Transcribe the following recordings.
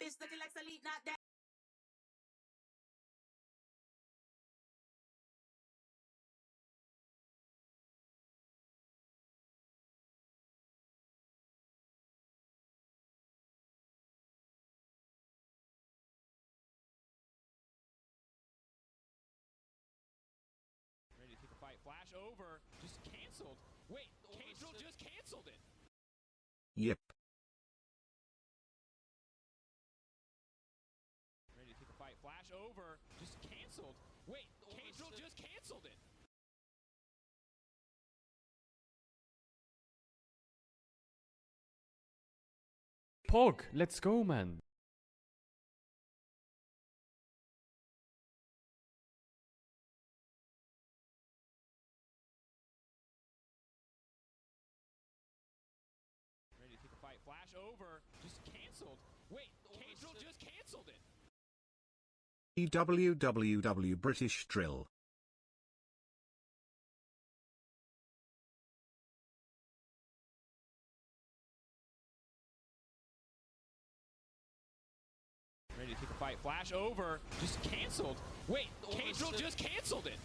bitch looking like Salid, not that. Ready to take a fight. Flash over. Just canceled. Wait, Caedrel just canceled it. Yep. Ready to take a fight. Flash over. Just canceled. Wait, Caedrel just canceled it. Pog, let's go, man. Ready to take a fight. Flash over. Just canceled. Wait, Caedrel just canceled it. EWWW British Drill. Ready to take a fight. Flash over. Just canceled. Wait, Caedrel just canceled it.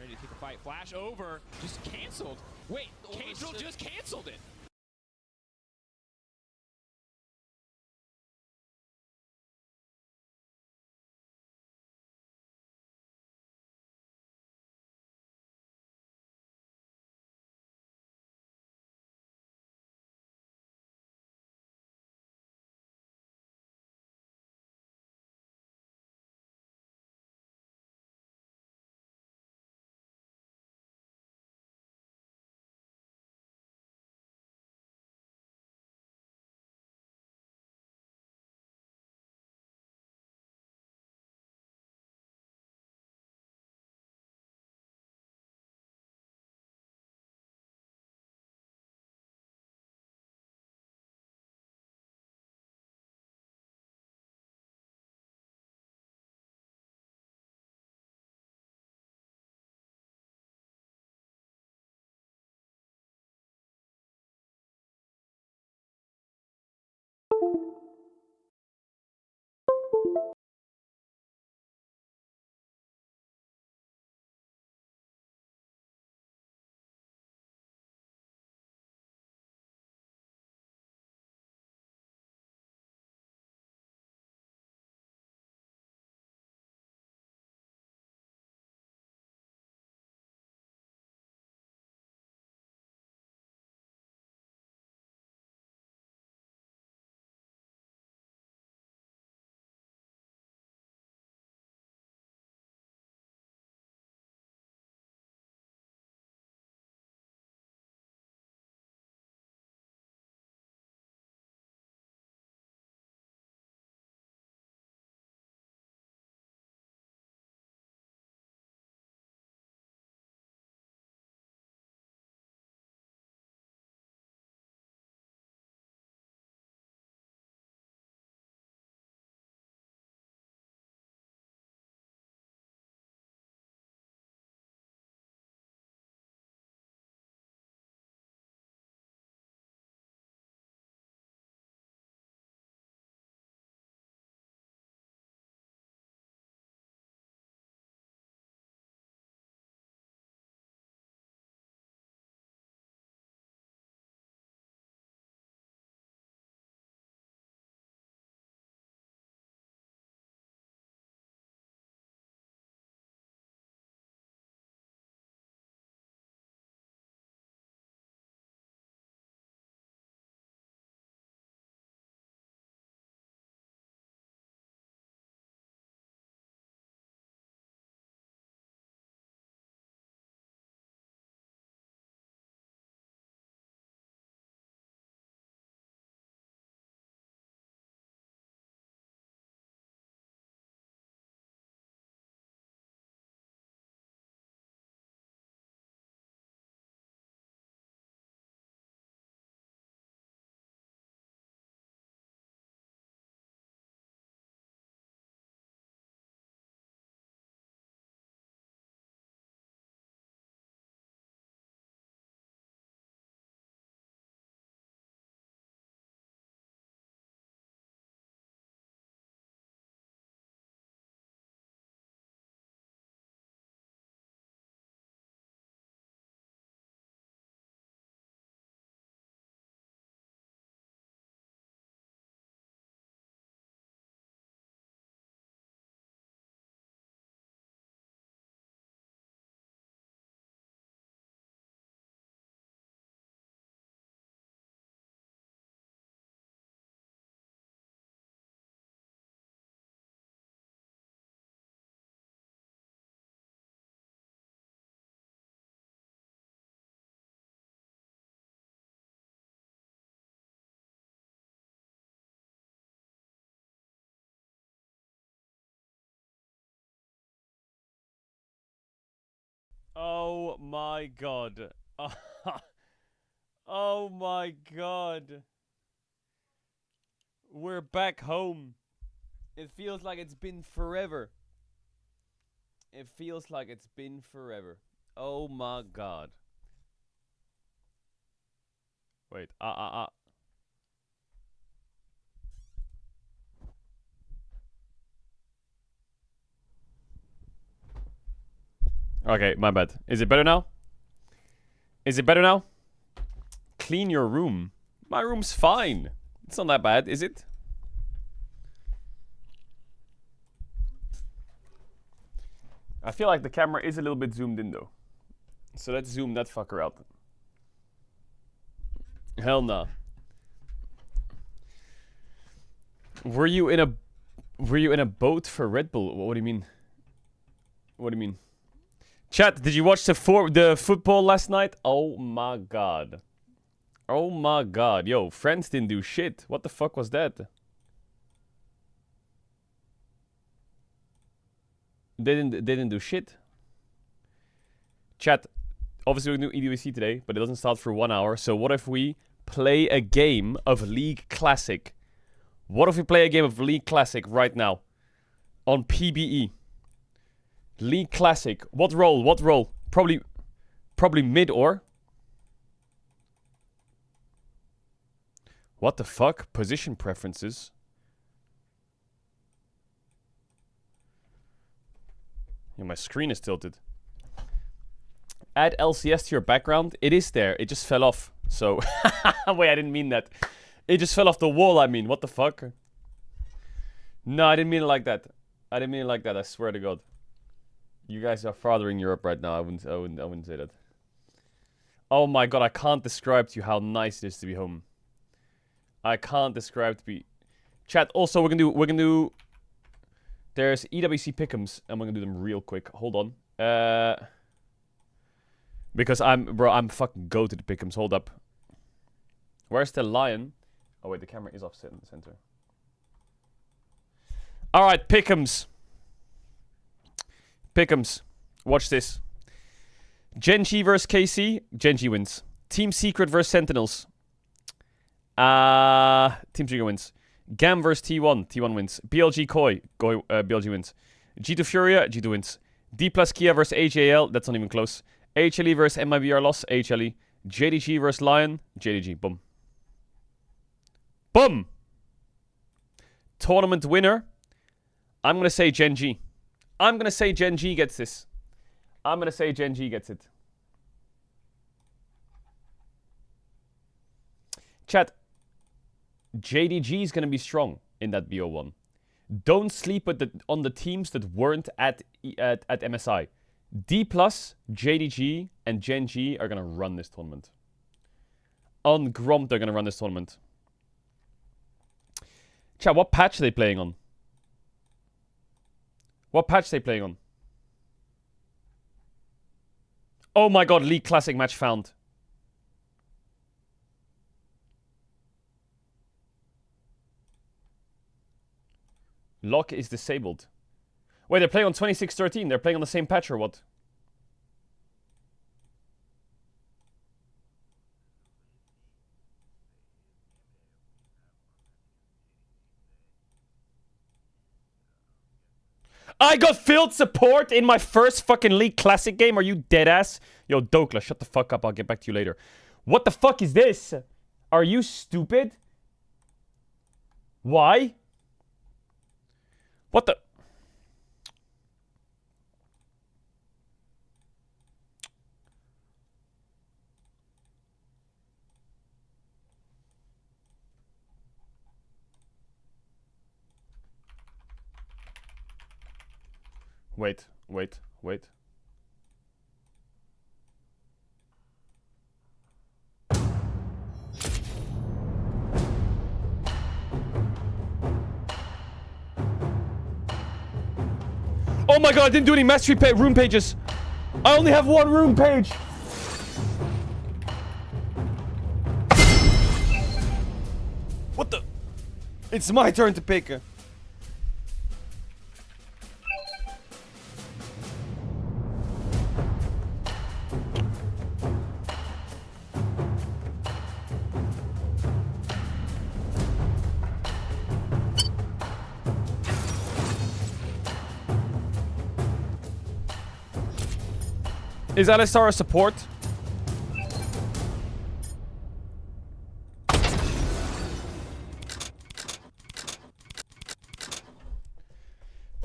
Ready to take a fight. Flash over. Just canceled. Wait, Caedrel just canceled it. Oh my god. Oh my god. We're back home. It feels like it's been forever. It feels like it's been forever. Oh my god. Wait, Okay, my bad. Is it better now? Is it better now? Clean your room. My room's fine. It's not that bad, is it? I feel like the camera is a little bit zoomed in though. So let's zoom that fucker out. Hell nah. Were you in a boat for Red Bull? What do you mean? What do you mean? Chat, did you watch the football last night? Oh my god. Oh my god. Yo, France didn't do shit. What the fuck was that? They didn't do shit. Chat, obviously we do EDWC today, but it doesn't start for 1 hour. So what if we play a game of League Classic? What if we play a game of League Classic right now? On PBE. League Classic. What role? What role? Probably mid or? What the fuck? Position preferences. Yeah, my screen is tilted. Add LCS to your background. It is there. It just fell off. So, wait, I didn't mean that. It just fell off the wall, I mean. What the fuck? No, I didn't mean it like that. I didn't mean it like that, I swear to God. You guys are fathering Europe right now. I wouldn't say that. Oh my god, I can't describe to you how nice it is to be home. I can't describe to be... Chat, also, we're gonna do... There's EWC pick'ems, and we're gonna do them real quick. Hold on. Because I'm fucking go to the pick'ems. Hold up. Where's the lion? Oh wait, the camera is offset in the center. Alright, pick'ems. Pick'ems. Watch this. GENG versus KC. GENG wins. Team Secret versus Sentinels. Team Secret wins. GAM versus T1. T1 wins. BLG Koi. BLG wins. G2 Furia. G2 wins. D plus Kia versus HAL. That's not even close. HLE versus MIBR loss. HLE. JDG versus Lion. JDG. Boom. Boom! Tournament winner. I'm gonna say GENG. I'm gonna say GENG gets this. I'm gonna say GENG gets it. Chat. JDG is gonna be strong in that BO1. Don't sleep on the teams that weren't at MSI. D+, JDG, and GENG are gonna run this tournament. On Gromp, they're gonna run this tournament. Chat, what patch are they playing on? What patch are they playing on? Oh my god, League Classic match found. Lock is disabled. Wait, they're playing on 2613. They're playing on the same patch or what? I got field support in my first fucking League Classic game. Are you dead ass? Yo, Dokla, shut the fuck up. I'll get back to you later. What the fuck is this? Are you stupid? Why? What the... Wait. Oh my god, I didn't do any mastery room pages. I only have one room page. What the? It's my turn to pick. Is Alistar a support?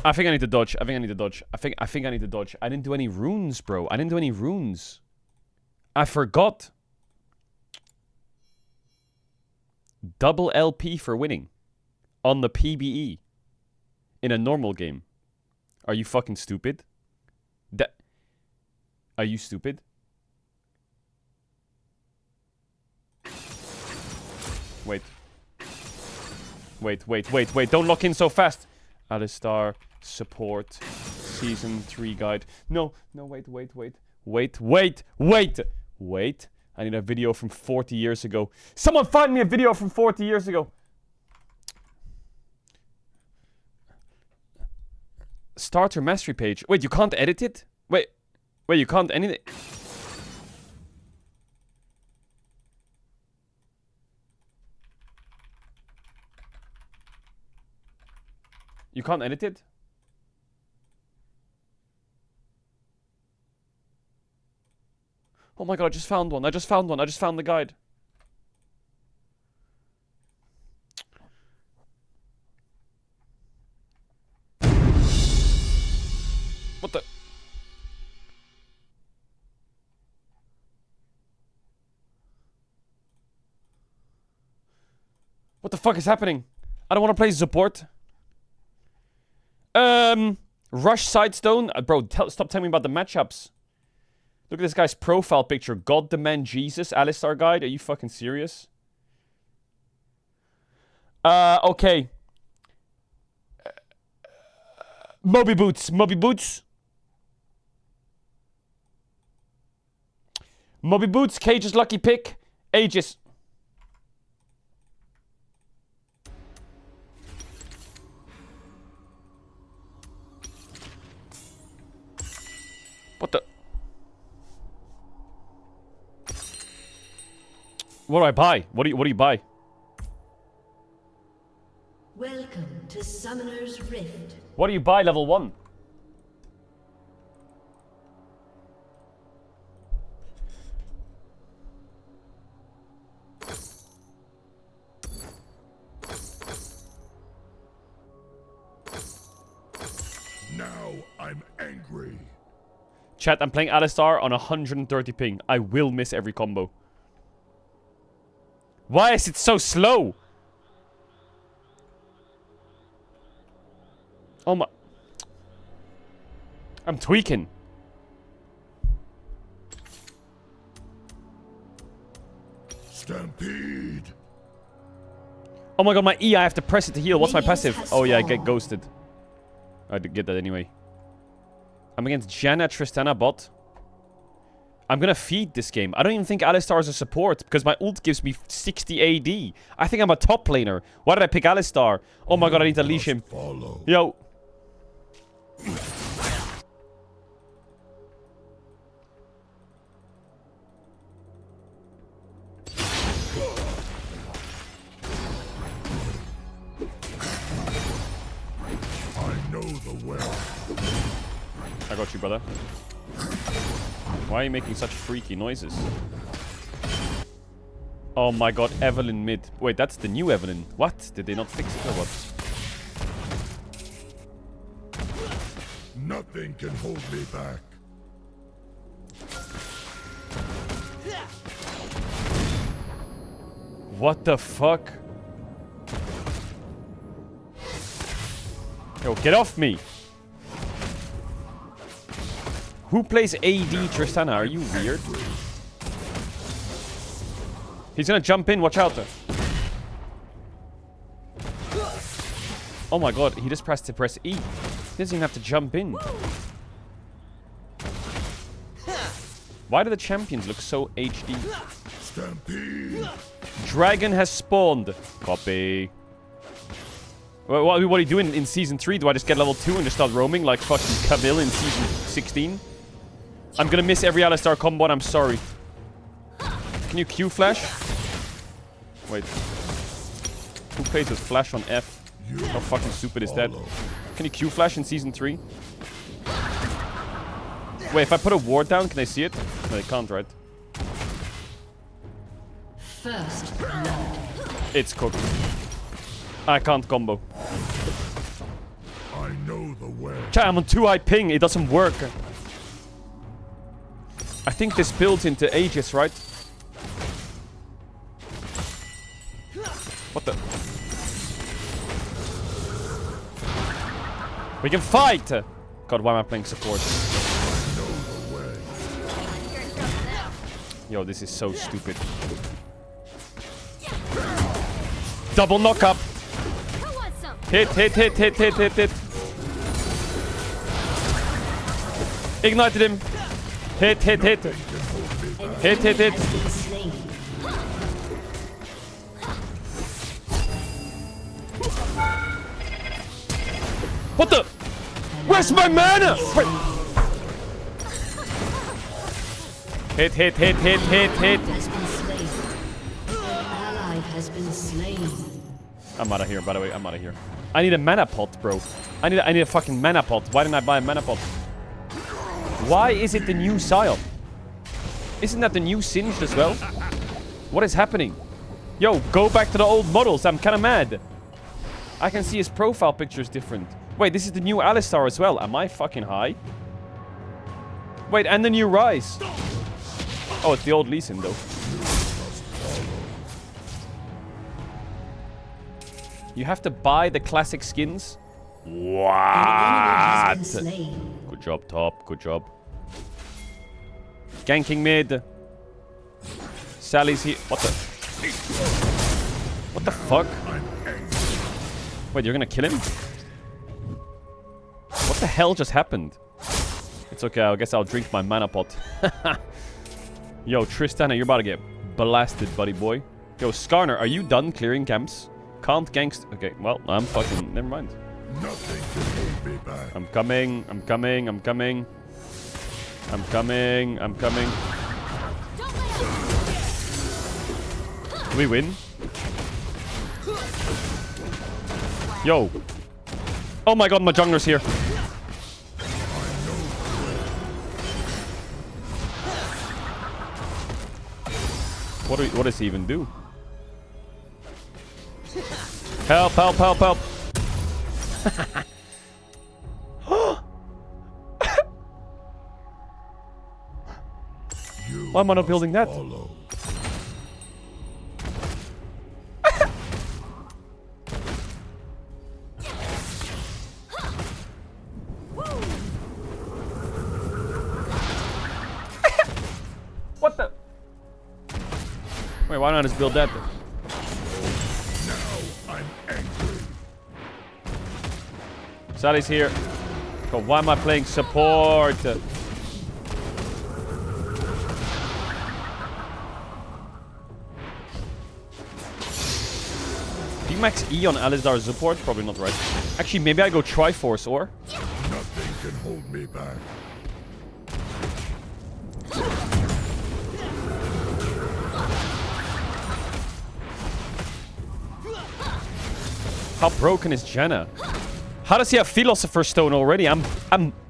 I think I need to dodge. I think I need to dodge. I think I need to dodge. I didn't do any runes, bro. I didn't do any runes. I forgot. Double LP for winning. On the PBE. In a normal game. Are you fucking stupid? Are you stupid? Wait. Wait. Don't lock in so fast. Alistar, support, season 3 guide. No, wait. Wait. I need a video from 40 years ago. Someone find me a video from 40 years ago. Starter mastery page. Wait, you can't edit it? Wait, you can't edit it? You can't edit it? Oh my god, I just found one. I just found the guide. What the? What the fuck is happening? I don't want to play support. Rush Sidestone. Bro, stop telling me about the matchups. Look at this guy's profile picture. God, the man, Jesus, Alistar guide. Are you fucking serious? Okay. Moby Boots. Moby Boots, Cage's lucky pick. Aegis. What the? What do I buy? What do you buy? Welcome to Summoner's Rift. What do you buy level 1? Now I'm angry. Chat, I'm playing Alistar on 130 ping. I will miss every combo. Why is it so slow? Oh my... I'm tweaking. Stampede. Oh my god, my E, I have to press it to heal. What's my passive? Oh yeah, I get ghosted. I did get that anyway. I'm against Janna Tristana bot. I'm gonna feed this game. I don't even think Alistar is a support because my ult gives me 60 AD. I think I'm a top laner. Why did I pick Alistar? Oh my god, I need to leash him. Yo. I know the well. I got you, brother. Why are you making such freaky noises? Oh my god, Evelyn mid. Wait, that's the new Evelyn. What? Did they not fix it or what? Nothing can hold me back. What the fuck? Yo, get off me! Who plays AD Tristana? Are you weird? He's gonna jump in, watch out. Oh my god, he just pressed to press E. He doesn't even have to jump in. Why do the champions look so HD? Stampede. Dragon has spawned. Copy. What are you doing in Season 3? Do I just get level 2 and just start roaming like fucking Camille in Season 16? I'm gonna miss every Alistar combo and I'm sorry. Can you Q flash? Wait. Who plays with flash on F? How fucking stupid is that? Can you Q flash in Season 3? Wait, if I put a ward down, can they see it? No, they can't, right? First blood. It's cooked. I can't combo. I know the way. Chat, I'm on 2 high ping. It doesn't work. I think this builds into Aegis, right? What the? We can fight! God, why am I playing support? Yo, this is so stupid. Double knock up. Hit, hit, hit, hit, hit, hit, hit. Ignited him. Hit, hit, hit. Hit, hit, hit. Slain. What the? Where's my mana? Hit, hit, hit, hit, hit, hit. Has been slain. An ally has been slain. I'm out of here, by the way. I'm out of here. I need a mana pot, bro. I need a fucking mana pot. Why didn't I buy a mana pot? Why is it the new Psyop? Isn't that the new Singed as well? What is happening? Yo, go back to the old models. I'm kind of mad. I can see his profile picture is different. Wait, this is the new Alistar as well. Am I fucking high? Wait, and the new Rise. Oh, it's the old Lee Sin, though. You have to buy the classic skins? An enemy has been What? slain. Good job, top. Good job. Ganking mid. Sally's here. What the? What the fuck? Wait, you're gonna kill him? What the hell just happened? It's okay, I guess I'll drink my mana pot. Yo, Tristana, you're about to get blasted, buddy boy. Yo, Skarner, are you done clearing camps? Can't gangst... Okay, well, I'm fucking... Never mind. Nothing can hold me back. I'm coming, I'm coming, I'm coming. I'm coming, I'm coming. Do we win? Yo. Oh my god, my jungler's here. What does he even do? Help, help, help, help. Why am I not building that? Follow. What the? Wait, why not just build that? Now I'm angry. Sally's here. God, why am I playing support? Max E on Alistar support? Probably not right. Actually, maybe I go Triforce or... Nothing can hold me back. How broken is Janna? How does he have Philosopher's Stone already?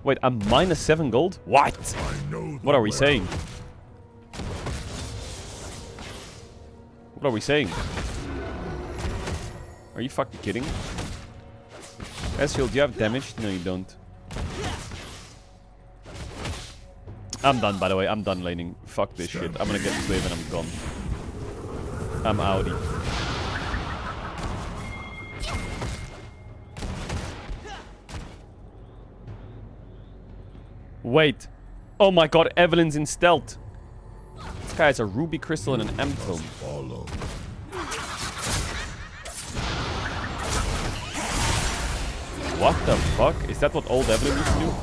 Wait, I'm -7 gold? What? I know What are we saying? What are we saying? Are you fucking kidding? Ezreal, do you have damage? No, you don't. I'm done, by the way. I'm done laning. Fuck this shit. I'm gonna get Slave and I'm gone. I'm outie. Wait. Oh my god, Evelyn's in stealth. This guy has a ruby crystal and an M-tome. Follow. What the fuck? Is that what old Evelyn used to do?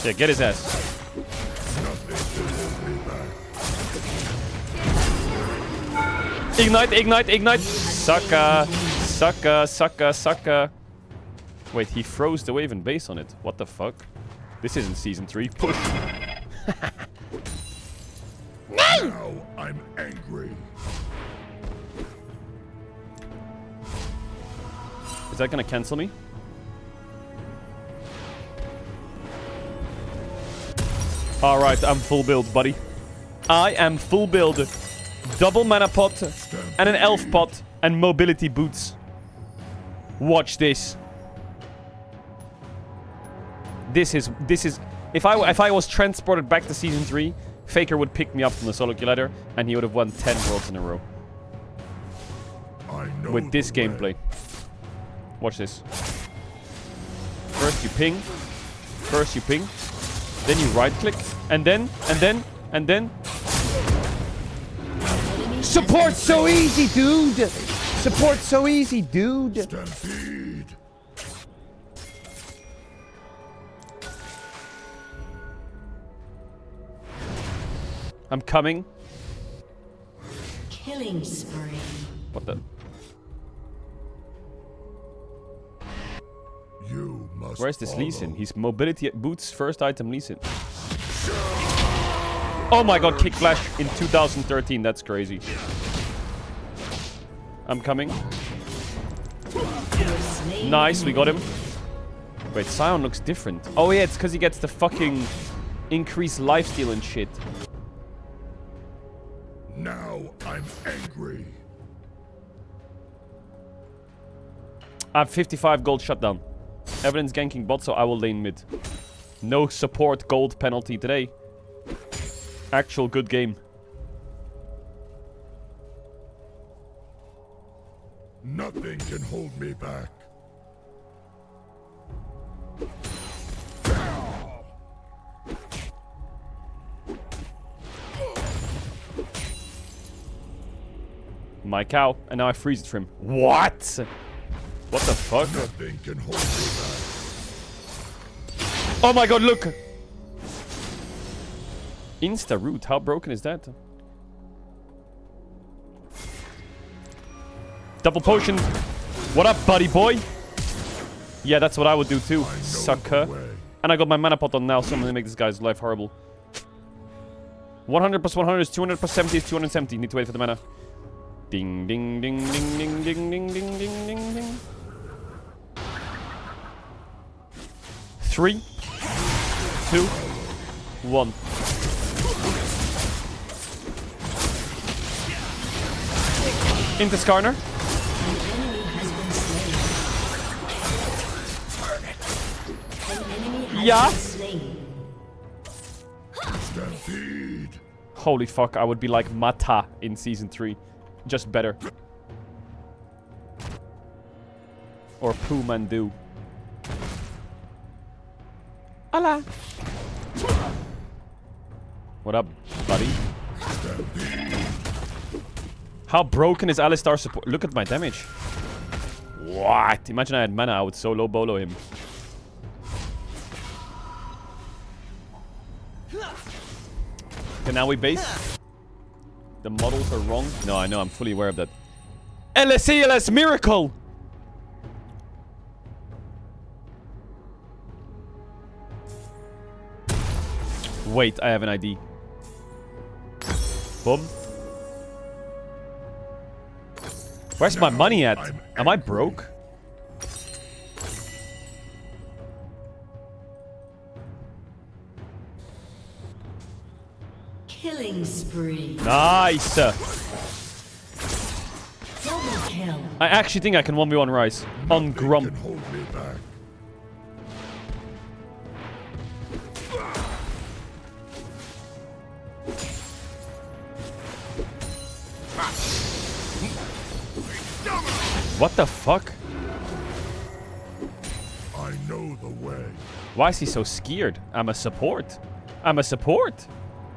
Yeah, get his ass. Ignite, ignite, ignite! Sucker! Sucker, sucker, sucker. Wait, he froze the wave and base on it. What the fuck? This isn't season 3. Push! Now I'm angry. Is that gonna cancel me? Alright, I'm full build, buddy. I am full build. Double mana pot and an elf pot and mobility boots. Watch this. This is if I was transported back to season 3, Faker would pick me up from the solo queue ladder and he would have won 10 worlds in a row. With this gameplay. Watch this. First you ping. Then you right click. And then. Support so easy, dude! Support so easy, dude! Stampede. I'm coming. Killing spree. What the? You must Where's this Lee Sin? follow. He's mobility boots, first item Lee Sin. Oh my god, kick flash in 2013. That's crazy. I'm coming. Nice, we got him. Wait, Sion looks different. Oh yeah, it's because he gets the fucking increased lifesteal and shit. Now I'm angry. I have 55 gold shutdown. Evidence ganking bot, so I will lane mid. No support gold penalty today. Actual good game. Nothing can hold me back. My cow, and now I freeze it for him. What? What the fuck? Nothing can hold me back. Oh my god, look! Insta root, how broken is that? Double potion. What up, buddy boy? Yeah, that's what I would do too, sucker. And I got my mana pot on now, so I'm gonna make this guy's life horrible. 100 plus 100 is 200 plus 70 is 270. Need to wait for the mana. Ding, ding, ding, ding, ding, ding, ding, ding, ding, ding, ding. 3, 2, 1. Into Skarner. Yeah. Stampede. Holy fuck, I would be like Mata in season 3. Just better. Or Poo Mandu. Hola. What up, buddy? How broken is Alistar support? Look at my damage. What? Imagine I had mana, I would solo bolo him. Okay, now we base. The models are wrong. No, I know, I'm fully aware of that. LSALS miracle! Wait, I have an ID. Boom. Where's my money at? Am I broke? Killing spree. Nice! Double kill. I actually think I can 1v1 Rise. On Grump. Can hold me back. What the fuck? I know the way. Why is he so scared? I'm a support. I'm a support.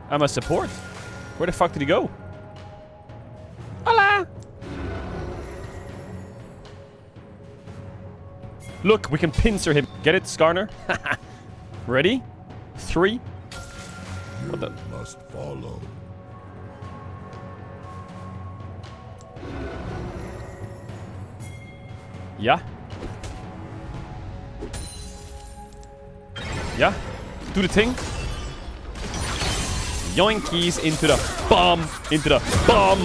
I'm a support. Where the fuck did he go? Hola! Look, we can pincer him. Get it, Skarner? Ready? 3. What the? Must follow. Yeah. Yeah. Do the thing. Yoinkies into the bomb. Into the bomb.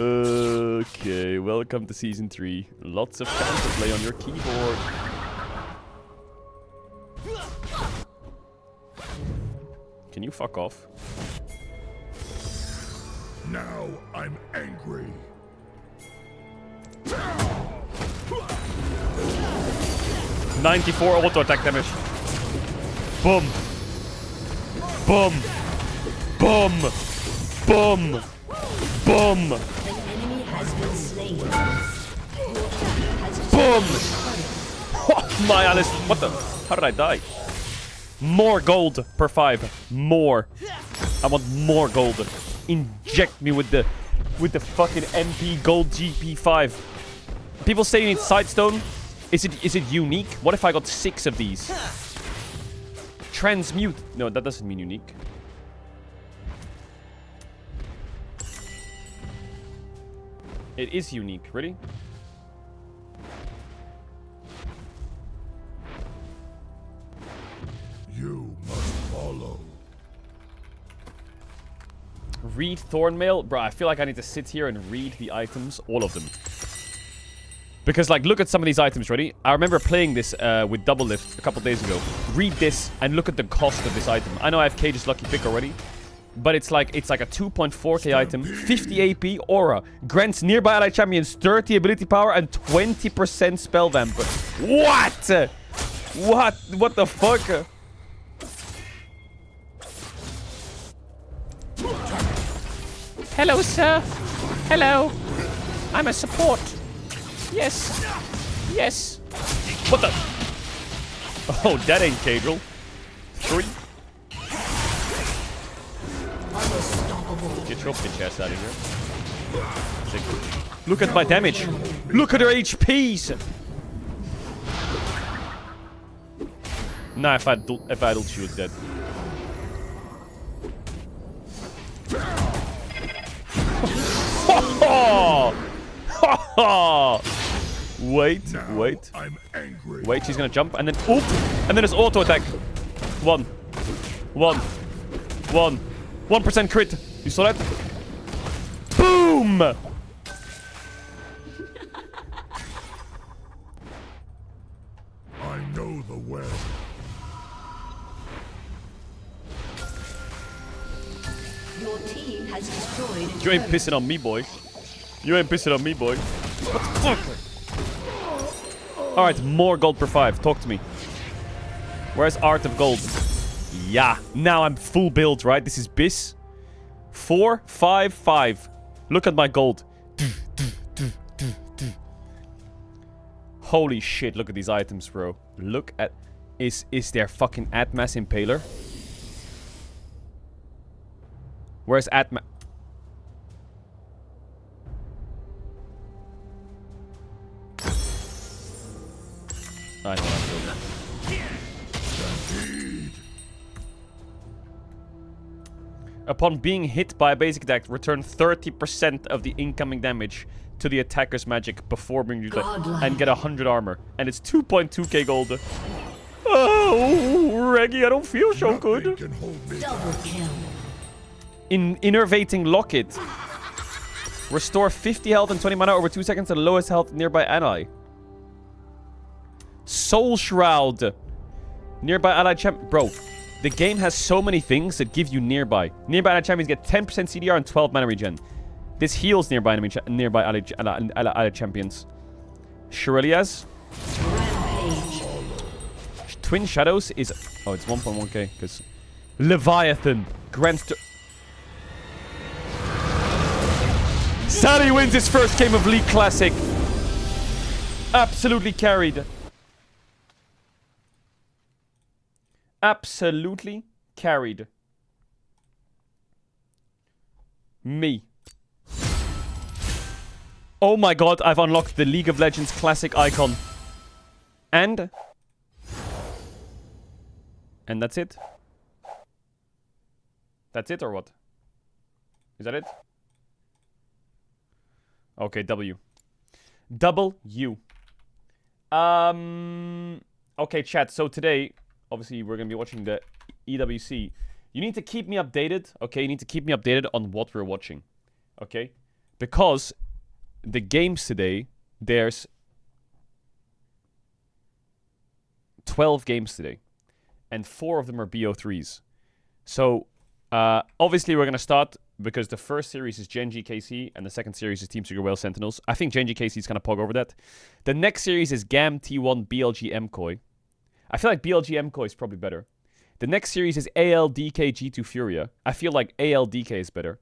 Okay, welcome to season 3. Lots of counterplay on your keyboard. fuck off. Now I'm angry. 94 auto attack damage. Boom. Boom. Boom. Boom. Boom. An enemy has been slain. Boom. My Alice. What the? How did I die? More gold per 5. More. I want more gold. Inject me with the fucking MP gold GP5. People say you need Sidestone. Is it unique? What if I got 6 of these? Transmute. No, that doesn't mean unique. It is unique. Ready? You must follow. Read Thornmail? Bro, I feel like I need to sit here and read the items. All of them. Because, like, look at some of these items, ready? I remember playing this with Double Lift a couple days ago. Read this and look at the cost of this item. I know I have Cage's Lucky Pick already. But it's like a 2.4k item. 50 AP, Aura. Grants nearby ally champions 30 ability power and 20% spell vamp. What? What? What the fuck? Hello, sir. Hello. I'm a support. Yes. Yes. What the? Oh, that ain't Caedrel. 3. Get your bitch ass out of here. Look at my damage. Look at her HPs. Nah, if I idled, she was dead. Wait. I'm angry. Wait, she's gonna jump and then oop, and then it's auto attack. 1% crit. You saw that? Boom! I know the way. Your team has destroyed a You ain't turret. pissing on me, boy. You ain't pissing on me, boy. What the fuck? Alright, more gold per 5. Talk to me. Where's Art of Gold? Yeah. Now I'm full build, right? This is Bis. 4, 5, 5. Look at my gold. Holy shit, look at these items, bro. Look at... Is there fucking Atmas Impaler? Where's Atma... I know I'm building. Upon being hit by a basic attack, return 30% of the incoming damage to the attacker's magic before being used and get 100 armor. And it's 2.2k gold. Oh, Reggie, I don't feel so Nothing good. can hold me. Double kill. Innervating Locket. Restore 50 health and 20 mana over 2 seconds to the lowest health nearby ally. Soul Shroud. Nearby ally champ... Bro, the game has so many things that give you nearby. Nearby ally champions get 10% CDR and 12 mana regen. This heals nearby ally champions. Shirelias. Rampage. Twin Shadows is... Oh, it's 1.1k. Because... Leviathan. Grants to... Sally wins his first game of League Classic. Absolutely carried. Absolutely carried. Me. Oh my god, I've unlocked the League of Legends Classic icon. And that's it? That's it or what? Is that it? Okay, W. W. Okay, chat. So today, obviously, we're going to be watching the EWC. You need to keep me updated, okay? You need to keep me updated on what we're watching, okay? Because the games today, there's 12 games today. And 4 of them are BO3s. So Obviously, we're going to start because the first series is Gen G KC and the second series is Team Secret Whale Sentinels. I think Gen G KC is going to pog over that. The next series is GAM T1 BLG MKOI. I feel like BLG MKOI is probably better. The next series is ALDK G2 Furia. I feel like ALDK is better.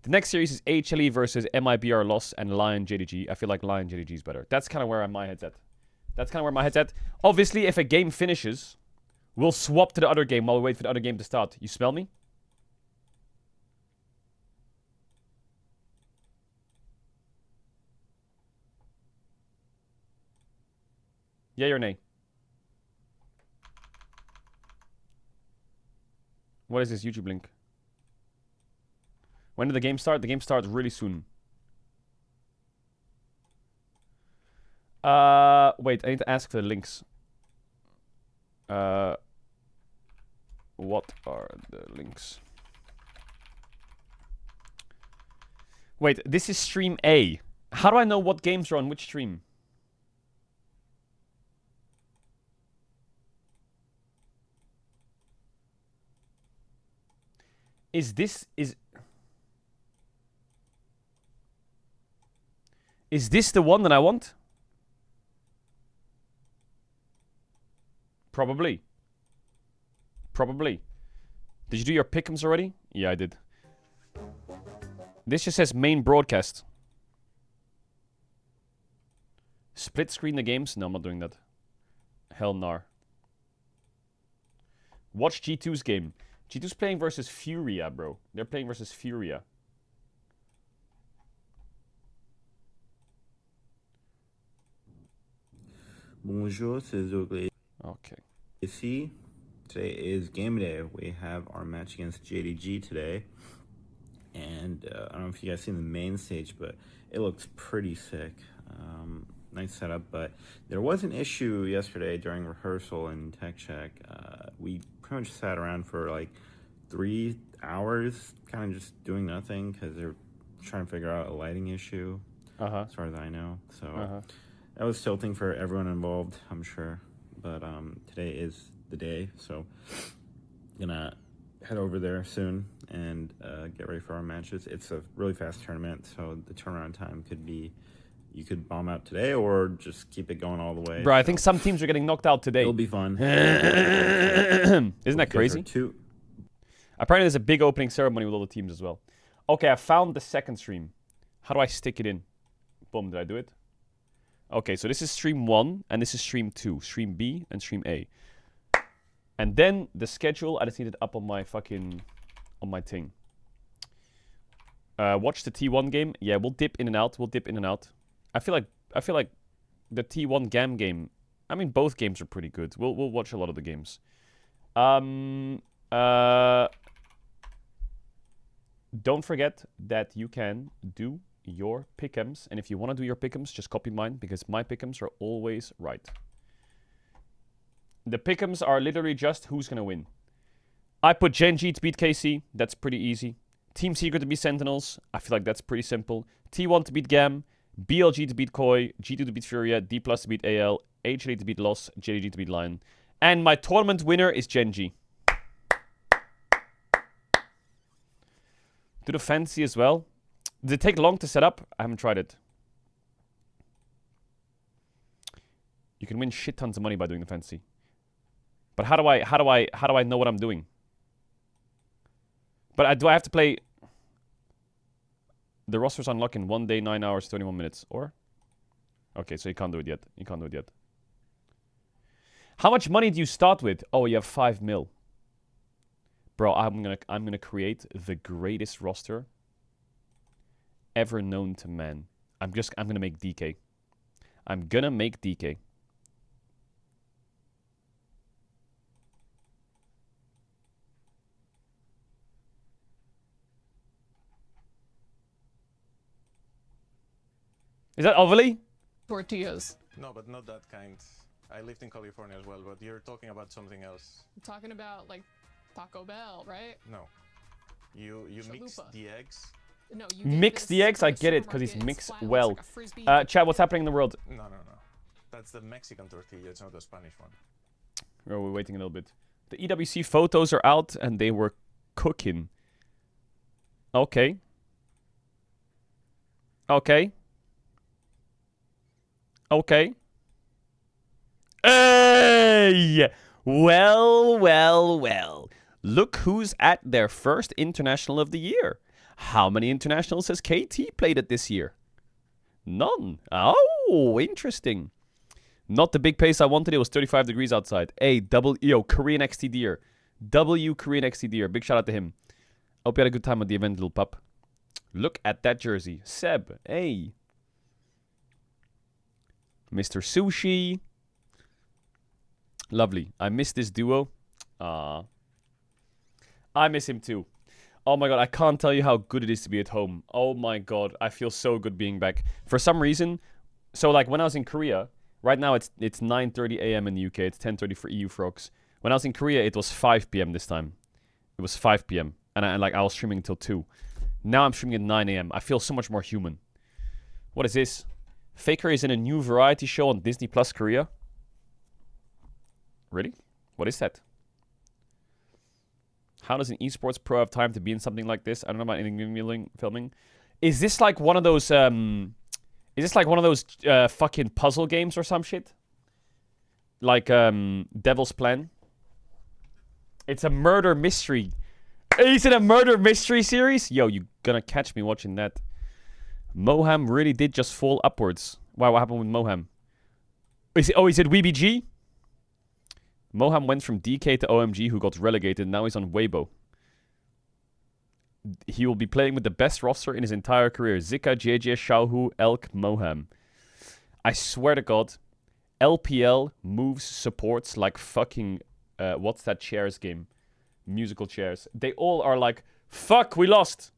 The next series is HLE versus MIBR Loss and Lion JDG. I feel like Lion JDG is better. That's kind of where my head's at. Obviously, if a game finishes, we'll swap to the other game while we wait for the other game to start. You smell me? Yay or nay? What is this YouTube link? When did the game start? The game starts really soon. Wait, I need to ask for the links. What are the links? Wait, this is stream A. How do I know what games are on which stream? Is this the one that I want? Probably. Did you do your pick'ems already? Yeah, I did. This just says main broadcast. Split screen the games? No, I'm not doing that. Hell nar. Watch G2's game. G2's playing versus Furia, bro. They're playing versus Furia. Bonjour, c'est Zogley. Okay. Ici, today is game day. We have our match against JDG today. And I don't know if you guys seen the main stage, but it looks pretty sick. Nice setup, but there was an issue yesterday during rehearsal and tech check. We pretty much sat around for like 3 hours, kind of just doing nothing because they're trying to figure out a lighting issue, as far as I know. So that was tilting for everyone involved, I'm sure. But today is the day, so gonna head over there soon and get ready for our matches. It's a really fast tournament, so the turnaround time could be, you could bomb out today or just keep it going all the way. Bro, I think some teams are getting knocked out today. It'll be fun. Isn't that crazy? Apparently there's a big opening ceremony with all the teams as well. Okay, I found the second stream. How do I stick it in? Boom, did I do it? Okay, so this is stream 1 and this is stream 2. Stream B and stream A. And then the schedule, I just need it up on my fucking, on my thing. Watch the T1 game. Yeah, we'll dip in and out. I feel like the T1 GAM game, I mean, both games are pretty good. We'll watch a lot of the games. Don't forget that you can do your pick'ems, and if you want to do your pick'ems, just copy mine, because my pick'ems are always right. The pick'ems are literally just who's gonna win. I put Gen G to beat KC, that's pretty easy. Team Secret to beat Sentinels, I feel like that's pretty simple. T1 to beat GAM, BLG to beat KOI, G2 to beat Furia, D+ to beat AL, HLE to beat Loss, JDG to beat Lion. And my tournament winner is Gen G. Do the fantasy as well. Did it take long to set up? I haven't tried it. You can win shit tons of money by doing the fantasy. But how do I know what I'm doing? But do I have to play? The roster's unlocked in 1 day, 9 hours, 21 minutes, or? Okay, so you can't do it yet. How much money do you start with? Oh, you have 5 mil. Bro, I'm gonna create the greatest roster ever known to man. I'm gonna make DK. I'm gonna make DK. Is that overly? Tortillas. No, but not that kind. I lived in California as well, but you're talking about something else. I'm talking about like Taco Bell, right? No. You mix Chalupa. the eggs. No, you Mix the eggs? I get it, because he's mixed well. Chat, what's happening in the world? No. That's the Mexican tortilla, it's not the Spanish one. Oh, we're waiting a little bit. The EWC photos are out, and they were cooking. Okay. Okay. Okay. Hey! Well, well, well. Look who's at their first international of the year. How many internationals has KT played at this year? None. Oh, interesting. Not the big pace I wanted. It was 35 degrees outside. Hey, Korean XT Deer. Korean XT Deer. Big shout out to him. Hope you had a good time at the event, little pup. Look at that jersey. Seb. Hey. Mr. Sushi. Lovely. I miss this duo. I miss him too. Oh my god, I can't tell you how good it is to be at home. Oh my god, I feel so good being back. For some reason, so like when I was in Korea, right now it's 9:30 a.m. in the UK, it's 10:30 for EU frogs. When I was in Korea, it was 5 p.m. this time. It was 5 p.m. and I was streaming until 2. Now I'm streaming at 9 a.m. I feel so much more human. What is this? Faker is in a new variety show on Disney Plus Korea. Really? What is that? How does an esports pro have time to be in something like this? I don't know about anything filming. Is this like one of those fucking puzzle games or some shit? Like Devil's Plan? It's a murder mystery. Is it a murder mystery series? Yo, you gonna catch me watching that. Moham really did just fall upwards. Wow, what happened with Moham? Is it WeeBG? Moham went from DK to OMG, who got relegated. Now he's on Weibo. He will be playing with the best roster in his entire career. Zika, JJ, Xiaohu, Elk, Moham. I swear to God, LPL moves supports like fucking... what's that chairs game? Musical chairs. They all are like, fuck, we lost.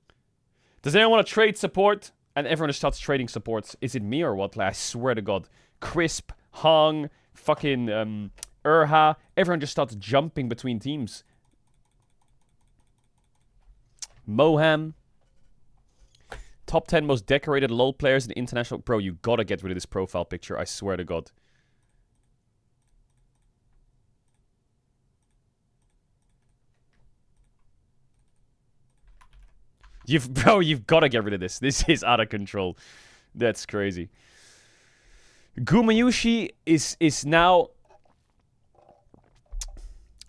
Does anyone want to trade support? And everyone just starts trading supports. Is it me or what? Like, I swear to God. Crisp, Hong, fucking... Urha, everyone just starts jumping between teams. Moham. Top 10 most decorated LoL players in the international... Bro, you gotta get rid of this profile picture, I swear to God. You've gotta get rid of this. This is out of control. That's crazy. Gumayushi is now...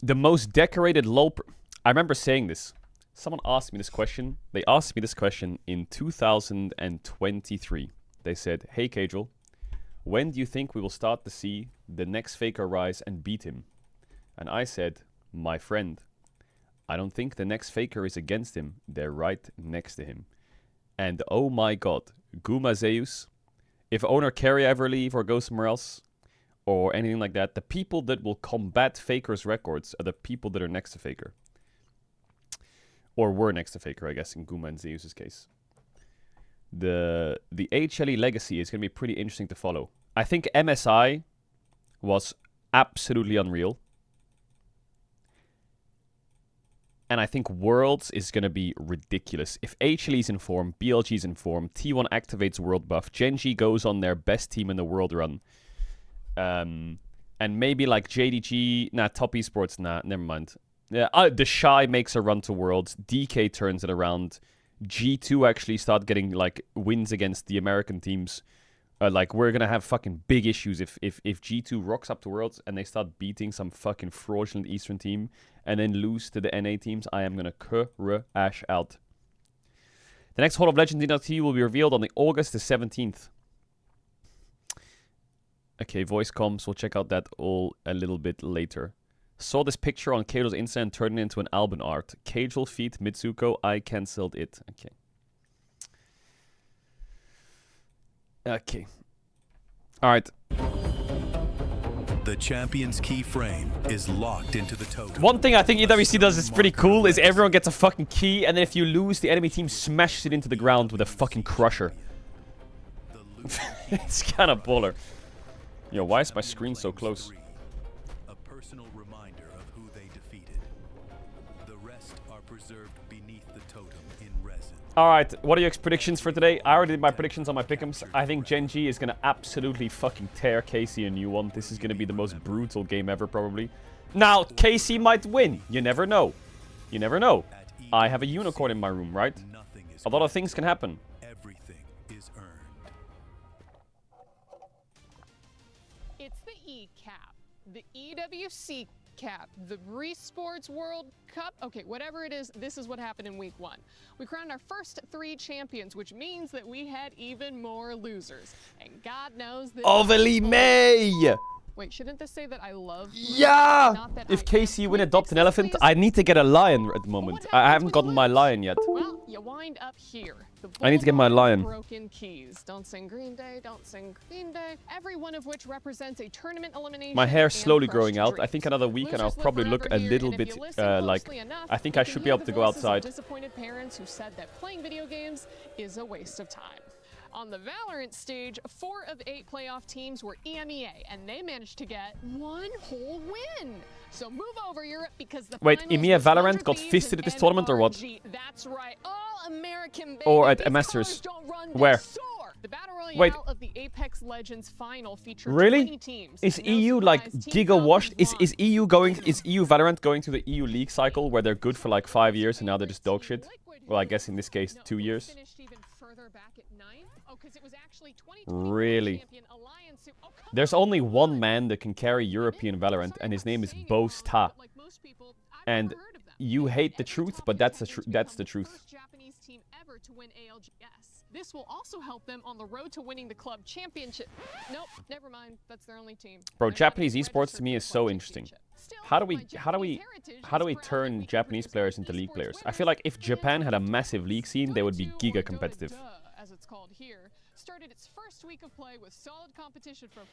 the most decorated LoL... I remember saying this. Someone asked me this question. They asked me this question in 2023. They said, hey, Caedrel, when do you think we will start to see the next Faker rise and beat him? And I said, my friend, I don't think the next Faker is against him. They're right next to him. And oh my god, Guma Zeus, if owner Carry ever leave or go somewhere else... or anything like that, the people that will combat Faker's records are the people that are next to Faker. Or were next to Faker, I guess, in Guma and Zeus's case. The HLE legacy is going to be pretty interesting to follow. I think MSI was absolutely unreal. And I think Worlds is going to be ridiculous. If HLE is in form, BLG is in form, T1 activates World Buff, GENG goes on their best team in the world run... and maybe like JDG, Top Esports, never mind. Yeah, the Shy makes a run to Worlds. DK turns it around. G2 actually start getting like wins against the American teams. Like we're gonna have fucking big issues if G2 rocks up to Worlds and they start beating some fucking fraudulent Eastern team and then lose to the NA teams. I am gonna crash out. The next Hall of Legends in DT will be revealed on the August the 17th. Okay, voice comms. We'll check out that all a little bit later. Saw this picture on Caedrel's Insta and turned it into an album art. Caedrel feat Mitsuko. I cancelled it. Okay. Okay. Alright. The champion's keyframe is locked into the totem. One thing I think EWC does is pretty cool is everyone gets a fucking key, and then if you lose, the enemy team smashes it into the ground with a fucking crusher. It's kind of baller. Yo, why is my screen so close? A personal reminder of who they defeated. The rest are preserved beneath the totem in resin. Alright, what are your predictions for today? I already did my predictions on my pick'ems. I think GENG is gonna absolutely fucking tear KC a new one. This is gonna be the most brutal game ever, probably. Now, KC might win. You never know. You never know. I have a unicorn in my room, right? is A lot of granted, things can happen. everything is earned. It's the E cap, the EWC cap, the Resports World Cup. Okay, whatever it is, this is what happened in week 1. We crowned our first 3 champions, which means that we had even more losers. And God knows that. Overly May! Wait, shouldn't this say that I love? Yeah! Not that If I Casey am. win Can we Adopt fix an this, Elephant, please? I need to get a lion at the But moment. what I happens haven't when gotten you my lose? lion yet. Well, you wind up here. The I need to get my Boulevard of lion. Broken Keys. Don't sing Green Day, don't sing Green Day. Every one of which represents a tournament elimination. My hair's and slowly crushed growing out. I dreams. think another week and I'll Losers live probably look forever a here, little and if bit you listen like... closely enough, I think you I can should be hear able the to go voices of outside. disappointed parents who said that playing video games is a waste of time. On the Valorant stage, 4 of 8 playoff teams were EMEA, and they managed to get 1 whole win. So move over Europe because the Wait, finals EMEA was Valorant 100 got Thieves fisted and at this tournament or what? NRG. That's right, all American baby. Or at These a Masters. colors don't run, they Where? soar. The Battle Royale Wait. of the Apex Legends final featured Really? 20 teams. Is No EU like surprise, Team giga washed? Falcons Is won. EU Valorant going to the EU League cycle where they're good for like 5 years and now they're just dog shit? Well, I guess in this case 2 years. Finished even further back at 9th. Oh, 'cause it was actually 2024 Really? champion Alliance who- oh, come There's on. only one man that can carry European Valorant and his name is Bo Sta. Like most people, I've And never heard of them. you hate the Every truth, top but that's the champions that's the become truth. First Japanese team ever to win ALGS. This will also help them on the road to winning the club championship. Nope, never mind. That's their only team. Bro, I'm not Japanese even esports to registered me for is the so club interesting. championship. Still, How do my we Japanese heritage how do is we proud that turn we can Japanese produce players great into league esports players? I winners. feel like if The Japan had a Hands massive league scene, they would be Go-To or giga Go-To competitive. Duh, as it's called here, started its first week of play with solid competition from.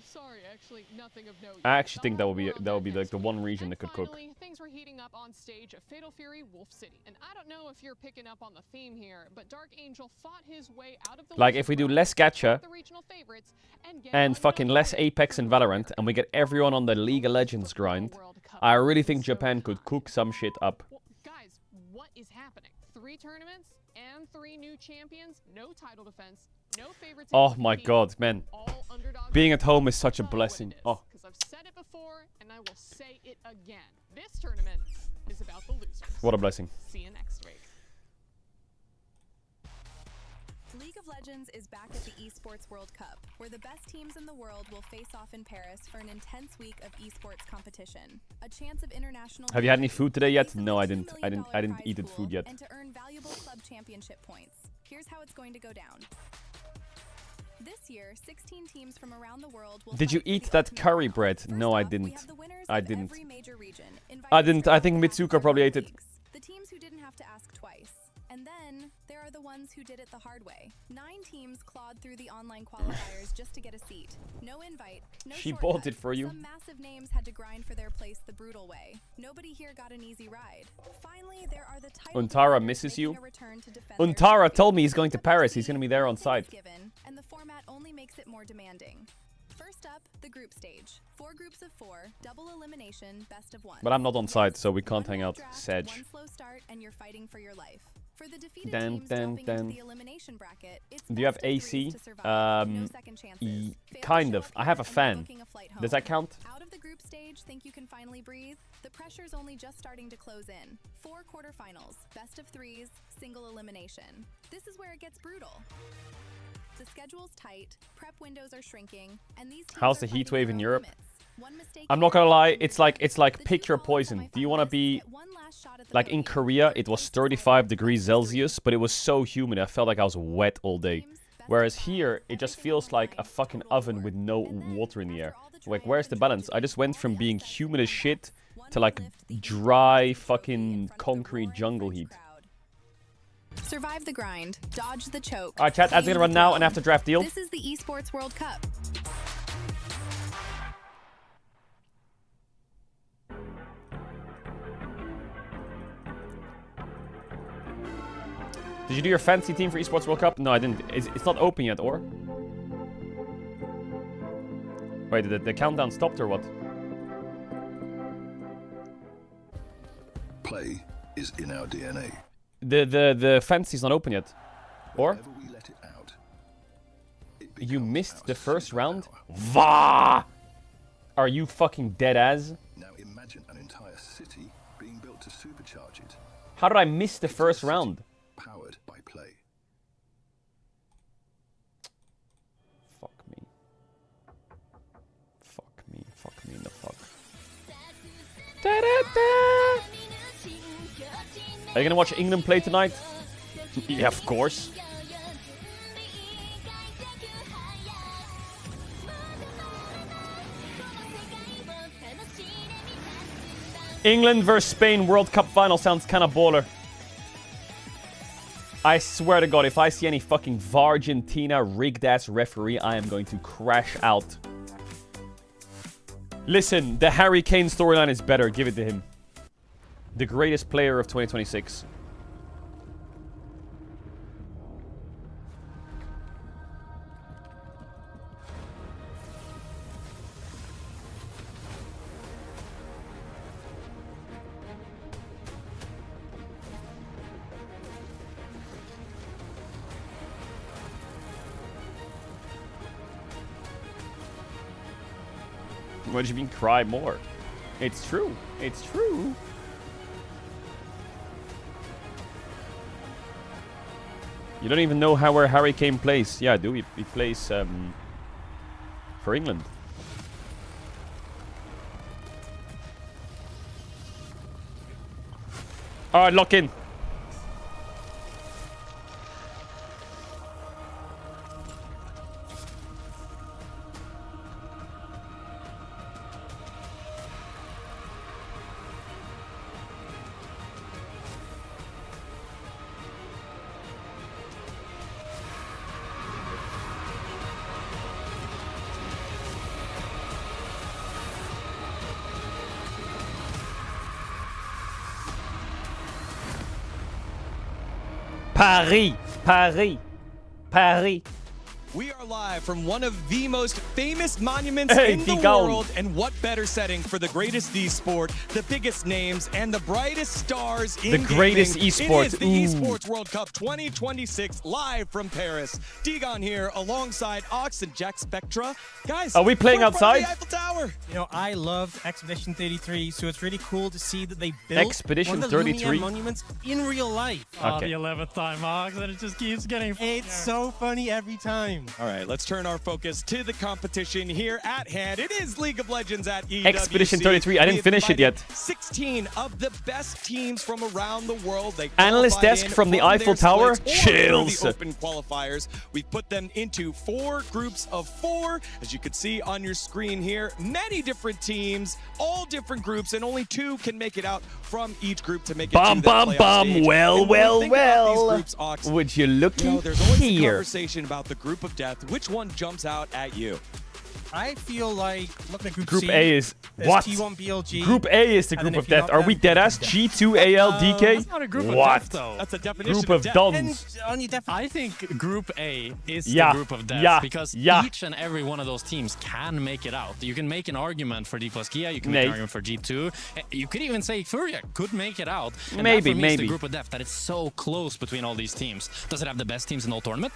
Sorry, actually, nothing of note. I yet. actually think The that would be whole world that would be met like next the week. one region And that could cook. finally, things were heating up on stage at Fatal Fury Wolf City. And I don't know if you're picking up on the theme here, but Dark Angel fought his way out of the Like loser if we do bracket, less gacha the regional favorites, and get and fucking less another Apex and Valorant and we get everyone on the League of Legends grind, I really think Japan could cook some shit up. Well, guys, what is happening? 3 tournaments and 3 new champions, no title defense, no favorites. Oh my god, man. All underdogs. Being at home is such a Call it what blessing. it is, Oh. 'cause I've said it before and I will say it again. This tournament is about the losers. What a blessing. See you next week. League of Legends is back at the Esports World Cup, where the best teams in the world will face off in Paris for an intense week of esports competition. A chance of international. Have you had any food today yet? recently No, I $2 didn't. I million didn't eat prize the pool food yet. And to earn valuable club championship points. Here's how it's going to go down. This year, 16 teams from around the world will Did you fight for eat the that ultimate curry final. bread? First No, I off, we didn't. have the winners I of didn't. every major region, invited I to didn't. start I think off the Mitsuko back-to-back probably ate it. leagues. The teams who didn't have to ask twice. And then there are the ones who did it the hard way. 9 teams clawed through the online qualifiers just to get a seat. No invite, no She shortcut. bought it for you. Some massive names had to grind for their place the brutal way. Nobody here got an easy ride. Finally, there are the title Untara defenders misses making you. a return to defend their Untara trophy. told me he's going to But Paris. you He's see, going to be there on nothing site. is given, and the format only makes it more demanding. First up, the group stage. 4 groups of 4, double elimination, best of 1. But I'm not on site, so we can't One hang bad out. draft, Sedge. One slow start, and you're fighting for your life. For the defeated Dun, teams dun, dropping dun. into the elimination bracket, it's Do you have best of threes AC? to survive. No second chances. Fail to Kind show of. up I have here a and you're fan. booking a flight Does home. that count? Out of the group stage, think you can finally breathe? The pressure's only just starting to close in. 4 quarterfinals, best of 3s, single elimination. This is where it gets brutal. The schedule's tight, prep windows are shrinking, and these teams How's are the heat fighting wave their in own Europe? limits. One mistake I'm not here, gonna lie, and it's you're like done. pick The your 2 poison. following Do you want to semifinalists be get one last shot at the like in trophy. Korea? Third It was place decided 35 best degrees of 3. Celsius, but it was so humid. I felt like I was wet all day. Teams, best of Whereas 5, here, it just everything on feels the like a line, fucking total oven war. with no And then, water in the air. after all the Like, triumphs where's the and balance? I just went tragedy, from all the being upsets humid and as shit comebacks, one to like will lift the dry trophy in fucking front of the concrete roaring jungle French heat. crowd. Survive the grind, dodge the choke. Alright, chat, ads claim gonna run the now throne. and after draft deal. This is the Esports World Cup. Did you do your fancy team for Esports World Cup? No, I didn't. It's not open yet, or? Wait, did the countdown stopped or what? Play is in our DNA. The fantasy's not open yet. Or? Whenever we let it out, it You becomes missed our the first round? superpower. VA! Are you fucking dead as? Now imagine an entire city being built to supercharge it. How did I miss the first round? Powered by play. Fuck me. Fuck me. Fuck me in the fuck. Da-da-da! Are you gonna watch England play tonight? Yeah, of course. England versus Spain World Cup final sounds kind of baller. I swear to God, if I see any fucking Vargentina rigged ass referee, I am going to crash out. Listen, the Harry Kane storyline is better. Give it to him. The greatest player of 2026. What do you mean cry more? It's true. It's true. You don't even know where Harry Kane plays. Yeah, I do. He plays for England. Alright, lock in. Paris, Paris, Paris. We are live from one of the most famous monuments Hey, in the Digon. world, and what better setting for the greatest esport, the biggest names, and the brightest stars in The greatest gaming. esport. It is the Esports World Cup 2026, live from Paris. Digon here, alongside Ox and Jack Spectra. Guys, Are we playing we're in front of outside? the Eiffel Tower. You know, I loved Expedition 33, so it's really cool to see that they built Expedition one of the 33? Lumiere monuments in real life. Okay. The 11th time, Ox, and it just keeps getting funnier. It's so funny every time. All right, let's turn our focus to the competition here at hand. It is League of Legends at EWC. Expedition 33. I We didn't have finish it invited yet. 16 of the best teams from around the world. They Analyst qualified desk in from the their Eiffel Tower? splits or through Chills. the open qualifiers. We put them into 4 groups of 4. As you can see on your screen here, many different teams, all different groups, and only 2 can make it out from each group to make it Bum, to the bum, playoff bum. stage. Well, And when well, we think about these well. groups, Ox, Would you look you know, there's always a here? conversation about the group of death. Which one jumps out at you? I feel like looking at Group Group C, A is there's what? T1 BLG. Group A is the and group then of if you death. got Are we them, dead ass? G2 AL DK? That's not a group of What? death, though. That's a definition Group of death. dons. And on your I think Group A is Yeah, the group of death yeah, because yeah. each and every one of those teams can make it out. You can make an argument for D plus Gia, you can make May- an argument for G2. You could even say Furia could make it out. And Maybe, that for me is maybe. the group of death, that it's so close between all these teams. Does it have the best teams in the whole tournament?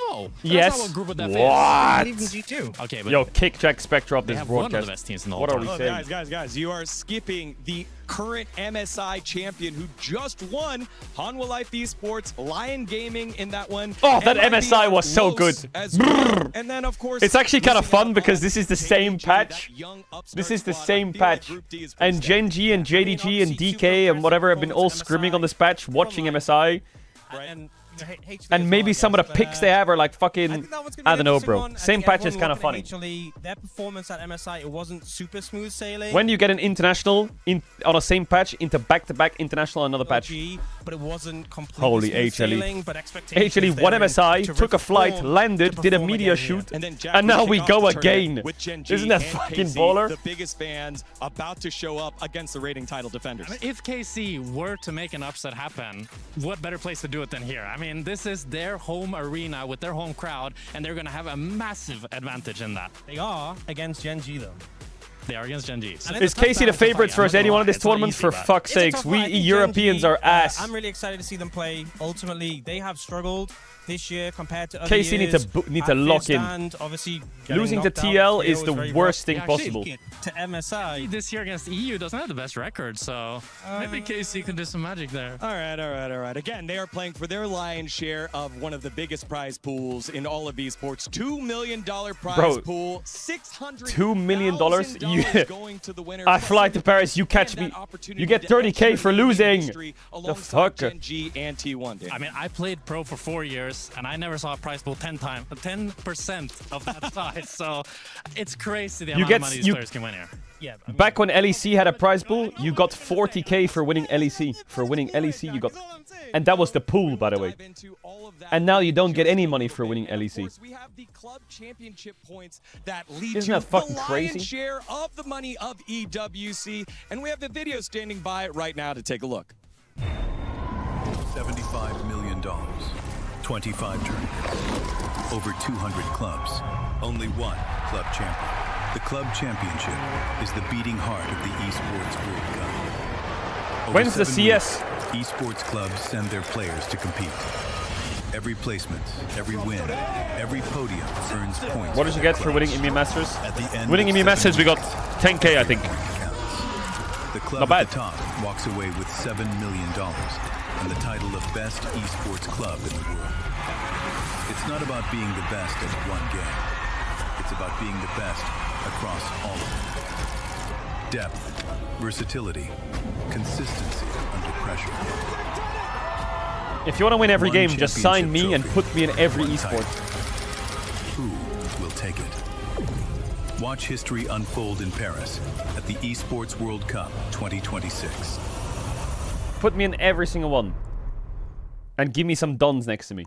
No. Yes. That's not what group of death What? Even G2. is. Okay, but Yo, kick Jack Spectre off they this have one of the broadcast. best teams in the whole What are we tournament. saying? Guys, you are skipping the current MSI champion who just won Hanwha Life Esports, Lion Gaming in that one. Oh, that MIB MSI was so Los good. as well. And then, of course, It's actually kind of missing out fun because on this is the JDG, same that patch. young upstart This is the squad. I same feel like patch. Group D is pretty And stacked. GenG and JDG and DK and whatever have been all screaming on this patch, watching MSI. And, And maybe some of the picks they have are like I fucking, think that one's gonna be I don't know, an interesting bro. one. I Same think patch is everyone kind of looking funny. at HLE, their performance at MSI, it wasn't super smooth sailing. When you get an international on a same patch into back-to-back international another patch. But it wasn't completely Holy smooth HLE. sailing, but expectations HLE won they're in MSI, terrific took a flight, form landed, to did a perform media again here. shoot, And then Jack and now will we kick go off the tournament again. with GenG Isn't that and fucking KC, baller? The biggest fans about to show up against the rating title defenders. I mean, if KC were to make an upset happen, what better place to do it than here? I mean, this is their home arena with their home crowd, and they're going to have a massive advantage in that. They are against GenG though. They are against Gen Gs. Is Casey the favorites versus anyone in this tournament? For fuck's sakes, we Europeans are ass. I'm really excited to see them play. Ultimately, they have struggled this year compared to other Casey years. need to lock in. Obviously, losing to TL is the worst thing possible. To MSI this year against EU doesn't have the best record, so maybe Casey can do some magic there. All right. Again, they are playing for their lion's share of one of the biggest prize pools in all of esports. $2 million prize pool, $2 million. I fly to Paris. You catch me. You get 30K for losing. The fuck? Gen G and T1. I mean, I played pro for 4 years, and I never saw a prize pool 10% of that size. So it's crazy the amount of money these players can win here. Yeah, I mean, back when LEC had a prize pool, you got 40K for winning LEC. For winning LEC, you got... And that was the pool, by the way. And now you don't get any money for winning LEC. We have the club championship points that lead Isn't to that fucking the crazy? lion's share of the money of EWC. And we have the video standing by right now to take a look. $75 million, 25 tournaments, over 200 clubs, only one club champion. The club championship is the beating heart of the Esports World Cup. Over When's the 7 CS? years, esports clubs send their players to compete. Every placement, every win, every podium earns points. What did you get for winning EMEA Masters? At the end Winning of EMEA 7 Masters, we got years, 10K, I think. the club Not bad. at the top walks away with $7 million and the title of best esports club in the world. It's not about being the best at one game. It's about being the best across all of them. Depth, versatility, consistency under pressure. If you want to win every One game, just sign me and championship put me in every one esport. title. Who will take it? Watch history unfold in Paris at the Esports World Cup 2026. Put me in every single one. And give me some dons next to me.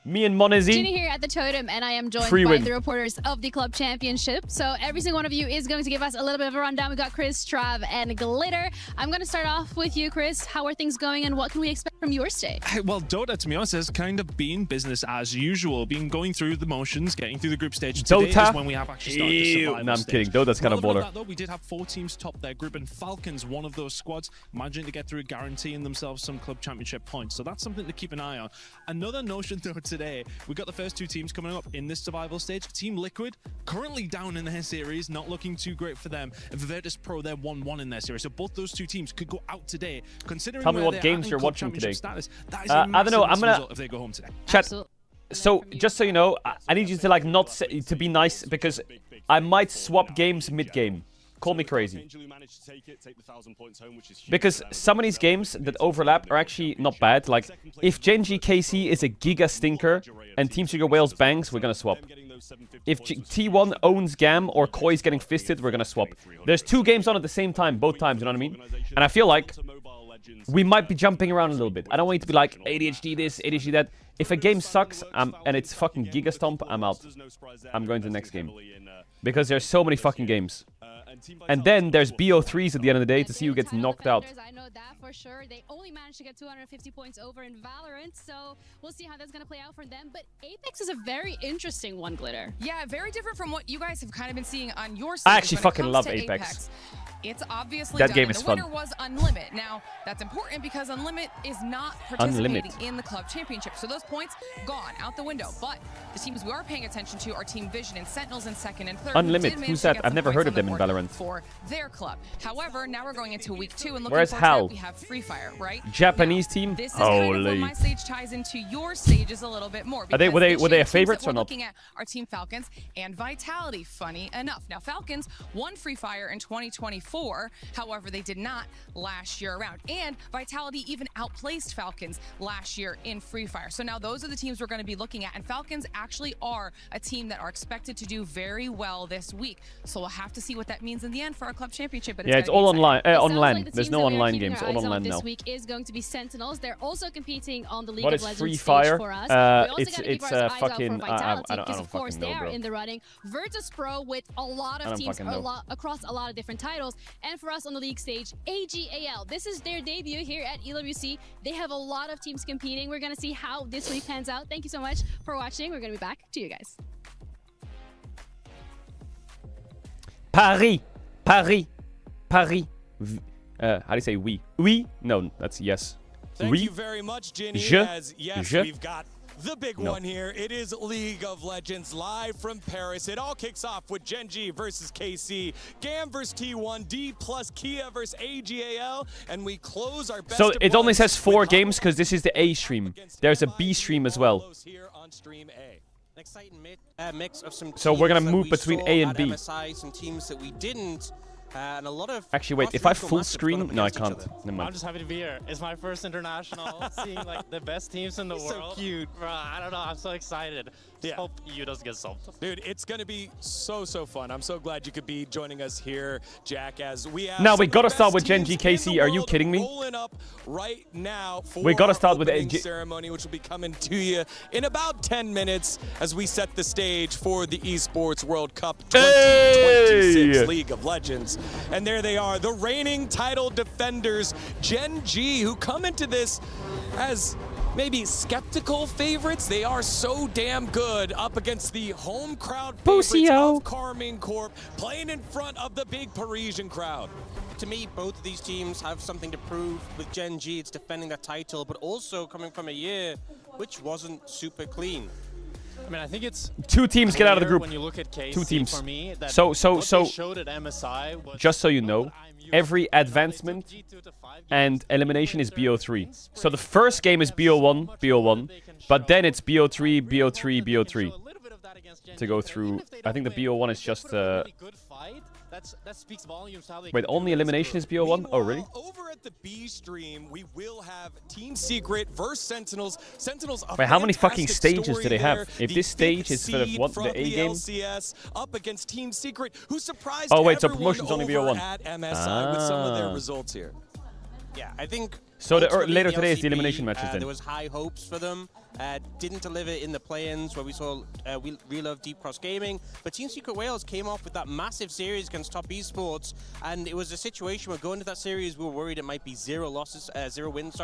Me and Monezi. Ginny here at the Totem, and I am joined Free by win. the reporters of the Club Championship. So every single one of you is going to give us a little bit of a rundown. We got Chris, Trav, and Glitter. I'm going to start off with you, Chris. How are things going, and what can we expect from your stage? Well, Dota, to be honest, has kind of been business as usual. Been going through the motions, getting through the group stage. Today Dota? is when we have actually started the survival No, I'm stage. kidding. Dota's kind of Relevant baller. that, though, we did have 4 teams top their group, and Falcons, one of those squads, managing to get through, guaranteeing themselves some club championship points. So that's something to keep an eye on. Another notion, though, today, we got the first 2 teams coming up in this survival stage. Team Liquid, currently down in their series, not looking too great for them. And Virtus Pro, they're 1-1 in their series. So both those 2 teams could go out today. Considering Tell me where what they're games at in you're club watching championship today. Status, that is a I don't know. I'm massive gonna result if they go home today. chat. So just so you know, I need you to like not say, to be nice because I might swap games mid-game. Call me crazy. Because some of these games that overlap are actually not bad. Like, if GENG KC is a giga stinker and Team Sugar Wales bangs, we're gonna swap. If T1 owns GAM or Koi's getting fisted, we're gonna swap. There's 2 games on at the same time, both times, you know what I mean? And I feel like we might be jumping around a little bit. I don't want you to be like, ADHD this, ADHD that. If a game sucks and it's fucking Giga Stomp, I'm out. I'm going to the next game. Because there's so many fucking games. And then there's BO3s at the end of the day to see who gets knocked out. I know that for sure. They only managed to get 250 points over in Valorant, so we'll see how that's going to play out for them. But Apex is a very interesting one, Glitter. Yeah, very different from what you guys have kind of been seeing on your I side. actually fucking love Apex. It's obviously That done, game and is the fun. winner was Unlimit. Now, that's important because Unlimit is not participating Unlimit. in the club championship. So those points gone out the window. But the teams we are paying attention to are Team Vision and Sentinels in second and third. Unlimit, who did who's manage to that? get I've some never points heard on of the them in board Valorant. for their club. However, now we're going into week 2 and looking Where's forward to Hal? that, we have Free Fire, right? Japanese team? This is kind of where Holy. my stage ties into your stages a little bit more. Are they- were they- because were this they year a the teams favorites that we're or not? Looking at our Team Falcons and Vitality, funny enough. Now, Falcons won Free Fire in 2024. However, they did not last year around. And Vitality even outplaced Falcons last year in Free Fire. So now those are the teams we're going to be looking at. And Falcons actually are a team that are expected to do very well this week. So we'll have to see what that means in the end for our club championship. But Yeah, it's gonna be all exciting. online. It sounds Online. like the There's teams no that we are online keeping games. our All eyes on online this now. week is going to be Sentinels. They're also competing on the League What of is Legends Free stage Fire? for us. We also It's gotta keep it's our eyes out fucking. for I Vitality don't because of course fucking they know, are bro. in the running. Virtus Pro with a lot I of don't teams fucking know. across a lot of different titles. And for us on the league stage, AGAL. This is their debut here at EWC. They have a lot of teams competing. We're gonna see how this week pans out. Thank you so much for watching. We're gonna be back to you guys. Paris. Paris. Paris. How do you say oui? Oui? No, that's yes. Thank oui. you very much, Ginny. Yes, Je. we've got the big one here. It is League of Legends live from Paris. It all kicks off with GENG versus KC, GAM versus T1, D plus Kia versus AGAL, and we close our best. So it only says 4 games because this is the A stream. There's a B stream as well. Mix of some So we're gonna teams move that we between saw A and at B. MSI, some teams that we didn't, and a lot of Actually, wait. If I cross-regional full matchups screen, going up no, I against each can't. other. Never I'm mind. just happy to be here. It's my first international, seeing like the best teams in the world. So cute. Bro, I don't know. I'm so excited. Just hope EU doesn't get solved. Dude, it's going to be so fun. I'm so glad you could be joining us here, Jack, as we have Now we some of gotta the start best with GENG teams in KC. the Are you world kidding me? rolling up right now for We gotta our start with opening AG ceremony, which will be coming to you in about 10 minutes as we set the stage for the Esports World Cup 2026 League of Legends. And there they are, the reigning title defenders, GENG, who come into this as maybe skeptical favorites. They are so damn good up against the home crowd favorites of Carmine Corp, playing in front of the big Parisian crowd. To me, both of these teams have something to prove. With GENG, it's defending their title, but also coming from a year which wasn't super clean. I mean, I think it's 2 teams get out of the group. When you look at KC, 2 teams. For me, that So what they showed at MSI was just so you know, every advancement and elimination is BO3. So the first game is BO1, but then it's BO3, BO3, BO3 to go through. I think the BO1 is just that speaks volumes to how they wait, only elimination is BO1? Oh, really? Over at the B stream, we will have Team Secret versus Sentinels. Sentinels. Wait, how many fucking stages do they have? If this stage is for the what, the A game? LCS up against Team Secret, who surprised Oh wait, so everyone promotion's only over BO1. at MSI with some of their results here. Yeah, I think. So ultimately, later today is the LCP, elimination matches then. There was high hopes for them. Didn't deliver in the play-ins where we saw We Love Deep Cross Gaming. But Team Secret Wales came off with that massive series against Top Esports, and it was a situation where going into that series, we were worried it might be 0 wins,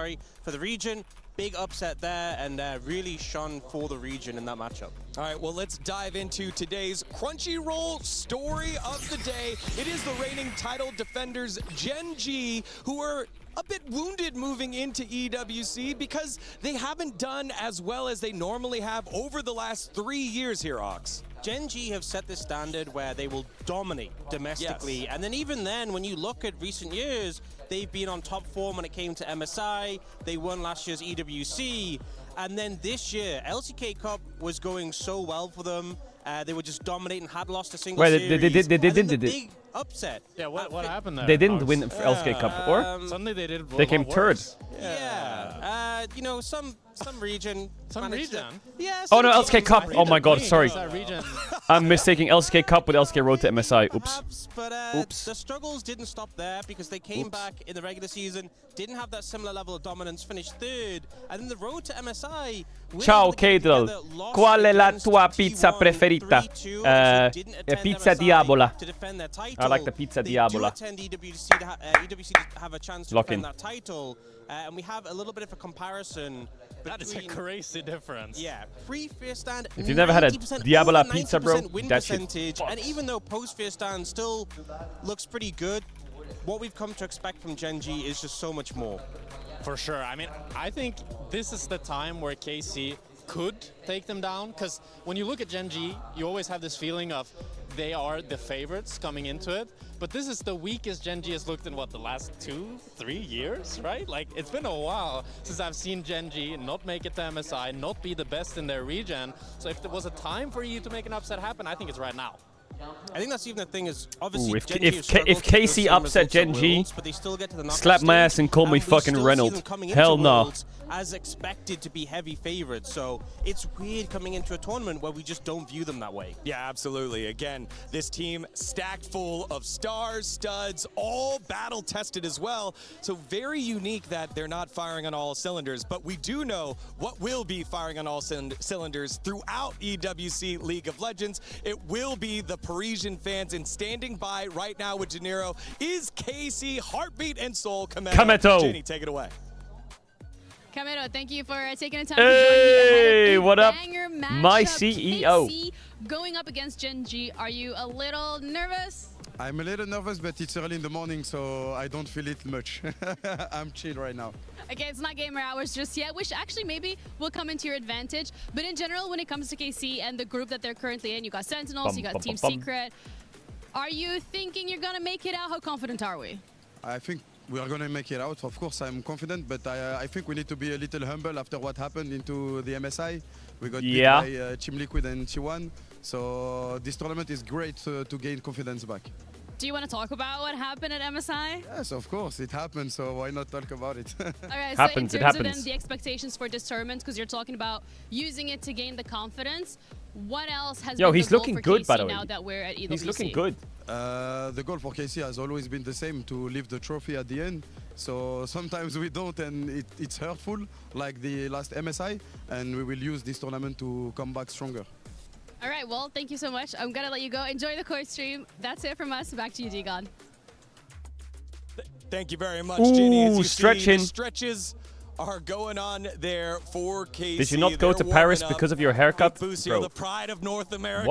for the region. Big upset there, and really shone for the region in that matchup. All right, well, let's dive into today's Crunchyroll story of the day. It is the reigning title defenders, GENG, who are a bit wounded moving into EWC because they haven't done as well as they normally have over the last 3 years here, Ox. GENG have set the standard where they will dominate domestically, Yes. and then even then, when you look at recent years, they've been on top form when it came to MSI, they won last year's EWC, and then this year, LCK Cup was going so well for them. They were just dominating, had lost a single series. They did. Big upset. Yeah, what happened there? They didn't win for LCK Cup, or? Suddenly they did. They came third. Yeah. You know, some region. Some region? Yeah. Oh no, some LCK teams Cup. managed Oh to my god, win. sorry. That region. I'm mistaking LCK Cup with LCK Road to MSI. Oops. But Oops. the struggles didn't stop there because they came back in the regular season, didn't have that similar level of dominance, finished third, and then the road to MSI. Ciao Caedrel, qual è la tua pizza preferita? Pizza Diavola. I like the pizza Diavola. EWC to have a chance to Lock defend in. that title, and we have a little bit of a comparison. That is a crazy difference. Yeah, pre-Fear Stand. If you've never had a 90%, Diavola over pizza, bro, 90% win that shit percentage, and even though post-Fear Stand still looks pretty good, what we've come to expect from GENG is just so much more. For sure. I mean, I think this is the time where KC could take them down, because when you look at GENG, you always have this feeling of they are the favorites coming into it. But this is the weakest GENG has looked in, what, the last 2-3 years, right? Like, it's been a while since I've seen GENG not make it to MSI, not be the best in their region. So if there was a time for you to make an upset happen, I think it's right now. I think that's even the thing is, obviously, Ooh, if GENG have KC struggled with those same upset results at GENG, Worlds, but they still get to the knockout slap my stage, ass and call me we fucking still see Reynolds. them coming Hell into no. Worlds as expected to be heavy favorites. So it's weird coming into a tournament where we just don't view them that way. Yeah, absolutely. Again, this team stacked full of stars, studs, all battle tested as well. So very unique that they're not firing on all cylinders, but we do know what will be firing on all cylinders throughout EWC League of Legends. It will be the Parisian fans, and standing by right now with De Niro is KC, Heartbeat and Soul Kameto. Jenny, take it away. Camero, thank you for taking the time Hey, to join me. what up? Banger My matchup. CEO. KC going up against GENG. Are you a little nervous? I'm a little nervous, but it's early in the morning, so I don't feel it much. I'm chill right now. Okay, it's not gamer hours just yet, which actually maybe will come into your advantage. But in general, when it comes to KC and the group that they're currently in, you got Sentinels, you got Team Secret. Are you thinking you're gonna make it out? How confident are we? I think we are gonna make it out. Of course, I'm confident, but I think we need to be a little humble after what happened into the MSI. We got beat by Team Liquid and T1. So this tournament is great to gain confidence back. Do you want to talk about what happened at MSI? Yes, of course, it happened, so why not talk about it? All right, happens, so in terms of then the expectations for this tournament, because you're talking about using it to gain the confidence, what else has been he's the goal looking for good, KC by the way. now that we're at EWC? He's looking good. The goal for KC has always been the same, to lift the trophy at the end. So sometimes we don't, and it's hurtful, like the last MSI, and we will use this tournament to come back stronger. All right, well, thank you so much. I'm going to let you go. Enjoy the court stream. That's it from us. Back to you, Digon. Thank you very much, Ginny. As you stretching. see, the stretches are going on there for KC. Did you not go to Paris because of your haircut, bro? The pride of North America.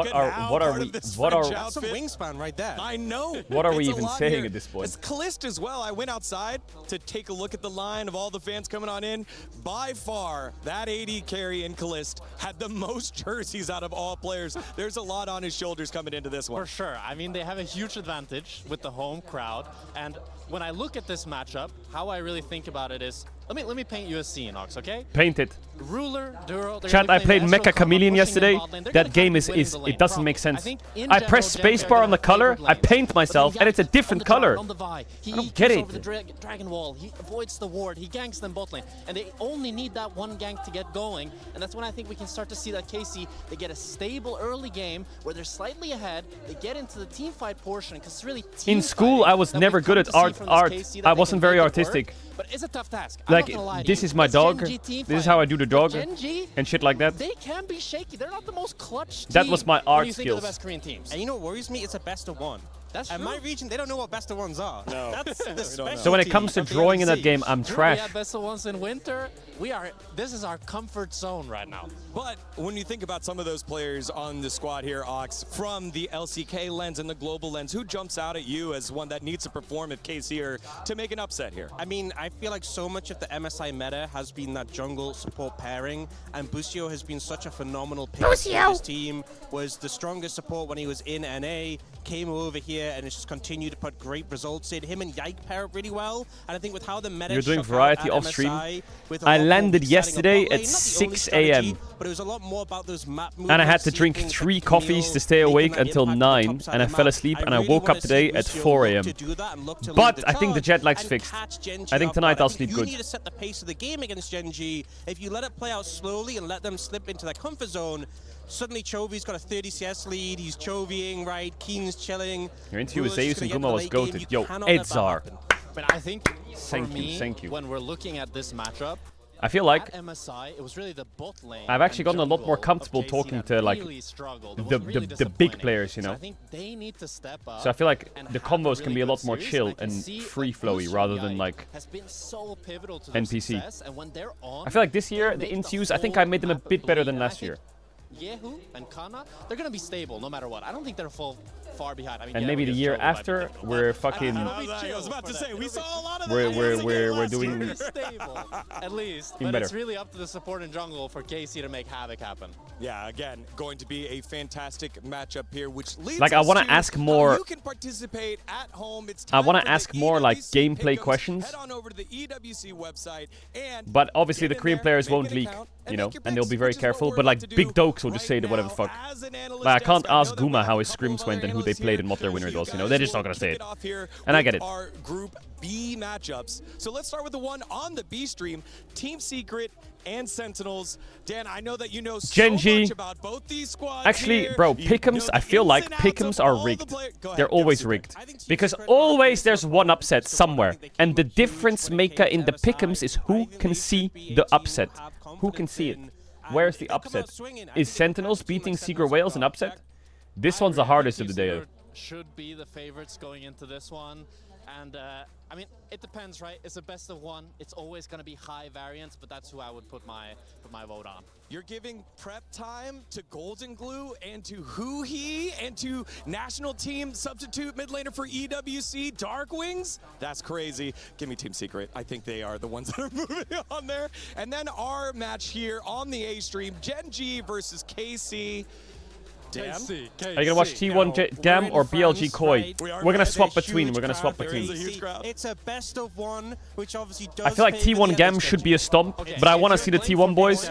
What are we? That's some wingspan right there. I know. What are we It's a even lot saying here. at this point? It's Calist as well. I went outside to take a look at the line of all the fans coming on in. By far, that AD carry in Calist had the most jerseys out of all players. There's a lot on his shoulders coming into this one. For sure. I mean, they have a huge advantage with the home crowd. And when I look at this matchup, how I really think about it is, let me paint you a scene, Ox, okay? Paint it. Ruler, Duro, Chat, I played Mecha Chameleon yesterday. That game it doesn't make sense. I press spacebar on the color, I paint myself, and it's a different color. I don't get it. Over the Dragon Wall, he avoids the ward, he ganks them bot lane, and they only need that one gank to get going, and that's when I think we can start to see that KC, they get a stable early game where they're slightly ahead, they get into the team fight portion, because it's really team In school, I was never good at art. I wasn't very artistic. But it's a tough task. Like, this is my dog, this is how I do the dog, and shit like that. They can be shaky. They're not the most clutch team. That was my art when you think of the skills. best Korean teams. And you know what worries me? It's a best of one. That's and true. my region, they don't know what best of ones are. No. That's the specialty. So when it comes to of the drawing in that LEC. game, I'm Drew, trash. We had best of ones in winter. This is our comfort zone right now. But when you think about some of those players on the squad here, Ox, from the LCK lens and the global lens, who jumps out at you as one that needs to perform if KC are to make an upset here? I mean, I feel like so much of the MSI meta has been that jungle support pairing, and Busio has been such a phenomenal pick. His team was the strongest support when he was in NA, came over here and has just continued to put great results in. Him and Yike pair up really well, and I think with how the meta You're doing shook out variety at off stream. MSI, with a I lot more landed setting up yesterday bot lane, at not the only 6 strategy, a.m. But it was a lot more about those map And I had to movements, drink seeing 3 the coffees to stay making awake that until impact on the 9, top side and I of the fell map. asleep, and I really woke wanna up today see at Busio 4 look a.m. to do that and look to lead But the I think the charge jet lag's and fixed. catch Gen G I think off tonight guard. I'll I think sleep you good. need to set the pace of the game against Gen G. If you let it play out slowly and let them slip into their comfort zone, suddenly Chovy's got a 30 CS lead, he's Chovying, right? Keen's chilling. Your interview with Ruler's Zeus just and gonna Guma get was into the late game. goated. You Yo, cannot let that Edzar. happen. But I think Thank you, thank you. when we're looking at this matchup, I feel like at MSI, it was really the bot lane. I've actually gotten a lot more and comfortable jungle of talking KC to that like really struggled. It the was really the big players, you So know. I think they need to step up. So I feel like and the have combos a can really be a good lot more series, chill I can and see free that flowy Busio rather than Yike like has been so pivotal to their NPC. success, and when they're on, I feel like this year they the make Intues, I think I whole made them a map bit better bleed, than and I last think year. Yehu and Kana, they're gonna be stable no matter what. I don't think they're far behind. I mean, And yeah, maybe we the just year showed them, after but we're I fucking was about to say, we saw a lot of we're doing Pretty stable, at least. Even But better. it's really up to the support and jungle for KC to make havoc happen. Yeah, again, going to be a fantastic matchup here, which leads Like, I us wanna to ask how more- you can participate at home. It's I time want for to the ask more like EWC gameplay pick'ems. questions. Head on over to the EWC website and But obviously the get in Korean there, players make won't an leak, account, you know, make your and they'll picks, be very which is what careful. we're But about like to big do dokes will just say right whatever the now. fuck. As an analyst Like I can't desk, I know ask that we Guma have how a his couple scrims of went other and who they analysts played here, and what their so winner you was. You know, guys they're just will not gonna say kick it. off here And I with get it. Our Group B matchups. So let's start with the one on the B stream: Team Secret and Sentinels. Dan, I know that you know so Gen G. much about both these squads. Actually, here. bro, You pick'ems, know I the feel ins like and outs of pick'ems are all the rigged. play- Go ahead, They're give us always your rigged. pick. Because always there's one upset somewhere. And the difference maker in the pick'ems is who can see the upset. Who can see it? Where's the upset? Is Sentinels beating Secret Whales an upset? This one's the hardest of the day. Should be the favorites going into this one. And I mean, it depends, right? It's a best of one. It's always going to be high variance, but that's who I would put my vote on. You're giving prep time to Golden Glue and to Hoo-Hee and to national team substitute mid laner for EWC Dark Wings? That's crazy. Give me Team Secret. I think they are the ones that are moving on there. And then our match here on the A stream, Gen G versus KC. Dan? Are you gonna watch T1 Gam or BLG Koi? We're gonna swap between. We're gonna swap between. It's a best of one, which obviously does. I feel like T1 Gam should be a stomp, but I want to see the T1 boys.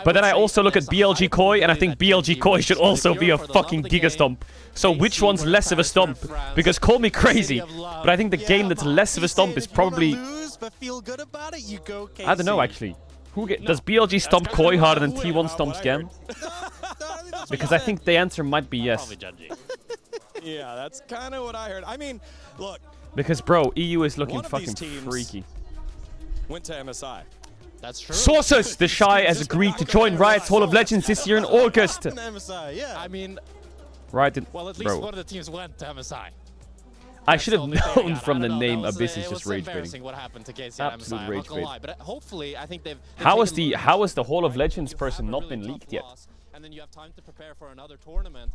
But then I also look at BLG Koi, and I think BLG Koi should also be a fucking giga stomp. So which one's less of a stomp? Because call me crazy, but I think the game that's less of a stomp is probably. I don't know actually. Does BLG stomp Koi harder than T1 stomps Gam? Because I think the answer might be yes. Yeah, that's kind of what I heard. I mean, look. Because, bro, EU is looking fucking freaky. Went to MSI. That's true. Sources! The Shy has agreed to join Riot's Hall of Legends this year in August. MSI, yeah. I mean, Right, well, at least one of the teams went to MSI. I should have known from the name Abyss is just rage baiting. It was embarrassing what happened to KC at MSI. I'm not gonna lie, but hopefully, I think they've. How is the Hall of Legends person not been leaked yet? And then you have time to prepare for another tournament.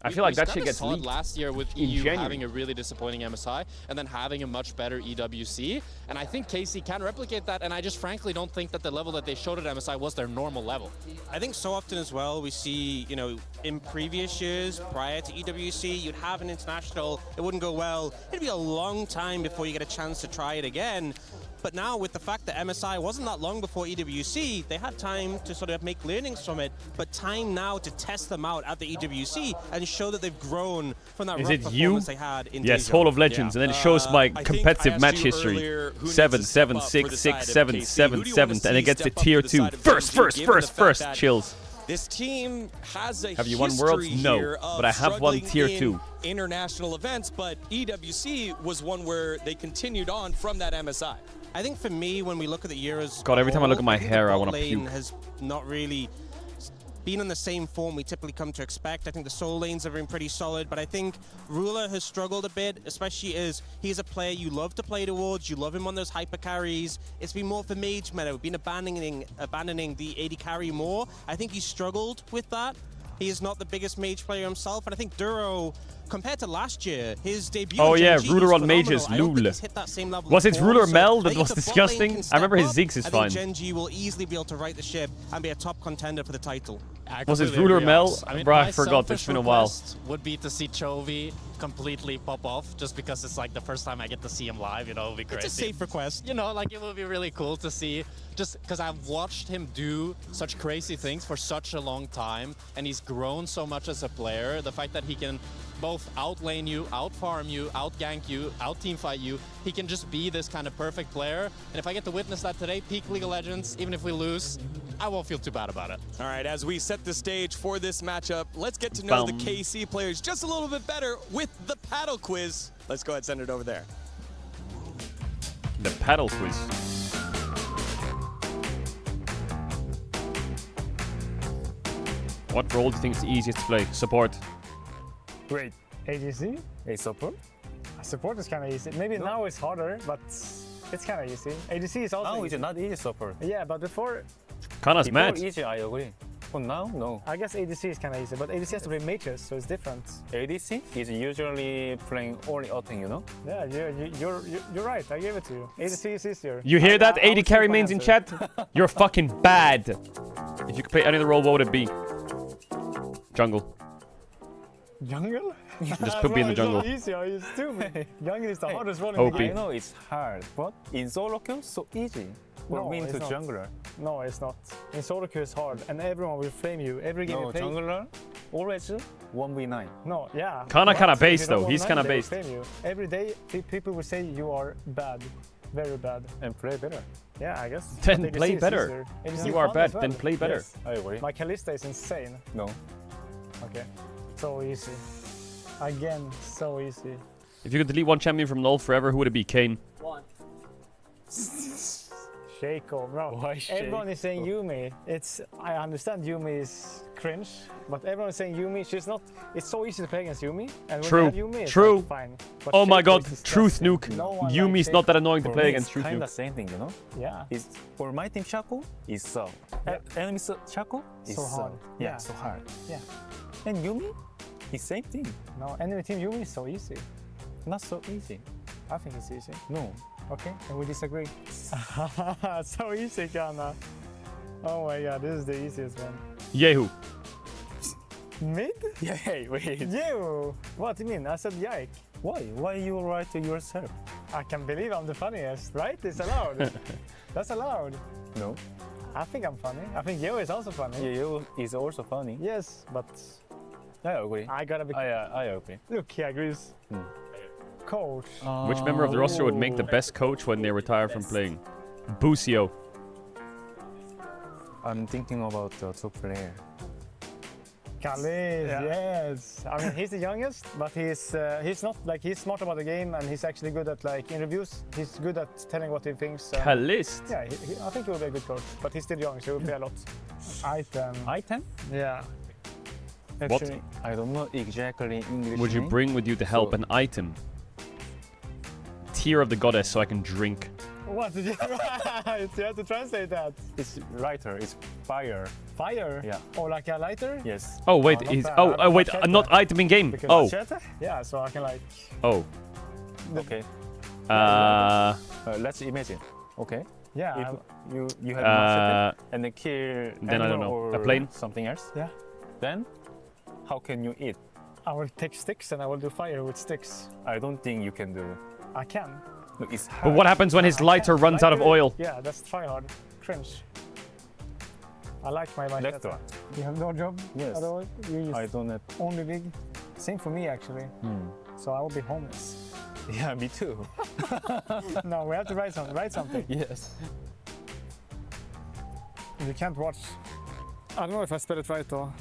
I feel like that shit gets leaked last year with in EU January. having a really disappointing MSI and then having a much better EWC. And I think KC can replicate that. And I just frankly don't think that the level that they showed at MSI was their normal level. I think so often as well we see, you know, in previous years prior to EWC, you'd have an international, it wouldn't go well. It'd be a long time before you get a chance to try it again. But now with the fact that MSI wasn't that long before EWC, they had time to sort of make learnings from it, but time now to test them out at the EWC and show that they've grown from that Is rough it performance you? they had in Yes, Deja. Hall of Legends, and then it shows my I think competitive I match asked you history. earlier who needs 7, to step 7, up for 6, the 6, side of 7, KC. 7, Who do you wanna 7, and it see gets to step up tier for the 2. side of Gen G, given the fact that Chills. This team has a Have you won Worlds? history No, here of but I have won struggling tier in 2. international events, but EWC was one where they continued on from that MSI. I think for me, when we look at the year as God, every time I look at my think hair, the I bot wanna lane puke. has not really been in the same form we typically come to expect. I think the solo lanes have been pretty solid, but I think Ruler has struggled a bit, especially as he's a player you love to play towards. You love him on those hyper carries. It's been more for mage meta. We've been abandoning the AD carry more. I think he's struggled with that. He is not the biggest mage player himself, and I think Duro, compared to last year, his debut. Oh in yeah, Gen G, Ruler he's on mages, phenomenal. I don't think lul. he's hit that same level Was it before, Ruler so Mel I that think was if the bot lane disgusting? can I remember step his up, Ziggs is I fine. think Gen G will easily be able to right the ship and be a top contender for the title. Was it Ruler Mel? I mean, Bro, I my forgot. It's selfish been a while. request would be to see Chovy completely pop off, just because it's like the first time I get to see him live. You know, it'll be crazy. It's a safe request. You know, like it would be really cool to see, just because I've watched him do such crazy things for such a long time, and he's grown so much as a player. The fact that he can both outlane you, outfarm you, outgank you, out-teamfight you. He can just be this kind of perfect player. And if I get to witness that today, peak League of Legends, even if we lose, I won't feel too bad about it. All right, as we set the stage for this matchup, let's get to know the Bum. KC players just a little bit better with the paddle quiz. Let's go ahead and send it over there. The paddle quiz. What role do you think is the easiest to play? Support. Great. ADC? A support? Support is kind of easy. Maybe now it's harder, but it's kind of easy. ADC is also Now easy. it's not easy support. Yeah, but before Kana's Before mad. easy, I agree. But now, no. I guess ADC is kind of easy, but ADC has to play mages, so it's different. ADC is usually playing only Autumn, you know? Yeah, you're right. I gave it to you. ADC is easier. You hear that, I 80 would carry skip my mains in answer. chat? You're fucking bad. If you could play any other role, what would it be? Jungle. Jungle? Just put me in the jungle. It's so easy. Are you stupid? Jungle is the hardest one in OP. the game. I know it's hard, but in solo queue, so easy. For me to it's not. jungler. No, it's not. In solo queue, it's hard, and everyone will flame you. Every game No, you play. jungler always 1v9. No, yeah. Kana But base if you don't though. He's online, kinda they will based. flame you. Every day, people will say you are bad. Very bad. And play better. Yeah, I guess. Then But ADC play is better. easier. ADC You is are fun bad, as well. then play better. Yes. I agree. My Kalista is insane. No. Okay. So easy. Again, so easy. If you could delete one champion from LoL forever, who would it be? Kane. Shit. Shaco, bro. Why Everyone is saying Shaco? Yumi. I understand Yumi is cringe, but everyone is saying Yumi. She's not. It's so easy to play against Yumi, and when True. you have Yumi, it's True. like, fine. But Oh my Shaco god, is Truth disgusting. Nuke. No one Yumi's likes not that Shaco. annoying to For play me, against it's Truth kind Nuke. of same thing, you know? Yeah. It's, for my team, Shaco is so. Enemy Shaco is So hard. Yeah, Yeah. so hard. Yeah. And Yumi is same thing. No, enemy team Yumi is so easy. Not so easy. I think it's easy. No. Okay, and we disagree. So easy, Kana. Oh my god, this is the easiest one. Yehu. Mid? Yeah, wait. You! What do you mean? I said yike. Why? Why you write to yourself? I can believe I'm the funniest, right? It's allowed. That's allowed. No. I think I'm funny. I think Yeo is also funny. Yeah, you is also funny. Yes, but I agree. I gotta be. I agree. Look, he agrees. Coach. Which member of the roster would make the best coach when they retire from playing? Busio. I'm thinking about the two player. Khalid, yes. I mean, he's the youngest, but he's not like he's smart about the game, and he's actually good at like interviews. He's good at telling what he thinks. Khalid. Yeah, I think he will be a good coach, but he's still young, so he will play a lot. Item. Item? Yeah. What? Actually, I don't know exactly English. Would you name. bring with you to help an item? Tear of the goddess so I can drink. what did you? You have to translate that. It's lighter. It's fire. Fire. Yeah. Oh, like a lighter. Yes. Oh wait, not he's bad. wait, Machete. not item in game. Because Oh, machete? Yeah, so I can like. oh. Okay. Let's imagine. Okay. Yeah. If you have Uh, machete and then kill then I don't animal know. A or plane? something else. Yeah. Then how can you eat? I will take sticks and I will do fire with sticks. I don't think you can do. I can. No, it's But hard. what happens when his lighter runs out of oil? Yeah, that's try hard. Cringe. I like my Next one. You have no job? Yes. At all? You use I don't have. only big? Same for me actually. So I will be homeless. Yeah, me too. No, we have to write something. Write something. Yes. You can't watch. I don't know if I spell it right though.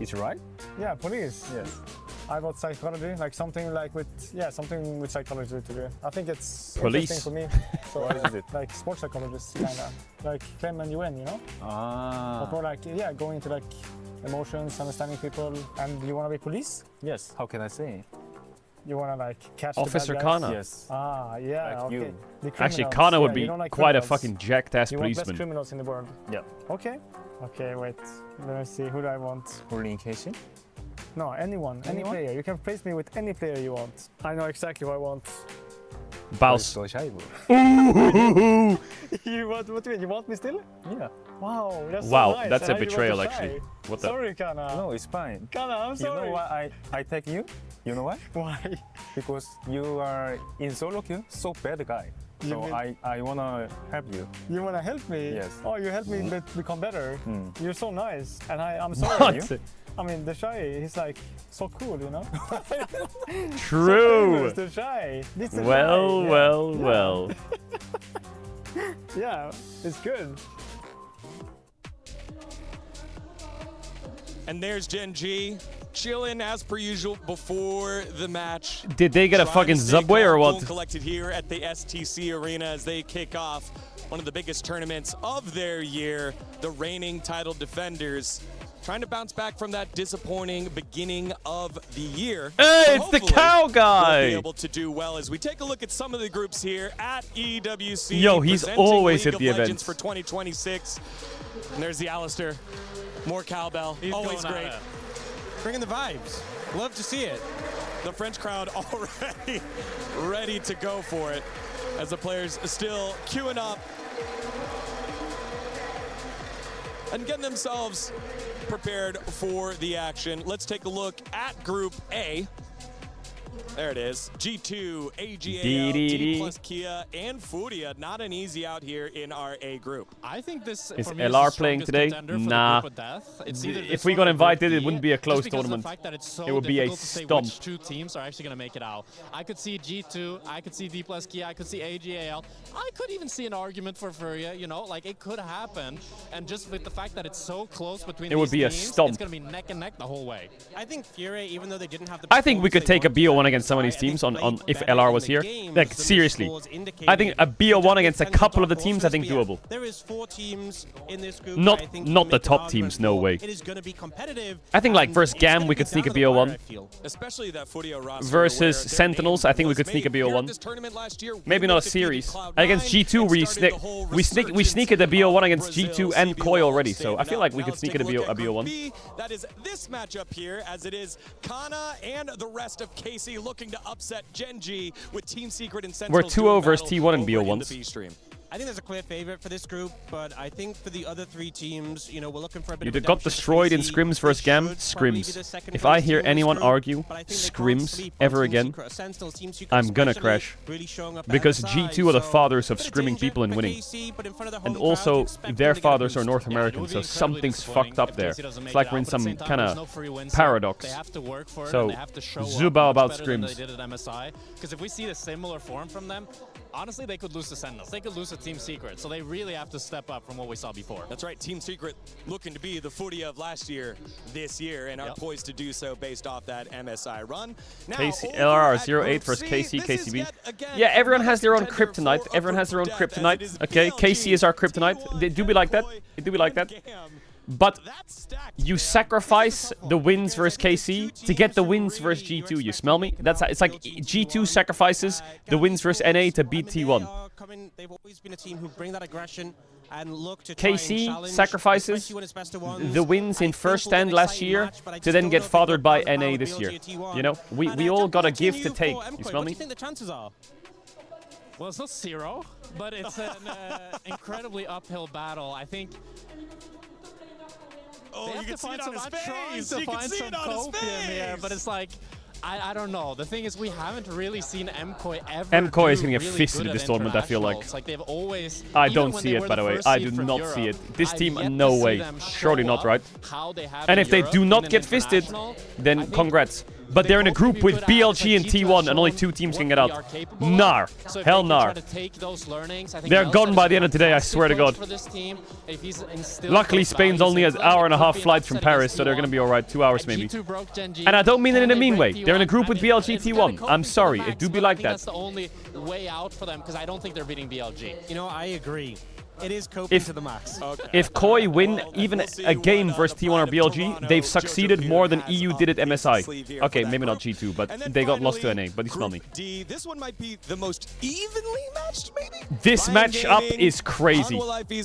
It's right? Yeah, police. Yes. I got psychology, like something like with something with psychology to do. I think it's Police. interesting for me. So What is it? like sports psychologist kinda. Like Clem and UN, you know? Ah. But more like going into like emotions, understanding people, and you wanna be police? Yes. How can I say? You wanna like catch Officer the bad guys? Kana. Yes. Ah, yeah, Like okay. you. The Actually, criminals, Kana would yeah, be you don't like quite a criminals. fucking jacked ass You want best policeman. criminals in the world. Yeah. Okay. Okay, wait. Let me see. Who do I want? Only in case. No, anyone. Any Anyone? player. You can praise me with any player you want. I know exactly who I want. Baus. Ooh. You want? What do you mean? You want me still? Yeah. Wow, that's Wow, so nice. that's a And I betrayal, want to actually. try. What the? Sorry, Kana. No, it's fine. Kana, I'm You sorry. know why I take you? You know why? Why? Because you are in solo queue, so bad guy. You So mean- I wanna help you. You wanna help me? Yes. Oh, you help me become better. You're so nice, and I'm sorry. What? I mean, the shy, he's like so cool, you know. True. So famous, the shy. This the Well, shy. well, Yeah. well. Yeah, it's good. And there's Gen G, chilling as per usual before the match. Did they get a Trying fucking to stay subway or calm, cool, what? and collected here at the STC Arena as they kick off one of the biggest tournaments of their year. The reigning title defenders trying to bounce back from that disappointing beginning of the year. Hey, So it's the hopefully cow guy. We'll be able to do well as we take a look at some of the groups here at EWC. Yo, he's presenting always League at the of Legends events. for 2026. And there's the Alistair. More cowbell. He's Always going at great. it. Bringing the vibes. Love to see it. The French crowd already ready to go for it as the players still queuing up and getting themselves prepared for the action. Let's take a look at Group A. There it is. G2, AGAL, D plus Kia, and Furia. Not an easy out here in our A group. I think this Is for me LR is the playing strongest today? contender for the Nah. group of death. It's either If this we one got or Group invited, it B, wouldn't be a close just because of tournament. the fact that it's so It would be a difficult to say stomp. which two teams are actually going to make it out. I could see G2, I could see D plus Kia, I could see AGAL. I could even see an argument for Furia, you know, like it could happen. And just with the fact that it's so close between It would these be a teams, stomp. it's going to be neck and neck the whole way. I think Fury, even though they didn't have the I think we could take a BO1 against against some of these teams on if LR was here. Like, seriously. I think a BO1 against a couple of the teams, I think doable. There is 4 teams in this group. Not the top teams, no way. It is going to be competitive. I think like versus GAM we could sneak a BO1. Especially that Furio roster Versus Sentinels, I think we could sneak a BO1. Maybe not a series. Against G2 we sneak at the BO1 against G2 and Koi already, so I feel like we could sneak at a BO1. That is this matchup here, as it is Kana and the rest of KC looking to upset GENG with Team Secret and Sentinels. We're 2-0 versus T1 and BO1s. I think there's a clear favorite for this group, but I think for the other 3 teams, you know, we're looking for a bit You of got destroyed in scrims versus GAM. Scrims. If I hear anyone argue scrims ever again, I'm gonna crash. Because G2 are the fathers of scrimming people and winning. And also, their fathers are North American, so something's fucked up there. It's like we're in some kind of paradox. So, Zuba about scrims. Because if we see a similar form from them, honestly, they could lose to Sentinels. They could lose to Team Secret. So they really have to step up from what we saw before. That's right. Team Secret looking to be the Furia of last year, this year, and are poised to do so based off that MSI run. Now, KC, LR 08 versus KC, KCB. Yeah, everyone has their own kryptonite. Everyone has their own kryptonite. Okay, KC is our kryptonite. It do be like that. It do be like that. But you sacrifice the wins versus KC to get the wins versus G2. You smell me? It's like G2 sacrifices the wins versus NA to beat T1. They've always been a team who bring that aggression and look to KC sacrifices the wins in first stand last year to then get fathered by NA this year. You know, we all got a give to take. You smell me? What do you think the chances are? Well, it's not 0, but it's an incredibly uphill battle. I think. Oh, they have you can to see find it on his face. You can see it on his face. Here, but it's like, I don't know. The thing is, we haven't really seen MKOI ever. MKOI is going to get fisted in this tournament, I feel like. Like they've always. I don't see it, by the way. I do not see it. This team, no way. Surely not, right? And if they do not get fisted, then congrats. But they're in a group with BLG and T1, and only 2 teams can get out. Nar. Hell nar. They're gone by the end of today, I swear to God. Luckily, Spain's only an hour-and-a-half flight from Paris, so they're going to be alright. 2 hours, maybe. And I don't mean it in a mean way. They're in a group with BLG, T1. I'm sorry, it do be like that. That's the only way out for them, because I don't think they're beating BLG. You know, I agree. It is coping to the max. If Koi win even a game versus T1 or BLG, they've succeeded more than EU did at MSI. Okay, maybe not G2, but they got lost to NA, but you smell me. This one might be the most evenly matched, maybe? This matchup is crazy.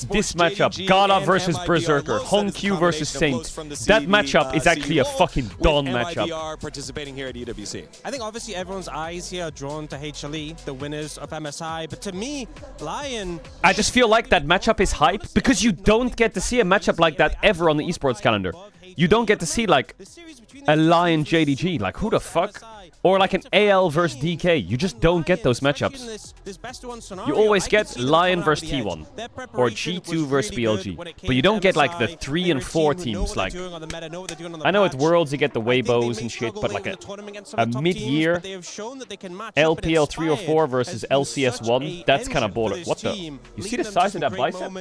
This matchup, Gala versus Berserker, Hongq versus Saint. That matchup is actually a fucking Dawn matchup. Participating here at EWC. I think obviously everyone's eyes here are drawn to HLE, the winners of MSI, but to me, Lion... I just feel like that matchup is hype because you don't get to see a matchup like that ever on the esports calendar. You don't get to see like a Lion JDG, like who the fuck? Or like an AL versus DK. You just don't get those matchups. You always get Lion versus T1 or G2 versus BLG, but you don't get like the 3 and 4 teams. Like I know at Worlds you get the Weibos and shit, but like a mid-year LPL 3 or 4 versus LCS 1, that's kind of baller. What the? You see the size of that bicep?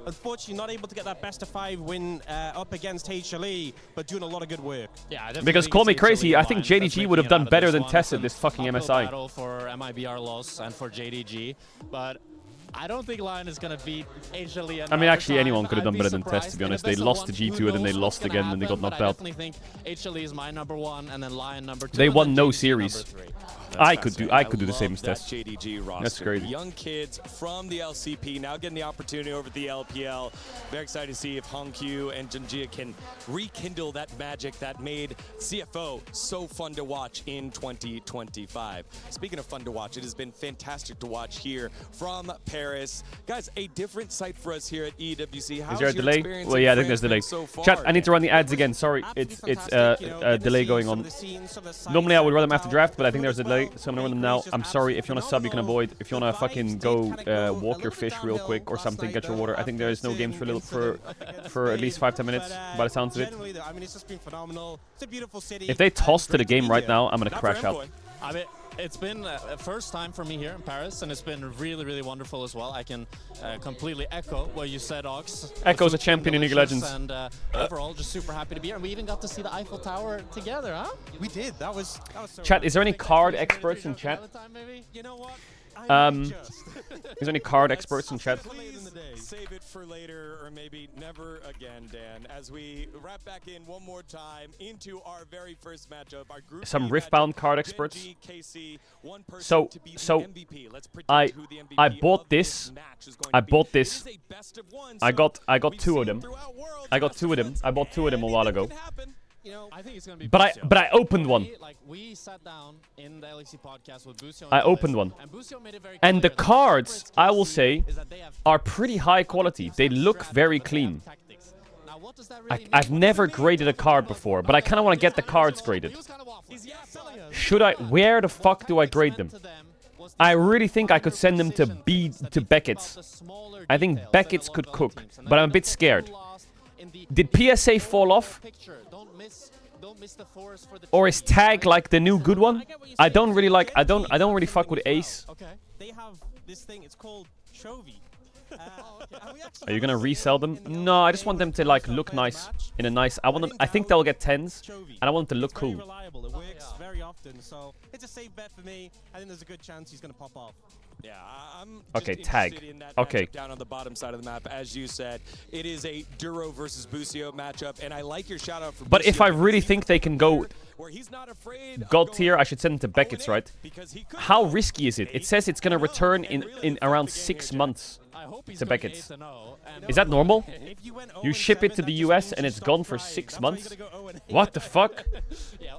Unfortunately, not able to get that best of 5 win up against HLE, but doing a lot of good work. Yeah, because call me crazy, I think JDG would have done better than Tess at this fucking MSI. Battle for MIBR loss and for JDG, but I don't think Lion is going to beat HLE. I mean, actually, anyone could have done better than Tess, to be honest. They lost to G2 and then they lost again and they got knocked out. I definitely think HLE is my #1 and then Lion #2. They won no series. I could do the same as Tess. JDG roster. That's crazy. Young kids from the LCP now getting the opportunity over the LPL. Very excited to see if Hongq and Junjia can rekindle that magic that made CFO so fun to watch in 2025. Speaking of fun to watch, it has been fantastic to watch here from Paris. Guys, a different site for us here at EWC. Is there a delay? Well, yeah, I think there's a delay. Chat, I need to run the ads again. Sorry, it's a delay going on. Normally I would run them after draft, but I think there's a delay, so I'm gonna run them now. I'm sorry. If you want to sub, you can avoid. If you want to fucking go walk your fish real quick or something, get your water. I think there is no games for at least 5-10 minutes by the sounds of it. If they toss to the game right now, I'm gonna crash out. It's been a first time for me here in Paris, and it's been really, really wonderful as well. I can completely echo what you said, Ox. Echo's a champion in League of Legends. And overall, just super happy to be here. And we even got to see the Eiffel Tower together, huh? We did. That was so Chat, is there any card experts in chat? You know what? Is there any card experts in chat? Save it for later or maybe never again, Dan. As we wrap back in one more time into our very first matchup, our group Some Riftbound card experts. So I bought this. I bought this. I got two of them. I bought two of them a while ago. You know, I think it's gonna be but I opened one. Like we sat down in the LEC podcast with Busio. I opened one. And the cards, I will say, are pretty high quality. They look very clean. I've never graded a card before, but I kind of want to get the cards graded. Should I? Where the fuck do I grade them? I really think I could send them to Beckett's. I think Beckett's could cook, but I'm a bit scared. Did PSA fall off? Or is Tag like the new good one? I don't really like. I don't really fuck with Ace. Okay. They have this thing. It's called Chovy. Are you gonna resell them? No, I just want them to like look nice in a nice. I want them. I think they'll get 10s, and I want them to look cool. Reliable. It works very often, so it's a safe bet for me. I think there's a good chance he's gonna pop off. Yeah, I'm okay, Tag. in that Okay. down on the bottom side of the map, as you said. It is a Duro versus Busio matchup, and I like your shout out for But Busio if I really think they can go where he's not afraid God tier, I should send them to Beckett's, right? How risky is it? It says it's gonna return in around 6 months to Beckett's. Is that normal? You ship it to the US and it's gone for 6 months? What the fuck?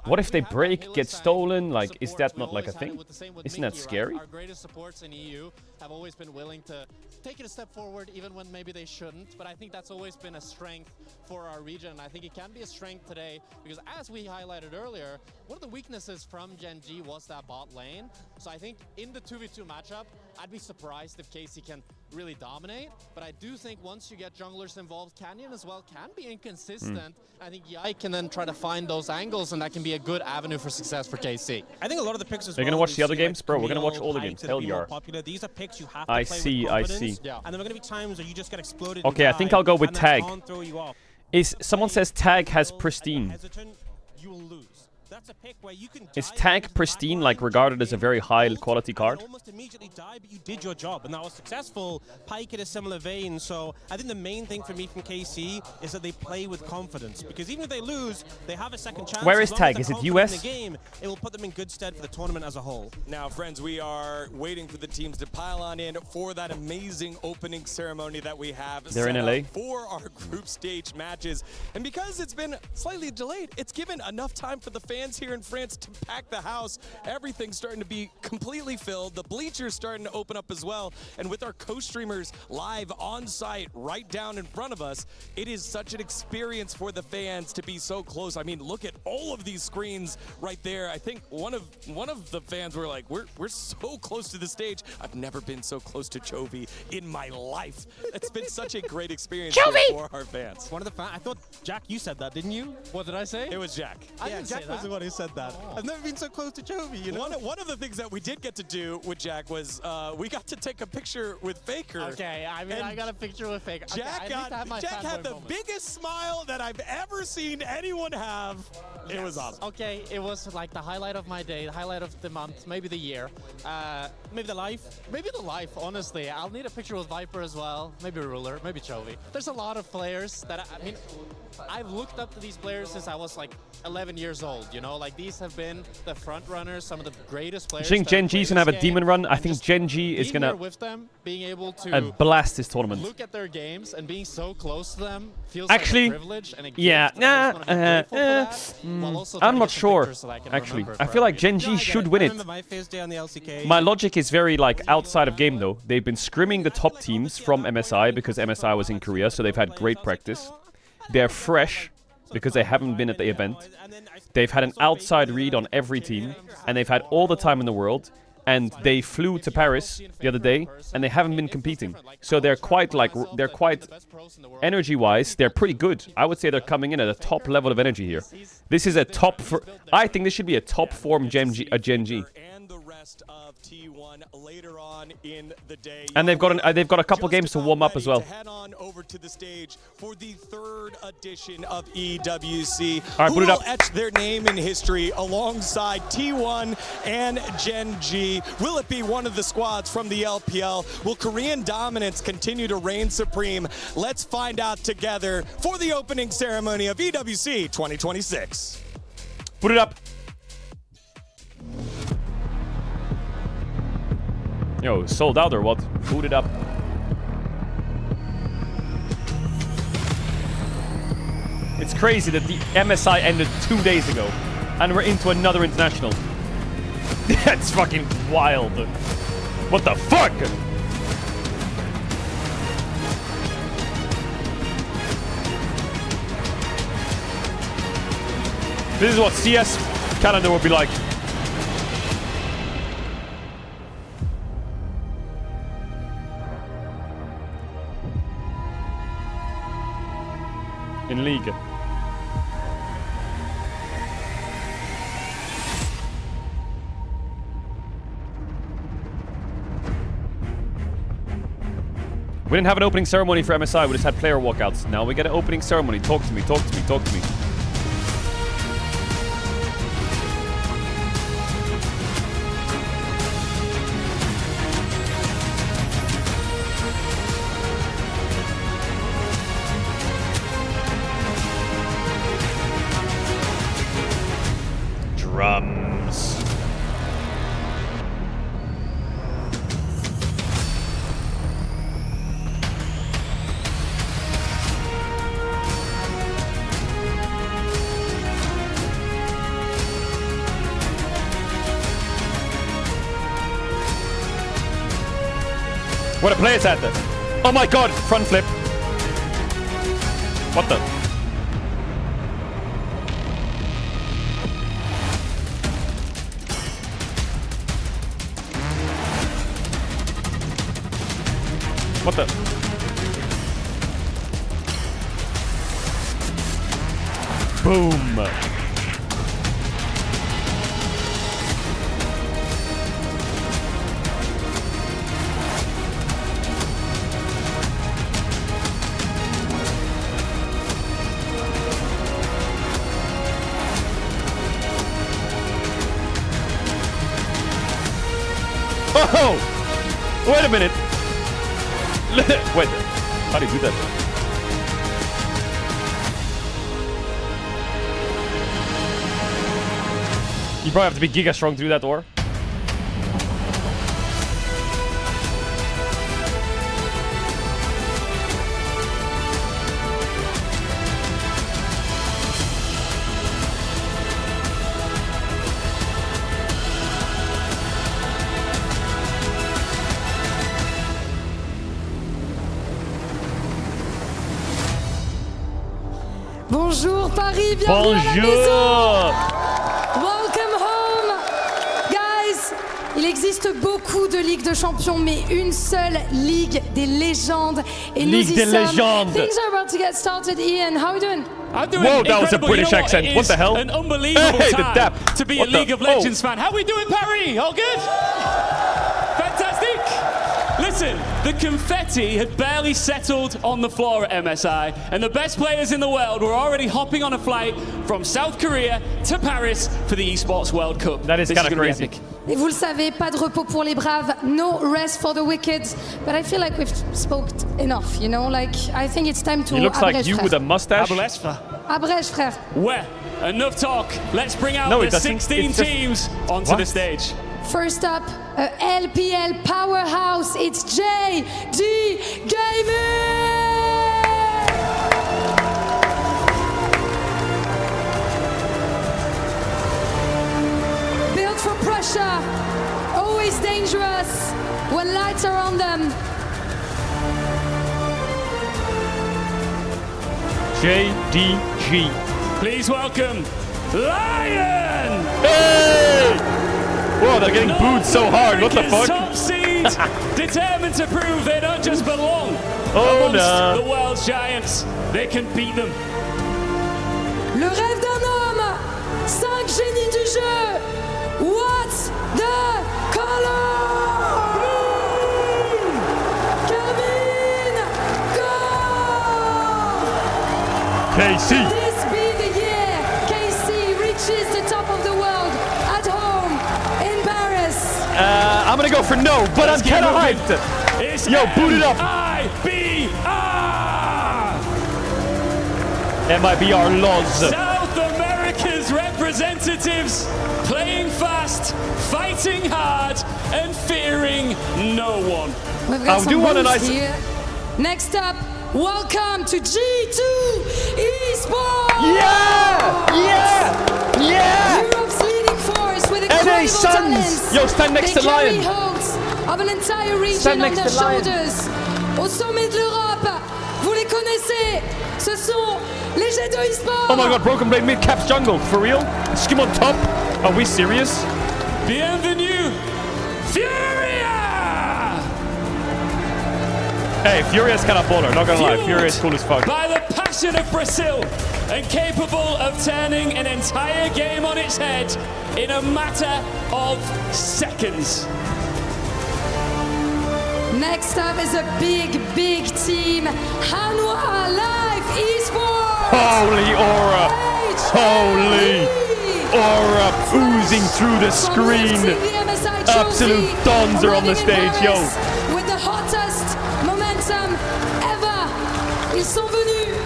What if they break, get stolen? Like, is that not like a thing? Isn't that scary? Our greatest supports in EU have always been willing to take it a step forward, even when maybe they shouldn't. But I think that's always been a strength for our region. And I think it can be a strength today because, as we highlighted earlier, one of the weaknesses from GENG was that bot lane. So I think in the 2v2 matchup, I'd be surprised if Casey can really dominate. But I do think once you get junglers involved, Canyon as well can be inconsistent. I think Yai can then try to find those angles, and that can be a good avenue for success for KC. I think a lot of the picks as Are you gonna watch the other games? Bro, we're gonna watch all the games. Hell yeah. Popular. These are picks you have to I play see, with I confidence, see. And there are going to be times where you just get exploded. Okay, I think I'll go with Tag. Someone says Tag has pristine. You will lose. That's a pick where you can Is Tag pristine like regarded as a very high quality card? almost immediately die, but you did your job, and that was successful. Pike in a similar vein, so I think the main thing for me from KC is that they play with confidence, because even if they lose, they have a second chance. Where As is long as Tag? they're Is it confident US? in the game, it will put them in good stead for the tournament as a whole. Now, friends, we are waiting for the teams to pile on in for that amazing opening ceremony that we have They're in set LA. up for our group stage matches. And because it's been slightly delayed, it's given enough time for the fans here in France to pack the house. Everything's starting to be completely filled. The bleachers starting to open up as well. And with our co-streamers live on site right down in front of us, it is such an experience for the fans to be so close. I mean, look at all of these screens right there. I think one of the fans were like, we're so close to the stage. I've never been so close to Chovy in my life. It's been such a great experience for our fans. One of the fans, I thought, Jack, you said that, didn't you? What did I say? It was Jack. Yeah, Jack was the one who said that. I've never been so close to Chovy, you know? One of the things that we did get to do with Jack was we got to take a picture with Faker. Okay, I mean, I got a picture with Faker. Jack, Jack had the biggest smile that I've ever seen anyone have. It was awesome. Okay, it was like the highlight of my day, the highlight of the month, maybe the year. Maybe the life. Maybe the life, honestly. I'll need a picture with Viper as well. Maybe Ruler, maybe Chovy. There's a lot of players that, I mean, I've looked up to these players since I was like 11 years old, you know? Like, these have been the front runners, some of the greatest players. I think GENG's gonna have a demon run. I think GENG is gonna with them, being able to blast this tournament. look at their games and being so close to them feels Actually, like a privilege and a gift. yeah, And I just wanna be grateful for that, while also trying I'm to not get some sure. pictures so that I can Actually, remember I feel like forever. GENG should win I it. remember my first day on the LCK. My logic is very like outside of game though. They've been scrimming the top teams from MSI because MSI was in Korea, so they've had great practice. They're fresh because they haven't been at the event. They've had an outside read on every team, and they've had all the time in the world. And they flew to Paris the other day, and they haven't been competing. So they're quite energy-wise, they're pretty good. I would say they're coming in at a top level of energy here. This is a top. I think this should be a top form GENG. best of T1 later on in the day. And they've got a couple games to warm up as well. To head on over to the stage for the 3rd edition of EWC. All right, who put it will up. etch their name in history alongside T1 and GENG? Will it be one of the squads from the LPL? Will Korean dominance continue to reign supreme? Let's find out together for the opening ceremony of EWC 2026. Put it up. Yo, sold out or what? Boot it up. It's crazy that the MSI ended 2 days ago and we're into another international. That's fucking wild. What the fuck? This is what CS calendar would be like. In League. We didn't have an opening ceremony for MSI, we just had player walkouts. Now we get an opening ceremony. Talk to me, talk to me, talk to me. Drums. What a play is that? Oh my god, front flip. What the? What the? Boom. Oh! Wait a minute. Wait. How do you do that? You probably have to be giga strong to do that, or? Bonjour Paris, bienvenue à la maison. Welcome home. Guys, il existe beaucoup de ligues de champions, mais une seule ligue des légendes. Et Ligue nous y des sommes. légendes. Things are about to get started. Ian, how are you doing? I'm doing Whoa, that was a incredible. British You know accent. It What the is hell? An unbelievable Hey, the time dap. to be What a the- League of oh. Legends fan. How we doing, Paris? All good? Fantastic. Listen, the confetti had barely settled on the floor at MSI, and the best players in the world were already hopping on a flight from South Korea to Paris for the Esports World Cup. That is This kind of gonna be crazy. epic. Et vous le savez, pas de repos pour les braves, no rest for the wicked. But I feel like we've spoke enough, you know? Like, I think it's time to He looks like abrège, you frère. with a mustache. Abrège, frère. Well, enough talk. Let's bring out No, it the doesn't. 16 It's just- teams onto What? the stage. First up, a LPL powerhouse, it's JD Gaming! Built for pressure, always dangerous when lights are on them. JDG. Please welcome Lion! Hey! Whoa, they're getting booed so hard. What the fuck? Top seed, determined to prove they don't just belong Oh, amongst no. the world's giants. They can beat them. Le rêve d'un homme, 5 génies du jeu. What's the code? KC. This be the year KC reaches the top of the world at home in Paris. I'm gonna go for no, but I'm kind of hyped. It's Yo, boot it up. MIBR Loz. South America's representatives playing fast, fighting hard, and fearing no one. We've got some want a boost nice. here. Next up, welcome to G2 Esports. Yeah! Europe's leading force with NA incredible Suns. talents. Yo, stand next They to carry Lion. hopes of an entire region Stand on next their to Lion. shoulders. Au sommet de l'Europe, vous les connaissez. Ce sont les G2 Esports. Oh my god, Broken Blade mid caps jungle. For real? Skim on top? Are we serious? Bienvenue, Furia! Hey, Furia's kind of baller, not gonna lie. Furia is cool as fuck. By the passion of Brazil and capable of turning an entire game on its head in a matter of seconds. Next up is a big, big team. Hanwha Live Esports. Holy aura! Holy aura oozing through the screen. Absolute dons are on the stage, yo. With the hottest momentum ever. Ils sont venus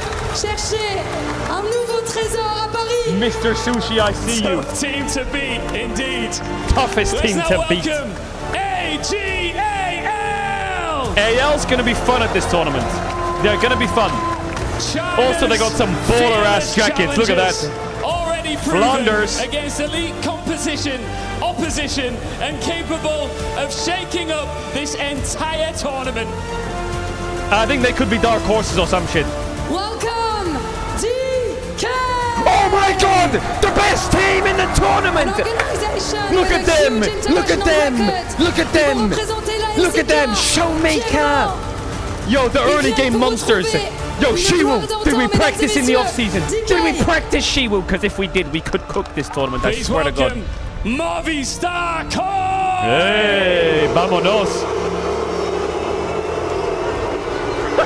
chercher un nouveau trésor à Paris. Mr. Sushi, I see you. Team to beat, indeed. Toughest Let's team now to beat. welcome AGAL! AL's gonna be fun at this tournament. They're gonna be fun. Also, they got some baller ass jackets. Look at that. Already proven Flanders. against elite opposition, and capable of shaking up this entire tournament. I think they could be dark horses or some shit. Welcome, DK! Oh my god! The best team in the tournament! Look at them! Look at them! Look at them! Look at them! Showmaker! Yo, the early game monsters! Yo, Shiwu! Did we practice in the off-season? Did we practice Shiwu? Because if we did, we could cook this tournament, I swear to God. Movistar Core! Hey, vámonos!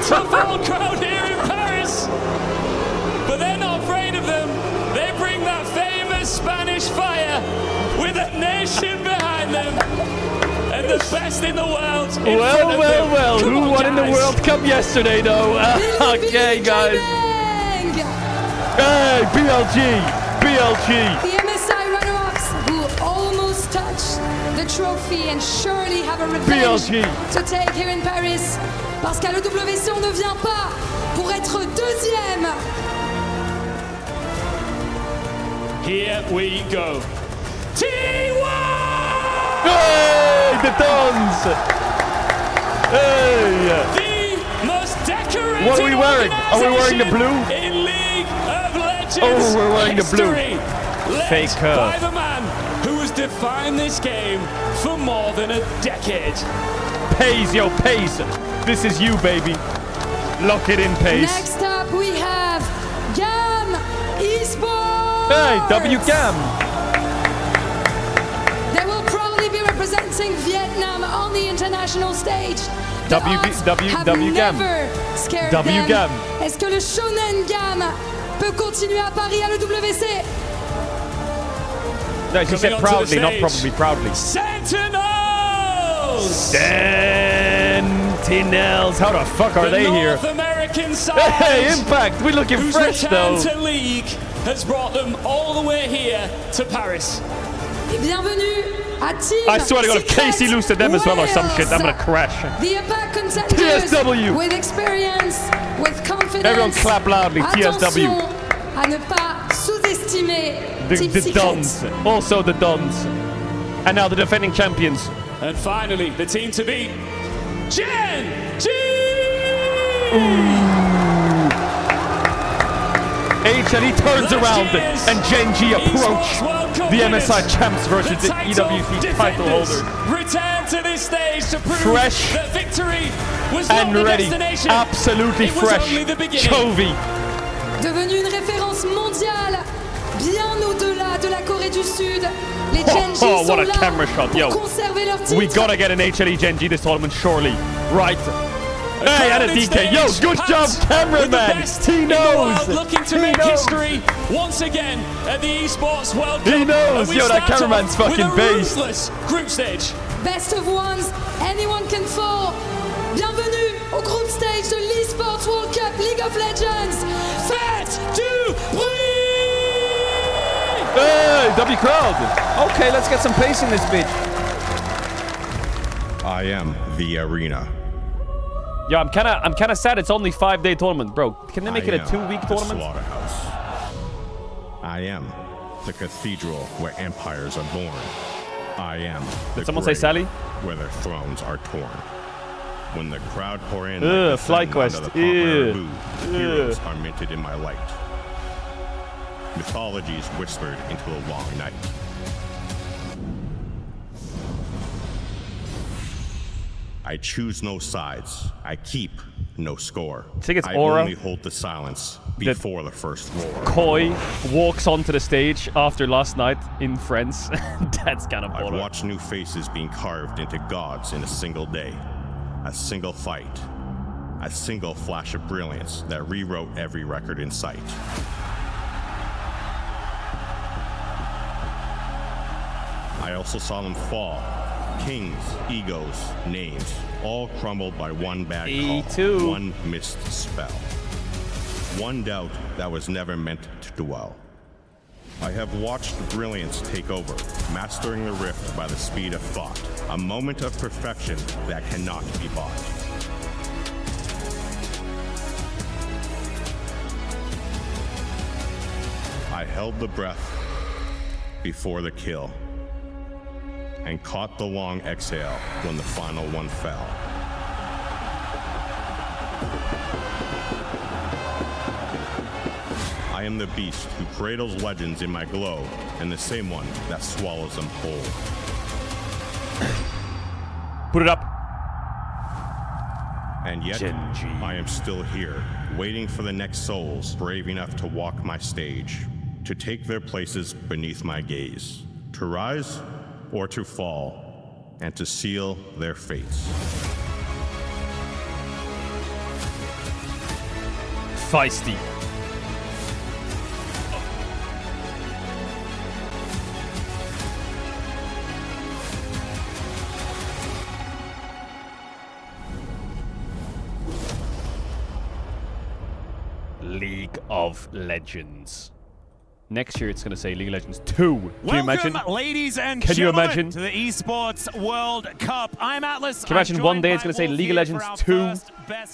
Tough old crowd here in Paris, but they're not afraid of them. They bring that famous Spanish fire with a nation behind them and the best in the world in front of them. Well, Come who on, won in the guys. World Cup yesterday, though? Okay, guys. Hey, BLG! BLG! The MSI runner-ups who almost touched the trophy and surely have a revenge BLG. to take here in Paris. Parce qu'à l'EWC, on ne vient pas pour être deuxième. Here we go. T1! Hey, the Dons! Hey! The most decorated What are we wearing? Are we wearing the blue? in League of Legends Oh, we're wearing the blue. history. Led Faker. by the man who has defined this game for more than a decade. Pace, yo, Pace. This is you, baby. Lock it in, Pace. Next up, we have GAM Esports. Hey, WGAM. They will probably be representing Vietnam on the international stage. The odds have WGAM. never scared WGAM. them. Est-ce que le Shonen GAM peut continuer à Paris à l'EWC? No, she said onto the proudly, not stage. probably, proudly. Sentinels! Sentinels. How the fuck are The they here? North American side, Hey, Impact. We're looking whose fresh, though. return to League has brought them all the way here to Paris. Et bienvenue à Team I swear to God, if Casey loses to them as well or some shit, I'm gonna crash. The APAC contenders TSW. with experience, with confidence. Everyone clap loudly, TSW. Attention à ne pas sous-estimer The Team Secret. Dons. Also the Dons. And now the defending champions. And finally, the team to beat, GENG! HLE turns around and GENG approach the MSI champs versus the EWC title holders. Return to this stage to prove Fresh that victory was and not the ready. destination. Absolutely It was fresh. only the beginning. Chovy. Devenu une référence mondiale, bien au-delà de la Corée du Sud, les GENG Oh, sont what a là camera shot, pour yo. conserver leur titre. We gotta get an HLE GENG this tournament, surely. Right. Hey, and a DK. Yo, good job, cameraman. He knows. Looking to make history once again at the Esports World Cup. He knows. Yo, that cameraman's fucking based. Ruthless group stage. Best of ones, anyone can fall. Bienvenue au group stage de l'Esports World Cup League of Legends. Faites du bruit! Hey, W crowd. Okay, let's get some pace in this bitch. I am the arena. Yo, I'm kind of sad. It's only 5-day tournament, bro. Can they make it a 2-week tournament? Slaughterhouse. I am the cathedral where empires are born. I am the Did someone say grave Sally? where their thrones are torn. When the crowd pour in, Fly Quest. Heroes are minted in my light. Mythologies whispered into the long night. I choose no sides. I keep no score. I think it's I Aura. only hold the silence before the first roar. Koi walks onto the stage after last night in Friends. That's kind of I've baller. watched new faces being carved into gods in a single day. A single fight. A single flash of brilliance that rewrote every record in sight. I also saw them fall. Kings, egos, names, all crumbled by one bad call, one missed spell. One doubt that was never meant to dwell. I have watched brilliance take over, mastering the rift by the speed of thought, a moment of perfection that cannot be bought. I held the breath before the kill, and caught the long exhale when the final one fell. I am the beast who cradles legends in my glow, and the same one that swallows them whole. Put it up. And yet, I am still here, waiting for the next souls brave enough to walk my stage, to take their places beneath my gaze, to rise or to fall, and to seal their fates. Feisty. League of Legends. Next year, it's going to say League of Legends 2. Can you imagine? Welcome, ladies and Can you gentlemen, imagine? to the Esports World Cup. I'm Atlas. Can you imagine one day it's going to say League of Legends 2?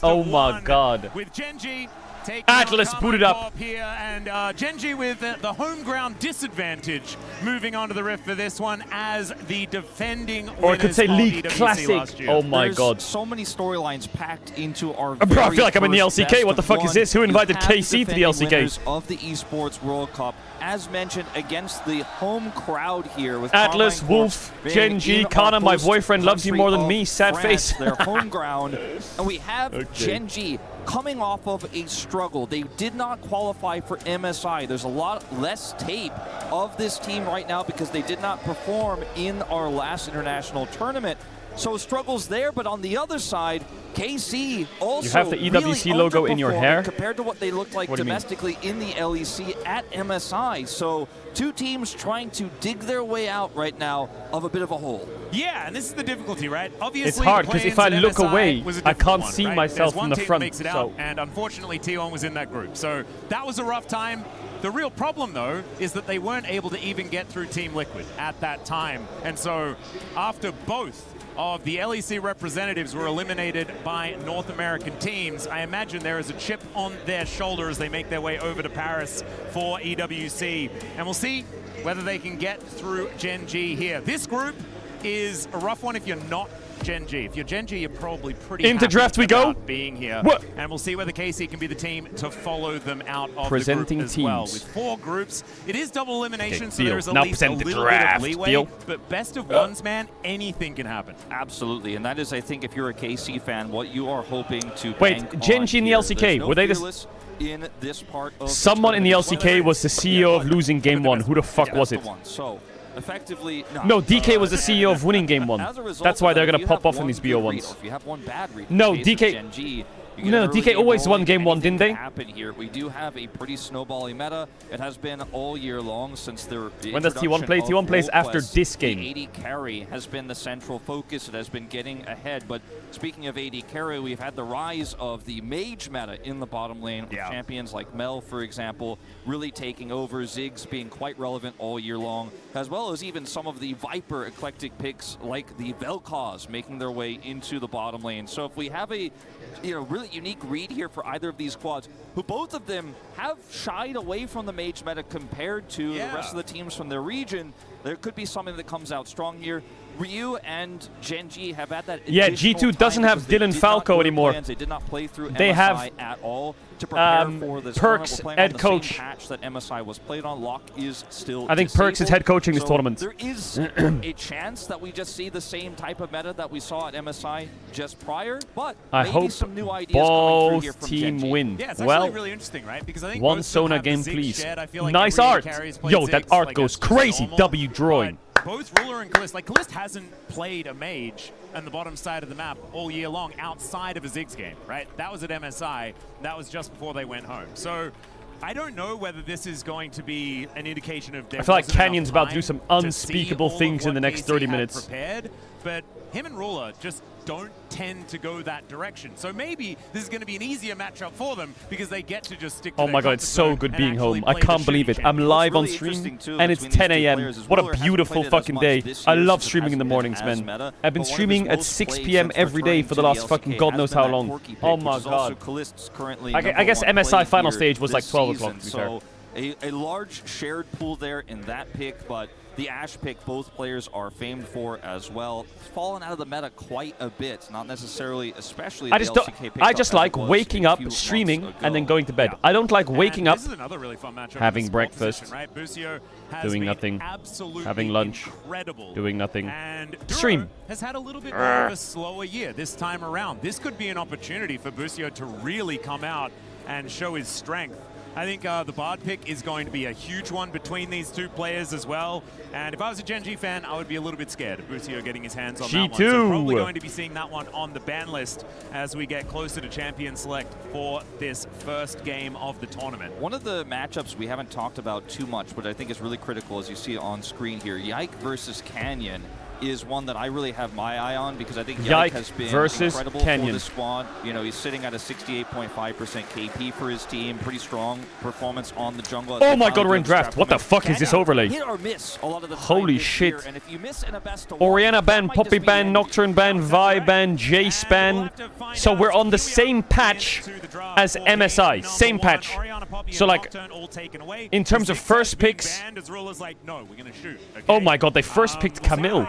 Oh my god. With GENG taking Atlas, boot it up. Here, and GENG with the home ground disadvantage moving on to the rift for this one as the defending Or it could say winners of League EWC Classic. last year. Oh my There's god. so many storylines packed into our Bro, I feel like I'm in the LCK. What the fuck is this? Who invited KC to the LCK? Of the Esports World Cup, as mentioned, against the home crowd here with Atlas, Carmine Wolf, Corp being GENG, in our Kana, my host boyfriend loves you country more than of me. Sad France, face. their home ground, and we have Okay. GENG coming off of a struggle. They did not qualify for MSI. There's a lot less tape of this team right now because they did not perform in our last international tournament. So struggles there, but on the other side, KC also You have the EWC really logo in your underperforming hair? compared to what they looked like What do you mean? domestically in the LEC at MSI. So two teams trying to dig their way out right now of a bit of a hole. Yeah, and this is the difficulty, right? Obviously, It's hard, the 'cause if play-ins I at look MSI away, was a I different can't one, see right? myself There's from one the team front, that makes it so- out, and unfortunately, T1 was in that group. So that was a rough time. The real problem, though, is that they weren't able to even get through Team Liquid at that time. And so after both of the LEC representatives were eliminated by North American teams, I imagine there is a chip on their shoulder as they make their way over to Paris for EWC. And we'll see whether they can get through GENG here. This group is a rough one if you're not GENG. If you're GENG, you're probably pretty Into happy draft we go. about being here. What? And we'll see whether KC can be the team to follow them out of Presenting the group as well. teams. With 4 groups, it is double elimination, Okay, so deal. there is at Now least a present the little bit of draft. leeway. Deal. But best of ones, man, anything can happen. Absolutely, and that is, I think, if you're a KC fan, what you are hoping to Wait, bank on GENG in the here. LCK, There's no were they the fearless in this part of Someone in the tournament. LCK was the CEO of losing game 1. Who the fuck was it? So effectively... No, DK was the CEO of winning game 1. As a result That's why of they're that, going if to you pop have off in one these good read, BO1s. or if you have one bad read, No, in the case DK... of Gen G, you get No, an early DK game always won rolling, game 1, anything didn't they? can happen here. We do have a pretty snowbally meta. It has been all year long since their When does T1 play? T1 plays after this game. The AD carry has been the central focus. It has been getting ahead. But speaking of AD carry, we've had the rise of the mage meta in the bottom lane with champions like Mel, for example, really taking over. Ziggs being quite relevant all year long, as well as even some of the Viper eclectic picks like the Vel'Koz making their way into the bottom lane. So if we have a really unique read here for either of these quads, who both of them have shied away from the mage meta compared to the rest of the teams from their region, there could be something that comes out strong here. Ryu and Gen G have had that. Yeah, G2 doesn't have Dylan Falco anymore. They did not play through they MSI have at all to prepare for this Perks tournament. head coach. Patch that MSI was played on. Lock is still I think Perks is head coaching this so tournament. There is a chance that we just see the same type of meta that we saw at MSI just prior, but I maybe hope some new ideas coming through here both from team Gen G. win. Yeah, it's well, actually really interesting, right? Because I think one both of them Sona have the game, Ziggs please. shed. I feel like Nice every art. carries played Yo, that Ziggs, art like, goes as crazy. normal, W drawing. Both Ruler and Kalist, Kalist hasn't played a mage on the bottom side of the map all year long outside of a Ziggs game, right? That was at MSI. That was just before they went home. So I don't know whether this is going to be an indication of I feel like Canyon's about to do some unspeakable things in the next 30 minutes. Prepared, but him and Ruler just don't tend to go that direction. So maybe this is going to be an easier matchup for them because they get to just stick to Oh their my god, it's so good being home. I can't believe it. I'm live on stream and it's 10 a.m. What a beautiful fucking day. I love streaming in the mornings, man. I've been streaming at 6 p.m. every day for the last fucking god knows how long. Oh my god. I guess MSI final stage was like 12 o'clock, to be fair. So a large shared pool there in that pick, but the Ashe pick both players are famed for as well. Fallen out of the meta quite a bit, not necessarily, especially I just like waking up, streaming, and then going to bed. I don't like waking up, having breakfast, doing nothing, having lunch, doing nothing, stream. Has had a little bit more of a slower year this time around. This could be an opportunity for Busio to really come out and show his strength. I think the Bard pick is going to be a huge one between these two players as well. And if I was a Gen G fan, I would be a little bit scared of Busio getting his hands on that one. So probably going to be seeing that one on the ban list as we get closer to Champion Select for this first game of the tournament. One of the matchups we haven't talked about too much, but I think is really critical as you see it on screen here, Yike versus Canyon, is one that I really have my eye on because I think Yike has been incredible for the squad. You know, he's sitting at a 68.5% KP for his team. Pretty strong performance on the jungle. Oh my god, we're in draft. What the fuck is this overlay? Hit or miss a lot of the time Holy this shit. year. And if you miss in a best of Orianna ban, Poppy ban, Nocturne ban, Vi ban, Jace ban. So we're on the same patch as MSI. Same patch. So like, in terms of first picks, oh my god, they first picked Camille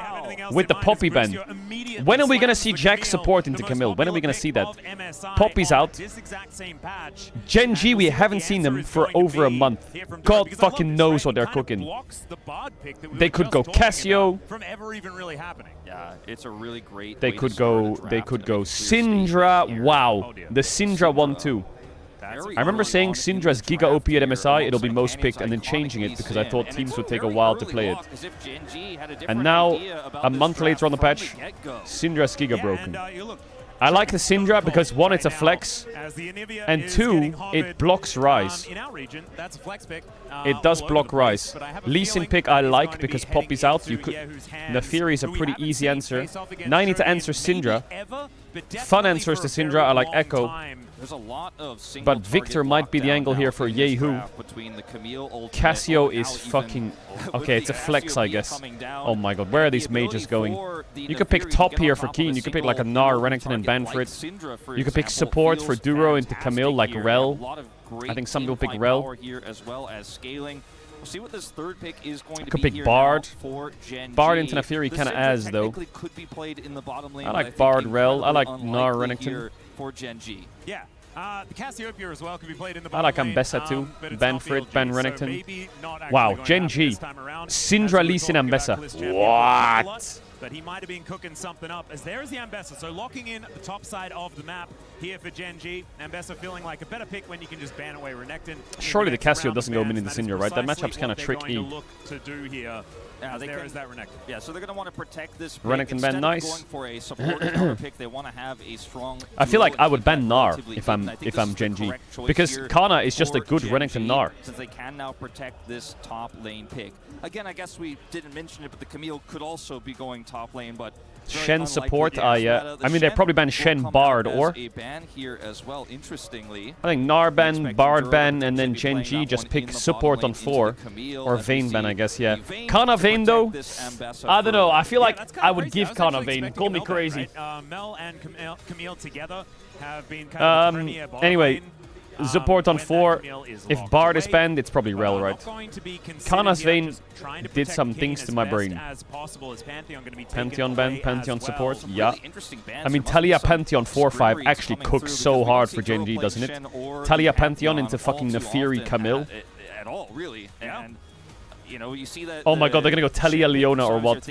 with the Poppy ban. When are we going to see Jack support into Camille? When are we going to see that? Poppy's out. Gen G, we haven't seen them for over a month. God fucking knows what they're cooking. They could go Cassio. Yeah, it's a really great. They could go Syndra. Wow, the Syndra 1-2. I remember saying Syndra's Giga OP at MSI, it'll be most picked, and then changing it because I thought teams would take a while to play it. And now, a month later on the patch, Syndra's Giga broken. I like the Syndra because 1, it's a flex, and 2, it blocks Rise. It does block Rise. Lee Sin pick I like because Poppy's out. Neferi is a pretty easy answer. Now I need to answer Syndra. Fun answers to Syndra, I like Echo. But Victor might be the angle here for Yehu. Cassio is fucking... Okay, it's a flex, I guess. Oh my god, where are these mages going? You could pick top here for Keen. You could pick like a Gnar, Renekton, and Banfrit. You could pick support for Duro into Camille, like Rel. I think some people pick Rel. We'll see what this third pick is going to could be pick Bard. Bard into G. Neferi The kind of Syndra as though. could be played in the bottom lane, I but like think Bard, Rel. I like incredibly Gnar, unlikely Renekton. here for Gen G. Yeah. The Cassiopeia as well could be played in the I like Ambessa too. Banfrit, Ban Renekton. Wow, Gen G. Syndra, Lee Sin, Ambessa. What? But he might have been cooking something up, as there's the Ambessa. So locking in the top side of the map here for Gen G. Ambessa feeling like a better pick when you can just ban away Renekton. Surely the Cassio doesn't go mid into Syndra, right? That matchup's kind of tricky. Look to do here Yeah, there is that Renekton. Yeah, so they're going to want to protect this pick. Renekton Instead ban, of nice. going for a support counter pick, they want to have a strong I feel like duo I would ban Gnar if I'm relatively Gen G, correct choice because here Kana is just a for good Gen Renekton G, Gnar. Since they can now protect this top lane pick. Again, I guess we didn't mention it, but the Camille could also be going top lane, but Shen support, yeah. I mean, they probably ban Shen Bard or a ban here as well. Interestingly, I think Gnar ban, Bard ban, and then Gen G just pick support on 4. Or Vayne ban, I guess, yeah. Kana Vayne, though, I don't know. I feel like I would give Kana Vayne. Call me crazy. Mel and Camille together have been kind of the premier bottom Anyway, lane. support on 4. If Bard is banned, it's probably Rel, right? Kana's Vayne did some things to my brain. Pantheon ban, Pantheon support, yeah. I mean, Talia Pantheon 4-5 actually cooks so hard for Gen G, doesn't it? Talia Pantheon into fucking Nefiri Camille. At all, really. And you know, you see that. Oh my god, they're gonna go Talia Leona or what?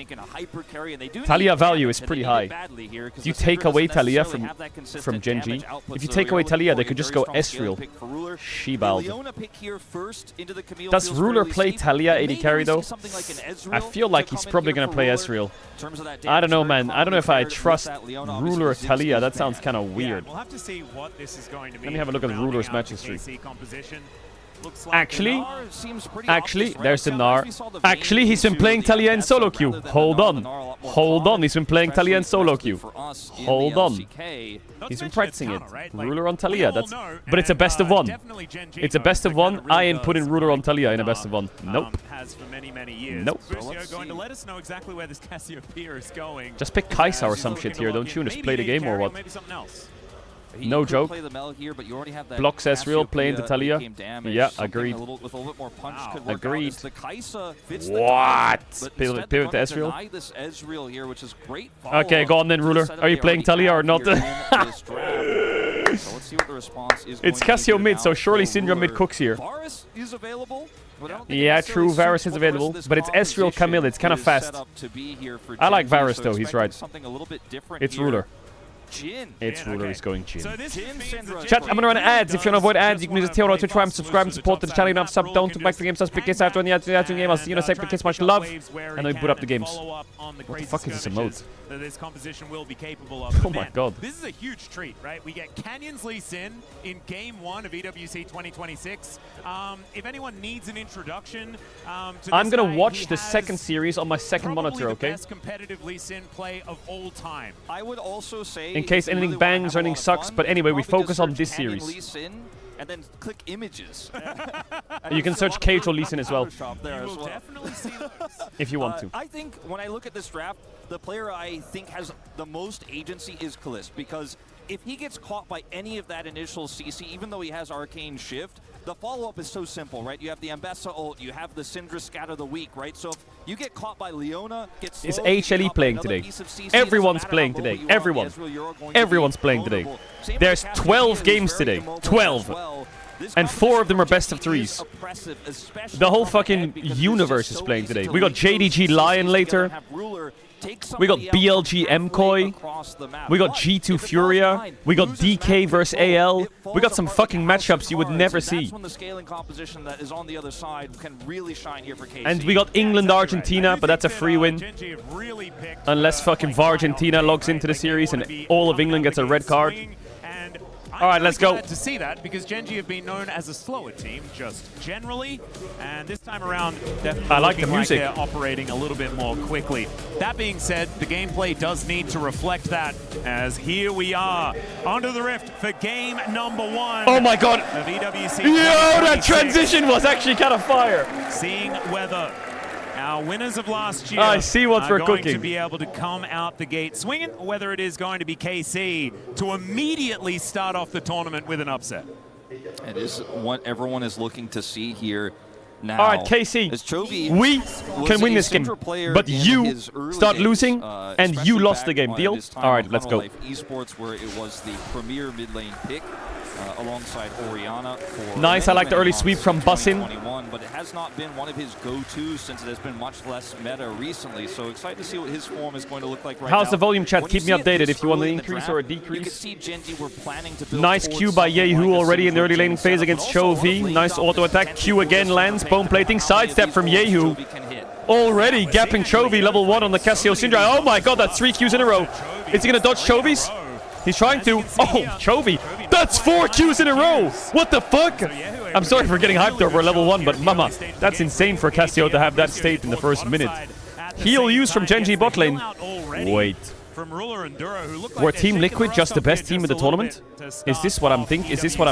Talia value is pretty high. Do you take away Talia from Gen G? If you take away Talia, they could just go Ezreal. Shebald. Does Ruler play Talia AD carry though? I feel like he's probably gonna play Ezreal. I don't know, man. I don't know if I trust Ruler or Talia. That sounds kind of weird. We'll have to see what this is going to be. Let me have a look at Ruler's match history. Like Actually, there's the Gnar. Actually, he's been playing Talia in solo queue. Hold on. Hold on, he's been playing Talia in solo queue. Hold on. He's been practicing it. Ruler on Talia, that's... But it's a best of 1. It's a best of 1. I ain't putting Ruler on Talia in a best of 1. Nope. Has for many, many years. Nope. Busio going to let us know exactly where this Cassiopeia is going. Just pick Kaisa or some shit here, don't you? And just play the game or what? Maybe something else. No joke. Blocks Ezreal, play into Talia. Yeah, agreed. Agreed. What? Pivot to Ezreal? Okay, go on then, Ruler. Are you playing Talia or not? It's Cassio mid, so surely Syndra mid cooks here. Yeah, true, Varus is available, but it's Ezreal Camille, it's kind of fast. I like Varus though, he's right. It's Ruler. It's Ruler, he's going Jhin. Chat, I'm gonna run ads. If you want to avoid ads, you can just tell to try and subscribe and support the channel. Enough sub, don't back the game, so pick this after on the game. I'll see you in a second. Kiss, much love. And then we put up the games. What the fuck is this emote? This composition will be capable of. Oh my god. This is a huge treat, right? We get Canyons Lee Sin in Game 1 of EWC 2026. If anyone needs an introduction to this I'm gonna guy, watch the second series on my second monitor, okay? Best competitive Lee Sin play of all time. I would also say, in case anything bangs or anything sucks, but anyway, we focus on this series. And then click images. You can search Caedrel Lee Sin as well. If you want to. I think when I look at this draft, the player I think has the most agency is Kalist, because if he gets caught by any of that initial CC, even though he has Arcane Shift, the follow-up is so simple, right? You have the Ambessa ult, you have the Syndra Scatter the Weak, right? So if you get caught by Leona, Is HLE playing today? Everyone's playing today. Everyone. Everyone's playing today. There's 12 games today. 12. And 4 of them are best of 3s. The whole fucking universe is playing today. We got JDG Lion later. We got BLG MCoy. We got G2 Furia. We got DK versus AL. We got some fucking matchups you would never see. And we got England Argentina, but that's a free win. Unless fucking Vargentina logs into the series and all of England gets a red card. All right, let's go. Glad to see that, because Gen G have been known as a slower team, just generally, and this time around, definitely I like the music. They're operating a little bit more quickly. That being said, the gameplay does need to reflect that, as here we are, onto the Rift for game number 1. Oh my god! Of EWC. Yo, that transition was actually kind of fire. Seeing whether our winners of last year I see what we're going cooking. to be able to come out the gate swinging, or whether it is going to be KC to immediately start off the tournament with an upset. It is what everyone is looking to see here now. All right, KC, we can win this game, but you start losing, and you lost the game. Deal? All right, let's go. Esports, where it was the premier mid lane pick alongside Oriana. Nice, I like the early sweep from Bussin. But it has not been one of his go-tos since it has been much less meta recently. So excited to see what his form is going to look like right now. How's the volume, chat? Keep me updated if you want an increase or a decrease. Nice Q by Yehu already in the early laning phase against Chovy. Nice auto attack. Q again lands. Bone plating. Sidestep from Yehu. Already gapping Chovy level 1 on the Cassio Syndra. Oh my god, that's 3 Qs in a row. Is he gonna dodge Chovy's? He's trying to. Oh, Chovy. That's 4 Qs in a row. What the fuck? I'm sorry for getting hyped over level 1, but mama, that's insane for Cassio to have that state in the first minute. Heal use from Gen G bot lane. Wait. From Ruler and Duro, who look like Were Team Liquid just the best team in the tournament? Is this what I'm thinking? Is this what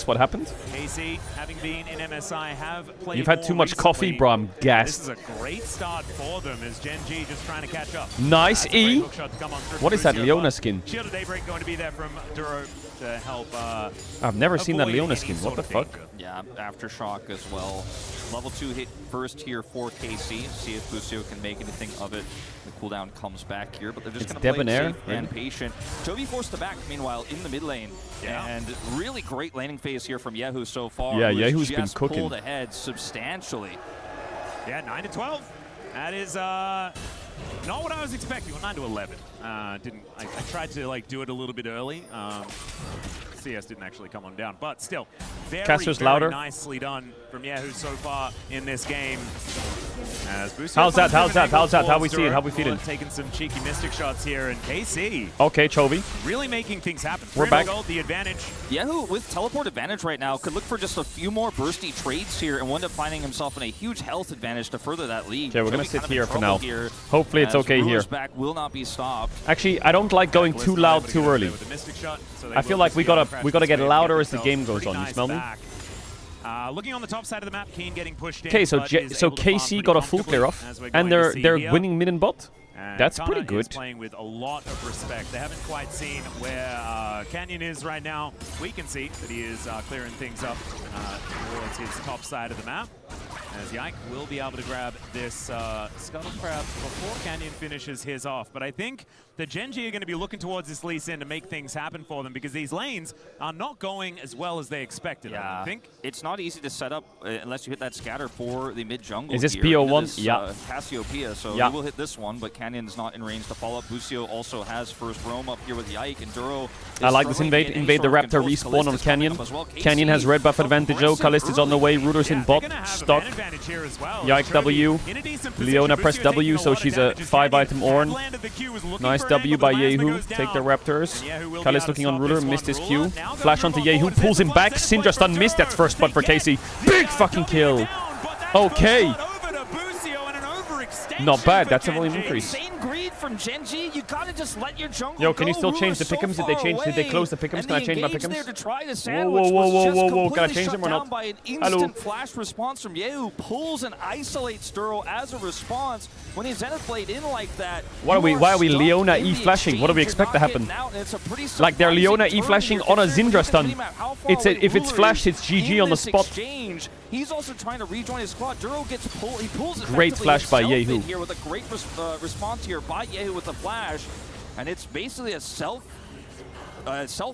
what happened? KC, having been in MSI, have played. You've had too much coffee, bro. I'm gassed. This is a great start for them as Gen G just trying to catch up. Nice E. What is that Leona skin? Shield of Daybreak going to be there from Duro to help. I've never seen that Leona skin. What the fuck? Yeah, Aftershock as well. Level 2 hit first here for KC. See if Busio can make anything of it. The cooldown comes back here, but they're just going to play safe and patient. Chovy forced the back, meanwhile, in the mid lane. Yeah. And really great laning phase here from Yehu so far. Yeah, Yehu's been cooking. Pulled ahead substantially. Yeah, 9-12. That is not what I was expecting. Well, 9-11. I tried to like do it a little bit early. CS didn't actually come on down, but still, very louder. Nicely done from Yehu so far in this game. How's that? How we see it? How we feeling? Taking some cheeky mystic shots here, and KC. Okay, Chovy. Really making things happen. We're back. Gold, the advantage. Yehu with teleport advantage right now could look for just a few more bursty trades here and wind up finding himself in a huge health advantage to further that lead. Okay, we're gonna sit here for now. Hopefully it's okay here. Back will not be stopped. Actually, I don't like going too loud too early. I feel like we gotta get louder as the game goes on. You smell me? Looking on the top side of the map, Keen getting pushed in. Okay, so KC got a full clear off, and they're winning mid and bot. That's pretty good. Is playing with a lot of respect. They haven't quite seen where Canyon is right now. We can see that he is clearing things up towards his top side of the map. As Yike will be able to grab this Scuttle Crab before Canyon finishes his off. But I think the Gen G are going to be looking towards this Lee Sin to make things happen for them because these lanes are not going as well as they expected. Yeah, I think it's not easy to set up unless you hit that scatter for the mid jungle. Is this here. PO1? Yeah. Cassiopeia, so yeah. he will hit this one, but Canyon's not in range to follow up. Busio also has first roam up here with Yike, and Duro. I like this invade the Raptor respawn on Canyon. Canyon has red buff advantage though. Kalist is on the way. Ruder's in bot. Stuck. Yike W. Leona press W, so she's a 5-item Ornn. Nice W by Yehu. Take the Raptors. Kalist looking on Ruder. Missed his Q. Flash onto Yehu. Pulls him back. Syndra stun missed. That's first blood for KC. Big fucking kill. Okay. Not bad. That's a volume increase. From Gen G, you gotta just let your jungle Yo, can you still change the pick'ems? Did they close the pick'ems? Can I change my pick'ems? Whoa. Can I change them or not? By an instant flash response from Yehu, pulls and isolates Duro as a response. When his Zenith Blade in like that, why are we Leona E flashing? What do we expect to happen? Like they're Leona E flashing on a Syndra stun. If it's flashed, it's GG on the spot. He's also trying to rejoin his squad. Duro gets pulled. He pulls it. Great flash by Yehu. Here with a great response here by Yehu with the flash, and it's basically a self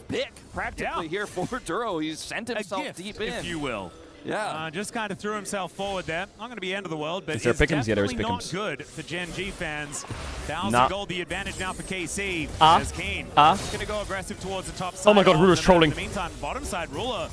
pick practically here for Duro. He's sent himself deep in, if you will. Yeah, just kind of threw himself forward there. Not going to be end of the world, but is there pick'ems? Yeah, there's not pick'ems. Good for Gen G fans. 1,000 gold, the advantage now for KC. As Kane going to go aggressive towards the top side. Oh my God, Ruder's trolling. In the meantime, bottom side Ruler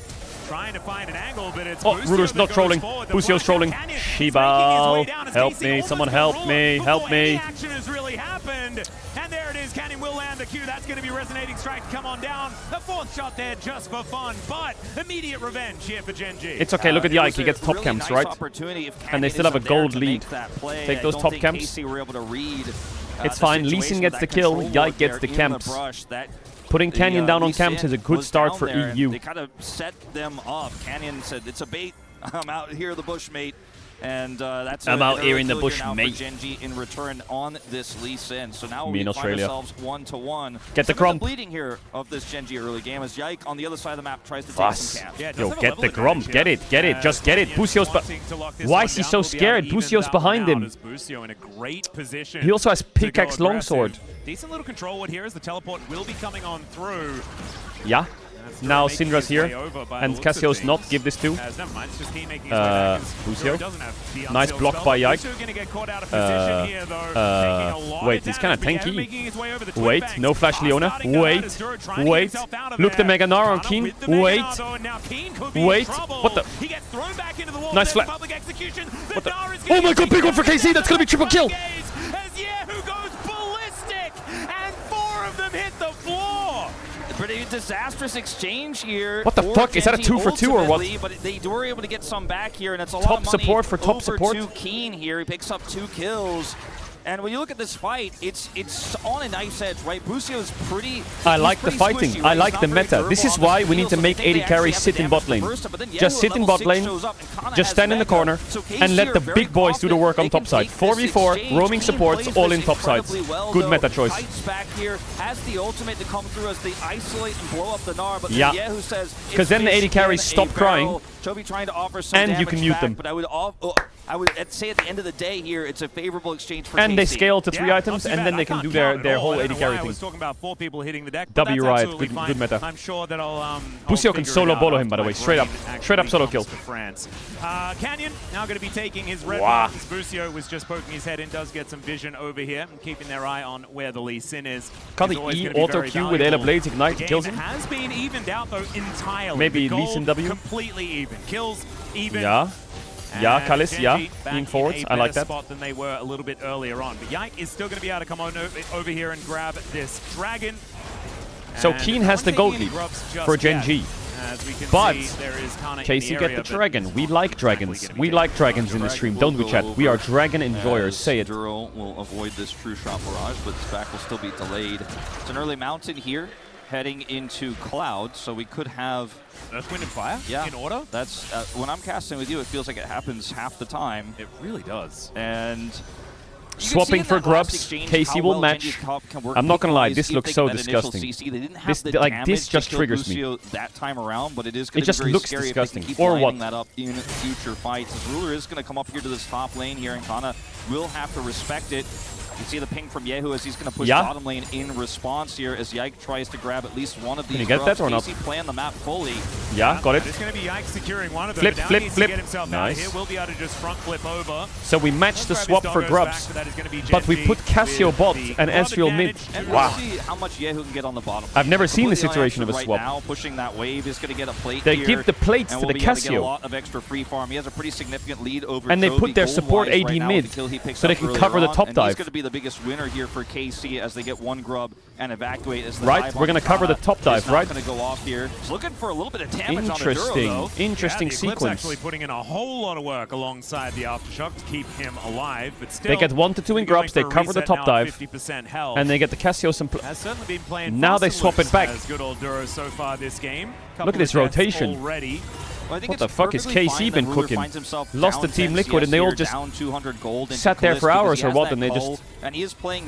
trying to find an angle, but it's Ruder's not trolling. Busio's trolling. Shibal, help me! Someone help me! Help me! Action has really happened, and there it is. Canyon will land the Q. That's going to be resonating strike. Come on down. The fourth shot there just for fun, but immediate revenge here for Gen G. It's okay. Look at Yike. He gets top camps, right? And they still have a gold lead. Take those top camps. It's fine. Lee Sin gets the kill. Yike gets the camps. Putting Canyon down on camps is a good start for EU. They kind of set them up. Canyon said, "It's a bait. I'm out here, the bush, mate." And that's I'm out here in the bush, mate. Gen G in return on this Lee Sin. So now we find ourselves 1-1. Get the Grump. Bleeding here of this Gen G early game as Yike on the other side of the map tries to take some camps. Yo, get the Grump. Get it. Just get it. Busio's why is he so scared? Busio's behind him. Busio in a great position. He also has pickaxe longsword. Decent little control here as the teleport will be coming on through. Yeah. Now Syndra's here, and Cassio's not. Give this to Busio. Nice block by Yike. Wait, he's kind of tanky. Wait, no flash Leona. Wait. Look the Mega Gnar on Keen. Wait. What the? Nice flash. What the? Oh my god, big one for KC. That's gonna be triple kill. Pretty disastrous exchange here. What the fuck? Is that a 2 for 2 or what? But they were able to get some back here, and it's a lot Top of money support for top over support. to Keen here. He picks up 2 kills. And when you look at this fight, it's on a knife's edge, right? Busio's pretty... I like the fighting. Squishy, I right? like the meta. This is why we need to make AD carry sit in bot lane. Just sit in bot lane, just stand in the corner, and let the big boys do the work on top side. 4v4, roaming supports, all in top sides. Good meta choice. Back here has the ultimate to come through as they isolate and blow up the Gnar, but yeah, because then the AD carries stop crying, trying to offer some and you can mute them. But I would say at the end of the day here, it's a favorable exchange for And KC. they scale to 3 items, and then they can do their whole AD carry I was thing. talking about 4 people hitting the deck. W Riot, good meta. I'm sure that I'll Busio can solo bolo him, by the way, straight up solo kill. France. Canyon now going to be taking his red buff. Busio was just poking his head in, does get some vision over here, and keeping their eye on where the Lee Sin is. Can the E auto Q with Ayla Blades ignite kills him? Has been evened out though entirely. Maybe Lee Sin W. Completely even. Kills even. Yeah. Yeah, Kalis, yeah, lean forwards. I like that. Spot than they were a little bit earlier on. But Yike is still going to be able to come on over here and grab this dragon. So Keen has the gold lead for Gen G. But KC get the dragon. We like dragons. We like dragons in the stream, don't we, chat? We are dragon enjoyers. Say it. Caedrel will avoid this true shot barrage, but this back will still be delayed. It's an early mountain here, heading into Cloud, so we could have Earth, Wind, and Fire in order? That's when I'm casting with you, it feels like it happens half the time. It really does. And swapping for grubs, KC will match. I'm not gonna lie, this looks so disgusting. This just triggers me. That time around, but it is it just looks disgusting. Or what? That up in future fights. As Ruler is going to come up here to this top lane here, and Kana will have to respect it. You see the ping from Yehu as he's going to push bottom lane in response here as Yike tries to grab at least one of these. Can you get that or not? KC playing the map fully. Yeah, got it. It's going to be Yike securing one of them. Flip. To get himself out of here. We'll be able to just front flip over. So we match the swap for grubs, but we put Cassio bot and Ezreal mid. Wow. See how much Yehu can get on the bottom. I've never seen the situation of a swap. Now, pushing that wave is going to get a plate They here, give the plates to the Cassio. Get a lot of extra free farm. He has a pretty significant lead over and they Toby put their support AD right mid, so they can cover the top dive. He's going to be the biggest winner here for KC as they get one grub and evacuate. As the right, we're going to cover the top dive, right? Going to go off here. He's looking for a little bit of damage on the Duro, though. Interesting the sequence. Actually putting in a whole lot of work alongside the aftershock to keep him alive, but still they get 1 to 2 in grubs, they cover the top dive, and they get the Cassio some. Has certainly been playing now they swap it back. As good old Duro so far this game. Look at this rotation. Already. Well, what the fuck is KC been cooking? Lost the Team Liquid and they all just sat there for hours or what, and they just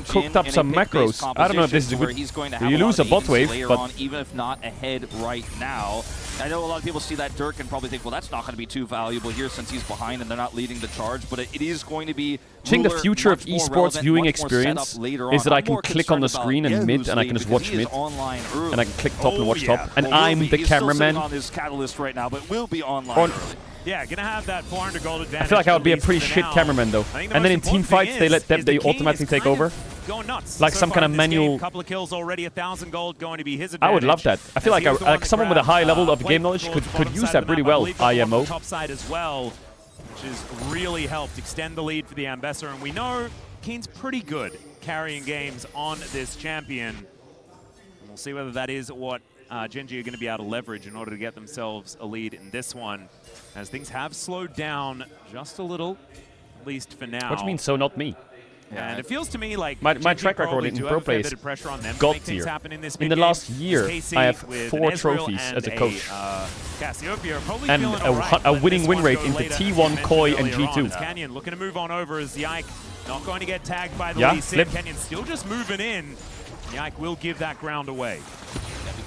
cooked up some macros. I don't know if this is a good... You lose a bot wave, but... Even if not ahead right now. I know a lot of people see that Dirk and probably think, well, that's not going to be too valuable here since he's behind and they're not leading the charge, but it is going to be... I think the future of esports viewing experience is that I can click on the screen and mid, and I can just watch mid, and I can click top and watch top, and I'm the cameraman. On his catalyst right now, but will be online. Yeah, gonna have that 400 gold advantage. I feel like I would be a pretty shit cameraman though. And then in team fights, they automatically take over. Going nuts. Like some kind of manual. Couple of kills already, 1,000 gold going to be his advantage. I would love that. I feel like someone with a high level of game knowledge could use that really well. IMO. Top side as well, which has really helped extend the lead for the Ambassador. And we know Keen's pretty good carrying games on this champion. And we'll see whether that is what Gen G are going to be able to leverage in order to get themselves a lead in this one, as things have slowed down just a little, at least for now. What do you mean, so not me? And it feels to me like my track record in pro play is god tier. In the last year, I have 4 trophies as a coach. And a winning win rate into T1, Koi, and G2. Canyon looking to move on over as Yike not going to get tagged by the Lee Sin. Canyon still just moving in. Yike will give that ground away.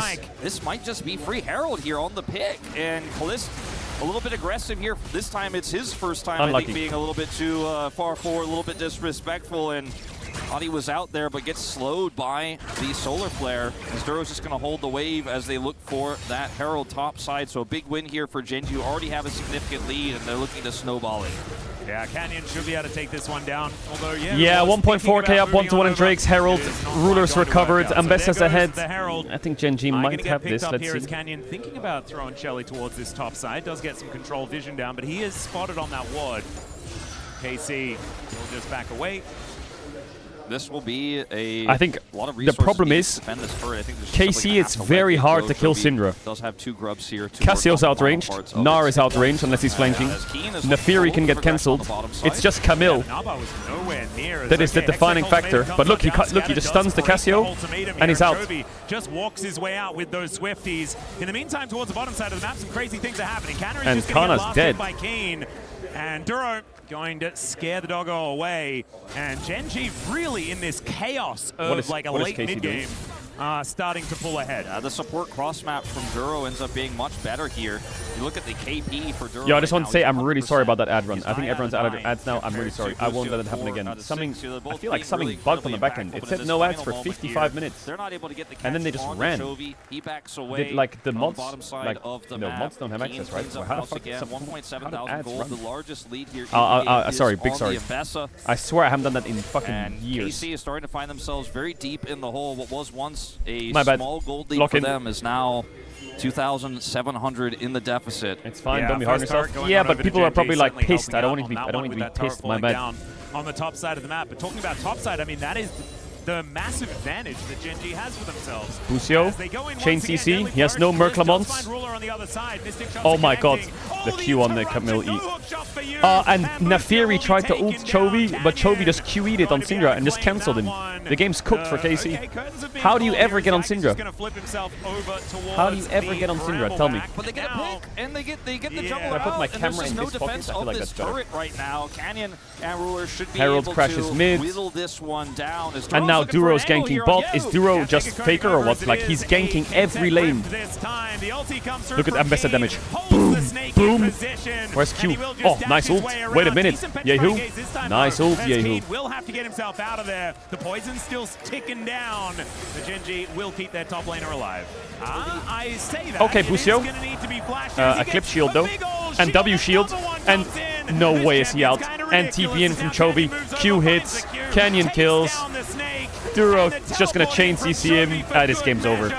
this? This might just be free Herald here on the pick. And Kalist a little bit aggressive here. This time it's his first time, I think, being a little bit too far forward, a little bit disrespectful. And Thought he was out there, but gets slowed by the Solar Flare. As Duro's just going to hold the wave as they look for that Herald top side. So a big win here for GENG, who already have a significant lead, and they're looking to snowball it. Yeah, Canyon should be able to take this one down. Although, yeah, 1.4k up, 1-1 in Drake's Herald. Rulers recovered. Ambessa's ahead. I think GENG might have this. Let's see. Canyon thinking about throwing Shelly towards this top side. Does get some control vision down, but he is spotted on that ward. KC will just back away. This will be a I think lot of the problem is I think KC, it's very hard to kill Syndra. Does have 2 grubs here. Cassio's outranged. Gnar is outranged unless he's flanking. Nefiri can get cancelled. It's just Camille that is the defining factor. But look, he just stuns the Cassio and he's out. Just walks his way out with those Swifties. In the meantime, towards the bottom side of the map, some crazy things are happening. Canner is just Kana's dead. by Keen. And Duro going to scare the doggo away. And GENG really in this chaos of like a late mid-game starting to pull ahead. The support cross map from Duro ends up being much better here. You look at the KP for Duro. Yo, I just want to say I'm really sorry about that ad run. I think everyone's out of ads now. I'm really sorry. I won't let it happen again. I feel like something bugged on the back end. It said no ads for 55 minutes. And then they just ran. Like the mods, like mods don't have access, right? So how the fuck how ads run? The largest lead here. Sorry, big sorry. I swear I haven't done that in fucking years. KC is starting to find themselves very deep in the hole. What was once a My bad. small gold lead for them is now 2,700 in the deficit. It's fine. Don't be hard on yourself. Yeah, but people are probably like pissed. I don't want to be pissed. My bad. On the top side of the map. But talking about top side, I mean, that is the massive advantage that GENG has for themselves. Busio, chain CC, he has no Merclamonts. Oh my god, the Q on the Camille E. And Nefiri tried to ult Chovy, but Chovy just QE'd it on Syndra and just cancelled him. The game's cooked for KC. How do you ever get on Syndra? How do you ever get on Syndra? Tell me. But they get a pick, and they get the jumble I put my camera in no this pocket? I feel like that's better. right now. Canyon and Ruler should be Herald able crashes to mid. whittle this one down. And now Duro's ganking bot. Is Duro just faker or what? Like, he's ganking every lane. Look at Ambessa damage. Boom, boom. Where's Q? Oh, nice ult. Wait a minute. Yehu. Nice ult, Yehu. Will have to get himself out of there. The poison's still ticking down. The GENG will keep their top laner alive. I say that. Okay, Busio. A clip shield though. And W shield. And no way is he out. And TP in from Chovy. Q hits. Canyon kills. Duro is just gonna chain CC him. This game's over.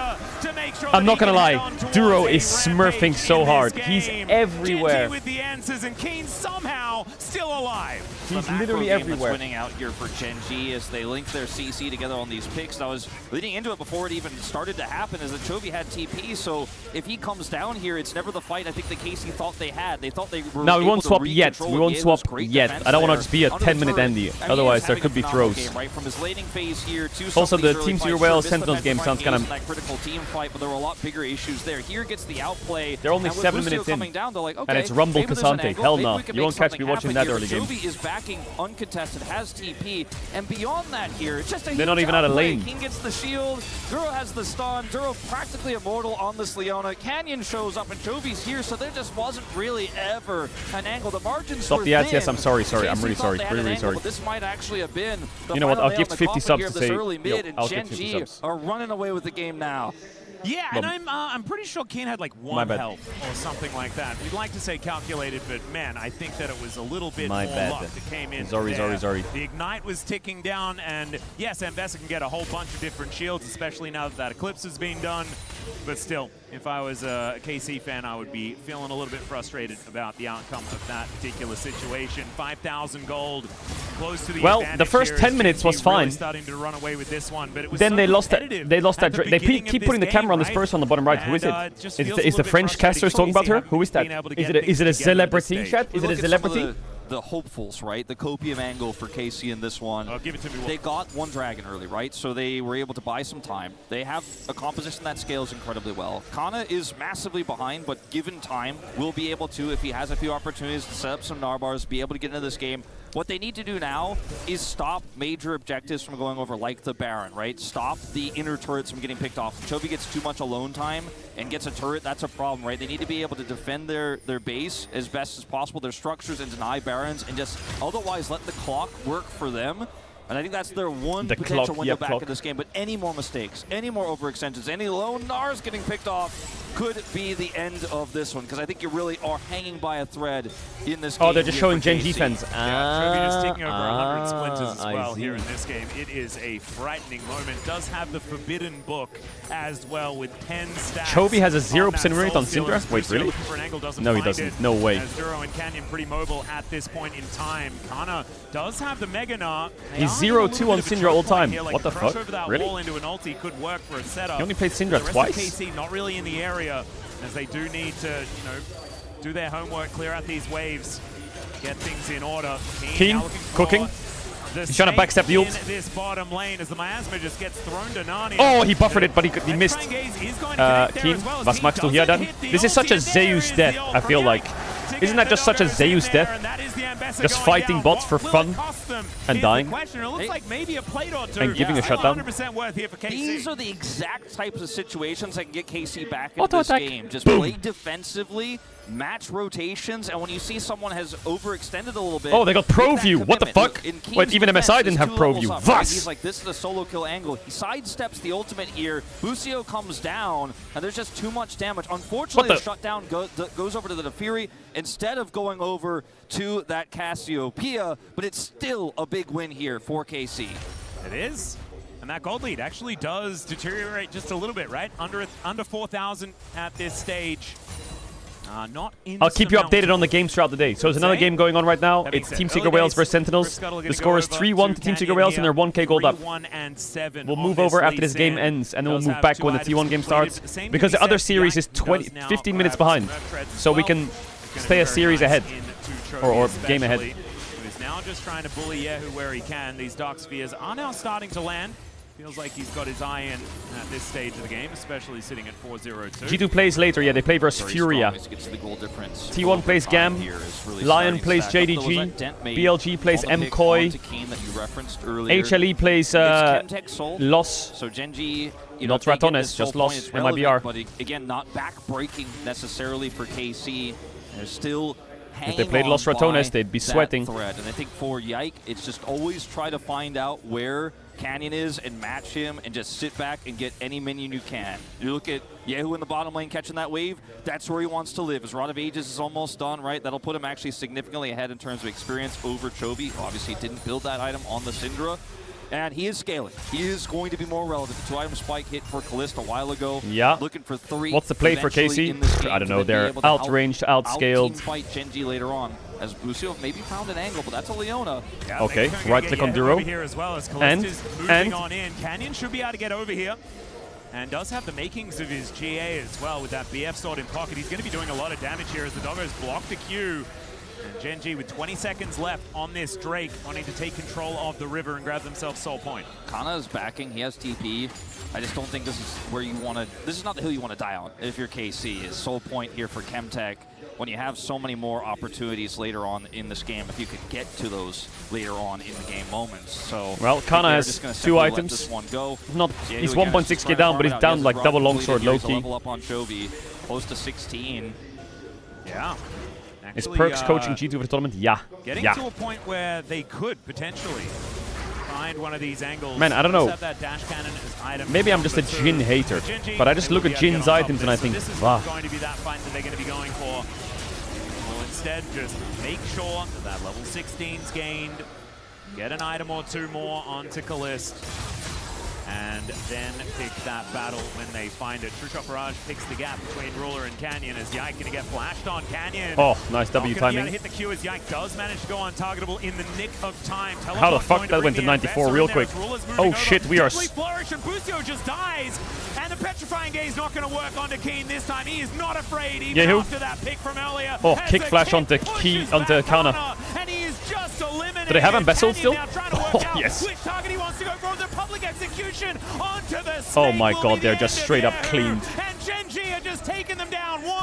I'm not gonna lie, Duro is smurfing so hard. He's everywhere. With the answers and Keen somehow still alive. He's literally everywhere. Winning out here for GENG as they link their CC together on these picks. I was leading into it before it even started to happen, as the Chovy had TP. So if he comes down here, it's never the fight I think the KC thought they had. They thought they were. No, we won't swap yet. We won't swap yet. I don't want to just be a 10-minute Andy. Otherwise, there could be throws. Right from his laning phase here to also, the Team Zero Well Sentinels game sounds kind of. That critical team fight, but there were a lot bigger issues there. Here gets the outplay. They're only 7 minutes in, down, like, okay, and it's Rumble Cassante. Hell no, you won't catch me watching that early game. Chovy is backing uncontested, has TP, and beyond that here, it's just a they're not even out of lane. King gets the shield, Duro has the stun, Duro practically immortal on this Leona. Canyon shows up and Chovy's here, so there just wasn't really ever an angle. The margins Stop were the ads, thin. yes, I'm sorry, I'm really sorry, really sorry. This might actually have been the you know what, I'll final gift nail in the 50 coffin subs here to of this say, early mid, and I'll gift 50 GENG subs. are running away with the game now. Yeah, and I'm pretty sure Keen had like 1 bad. health or something like that. We'd like to say calculated, but man, I think that it was a little bit My more bad. luck that came in. Sorry. The Ignite was ticking down, and yes, Ambessa can get a whole bunch of different shields, especially now that Eclipse is being done. But still, if I was a KC fan, I would be feeling a little bit frustrated about the outcome of that particular situation. 5,000 gold, close to the advantage the first here 10 minutes was really fine. starting to run away with this one, but it was Then so they lost that. competitive They lost that. at the They beginning keep of putting the this camera on game, this right? person on the bottom right. Who is And, it? just Is feels a the little bit French caster talking about her? Who is that? Is it a celebrity chat? Is it a celebrity? The hopefuls, right? The copium angle for KC in this one. Oh, give it to me. They got one dragon early, right? So they were able to buy some time. They have a composition that scales incredibly well. Kana is massively behind, but given time, will be able to, if he has a few opportunities to set up some Narbars, be able to get into this game. What they need to do now is stop major objectives from going over, like the Baron, right? Stop the inner turrets from getting picked off. If Chovy gets too much alone time and gets a turret, that's a problem, right? They need to be able to defend their base as best as possible, their structures, and deny Barons, and just otherwise let the clock work for them. And I think that's their one potential window back in this game. But any more mistakes, any more overextensions, any lone Nars getting picked off could be the end of this one. Because I think you really are hanging by a thread in this game. Oh, they're just showing Gen defense. Chovy just taking over 100 splinters as well here in this game. It is a frightening moment. Does have the Forbidden Book as well with 10 stats. Chovy has a 0% rate on Syndra? Wait, really? No, he doesn't. No way. As Duro and Canyon pretty mobile at this point in time. Kana does have the Mega Gnar. He's 0-2 on Syndra all time. What the fuck? Over that Really? wall into an ulti could work for a setup. He only played Syndra The rest twice? of KC not really in the area, as they do need to, you know, do their homework, clear out these waves, get things in order. Keen, cooking. He's trying to backstep the ult. This bottom lane as the miasma just gets thrown to Narnia. Oh, he buffered it, but he missed. Keen, was magst du hier dann? This is such a Zeus death, I feel like. Isn't that just such a Zeus death? Just fighting bots for fun and dying and giving a shutdown. These are the exact types of situations that can get KC back into Auto this attack. game. Just Boom. play defensively, match rotations, and when you see someone has overextended a little bit... Oh, they got pro view. What the fuck? In Keen's Wait, even defense, MSI there's didn't have two pro levels view. up, right? Was. He's like, this is a solo kill angle. He sidesteps the ultimate here. Lucio comes down, and there's just too much damage. Unfortunately, the shutdown goes over to the Fury instead of going over to that Cassiopeia, but it's still a big win here for KC. It is. And that gold lead actually does deteriorate just a little bit, right? Under 4,000 at this stage. Not I'll keep you updated on the games throughout the day. So there's another game going on right now. It's Team Secret Whales versus Sentinels. The score is 3-1 to Team Secret Whales, and they're 1k gold up. We'll move over after this game ends, and then we'll move back when the T1 game starts. Because the other series is 15 minutes behind. So we can stay a series ahead. Or game ahead. Who's now just trying to bully Yehu where he can. These Dark Spheres are now starting to land. Feels like he's got his eye in at this stage of the game, especially sitting at 4-0-2. G2 plays later, yeah, they play versus Furia. T1 plays Gam, Lion plays JDG, BLG plays MCoy, HLE plays Loss, so Genji, not Ratones, just Loss, MIBR. But again, not back-breaking necessarily for KC. They're still if they played Lost Ratones, they'd be sweating. Thread. And I think for Yike, it's just always try to find out where Canyon is and match him and just sit back and get any minion you can. You look at Yehu in the bottom lane catching that wave, that's where he wants to live. His Rod of Ages is almost done, right? That'll put him actually significantly ahead in terms of experience over Chovy. Obviously, didn't build that item on the Syndra. And he is scaling. He is going to be more relevant. The 2-item spike hit for Kalista a while ago. Yeah. Looking for 3. What's the play for KC? I don't know. They're outranged, outscaled. Fight Genji later on. As Lucio maybe found an angle, but that's a Leona. Yeah, okay, right click on Duro. Here as well as Kalista's moving on in. Canyon should be able to get over here. And does have the makings of his GA as well with that BF sword in pocket. He's going to be doing a lot of damage here as the Doggos block the Q. And Genji with 20 seconds left on this Drake, wanting to take control of the river and grab themselves Soul Point. Kana is backing. He has TP. I just don't think this is where you want to... This is not the hill you want to die on if you're KC. Is Soul Point here for Chemtech when you have so many more opportunities later on in this game if you could get to those later on in the game moments. So well, Kana has 2 items. Not, he's 1.6k down, but he's down like double longsword low-key. Level up on Chovy, close to 16. Yeah. Is Perks coaching G2 for the tournament? Yeah. Getting to a point where they could potentially find one of these angles. Man, I don't know. That dash cannon as item. Maybe I'm just a Jhin hater, but I just look at Jin's items and I think, this is wow. not going to be that fight that they're going to be going for. Well, instead, just make sure that level 16's gained. Get an item or 2 more onto Kalist. And then pick that battle when they find it. True Shot Barrage picks the gap between Ruler and Canyon as Yike going to get flashed on Canyon. Oh, nice W timing. Hit the Q as Yike does manage to go untargetable in the nick of time. How the fuck that went to 94 real quick? Oh shit, we are... Flourish and Busio just dies. And the Petrifying Gaze not going to work onto Keen this time. He is not afraid even after that pick from earlier. Oh, kick flash onto Kana. And he is just eliminated. Do they have embezzled still? Oh, yes. Which target he wants to go for the public execution onto the oh my god, they're just straight up cleaned. And Genji are just taking them down 1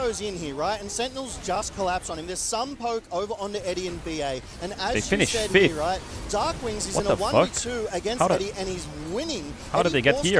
goes in here, right, and Sentinels just collapse on him. There's some poke over onto Eddie and BA. And as They you finished said fifth. here, right, Darkwings is What in a the fuck? 1v2 against How did- Eddie, and he's winning. How did they get forced here?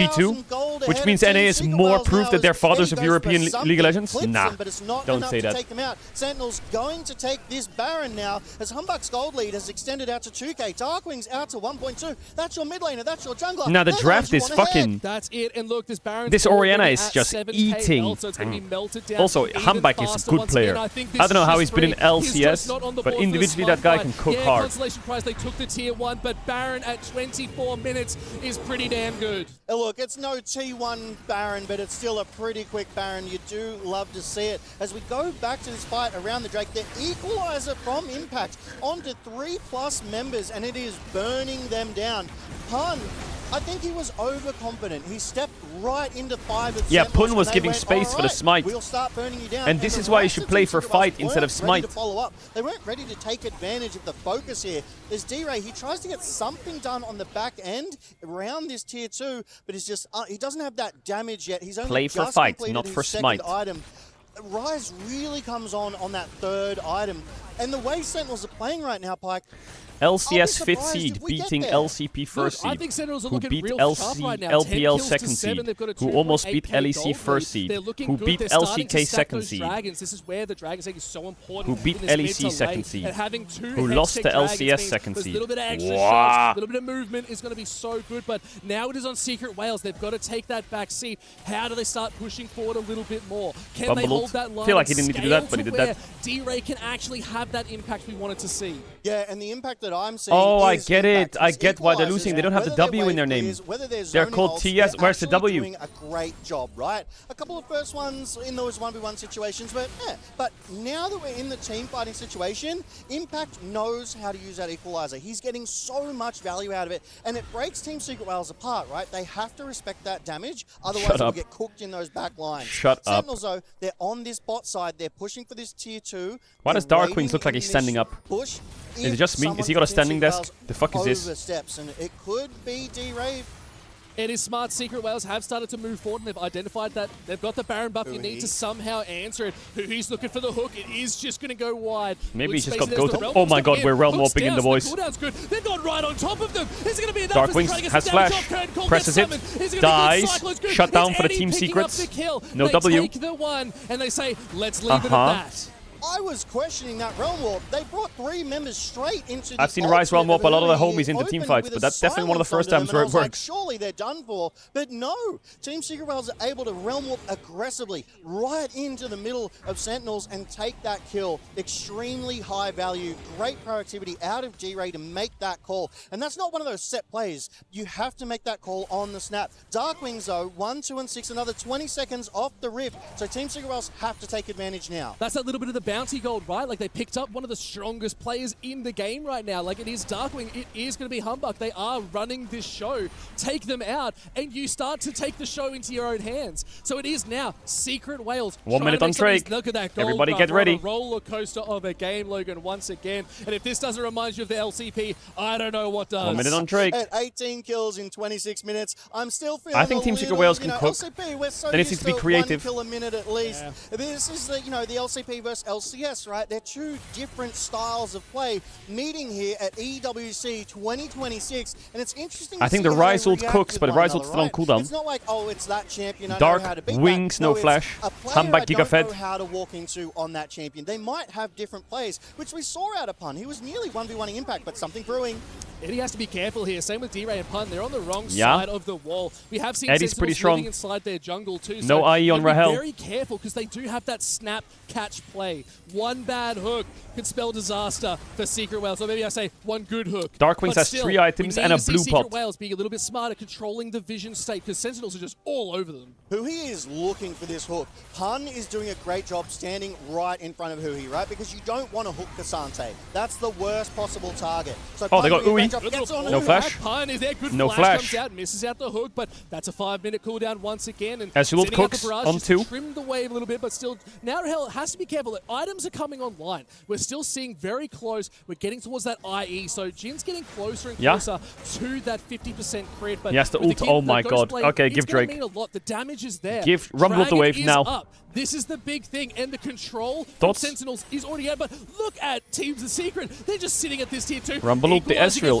G2, which means NA is more proof that they're fathers of European League of Legends. Congratulations. clips Nah, them, but it's not don't enough say to that. take them out. Sentinel's going to take this Baron now, as Humbug's gold lead has extended out to 2k. Darkwing's out to 1.2. That's your mid laner, that's your jungler. Now the They're draft going is to want ahead. fucking... That's it, and look, this Baron's This already Orianna is at just 7K eating. health, so it's gonna be melted down Also, even Humbug is a faster good once player. again. I think I don't know how this he's been in is free. He's just LCS, not on the but board for the individually smart that guy fight. can cook yeah, hard. Consolation prize, they took the tier 1, but Baron at 24 minutes is pretty damn good. Look, it's no T1 Baron, but it's still a pretty quick Baron. You do love to see it. As we go back to this fight around the Drake, the equalizer from Impact onto 3+ members, and it is burning them down. Pun, I think he was overconfident. He stepped right into 5 of Yeah, Sentinels, Pun was and they giving went, space for the "Alright, smite." We'll start burning you down. And this the is why you rest should of play Team for Secret fight Wells instead of weren't ready smite. to follow up. They weren't ready to take advantage of the focus here. There's D-Ray. He tries to get something done on the back end around this tier 2, but he's just he doesn't have that damage yet. He's only Play for just fight, completed not his for second smite. item. Rise really comes on that third item. And the way Sentinels are playing right now, Pike, LCS 5th surprised seed if we get beating there. LCP 1st Look, seed, I think Sentinels are who looking beat real sharp right now. 10 LPL kills to 2nd 7. seed, They've got a who almost beat 2.8K LEC gold lead. 1st seed, They're looking who good. beat They're starting to LCK stack 2nd those seed, dragons. This is where the Dragon's Egg is so important. who beat in this mid LEC to 2nd late. seed, And having 2 who lost to Hextech LCS dragons 2nd means a seed. little bit of extra Wow. shots, a little bit of movement is going to be so good. But now it is on Secret Wales. They've got to take that back seat. How do they start pushing forward a little bit more? Can they Bumbled. hold that line? Feel like he and didn't need to do scale that, but he did where that. D-Ray can actually have that impact we wanted to see. Yeah, and the impact that I'm seeing Oh, I is get Impact. it. I These get why they're equalizers, losing. They don't have the whether W they're in their wave name. clears, whether they're They're zoning called ults, TS. they're Where's the actually W? doing a great job, right? A couple of first ones in those 1v1 situations, but yeah. But now that we're in the team fighting situation, Impact knows how to use that equalizer. He's getting so much value out of it, and it breaks Team Secret Wales apart, right? They have to respect that damage, otherwise Shut they'll up. get cooked in those back lines. Shut up. Sentinels, though, they're on this bot side. They're pushing for this tier 2. Why does They're Dark Wings waiting look like in he's this standing up? Push. Is it just me? Is he got a standing desk? The fuck is this? Oversteps, and it could be D-Rave. It is smart. Secret Wales have started to move forward, and they've identified that they've got the Baron buff. You need to somehow answer it. Who he's looking for the hook. It is just going to go wide. Maybe Good he's just space got there. goated. The Oh my Realm god, Warp's we're realm hooks warping in down, the so boys. cooldown's good. They've gone right on top of them. Is it going to be enough? Dark As Wings trying to get has some damage flash. off. Curtain Call Presses gets it. summoned. Is it gonna be good? Dies. Cyclone's good. Shut down It's for the Eddie team picking up secrets. the kill. No They W. take the one, and they say, let's leave it at that. I was questioning that Realm Warp. They brought 3 members straight into the I've seen Rise Realm Warp a lot of the homies into opened team fights, with but a that's definitely one of the silence first under times them, where and it I was works. like, surely they're done for. But no, Team Secret Wales are able to Realm Warp aggressively right into the middle of Sentinels and take that kill. Extremely high value, great proactivity out of D-Ray to make that call. And that's not one of those set plays. You have to make that call on the snap. Dark Wings, though, 1, 2, and 6, another 20 seconds off the rift. So Team Secret Wales have to take advantage now. That's that little bit of the bounty gold, right? Like, they picked up one of the strongest players in the game right now. Like, it is Darkwing, it is going to be Humbug. They are running this show. Take them out, and you start to take the show into your own hands. So it is now Secret Wales. 1 minute on Drake. Look at that gold. Everybody get We're on ready. a roller coaster of a game, Logan, once again. And if this doesn't remind you of the LCP, I don't know what does. 1 minute on Drake. At 18 kills in 26 minutes, I'm still feeling I think Team Secret Wales can cook. LCP, we're so They just used need to be to creative. 1 kill a minute at least. This is the, the LCP versus LCS, right? They're 2 different styles of play meeting here at EWC 2026, and it's interesting. I think the Rise ult cooks, but the Rise ult's still on cooldown. It's not like, oh, it's that champion. I Dark know how to beat Wings, that. no it's flash. a player Humbug I Giga don't Fed. know how to walk into on that champion. They might have different plays, which we saw out of Pun. He was nearly 1v1ing Impact, but something brewing. Eddie has to be careful here. Same with D-Ray and Pun. They're on the wrong Yeah. side of the wall. We have seen Eddie's Sentinels pretty strong. living inside their jungle too. No IE on be Rahel. very careful because they do have that snap catch play. One bad hook could spell disaster for Secret Wales. Or maybe I say one good hook. Dark Wings But has still, 3 items we and a need to see blue Secret pot. Wales being a little bit smarter, controlling the vision state because Sentinels are just all over them. Huhi is looking for this hook. Pun is doing a great job standing right in front of Huhi, right? Because you don't want to hook Cassante. That's the worst possible target. So Oh, they got Pun Uwe. gets on No Huhi. flash. Pun is there. Good No flash flash. comes out, misses out the hook, but that's a 5-minute cooldown once again. And As you look, sending out the cooks barrage on just 2. trimmed the wave a little bit, but still, now Rahel has to be careful. Items are coming online. We're still seeing very close. We're getting towards that IE, so Jin's getting closer and Yeah. closer to that 50% crit. But Yes, the with ult. Ghost Oh my God. Blade, Okay, it's give gonna Drake. mean a lot. The damage is there. Give Rumble the Dragon wave is now. Up. This is the big thing, and the control Thoughts? from Sentinels is already out. But look at Teams of Secret. They're just sitting at this tier 2. Rumble ult the Equalizing Ezreal.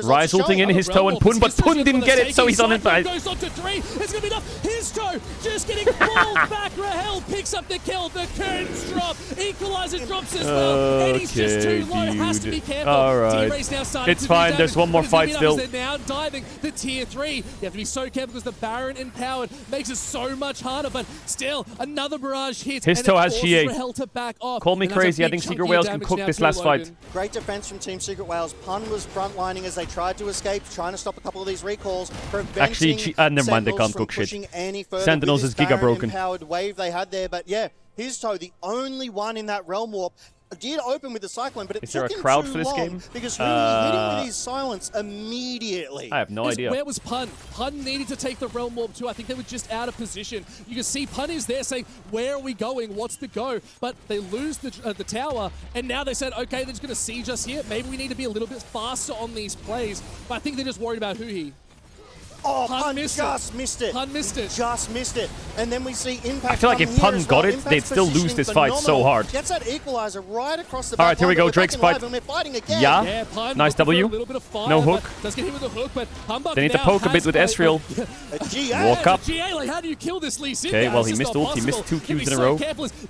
results. Rise ulting in his toe and Pun, but Pun didn't get it, so he's on invite. Goes on to 3. It's going to be enough. His toe just getting pulled back. Rahel picks up the kill. The curtains drop. Equalizer drops as well. And he's just too low. Has to be careful. All right. D-Ray's now starting It's to fine. do There's damage, one more but it's gonna fight be still. enough as they're now diving the tier 3. You have to be so careful because the Baron empowered makes it so much harder, but still, another barrage hit. His toe has GA. Rahel to back off. Call me crazy, I think Secret Wales can cook this last fight. Great defense from Team Secret Wales. Pun was frontlining as they tried to escape, trying to stop a couple of these recalls, Actually, never mind, they can't cook shit. Sentinels is giga broken. Empowered wave they had there, but yeah, his toe, the only one in that realm warp, did open with the Cyclone, but it is there took a crowd him for this long game? Because he hit him with his silence immediately. I have no idea. Where was Pun? Pun needed to take the realm warp too. I think they were just out of position. You can see Pun is there saying, where are we going? What's the go? But they lose the tower, and now they said, okay, they're just going to siege us here. Maybe we need to be a little bit faster on these plays. But I think they're just worried about Huhi. Oh, Pun just missed it. Pun missed it. Just missed it. And then we see Impact. I feel like if Pun got it, they'd still lose this fight so hard. Gets that equalizer right across the back. All right, here we go. Drake's fight. Yeah. Pun nice W. No hook. Does get hit with a hook, but Humbug they need to poke a bit with Ezreal. Walk up. GA, like, how do you kill this Lee Sin? Okay, well, he missed ult. He missed 2 Qs in a row.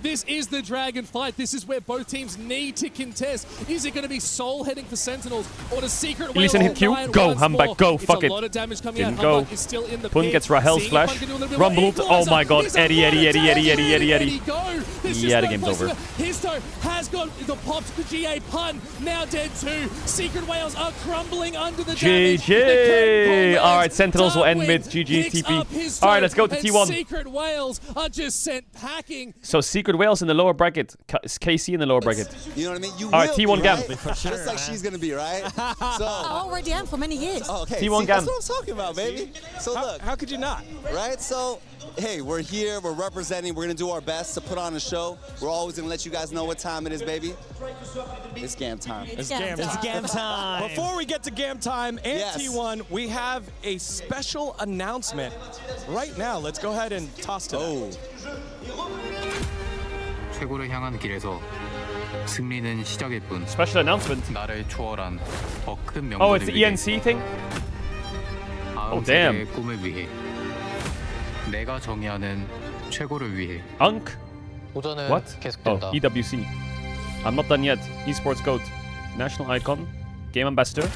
This is the Dragon fight. This is where both teams need to contest. Is it going to be Soul heading for Sentinels, or does Secret Wales hit Q? Go, Humbug, go. Fuck it. A lot of damage coming Didn't out. go. Humbug is still in the Pun gets Rahel's flash. Rumbled. Oh my god. Eddie. Yeah, the game's over. His toe has got the pops to GA. Pun now dead too. Secret Wales are crumbling under the damage. GG. Alright, Sentinels will end mid. GG TP. Alright, let's go to T1. Secret Wales are just sent packing. So Secret Wales in the lower bracket. KC in the lower bracket. You know what I mean? Alright, T1 Gam. For sure, just like she's going to be, right? So, I already am for many years. Oh, okay. T1 See, Gam. that's what I'm talking about, baby. So look. How could you not? Right? So, hey, we're here. We're representing. We're going to do our best to put on a show. We're always going to let you guys know what time it is, baby. It's Gam time. It's Gam time. Before we get to Gam time and T1, we have a special announcement right now. Let's go ahead and toss to that. 최고를 향한 길에서 승리는 시작일 뿐. Special announcement. 나를 초월한 더 큰 명분을 Oh, it's the ENC thing? Oh, damn. 꿈을 위해 내가 정의하는 최고를 위해. Unk? 도전은 What? 계속된다. Oh, EWC. I'm not done yet. Esports GOAT. National Icon. Game Ambassador.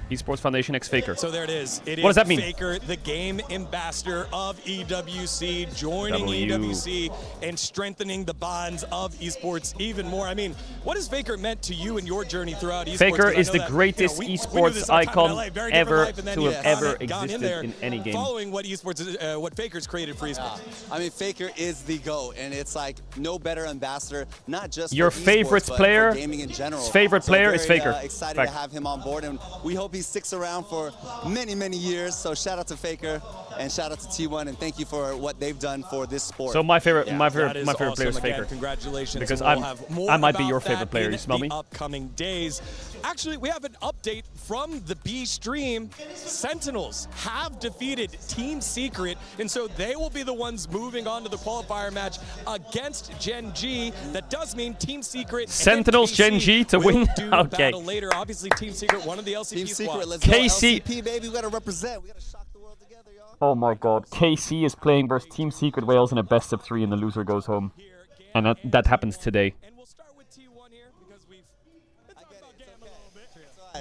Esports Foundation X Faker. So there it is. It what does that mean? Faker, the game ambassador of EWC, joining EWC and strengthening the bonds of esports even more. I mean, what has Faker meant to you in your journey throughout esports? Faker is the greatest esports icon ever to have ever existed in any game. Following what esports, what Faker's created for esports. I mean, Faker is the GOAT, and it's like no better ambassador, not just your for favorite esports, player, but for gaming in general. Favorite player is Faker. Excited to have him on board, and we hope he sticks around for many, many years. So shout out to Faker and shout out to T1, and thank you for what they've done for this sport. So my favorite player awesome. is Faker. Congratulations. Because we'll I might be your favorite player. You smell me? Upcoming days. Actually, we have an update from the B stream. Sentinels have defeated Team Secret, and so they will be the ones moving on to the qualifier match against GENG. That does mean Team Secret Sentinels GENG to win. Okay. Later, obviously Team Secret, one of the LCP Team squad. Secret, let's go KC. LCP, baby. We gotta represent. We gotta shock the world together, y'all. Oh my god. KC is playing versus Team Secret Wales in a best of 3 and the loser goes home. And that happens today.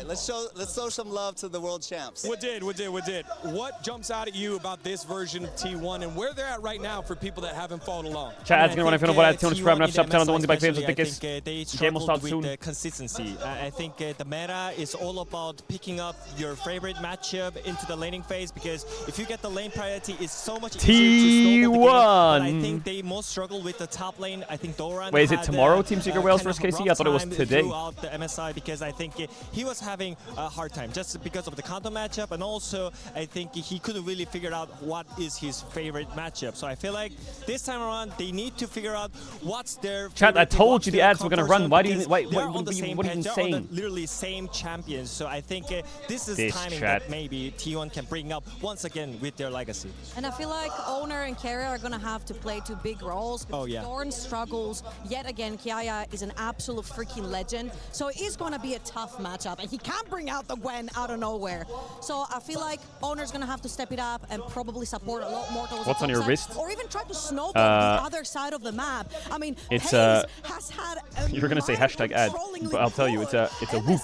Let's show some love to the world champs. We did. What jumps out at you about this version of T1 and where they're at right now for people that haven't followed along? Chat, it's going to run if you want to subscribe and the by favors I think they struggled with the consistency. I think the meta is all about picking up your favorite matchup into the laning phase, because if you get the lane priority, it's so much easier to snowball the game. But I think they most struggle with the top lane. I think Doran. Wait, is it tomorrow, Team Secret Wales versus KC? I thought it was today. Throughout the MSI, because I think he was having a hard time just because of the counter matchup, and also I think he couldn't really figure out what is his favorite matchup. So I feel like this time around they need to figure out what's their Chat, I told you the ads were going to run. Why do you what are you saying? Literally same champions. So I think this is timing that maybe T1 can bring up once again with their legacy. And I feel like Owner and Carrier are going to have to play two big roles. Oh yeah. Thorn struggles yet again. Kiaya is an absolute freaking legend, so it is going to be a tough matchup, and he can't bring out the Gwen out of nowhere. So I feel like Owner's going to have to step it up and probably support a lot more towards What's the on your side, wrist? or even try to snowball the other side of the map. I mean, it's has had you're gonna say hashtag ad, but I'll tell you, it's a whoop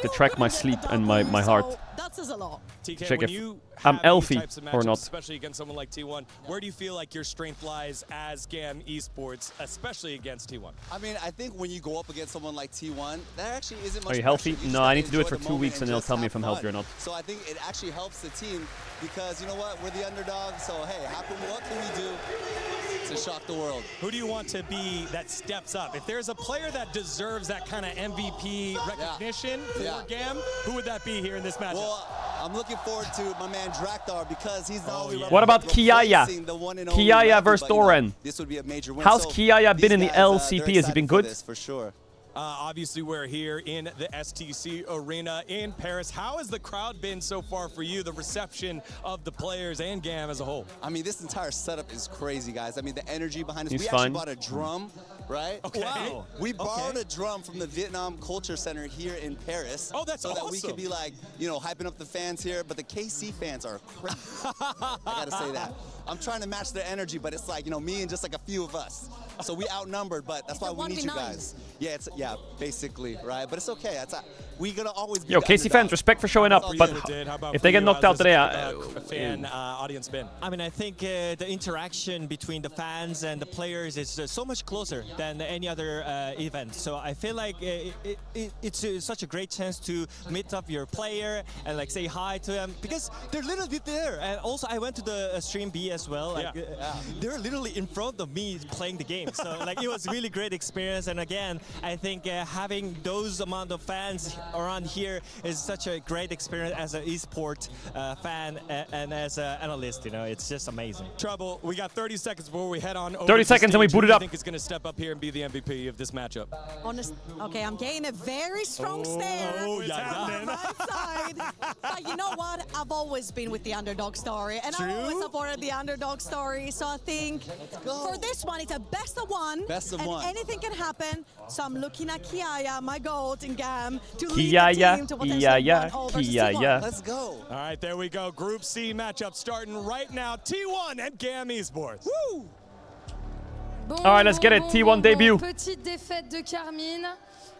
to track my sleep and my heart. That's that says a lot. TK, Check when if you I'm have healthy these types of or matchups, not. especially against someone like T1, where do you feel like your strength lies as GAM Esports, especially against T1? I mean, I think when you go up against someone like T1, there actually isn't much Are you healthy? pressure. You No, just I gotta need to do it enjoy for the 2 moment weeks and they'll just tell me have if I'm healthy or fun. not. So I think it actually helps the team because, you know what, we're the underdog, so hey, what can we do to shock the world? Who do you want to be that steps up? If there's a player that deserves that kind of MVP recognition for GAM, who would that be here in this matchup? Well, I'm looking forward to my man Drakthar because he's not only What about Kiaya? Kiaya versus Doran. This would be a major win. How's So Kiaya been in the these guys, LCP? Has he been good? For sure. Obviously, we're here in the STC Arena in Paris. How has the crowd been so far for you, the reception of the players and GAM as a whole? I mean, this entire setup is crazy, guys. I mean, the energy behind us. He's We fine. actually bought a drum, right? Okay. Wow. We borrowed a drum from the Vietnam Culture Center here in Paris. Oh, that's so awesome. that we could be like, you know, hyping up the fans here. But the KC fans are crazy. I gotta say that. I'm trying to match their energy, but it's like, you know, me and just like a few of us. So we outnumbered, but that's why we need you guys. Yeah, basically, right? But it's okay. We're gonna always be Yo, the KC underdog. fans, respect for showing up, but if they get knocked out today, fan audience been? I mean, I think the interaction between the fans and the players is so much closer than any other event. So I feel like it's such a great chance to meet up your player and like say hi to them because they're literally there. And also, I went to the stream B as well. Like, they're literally in front of me playing the game. So like it was really great experience. And again, I think having those amount of fans around here is such a great experience as an esport fan and as an analyst. You know, it's just amazing. Trouble, we got 30 seconds before we head on over 30 to seconds and we stage. boot it Who do you up. think is going to step up here and be the MVP of this matchup? Okay, I'm getting a very strong stare Oh, on yeah. the right side. But you know what? I've always been with the underdog story, and I've always supported the underdog story. So I think for this one, it's a best of one. Best of and one. anything can happen. So I'm looking at Kiaya, my goat in GAM, to lead the Kiaya, team to potentially Kiaya, win over Kiaya. T1. Let's go. All right, there we go. Group C matchup starting right now. T1 and GAM Esports. Woo! Bon, All right, let's get it. T1 debut. Petite défaite de Carmine.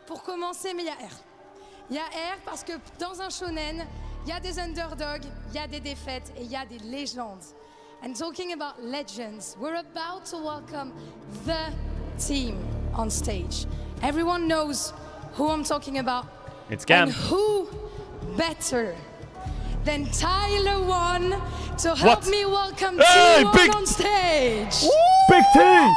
Pour commencer, mais il y a R. Il y a R parce que dans un shonen, il y a des underdogs, il y a des défaites et il y a des légendes. And talking about legends, we're about to welcome the team on stage. Everyone knows who I'm talking about. It's GAM. And who better than Tyler One to help What? me welcome Hey, T1 big- on stage. Big team!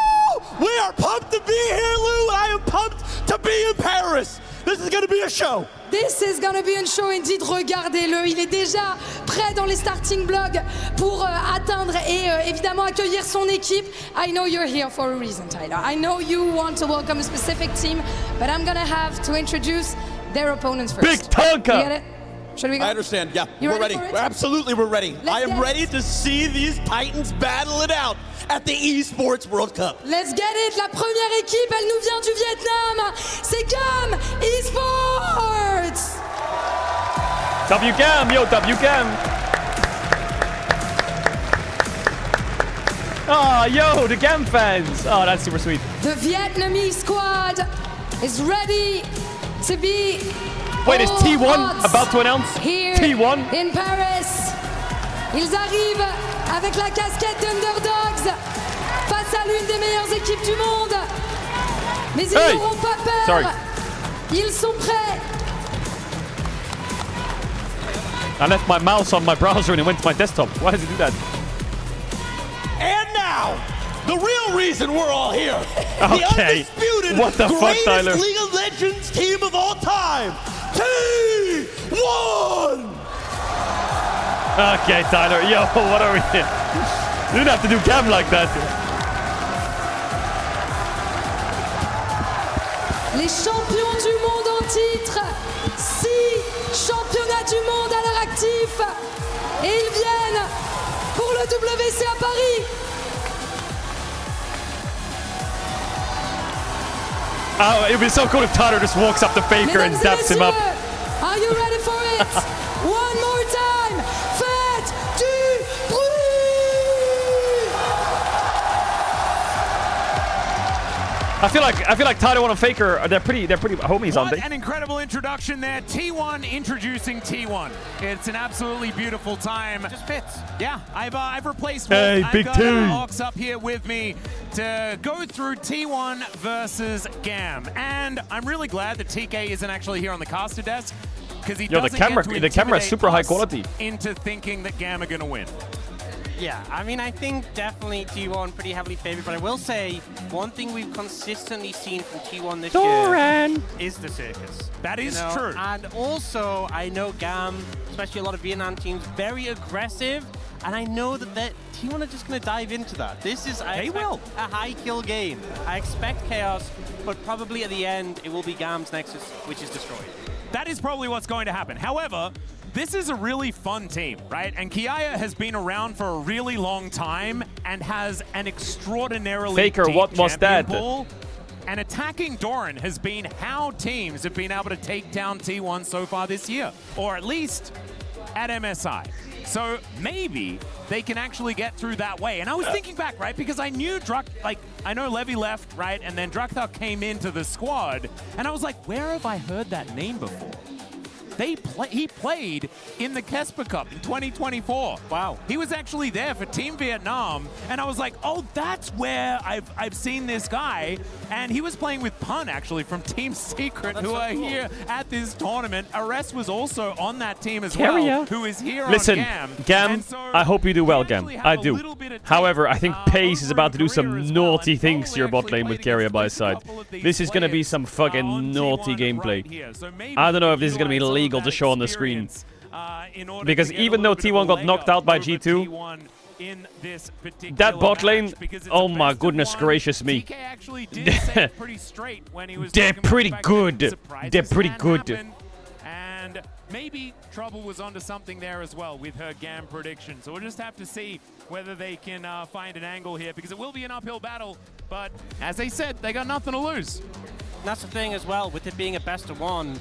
We are pumped to be here, Lou. I am pumped to be in Paris. This is going to be a show. This is gonna be a show indeed, regardez-le, il est déjà prêt dans les starting blocks pour atteindre et évidemment accueillir son équipe. I know you're here for a reason, Tyler. I know you want to welcome a specific team, but I'm gonna have to introduce their opponents first. Big Tonka! You get it? Should we go? I understand. Yeah, You we're ready ready. for it? Absolutely, we're ready. Let's I am get ready to see these Titans battle it out at the Esports World Cup. Let's get it! La première équipe, elle nous vient du Vietnam. C'est GAM Esports! WGAM, yo, WGAM! Oh, yo, the GAM fans! Oh, that's super sweet. The Vietnamese squad is ready to be Wait, is all T1 odds about to announce? here T1? in Paris. Ils arrivent avec la casquette d'Underdogs face à l'une des meilleures équipes du monde. Mais ils Hey! n'auront pas peur. Sorry. Ils sont prêts. I left my mouse on my browser and it went to my desktop. Why does it do that? And now, the real reason we're all here. Okay. The undisputed What the fuck, greatest Tyler? League of Legends team of all time. T1! Okay, Tyler, yo, what are we in? You don't have to do GAM like that. Les champions du monde en titre. 6 championnats du monde à leur actif. Et ils viennent pour le WC à Paris. Oh, it would be so cool if Tyler just walks up to Faker and Mesdames et daps him up. messieurs, are you ready for it? One more time. Faites du bruit. I feel like Taiwan and Faker, they're pretty homies, aren't they? What an incredible introduction there. T1 introducing T1. It's an absolutely beautiful time. Just fits. Yeah, I've replaced Hey, Wolf. Big I've got T. Ox up here with me to go through T1 versus GAM. And I'm really glad that TK isn't actually here on the caster desk, because he doesn't the camera is super high quality. Into thinking that GAM are going to win. Yeah, I mean, I think definitely T1 pretty heavily favored, but I will say one thing we've consistently seen from T1 this year is the circus. That is true. And also, I know GAM, especially a lot of Vietnam teams, very aggressive, and I know that T1 are just going to dive into that. This is, I expect a high kill game. I expect chaos, but probably at the end, it will be GAM's Nexus, which is destroyed. That is probably what's going to happen. However, this is a really fun team, right? And Kiaya has been around for a really long time and has an extraordinarily Faker, deep what was champion that? pool. And attacking Doran has been how teams have been able to take down T1 so far this year, or at least at MSI. So maybe they can actually get through that way. And I was thinking back, right? Because I knew I know Levy left, right? And then Drakthar came into the squad. And I was like, where have I heard that name before? He played in the Kesper Cup in 2024. Wow. He was actually there for Team Vietnam, and I was like, oh, that's where I've seen this guy. And he was playing with Pun, actually, from Team Secret, who are here at this tournament. Arrest was also on that team as well, who is here on GAM. GAM, I hope you do well, GAM. I do. However, I think Pace is about to do some naughty things to your bot lane with Carrier by his side. This is going to be some fucking naughty gameplay. I don't know if this is going to be legal to show on the screen. Because even though T1 got knocked out by G2, that bot lane, oh my goodness gracious me. They're pretty good. They're pretty good. And maybe Trouble was onto something there as well with her GAM prediction. So we'll just have to see whether they can find an angle here, because it will be an uphill battle. But as they said, they got nothing to lose. And that's the thing as well, with it being a best of one.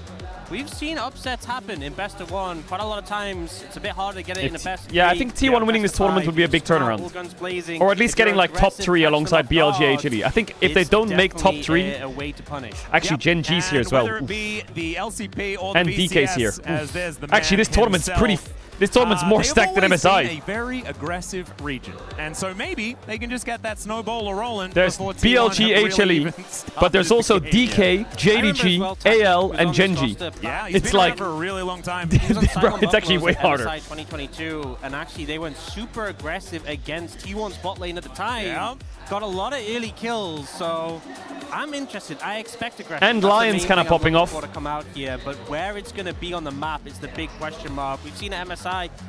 We've seen upsets happen in best of one quite a lot of times. It's a bit harder to get it in the best. Yeah, I think T1 winning this tournament would be a big turnaround. Or at least getting like top 3 alongside BLG HLE. I think if they don't make top 3, actually Gen G's here as well. Whether it be the LCP or the and DK's here. As there's the Actually, this tournament's himself. This tournament's more stacked than MSI. A very aggressive region, and so maybe they can just get that snowball rolling. There's BLG, HLE, but there's also DK, JDG, AL, and Gen G. Yeah, it's like for a really long time. Bro, it's actually way harder. 2022, and actually they went super aggressive against T1's bot lane at the time. Yeah. Got a lot of early kills, so I'm interested. I expect aggression. And Lions kind of popping off. To come out here, but where it's going to be on the map is the big question mark. We've seen at MSI.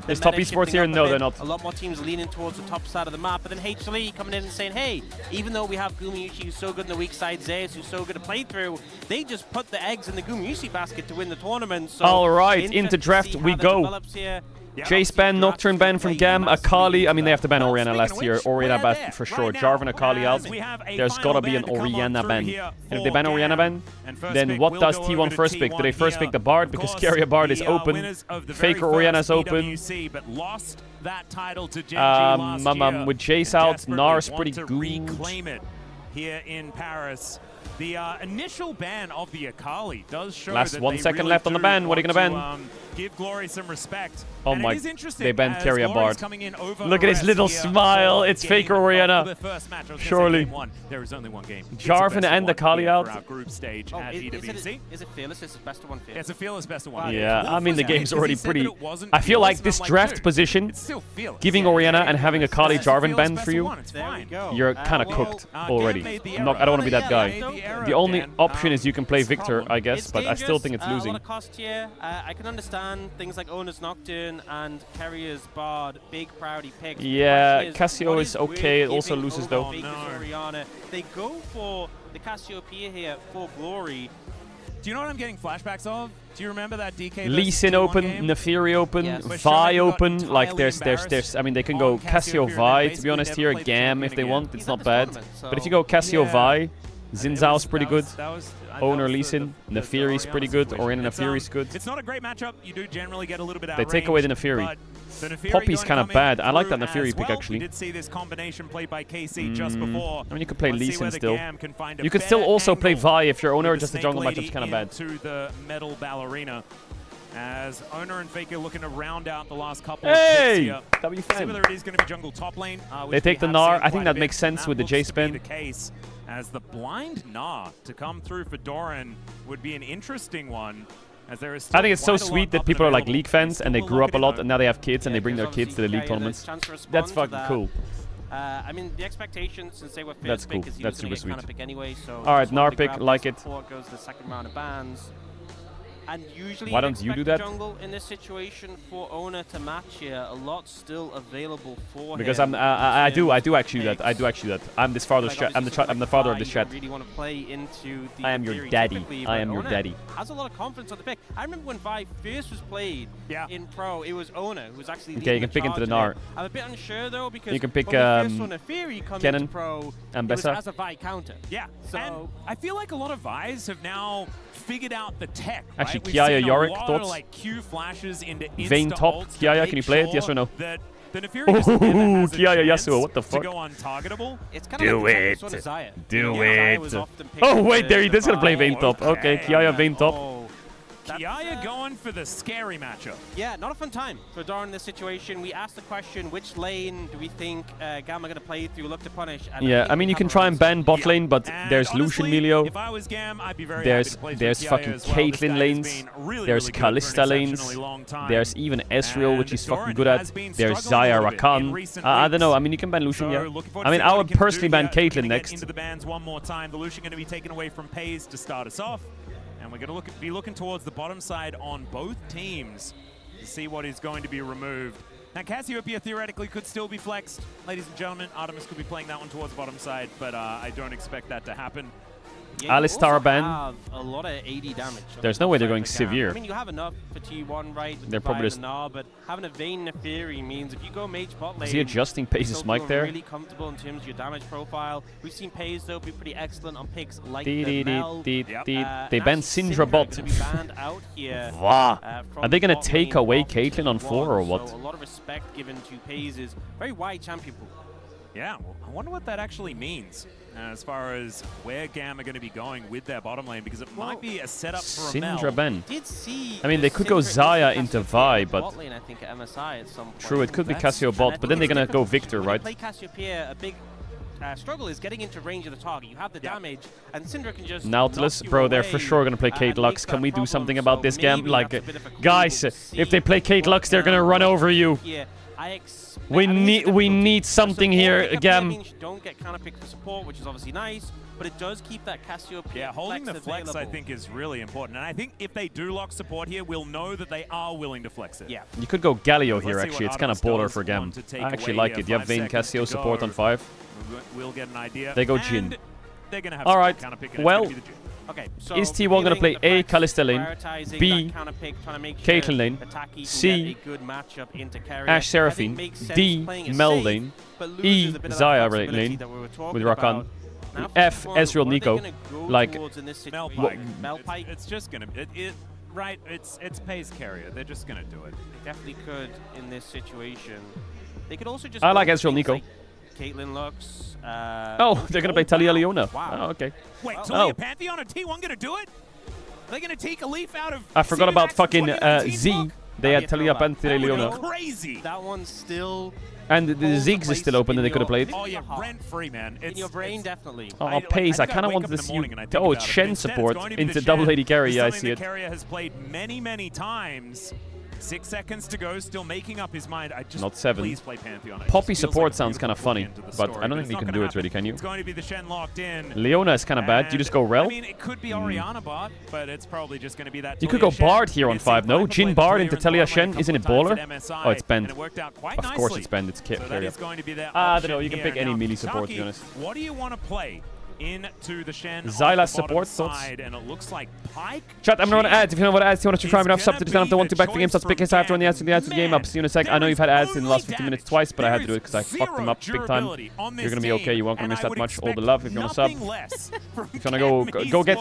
Is Top Esports here? No, they're not. A lot more teams leaning towards the top side of the map, but then HLE coming in and saying, hey, even though we have Gumayusi who's so good in the weak side, Zeus who's so good at playthrough, they just put the eggs in the Gumayusi basket to win the tournament. So all right, into draft we go. Jace ban, Nocturne ban from GAM, Akali. I mean, they have to ban Orianna last year. Orianna ban for sure. Jarvan, Akali out. There's gotta be an Orianna ban. And if they ban Orianna ban, then what does T1 first pick? Do they first pick the Bard? Because Carrier Bard is open. Faker Orianna is open. With Jace out, Nar's pretty good. Here in Paris. The initial ban of the Akali does show Last that 1 second really left on the ban. What are you going to ban? Give Glory some respect. Oh and my, they banned Carrier Bard. Look at his little smile. It's Faker Orianna. Surely. There is only one game. Jarvan and Akali out. Our group stage at EWC. Is it fearless? It's best of one fearless. It's a fearless best of one. Yeah, I mean, the game's already pretty... I feel like this draft position, giving Orianna and having Akali Jarvan banned for you, you're kind of cooked already. I don't want to be that guy. The only option is you can play Victor, I guess, but I still think it's losing. A lot of cost here. I can understand things like Owner's Nocturne and Carrier's Bard, big priority picks. Yeah, Cassio is okay. It also loses though. They go for the Cassiopeia here for Glory. Do you know what I'm getting flashbacks of? Do you remember that DK? Lee Sin open, Neferi open, Vi open. Like there's. I mean, they can go Cassio Vi. To be honest, here GAM if they want. It's not bad. But if you go Cassio Vi, Xin Zhao's pretty good. Owner Lee Sin. Nefiri's pretty good. Orion Nefiri's good. It's not a great matchup. You do generally get a little bit out They take away the Nefiri. Poppy's kind of bad. I like that Nefiri pick, actually. We did see this combination played by KC just before. I mean, you could play Lee Sin still. You could still also play Vi if your owner, just the jungle matchup's kind of bad. To the metal ballerina. As Owner and Faker looking to round out the last couple of picks here. W See whether it is going to be jungle top lane. They take the Gnar. I think that makes sense with the J spin. The case as the blind Gnar to come through for Doran would be an interesting one. As there is I think it's so sweet that people are like League fans and they grew up a lot and now they have kids and they bring their kids to the League tournaments. That's fucking cool. I mean, the expectation since they were first That's cool. pick is That's usually super kind of sweet. pick anyway. So all right, Gnar pick, like it. Before it goes to the second round of bans. And usually why don't you do that? Jungle in this situation for Owner to match here, a lot still available for because him. I do actually that. I do actually that. I'm this father's chat. I'm the father of this chat. Really want to play into the I am your daddy. I am your daddy. Has a lot of confidence on the pick. I remember when Vi first was played in pro, it was Owner who was actually okay. You can pick into the Gnar. I'm a bit unsure though because you can pick Kennen pro, and Bessa as a Vi counter. Yeah. So and I feel like a lot of Vi's have now figured out the tech. Actually, right? Kiaya Yorick, thoughts? thoughts? Like Q flashes into Vayne top. Kiaya, can you play it? Yes or no? That the Nefiri just never has a Kiaya chance Yasuo, what the fuck? to go untargetable. It's kind do of it. Sort of Zaya. Do it. Oh wait, there he is gonna play Vayne top. Okay, Kiaya Vayne top. Kiaya going for the scary matchup. Yeah, not a fun time for Doran in this situation. We asked the question, which lane do we think Gamma going to play through, look to punish? And yeah, I mean, you can try and ban bot lane, but there's Lucian Melio. If I was Gam, I'd be very there's happy to play fucking Caitlyn lanes. There's Kalista lanes. There's even Ezreal, which he's fucking good at. There's Zaya Rakan. I don't know. I mean, you can ban Lucian, yeah. I mean, I would personally ban Caitlyn next. Into the bans one more time. The Lucian going to be taken away from Pays to start us off. And we're going to be looking towards the bottom side on both teams to see what is going to be removed. Now, Cassiopeia theoretically could still be flexed. Ladies and gentlemen, Artemis could be playing that one towards the bottom side, but I don't expect that to happen. Yeah, Alistar ban. A lot of AD damage. There's no way they're going severe. I mean, you have enough for T1, right? They're probably just. But having a Vayne Nefiri means if you go mage bot lane, is he adjusting Pace's mic there? Really comfortable in terms of your damage profile. We've seen Pace though be pretty excellent on picks like the Mel. They banned Syndra bot. Out here, Are they gonna take away Caitlyn on 4 or what? So a lot of respect given to Pace's very wide champion pool. Yeah, well, I wonder what that actually means as far as where Gam are going to be going with their bottom lane, because it might be a setup for a Mel. Syndra ban. I mean, they could go Zaya into Vi, but lane, I think, at MSI at some point. True, it could be Cassio bot, but then they're gonna go Victor, right? Play Cassiopeia, a big struggle is getting into range of the target. You have the damage, and Syndra can just Nautilus, bro, they're for sure gonna play Kate Lux. Can we do something about this game? Like, guys, if they play Kate Lux, they're gonna run over you. We need something here, Gam. Don't get counterpicked for support, which is obviously nice, but it does keep that Cassiopeia. Yeah, holding the flex, I think, is really important. And I think if they do lock support here, we'll know that they are willing to flex it. Yeah. You could go Galio here, actually. It's kind of baller for Gam. I actually like it. You have Vayne Cassio support on 5. We'll get an idea. They go Jhin. They're gonna have alright, well, okay, so is T1 going to play A, Kalista lane, B, Caitlyn lane, C, Ashe Seraphine, D, Mel lane, E, Zaya lane with Rakan, F, Ezreal Nico. Like, it's just going to... Right, it's Pace carrier. They're just going to do it. They definitely could in this situation. They could also just... I like Ezreal Nico. Caitlyn Lux. Oh, they're going to play Talia Leona. Wow. Oh, okay. Wait, Talia Pantheon and T1 going to do it? Are they going to take a leaf out of... I forgot about fucking Z. They had Talia Pantheon Leona. Crazy. That one's still... And the Ziggs is still open and they could have played. Oh, yeah, rent-free, man. In your brain, definitely. Oh, Pace. I kind of wanted to see... Oh, it's Shen support into double AD carry. Yeah, I see it. Carrier has played many, many times. 6 seconds to go, still making up his mind. I just Not 7. Please play Pantheon. Poppy support sounds kind of funny, but I don't think you can do it really, can you? It's going to be the Shen locked in. Leona is kind of bad. You just go Rel? I mean, it could be Orianna bot, but it's probably just going to be that. You could go Bard here on 5, no? Jhin Bard into Talia Shen, isn't it baller? Oh, it's banned. Of course it's banned, it's carrier. I don't know, you can pick any melee support, to be honest. What do you want to play? into the Shen Xylas support thoughts. side, and it looks like Pike. Chat, I'm gonna run ads. If you know what ads, you want to try enough sub to just have to 1-2 back to the game. Starts picking after on the ads to the game up. See you in a sec. I know you've had ads in the last 15 minutes twice, but I had to do it because I fucked them up big time. You're gonna be okay. You won't gonna miss that much. All the love. If you want to sub, if you wanna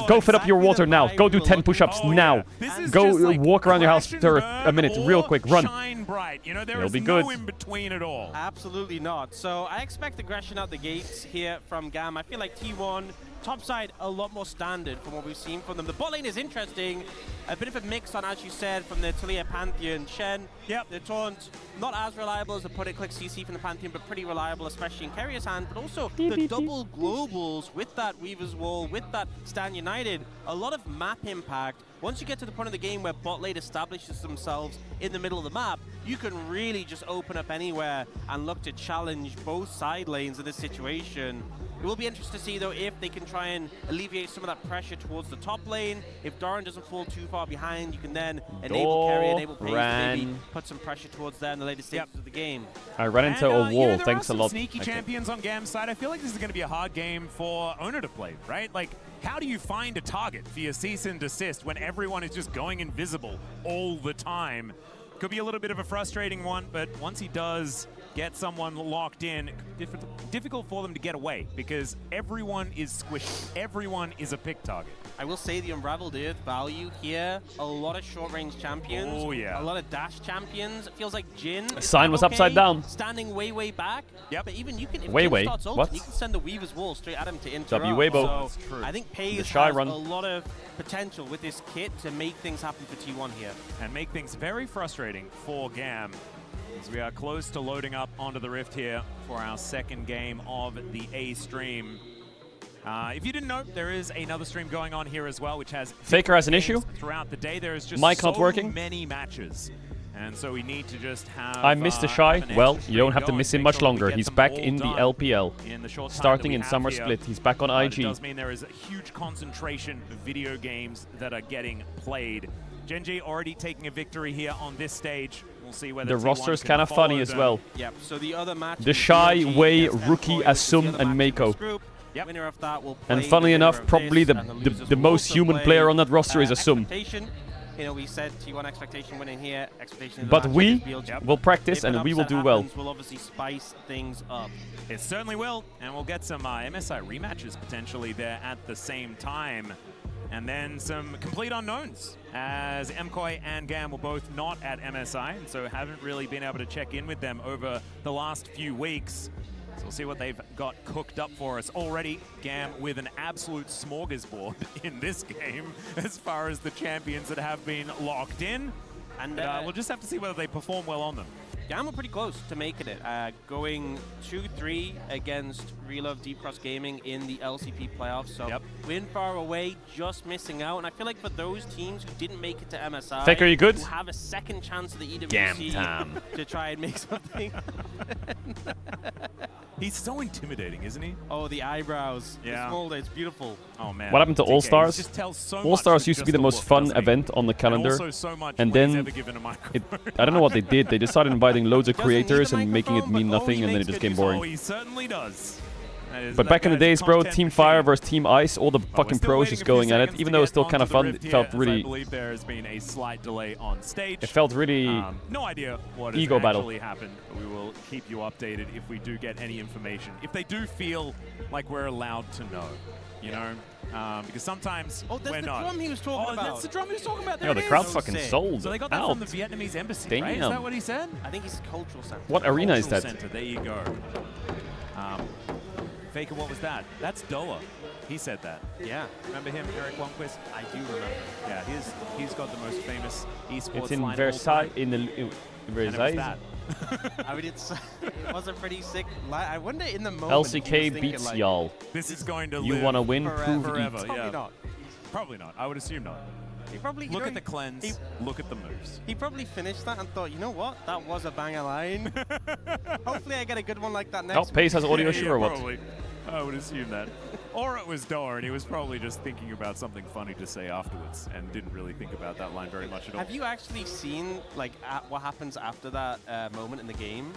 go fill up your water now. Go do 10 push-ups now. Go walk around your house for a minute, real quick. Run. You know, there It'll is be good. no in between at all. Absolutely not. So I expect aggression out the gates here from GAM. I feel like T1 top side a lot more standard from what we've seen from them. The bot lane is interesting. A bit of a mix on, as you said, from the Talia Pantheon. Shen, the taunt, not as reliable as the put it click CC from the Pantheon, but pretty reliable, especially in Carrier's hand. But also the double globals with that Weaver's Wall, with that Stand United, a lot of map impact. Once you get to the point of the game where bot lane establishes themselves in the middle of the map, you can really just open up anywhere and look to challenge both side lanes in this situation. It will be interesting to see, though, if they can try and alleviate some of that pressure towards the top lane. If Doran doesn't fall too far behind, you can then enable Carrier, enable Pace to maybe put some pressure towards there in the later stages of the game. I ran into a wall. Thanks a lot. Sneaky champions on GAM's side. I feel like this is going to be a hard game for Owner to play, right? Like, how do you find a target for your cease and desist when everyone is just going invisible all the time? Could be a little bit of a frustrating one, but once he does get someone locked in, difficult for them to get away because everyone is squishy. Everyone is a pick target. I will say the Unraveled Earth value here, a lot of short-range champions, a lot of dash champions. It feels like Jin Sign was upside down. Standing way back. But even you can, if Way. Jin starts ulting, you can send the Weaver's Wall straight at him to interrupt. W-Weibo. So I think Paze Shy has run. a lot of potential with this kit to make things happen for T1 here. And make things very frustrating for GAM. As we are close to loading up onto the Rift here for our second game of the A stream. If you didn't know, there is another stream going on here as well, which has Faker has an issue. Throughout the day, there is just Mic so not working. many matches, and so we need to just have. I missed the Shy. Well, you don't have to miss him much longer. He's back in the LPL, starting in Summer Split. He's back on IG. It does mean there is a huge concentration of video games that are getting played. GENG already taking a victory here on this stage. We'll see whether The roster is kind of funny as well. Yep. So the other match. The Shy, Wei, Rookie, Asum, and Mako. Winner of that will play And funny enough, probably the most human player on that roster is Asum. You know, we said T1 expectation winning here. Expectation. But we will practice and we will do well. We'll obviously spice things up. It certainly will, and we'll get some MSI rematches potentially there at the same time. And then some complete unknowns, as MKOI and GAM were both not at MSI, and so haven't really been able to check in with them over the last few weeks. So we'll see what they've got cooked up for us already. GAM with an absolute smorgasbord in this game as far as the champions that have been locked in. And we'll just have to see whether they perform well on them. GAM were pretty close to making it, going 2-3 against Relove Deep Cross Gaming in the LCP playoffs. So win far away, just missing out. And I feel like for those teams who didn't make it to MSI, Faker, you good? who have a second chance at the EWC GAM time. to try and make something happen. He's so intimidating, isn't he? Oh, the eyebrows. Yeah. The smolder, it's beautiful. Oh, man. What happened to All Stars? Just tells so All much Stars with used to just be the a most look, fun doesn't he? event on the calendar. also so much And when he's then ever given a microphone. I don't know what they did. They decided inviting loads of creators and making it mean nothing, and then it just became Oh, boring. he certainly does. But back in the days, bro, Team Fire versus Team Ice, all the fucking pros just going at it. Even though it's still kind of fun, it felt I really. believe there has been a slight delay on stage. It felt really. No idea what has ego battle. actually happened. But we will keep you updated if we do get any information. If they do feel like we're allowed to know, you know, because sometimes that's we're the not. drum he was talking about. That's the drum he was talking about. Yo, There the it crowd's is. fucking sold So they got that out. from the Vietnamese embassy, right? Is Damn. that what he said? I think it's cultural center. What arena is Cultural that? Center. There you go. Faker, what was that? That's Doa. He said that. Yeah. Remember him, Eric Blomqvist? I do remember. Yeah, he's got the most famous esports It's in line of all Versailles. time. In And it was Versailles. that. I mean, it was a pretty sick line. I wonder in the moment. LCK beats y'all. This is going to You live wanna win? Prove forever. it. Yeah. Probably not. Probably not. I would assume not. He probably Look at the cleanse. Look at the moves. He probably finished that and thought, you know what? That was a banger line. Hopefully I get a good one like that next Oh, Pace has audio issue or what? Probably. I would assume that. Or it was Doa, and he was probably just thinking about something funny to say afterwards and didn't really think about that line very much at all. Have you actually seen like what happens after that moment in the game?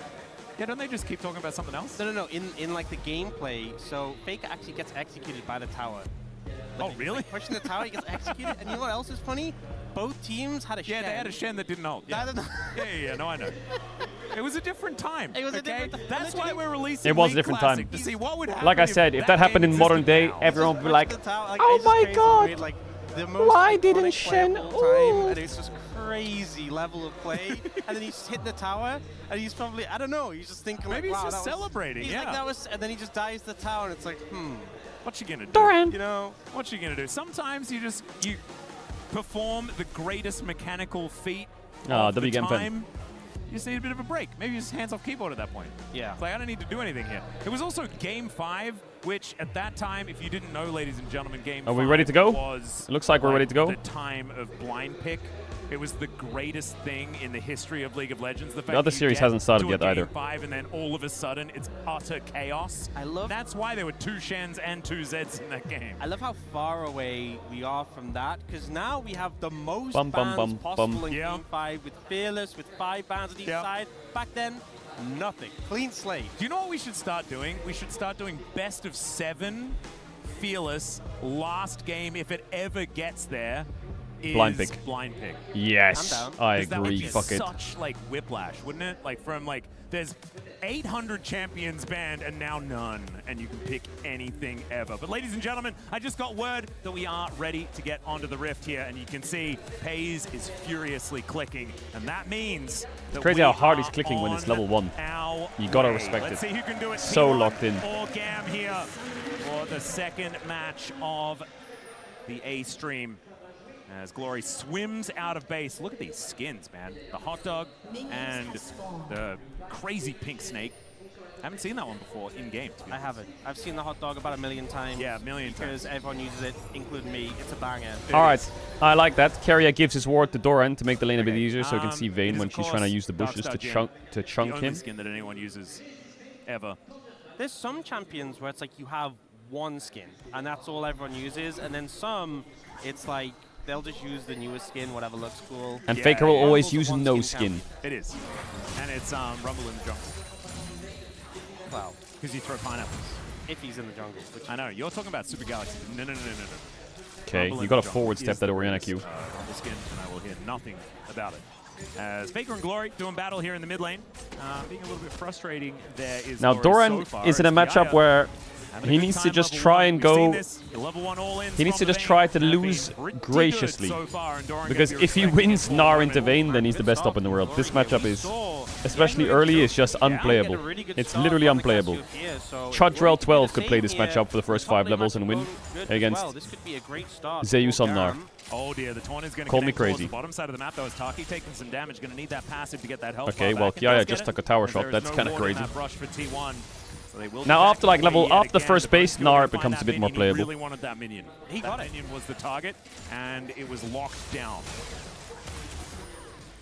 Yeah, don't they just keep talking about something else? No. In like the gameplay, so Faker actually gets executed by the tower. Oh, really? Like pushing the tower, he gets executed. And you know what else is funny? Both teams had a Shen. Yeah, they had a Shen that didn't ult. Yeah. yeah, no, I know. It was a different time. It was a different time. That's why we're releasing It was a League different Classic, time. to see what would happen. Like I said, if that happened in modern day, everyone would be like, oh my god, like, the most why didn't Shen time, and it's just crazy level of play. And then he's hitting the tower, and he's probably, I don't know, he's just thinking Maybe like, wow, he's just that was, celebrating, he's yeah. like, that was, and then he just dives to the tower, and it's like, What you gonna do? Doran. You know, what you gonna do? Sometimes you perform the greatest mechanical feat of the time. You just need a bit of a break. Maybe just hands off keyboard at that point. Yeah. It's like, I don't need to do anything here. It was also Game 5, which at that time, if you didn't know, ladies and gentlemen, Game 5 Are we ready to go? was It looks like we're ready to go. the time of blind pick. It was the greatest thing in the history of League of Legends. The fact other that you series get hasn't started to a yet Game either. 5 and then all of a sudden it's utter chaos. That's why there were 2 Shens and 2 Zeds in that game. I love how far away we are from that, because now we have the most Bum, bum, bans bum, possible bum. in Game 5 with Fearless, with 5 bans on each side. Back then, nothing. Clean slate. Do you know what we should start doing? We should start doing best of 7 Fearless last game, if it ever gets there. Blind pick. Blind pick. Yes, I 'Cause that would agree. be Fuck it. such like whiplash, wouldn't it? Like from like there's 800 champions banned and now none, and you can pick anything ever. But ladies and gentlemen, I just got word that we are ready to get onto the Rift here, and you can see Pays is furiously clicking, and that means that Crazy we how hard are he's clicking when it's on level 1. our You gotta way. respect Let's it. see who can do it. So T1 locked in. or Gam here for the second match of the A stream. As Glory swims out of base. Look at these skins, man. The hot dog and the crazy pink snake. Haven't seen that one before in game. I haven't. I've seen the hot dog about 1 million times. Yeah, a million because everyone uses it, including me. It's a banger. All right, I like that. Carrier gives his ward to Doran to make the lane a bit easier, so you can see Vayne when she's trying to use the bushes to chunk the only him. skin that anyone uses ever. There's some champions where it's like you have one skin, and that's all everyone uses, and then some, it's like they'll just use the newest skin, whatever looks cool. And Faker will always use Rumble's a no one-skin skin. It is. And it's Rumble in the jungle. Wow. Because you throw pineapples. If he's in the jungle. Which I know. You're talking about Super Galaxy. No. Okay, Rumble you in got the a jungle forward is step that the Orianna greatest, Q. Rumble skin, and I will hear nothing about it. As Faker and Glory doing battle here in the mid lane. Being a little bit frustrating there is Now Glory Doran so far. is in a It's matchup Yaya where having a he good needs to time just level try one. and We've seen go. this. The level 1 all-ins He needs to from just Vayne try to have been lose pretty good graciously. so far, and Doran Because gonna be if he respecting wins it for Gnar a into moment. Vayne, then he's the best up in the world. This matchup is, especially early, is just unplayable. It's literally unplayable. Caedrel 12 could play this matchup for the first 5 levels and win against this could be a great start. Zeus on Gnar. Oh dear, the Taunt is going to Call me connect towards crazy. the bottom side of the map though, as Taki taking some damage, going to need that passive to get that health Okay, bar well, back. Yaya Does get just it, took a tower as shot. there is That's no kind of ward in crazy. that brush for T1. So they will Now, be after like back level, yet after again, first but base, Bruce Gilroy Gnar find becomes that a bit more minion. playable. He really wanted that minion. That minion was the target, and it was locked down.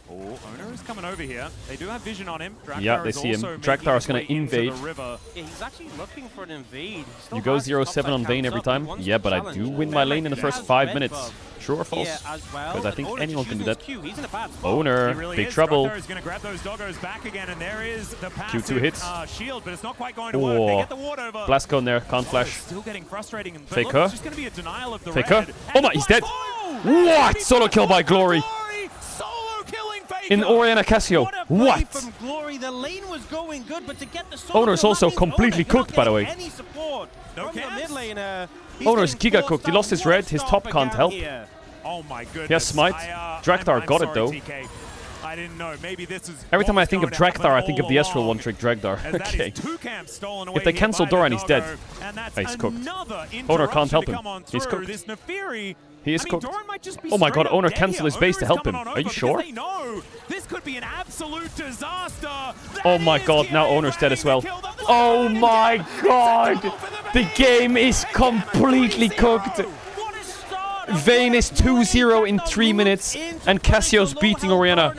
Oh, Owner is coming over here. They do have vision on him. Drakthar Yeah, they is see him. also Drakthar is making going to his way into invade. the river. Yeah, he's actually looking for an invade. You go 0-7 on Vayne every time? Yeah, but I do win my lane in the first 5 minutes. True or false? Because I think anyone can do that. Owner, big trouble. Drakthar is going to grab those doggos back again, and there is the passive Q2 hits. shield, but it's not quite going to work. They get the ward over. Blastcone there, can't flash. Still getting frustrating. But Faker. look, it's just going to be a denial of the Faker. red. Oh my, he's dead. What? Solo kill by Glory. In Orianna Cassio. What? From Glory, the lane was going good, but to get the Owner's also completely cooked, by the way. Any support from the mid laner. Owner's giga cooked. He lost his red. His top can't help. Oh my goodness. He has smite. Drakthar I'm got it sorry, though. TK. I didn't know. Maybe this is Every time what I was think of going to Drakthar, I happen think of all the Ezreal along. one-trick Dragdar. As that is Okay. two camps stolen away If they here cancel by Doran, the he's dead. doggo, and that's He's cooked. another Owner can't help interruption to him. come on He's through. cooked. This Nefiri, He is I mean, cooked. Doran might just be Oh my god, straight up Owner dead cancelled here. his base Owner to is help him. coming on Are you over sure? because they know this could be an absolute disaster. Oh my god, now Owner's dead as well. Oh my god! The game is completely cooked. Vayne is 2-0 in 3 minutes, and Cassio's beating Orianna.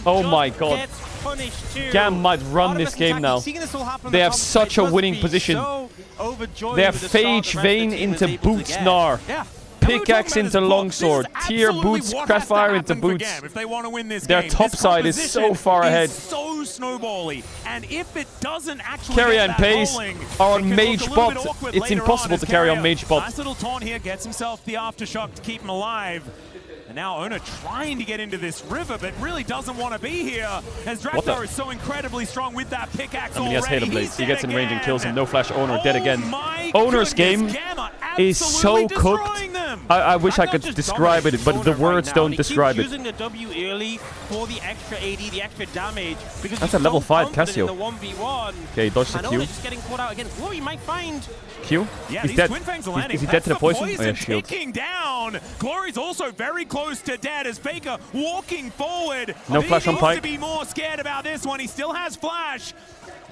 Oh my god. Gam might run this game now. They have such a winning position. They have Phage Vayne into Boots Gnar. Pickaxe into Longsword. Tier Boots Craftfire into Boots. If they want to win this Their game, top this side is so composition far ahead. is so snowbally. And if it doesn't actually Carrier get and that Pace rolling, are on it could mage look a little bot. bit awkward It's later impossible on to as carry on Carrier, mage bot. Nice little taunt here, gets himself the aftershock to keep him alive. And now Ona trying to get into this river, but really doesn't want to be here, as Drakthar is so incredibly strong with that pickaxe I mean, he has already. Hater Blades. He gets in range and kills him. again. No flash. Owner dead again. my Owner's goodness, game Gamma is so absolutely cooked. destroying them. I wish I could describe it, but the words Now, don't and he describe keeps it. using the W early for the extra AD, the extra damage. Because That's he's a level so 5 confident in Casio. the 1v1. Okay, dodge the And Q. Ona just getting caught out again. Glory might find... Q? Yeah, He's these dead. Twin Fangs are landing. Is he dead to the poison? Oh, yeah, shield. Ticking down. Glory's also very close to dead as Faker walking forward. No He flash on needs Pike. to be more scared about this one. He still has flash.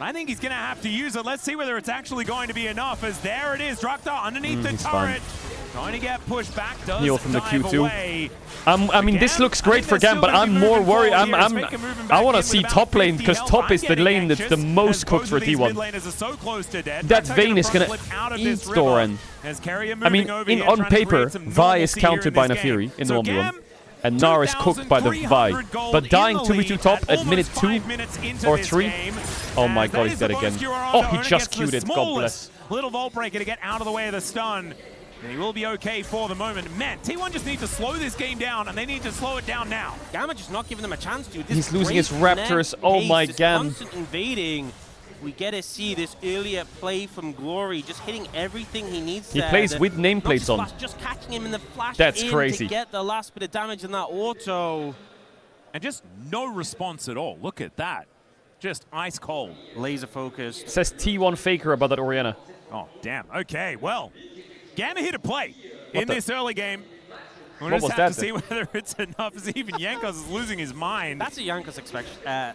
I think he's going to have to use it. Let's see whether it's actually going to be enough, as there it is. Drakthar underneath the he's turret. Trying to get pushed back. Does Heal from the dive Q2. away. I mean, this looks great for Gam, but I'm more worried. I want to see top lane, because top is the lane that's the most cooked for T1. That Vayne is going to eat Doran. I mean, on paper, Vi is countered by Nafiri in the 1v1. And Gnar is cooked by the Vi. But dying 2v2 top at minute 2 or 3. Oh my god, he's dead again. Oh, he just queued it. God bless. Little Vault Breaker to get out of the way of the stun. And he will be okay for the moment. Man, T1 just need to slow this game down, and they need to slow it down now. Gamma just not giving them a chance to. This He's losing his great Raptors. net Oh pace, my this Gam. constant invading. We get to see this earlier play from Glory, just hitting everything he needs. He plays with nameplates on. Just catching him in the flash. That's in crazy. To get the last bit of damage in that auto. And just no response at all. Look at that. Just ice cold. Laser focused. Says T1 Faker about that Orianna. Oh, damn. Okay, well, Gamma here to play in this early game. We'll What just was have that to see whether it's enough, as even Yankos is losing his mind. That's a Yankos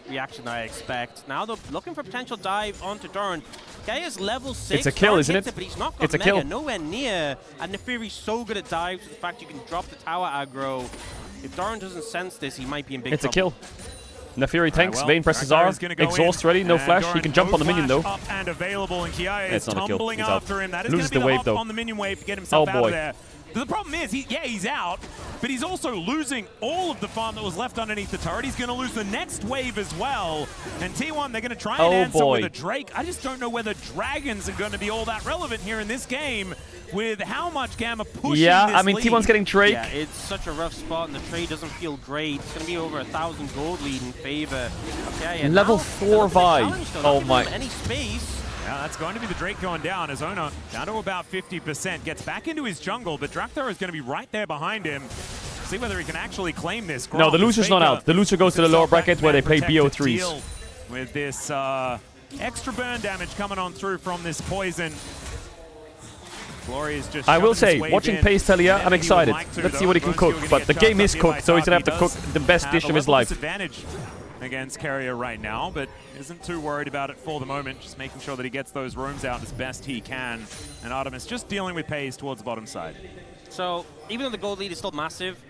reaction that I expect. Now they're looking for potential dive onto Doran. Gaia's level 6. It's a kill, Doran isn't hits it? But he's not got It's a Mega, kill. nowhere near. And Nefiri's so good at dives, the fact you can drop the tower aggro. If Doran doesn't sense this, he might be in big It's a trouble. kill. Nafiri tanks, well, Vayne presses Drakthar R, is gonna go exhaust in, ready, no and flash. Doran, He can jump no on the minion though. flash up and available, and Kiaya It's is not a kill. tumbling He's out. after him. That is Loses going to be the wave hop though. on the minion wave to get himself Oh, out boy. of there. But the problem is, he's out, but he's also losing all of the farm that was left underneath the turret. He's going to lose the next wave as well. And T1, they're going to try and Oh, answer boy. with a Drake. I just don't know whether dragons are going to be all that relevant here in this game with how much Gamma pushing Yeah, this I mean, lead. T1's getting Drake. Yeah, it's such a rough spot, and the trade doesn't feel great. It's going to be over 1,000 gold lead in favor. Okay, and Level now, 4 Vi. Oh my. Any space. Yeah, that's going to be the Drake going down. As Ona down to about 50%. Gets back into his jungle, but Drakthar is going to be right there behind him. See whether he can actually claim this. No, the loser's not out. The loser goes to the lower bracket where they play Protected BO3s. deal with this extra burn damage coming on through from this poison. Glory is just I will shoving his say, wave watching in. Pace Talia, I'm Whenever he would excited. like to, Let's see though. what he can Bronze cook. Steel But the gonna get game is chucked up cooked, so he's going to have to cook the best dish of his life. Disadvantage against Carrier right now, but isn't too worried about it for the moment. Just making sure that he gets those rooms out as best he can. And Artemis just dealing with Pace towards the bottom side. So even though the gold lead is still massive,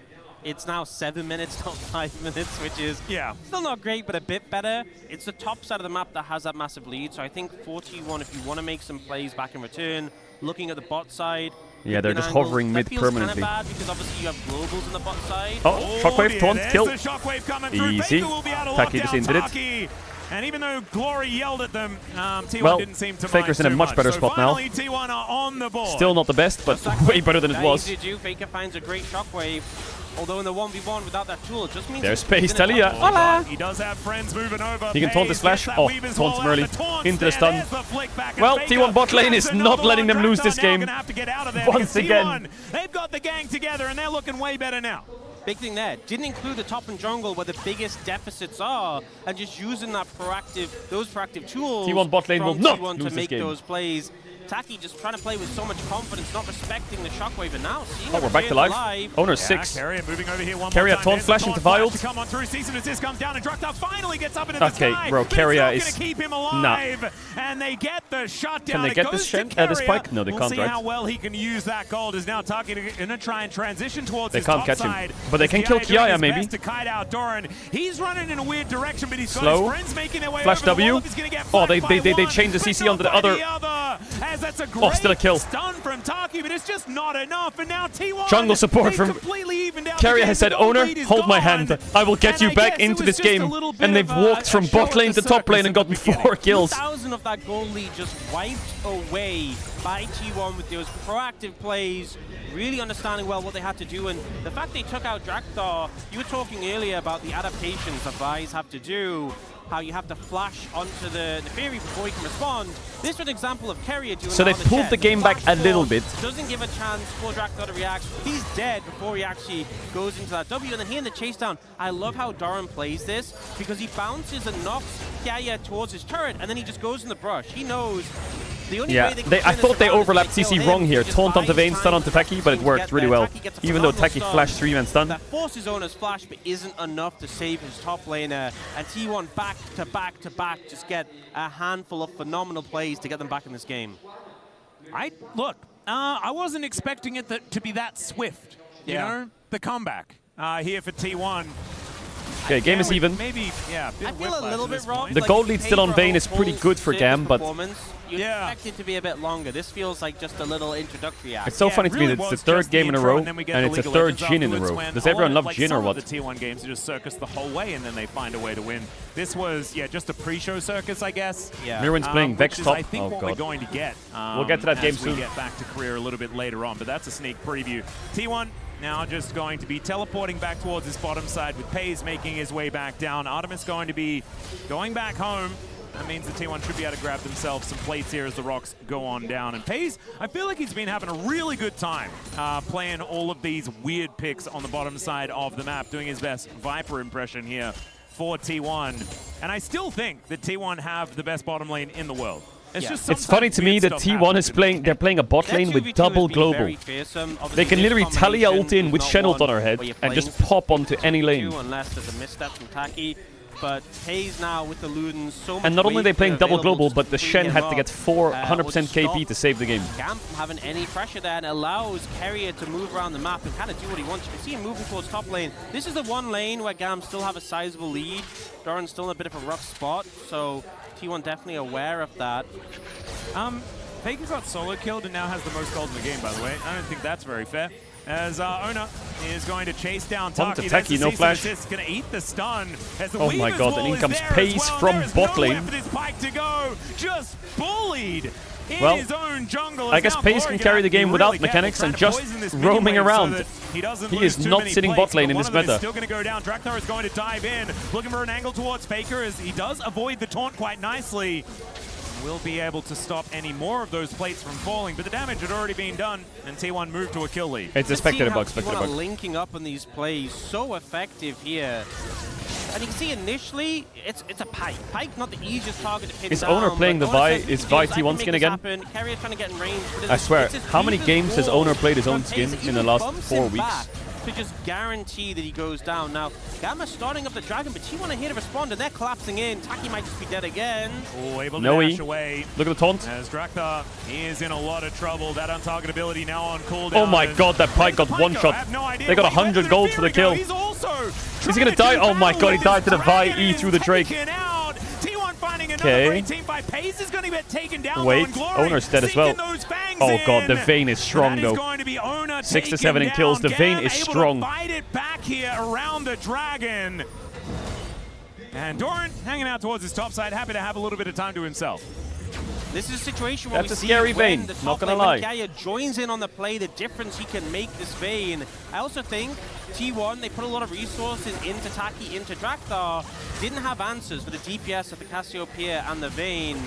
it's now 7 minutes, not 5 minutes, which is still not great, but a bit better. It's the top side of the map that has that massive lead. So I think 41, if you want to make some plays back in return, looking at the bot side. Yeah, they're just hovering mid permanently. That feels kind of bad because obviously you have globals on the bot side. Oh, shockwave, taunt, kill. There's the shockwave coming through. Easy. Faker will be out of Taki lockdown. just ended it. Taki. And even though Glory yelled at them, T1 Well, didn't seem to Faker's mind in a too much better So spot now. finally, T1 are on the board. Still not the best, but way better than it was. Faker finds a great shockwave. Although in the 1v1 without that tool, it just means There's he's Pace gonna Talia. top Hola! He does have friends moving over. He can taunt his flash. Gets that Oh, weave as taunts him early. taunts Into the there. stun. There's the flick back, and Well, Faker T1 bot lane is grabs not another letting them one. lose this Drakthar now game. gonna have to get out of there Once because again. T1, they've got the gang together, and they're looking way better now. Big thing there, didn't include the top and jungle where the biggest deficits are, and just using those proactive tools T1 bot lane will from not T1 lose to this make game. those plays. Taki just trying to play with so much confidence, not respecting the shockwave, and now seeing Oh, it we're back to return life. Owner's 6. Carrier moving over here one Carrier more time. taunt There's the flashing taunt to Vild. flash to come on through. Cease and desist comes down, and Drakthar finally gets up into the Okay, sky. bro, but Carrier it's is... not gonna keep him Nah. alive, and they get the shutdown. Can they It get goes this to shen- Carrier. this spike? No, they we'll can't, see right? how well he can use that gold. Is now Taki gonna try and transition towards They his can't top catch him. side. But they can kill doing Kiaya, his maybe. best to kite out Doran. He's running in a weird direction, but he's got Slow. his friends making their way Flash over the W. wall. He's gonna get Oh, they flanked by one, changed the but CC not onto the by other. As as that's a great still a kill. stun from Taki, but it's just not enough. And now T1 Jungle support from Carrier has said, "Owner, hold my hand. I will get you back into this game." And they've walked from bot lane to top lane and gotten 4 kills. 2,000 of that gold lead just wiped away by T1 with those proactive plays, really understanding well what they had to do. And the fact they took out Drakthar, you were talking earlier about the adaptations that Vi's have to do, how you have to flash onto the Neferi before you can respond. This was an example of Carrier doing So that they on the pulled jet. the game back a little bit. Doesn't give a chance for Drakthar to react. He's dead before he actually goes into that W. And then here in the chase down, I love how Doran plays this because he bounces and knocks Kaya towards his turret, and then he just goes in the brush. He knows the only way they can I thought they overlapped CC wrong here. Taunt onto Vayne, stun onto Taki, but it worked really well. Even though Taki flashed 3-man stun. That forces Ona's flash, but isn't enough to save his top laner. And T1 back to back to back just get a handful of phenomenal plays to get them back in this game. Look, I wasn't expecting it to be that swift. You know, the comeback here for T1. Okay, game is even. Maybe, yeah, I feel a little bit wrong. The gold lead still on Vayne is pretty good for Gam, but You expect it to be a bit longer. This feels like just a little introductory act. it's so funny to me that it's the third game in a row, and it's a third Jhin in a row. Does everyone love Jhin or what? The T1 games are just circus the whole way, and then they find a way to win. This was, just a pre-show circus, I guess. Yeah. Mirwin's playing Vex top. I think what we're going to get. We'll get to that game soon. We get back to career a little bit later on, but that's a sneak preview. T1 now just going to be teleporting back towards his bottom side with Pays making his way back down. Artemis going to be going back home. That means the T1 should be able to grab themselves some plates here as the rocks go on down. And Pays, I feel like he's been having a really good time playing all of these weird picks on the bottom side of the map, doing his best Viper impression here for T1. And I still think that T1 have the best bottom lane in the world. It's funny to me that T1 is playing. They're playing a bot lane with double global. They can literally Talia ult in with Shen ult on her head and just pop onto any lane. Unless there's a misstep from Taki. But Pays now with the Ludens, so much And not only are they weight playing double available global, to but the free Shen him had to up, get 100% KP to save the game. Gam from having any pressure there, and allows Carrier to move around the map and kind of do what he wants. You can see him moving towards top lane. This is the one lane where Gam still have a sizable lead. Doran's still in a bit of a rough spot, so T1 definitely aware of that. Faker got solo killed and now has the most gold in the game, by the way. I don't think that's very fair. As Ona is going to chase down Taki. Taki, no flash. He's going to eat the stun. As the Oh my god, and in comes Pays from bot lane. For this Pike to go. Just bullied in Well, his own jungle. I guess Pays can carry the game without mechanics and just roaming around. He is not sitting bot lane in this meta. Still going to go down. Drakthar is going to dive in, looking for an angle towards Faker as he does avoid the taunt quite nicely. Will be able to stop any more of those plates from falling, but the damage had already been done, and T1 moved to a kill lead. It's a spectator bug, spectator bug. Linking up on these plays, so effective here. And you can see initially, it's a Pike. Pike not the easiest target to pin Is down. Owner playing the Vi? Is Vi T1 skin again? Carrier trying to get in range, but I swear, how many games has Owner played his own skin in the last 4 weeks? To just guarantee that he goes down. Now, Gamma's starting up the dragon, but T1 are here to respond, and they're collapsing in. Taki might just be dead again. Oh, able to No dash E. away. Look at the taunt. As Drakthar is in a lot of trouble. That untarget ability now on cooldown. Oh my god, that Pike got one shot. They got 100 gold for the kill. He's also Is he gonna die? Oh my god, he died to the Vi E through the Drake. T1 finding another Okay. great team fight. Pace is going to get taken down. Wait, Owner's dead as well. Oh god, the Vayne is strong That though. is going to be Owner 6 to 7 in kills. The Vayne is strong. Fight it back here around the dragon. And Doran hanging out towards his top side, happy to have a little bit of time to himself. This is a situation where That's we a see scary when Vayne, the not top gonna lane, lie. when Kaya joins in on the play, the difference he can make this Vayne. I also think T1, they put a lot of resources into Taki, into Drakthar, didn't have answers for the DPS of the Cassiopeia and the Vayne.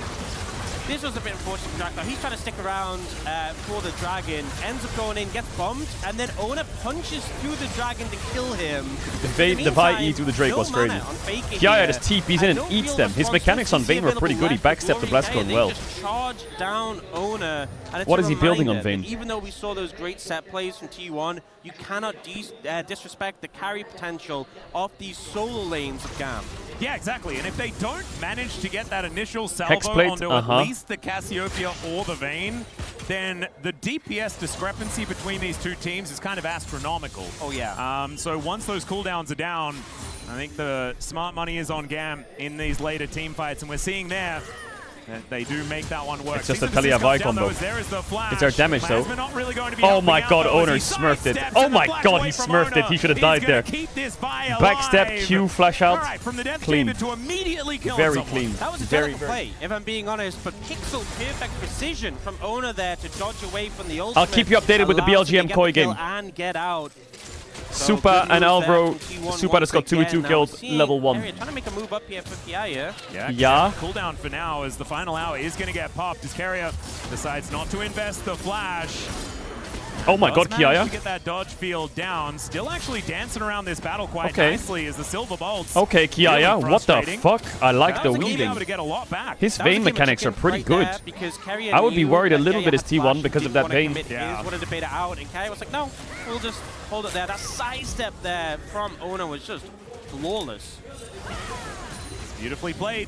This was a bit unfortunate for Drakthar. He's trying to stick around for the dragon, ends up going in, gets bombed, and then Ona punches through the dragon to kill him. The Vi E through the Drake was crazy. Kaya just TPs in and eats them. His mechanics on Vayne were pretty good. He backstepped the Blastcorn well. Just charge down Ona. And it's What a is he building on reminder Vayne? that even though we saw those great set plays from T1, you cannot disrespect the carry potential of these solo lanes of Gam. Yeah, exactly. And if they don't manage to get that initial salvo Hexplate, onto at least the Cassiopeia or the Vayne, then the DPS discrepancy between these two teams is kind of astronomical. Oh, yeah. So once those cooldowns are down, I think the smart money is on Gam in these later team fights. And we're seeing there They do make that one work. It's just a Talia Vi combo. It's our damage though. Really oh my god, Owner smurfed it. Oh my god, he smurfed it. He should have died there. Backstep, Q, flash out. Clean. Very clean. That was a very play, if I'm being honest, but pixel perfect precision from Owner there to dodge away from the ultimate. I'll keep you updated with the BLGM Koi game. And get out. Supa and Alvaro. Supa has got 2v2 killed, level 1. Trying to make a move up here for Kia. Yeah. Cooldown for now as the final hour is going to get popped as Carrier decides not to invest the flash. Oh my god, Kia. To get that dodge field down, still actually dancing around this battle quite nicely as the silver bolts. Okay, Kia, really what the fuck? I like the wheeling. To get a lot back. His Vayne mechanics are pretty good. I would be worried a little bit as T1 because of that Vayne. Wanted to bait it out, and Carrier was like, no, we'll just hold it there. That sidestep there from Owner was just flawless. It's beautifully played.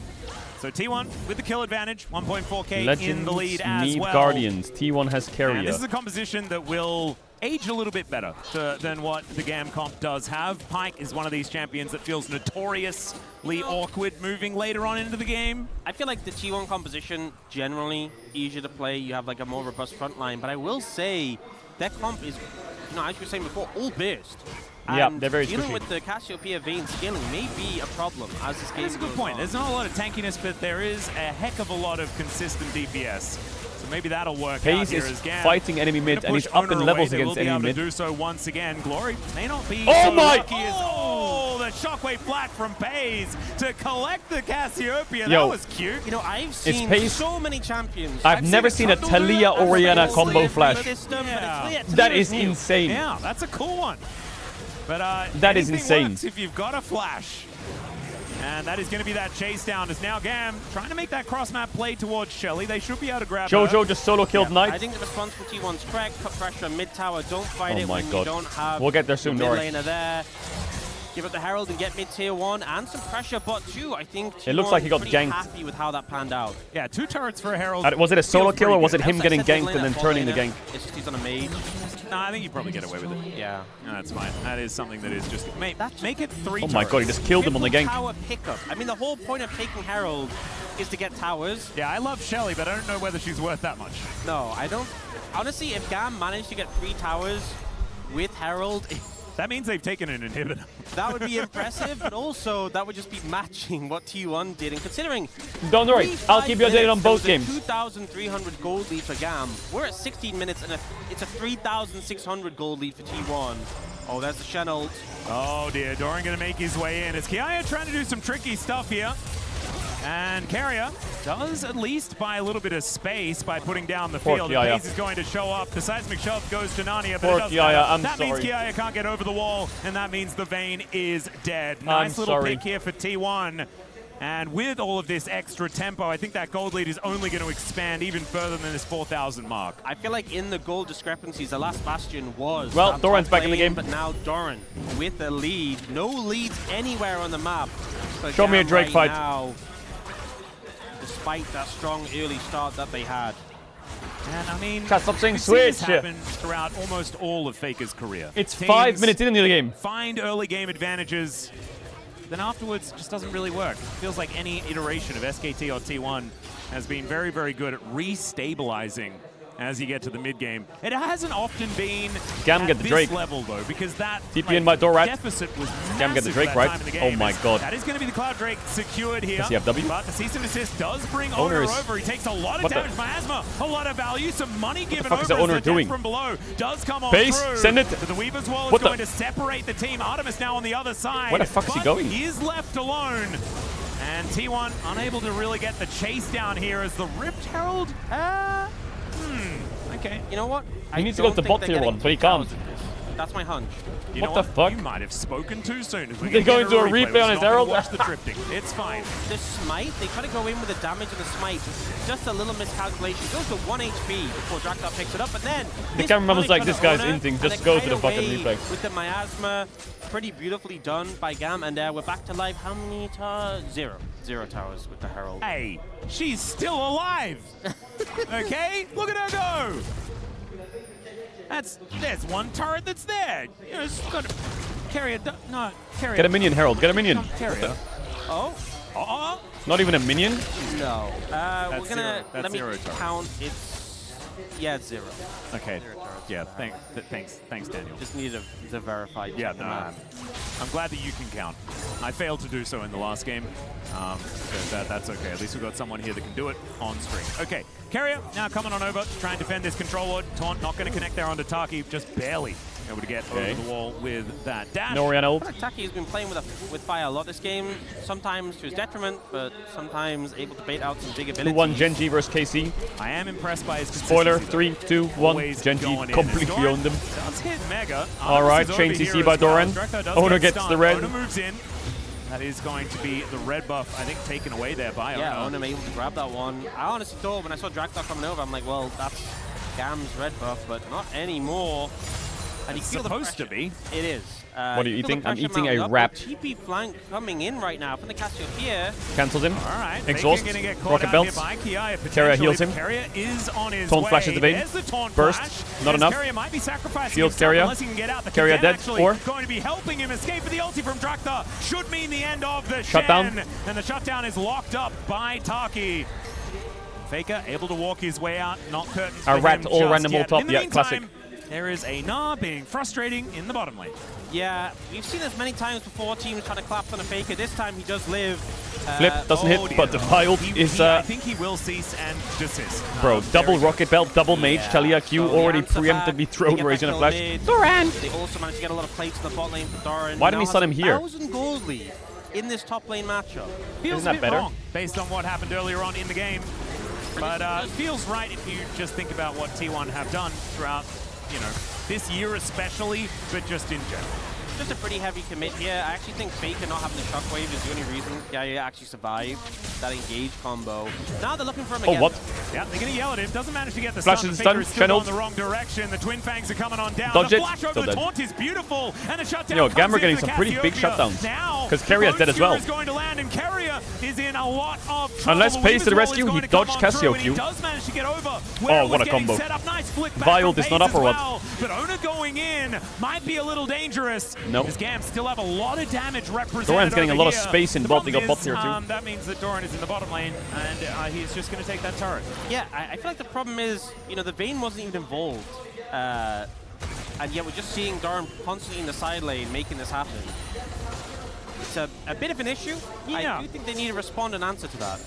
So T1 with the kill advantage, 1.4k Legends in the lead as need well. Guardians. T1 has Carrier. And this is a composition that will age a little bit better than what the GAM comp does have. Pyke is one of these champions that feels notoriously awkward moving later on into the game. I feel like the T1 composition generally easier to play. You have like a more robust front line, but I will say that comp is, as you were saying before, all burst. Yeah, they're very dealing squishy. with the Cassiopeia Vayne scaling may be a problem as this game That's a good point. There's not a lot of tankiness, but there is a heck of a lot of consistent DPS. So maybe that'll work out Pace here is as GAM fighting enemy mid, and he's up in levels against enemy mid. Do so once again. Glory may not be Oh so my! lucky as the shockwave flat from Pace to collect the Cassiopeia. Yo. That was cute. You know, I've seen Pace. so many champions. I've never seen a Talia Oriana combo flash. That is insane. Yeah, that's a cool one. But that is anything insane. works if you've got a flash. And that is going to be that chase down as now GAM trying to make that cross-map play towards Shelly. They should be able to grab her. Jojo just solo killed Knight. I think the response from T1's correct. Put pressure on mid-tower. Don't fight it when God. you don't have We'll get there soon, the Nori. mid laner there. Give up the Herald and get mid-tier 1 and some pressure, but 2, I think T1 It looks like he got pretty ganked. happy with how that panned out. Yeah, 2 turrets for a Herald. Was it a solo Feels kill or pretty was it good. him getting Second ganked and then laner, turning the bot laner. gank? It's just he's on a mage. No, I think you probably get away with it. Yeah. No, that's fine. That is something that is just... Make it 3 Oh my god, he just killed him on the gank. Tower pickup. I mean, the whole point of taking Herald is to get towers. Yeah, I love Shelly, but I don't know whether she's worth that much. No, I don't. Honestly, if GAM managed to get 3 towers with Herald... That means they've taken an inhibitor. That would be impressive, but also that would just be matching what T1 did. And considering... Don't worry, I'll keep you updated on both games. 2,300 gold lead for GAM. We're at 16 minutes, and it's a 3,600 gold lead for T1. Oh, there's the Shen ult. Oh dear, Doran gonna make his way in. It's Kia trying to do some tricky stuff here. And Carrier does at least buy a little bit of space by putting down the Poor field. Kia. The pace is going to show up. The seismic shove goes to Narnia, but Poor it doesn't Kia, matter. I'm That means sorry. Kia can't get over the wall, and that means the Vayne is dead. Nice little sorry. pick here for T1. And with all of this extra tempo, I think that gold lead is only going to expand even further than this 4,000 mark. I feel like in the goal discrepancies, the last bastion was... Well, that Doran's top back in the lane, game. But now Doran with the lead. No leads anywhere on the map. for Show me a GAM Drake right fight. now, despite that strong early start that they had. And I mean, Chat, stop saying we've seen this switch. happen throughout almost all of Faker's career. It's Teams 5 minutes into the game. Find early game advantages, then afterwards it just doesn't really work. It feels like any iteration of SKT or T1 has been very, very good at restabilizing as you get to the mid game. It hasn't often been GAM at get the this Drake. level though, because that TP in my door rat. deficit was GAM get the massive Drake, that right? time in the Oh game. my god. That is going to be the Cloud Drake secured here. Does he have W? But the cease and desist does bring Owner Owner is- over. He takes a lot of What the- damage. Miasma, a lot of value, some money given fuck over is the as Owner the doing? death from below does come on Pace, through. send it. But the Weaver's Wall is What the- going to separate the team. Artemis now on the other side. Where the fuck is he but going? He is left alone. And T1 unable to really get the chase down here as the Ripped Herald. Okay. You know what? He needs to go to bot tier 1, but he can't. That's my hunch. You What know the fuck? You might have spoken too soon. As we They're get going to a replay. replay We're on not his gonna Herald? Watch the drifting. It's fine. The smite, they try to go in with the damage of the smite. Just a little miscalculation. Goes to 1 HP before Draktar picks it up, but then... The cameraman was like, punish this on guy's Owner, inting, and just then go to kite the fucking away replay. With the miasma, pretty beautifully done by GAM, and we're back to life. How many towers? 0. 0 towers with the Herald. Hey, she's still alive. Okay? Look at her go. There's one turret that's there. You know, it's got to carry a... No, carry Get a minion, Herald. Get a minion. Carry her. Oh. Oh, Not even a minion? No. We're gonna That's let me zero turrets. count. It's 0. Okay. Zero turrets. Yeah. Thanks, Daniel. Just needed to verify. Yeah, no, I'm glad that you can count. I failed to do so in the last game. But that's okay. At least we've got someone here that can do it on stream. Okay, Carrier now coming on over to try and defend this control ward. Taunt not going to connect there onto Taki, just barely able to get over the wall with that dash. No Orianna ult. Taki has been playing with fire a lot this game, sometimes to his detriment, but sometimes able to bait out some big abilities. 2-1 Genji versus KC. I am impressed by his Spoiler, consistency, 3, 2, 1. Genji completely owned them. Does hit Mega. Alright, chain CC by Doran. Owner gets the red. Owner moves in. That is going to be the red buff, I think, taken away there by Yeah, Owner. Owner able to grab that one. I honestly thought when I saw Draktar coming over, I'm like, well, that's Gam's red buff, but not anymore. And It's you feel supposed the to be. It is. What are you you feel eating? the I'm pressure eating a mounting up. wrap. TP flank coming in right now from the Cassiopeia. Cancels him. All right. Exhaust. Faker gonna get caught Rocket out belts. here by Kiaya, Carrier heals him. Carrier is on his Taunt way. flashes the vein. There's the taunt Burst. flash. Not enough. Carrier might be sacrificing Shield himself Carrier. unless he can get out. The Carrier Ken dead. actually 4. going to be helping him escape with the ulti from Draktar. Should mean the end of the Shutdown. Shen. And the shutdown is locked up by Taki. Faker able to walk his way out. Not curtains A for rat him all just random yet. ult top. In the Yeah, meantime, classic. there is a Gnar being frustrating in the bottom lane. Yeah, we've seen this many times before, teams trying to collapse on a Faker. This time he does live. Flip doesn't hit, but the Vial is... I think he will cease and desist. Bro, double rocket belt, double mage, Talia Q So already the answer back, preemptively thrown they get Rage in a back flash. mid. Doran! They also managed to get a lot of plates in the bot lane for Doran. Why didn't he stun him here? 1,000 gold lead in this top lane matchup. Feels Isn't that a bit better? wrong based on what happened earlier on in the game. But it feels right if you just think about what T1 have done throughout, this year especially, but just in general. Just a pretty heavy commit here. I actually think Faker not having the shockwave is the only reason Gaia actually survived that engage combo. Now they're looking for him again. Oh, what? Yeah, they're going to yell at him. Doesn't manage to get the Flashes stun. the Faker is stun, still channeled. going the wrong direction. The Twin Fangs are coming on down. Dodge the it. flash over Still the dead. taunt is beautiful. And the shutdown Yo, comes Gamma in getting for some pretty big Cassiopeia. shutdowns. Now, 'cause Carrier's dead as well. is going to land, and Carrier is in a lot of trouble. Unless Pace to the Weaver's rescue, roll he is going dodged to come on through, Cassio and Q. He does manage to get over. Oh, what a combo. Set up nice flick back Vial from is not Pace up or as what? well. But Owner going in might be a little dangerous. Nope. Because Gam still have a lot of damage represented. Doran's getting a over lot of here. space in The bot. They problem got bot is, here too. that means that Doran is in the bottom lane, and he's just going to take that turret. Yeah, I feel like the problem is, the Vayne wasn't even involved. And yet we're just seeing Doran constantly in the side lane making this happen. It's a bit of an issue. Yeah. I do think they need to respond and answer to that.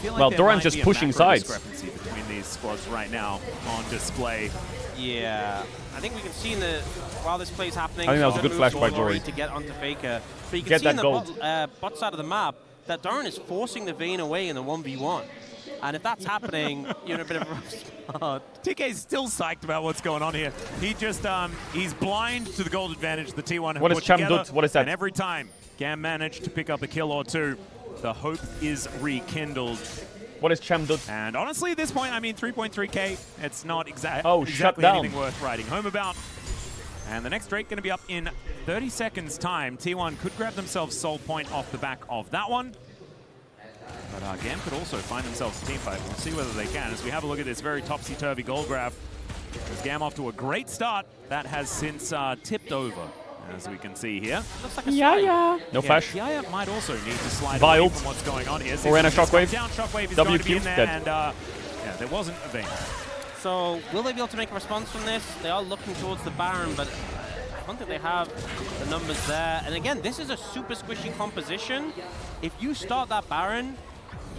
Well, Doran's just pushing sides. Discrepancy between these squads right now on display. Yeah, I think we can see while this play's happening. I think that was a Doran good flash moves by forward Doran. to get onto Faker. But you can Get see that in the gold. bot side of the map that Doran is forcing the Vayne away in the 1v1. And if that's happening, you're in a bit of a rough spot. TK's still psyched about what's going on here. He just, he's blind to the gold advantage the T1 have What is put Cham together. Dut? What is that? And every time Gam managed to pick up a kill or two, the hope is rekindled. What is Cham Dut? And honestly, at this point, 3.3k, it's not exactly shut down. anything worth writing home about. And the next Drake going to be up in 30 seconds time. T1 could grab themselves soul point off the back of that one. But Gam could also find themselves a team fight. We'll see whether they can as we have a look at this very topsy-turvy goal graph. As Gam off to a great start, that has since tipped over, as we can see here. Looks like a slide. No flash. Kiaya might also need to slide Vial. away from what's going on here. Orianna Shockwave. Down, Shockwave is WQ, going to be in there, dead. and yeah, there wasn't a Vayne. So will they be able to make a response from this? They are looking towards the Baron, but I don't think they have the numbers there. And again, this is a super squishy composition. If you start that Baron,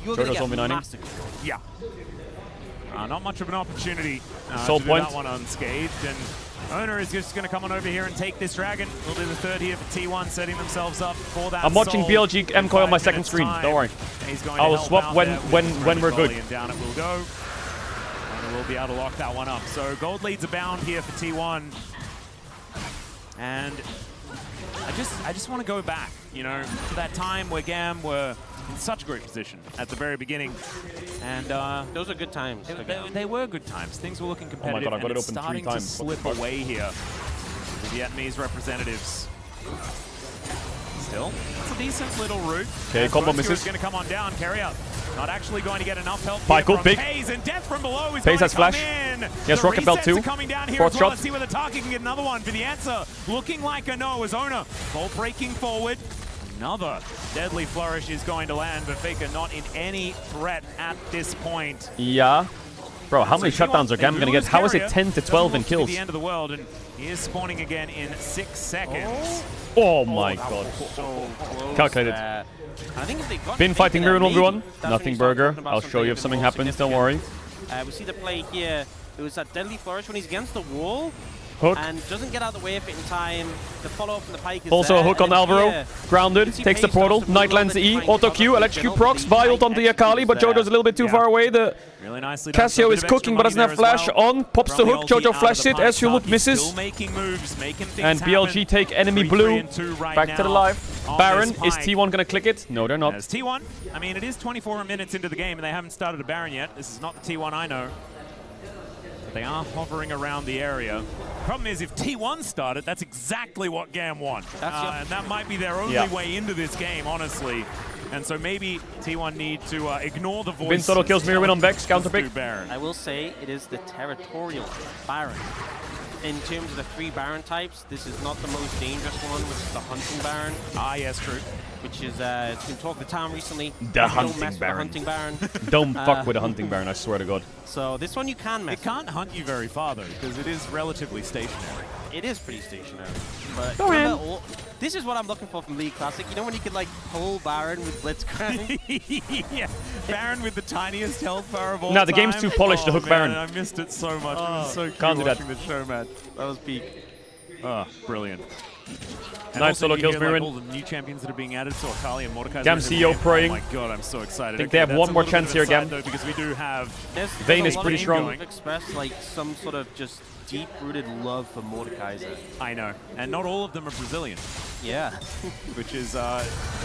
you're going to get massacred. Yeah. Not much of an opportunity Soul to do point. that one unscathed. And Owner is just going to come on over here and take this dragon. We'll do the third here for T1, setting themselves up for that. I'm watching soul BLG MCOY on my second minutes screen. time. Don't worry. And he's going I to will help swap out when there with we're good. volley, and down it will go. And we'll be able to lock that one up. So gold leads abound here for T1. And I just want to go back, to that time where Gam were in such a great position at the very beginning. And those are good times. they were good times. Things were looking Oh my competitive. God, I got and it it's open 3 starting to times. slip away here with the Vietnamese representatives. Still, it's a decent little route. Okay, combo Brodsky misses. is going to come on down. Carry up. Not actually going to get enough help Pyko, here from big. Pace, and death from below is Pace going has to come flash. in. Yes, The Rocket Belt resets too. are coming down here Fourth as well. shot. Let's see whether Taki can get another one for the answer. Looking like a no as Owner. Ball breaking forward. Another deadly flourish is going to land, but Faker not in any threat at this point. Yeah. Bro, how many shutdowns are GENG going to get? How is it 10 to 12 in kills? The end of the world, and he is spawning again in 6 seconds. Oh my god. So close Calculated. there. I think if they got Been fighting Faker Mirror there, 1v1. maybe that's when Nothing you start burger. talking about I'll show you if something more happens, don't worry. we see the play here. It was that deadly flourish when he's against the wall. Hook. And doesn't get out of the way of it in time. The follow-up from the Pike is Also there, a hook on and Alvaro. here, Grounded. Takes the portal. Night lands the E. Auto Q. Electrocute procs. Violed onto the Akali, but Jojo's a little bit too far away. The Really nicely done. Casio is cooking, but doesn't have flash on. Pops the hook. Jojo flashes it. As look misses. Still making moves, making things And BLG happen. take enemy 3, blue. 3, and 2 right Back to the now live. on Baron. this Is Pike. T1 going to click it? No, they're not. As T1, I mean, it is 24 minutes into the game, and they haven't started a Baron yet. This is not the T1 I know. But they are hovering around the area. Problem is, if T1 started, that's exactly what GAM want. And that might be their only way into this game, honestly. And so maybe T1 need to ignore the voice. Vin Solo kills Mirror Win on Vex. Counter pick. I will say it is the territorial Baron. In terms of the 3 Baron types, this is not the most dangerous one, which is the Hunting Baron. Ah, yes, true. Which is, it's been talked the town recently. The Hunting Baron. Don't fuck with a Hunting Baron, I swear to God. So this one you can mess It can't hunt you very far, though, because it is relatively stationary. It is pretty stationary. But Go in. this is what I'm looking for from League Classic. You know when you could like pull Baron with Blitzcrank? Yeah, Baron with the tiniest health bar of all No, the time. game's too polished to hook man, Baron. I missed it so much. It was so cool Can't do that. watching the show, man. That was peak. Oh, brilliant. And Nice also solo you kills, hear, like, Mirren. all the new champions that are being added, so Akali and Mordekaiser. GAM in the CEO game. praying. Oh my god, I'm so excited. I think they have that's one a more little bit chance of here, a GAM. side, though, because we do have Vayne is pretty strong. Express like some sort of just deep-rooted love for Mordekaiser. I know, and not all of them are Brazilian. Yeah. Which is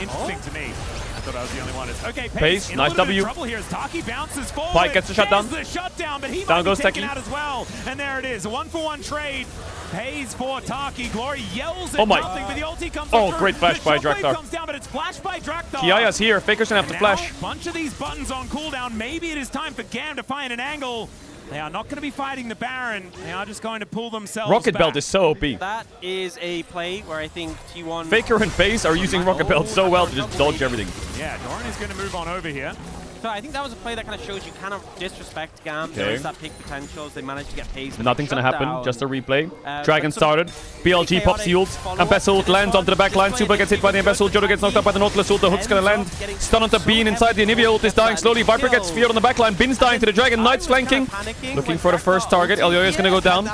interesting to me. I thought I was the only one. Okay, Pace, in nice a little bit W. of trouble here as Taki bounces forward. Pike gets the shutdown. There's the shutdown, but he Down might goes be taken Taki. out as well. And there it is, a 1-for-1 trade. Pays for Taki. Glory yells at Oh my. nothing, but the ulti comes Oh, through. great flash The by shockwave Drakthar. comes down, but it's flashed by Drakthar. Kiaya's here. Faker's going to have to Now, flash. bunch of these buttons on cooldown. Maybe it is time for GAM to find an angle. They are not going to be fighting the Baron. They are just going to pull themselves Rocket back. Belt is so OP. That is a play where I think T1... Faker and FaZe are using Rocket Belt so well to just dodge everything. Yeah, Doran is going to move on over here. So I think that was a play that kind of shows you kind of disrespect GAM. There Okay. is that pick potential as they managed to get Pace. Nothing's gonna happen, just a replay. but Dragon sort of started. BLG pops the ult. Embezzle ult lands onto the back line. Super gets hit by the Embezzle. Jodo gets knocked up by the Nautilus ult. The hook's gonna land. Stun onto Bean inside the Anivia ult is dying slowly. Viper gets feared on the back line. Bin's dying to the Dragon. Knight's flanking. Looking for the first target. Elioya is gonna go down.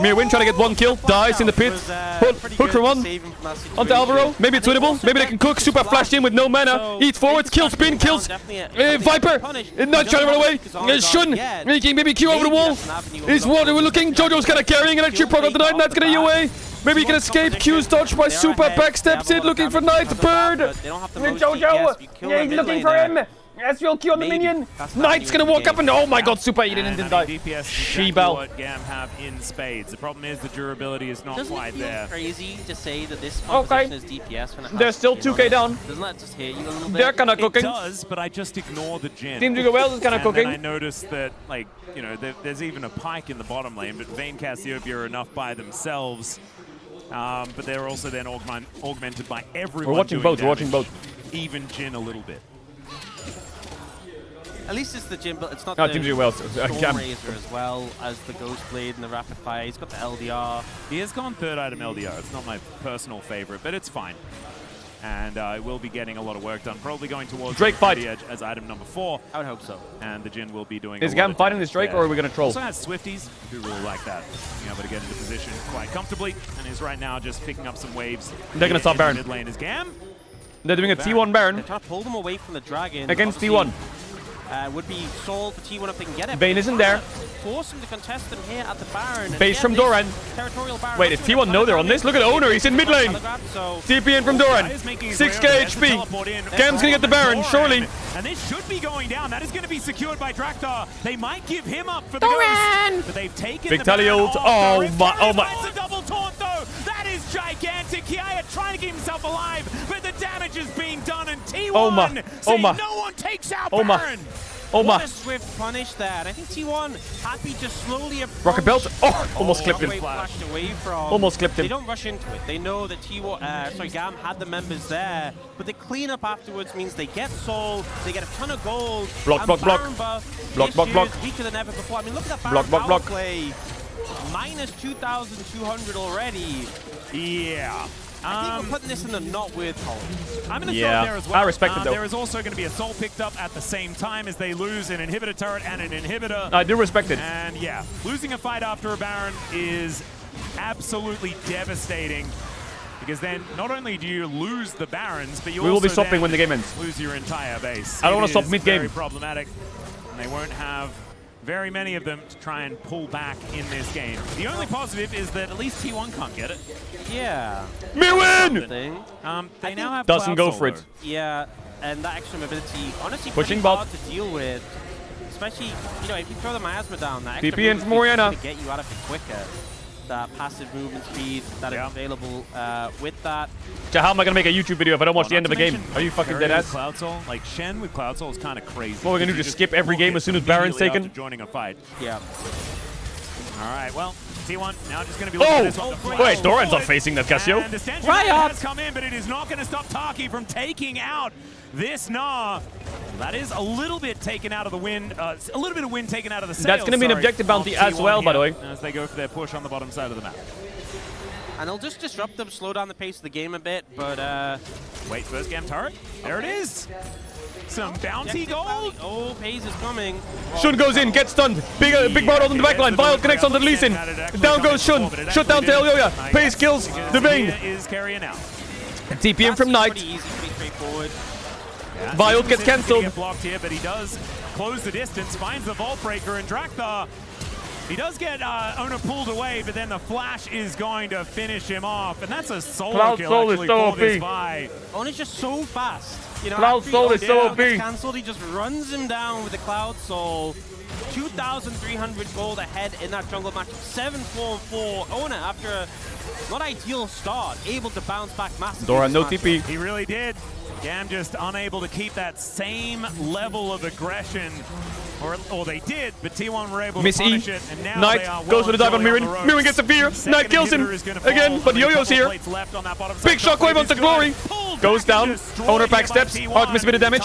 Mirwin trying to get one kill. Dies in the pit. Hook for one. Onto Alvaro. Maybe it's winnable. Maybe they can cook. Super flashed in with no mana. Eat forwards. Kills Bin. Kills Viper. Not trying to run away. Shun making maybe Q over the wall. Is what we're looking. Jojo's kind of carrying electric proc on the Knight. Knight's gonna E away. Maybe he can escape. Q's dodged by Super. Backsteps it. Looking for Knight. Bird. Jojo. Yeah, he's looking for him. Ezreal Q on the minion. Knight's gonna walk up and oh my god, Super eaten and didn't die. DPS She-Bell. what GAM have in spades. The problem is the durability is not Doesn't quite it feel there. crazy to say that this Okay. composition is DPS when it has They're still skin on 2k it? down. Doesn't that just hit you a little bit? They're kind of cooking. It does, but I just ignore the Jhin. Team Duga Wales is kind of And then cooking. I noticed that, like, you know, there's even a Pike in the bottom lane, but Vayne Cassiopeia are enough by themselves. But they're also then augmented by everyone. We're watching doing both. We're watching damage. both. Even Jhin a little bit. At least it's the Jhin, but it's not No, the Team Duga Wales. Storm Razor as well as the Ghost Blade and the Rapid Fire. He's got the LDR. He has gone third item LDR. It's not my personal favorite, but it's fine. And it will be getting a lot of work done. Probably going towards Drake fight. the edge as item number 4. I would hope so. And the Jhin will be doing Is a lot GAM of fighting damage this Drake there. or are we gonna troll? Also has Swifties, who really like that. Being able to get into position quite comfortably. And is right now just picking up some waves. They're gonna stop in the Baron. Mid lane is GAM. They're doing a T1 Baron They're trying to pull them away from the Dragon. against Obviously, T1. Would be sold for T1 if they can get it. Vayne isn't there. Force him to contest them here at the Baron. And Base again, from this Doran. Territorial Baron. Wait, is T1 know they're on this? Look at Owner, he's in mid lane. TP in from Doran. 6k HP. GAM's gonna get the Baron, surely. And this should be going down. That is going to be secured by Drakthar. They might give him up for the Doran! Ghost. But they've taken Big the tally Baron ult. off. Oh Rift my, oh Barrier my. finds a double taunt though. That is gigantic. Kiaya trying to keep himself alive, but the damage is being done. And T1 Oh my, saying oh my. no one takes out Oh my. Baron. Oh what my. a swift punish there. And I think T1 happy to slowly approach. Rocket belt. Oh, almost clipped him. Flashed away from. Almost clipped him. They don't rush into it. They know that GAM had the members there, but the cleanup afterwards means they get soul, they get a ton of gold. Block, block, block. Block. Weaker than ever before. I mean, look at that Block, block, block. play. Minus 2,200 already. Yeah. I think we're putting this in the not with column. I'm going to throw it there as well. I respect it though. There is also going to be a soul picked up at the same time as they lose an inhibitor turret and an inhibitor. I do respect it. And yeah, losing a fight after a Baron is absolutely devastating. Because then not only do you lose the Barons, but you we will also be stopping when the game ends. Lose your entire base. I don't want to stop mid-game. Very problematic. And they won't have very many of them to try and pull back in this game. The only positive is that at least T1 can't get it. Yeah. Me win! They now have doesn't Cloud go for Solo. it. Yeah, and that extra mobility, honestly, Pushing pretty bot. hard to deal with. Especially, you know, if you throw the miasma down, that TP extra in from movement Oriana. is going to get you out of it quicker. That passive movement speed that is available with that. So how am I going to make a YouTube video if I don't watch the end of a game? Are you fucking dead ass? Cloud Soul, like Shen with Cloud Soul is kind of crazy. What, we're going to do, just skip every game as soon as Baron's taken? Joining a fight. Yeah. All right, well, T1 now just going to be looking at this one. Wait, Doran's not facing that Casio. And the Stench Riot has come in, but it is not going to stop Taki from taking out this Gnar. That is a little bit taken out of the wind, a little bit of wind taken out of the sails. That's going to be an objective bounty as well, by the way. As they go for their push on the bottom side of the map. And it'll just disrupt them, slow down the pace of the game a bit, but... Wait, first game turret. There it is. Some bounty gold. Oh, Paze is coming. Shun goes in, gets stunned. Big Bardo on the backline. Violet connects onto the Lee Sin. Down goes Shun. Shut down to Elioya. Pace kills the Vayne. Is carrying out. TP in from Knight. Pretty easy, pretty straightforward. Violet gets cancelled. Get blocked here, but he does close the distance, finds the Vault Breaker, and Drakthar, he does get Ona pulled away, but then the flash is going to finish him off, and that's a solo Cloud kill Soul is actually so for this OP. Vi. Ona's just so fast. You know, Cloud after Soul he is so OP. gets cancelled, he just runs him down with the Cloud Soul. 2,300 gold ahead in that jungle match. 7-4-4. Ona, after a not ideal start, able to bounce back massively. Doran, no this TP. He really did. Gam just unable to keep that same level of aggression. Or they did, but T1 were able Miss to E. punish it, and now Knight they are goes for the dive on Mirren. ropes. Mirren gets a fear. Knight kills him again, but Yo-Yo's here. Big shockwave onto Glory. Goes down. Owner pack steps. Artemis a bit of damage.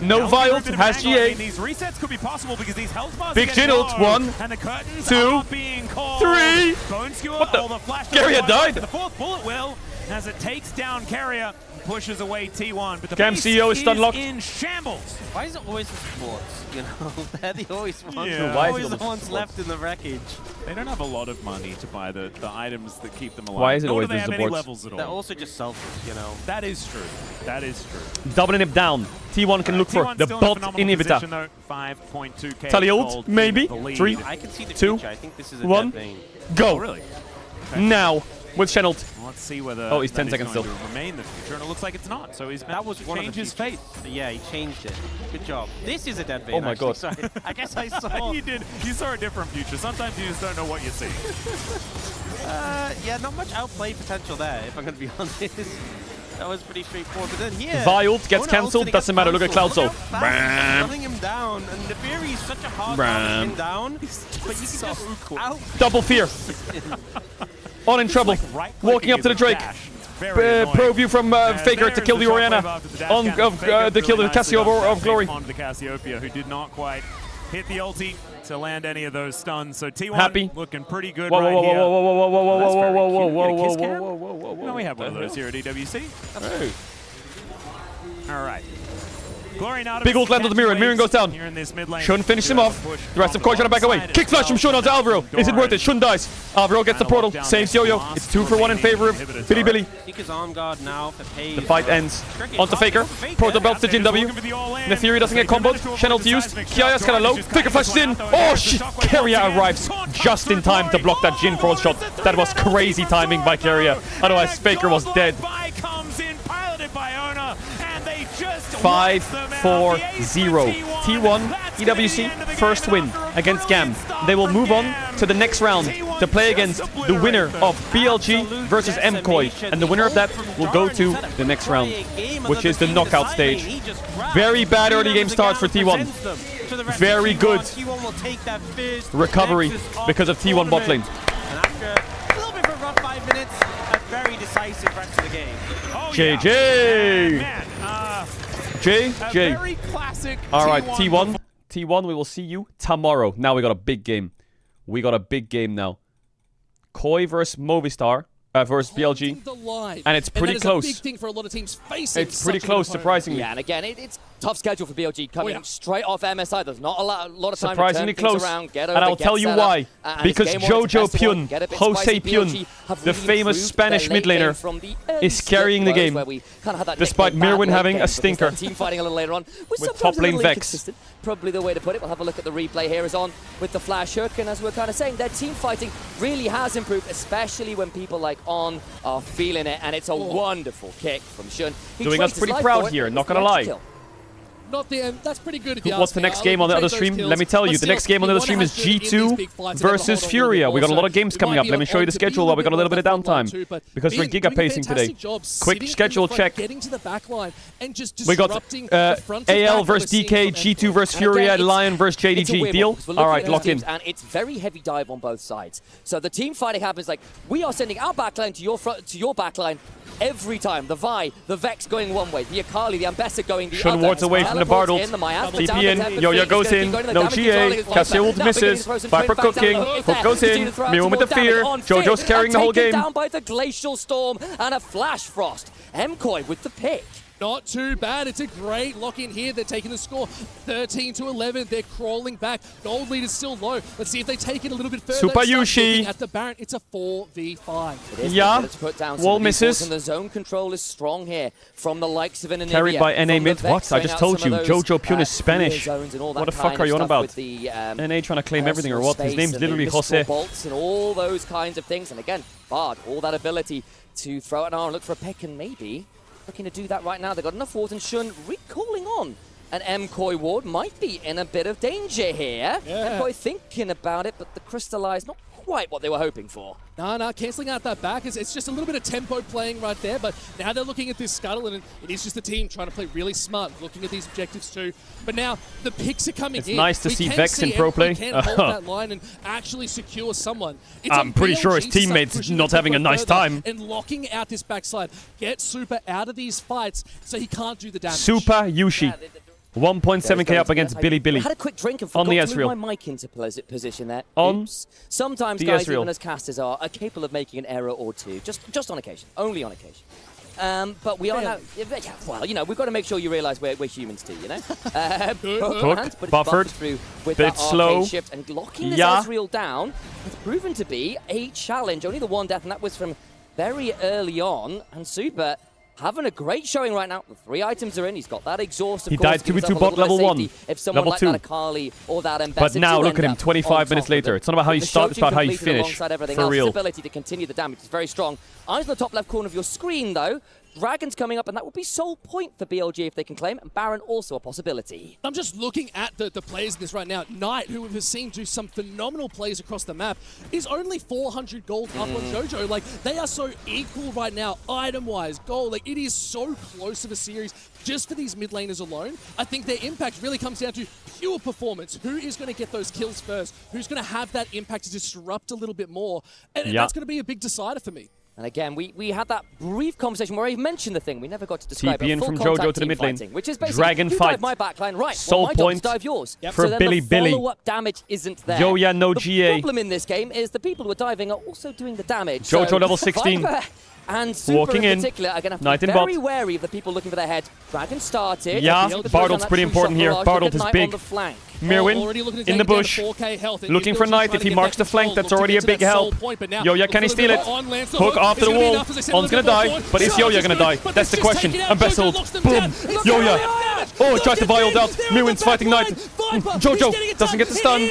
No Violet. Has GA. These resets could be possible because these health bars Big are getting Chinold. low, 1, and the curtains 2, are being called. 3. Bone Skewer, What the? oh, flash Carrier doesn't died. work. The fourth bullet will, as it takes down Carrier, pushes away T1. But the Cam base CEO is stun locked. in shambles. Why is it always the sports? You know, they're the always ones. Yeah. Why is it Always the always ones sports? left in the wreckage. They don't have a lot of money to buy the items that keep them alive. Why is it Nor always do they the have any supports? levels at all. They're also just selfish, you know. That is true. That is true. Doubling him down. T1 can look for T1's the still in a bot phenomenal position, inhibitor. though. 5.2k Tally ult, gold maybe. in the lead. 3, I can see the 2, future. I think this is a 1. dead Vayne. Go. Oh, really? Now with Chenault. Well, let's see whether Oh, he's 10 that is seconds going still. to remain the future, and it looks like it's not. So he's That was one of change the his features. fate. Yeah, he changed it. Good job. This is a dead Vayne. Oh my actually. God. Sorry. I guess I saw. You did. You saw a different future. Sometimes you just don't know what you see. Yeah, not much outplay potential there, if I'm going to be honest. That was pretty straightforward. But then here, Violet gets Ona cancelled, ultimately doesn't gets matter, look at Cloud cancelled. Soul. Look how fast he's Bram. running him down, and the Fury is such a hard Bram. time to pin down. But you can just out. Double fear. On in trouble. Walking up to the Drake. Pro view from Faker to kill the Oriana. On to kill the Casio of Glory. On the Cassiopeia, who did not quite hit the ulti to land any of those stuns. So T1 Happy. looking pretty good Whoa, right whoa, whoa, here. whoa, whoa, whoa, whoa, whoa, That's whoa, very whoa, cute. whoa, You get a whoa, kiss whoa, cam? whoa, whoa, whoa, whoa. No, we have one of The those here at EWC. Hey. All right. Glory now to Big ult lands on the Mirren. Mirren goes down. Here in this mid lane. Shun finishes him off. The rest of Koi trying to back away. Kick flash from Shun onto Alvaro. Is it worth it? Shun dies. Alvaro gets the portal. Saves Yo-Yo. It's 2 for 1 in favor of Billy Billy. Seeker's on guard now for Paze. The fight ends. Onto Faker. Proto belts to Jin W. Nefiri doesn't get comboed. Chenault used. Kiaya's kind of low. Faker flashes in. Oh shit! Carrier arrives just in time to block that Jin forward shot. That was crazy timing by Carrier. Otherwise, Faker was dead. Comes in, piloted by Ona, and they just 5-4-0. T1 EWC first win against GAM. They will move on to the next round. to play against the winner of BLG versus MKOI. And the winner of that will go to the next round, which is the knockout stage. Very bad early game starts for T1. Very good recovery because of T1 bot lane. And after a little bit of a rough 5 minutes, a very decisive rest of the game. JJ! JJ. Very classic Alright, T1. T1, we will see you tomorrow. Now we got a big game. We got a big game now. Koi versus Movistar. Versus BLG. And it's pretty close. Big thing for a lot of teams facing. It's pretty close, surprisingly. Yeah, and again, it's tough schedule for BLG coming straight off MSI. There's not a lot of time surprisingly to turn close. things around, get over, and I'll tell you why. Because Jojo Pyun, Jose Pyun, the famous Spanish mid laner, is carrying the game. Despite Mirwin having a stinker. Team fighting a little later on. With top lane Vex. Probably the way to put it. We'll have a look at the replay here. Is on with the flash hook, and as we're kind of saying, their team fighting really has improved, especially when people like On are feeling it, and it's a wonderful kick from Shun. Doing us pretty proud here, not gonna lie. Not the end. That's pretty good. What's the next game on the other stream? Let me tell you. The next game on the other stream is G2 versus Furia. We got a lot of games coming up. Let me show you the schedule while we got a little bit of downtime. Because we're giga pacing today. Quick schedule check. We got AL versus DK, G2 versus Furia, Lion versus JDG. Deal? Alright, lock in. And it's very heavy dive on both sides. So the team fighting happens like, we are sending our backline to your backline every time. The Vi, the Vex going one way, the Akali, the Ambessa going the other. Shun wards away from the Bardult. TP in, Yo-Yo goes in, no GA, Cassie ult misses, Viper cooking, Hook goes in, Mirwin with the fear, Jojo's carrying the whole game. Down by the Glacial Storm and a Flash Frost. MKOI with the pick. Not too bad. It's a great lock-in here. They're taking the score 13-11. They're crawling back. Gold lead is still low. Let's see if they take it a little bit further. Super Yushi. At the Baron, it's a 4v5. Yeah. Wall misses. And the zone control is strong here from the likes of an Anivia. Carried by NA mid. What? I just told you. Jojo Pyun is Spanish. What the fuck are you on about? NA trying to claim everything or what? His name's literally Jose. Bolts and all those kinds of things. And again, Bard, all that ability to throw an arm, look for a pick, and maybe looking to do that right now. They've got enough wards, and Shun recalling on an MKOI ward might be in a bit of danger here. MKOI thinking about it, but the Crystallize not quite what they were hoping for. No, cancelling out that back. It's just a little bit of tempo playing right there, but now they're looking at this scuttle, and it is just the team trying to play really smart, looking at these objectives too. But now the picks are coming in. It's nice to see Vex in pro play. Can hold that line and actually secure someone. I'm pretty sure his teammates not having a nice time. And locking out this backside. Get Super out of these fights so he can't do the damage. Super Yushi. 1.7k up against Billy Billy. I had a quick drink and forgot to move my mic into position there. Oops. Sometimes guys, even as casters are capable of making an error or two. Just on occasion. Only on occasion. But we are now... Well, you know, we've got to make sure you realise we're humans too, you know? Hook, buffered, bit slow. Shift and locking this Ezreal down has proven to be a challenge. Only the one death, and that was from very early on. And Super having a great showing right now. The 3 items are in. He's got that exhaust. He died 2v2 bot level 1. If someone level like 2. that Akali or that Ambessa, but now look at him 25 minutes later. It's not about how you start, it's about how you finish. For real. His ability to continue the damage is very strong. Eyes on the top left corner of your screen though. Dragon's coming up, and that will be sole point for BLG if they can claim, and Baron also a possibility. I'm just looking at the players in this right now. Knight, who we've seen do some phenomenal plays across the map, is only 400 gold up on Jojo. Like, they are so equal right now, item-wise, gold. Like, it is so close of a series just for these mid laners alone. I think their impact really comes down to pure performance. Who is going to get those kills first? Who's going to have that impact to disrupt a little bit more? And that's going to be a big decider for me. And again, we had that brief conversation where I mentioned the thing. We never got to describe TP in from Jojo to the mid lane. Which is basically, Dragon you fight. dive my backline, right, Soul my point dive yours. for so Billy Billy. Follow-up damage isn't there. Yo, no the GA. The problem in this game is the people who are diving are also doing the damage. Jojo so level 16. And Super walking in particular are going to have to be very wary of the people looking for their head. Dragon started. Yeah, Bardolt's pretty important here. Bardol is big. Mirwin in the bush. Looking for Knight. If he marks the flank, that's already a big help. Yo-Ya, can he steal it? Hook after the wall. On's going to die, but is Yo-Ya going to die? That's the question. And Bessel. Boom. Yo-Ya. Oh, he tries to vial out. Mirwin's fighting Knight. Jojo doesn't get the stun.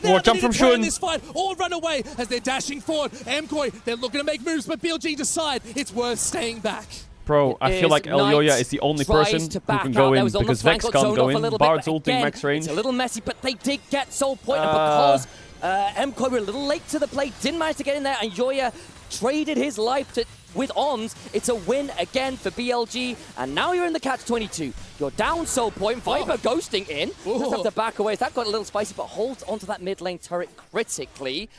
More jump from Shun. Or run away as they're dashing forward. MKOI, they're looking to make moves, but BLG decide it's worth staying back. Bro, I feel like Elyoya is the only person who can go in because Vex can't go in. Bard's ulting max range. It's a little messy, but they did get soul point, and because MKoi were a little late to the plate, didn't manage to get in there, and Yoya traded his life with Ons. It's a win again for BLG, and now you're in the catch-22. You're down soul point, Viper ghosting in. Just have to back away. That got a little spicy, but holds onto that mid lane turret critically.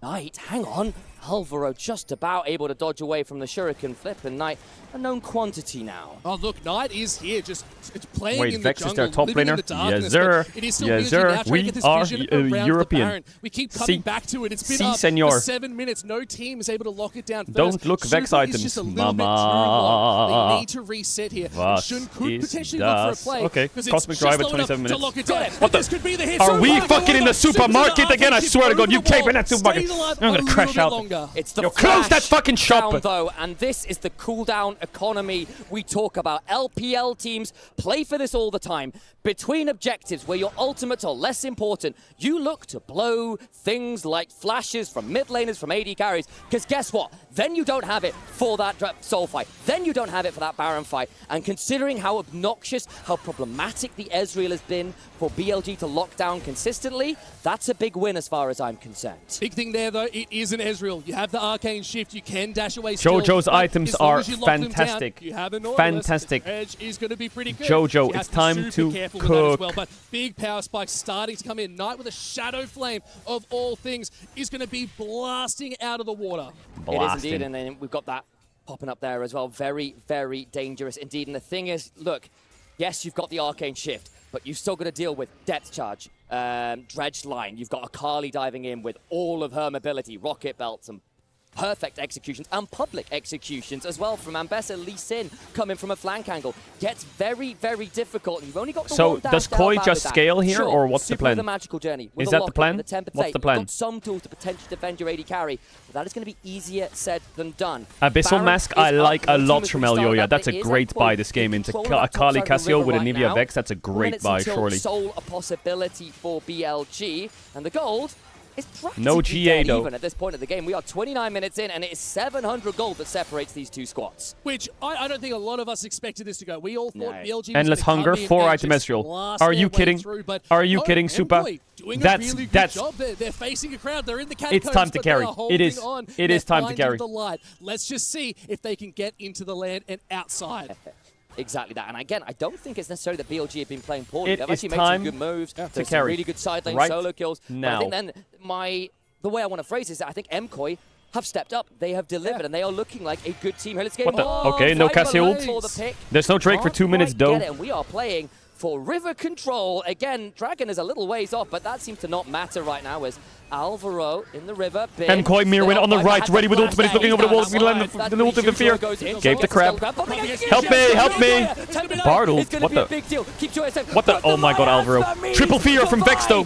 Knight, hang on. Alvaro just about able to dodge away from the Shuriken flip, and Knight a known quantity now. Oh, look, Knight is here, just playing Wait, in Vex the is jungle, their top living in laner? the darkness, Yes, sir. but it is still Yes, BLG sir. now trying to We get this are vision around the European. Baron. We keep coming back to it. It's been up senor. for 7 minutes. No team is able to lock it down first. Don't look Vex Super items, is just a little bit too mama. long. They need to reset here. Was Shun could is potentially look for a das? play. Okay, 'cause it's Cosmic just Drive at low enough 27 minutes. to lock it down. What the? This could be the hit. Are we So fucking in the supermarket again? I swear to God, you came in that supermarket. I'm gonna crash out. It's the Close that fucking shop. down, though, and this is the cooldown economy we talk about. LPL teams play for this all the time. Between objectives where your ultimates are less important, you look to blow things like flashes from mid laners, from AD carries, because guess what? Then you don't have it for that soul fight. Then you don't have it for that Baron fight. And considering how obnoxious, how problematic the Ezreal has been for BLG to lock down consistently, that's a big win as far as I'm concerned. Big thing there, though, it is an Ezreal. You have the arcane shift, you can dash away still, Jojo's but items as long are as you lock them down, fantastic. you have a Nautilus. Fantastic. The edge is going to be pretty good. Jojo, You have it's be time super to careful with that as cook. well, but big power spike starting to come in. Knight with a Shadow Flame of all things is going to be blasting out of the water. It is indeed, and then we've got that popping up there as well. Very, very dangerous indeed. And the thing is, look, yes, you've got the arcane shift, but you've still got to deal with depth charge, dredged line. You've got Akali diving in with all of her mobility, rocket belts, and perfect executions and public executions as well from Ambessa. Lee Sin coming from a flank angle gets very, very difficult. You've only got the So one dash does down Koi bad just with that. scale here, Sure, or what's the super plan? with a magical journey. With Is a that the locket, plan? with a tempered What's fate. the plan? You've got some tools to potentially defend your AD carry, but that is going to be easier said than done. Abyssal Baron Mask is I up. like a The lot team from has restarted Elyoya. up, That's but a it is great Emkoi buy this game into controlling that top Akali side of the Cassio river with a right Nivea now. Vex. That's a 4 great minutes buy, until surely. Soul a possibility for BLG, and the gold is practically No GA dead though. even at this point of the game. We are 29 minutes in, and it is 700 gold that separates these two squads. Which I don't think a lot of us expected this to go. We all thought BLG was Endless gonna come hunger, in 4 and item just Ezreal. blast Are their you way kidding? through, but Are you no, kidding, Supa? Emkoi doing That's a really good that's job. They're facing a crowd. They're in the catacombs, It's time to but carry. they are It holding is. on. It is They're time to finding carry. the light. Let's just see if they can get into the land and outside. Exactly that. And again, I don't think it's necessarily that BLG have been playing poorly. It They've is actually made time some good moves. to Some carry. really good side lane Right solo kills. But I now. think then the way I want to phrase it is that I think Emkoi have stepped up. They have delivered, and they are looking like a good team. Here, let's get What the? Okay, no Cassio ult. There's no Drake for 2 minutes, though. And we are playing for river control. Again, Dragon is a little ways off, but that seems to not matter right now as Alvaro in the river. Mkoi Mirwin on the right, ready with ultimate. He's looking over the walls. He's landing the ultimate of fear. Gave the crab. Help me, help me. Bardle, what the? What the? Oh my god, Alvaro. Triple fear from Vex, though.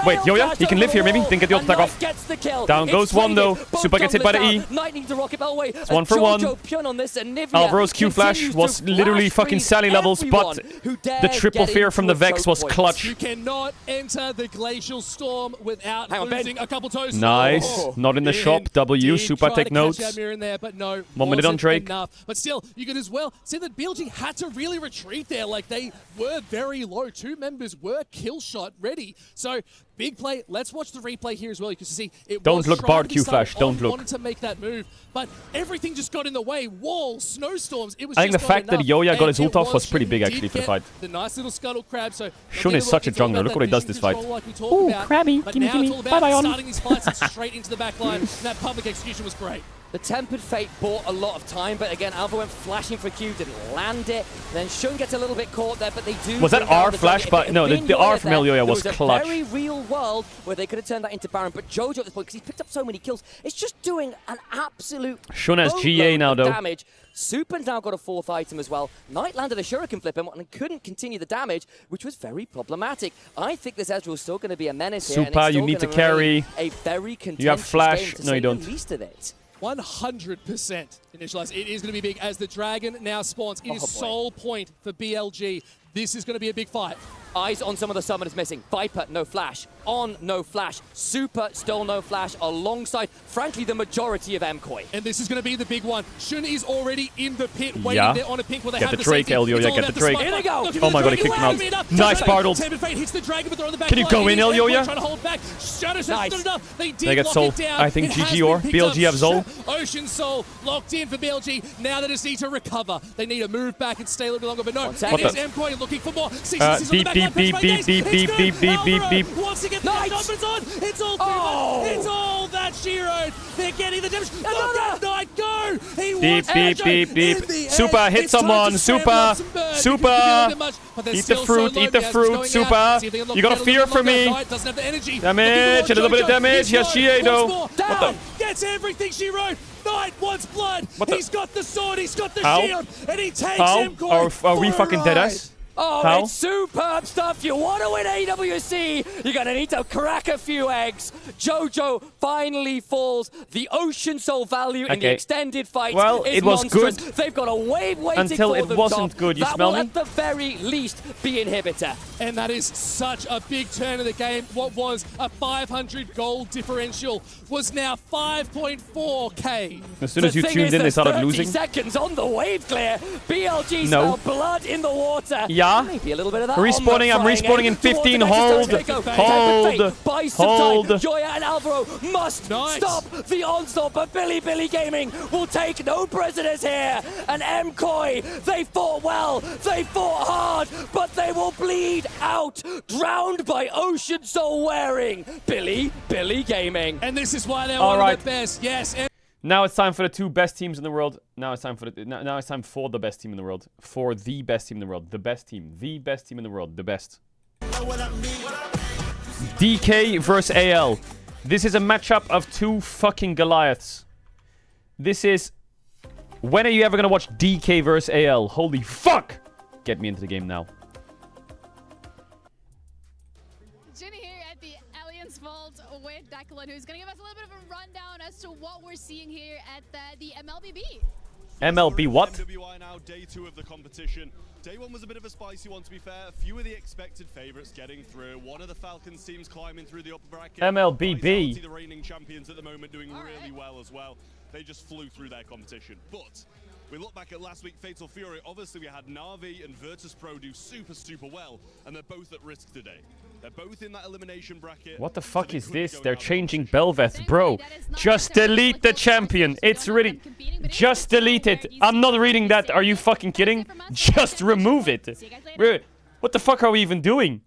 Wait, Yoya, he can live here, maybe. Didn't get the ult attack off. Down goes one, though. Super gets hit by the E. It's 1 for 1. Alvaro's Q flash was literally fucking Sally levels, but the triple fear from the Vex was clutch. You cannot enter the glacial storm without losing a couple toes. Nice. Oh, Not in the shop. W. Super try take to notes. catch Admir in there, but no, 1 minute on wasn't Drake. enough. But still, you could as well see that BLG had to really retreat there. Like, they were very low. 2 members were kill shot ready. So, big play. Let's watch the replay here as well. You can see it Don't was look, trying Bard to be Q started flash. Don't on, look. wanted to make that move, but everything just got in the way. Walls, snowstorms. It was I think the just not fact that enough. Yoya got And his ult it off was pretty Shun big who actually did for the get fight. The nice little scuttle crab. So Shun is such a jungler. Look what he does this fight. Ooh, crabby. But Gimme, now gimme. it's all about Bye-bye, on. starting these fights and straight into the back line. And that public execution was great. The Tempered Fate bought a lot of time, but again, Alva went flashing for Q, didn't land it. Then Shun gets a little bit caught there, but they do. Was that bring down R the flash? target. But If no, it had the been R Yoya from there, Elyoya was there clutch. a very real world where they could have turned that into Baron, but Jojo at this point, because he's picked up so many kills, it's just doing an absolute Shun has boatload GA now, of though. damage. Super's now got a 4th item as well. Knight landed a Shuriken flip and couldn't continue the damage, which was very problematic. I think this Ezreal is still going to be a menace here. and it's Supa, still you need to gonna carry. remain a very You have contentious flash. game, to No, say you the don't. least of it. 100% initialize. It is going to be big as the Dragon now spawns. It is boy. sole point for BLG. This is going to be a big fight. Eyes on some of the summoners missing. Viper, no flash. On, no flash. Super, still no flash. Alongside, frankly, the majority of MKOI. And this is going to be the big one. Shun is already in the pit, waiting there on a pink where they Get have the Drake, Elioya, get the Drake. Here they go. Oh my god, he kicked him out. Nice Bartled. Hits the dragon, but they're on the back. Can you go in, Elioya? Trying to hold back. Shadow Nice. enough. They did They get lock Soul. it down. I think It has GG or been picked BLG up. have Soul. Ocean Soul locked in for BLG. Now they just need to recover. They need to move back and stay a little bit longer. But no, it is MKOI looking for more. Beep. Once again, the numbers on. It's all too much. It's all that Shiro. They're getting the damage. Look at Knight go. He Beep. Super, hit someone. Super. Eat the fruit. Super. You got a fear for me. Damage, a little bit of damage. Here's Shiedo. Down. Gets everything, Shiro. Knight wants blood. He's got the sword. He's got the shield. And he takes MKOI. Are we fucking dead ass? Oh, How? it's superb stuff. You want to win AWC, you're going to need to crack a few eggs. Jojo finally falls. The Ocean Soul value in the extended fight is it was monstrous. good They've got a wave waiting until for it them wasn't top. good. You that smell will me? at the very least be inhibitor. And that is such a big turn of the game. What was a 500 gold differential was now 5.4k. As soon as you tuned in, they started 30 losing. seconds on the wave clear. BLG No. smell blood in the water. Yeah. Maybe a little bit of that. Respawning, I'm respawning in 15. Hold. Joya and Alvaro must stop the onslaught, but Billy Gaming will take no prisoners here. And MKOI, they fought well, they fought hard, but they will bleed out, drowned by Ocean Soul wearing Billy Gaming. And this is why they're one of the best. Yes. Now it's time for the two best teams in the world. Now it's time for the best team in the world. For the best team in the world. The best team. The best team in the world. The best. DK versus AL. This is a matchup of two fucking Goliaths. This is... When are you ever gonna watch DK versus AL? Holy fuck! Get me into the game now. Ginny here at the Alliance Vault with Declan, who's going to give us a little bit of a rundown as to what we're seeing here at the MLBB. MLB what? MWI now, day 2 of the competition. Day 1 was a bit of a spicy one, to be fair. A few of the expected favorites getting through. One of the Falcons teams climbing through the upper bracket. MLBB. The reigning champions at the moment doing really well as well. They just flew through their competition. But we look back at last week, Fatal Fury. Obviously, we had Na'Vi and Virtus Pro do super well, and they're both at risk today. They're both in that elimination bracket. What the fuck is this? They're changing Belveth, bro. Just delete the champion. It's really... Just delete it. I'm not reading that. Are you fucking kidding? Just remove it. Bro, what the fuck are we even doing?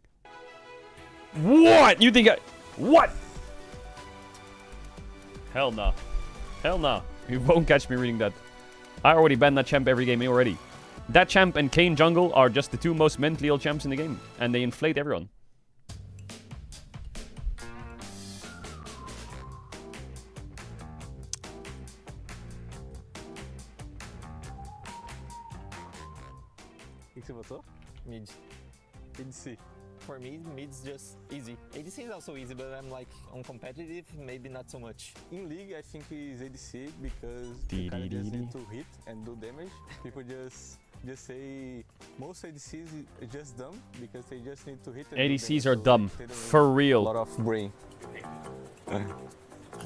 What? You think I... What? Hell no. Hell no. You won't catch me reading that. I already banned that champ every game already. That champ and Kane Jungle are just the two most mentally ill champs in the game. And they inflate everyone. Mid. ADC. For me, mid's just easy. ADC is also easy, but I'm like, on competitive, maybe not so much. In League, I think it's ADC because you kind of just need to hit and do damage. People just say most ADCs are just dumb because they just need to hit and ADCs are dumb. For real. A lot of brain.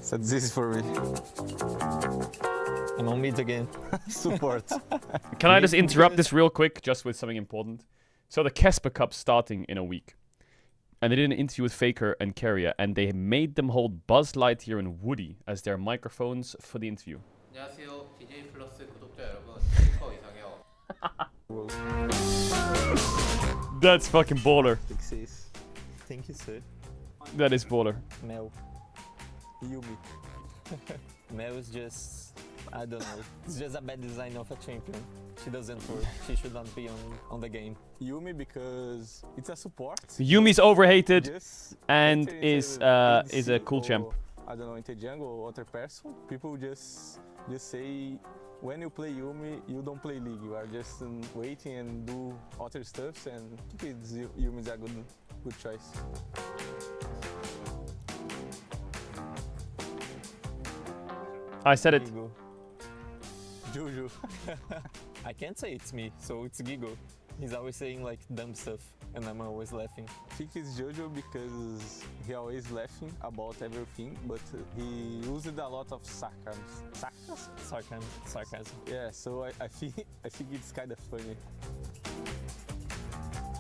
So this is for me. I'm on mid again. Support. Can I just interrupt this real quick, just with something important? So the Kesper Cup's starting in a week. And they did an interview with Faker and Carrier, and they made them hold Buzz Lightyear and Woody as their microphones for the interview. 안녕하세요. DJ 플러스 구독자 여러분. That's fucking baller. Thank you, sir. That is baller. Mel. Yumi. Mel is just... I don't know. It's just a bad design of a champion. She doesn't work. She should not be on the game. Yumi because it's a support. Yumi's overhated and is a cool champ. I don't know, into jungle or other person. People just say when you play Yumi, you don't play League. You are just waiting and do other stuff. And I think Yumi is a good choice. I said it. Juju. I can't say it's me, so it's Gigo. He's always saying like dumb stuff, and I'm always laughing. I think it's Jojo because he always laughing about everything, but he uses a lot of sarcasm. Sarcasm. Yeah, so I think it's kind of funny.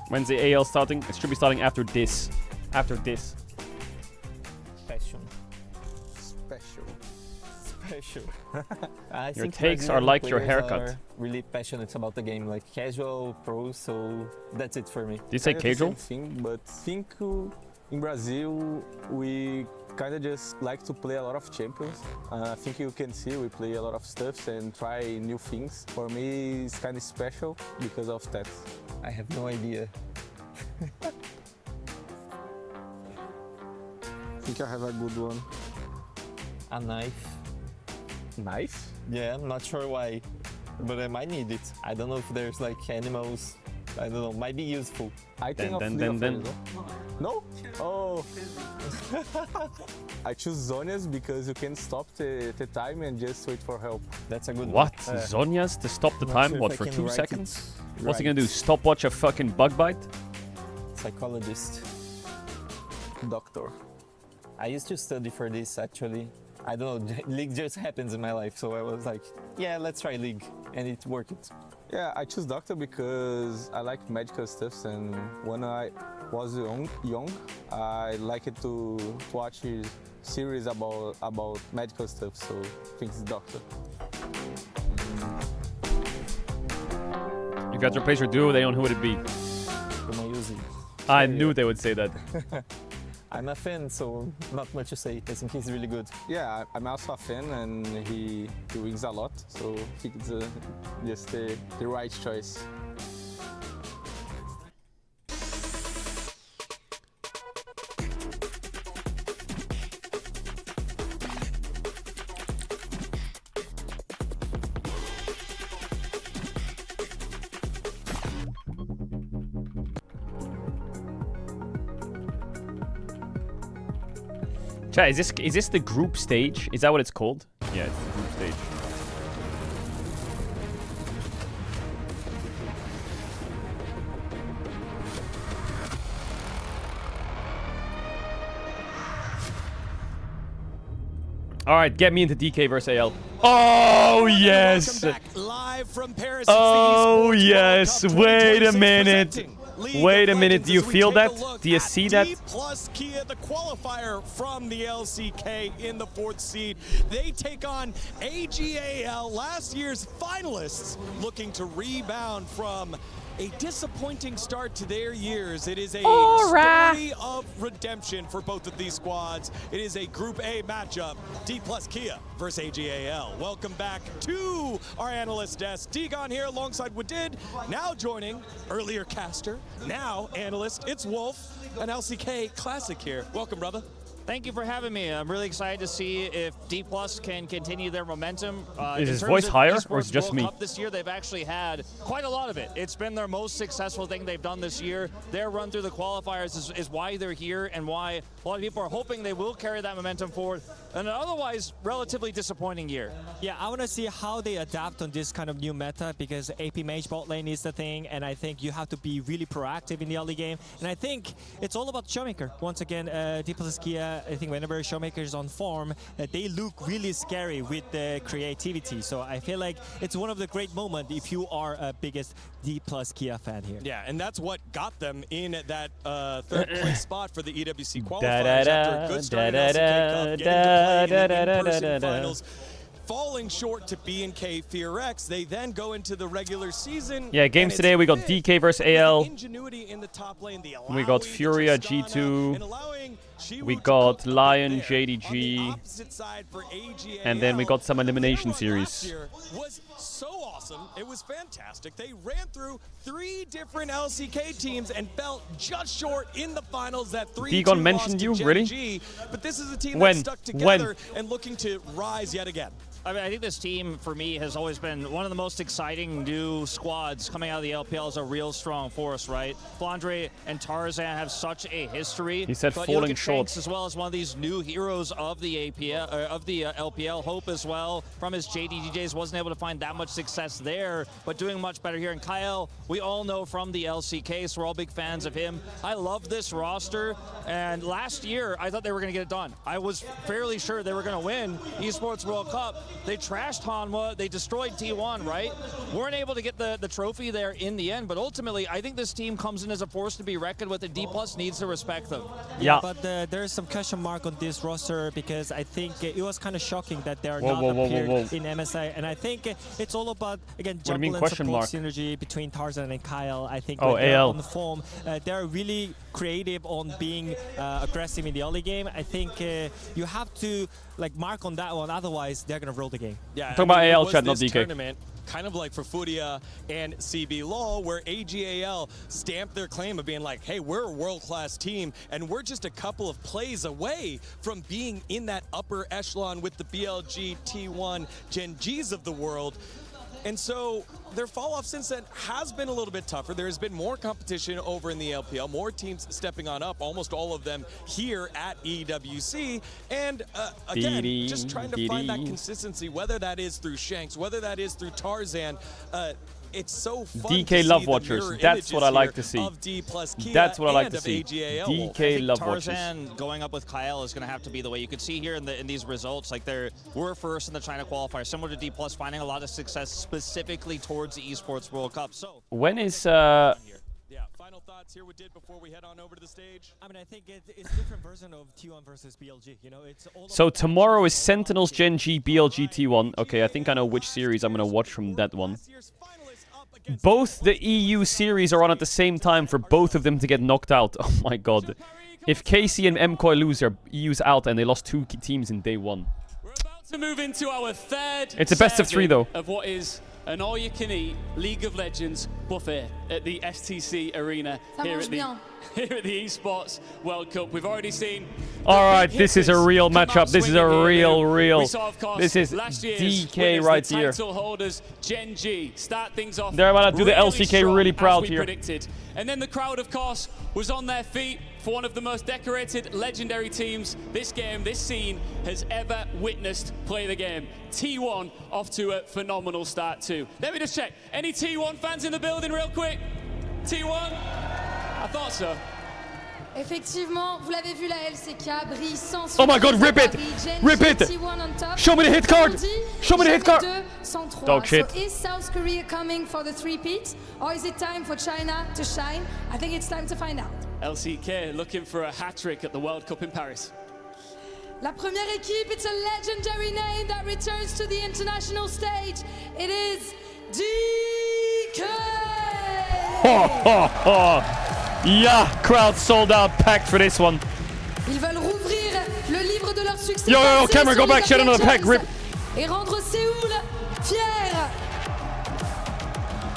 When's the AL starting? It should be starting after this. After this. Special. I Your think takes are Brazilian like your players haircut. are really passionate about the game, like casual, pro, so that's it for me. Did you say Caedrel? Thing, but I think in Brazil we kind of just like to play a lot of champions. I think you can see we play a lot of stuff and try new things. For me, it's kind of special because of that. I have no idea. I think I have a good one. A knife. Knife? Yeah, I'm not sure why, but I might need it. I don't know if there's like animals, I don't know, might be useful. I think of No? Oh. I choose Zonia's because you can stop the time and just wait for help. That's a good What? one. Zonia's to stop the time? sure What, if for I can 2 write seconds? it What's he right. gonna do? Stopwatch a fucking bug bite? Psychologist. Doctor. I used to study for this actually. I don't know, League just happens in my life, so I was like, yeah, let's try League, and it worked. Yeah, I choose Doctor because I like medical stuff, and when I was young, I liked to watch series about medical stuff, so I think it's Doctor. If you had to replace your duo, they don't know who would it be? I knew they would say that. I'm a fan, so not much to say. I think he's really good. Yeah, I'm also a fan, and he wins a lot, so I think it's just the right choice. Chat, is this the group stage? Is that what it's called? Yeah, it's the group stage. All right, get me into DK versus AL. Oh yes! Live from Paris. Oh yes! Wait a minute. Wait a minute. Do you feel that? Do you see that? Plus Kia, the qualifier from the LCK in the 4th seed. They take on AGAL, last year's finalists, looking to rebound from a disappointing start to their years. It is a story of redemption for both of these squads. It is a Group A matchup, D plus Kia versus AGAL. Welcome back to our analyst desk. Degon here alongside Wadid, now joining earlier caster, now analyst. It's Wolf, an LCK classic here. Welcome, brother. Thank you for having me. I'm really excited to see if D Plus can continue their momentum. Is his voice higher, or is it just me? Cup this year, they've actually had quite a lot of it. It's been their most successful thing they've done this year. Their run through the qualifiers is why they're here and why a lot of people are hoping they will carry that momentum forward in an otherwise relatively disappointing year. Yeah, I want to see how they adapt on this kind of new meta because AP Mage bot lane is the thing, and I think you have to be really proactive in the early game. And I think it's all about Showmaker. Once again, D plus Kia, I think whenever Showmaker is on form, they look really scary with the creativity. So I feel like it's one of the great moments if you are a biggest D plus Kia fan here. Yeah, and that's what got them in at that 3rd place spot for the EWC qualifiers after a good start in LCK Cup, getting to play in the in-person finals. Falling short to B&K Fear X, they then go into the regular season. Yeah, games today we got DK versus AL. Ingenuity in the top lane, the We got Furia G2. We got Lion JDG. And then we got some elimination series. Was so awesome. It was fantastic. They ran through 3 different LCK teams and fell just short in the finals. That 3-2 Degon mentioned you, really? GENG. But this is a team When? that stuck together and looking to rise yet again. I mean, I think this team, for me, has always been one of the most exciting new squads coming out of the LPL. Is a real strong force, right? Flandre and Tarzan have such a history. He said but falling you look Shanks as well as one of these new heroes of the LPL. Hope as well from his JDDJs wasn't able to find that much success there, but doing much better here. And Kyle, we all know from the LCK, so we're all big fans of him. I love this roster, and last year I thought they were going to get it done. I was fairly sure they were going to win Esports World Cup. They trashed Hanwha, they destroyed T1, right? Weren't able to get the trophy there in the end, but ultimately I think this team comes in as a force to be reckoned with, and D+ needs to respect them. Yeah, but there's some question mark on this roster because I think it was kind of shocking that they are not appeared in MSI, and I think it's all about, again, jungle and support synergy between Tarzan and Kyle. I think when they're on the form, they're really creative on being aggressive in the early game. I think you have to mark on that one, otherwise they're going to roll the game. Yeah, talking about AL chat, not DK. Tournament, kind of like for Furia and CB LOL, where AGAL stamped their claim of being like, hey, we're a world-class team, and we're just a couple of plays away from being in that upper echelon with the BLG, T1, Gen Gs of the world. And so their fall-off since then has been a little bit tougher. There has been more competition over in the LPL, more teams stepping on up, almost all of them here at EWC. And again, just trying to find that consistency, whether that is through Shanks, whether that is through Tarzan. It's so fun DK to love see watchers. That's what I like to see. That's what I like to see. DK love watchers. Tarzan going up with Kyle is going to have to be the way. You could see here in these results, like we're first in the China qualifier, similar to D+, finding a lot of success specifically towards the Esports World Cup. So when is final thoughts here we did before we head on over to the stage? I mean, I think it's a different version of T1 versus BLG. You know, it's all so tomorrow is Sentinels, Gen G, BLG, T1. Okay, I think I know which series I'm going to watch from that one. Both the EU series are on at the same time for both of them to get knocked out. Oh my god. If KC and MKOI lose, their EU's out, and they lost 2 teams in day 1. We're about to move into our third It's a best of 3 though. Of what is an all-you-can-eat League of Legends buffet at the STC Arena here at the Esports World Cup. We've already seen... Alright, this is a real matchup. This is a real. This is DK right here. Title holders, Gen G, start things off. They're about to do the LCK really proud as we here. Predicted. And then the crowd, of course, was on their feet for one of the most decorated, legendary teams this scene has ever witnessed play the game. T1 off to a phenomenal start too. Let me just check. Any T1 fans in the building real quick? T1? I thought so. Effectivement, vous l'avez vu, la LCK brille sans. Oh my god, rip it! Rip it! Show me the hit card! Show me the hit card! Dog shit. So is South Korea coming for the three-peat, or is it time for China to shine? I think it's time to find out. LCK looking for a hat-trick at the World Cup in Paris. La première équipe, it's a legendary name that returns to the international stage. It is DK! Ho, ho, ho. Yeah, crowd sold out, packed for this one. Ils veulent rouvrir le livre de leur succès. Yo, camera, go back, shed another pack, rip. Et rendre Séoul fier.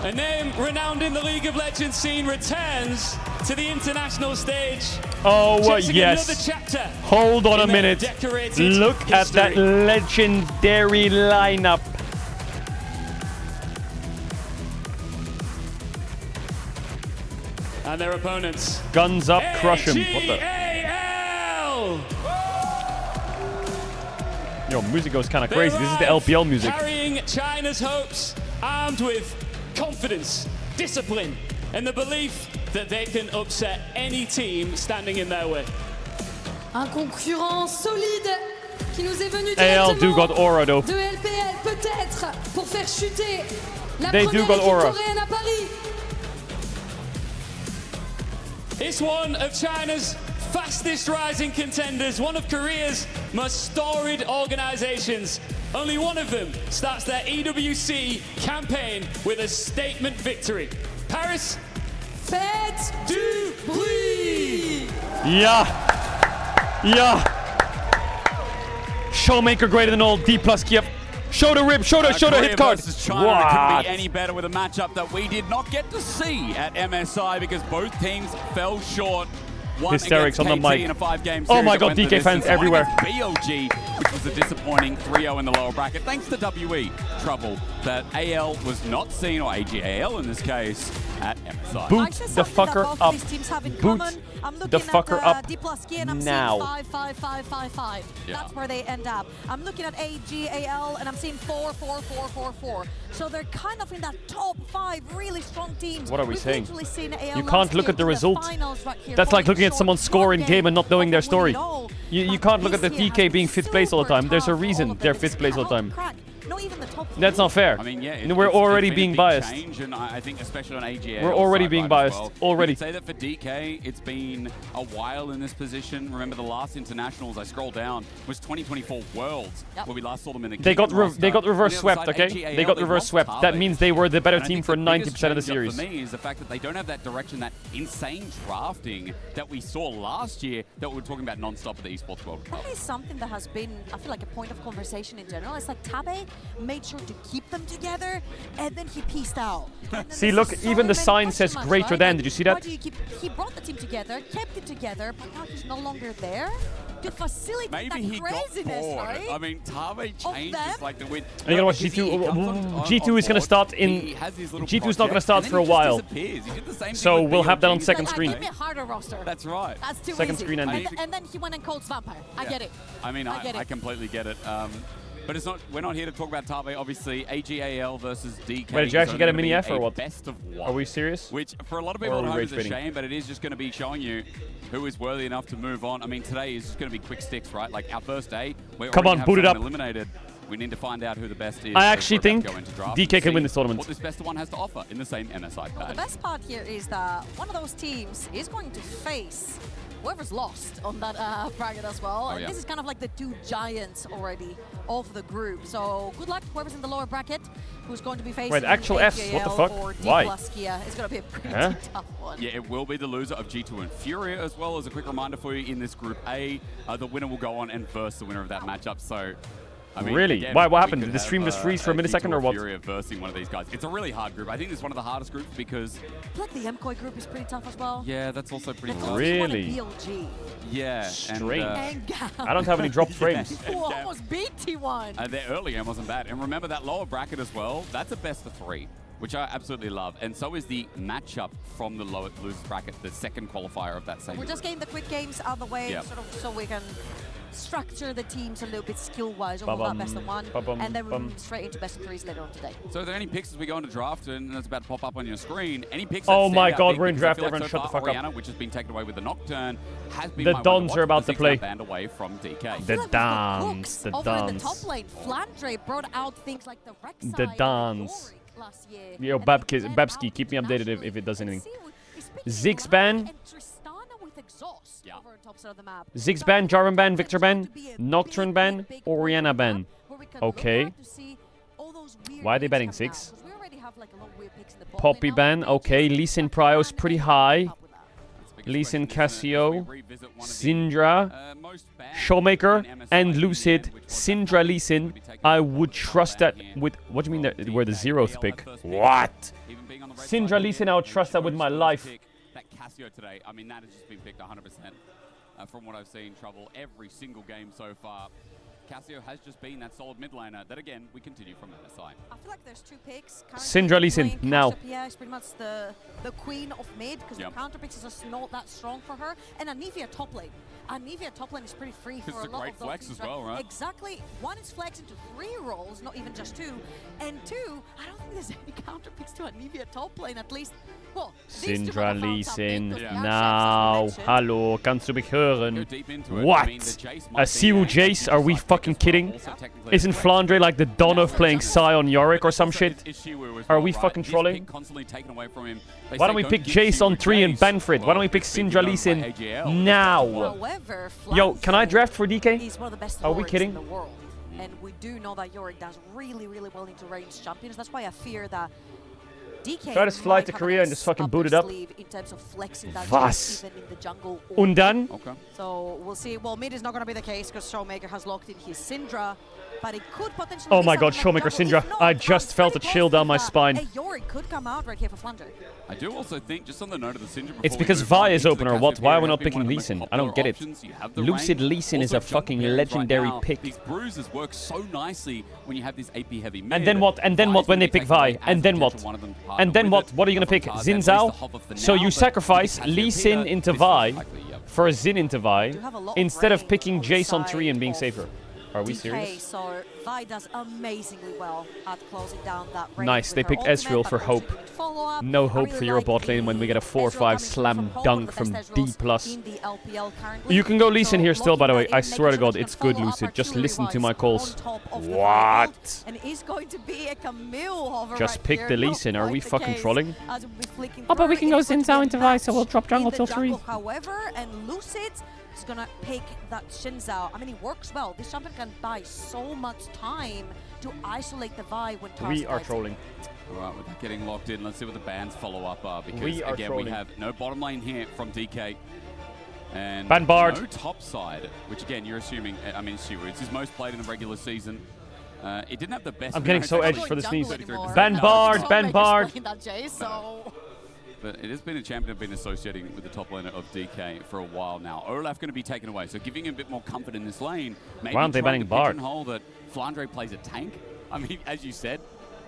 A name renowned in the League of Legends scene returns to the international stage. Oh, yes. Hold on a minute. Look at that legendary lineup. And their opponents. Guns up, crush him. What the? Yo, music goes kind of crazy. This is the LPL music. Carrying China's hopes, armed with confidence, discipline, and the belief that they can upset any team standing in their way. Un concurrent solide qui nous est venu AL do got aura though. de LPL peut-être pour faire chuter la They première do got équipe aura. coréenne à Paris. It's one of China's fastest rising contenders, one of Korea's most storied organizations. Only one of them starts their EWC campaign with a statement victory. Paris, faites du bruit! Yeah. Showmaker greater than all, D+ Kiev. Show the rip, show the hit card. China, it couldn't be any better with a matchup that we did not get to see at MSI because both teams fell short. One Hysterics on the KT mic. in a 5-game Oh series my that god, went the DK fans distance. One everywhere. against BLG, which was a disappointing 3-0 in the lower bracket. Thanks to WE trouble that AL was not seen, or AGAL in this case, at MSI. Boot the fucker up. Boot the fucker up now. 5-5-5-5-5. That's where they end up. I'm looking at AGAL and I'm seeing 4-4-4-4-4. So they're kind of in that top 5 really strong teams. What are we saying? AL You can't look at the result. That's like looking at someone score in game and not knowing their story. You can't look at the DK being 5th place all the time. There's a reason they're 5th place all the time. That's not fair. I mean, yeah, we're already being biased. Change, and I think especially on AGA. We're already being biased. Well. Already. You could say that for DK, it's been a while in this position. Remember the last internationals, I scroll down, was 2024 Worlds, where we last saw them in the They got reverse swept, okay? They got reverse swept. That means they were the better team for 90% of the series. For me is the fact that they don't have that direction, that insane drafting that we saw last year that we were talking about non-stop at the Esports World Cup. That is something that has been, I feel like, a point of conversation in general. It's like Tabe made sure to keep them together, and then he pieced out. See, look, even the sign says greater than. Did you see that? Why do you keep? He brought the team together, kept it together, but now he's no longer there to facilitate that craziness, right? I mean, Tabe changes like the wind. Are you gonna watch G2? G2 is gonna start in. G2 is not gonna start for a while. So we'll have that on second screen. Give me a harder roster. That's right. That's too second easy. screen ending. And then he went and called Vampire. I get it. I mean, I completely get it. But it's not. We're not here to talk about Tabe. Obviously, AGAL versus DK. Wait, did you actually get a mini F or what? Best of one. Are we serious? Which, for a lot of people at home, is a shame, but it is just going to be showing you who is worthy enough to move on. I mean, today is just going to be quick sticks, right? Like our first day, we already have someone eliminated. We need to find out who the best is. I actually think DK can win this tournament. What this best of one has to offer in the same MSI patch. Well, the best part here is that one of those teams is going to face whoever's lost on that bracket as well. And this is kind of like the 2 giants already of the group. So good luck to whoever's in the lower bracket, who's going to be facing actual Fs, what the fuck? Why? It's going to be a pretty tough one. Yeah, it will be the loser of G2 and Furia as well. As a quick reminder for you, in this Group A, the winner will go on and verse the winner of that matchup. So, I mean, really? Again, Why? What happened? Did the stream just freeze for a millisecond or what? Furia versing one of these guys. It's a really hard group. I think it's one of the hardest groups because. I feel like the MKOI group is pretty tough as well. Yeah, that's also pretty tough. Really? BLG. Yeah. Strange. And, I don't have any dropped frames. Who almost beat T1. Their early game wasn't bad. And remember that lower bracket as well? That's a best of 3, which I absolutely love. And so is the matchup from the lower losers bracket, the second qualifier of that same We're just getting the quick games out of the way, sort of, so we can structure the teams a little bit skill-wise over that best of 1, and then we'll move straight into best of 3s later on today. So are there any picks as we go into draft, and it's about to pop up on your screen? Any picks? Oh my God, we're in draft. Everyone shut the fuck up. Which has been taken away with the Nocturne, has been the Dons are about to play. Banned away from DK. The Dons. The Over in the Dons. top lane, Flandre brought out things like the Rek'Sai The Dons. last year. Yo, Babski, keep me updated if it does anything. Ziggs ban. Ziggs ban, Jarvan ban, Victor ban, Nocturne ban, Orianna ban. Okay. Why are they banning Ziggs? Poppy ban, okay. Lee Sin Prio's pretty high. Lee Sin Cassio, Syndra, Showmaker, and Lucid. Syndra Lee Sin. I would trust that with. What do you mean that we're the 0th pick? What? Syndra Lee Sin, I would trust that with my life. That Cassio today, I mean, that has just been picked 100%. From what I've seen, Trouble every single game so far. Cassio has just been that solid mid laner that, again, we continue from MSI. I feel like there's 2 picks. Syndra Lee Sin, now. Yeah, is pretty much the queen of mid, because the counter picks is just not that strong for her. And Anivia top lane. Anivia top lane is pretty free for a lot of those. It's a great flex as well, right? Exactly. 1 is flex into 3 roles, not even just 2. And 2, I don't think there's any counter picks to Anivia top lane, at least. Well, Syndra Lee Sin, now. Hallo, kannst du mich hören? What? A Siwu Jace? Are we fucking kidding? Isn't Flandre like the Don of playing Psy on Yorick or some shit? Are we fucking trolling? Why don't we pick Jace on 3 and Banfred? Why don't we pick Syndra Lee Sin now? Yo, can I draft for DK? He's one of the best Are we kidding? in the world. And we do know that Yorick does really, really well into ranged champions. That's why I fear that DK try to fly to Korea and just fucking boot it up. In terms of flexing that Was? even in the jungle. Und dann? So we'll see. Well, mid is not going to be the case because Showmaker has locked in his Syndra. but it could potentially Oh be my god, something Showmaker like Syndra. If not, I just felt a chill down my spine. a Yorick could come out right here for Flandre. I do also think, just on the note of the Syndra, It's because Vi is open or what? Why are we not picking Lee Sin? I don't get it. Lucid Lee Sin is a fucking legendary pick. These bruises work so nicely when you have this AP heavy mid. And then what? And then what when they pick Vi? And then what? And then what? What are you gonna pick? Xin Zhao? So you sacrifice Lee Sin into Vi for a Xin into Vi instead of picking Jace on 3 and being safer. Are we serious? So Vi does amazingly well at closing down that range. Nice, they picked Ezreal for hope. No hope for your bot lane when we get a 4-5 slam dunk from D+. You can go Lee Sin here still, by the way. I swear to God, it's good, Lucid. Just listen to my calls. What? And it's going to be a Camille hover Just pick the Lee Sin. Are we fucking trolling? Oh, but we can go Xin Zhao into Vi, so we'll drop jungle till 3. However, and Lucid is gonna pick that Xin Zhao. I mean, it works well. This champion can buy so much time to isolate the Vi when we are trolling. All right, without getting locked in, let's see what the band's follow-up are. Because, we are again, trolling. we have no bottom lane here from DK. And Ban Bard. No top side, which, again, you're assuming, I mean, it's his most played in the regular season. It didn't have the best... I'm getting so edged for the sneeze. Ban Bard, Ban Bard. But it has been a champion I've been associating with the top laner of DK for a while now. Olaf going to be taken away, so giving him a bit more comfort in this lane. Maybe why aren't they banning Bard? Pigeonhole that Flandre plays a tank. I mean, as you said,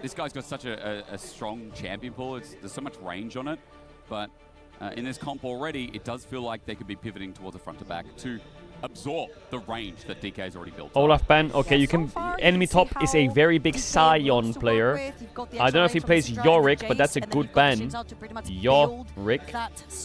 this guy's got such a strong champion pool. There's so much range on it. But in this comp already, it does feel like they could be pivoting towards the front to back to absorb the range that DK's already built. Olaf ban. Okay, you can. Enemy top is a very big Sion player. I don't know if he plays Yorick, but that's a good ban. Yorick.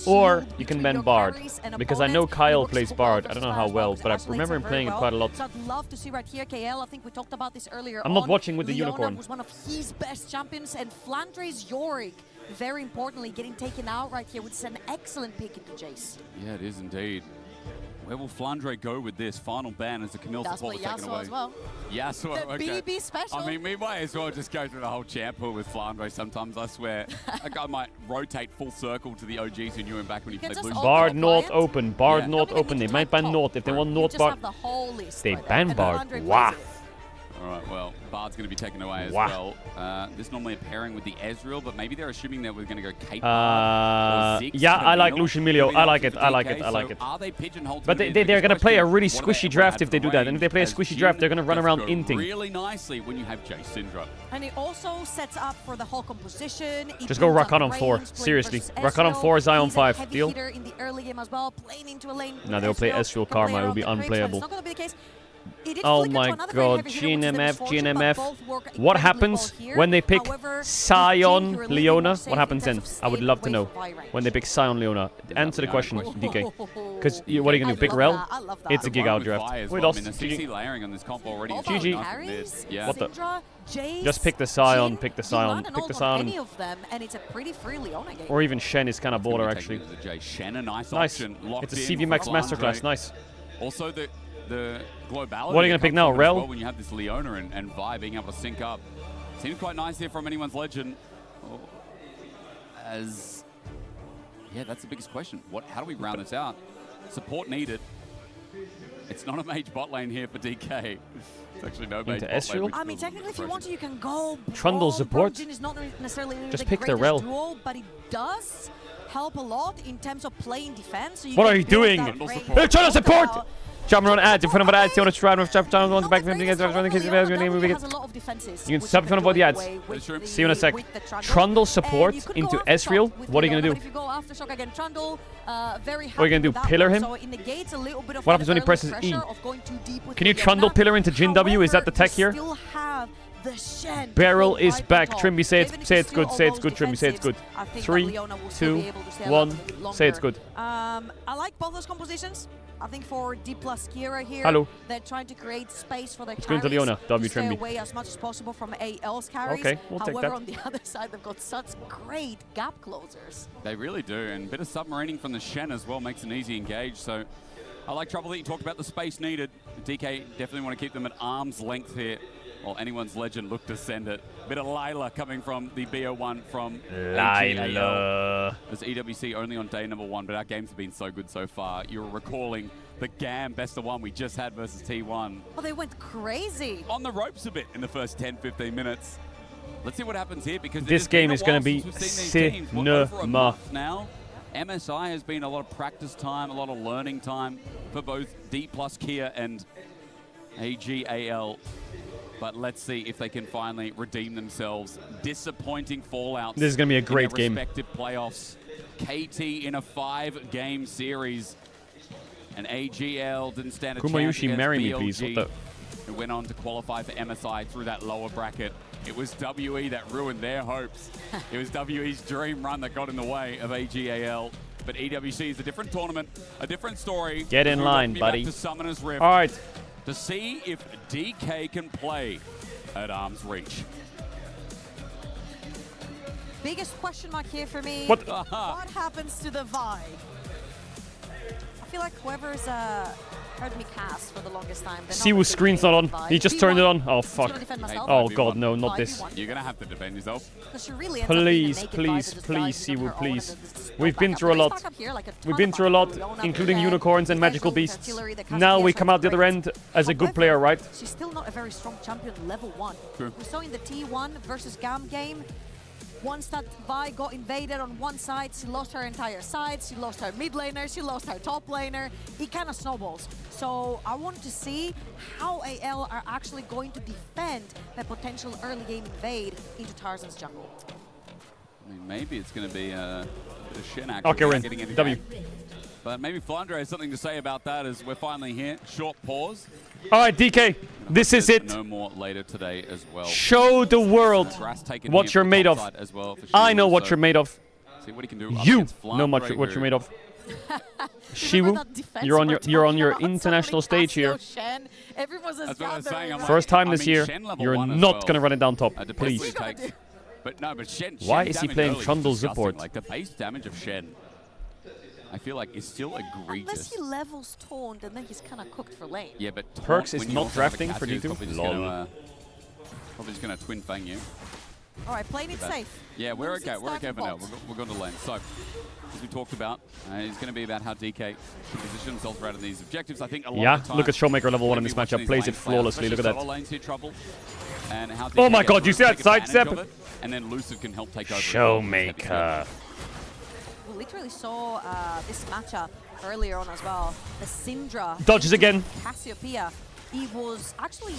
Or you can ban Bard. Because I know Kyle plays Bard. I don't know how well, but I remember him playing it quite a lot. I'd love to see right here, KL. I think we talked about this earlier. I'm not watching with the Unicorn. Was one of his best champions, and Flandre's Yorick, very importantly, getting taken out right here, which is an excellent pick into Jace. Yeah, it is indeed. Where will Flandre go with this? Final ban as the Camille support was taken away. As well. Yasuo, the okay. BB special. I mean, we might as well just go through the whole champ pool with Flandre sometimes, I swear. A guy might rotate full circle to the OGs who knew him back when he played Blue. Bard not open. Bard not open. They might ban Nord. If they want Nord Bard, they ban Bard. Wow. All right, well, Bard's going to be taken away as well. This is normally a pairing with the Ezreal, but maybe they're assuming that we're going to go Kate Bard or Ziggs. Yeah, I like Lucian Milio. I like it. I like it. I like it. Are they pigeonholed? But they're going to play a really squishy draft if they do that. And if they play a squishy draft, they're going to run around inting. Really nicely when you have Jace Syndra. And it also sets up for the whole composition. Just go Rakan on 4. Seriously. Rakan on 4, Zion 5. Deal? In the early game as well, playing into a lane. No, they'll play Ezreal Karma. It will be unplayable. It's not going to be the case. Oh my god, GNMF. What happens when they pick Sion Leona? What happens then? I would love to know. When they pick Sion Leona. Answer the question, DK. Because what are you going to do? Pick Rel? It's a gig out draft. We lost. GG. Layering on this comp already. GG. Yeah. What the? Just pick the Sion, pick the Sion, pick the Sion. Or even Shen is kind of border actually. Shen, a nice. It's a CV Max Masterclass. Nice. Also the globality. What are you going to pick now, Rel? Well, when you have this Leona and Vi being able to sync up. Seems quite nice here from anyone's legend. Yeah, that's the biggest question. How do we round this out? Support needed. It's not a mage bot lane here for DK. It's actually no mage bot lane. I mean, technically, if you want to, you can go. Trundle support. Is not necessarily just pick the Rel. Duo, but it does help a lot in terms of playing defense. So what are you doing? Trundle support! Jumping on ads in front of ads. You want to try and jump down on the back. You can sub in front of all the ads. See you in a sec. Trundle support into Ezreal. What are you going to do? What are you going to do? Pillar him? What happens when he presses E? Can you Trundle pillar into Jin W? Is that the tech here? Barrel is back. Trimby, say it's good. Say it's good, Trimby. Say it's good. 3, 2, 1. Say it's good. I like both those compositions. I think for D plus Kira here, they're trying to create space for their carries to Leona. W stay Trimby. away as much as possible from AL's carries. Okay, we'll take that. However, on the other side, they've got such great gap closers. They really do, and a bit of submarining from the Shen as well makes an easy engage. So I like trouble that you talked about the space needed. DK definitely want to keep them at arm's length here. Well, anyone's legend look to send it. Bit of Lila coming from the BO1 from Lila. As EWC only on day number 1, but our games have been so good so far. You're recalling the GAM best of one we just had versus T1. Oh, they went crazy. On the ropes a bit in the first 10-15 minutes. Let's see what happens here, because this game is going to be cinema. Now, MSI has been a lot of practice time, a lot of learning time for both D+ Kia and AGAL. But let's see if they can finally redeem themselves. Disappointing fallouts. This is going to be a great game. Respective playoffs. KT in a 5-game series. And AGL didn't stand a chance against marry me, BLG, please. What the? Who went on to qualify for MSI through that lower bracket. It was WE that ruined their hopes. It was WE's dream run that got in the way of AGAL. But EWC is a different tournament, a different story. Get in line, buddy. To Summoner's Rift. All right. To see if DK can play at arm's reach. Biggest question mark here for me. What happens to the Vi? I feel like whoever's heard me cast for the longest time. See whose screen's not on. He just turned it on. Oh, fuck. Oh, God, no, not this. You're going to have to defend yourself. Please, please, please, Siwu, please. We've been through a lot. We've been through a lot, including unicorns and magical beasts. Now we come out the other end as a good player, right? She's still not a very strong champion, level 1. True. We saw in the T1 versus GAM game, once that Vi got invaded on one side, she lost her entire side, she lost her mid laner, she lost her top laner. It kind of snowballs. So I wanted to see how AL are actually going to defend the potential early game invade into Tarzan's jungle. I mean, maybe it's going to be a Shen Okay, actually Ren. getting in the W. game. But maybe Flandre has something to say about that as we're finally here. Short pause. All right, DK, this is it. No more later today as well. Show the world what you're made of. As well I know what you're made of. See what he can do. You know what you're made of. Shiwu, you're on your international stage here. First time this year, you're not gonna run it down top, please. But no, but Shen. Why is he playing Trundle support? Like the base damage of Shen, I feel like is still egregious. Unless he levels Taunt and then he's kind of cooked for lane. Yeah, but Perks is not drafting for D2. Probably just gonna twin fang you. All right, playing it safe. Yeah, we're okay. We're okay for now. We're going to lane. So, as we talked about, it's going to be about how DK can position himself right in these objectives. I think a lot of the time, look at Showmaker level 1 in this matchup. Plays it flawlessly. Look at that. Lanes here, trouble. And how Oh my God! You see that sidestep? And then Lucid can help take over. Showmaker. We literally saw this matchup earlier on as well. The Syndra dodges again. Cassiopeia. It was actually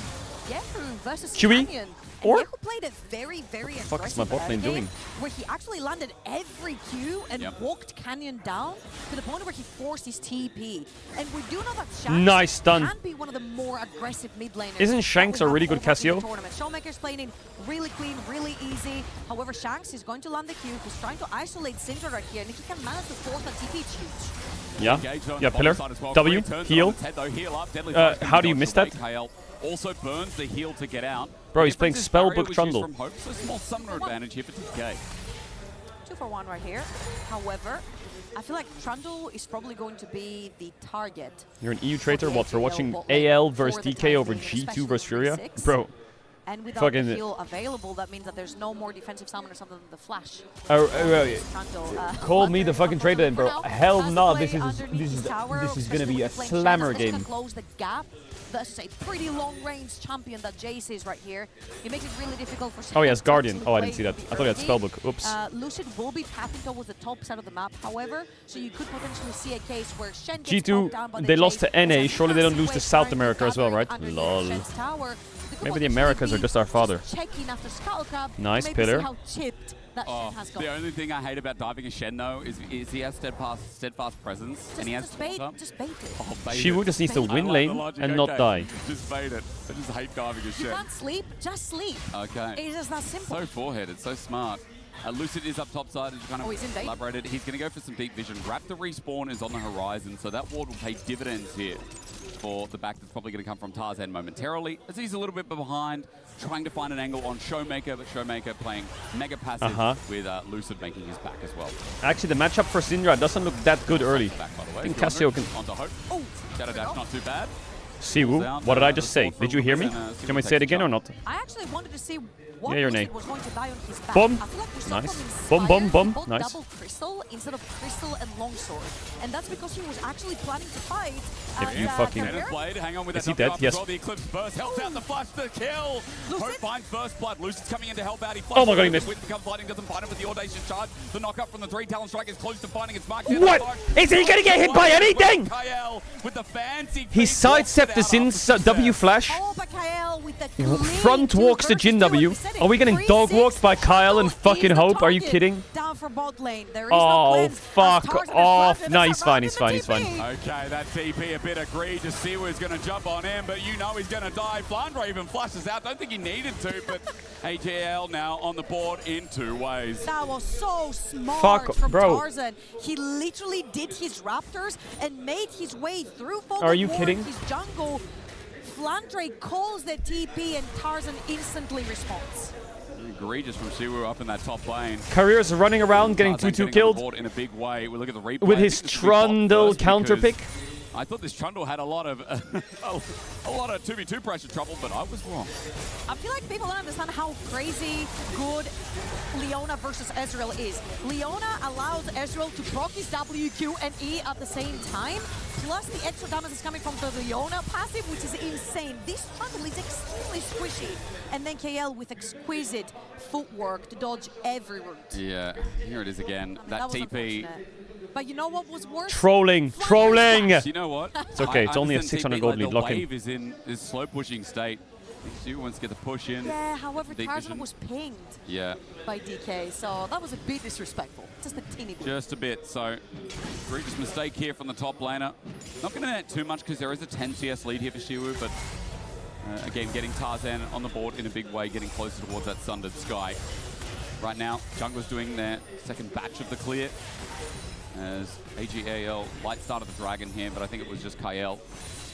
Yehu versus Chewy? Canyon. Or? Yehu played it very, very aggressive. What the fuck is my bot lane doing? Where he actually landed every Q and walked Canyon down to the point where he forced his TP. And we do know that Shanks nice stun. can be one of the more aggressive mid laners. Isn't Shanks a really good Cassio? Showmaker's playing in really clean, really easy. However, Shanks is going to land the Q. He's trying to isolate Syndra right here. And if he can manage to force that TP, it's huge. Yeah, pillar. W, heal. How do you miss that? Also burns the heal to get out. Bro, he's playing Spellbook Trundle. So small summoner advantage here for DK. 2 for 1 right here. However, I feel like Trundle is probably going to be the target. You're an EU traitor? What, for watching AL versus DK over G2 versus Furia? Bro. And without the heal available, that means that there's no more defensive summoners other than the Flash. Call me the fucking traitor then, bro. Hell no, this is gonna be a slammer game. Close the gap versus a pretty long-range champion that Jace is right here. It makes it really difficult for. Oh, he has Guardian. Oh, I didn't see that. I thought he had Spellbook. Oops. Lucid will be pathing towards the top side of the map, however, so you could potentially see a case where Shen gets G2, down by the they lost Jace. to NA. Surely they don't lose to South America as well, right? Lol. Maybe the Americas are just our father. Nice pillar. The only thing I hate about diving a Shen though is he has steadfast presence and he has just bait it. Shiwu just needs to win lane and not die. Just bait it. I just hate diving a Shen. You can't sleep, just sleep. Okay. It's just that simple. So foreheaded, so smart. Lucid is up top side, as you kind of elaborated. He's going to go for some deep vision. Raptor respawn is on the horizon, so that ward will pay dividends here for the back that's probably going to come from Tarzan momentarily, as he's a little bit behind, trying to find an angle on Showmaker, but Showmaker playing mega passive with Lucid making his back as well. Actually, the matchup for Syndra doesn't look that good early. Back, by the way. I think Cassio can... Onto Hope. Shadow Dash not too bad. Siwu, what did I just say? Did you hear me? Can we say it again or not? I actually wanted to see what Yeah, your name. was going to die on his back. Boom. I feel like we saw Nice. from Boom, boom, Inspire, boom. both Nice. double crystal instead of crystal and longsword. And that's because he was actually planning to fight. If you fucking... Blade, hang on with Is that he dead? knock Yes. Well. The Eclipse burst, helps out the flash, the kill. Hope finds first blood. Lucid's coming in to help out. He Oh my god, he missed. Wind becomes lighting, doesn't find him with the audacious charge. The knock up from the 3 Talon Strike is close to finding its mark. What? Is he gonna get hit by anything? Kael with the fancy He sidestepped the Sin's W flash. Front walks the Jin W. Are we getting dog walked by Kyle and fucking Hope? Are you kidding? Down for bot lane. There is Oh, fuck off. No, he's fine, he's fine, he's fine. Okay, that TP a bit egregious. Siwu's going to jump on him, but you know he's going to die. Flandre even flashes out. Don't think he needed to, but AJL now on the board in 2 ways. That was so smart from bro. Tarzan. He literally did his Raptors and made his way through for Are the you ward, kidding? his jungle. Flandre calls the TP and Tarzan instantly responds. Egregious from Siwu up in that top lane. Career's running around, getting Tarzan 2-2 getting on the killed. board in a big way. We look at the replay. With I his think this will be bot Trundle first counter because pick. I thought this Trundle had a lot of 2v2 pressure trouble, but I was wrong. I feel like people don't understand how crazy good Leona versus Ezreal is. Leona allows Ezreal to proc his W, Q, and E at the same time. Plus the extra damage is coming from the Leona passive, which is insane. This Trundle is extremely squishy. And then KL with exquisite footwork to dodge every route. Yeah, here it is again. That was TP. But you know what was worse? Trolling. Trolling. You know what? It's okay, it's only a understand 600 TP, gold like, lead. Lock the in. wave is in this slow pushing state. Siwu wants to get the push in. Yeah, however, Deep Tarzan vision. was pinged Yeah, by DK, so that was a bit disrespectful. Just a teeny bit. just a bit. So, egregious mistake here from the top laner. Not going to net too much because there is a 10 CS lead here for Siwu, but again, getting Tarzan on the board in a big way, getting closer towards that Sundered Sky. Right now, Jungler's doing their second batch of the clear. As AGAL light started the Dragon here, but I think it was just Kael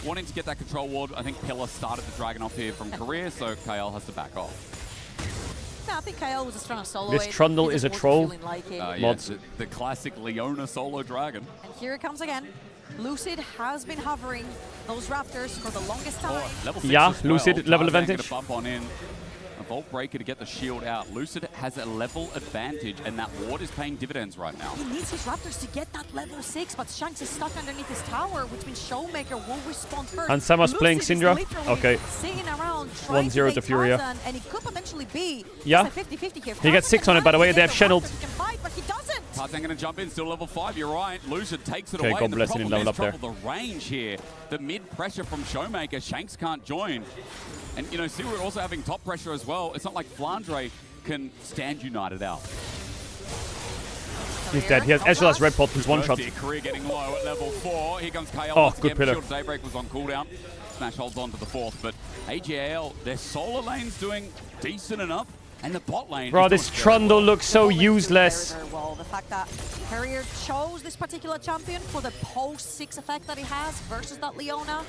wanting to get that control ward. I think Pillar started the Dragon off here from career, so Kael has to back off. No, I think Kael was just trying to solo This it. Trundle He is just a wasn't troll. feeling like it. Yeah, Mods. the classic Leona solo Dragon. And here it comes again. Lucid has been hovering those Raptors for the longest time. Level 6 Yeah, as well. Lucid, level Tarzan advantage. gonna bump on in. A Vault Breaker to get the shield out. Lucid has a level advantage, and that ward is paying dividends right now. He needs his Raptors to get that level 6, but Shanks is stuck underneath his tower, which means Showmaker will respond first. And Sama's playing Lucid is Syndra. literally Okay. sitting around trying 1-0 to to Furia. Tarzan, and it could potentially be Yeah. just a 50-50 here. He gets 6 on it, by the way. They have Channeled. But he doesn't. Tarzan going to jump in, still level 5, you're right. Lucid takes it Okay, away. God and the bless him, problem level is up there. trouble the range here. The mid pressure from Showmaker. Shanks can't join. And, you know, Siwu also having top pressure as well. It's not like Flandre can stand United out. He's dead. He has Ezreal has red pot. He's one shot. Career getting low at level 4. Here comes Kael. Oh, once good again. pillar. Shield of Daybreak was on cooldown. Smash holds on to the 4th, but AGL, their solar lane's doing decent enough, and the bot lane Bro, is this doing Trundle looks so useless. Very well. The fact that Harrier chose this particular champion for the post-6 effect that he has versus that Leona,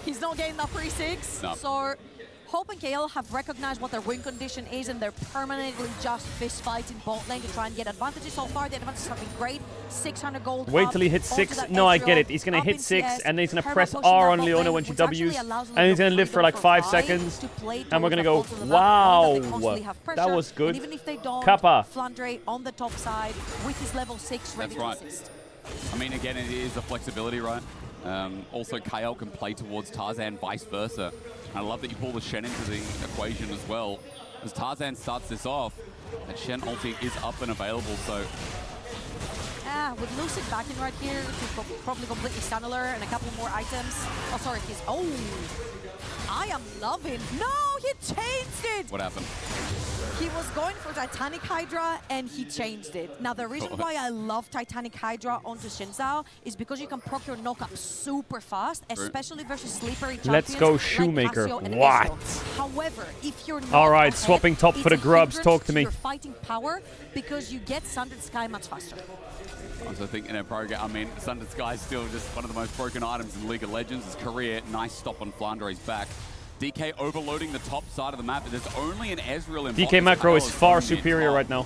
he's not getting that pre-6. No. So Hope and KL have recognized what their win condition is, and they're permanently just fist fighting bot lane to try and get advantages. So far, the advantages have been great. 600 gold. Wait up till he hits onto 6. that No, I Ezreal, get it. He's going to up hit in 6, CS, and then he's going to Herba press pushing R that on bot Leona lane, when she which actually Ws, allows and he's going to live for like 5 Vi seconds. to play And we're going to go, towards the left lane that they wow. constantly have That pressure. was good. And even if they don't, Kappa. Flandre on the top side with his level 6 ready That's right. to assist. I mean, again, it is the flexibility, right? Also, Kael can play towards Tarzan, vice versa. And I love that you pull the Shen into the equation as well. As Tarzan starts this off, that Shen ulti is up and available, so... With Lucid back in right here, to probably completely Stunner and a couple more items. Oh, sorry, he's... Oh! I am loving... No, he changed it! What happened? He was going for Titanic Hydra and he changed it. Now, the reason why I love Titanic Hydra onto Xin Zhao is because you can proc your knock-up super fast, especially versus slippery champions. Let's go, like Shoemaker. Cassio and What? Ezreal. However, if you're not All right, ahead, swapping top for the it's a grubs. hindrance Talk to me. Your fighting power because you get Sundered Sky much faster. I also think in a program, I mean, Sundered Sky is still just one of the most broken items in League of Legends. His career, nice stop on Flandre's back. DK overloading the top side of the map. There's only an Ezreal in DK bot. macro is Kael far only superior top. right now.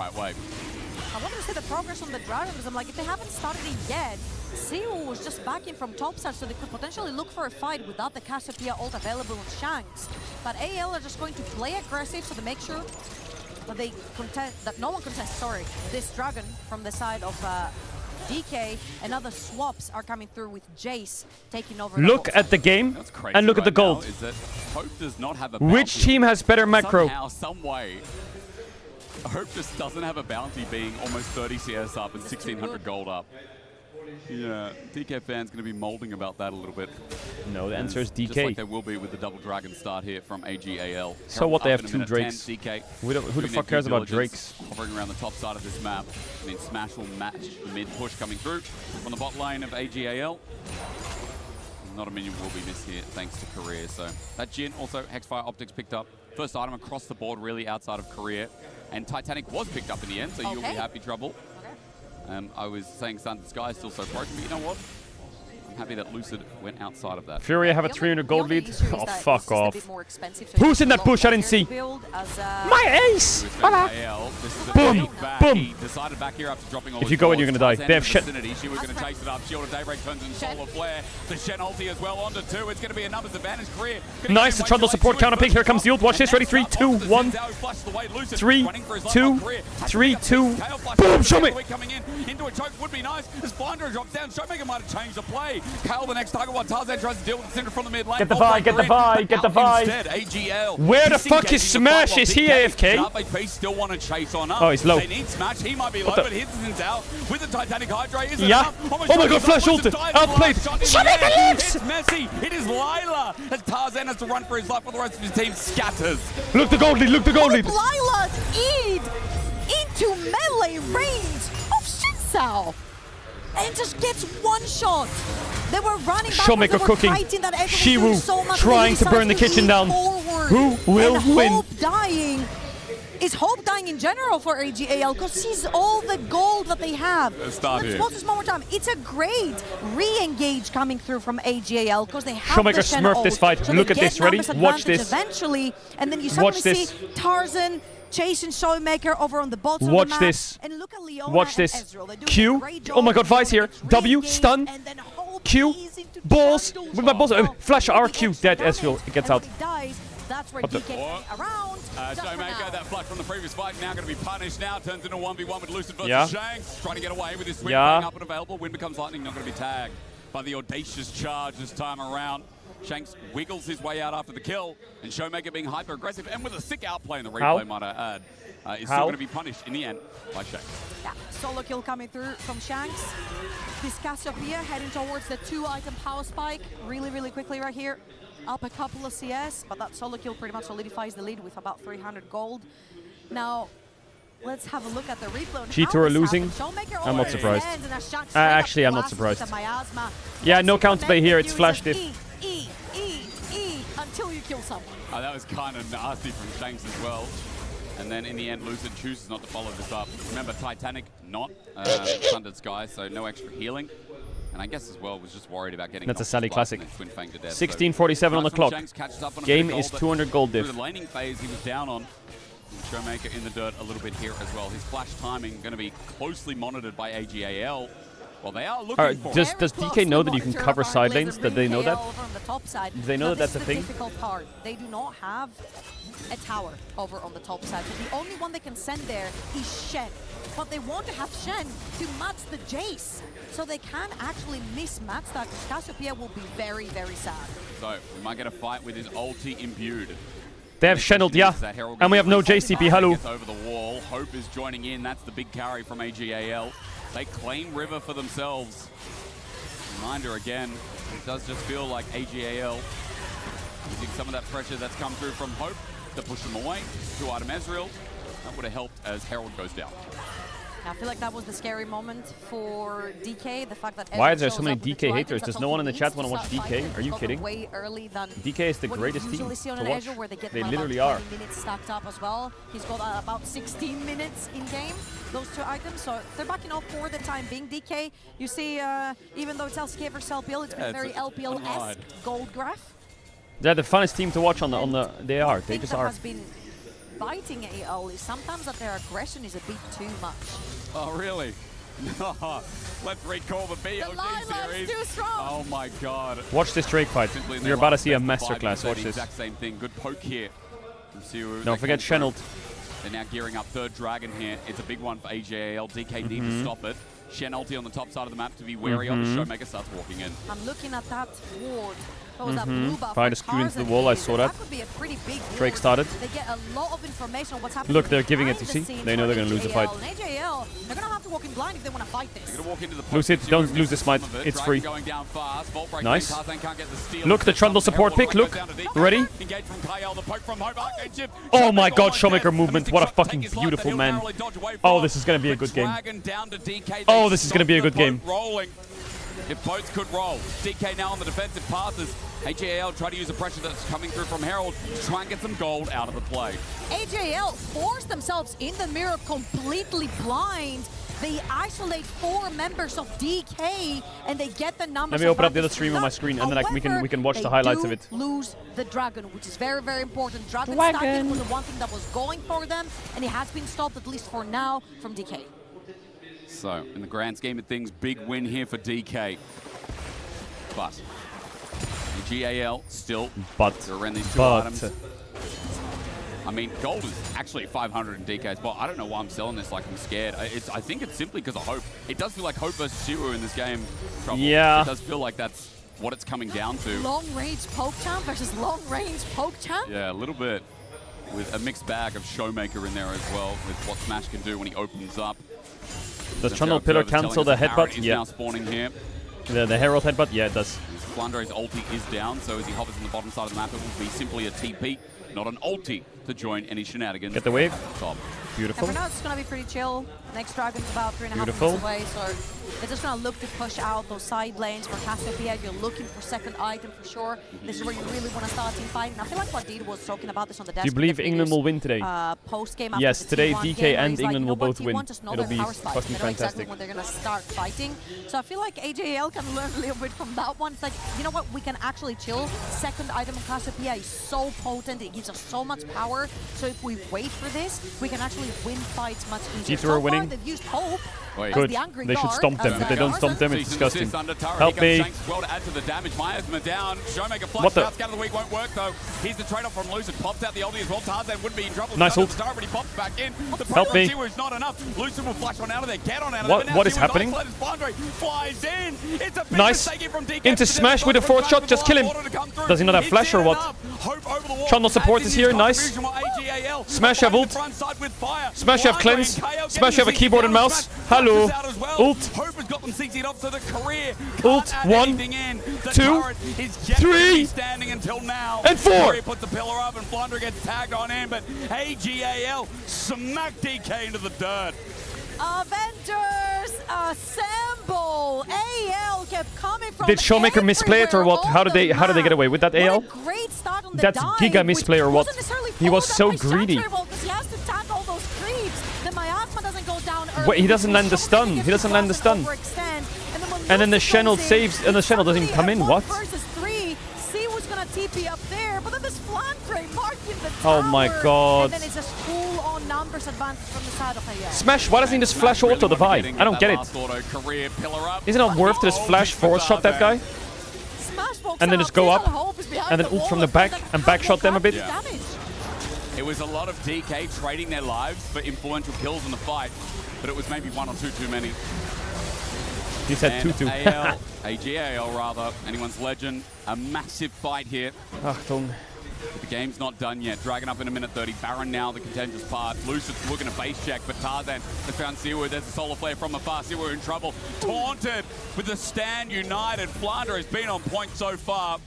right way. I wanted to see the progress on the Dragon because I'm like, if they haven't started it yet, Seoul was just backing from topside, so they could potentially look for a fight without the Cassiopeia ult available on Shanks. But AL are just going to play aggressive, so they make sure that they contest, that no one contests, sorry, this Dragon from the side of DK, and other swaps are coming through with Jace taking over. Look at the game and look at the gold. Is that Hope does not have a Which bounty. team has better macro? Somehow, some way, Hope just doesn't have a bounty being almost 30 CS up and 1,600 gold up. Yeah, DK fans going to be molding about that a little bit. No, the answer is DK. Just like they will be with the double dragon start here from AGAL. So what, they have 2 10, Drakes. DK Who the fuck cares about Drakes? Hovering around the top side of this map. I mean, Smash will match the mid push coming through from the bot lane of AGAL. Not a minion will be missed here thanks to Career. So that Jin also Hexfire Optics picked up. First item across the board really outside of Career. And Titanic was picked up in the end, so you'll be happy, Trouble. I was saying Sun to Sky is still so broken, but you know what? I'm happy that Lucid went outside of that. Fury have a 300 gold lead. Oh, fuck off. Who's in that push? I didn't see. My ace! Boom! Boom! He decided back here after dropping all If you go in, you're gonna die. They have shit. She was going to chase it up. Shield of Daybreak turns into Solar Flare. The Shen ulti as well onto 2. It's going to be a numbers advantage. Career. Nice, the Trundle support counter pick. Here comes the ult. Watch this. Ready? 3, 2, 1. 3, 2, 3, 2. Boom! Show me! Coming in into a choke would be nice. As Finder drops down, Showmaker might have changed the play. Kale the next target while Tarzan tries to deal with the center from the mid lane. Get the Vi, get the Vi, get the Vi. Instead, AGL. Where the fuck is Smash? Is he AFK? RBP still want to chase on up. Oh, he's low. They need Smash. He might be low, but Hidson's out with the Titanic Hydra. Is it Yeah. enough? Oh my god, flash ulted. Outplayed. Showmaker lives! It's messy. It is Lila. As Tarzan has to run for his life while the rest of his team scatters. Look the gold lead, look the gold lead. Lila's Eid into melee range of Shinsao. And just gets one shot. They were running back, Showmaker they were cooking. fighting that Shiwu so much, trying to burn the kitchen down. Who will win? Hope dying. Is Hope dying in general for AGAL because sees all the gold that they have. Let's watch this one more time. It's a great re-engage coming through from AGAL because they have Showmaker the Shen smurfed ult, this fight. so Look they at this. get Ready? numbers Watch advantage this. Eventually, and then you suddenly Watch this. see Tarzan chasing Showmaker over on the bottom of Watch the map. this. And look at Leona Watch and this. Ezreal. They're doing a Q. great job Oh my god, Vi's here. W. Stun. Q. Balls. With my balls. Flash RQ. Dead Ezreal. It gets out. That's where What the- DK came around. Showmaker, that flash from the previous fight, now going to be punished now. Turns into 1v1 with Lucid versus Yeah. Shanks. Trying to get away with his swing Yeah. being up and available. Wind becomes lightning, not going to be tagged by the audacious charge this time around. Shanks wiggles his way out after the kill, and Showmaker being hyper-aggressive and with a sick outplay in the replay, How? might I add, is How? still going to be punished in the end by Shanks. Yeah, solo kill coming through from Shanks. This Cassiopeia heading towards the 2-item power spike really quickly right here. Up a couple of CS, but that solo kill pretty much solidifies the lead with about 300 gold. Now, let's have a look at the replay. G2 are losing. I'm not surprised. Actually, I'm not surprised. Yeah, no counterplay here. It's flash diff. E until you kill someone. Oh, that was kind of nasty from Shanks as well. And then in the end, Lucid chooses not to follow this up. Remember, Titanic not Sundered Sky, so no extra healing. And I guess as well was just worried about getting. That's a Sally classic. 16:47 16:47 on the clock. Game is 200 gold diff. Through the laning phase, he was down on. Showmaker in the dirt a little bit here as well. His flash timing going to be closely monitored by AGAL. Well, they are looking for. Does DK know that you can cover side lanes? Did they know that? Do they know that that's a thing? This is the difficult part. They do not have a tower over on the top side. So the only one they can send there is Shen. But they want to have Shen to match the Jace. So they can actually mismatch that. Cassiopeia will be very sad. So we might get a fight with his ulti imbued. They have Shenald, yeah. And we have no JCP. Hello. Gets over the wall. Hope is joining in. That's the big carry from AGAL. They claim River for themselves. Reminder again, it does just feel like AGAL using some of that pressure that's come through from Hope to push them away. 2-item Ezreal. That would have helped as Herald goes down. I feel like that was the scary moment for DK, the fact that Why is there so many DK haters? Does no one in the chat want to watch DK? Are you kidding? Way early than DK is the greatest team to watch. Where they get They about literally 20 are. minutes stacked up as well. He's got about 16 minutes in game, those 2 items. So they're backing off for the time being. DK, you see, even though it's LCK versus LPL, it's been very LPL-esque gold graph. They're the funnest team to watch on the. They are. They just are. Has been biting AL is sometimes that their aggression is a bit too much. Oh, really? Let's recall the VOD series. Too strong. Oh my god. Watch this Drake fight. You're about to see a masterclass. Watch The this. exact same thing. Good poke here. Don't forget Channeled. They're now gearing up third dragon here. It's a big one for AJAL. DK need to stop it. Shen ulti on the top side of the map to be wary of. The Showmaker starts walking in. I'm looking at that ward. That was that blue buff. Tried to skew into the wall. I saw that. That could be a pretty big Drake ward. started. They get a lot of information on what's happening. Look, they're giving it, you behind see? the scenes They know they're for going to lose the fight. AJL. And AJL, they're going to have to walk in blind if they want to fight this. They're going to walk into the Lose it. Don't lose this fight. It's free. Going down fast. Vault break. Nice. Tarzan can't get the steal. Look, the Trundle support pick. Look. Ready? Engage from Kyle. The poke from Hope. Archangel. Oh my god, Showmaker movement. What a fucking beautiful man. Oh, this is going to be a good game. Oh, this is going to be a good game. Rolling. If boats could roll. DK now on the defensive passes. AJAL try to use the pressure that's coming through from Herald to try and get some gold out of the play. AJL force themselves in the mirror completely blind. They isolate 4 members of DK and they get the numbers. Let me open up the other stream on my screen and then we can watch the highlights of it. Lose the dragon, which is very, very important. Dragon stacking was the one thing that was going for them, and it has been stopped, at least for now, from DK. So, in the grand scheme of things, big win here for DK. But GAL still around these two items. I mean, gold is actually 500 in DK's spot. I don't know why I'm selling this like I'm scared. I think it's simply because of Hope. It does feel like Hope versus Zero in this game. Trouble. Yeah. It does feel like that's what it's coming down to. Long-range poke champ versus long-range poke champ? Yeah, a little bit. With a mixed bag of Showmaker in there as well, with what Smash can do when he opens up. Does Trundle Pillar cancel the headbutt? Yeah. Now spawning here. The Herald headbutt? Yeah, it does. Flandre's ulti is down, so as he hovers on the bottom side of the map, it will be simply a TP, not an ulti, to join any shenanigans. Get the wave. Top. Beautiful. And for now, it's going to be pretty chill. Next dragon's about 3.5 Beautiful. minutes away, so they're just going to look to push out those side lanes for Cassiopeia. You're looking for second item for sure. This is where you really want to start team fighting. I feel like Wadid was talking about this on the desk. Do you believe England will win today? Post-game Yes, today T1 DK game, and England will both win. It'll be fucking They know fantastic. exactly when they're going to start fighting. So I feel like AJL can learn a little bit from that one. It's like, you know what, we can actually chill. Second item on Cassiopeia is so potent. It gives us so much power. So if we wait for this, we can actually win fights much easier. G2 are winning. They've used Hope. Good. They should stomp them. If they don't stomp them, it's disgusting. Help me. Well to add to the damage. Miasma down. Showmaker What flash the? out. Scout of the week won't work though. Here's the trade-off from Lucid. Pops out the ulti as well. Tarzan would be in trouble. Nice ult. Star, but he pops back in. The Help me. is not enough. Lucid will flash one out of there. Get on out of What- there. what is happening? Flandre flies in. It's a big Nice. mistake here from DK. Into Smash with a fourth shot. Just kill him. Does he not have flash or what? Trundle support is here. Nice. Smash have ult. Smash have cleanse. Smash have a keyboard and mouse. Hello. Ult. Hope has got them CC'd off, so the career Ult. 1, 2, 3, standing until now. and 4. Career puts the pillar up and Flandre gets tagged on in, but AGAL smacked DK into the dirt. Avengers assemble! AL kept coming from Did Showmaker misplay it or what? How did they get away with that AL? Great start on the That's dive, Giga misplay or what? wasn't necessarily He was followed so up by greedy. Caedrel, 'cause he has to tag all those creeps. The miasma doesn't go down early. Wait, he doesn't land the stun. He doesn't land the stun. And then the Channel saves, and the Channel doesn't even come in. What? Versus 3, see who's gonna TP up there, but then there's Flandre marking the Oh my tower, god. And then it's a full-on numbers advantage from the side of AL. Smash, why doesn't he just flash auto the Vibe? I don't get it. Is it not worth to just flash forward shot that guy? And then just go up, and then ult from the back, and back shot them a bit? Yeah. It was a lot of DK trading their lives for influential kills in the fight, but it was maybe 1 or 2 too many. He said And 2-2. AGAL rather, anyone's legend. A massive fight here. Achtung. But the game's not done yet. Dragon up in a minute 30. Baron now the contentious part. Lucid's looking to base check, but Tarzan has found Siwu. There's a solar flare from afar. Siwu in trouble. Taunted with the stand united. Flandre has been on point so far.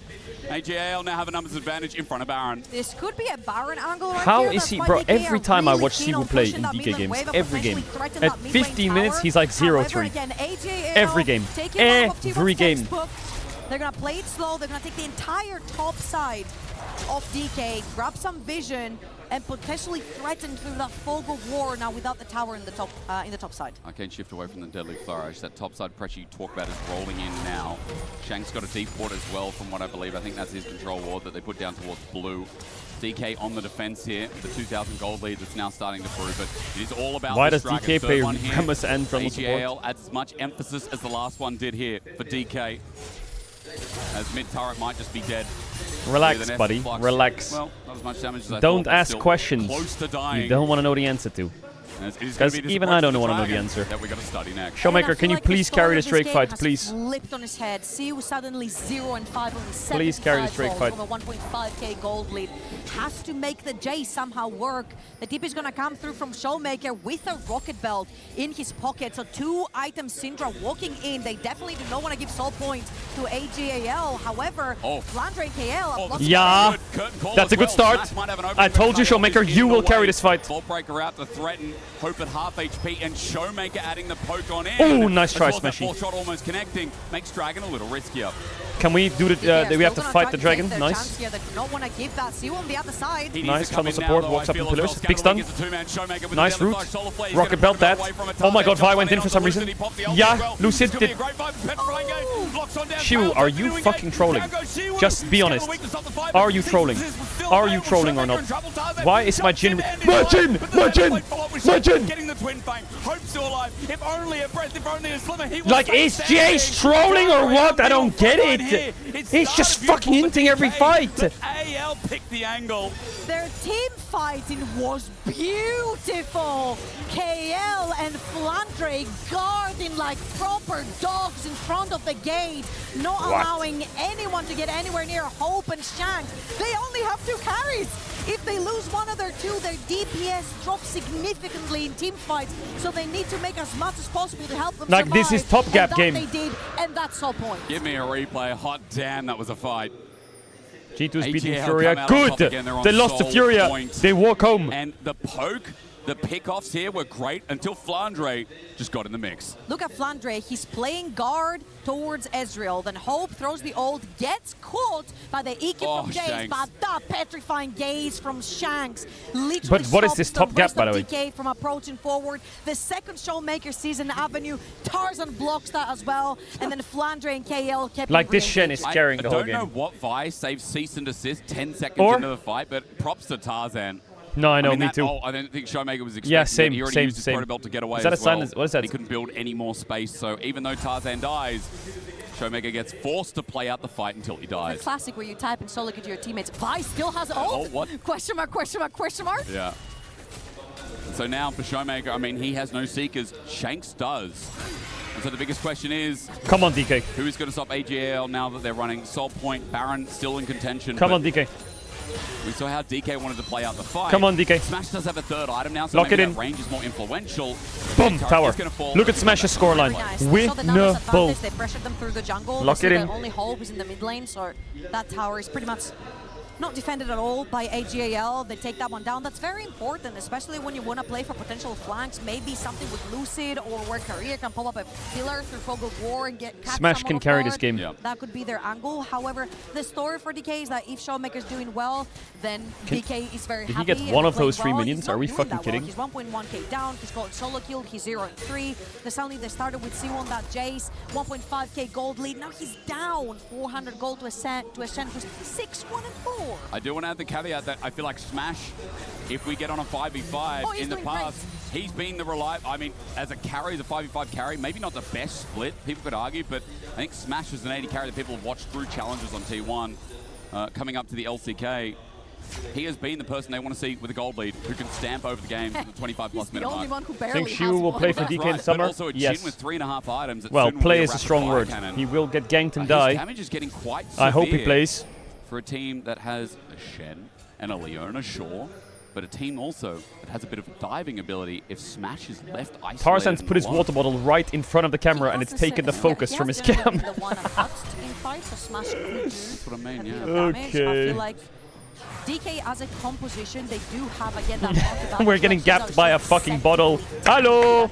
AGAL now have a numbers advantage in front of Baron. This could be a Baron angle right How here. is That's he, why bro? DK Every are time I really watch keen on Siwu play pushing in that DK mid-lane games, wave and every potentially game. threaten At that mid-lane 15 minutes, tower. he's like However, 0-3. again, AJAL Every game. taking off of T1's Every game. textbook. They're gonna play it slow. They're gonna take the entire top side of DK, grab some vision, and potentially threaten through that fog of war now without the tower in the top side. I can't shift away from the deadly flourish. That topside pressure you talk about is rolling in now. Shank's got a deep ward as well, from what I believe. I think that's his control ward that they put down towards blue. DK on the defense here, the 2,000 gold lead that's now starting to brew, but it is all about Why this does Dragon. DK Third play one here. Rammus and from the support? AGL adds as much emphasis as the last one did here for DK. As mid turret might just be dead. Relax, buddy. Relax. Well, not as much damage as I Don't thought, but ask still questions close to dying. you don't want to know the answer to. Because even I don't want to know the answer. That we got to study next. Showmaker, can you please carry this Drake fight, please? Flipped on his head. Siu suddenly 0 and 5, only 7. Please carry this Drake fight. From a 1.5k gold lead. Has to make the J somehow work. The tip is going to come through from Showmaker with a rocket belt in his pocket. So 2 items Syndra walking in. They definitely do not want to give soul point to AGAL. However, Flandre and KL. Yeah, that's a good start. I told you, Showmaker, you will carry this fight. Breaker out to threaten. Hope at half HP and Showmaker adding the poke on in. Oh, nice try, well, Smashy. Full shot almost connecting. Makes Dragon a little riskier. Can we do the? Do we have to fight the dragon? Nice. Here. They do not want to give that. Siu on the other side. Nice, tunnel support, walks up in pillars. Big stun. Nice route. Rocket belt that. Oh my god, Vi went in for some reason. Yeah, Lucid did. Shiu, are you fucking trolling? Just be honest. Are you trolling? Are you trolling or not? Why is my Jhin... My Jhin! Getting the twin fang. Hope still alive. If only a breath, if only a slimmer. Like, is Jace trolling or what? I don't get it. He's just fucking hinting every fight. AL picked the angle. Their team fighting was beautiful. KL and Flandre guarding like proper dogs in front of the gate, not allowing anyone to get anywhere near Hope and Shank. They only have 2 carries. If they lose one of their 2, their DPS drops significantly in team fights, so they need to make as much as possible to help them like, survive. this is top gap and game. They did, and that's all point. Give me a replay. Hot damn, that was a fight. G2's beating AGL Furia. come out on Good! top again. They're on They lost to Soul Furia. Point. They walk home. And the poke, the pickoffs here were great until Flandre just got in the mix. Look at Flandre, he's playing guard towards Ezreal, then Hope throws the ult, gets caught by the EQ from Jace, Shanks. but that petrifying gaze from Shanks literally But what is stops this the top gap, rest by the of way? DK from approaching forward. The second Showmaker sees an avenue, Tarzan blocks that as well, and then Flandre and KL kept Like, this Shen is carrying the whole I game. don't know what Vi saves cease and desist 10 seconds Or- into the fight, but props to Tarzan. No, I know, mean, me that too. ult, I don't think Showmaker was expecting Yeah, that. same, He already same, used his same. proto belt to get away Is that as a sign? well. What is that? He couldn't build any more space, so even though Tarzan dies, Showmaker gets forced to play out the fight until he The dies. classic where you type in solo to your teammates, Vi still has ult? Oh, what? Question mark, question mark, question mark? Yeah. So now for Showmaker, I mean, he has no Seekers. Shanks does. And so the biggest question is... Come on, DK. Who is going to stop AGL now that they're running Soul Point? Baron still in contention. Come but on, DK. We saw how DK wanted to play out the fight. Come on, DK. Smash does have a 3rd item now, so Lock maybe it in. that range is more influential. Boom, Turret tower. is gonna fall. Look at Smash's scoreline. Nice. They saw the numbers advantage, Winnable. they pressured them through the jungle. Lock They it see in. their only hope is in the mid lane, so that tower is pretty much not defended at all by AGAL. They take that one down. That's very important, especially when you want to play for potential flanks. Maybe something with Lucid or where Career can pop up a pillar through Fog of War and get catch Smash someone can off carry guard. this game. That could be their angle. However, the story for DK is that if Showmaker's doing well, then DK is very Did happy. he get and one of playing those 3 well. minions? He's Are not we doing fucking that well. kidding? He's 1.1k down. He's got solo killed. He's 0 and 3. Suddenly they started with Siu on that Jace. 1.5k gold lead. Now he's down 400 gold to a Shen who's 6, 1 and 4. I do want to add the caveat that I feel like Smash, if we get on a 5v5 in the past, he's been the reliable. I mean, as a carry, the 5v5 carry, maybe not the best split, people could argue, but I think Smash is an 80 carry that people have watched through challenges on T1 coming up to the LCK. He has been the person they want to see with a gold lead who can stamp over the game at the 25+ minute mark. Only one who barely Think Shiu will play for DK in summer? But also a Yes. Jhin with 3.5 items. Well, soon will play be is a rapid strong fire word. cannon. He will get ganked and His die. damage is getting quite I hope he severe plays. for a team that has a Shen and a Leona, sure, but a team also that has a bit of diving ability if Smash is left isolated. Tarzan's put his alone. water bottle right in front of the camera and it's taken the focus from his cam. The one untouched in fight, so Smash could do That's what I mean, yeah. damage. I Okay. feel like DK as a composition, they do have again that We're getting gapped by a fucking bottle. Hello!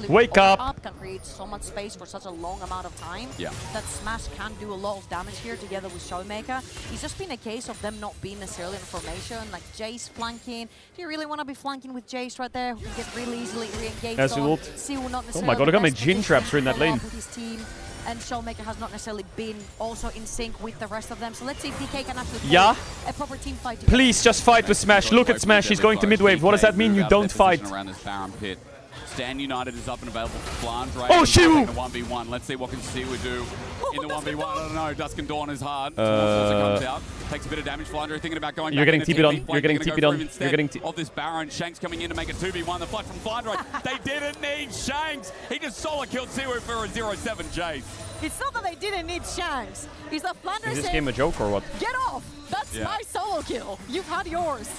Wake up! Can create so much space for such a long amount of time. Yeah. That Smash can do a lot of damage here together with Showmaker. It's just been a case of them not being necessarily in formation, like Jace flanking. Do you really want to be flanking with Jace right there, who can get really easily re-engaged As you on? ult. Siu not Oh my god, look how many necessarily Jhin traps are in that follow lane. up with his team. and Showmaker has not necessarily been also in sync with the rest of them. So let's see if DK can actually Yeah. a proper team fight together. Please just fight with Smash. Look at Smash. He's going to mid wave. What does that mean? You don't fight. Around this Baron pit. Stand United is up and available for Flandre. Oh, Shiwu! 1v1. Let's see what can Shiwu do in the 1v1. I don't know. Dusk and Dawn is hard. Uh, comes out. Takes a bit of damage. Flandre thinking about going You're back getting into TP'd on. team You're getting fight. They're TP'd gonna on. go through You're getting instead of this Baron. Shanks coming in to make it 2v1. The flash from Flandre. They didn't need Shanks. He just solo killed Shiwu for a 0-7 Jace. It's not that they didn't need Shanks. It's that Flandre Is this said, game a joke or what? get off! That's my solo kill. You've had yours.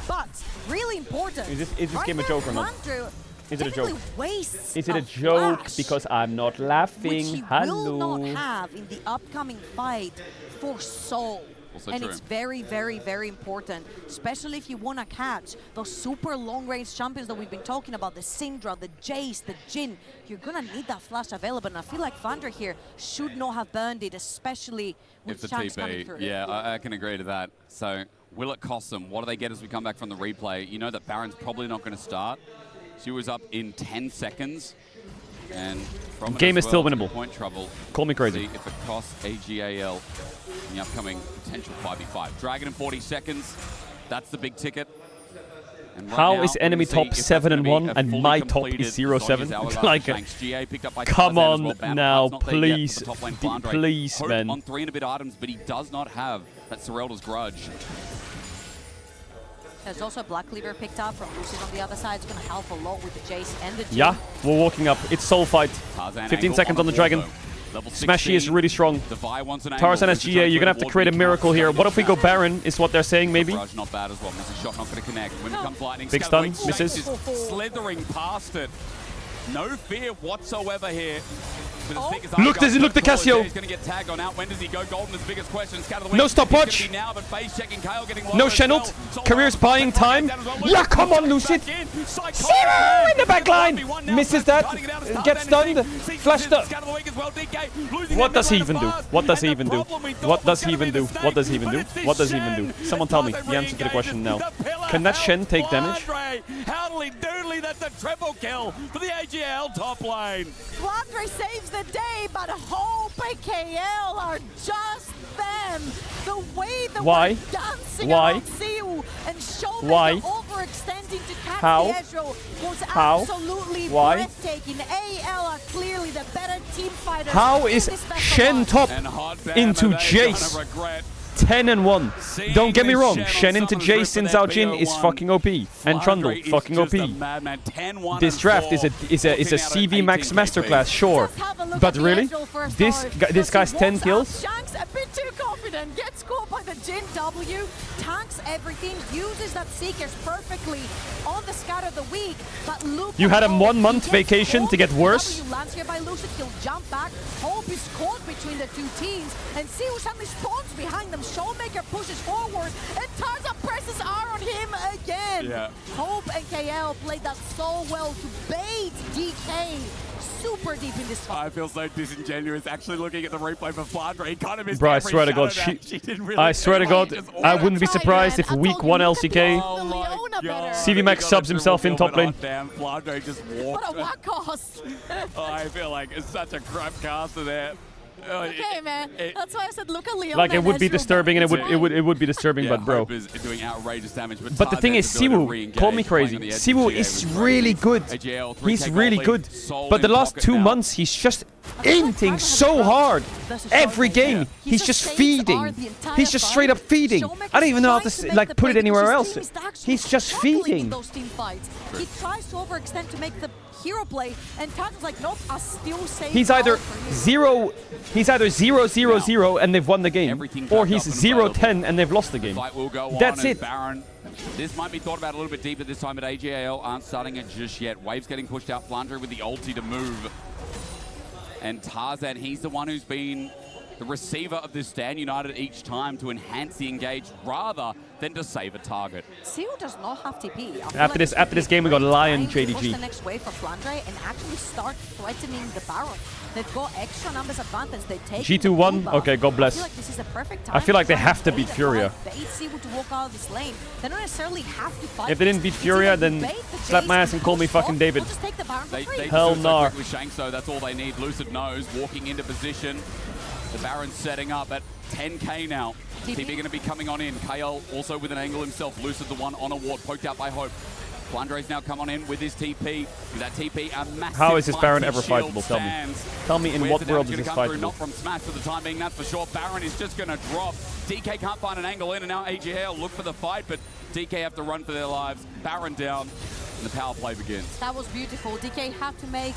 But really important. Is this game a joke or not? Flandre Is it a joke? wastes Is it a joke? flash, Because I'm not laughing. which he Hello. will not have in the upcoming fight for Soul. Also And true. it's very, very, very important, especially if you want to catch those super long-range champions that we've been talking about, the Syndra, the Jace, the Jhin. You're going to need that flash available, and I feel like Flandre here should not have burned it, especially with If the Shanks coming TP, through. yeah, I can agree to that. So will it cost them? What do they get as we come back from the replay? You know that Baron's probably not going to start. She was up in 10 seconds. And from Game is still winnable. Point trouble. Call me crazy. See if it costs AGAL in the upcoming potential 5v5. Dragon in 40 seconds. That's the big ticket. And right How now, is we're enemy gonna see top if that's gonna be 7-1 a and fully my top completed is 0-7? Sonya's hourglass Like, Shanks. GA picked up by come Tarzan as on well. Bam now, Bam's not there yet please, for the top lane. Flandre please, hurt man. on 3 and a bit items, but he does not have that Sorelda's grudge. There's also a Black Cleaver picked up from Lucian on the other side. It's going to help a lot with the Jace and the Jhin. Yeah, we're walking up. It's soul fight. Tarzan 15 angle seconds on the dragon. Level Smashy is 16. really strong. Devi wants an Tarzan angle. as GA, you're going to have to create a miracle here. What if we go Baron, is what they're saying, maybe? Barrage not bad as well. Misses shot, not going to connect. When it comes lightning, Big Scatterway stun, misses. is slithering past it. No fear whatsoever here. Look, does he look the Casio? He's going to get tagged on out. When does he go? Golden is the biggest question. No stopwatch. No Shenult. Career's buying time. Yeah, come on, Lucid. Zero in the back line. Misses that. Gets stunned. Flashed up. What does he even do? What does he even do? What does he even do? What does he even do? What does he even do? Someone tell me the answer to the question now. Can that Shen take damage? Howdly doodly, that's a triple kill for the AGL top lane. Flandre saves the day, but Hope and KL are just them. The way that Why? we're dancing Why? around Siu and Showmaker Why? overextending to catch How? Caedrel was How? absolutely Why? breathtaking. AL are clearly the better team fighters. How in is this battle Shen line. top into Gonna Jace? regret 10-1. Don't get me wrong, Shen on Shen into someone's Jace rip in for that Zhao Jin is BO1. fucking OP. And Trundle, Flandre is fucking just a OP. madman. 10-1 This and draft is 4, a CV Max Masterclass, sure. But really? This guy's 10 kills? Shanks a bit too confident, gets caught by the Jhin W, tanks everything, uses that Seekers perfectly on the scout of the week, but Luke You had a 1 month vacation to get worse? W lands here by Lucid, he'll jump back, Hope is caught between the two teams, and Siu suddenly spawns behind them, Showmaker pushes forward, and Tarzan presses R on him again. Yeah. Hope and KL played that so well to bait DK super deep in this fight. I feel so disingenuous actually looking at the replay for Flandre. He kind of missed Bro, I every swear to shadow God, that she didn't really I swear to do. God, Just I wouldn't be surprised if man. I week told you, 1 look at LCK, Oh my Leona better. CV Max subs himself in top lane. Damn, Flandre just walked. What a whack cost. Oh, I feel like it's such a crap caster there. Okay, man. That's why I said look at Leona. Like, it would be and Ezreal disturbing, and it would be disturbing, Yeah, but bro. Hope is doing outrageous damage, But the thing is, Tarzan's ability to Siwu, re-engage, call me playing crazy, on the edge of Siwu GA is was really great. good. AGL, 3K He's really gold good. lead, sold But the in last pocket 2 now. months, he's just inting so hard. Every game, he's just feeding. He's just straight up feeding. I don't even know how to like put it anywhere else. He's just feeding. Those team fights. He tries to overextend to make the hero play, and Tarzan's like, nope, I still save. He's either 0-0-0 and they've won the game, or he's 0-10 and they've lost the game. Fight will go That's on, and it. Baron, this might be thought about a little bit deeper this time, but AGL aren't starting it just yet. Wave's getting pushed out. Flandre with the ulti to move. And Tarzan, he's the one who's been the receiver of this Stand United each time to enhance the engage rather than to save a target. Siu does not have TP. After this game, we got Lion Push the JDG. next wave for Flandre and actually start threatening the Baron. They've got extra numbers advantage. They take G2-1? Okay, God I bless. feel like this is the perfect time I feel like they try have to and beat bait Furia. Siu to walk out of this lane. They don't necessarily have to fight. If they didn't beat It's Furia, either you then bait the slap my Jace ass and call me push fucking off, David. or just take the Baron for free. They Hell do no. so with Shanks, though. That's all they need. Lucid knows. Walking into position. The Baron's setting up at 10k now. TP going to be coming on in. KL also with an angle himself. Lucid the one on a ward, poked out by Hope. Flandre's now come on in with his TP. With that TP, a massive How is this Baron mighty ever shield fightable? Tell me. stands. Tell me in Where's what the world damage is this gonna come through? fightable? Not from Smash for the time being, that's for sure. Baron is just going to drop. DK can't find an angle in, and now AGL look for the fight, but DK have to run for their lives. Baron down, and the power play begins. That was beautiful. DK have to make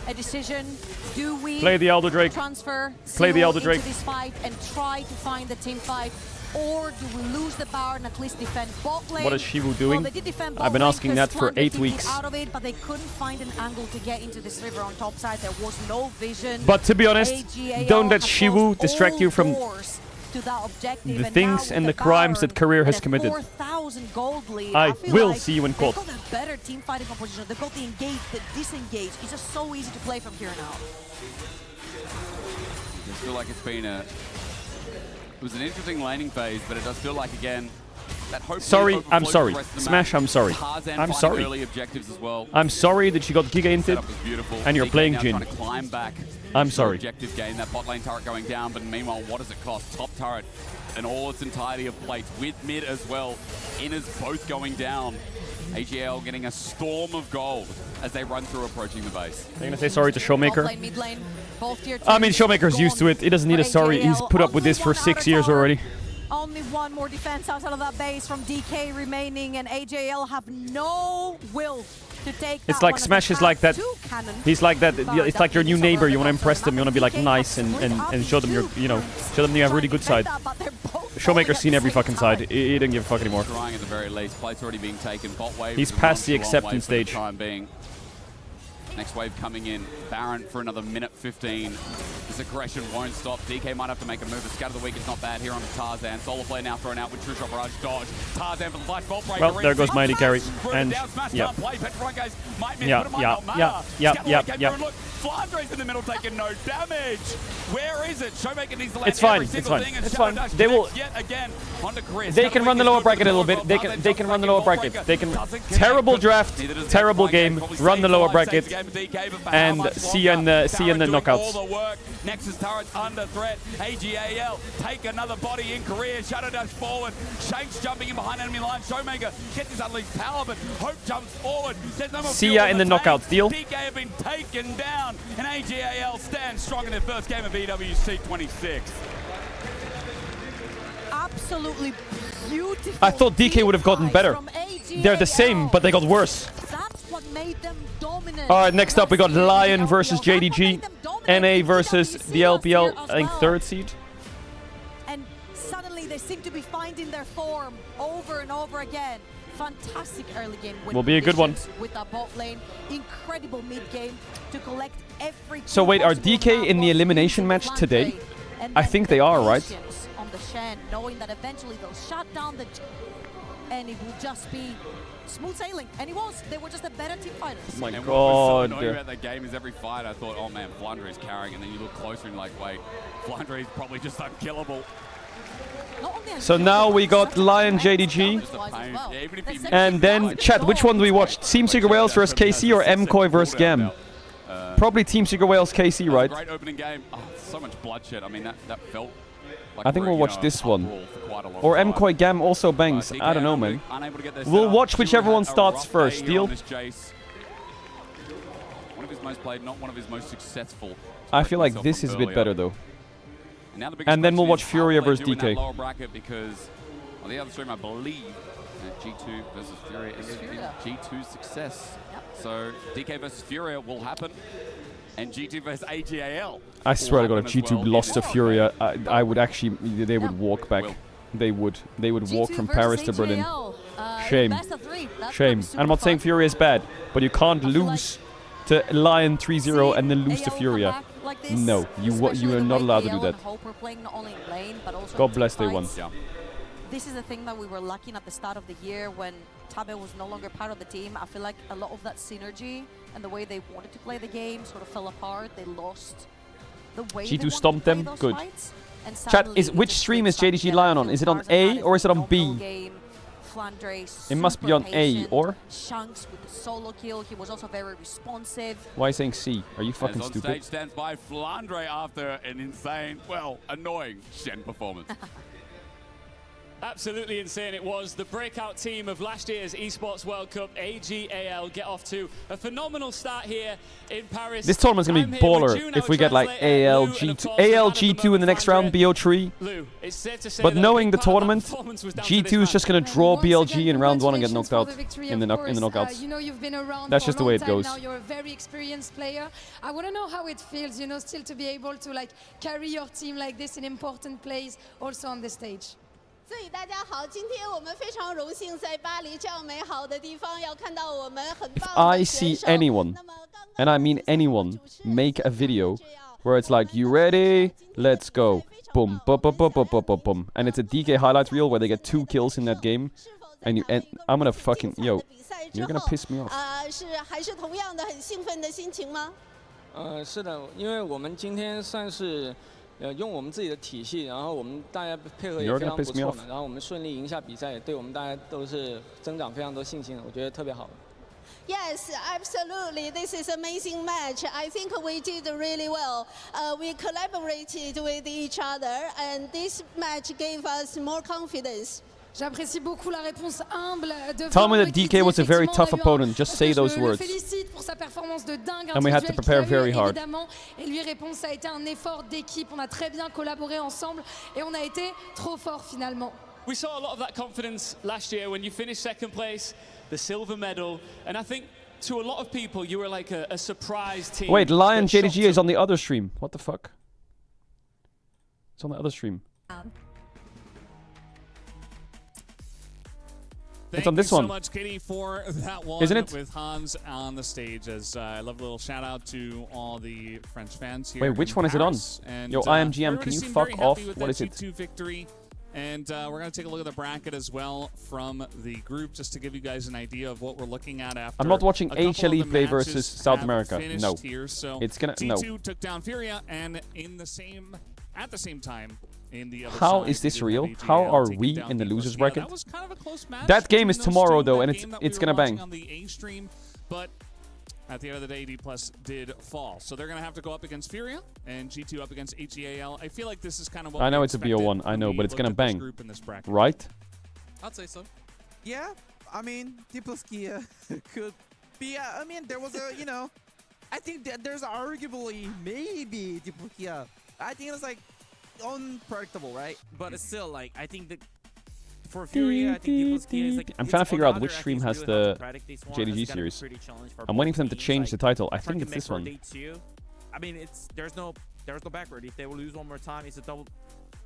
a decision. Do we Play the Elder Drake. transfer Play the Siu Elder Drake. into this fight and try to find the team fight? Or do we lose the Baron and at least defend bot lane? What is Shivu doing? Well, they did defend bot I've been lane asking that for because 8 Flandre weeks. TP'd out of it, but they couldn't find an angle to get into this river on top side. There was no vision. But to be honest, AGAL don't let has Shivu closed distract you all from doors to that objective, the and things now and with the crimes Baron that Career has and a committed. 4,000 gold lead, I feel will like see you in court. They've got a better team fighting composition. They've got the engage, the disengage. It's just so easy to play from here now. I just feel like it's been a... It was an interesting laning phase, but it does feel like, again, that hope... Sorry, I'm overflows sorry. the rest of the Smash, map. I'm sorry. Tarzan I'm finding sorry. early objectives as well. I'm sorry that you got Giga inted Setup was beautiful. and you're DK playing now Jin. trying to climb back. I'm to sorry. Objective gain, that bot lane turret going down, but meanwhile, what does it cost? Top turret and all its entirety of plates with mid as well. Inners both going down. AGL getting a storm of gold as they run through approaching the base. I'm gonna say sorry to Showmaker. Lane, mid lane, both tier I mean, twos Showmaker's used to it. He doesn't need a sorry. He's put up with this for 6 years already. Only one more defense outside of that base from DK remaining, and AJL have no will to take It's that like one as Smash they is like have that. two cannons. He's like that. But It's like your new that neighbor. You want to means impress them. You want to be like DK nice and show them your, show them you have a really good side. Showmaker's seen every fucking side. He didn't give a fuck anymore. Trying at the very least. Plates already being taken. Bot wave. He's is past the a long way acceptance for the stage. time being. Next wave coming in. Baron for another minute 15. This aggression won't stop. DK might have to make a move. The scatter of the week is not bad here on Tarzan. Solar Flare now thrown out with True Shot Barrage dodge. Tarzan for the flash bolt breaker. Well, there goes Mighty Carry. And yeah. Yeah. Flandre's in the middle taking no damage. Where is it? Showmaker needs to land It's fine. every It's single fine. thing, and It's Shadow fine. Dash They will. connects yet again onto Chris. They can run the lower bracket a little bit. They can run the lower bracket. They can. Terrible draft. Terrible game. Run the lower bracket. And see you in the knockouts. All the work. Nexus turrets under threat. AGAL take another body in career. Shadow Dash forward. Shanks jumping in behind enemy line. Showmaker gets his unleashed power, but Hope jumps forward. There's no more See fuel ya on in the tank. knockouts, deal? DK have been taken down, and AGAL stands strong in their first game of EWC 26. Absolutely beautiful. I thought DK would have gotten better. They're the same, but they got worse. That's what made them dominant. All right, next up we got Lion versus JDG. NA versus the LPL, I think third seed. And suddenly they seem to be finding their form over and over again. Fantastic early game win Will be a good one. with that bot lane. Incredible mid game to collect every. So wait, are DK in the elimination match today? I think they are, right? On the Shen, knowing that eventually they'll shut down the, and it will just be smooth sailing. And it was. They were just a better team fighters. Oh my And what was so God. annoying about that game is every fight I thought, oh man, Flandre is carrying, and then you look closer and like, wait, Flandre is probably just unkillable. So now we got Lion JDG. And then, chat, which one do we watch? Team Secret Wales versus KC or MCOY versus GAM? Probably Team Secret Wales KC, right? Great opening game. Oh, so much bloodshed. I mean, that felt like I think we'll watch this one. Or MCOY GAM also bangs. I don't know, man. We'll watch whichever one starts first. Deal? One of his most played, not one of his most successful. I feel like this is a bit better, though. And then we'll watch Furia versus DK. Lower bracket because on the other stream, I believe G2 versus Furia is G2's success. So DK versus Furia will happen, and G2 versus AGAL. I swear to God, if happen as G2 well. lost to Furia, I would actually, they would walk back. They would walk from Paris to Berlin. Shame. Shame. And I'm not saying Furia is bad, but you can't lose to Lion 3-0 and then lose to Furia. like this. No, you are not allowed to do that. Hope are playing not only in lane, but also God bless they won. Yeah. This is the thing that we were lacking at the start of the year when Tabe was no longer part of the team. I feel like a lot of that synergy and the way they wanted to play the game sort of fell apart. They lost the way G2 stomped them. Good. Chat, which stream is JDG Lion on? Is it on A or is it on B? It must be on A, or? Shanks with the solo kill. He was also very responsive. Why are you saying C? Are you fucking As on stupid? stage stands by Flandre after an insane, well, annoying Shen performance. Absolutely insane it was. The breakout team of last year's Esports World Cup, AGAL, get off to a phenomenal start here in Paris. This tournament's gonna be baller if we get like AL, G2, AL, G2 in the next round, BO3. But knowing the tournament, G2 is just gonna draw BLG in round 1 and get knocked out in the knockouts. You know, you've been around That's for just a the way long it time goes. now. You're a very experienced player. I want to know how it feels, you know, still to be able to like carry your team like this in important plays also on the stage. 所以大家好，今天我们非常荣幸在巴黎这样美好的地方，要看到我们很棒的 I see anyone, and I mean anyone, make a video where it's like, you ready? Let's go. Boom, boom, boom, boom, boom, boom, boom, boom. And it's a DK highlight reel where they get 2 kills in that game. And I'm gonna fucking, yo, you're gonna piss me off. 是还是同样的很兴奋的心情吗？是的，因为我们今天算是。用我们自己的体系，然后我们大家配合也非常不错的，然后我们顺利赢下比赛，对我们大家都是增长非常多信心的，我觉得特别好。Yes, absolutely. This is an amazing match. I think we did really well. We collaborated with each other, and this match gave us more confidence. J'apprécie beaucoup la réponse humble de Tell me that DK was a very tough opponent. Just say those words. Pour sa performance de dingue, and we had to prepare very hard. Et lui répond, ça a été un effort d'équipe. On a très bien collaboré ensemble et on a été trop fort finalement. We saw a lot of that confidence last year when you finished second place, the silver medal, and I think to a lot of people you were like a surprise team. Wait, Lion JDG is on the other stream. What the fuck? It's on the other stream. It's on this one. Thank you so much, Katie, for that one. Isn't it? With Hans on the stage. As I love a little shout out to all the French fans here. Wait, which one is it on? And, Yo, IMGM, can you fuck off? What is it? G2 victory. And we're going to take a look at the bracket as well from the group, just to give you guys an idea of what we're looking at after. I'm not watching HLE play versus South America. No. Here. So it's gonna G2 took down Furia, and at the same time. How is this real? How are we in the losers bracket? That game is tomorrow though, and it's gonna bang. But at the end of the day, D+ did fall, so they're gonna have to go up against Furia and G2 up against HEAL. I feel like this is kind of what I know it's a BO1. I know, but it's gonna bang, right? I'd say so. Yeah, I mean, D+ Kia could be. I mean, there was a, you know, I think that there's arguably maybe D+ Kia. I think it was like. Unpredictable, right? But it's still like I think that for Furia, I think is like. I'm trying to figure out which stream has the JDG series. I'm waiting for them to change the title. I think it's this one. I mean, there's no backward. If they will lose one more time, it's a double.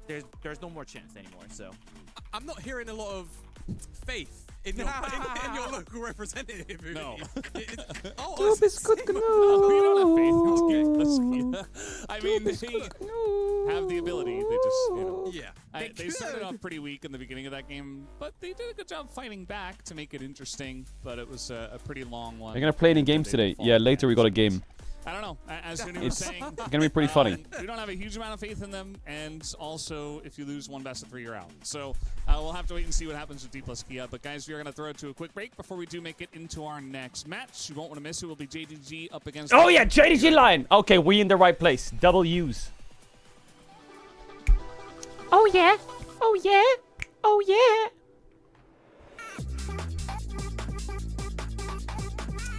There's no more chance anymore. So I'm not hearing a lot of faith in your local representative. No. Oh, it's good to know. I mean, they have the ability. They just, you know. Yeah. They started off pretty weak in the beginning of that game, but they did a good job fighting back to make it interesting. But it was a pretty long one. Are you gonna play any games today? Yeah, later we got a game. I don't know. As Juni was saying, it's gonna be pretty funny. We don't have a huge amount of faith in them, and also if you lose one best of 3, you're out. So we'll have to wait and see what happens with D+ Kia. But guys, we're gonna throw it to a quick break before we do make it into our next match. You won't want to miss it. Will be JDG up against. Oh yeah, JDG Lion. Okay, we in the right place. Double U's. Oh yeah. Oh yeah. Oh yeah.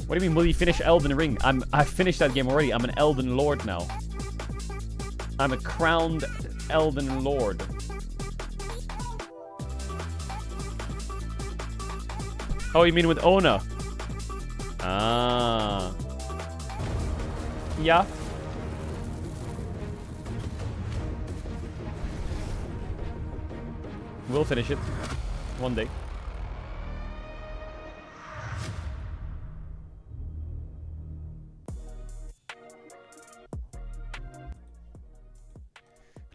What do you mean, will you finish Elden Ring? I finished that game already. I'm an Elden Lord now. I'm a crowned Elden Lord. Oh, you mean with Ona? Ah. Yeah. We'll finish it. One day.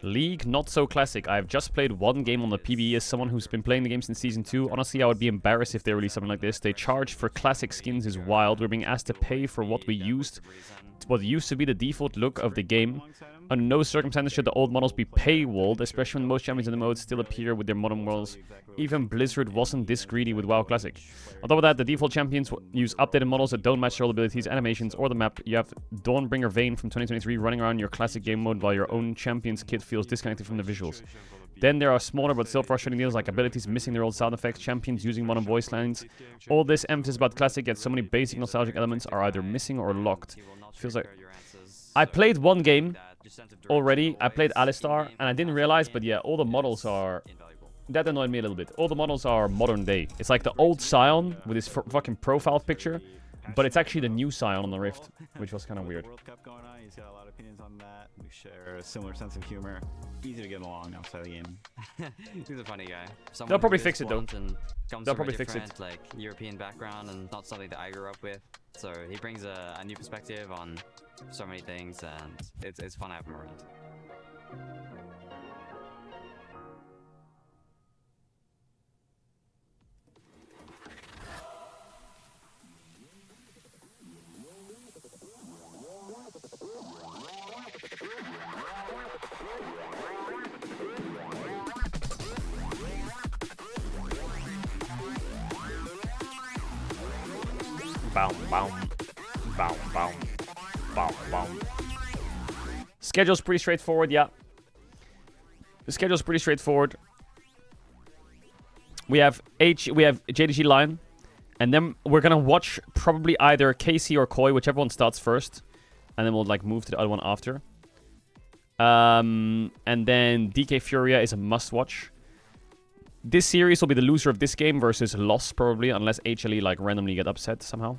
League, not so classic. I've just played one game on the PBE as someone who's been playing the game since Season 2. Honestly, I would be embarrassed if they release something like this. They charge for classic skins is wild. We're being asked to pay for what used to be the default look of the game. Under no circumstances should the old models be paywalled, especially when most champions in the mode still appear with their modern models. Even Blizzard wasn't this greedy with WoW Classic. On top of that, the default champions use updated models that don't match their old abilities, animations, or the map. You have Dawnbringer Vayne from 2023 running around your classic game mode while your own champion's kit feels disconnected from the visuals. Then there are smaller but still frustrating deals like abilities missing their old sound effects, champions using modern voice lines. All this emphasis about classic, yet so many basic nostalgic elements are either missing or locked. Feels like... I played one game already. I played Alistar, and I didn't realize, but yeah, all the models are... That annoyed me a little bit. All the models are modern day. It's like the old Scion with his fucking profile picture, but it's actually the new Scion on the Rift, which was kind of weird. World Cup going on. He's got a lot of opinions on that. We share a similar sense of humor. Easy to get along outside of the game. He's a funny guy. They'll probably fix it though. They'll probably fix it. Like European background and not something that I grew up with. So he brings a new perspective on so many things, and it's fun to have him around. Boom, boom, boom, boom, boom, boom. Schedule's pretty straightforward, yeah. The schedule's pretty straightforward. We have JDG line, and then we're gonna watch probably either KC or Koi, whichever one starts first, and then we'll like move to the other one after. And then DK Furia is a must-watch. This series will be the loser of this game versus Loss, probably, unless HLE like randomly get upset somehow.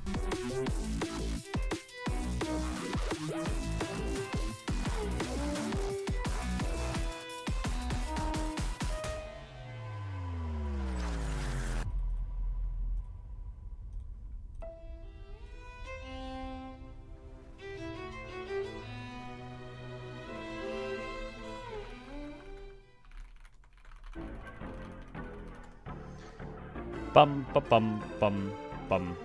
Bum, bum, bum, bum, bum.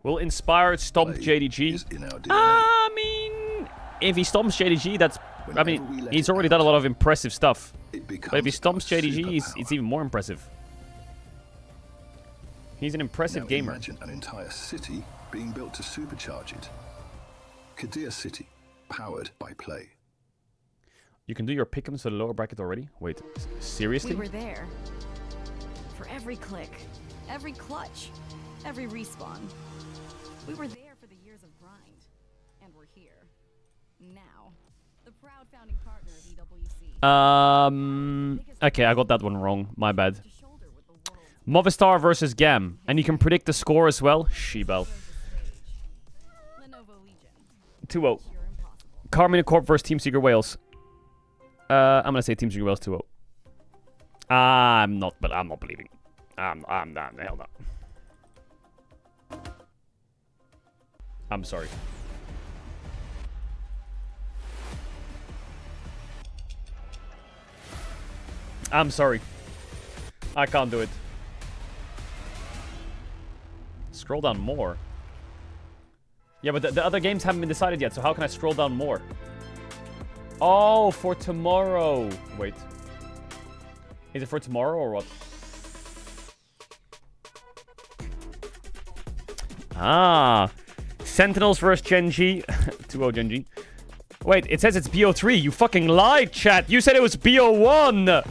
Will Inspired stomp JDG? I mean, if he stomps JDG, that's... I mean, he's already done a lot of impressive stuff. But if he stomps JDG, it's even more impressive. He's an impressive gamer. Imagine an entire city being built to supercharge it. Caedrel City. Powered by play. You can do your pick'ems for the lower bracket already? Wait, seriously? We were there. For every click, every clutch, every respawn. We were there for the years of grind. And we're here. Now. The proud founding partner of EWC. Okay, I got that one wrong. My bad. Movistar versus Gam. And you can predict the score as well. Shebel. 2-0. Carmina Corp versus Team Secret Wales. I'm gonna say Team Secret Wales 2-0. I'm not believing. I'm not. Hell no. I'm sorry. I'm sorry. I can't do it. Scroll down more. Yeah, but the other games haven't been decided yet, so how can I scroll down more? Oh, for tomorrow. Wait. Is it for tomorrow or what? Ah. Sentinels versus GENG. 2-0 GENG. Wait, it says it's BO3. You fucking lied, chat. You said it was BO1.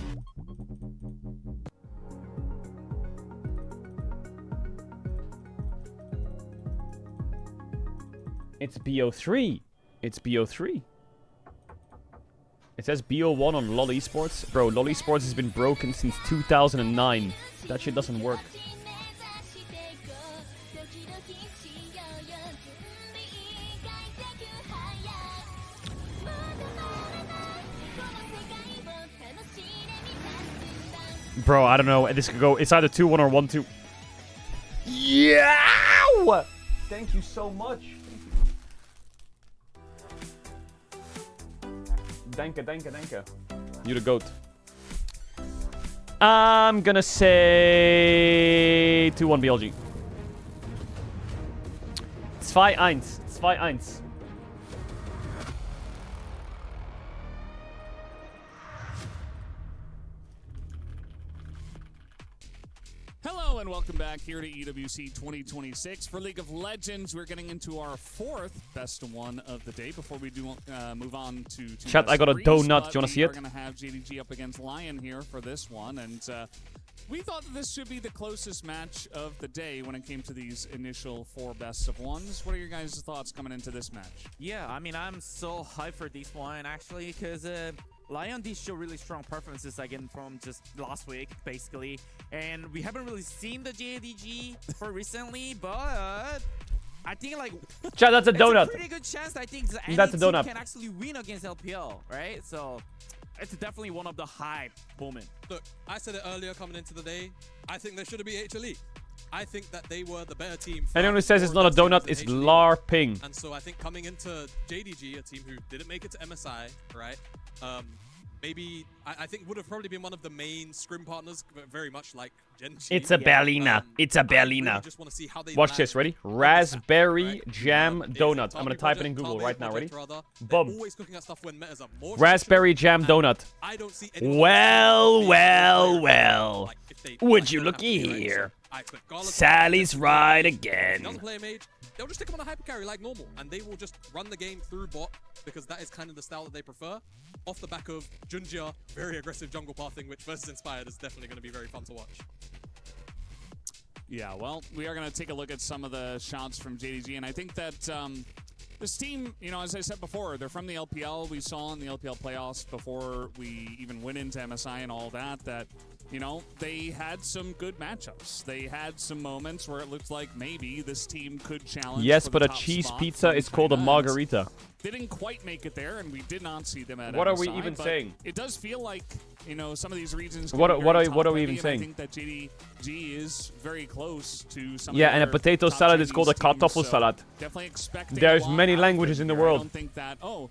It's BO3. It's BO3. It says BO1 on LoL Esports. Bro, LoL Esports has been broken since 2009. That shit doesn't work. Bro, I don't know. This could go... It's either 2-1 or 1-2. Yeah! Yeah! Thank you so much. Danke, danke, danke. You're the GOAT. I'm gonna say 2-1 BLG. 2-1. 2-1. Hello and welcome back here to EWC 2026 for League of Legends. We're getting into our 4th best of 1 of the day before we do move on to Chat, I got a donut. Do you want to see it? We're going to have JDG up against Lion here for this one, and we thought that this should be the closest match of the day when it came to these initial 4 best of 1s. What are your guys' thoughts coming into this match? Yeah, I mean, I'm so hyped for this one actually because Lion did show really strong performances again from just last week, basically. And we haven't really seen the JDG for recently, but I think like Chat, that's a donut. It's a pretty good chance I think any That's a team donut. can actually win against LPL, right? So it's definitely one of the hype moments. Look, I said it earlier coming into the day. I think they should have beat HLE. I think that they were the better team. Anyone who says it's not a donut is LARPing. And so I think coming into JDG, a team who didn't make it to MSI, right? Maybe I think would have probably been one of the main scrim partners, very much like GENG. It's a Berliner. It's a Berliner. Really just want to see how they Watch this. Ready? Raspberry jam donut. I'm gonna type it in Google right now. Ready? Boom. Always cooking at stuff when metas are more Raspberry jam donut. I don't see anyone Well. Would you look here? Sally's right again. Doesn't play a mage. They'll just stick him on a hyper carry like normal, and they will just run the game through bot because that is kind of the style that they prefer. Off the back of Junjia, very aggressive jungle pathing, which versus Inspired is definitely going to be very fun to watch. Yeah, well, we are going to take a look at some of the shots from JDG, and I think that this team, you know, as I said before, they're from the LPL. We saw in the LPL playoffs before we even went into MSI and all that, you know, they had some good matchups. They had some moments where it looked like maybe this team could challenge. Yes, for but the a top cheese spot pizza is called a margarita. They didn't quite make it there, and we did not see them at What MSI, are we even but saying? It does feel like, you know, some of these regions. What can be are very we even top-heavy, and saying? I think that JDG is very close to some. Yeah, of and a their potato top salad is Chinese called a teams, kartoffel so salad. Definitely expecting. There's a lot many out of languages them in the here. I world. don't think that. Oh,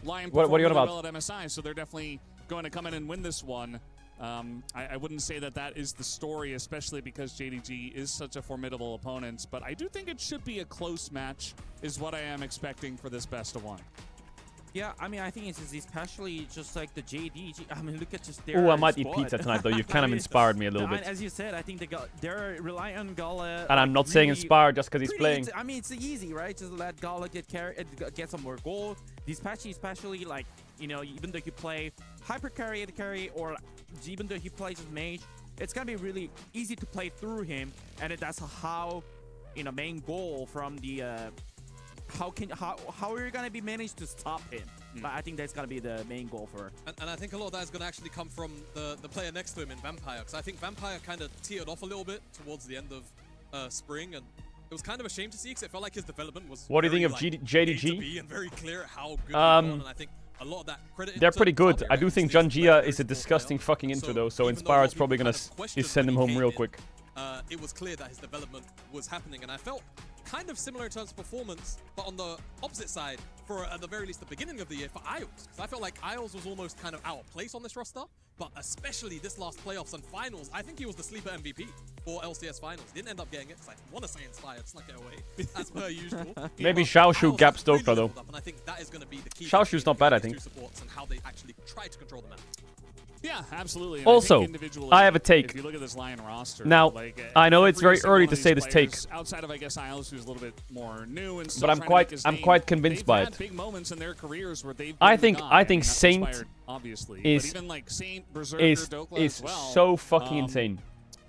Lion What are you on performed about? really well at MSI, so they're definitely going to come in and win this one. I wouldn't say that that is the story, especially because JDG is such a formidable opponent. But I do think it should be a close match, is what I am expecting for this best of 1. Yeah, I mean, I think it's especially just like the JDG. I mean, look at just their Oh, I might eat squad. pizza tonight, though. You've kind of inspired me a little bit. As you said, I think they're relying on Gala. And I'm not saying inspired just because he's playing. I mean, it's easy, right? Just let Gala get some more gold. This patch, especially, like, you know, even though he play hyper carry, or even though he plays as mage, it's gonna be really easy to play through him, and that's how, you know, main goal from the. How are you gonna be managed to stop him? But I think that's gonna be the main goal for. And I think a lot of that is going to actually come from the player next to him in Vampire, because I think Vampire kind of teetered off a little bit towards the end of spring, and it was kind of a shame to see because it felt like his development was. What do you think of like, JDG? and very clear at how good he's gone, and I think a lot of that credit. They're pretty good. I do think Junjia is a disgusting fucking intro, though, so Inspired's probably gonna send him home real quick. It was clear that his development was happening, and I felt kind of similar in terms of performance, but on the opposite side, for at the very least the beginning of the year for Isles. Because I felt like Isles was almost kind of out of place on this roster, but especially this last playoffs and finals, I think he was the sleeper MVP for LCS finals. Didn't end up getting it, because I want to say Inspired snuck it away, as per usual. Maybe Xiaoshu gap Stoker, though. And I think that is going to be the key. Xiaoshu's not bad, I think. And how they actually try to control the map. Yeah, absolutely. And Also, I have a take. If you look at this Lion roster, now, like, I know it's very every early single to one say of this these take, players, outside of I guess Isles, who's a little bit more new and still but I'm trying to make his I'm name, quite convinced they've by had it. big moments in their careers where they've I been think the guy. Saint Inspired, obviously, is but even like Saint, Berserker, is Dokla is as well, so fucking insane.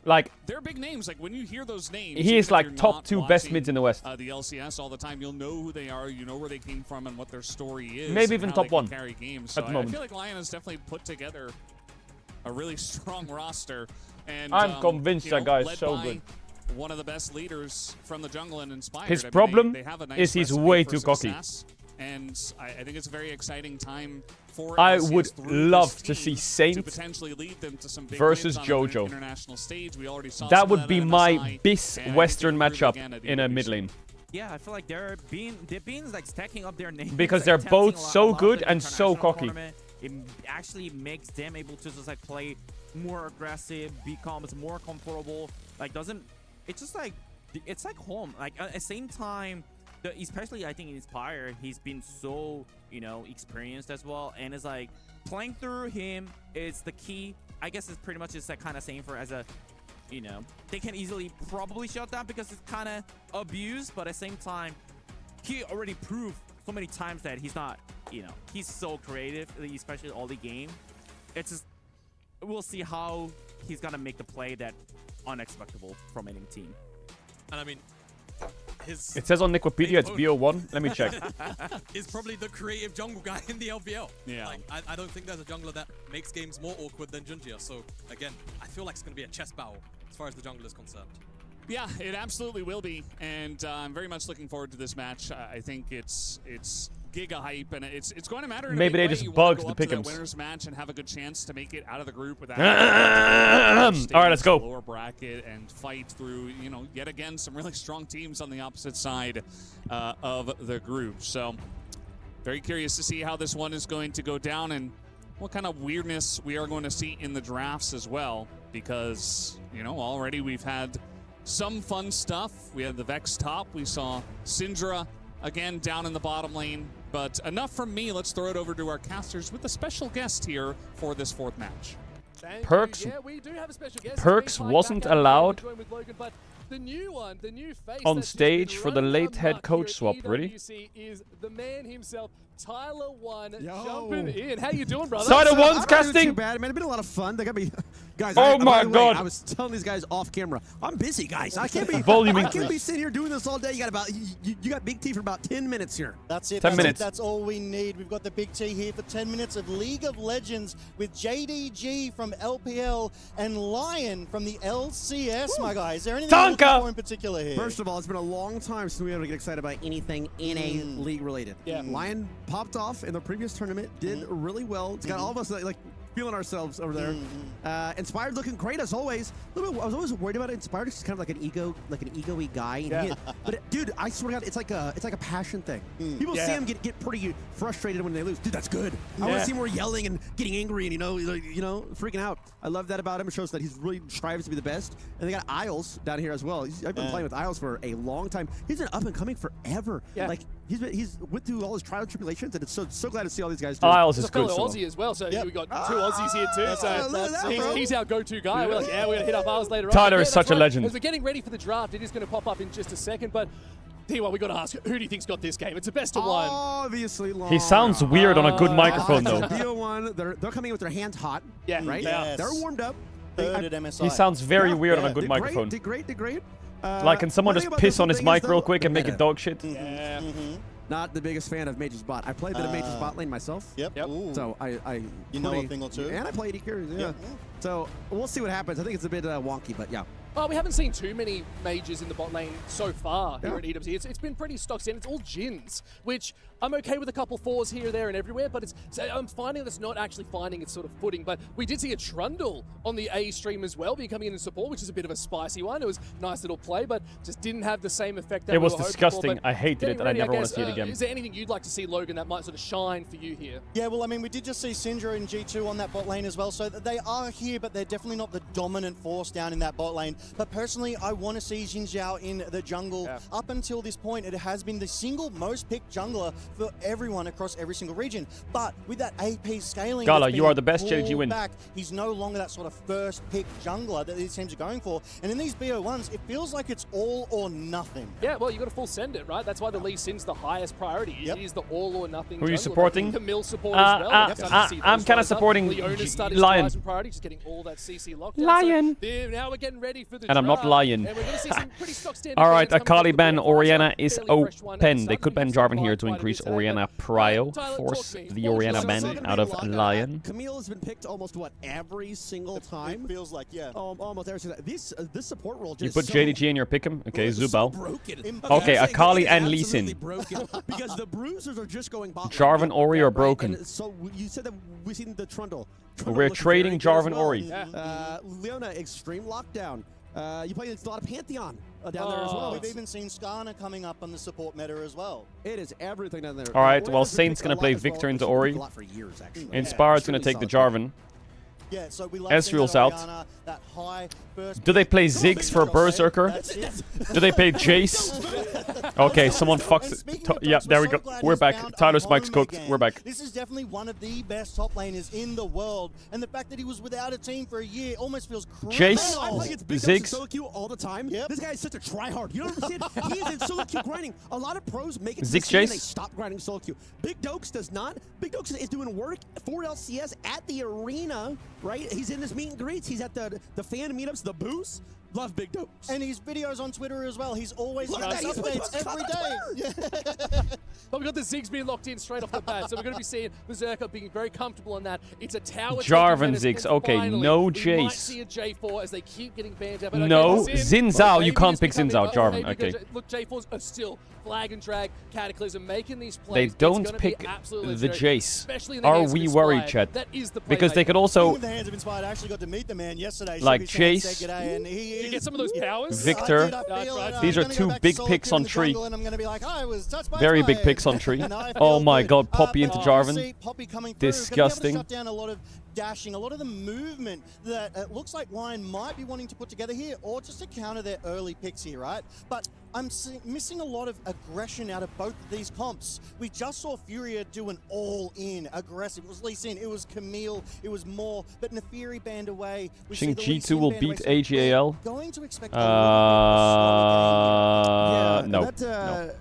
Like, they're big names. Like when you hear those names, he even is if like you're top not 2 watching, best mids in the West. The LCS all the time, you'll know who they are, you know where they came from, and what their story is. Maybe and even how top they can 1 carry games. at So the I moment. feel like Lion has definitely put together a really strong roster. And I'm convinced you know, that guy is led so by good. One of the best leaders from the jungle and Inspired. His I mean, problem they have a nice is he's recipe way for too cocky. success. And I think it's a very exciting time for I LCS would through love this to team see to Saint potentially lead them to some big versus wins on an JoJo. international stage. We already saw That some would of be at my MSI, BIS and Western I think matchup again at in a EWC. mid lane. Yeah, I feel like they've been like stacking up their names Because like, they're attempting both a lot- so a lot of good the and so international cocky. tournament. It actually makes them able to just like play more aggressive, becomes more comfortable. Like it's just like it's like home. Like at the same time, especially I think in Inspire, he's been so experienced as well, and it's like playing through him is the key. I guess it's pretty much just like kind of same for as a. They can easily probably shut down because it's kind of abused, but at the same time, he already proved so many times that he's not, he's so creative, especially all the game. It's just, we'll see how he's gonna make the play that unexpectable from any team. And I mean, It says on Wikipedia it's BO1. Let me check. Is probably the creative jungle guy in the LPL. Yeah. Like, I don't think there's a jungler that makes games more awkward than Junjia. So again, I feel like it's going to be a chess battle as far as the jungle is concerned. Yeah, it absolutely will be, and I'm very much looking forward to this match. I think it's giga hype, and it's going to matter. In Maybe a they big just way. You bugged wanna the go up to pick'ems. that winners match and have a good chance to make it out of the group without. All right, let's go. Lower bracket and fight through, yet again some really strong teams on the opposite side of the group. So, very curious to see how this one is going to go down and what kind of weirdness we are going to see in the drafts as well, because already we've had some fun stuff. We had the Vex top. We saw Syndra again down in the bottom lane. But enough from me. Let's throw it over to our casters with a special guest here for this fourth match. Perks, Yeah, we do have a special guest. Perks Being wasn't back out allowed join with Logan, but the new one, the new face on that's just stage been for the running late head amok coach here swap. at Really? EWC is the man himself, Tyler One, jumping in. How you doing, brother? Tyler I'm One's not doing casting. Too bad, man. It's been a lot of fun. They got me, guys. Oh by my the way, God. I was telling these guys off camera. I'm busy, guys. I can't be. Volume I increase. can't be sitting here doing this all day. You got you got Big T for about 10 minutes here. That's it. 10 that's minutes. It. That's all we need. We've got the Big T here for 10 minutes of League of Legends with JDG from LPL and Lion from the LCS, my guys. Is there anything you're looking for in particular here? First of all, it's been a long time since we were able to get excited about anything in a league related. Yeah. Lion popped off in the previous tournament, did really well. It's got all of us like feeling ourselves over there. Inspired looking great as always. I was always worried about it. Inspired is kind of like an ego-y guy. And dude, I swear to God, it's like a passion thing. People see him get pretty frustrated when they lose. Dude, that's good. I want to see more yelling and getting angry and freaking out. I love that about him. It shows that he's really strives to be the best. And they got Isles down here as well. I've been playing with Isles for a long time. He's been up and coming forever. Yeah. Like he's went through all his trials and tribulations, and it's so glad to see all these guys do. Isles He's is a fellow good. Aussie as well, so we got two Aussies here too. So he's our go-to guy. We're like, we're gonna hit up Isles later on. Tyler is such a legend. As we're getting ready for the draft, it is going to pop up in just a second, but T1, we got to ask, who do you think's got this game? It's a best of one. Obviously, He sounds weird on a good microphone though. BO1, they're coming in with their hands hot. Yeah, right. Yes. They're warmed up. Third at MSI. He sounds very weird on a good did microphone. Did great. Like, can someone one just thing about piss this on his thing mic is, real though, quick and the make it meta. dog shit? Yeah. Not the biggest fan of Mage's bot. I played a Mage's bot lane myself. Yep. Ooh. So I You know a thing or two. And I play AD carries, yeah. So we'll see what happens. I think it's a bit wonky, but yeah. Well, we haven't seen too many mages in the bot lane so far here at EWC. It's been pretty stock standard. It's all Jins, which I'm okay with a couple fours here, there, and everywhere, but I'm finding that's not actually finding its sort of footing. But we did see a Trundle on the A stream as well, becoming in support, which is a bit of a spicy one. It was a nice little play, but just didn't have the same effect that It we was were hoping disgusting. for. I hated it, and I never want to see it again. Is there anything you'd like to see, Logan, that might sort of shine for you here? Yeah, well, I mean, we did just see Syndra and G2 on that bot lane as well, so they are here, but they're definitely not the dominant force down in that bot lane. But personally, I want to see Xin Zhao in the jungle. Yeah. Up until this point, it has been the single most picked jungler for everyone across every single region. But with that AP scaling, Gala, that's you been are the best, pulled JG win. back, he's no longer that sort of first pick jungler that these teams are going for. And in these BO1s, it feels like it's all or nothing. Yeah, well, you got to full send it, right? That's why the Lee Sin's the highest priority. It is the all or nothing. Who are you jungler. supporting? Camille support as well. We're starting to see I'm those kind of rise up. supporting Leona's starting Lion. to rise in priority, just getting all that CC locked down. Lion. So now we're getting ready for for the And I'm not draft. lying. And we're gonna see some pretty stock standard Alright, bans coming Akali from ban the Orianna is fairly fresh one. open. And They could ban suddenly Jarvan here to quite a increase bit today, Orianna but, prio. Tyler, Force talk to me. the Orianna So ban it's out of Lion. Camille has been picked almost, what, every single time? It feels like, yeah. Almost every single time. This support role just You put so JDG in your pick'em? Okay, Zubal. broken. Okay, Akali It is and Lee absolutely Sin. broken because the bruisers are just going bot lane. Jarvan Ori are broken. And so you said that we've seen the Trundle. We're trading Jarvan Ori. Leona, extreme lockdown. You play against a lot of Pantheon down there as well. We've even seen Skarner coming up on the support meta as well. It is everything down there. Alright, well, Saint's gonna play Victor into Ori. Inspired's gonna take the Jarvan. Yeah, so we love Ezreal's seeing that out. Orianna, that high burst. Do they play Ziggs for Berserker? Do they play Jace? Okay, someone fucked it. Yeah, there we go. We're back. Tyler's mic's cooked. We're back. This is definitely one of the best top laners in the world, and the fact that he was without a team for a year almost feels crazy. Jace, I play against Big Dogs Ziggs. in solo queue all the time. This guy is such a tryhard. You don't understand. He is in solo queue grinding. A lot of pros make it to the Ziggs scene and Jace? they stop grinding solo queue. Big Dokes does not. Big Dokes is doing work for LCS at the arena, right? He's in his meet and greets. He's at the fan meetups, the booths. Love Big Dokes. And his videos on Twitter as well. He's always Look giving at us that, he's updates every coming day. But we've got the Ziggs being locked in straight off the bat, so we're going to be seeing Berserker being very comfortable on that. It's a tower. Jarvan Ziggs. Okay, no We might Jace. see a J4 as they keep getting banned out. But No, okay, Xin Xin Zhao. You maybe can't it's pick Xin becoming- Zhao. Jarvan. maybe Okay. because- Look, J4s are still flag and drag, Cataclysm, making these They plays. It's don't gonna pick be absolutely the legendary, Jace. especially in the Are hands of we worried, Inspired. Chad? That is the Because they playmaker. could also In the hands of Inspired, I actually got to meet the man yesterday. Like Shook his hand, Jace, said g'day, and he Did you is- get some of those powers? Victor. These are two big picks on tree. Very big picks on tree. Oh my god, Poppy into Jarvan. Disgusting. Shut down a lot of dashing, a lot of the movement that it looks like Lion might be wanting to put together here, or just to counter their early picks here, right? But I'm missing a lot of aggression out of both of these comps. We just saw Furia do an all-in aggressive. It was Lee Sin, it was Camille, it was more, but Nefiri banned away. I think G2 will beat away. AGAL. Going to expect a little bit of a slower game here. No.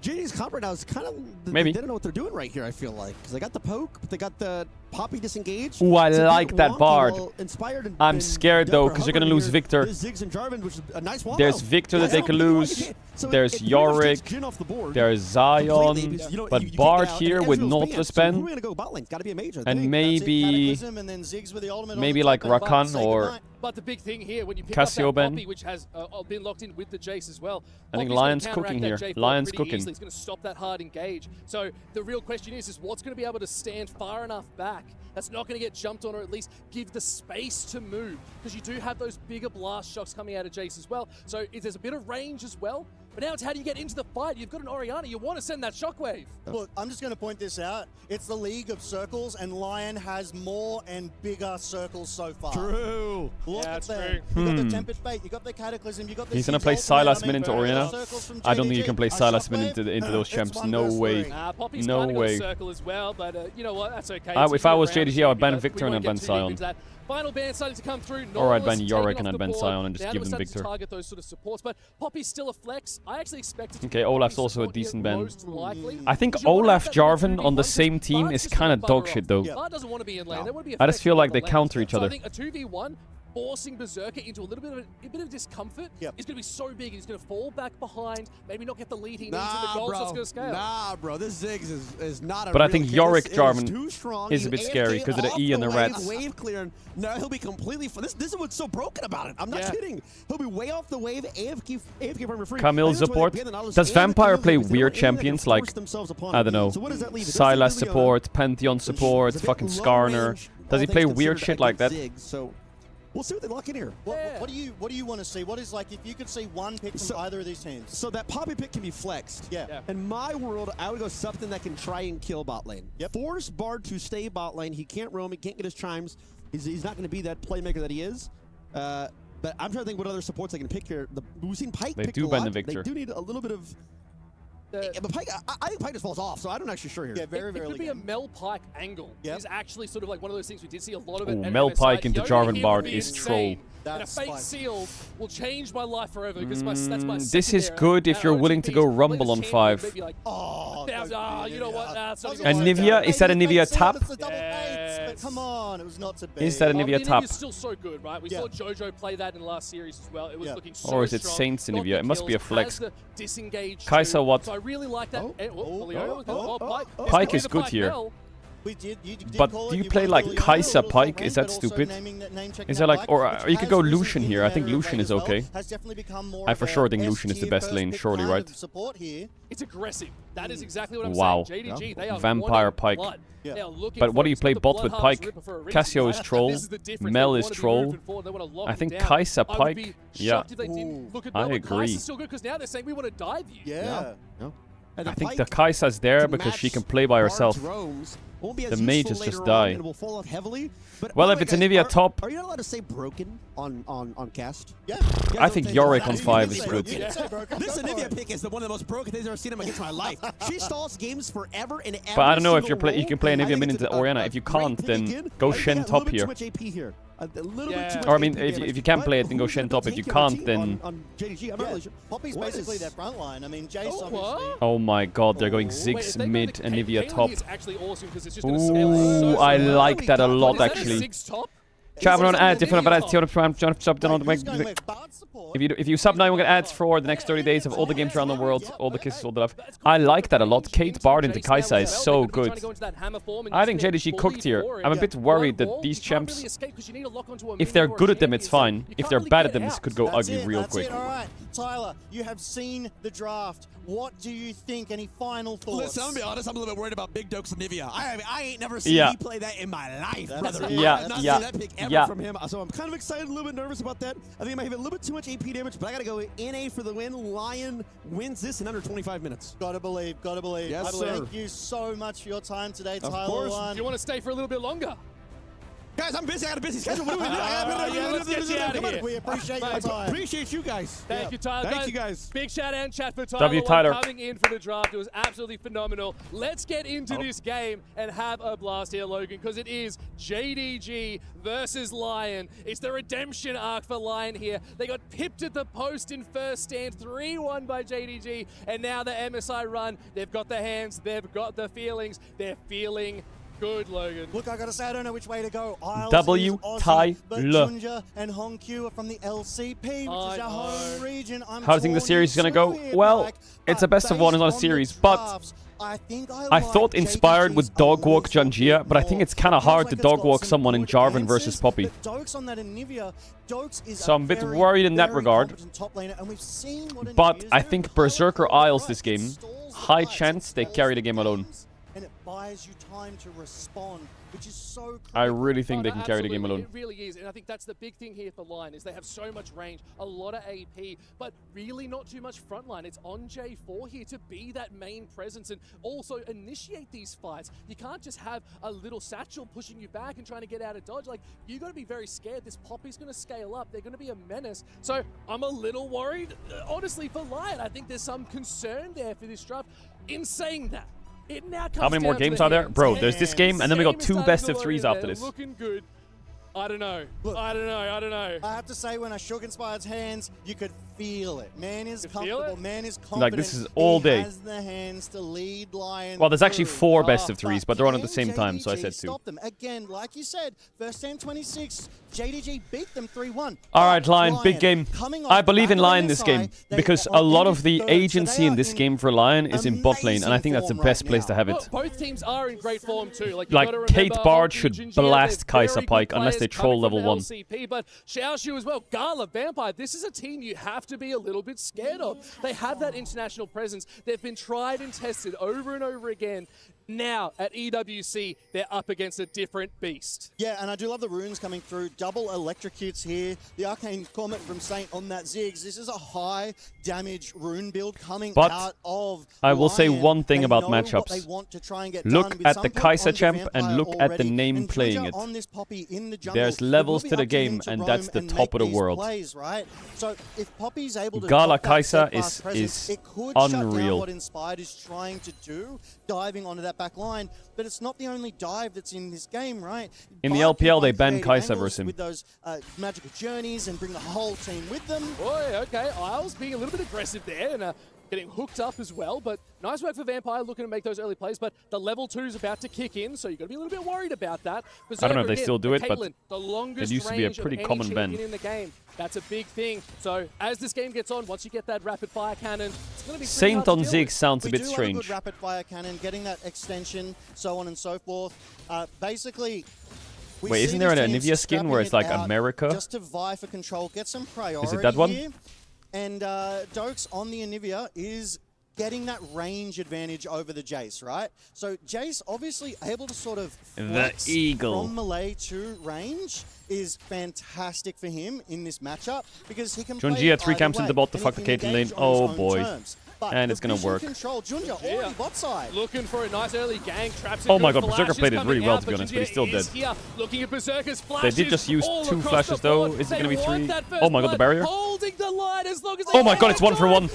JD's comp right now is kind of Maybe. They don't know what they're doing right here. I feel like because they got the poke, but they got the Poppy disengaged. Ooh, I It's a bit like that wonky, Bard. while Inspired and, I'm and scared though, Delver because you're gonna hovering lose here. Victor. There's Ziggs and Jarvan, which is a nice wall. There's Victor that they can lose. So There's it pretty much takes Yorick. Jhin off the board There's completely, Zion. because, you know, But you kick Bard out, here and with Ezreal's Nautilus banned, so ban. who are we gonna go bot lane? Got to be a major. I And think. maybe Cataclysm and then Ziggs with the ultimate on maybe the like top, and Rakan say or goodnight. But the big thing here, when you pick Cassio up that Ben. Poppy, which has been locked in with the Jace as well, I think Poppy's gonna Lion's counteract cooking that here. J4 Lion's pretty cooking. easily. He's going to stop that hard engage. So the real question is what's going to be able to stand far enough back that's not going to get jumped on, or at least give the space to move, because you do have those bigger blast shocks coming out of Jace as well. So if there's a bit of range as well. But now it's how do you get into the fight? You've got an Orianna. You want to send that shockwave. Look, I'm just going to point this out. It's the League of Circles, and Lion has more and bigger circles so far. True. Look Yeah, at it's them. true. You got the Tempest Fate, you got the Cataclysm, you got the He's gonna Ziggs play ultimate. Sylas I mid mean, into circles Orianna. from I don't think you JDG. can play A Sylas mid shockwave? into those It's champs. one No versus way. three. Poppy's No kind of got way. a circle as well, but you know what? That's okay. If I was It's a good JDG, I would ban round, Victor we and won't ban get too deep Sion. into that. Final ban starting to come through. Or I'd ban Nautilus Yorick taken and off I'd the ban board. Sion and just Now give we're them starting Victor. to target those sort of supports, but Poppy's still a flex. I actually expected to Okay, be Olaf's Poppy's also a support here decent ban. most likely. I think Because you wanna have Olaf that little Jarvan 2v1, on the because same team Bard's is just gonna kind of bugger dog off. shit though. Bard doesn't want to be in lane. They want to be I just feel like they effective on the counter lane. each So other. I think a 2v1 forcing Berserker into a little bit of discomfort is going to be so big. He's going to fall back behind, maybe not get the lead he needs in the goal, so it's going to scale. Nah, bro. This Ziggs is not a But I real think kid. Yorick This is Jarvan too strong. is a You bit AFK scary because of the off E and the wave, rats. Wave clear. No, he'll be completely. This is what's so broken about it. I'm not kidding. He'll be way off the wave. AFK from free. Camille support. Does Vampire play weird champions like, I don't know, Sylas support, Pantheon support, fucking Skarner? Does he play weird shit like that? So we'll see what they lock in here. What do you want to see? What is like if you could see one pick from either of these teams? So that Poppy pick can be flexed. Yeah. In my world, I would go something that can try and kill bot lane. Force Bard to stay bot lane. He can't roam. He can't get his chimes. He's not going to be that playmaker that he is. But I'm trying to think what other supports they can pick here. We've seen Pyke They picked do a ban lot. the Victor. They do need a little bit of... but Pyke, I think Pyke just falls off, so I'm not actually sure here. Yeah, very, It very could be a Mel Pike angle. It's actually sort of like one of those things we did see a lot of it. Ooh, at Mel MSI. Pike into Yoni Jarvan here Bard would be is insane. troll. And a fake seal will change my life forever because that's my This is secondary. good if And you're OGP willing to is go probably Rumble this on champion 5. maybe like, you know what? Nah, it's not even And worth it. Nivea, is that a Nivea tap? It's a double bait, come on, it was not to be. Is that Nivea the top? Nivea's still so good, right? We saw Jojo play that in the last series as well. It was looking so Or is it strong. Saints Got Nivea? the It must be a kills, flex. has the disengage Kaisa too. what? So I really like that. Pike. Pike is good here. But do you play like Kaisa Pike? Is that stupid? Is there like, or you could go Lucian here. I think Lucian is okay. I for sure think Lucian is the best lane, surely, right? It's aggressive. That is exactly what I'm Wow. saying. JDG, they are Vampire Pike. They are looking But what do you for play the bot with Bloodhounds Pike? Ripper for a reason, Cassio is right? troll. This is the difference. Mel They is wanna be troll. moving forward. They wanna lock I them think down. Kaisa I would be Pike. Yeah. shocked if they didn't look at I Mel, but agree. Kaisa's still good because now they're saying we want to dive you. Yeah. And I think the Kaisa's there because she can play by herself. The mages just die. Well, if it's a Nivea top, Are you not allowed to say broken on cast? Yeah. I think Yorick on 5 is good. This Nivea pick is one of the most broken things I've ever seen in my life. She stalls games forever and ever. But I don't know if you can play a Nivea mid into Orianna. If you can't, then go Shen top here. Or I mean, if you can play it, then go Shen top. If you can't, then... Poppy's basically their front line. I mean, Jace obviously... Oh my god, they're going Ziggs mid and Nivea top. It's actually awesome because it's just going to scale so Ooh, I well. like that a lot, Is that a actually. Ziggs top? Chat on ads if you if you sub now, you will get ads for the next 30 days of all the games around the world, all the kisses, all the love. I like that a lot. Kate Bard into Kaisa is so good. I think JDG cooked here. I'm a bit worried that these champs, if they're good at them, it's fine. If they're bad at them, this could go ugly real quick. All right, Tyler, you have seen the draft. What do you think? Any final thoughts? Listen, I'm gonna be honest. I'm a little bit worried about Big Dokes and Nivea. I ain't never seen me play that in my life, brother. Yeah, I've not seen that pick ever from him. So I'm kind of excited, a little bit nervous about that. I think I might have a little bit too much AP damage, but I gotta go NA for the win. Lion wins this in under 25 minutes. Gotta believe, gotta believe. Yes, sir. Thank you so much for your time today, Tyler. Of course. One. You want to stay for a little bit longer? Guys, I'm busy. I got a busy schedule. What do we do? Let's get you out of here. We appreciate your time. Appreciate you guys. Thank you, Tyler. Thank you, guys. Big shout out and chat for W. Tyler Tyler. coming in for the draft. It was absolutely phenomenal. Let's get into this game and have a blast here, Logan, because it is JDG versus Lion. It's the redemption arc for Lion here. They got pipped at the post in first stand, 3-1 by JDG, and now the MSI run. They've got the hands, they've got the feelings. They're feeling good, Logan. Look, I gotta say, I don't know which way to go. Isles W. is Aussie, Ty. but Le. Junja and Hongqiu are from the LCP, which is our home region. How do you think the series is gonna go? Well, it's a best of one, it's not a series, but I thought inspired with dog walk Janjia, but I think it's kind of hard to dog walk someone in Jarvan versus Poppy. So I'm a bit worried in that regard. But I think Berserker Isles this game, high chance they carry the game alone. And it buys you time to respond, which is so critical. I really think they can carry the game alone. It really is, and I think that's the big thing here for Lion, is they have so much range, a lot of AP, but really not too much frontline. It's on J4 here to be that main presence and also initiate these fights. You can't just have a little satchel pushing you back and trying to get out of dodge. Like, you got to be very scared. This Poppy's going to scale up. They're going to be a menace. So I'm a little worried, honestly, for Lion. I think there's some concern there for this draft. In saying that, it now comes How many more down to games the are there? hands. Bro, there's this game, and then we got Game is 2 starting best to of load 3s in after there. this. Looking good. I don't know. Look, I don't know. I have to say, when I shook Inspired's hands, you could feel it. Man is feel comfortable. it? Man is confident. Like, this is all day. He has the hands to lead Lion. Well, there's actually through. 4 best of 3s, but they're on at the same time, so I JDG said 2. Stop them. Again, like you said, first stand 26, JDG beat them 3-1. All right, Lion, big game. I believe in Lion this game because a lot of the agency in this game for Lion is in bot lane, and I think that's the best place to have it. Well, both teams are in great form too. Like Kate Bard should blast Kaisa Pike unless they troll level 1. LCP, but Xiaoshu as well. Gala, Vampire, this is a team you have to be a little bit scared of. They have that international presence. They've been tried and tested over and over again. Now, at EWC, they're up against a different beast. Yeah, and I do love the runes coming through. Double electrocutes here. The Arcane Comet from Saint on that Ziggs. This is a high damage rune build coming out of I will say Lion. one thing They about know what matchups. they want to try and get Look done with at some the build Kaisa onto champ and Vampire look at the already. name And playing Junja it. on this Poppy in the jungle, There's it will levels be to the up him game, to and roam that's the and top make of the these world. Plays, right? So if Poppy's able to Gala drop that Kaisa steadfast is presence, it could unreal. shut down what Inspired is trying to do, diving onto that back line. But it's not the only dive that's in this game, right? In the Vibe LPL, they can banned create Kaisa angles versus him. with those magical journeys and bring the whole team with them. Boy, okay. Isles being a little bit aggressive there and getting hooked up as well. But nice work for Vampire looking to make those early plays. But the level 2 is about to kick in, so you've got to be a little bit worried about that. I don't know if they again, still do it, but Caitlyn, the longest it used to be a range pretty of any common ban. champion in the game. That's a big thing. So as this game gets on, once you get that rapid fire cannon, it's going to be Saint on Ziggs sounds a bit We do strange. have a good rapid fire cannon, getting that extension, so on and so forth. Basically, Wait, isn't there an Anivia skin where it's like America? Just to vie for control, get some priority. Is it that one? Here. And Dokes on the Anivia is getting that range advantage over the Jace, right? So Jace obviously able to sort of flex from melee to range is fantastic for him in this matchup because he can play Junji had 3 camps in the bot to and fuck he the can Caitlyn lane. engage on his Oh own boy. terms. But And the it's gonna vision work. Control, Junja already bot side. Looking for a nice early gang. Traps Oh my good god, Berserker flashes played it really coming well out, to be honest, but he's Junji still dead. is here, looking at Berserker's They flashes did just use all 2 across flashes the though. board. Is it They gonna be want 3? that first Oh my god, the blood, barrier. Holding the line as long as Oh my god, it's 1 for 1.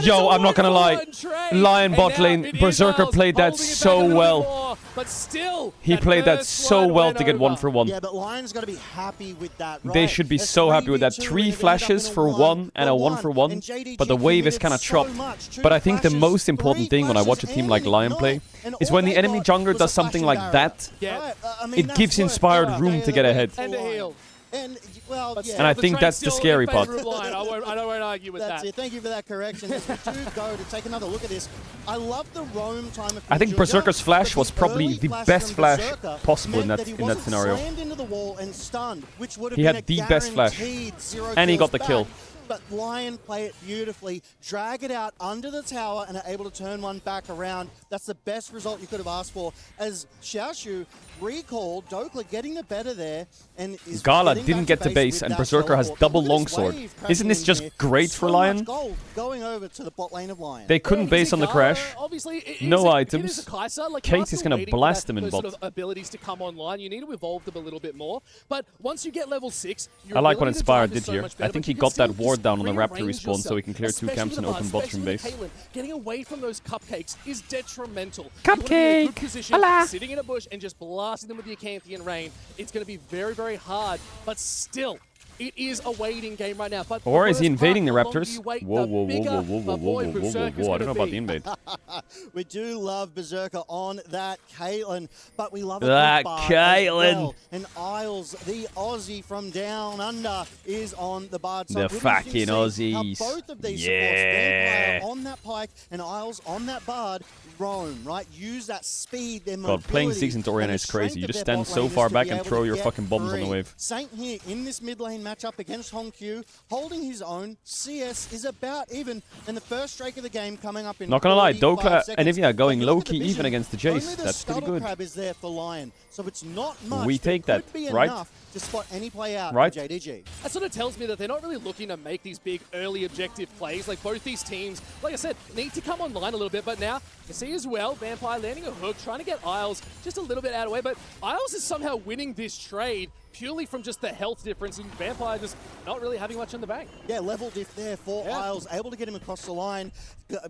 Yo, I'm not gonna lie. Lion bot lane, Berserker played that so well. But still, He played that so well to get 1 for 1. Yeah, but Lion's got to be happy with that, right? They should be so happy with that. 3 flashes for 1 and a 1 for 1. But the wave is kind of chopped. But I think the most important thing when I watch a team like Lion play is when the enemy jungler does something like that, it gives Inspired room to get ahead. And a heal. And, well, yeah. And I think that's the scary part. I won't argue with That's that. it. Thank you for that correction. As we do go to take another look at this, I love the roam time. I think Berserker's flash was probably the best flash possible in that scenario. Into the wall and stunned, which would have He been had the best flash. And he got the kill. But Lion play it beautifully, drag it out under the tower, and are able to turn one back around. That's the best result you could have asked for. As Xiaoshu recalled, Dokla getting the better there, and is Gala getting didn't back get to to base base, with and that Berserker has teleport. double Look at this longsword. wave Isn't this crashing just in here. great for So Lion? much gold going over to the bot lane of Lion. They couldn't base on the crash. Obviously, it No is a items. Kai'Sa. Like, Kate you are is still going to waiting for blast that- them in those bot. sort of abilities to come online. You need to evolve them a little bit more. But once you get level 6, your I like what ability to Inspired drive did is so here. much I better, think but he you can got that still ward down on the Raptor rearrange respawn so he can clear 2 especially camps and with open the bot Bard, from base. especially with Caitlyn. Getting away from those cupcakes is detrimental. You wanna be in a good Cupcake! position, Hola! sitting in a bush and just blasting them with the Acanthian Rain. It's going to be very, very hard, but still, it is a waiting game right now. But Or is he the worst part, invading the the longer Raptors? you wait, Whoa, the whoa, whoa, bigger whoa, whoa, the whoa, boy whoa, whoa, Berserker's whoa. I don't know gonna about the be. invade. We do love Berserker on that Caitlyn, but we love a That good Bard as Caitlyn. well. And Isles, the Aussie from down under, is on the Bard The side. Really fucking interesting how Aussies. both of these Yeah. supports, Vampire on that Pike and Isles on that Bard, roam, right? Use that speed, their God, playing mobility, Ziggs into Orianna and is the crazy. strength You of just their stand bot so laners far to back be and able throw to your get fucking bombs on the free. wave. Saint here in this mid lane matchup against Hongq, holding his own. CS is about even, and the first strike of the game coming up in Not gonna lie, 45 Dokla seconds. and Anivia going But look at the low-key vision. even against the Only Jace. the That's pretty Scuttle good. Crab is there for Lion, so it's not much. We but take it could that, be right? enough to spot any play out Right? in JDG. That sort of tells me that they're not really looking to make these big early objective plays. Like both these teams, like I said, need to come online a little bit. But now you see as well, Vampire landing a hook, trying to get Isles just a little bit out of the way. But Isles is somehow winning this trade purely from just the health difference, and Vampire just not really having much in the bank. Yeah, level diff there for Isles, able to get him across the line.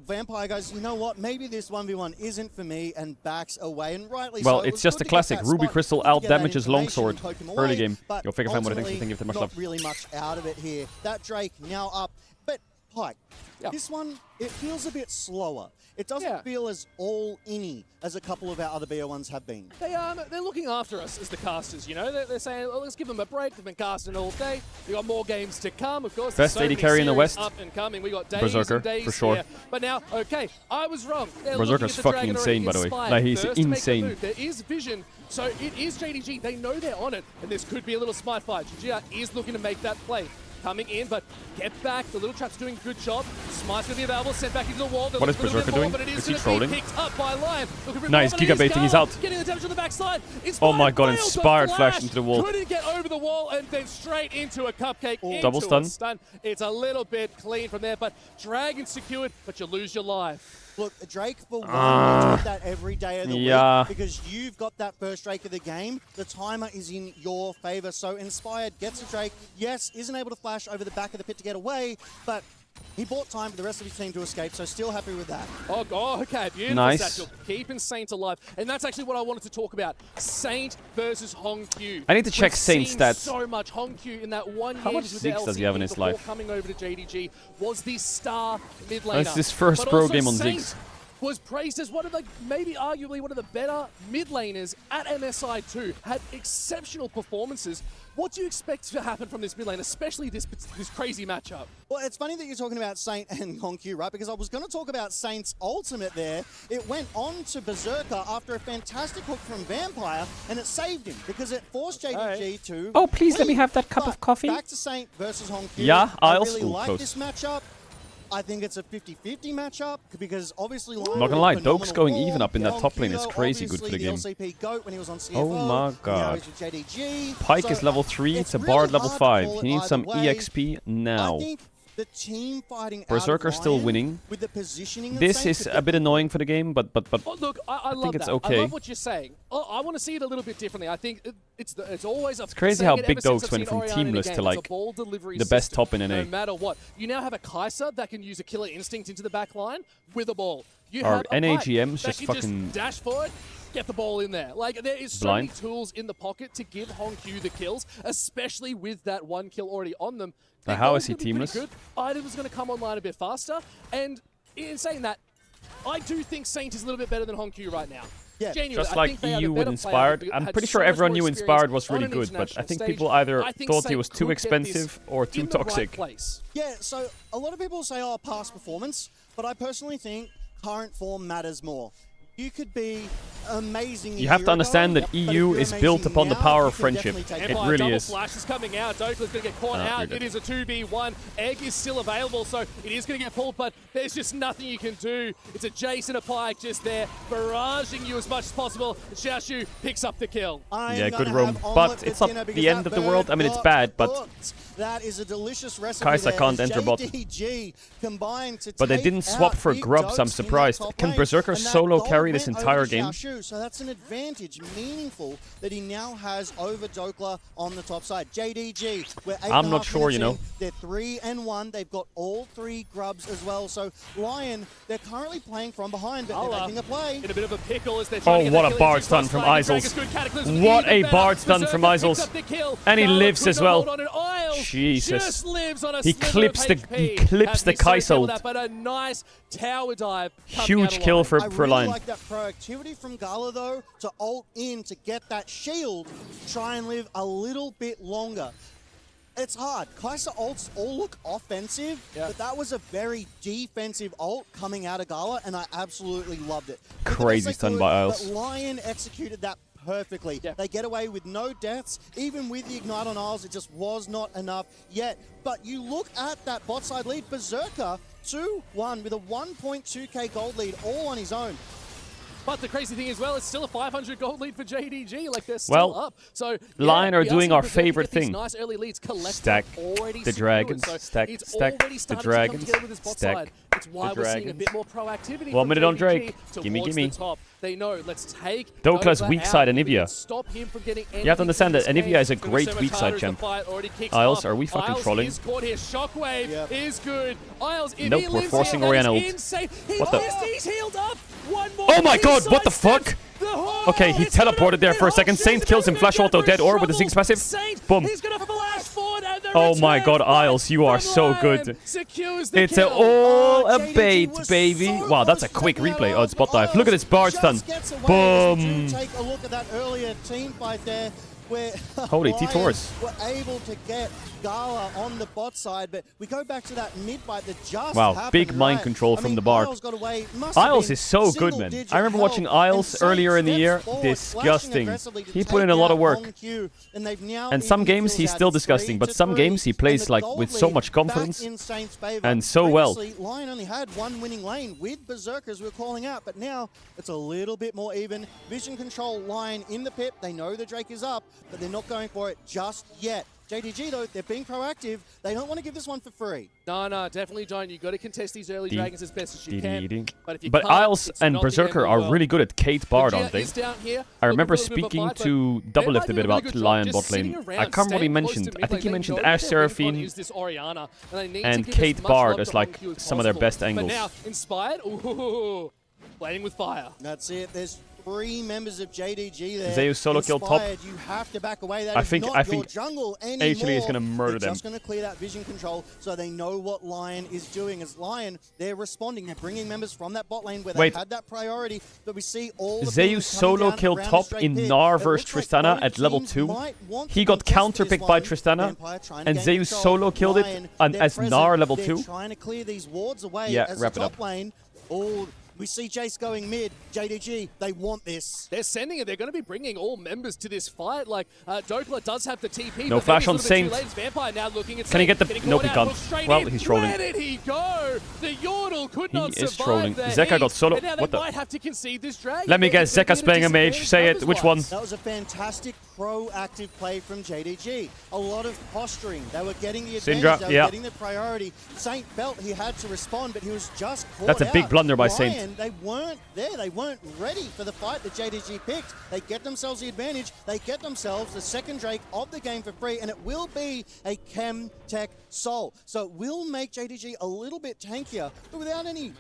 Vampire goes, you know what, maybe this 1v1 isn't for me, and backs away, and rightly Well, so. It it's was just good a to get classic. that Ruby spot, Crystal good to out get that damages information longsword and poke him early away, game. but Yo, figure find what I think. ultimately, Thank you very much, not love. really much out of it here. That Drake now up, but Pike, this one, it feels a bit slower. It doesn't feel as all-in-y as a couple of our other BO1s have been. They're looking after us as the casters, you know? They're saying, well, let's give them a break. They've been casting all day. We got more games to come, of course. Best There's so AD many carry in the series West. Up and coming. We got days Berserker, and days for sure. here. But now, okay, I was wrong. They're Berserker's looking at the fucking Dragon already. insane, by the way. Inspired Like, he's first to make the insane. move. There is vision, so it is JDG. They know they're on it, and this could be a little smite fight. Jujia is looking to make that play. Coming in, but get back. The little trap's doing a good job. Smite's going to be available. Sent back into the wall. What is Berserker doing? Is he trolling? Picked up by Lion. Nice, Giga baiting. He's out. Getting the damage on the backside. Oh my god, failed the Inspired flash. flashed into the wall. Couldn't get over the wall and then straight into a cupcake. Into Double a stun. It's a little bit clean from there, but Dragon secured, but you lose your life. Look, Drake, for one, you do that every day of the week because you've got that first Drake of the game. The timer is in your favor. So Inspired gets a Drake. Yes, isn't able to flash over the back of the pit to get away, but He bought time for the rest of his team to escape, so still happy with that. Oh, okay, beautiful. Nice. Satchel. Keeping Saint alive. And that's actually what I wanted to talk about. Saint versus Hongq. I need to check Saint's stats. So much. Hongq in that 1 How year much with the Ziggs does he have in his before life? coming over to JDG was the star mid laner. That's his first But pro also game on Saint Ziggs. was praised as one of the, maybe arguably one of the better mid laners at MSI too. Had exceptional performances. What do you expect to happen from this mid lane, especially this crazy matchup? Well, it's funny that you're talking about Saint and Hongq, right? Because I was going to talk about Saint's ultimate there. It went on to Berserker after a fantastic hook from Vampire, and it saved him because it forced JDG to... Oh, please let me have that cup of coffee. Back to Saint versus Hongq. Yeah, I Isles. really Ooh, like close. this matchup. I think it's a 50-50 matchup because obviously... I'm not gonna lie, Doke's going even up in that top lane is crazy good for the game. LCP GOAT when he was on CFO, Oh my god. JDG. Pike So is level 3, it's to really Bard level hard to 5. call He it needs some either way. EXP now. I think the team fighting Berserker out of still Lion winning. with the positioning that This Saint is could a get bit annoying for the game, but Oh, look, I love think it's that. okay. I love what you're saying. I want to see it a little bit differently. I think it's always It's crazy how Big Dogs went from teamless to like the best top in NA. No matter what, you now have a Kai'Sa that can use a killer instinct into the back line with a ball. You Our have a NA Pike GMs that just can fucking dash forward. Get the ball in there. Like, there is so blind. many tools in the pocket to give Hongq the kills, especially with that 1 kill already on them. Now, how is he teamless? Good. Items going to come online a bit faster. And in saying that, I do think Saint is a little bit better than Hongq right now. Yeah. Genuinely, Just I like think they are the EU with better Inspired. player, I'm had pretty so sure much everyone more knew experience Inspired was on really an good, but I international think stage. people either I think thought he Saint was too could get this expensive or too in the right toxic. place. Yeah, so a lot of people say, oh, past performance, but I personally think current form matters more. You could be amazing. You have to understand that EU is built upon the power of friendship. It really is. Flash is coming out. Dokla's going to get caught out. It is a 2v1. Egg is still available, so it is going to get pulled, but there's just nothing you can do. It's a Jace and a Pike just there, barraging you as much as possible. Xiaoshu picks up the kill. Yeah, good roam. But it's not the end of the world. I mean, it's bad, but that is a delicious recipe. Kai'Sa can't enter bot. But they didn't swap for grubs, I'm surprised. Can Berserker solo carry this entire game? So that's an advantage, meaningful, that he now has over Dokla on the top side. JDG, we're I'm not sure, you know. They're 3-1. They've got all 3 grubs as well. So Lion, they're currently playing from behind, but they're making a play. In a bit of a pickle as they're trying to Oh, get what that a kill Bard into stun from Crossfire. Isles. What a Bard stun from Isles. And he lives as well. Jesus. He clips the Kai'Sa ult. But a nice tower dive. Huge kill for I really Lion. like that proactivity from Gala, though, to ult in to get that shield, try and live a little bit longer. It's hard. Kai'Sa ults all look offensive, but that was a very defensive ult coming out of Gala, and I absolutely loved it. Crazy stun by Isles. But Lion executed that perfectly. They get away with no deaths. Even with the Ignite on Isles, it just was not enough yet. But you look at that bot side lead, Berserker 2-1 with a 1.2k gold lead all on his own. But the crazy thing as well, it's still a 500 gold lead for JDG. Like, they're still up. So Lion are doing our favorite thing. thing. Nice early leads Stack the dragons. So stack the dragons. Stack it's why we're seeing a bit more proactivity. 1 minute on Drake. Gimme. The top. They know, let's take Dokla's weak side, Anivia. Stop him from getting You have to understand that Anivia is a great so weak side champ. Isles, are we fucking trolling? Is caught here. Shockwave is good. Isles, if Nope, he we're lives forcing here, Orianna that ult. is insane. What the? He's healed up. One more. Oh my god, what the fuck? Okay, he teleported there for a second. Saint kills him. Flash auto dead or with the Ziggs passive. Boom. Oh my god, Isles, you are so good. It's all a bait, baby. Wow, that's a quick replay. Oh, it's bot dive. Look at this Bard stun. Boom. Take a look at that earlier team fight there, where Holy Lion T-Taurus. were able to get Gala on the bot side, but we go back to that mid fight that just Wow, happened, big mind right? control from the Bard. Isles got away. Must have Isles been is so good, man. single-digit I remember watching health, and Isles Saint earlier in the steps year. forward, Disgusting. flashing aggressively to He take put in a lot of out work. Hongq, and they've now And some even games filled he's out still disgusting, but some 3-3, games he plays and the like gold with so lead much confidence back in Saint's favor. and so well. Previously, Lion only had one winning lane with Berserkers we're calling out, but now it's a little bit more even. Vision control Lion in the pit. They know the Drake is up, but they're not going for it just yet. JDG, though, they're being proactive. They don't want to give this one for free. No, definitely don't. You got to contest these early dragons as best as you can. But Isles and Berserker are really good at Kate Bard, aren't they? I remember speaking to Doublelift a bit about Lion bot lane. I can't remember what he mentioned. I think he mentioned Ash Seraphine and Kate Bard as like some of their best angles. But now, Inspired, ooh, playing with fire. That's it. There's 3 members of JDG there. Zeus solo kill top. You have to back away. That I is think not your jungle anymore. Actually, is going to murder them. They're just going to clear that vision control so they know what Lion is doing. As Lion, they're responding. They're bringing members from that bot lane where they had that priority. But we see all the Zeus solo kill top in Gnar versus Tristana at level 2. He got counterpicked by Tristana, and Zeus solo killed it as Gnar level 2. Trying to clear these wards away as wrap the it top up. lane. We see Jace going mid. JDG, they want this. They're sending it. They're going to be bringing all members to this fight. Like, Dokla does have the TP. No flash on Saint. Vampire now looking at Can he get the... Nope, he can't. Well, he's trolling. Where did he go? The Yordle could not survive. He is trolling. The Zeka heat. got solo. And now What they the... might have to concede this dragon. Let me guess. Zeka's playing a mage. Say it. Which one? That was a fantastic proactive play from JDG. A lot of posturing. They were getting the advantage. Syndra, they were getting the priority. Saint felt he had to respond, but he was just caught That's a big out. blunder by Lion, Saint. They weren't there. They weren't ready for the fight that JDG picked. They get themselves the advantage. They get themselves the second Drake of the game for free, and it will be a Chem Tech Soul. So it will make JDG a little bit tankier, but without any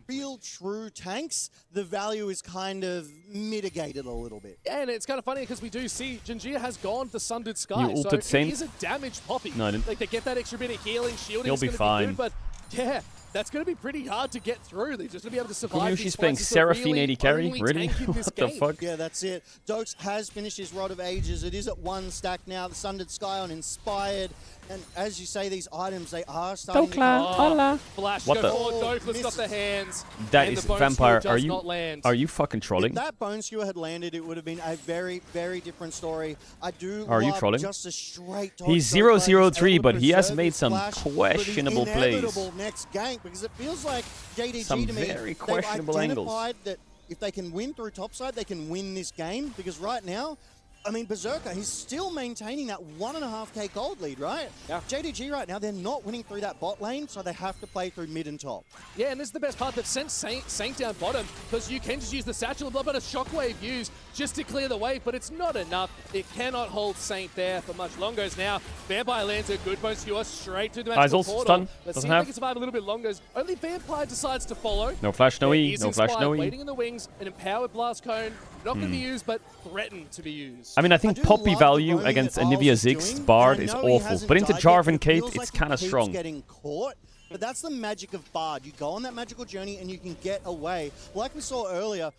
real true tanks, the value is kind of mitigated a little bit. Yeah, and it's kind of funny because we do see Genji has gone to Sundered Sky. You ulted so Saint? it is a damaged Poppy. No, I didn't. Like, they get that extra bit of healing, shielding. He'll be fine. Good, but yeah, that's going to be pretty hard to get through. They're just going to be able to survive. She's playing Seraphine AD carry? Really? What the fuck? Yeah, that's it. Dokes has finished his Rod of Ages. It is at 1 stack now. The Sundered Sky on Inspired. And as you say, these items, they are starting to hola. Flash, What go the? forward. Dokla's got the hands. That and is the Bone Vampire. Skewer Are does you not land. are you fucking trolling? If that Bone Skewer had landed, it would have been a very, very different story. I do Are you love trolling? just a straight dodge. He's Dokla is 0-0-3, able but to he has preserve made his some flash for the questionable plays. inevitable next gank, because it feels like JDG Some to me, very questionable they've angles. identified that if they can win through topside, they can win this game, because right now, I mean, Berserker, he's still maintaining that 1.5k gold lead, right? Yeah. JDG right now, they're not winning through that bot lane, so they have to play through mid and top. Yeah, and this is the best part. They've sent Saint down bottom because you can just use the Satchel of Blood, but a Shockwave used just to clear the wave, but it's not enough. It cannot hold Saint there for much longer. As now, Vampire lands a good Bone Skewer straight to the magical Isles, portal. stun. Let's Doesn't see if have. they can survive a little bit longer. Only Vampire decides to follow. No flash, no There E. is No flash, Inspired no E. waiting in the wings, an Empowered Blast Cone. Not going to be used, but threatened to be used. I mean, I think Poppy value against Anivia Ziggs Bard is awful, but into Jarvan Kate, it's kind of strong. Getting caught, but that's the magic of Bard. You go on that magical journey and you can get away. Like we saw earlier,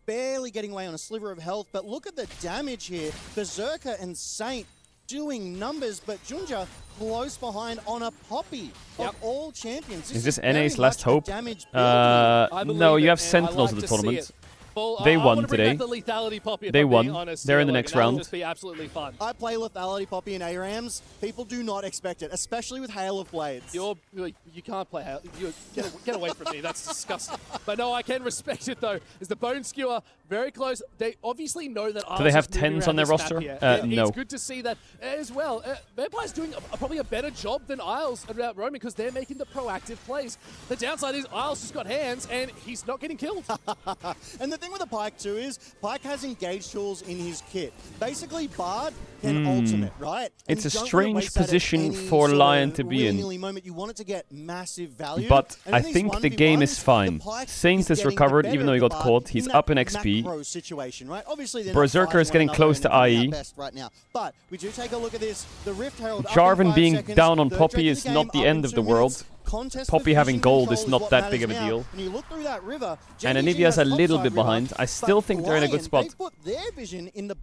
barely getting away on a sliver of health, but look at the damage here. Berserker and Saint doing numbers, but Junja close behind on a Poppy of all champions. Is this very NA's last much a hope? damage No, you have Sentinels in the tournament. They won today. They won. They're in the next round. Just be absolutely fun. I play Lethality Poppy in ARAMs. People do not expect it, especially with Hail of Blades. You can't play Hail. Get away from me. That's disgusting. But no, I can respect it though. Is the Bone Skewer very close? They obviously know that. Do they have 10s on their roster? No. It's good to see that as well. Vampire's doing probably a better job than Isles about roaming because they're making the proactive plays. The downside is Isles just got hands and he's not getting killed. And the thing with the Pyke too is Pyke has engage tools in his kit. Basically, Bard can ultimate, right? It's a strange position for Lion to be in. Moment. You want it to get massive value. But I think the game is fine. Saint is recovered even though he got caught. He's up in XP. Situation, right? Obviously, Berserker is getting close to IE. Right now. But we do take a look at this. The Rift Herald Jarvan being down on Poppy is not the end of the world. Poppy having gold is not that big of a deal. And Anivia's a little bit behind. I still think they're in a good spot.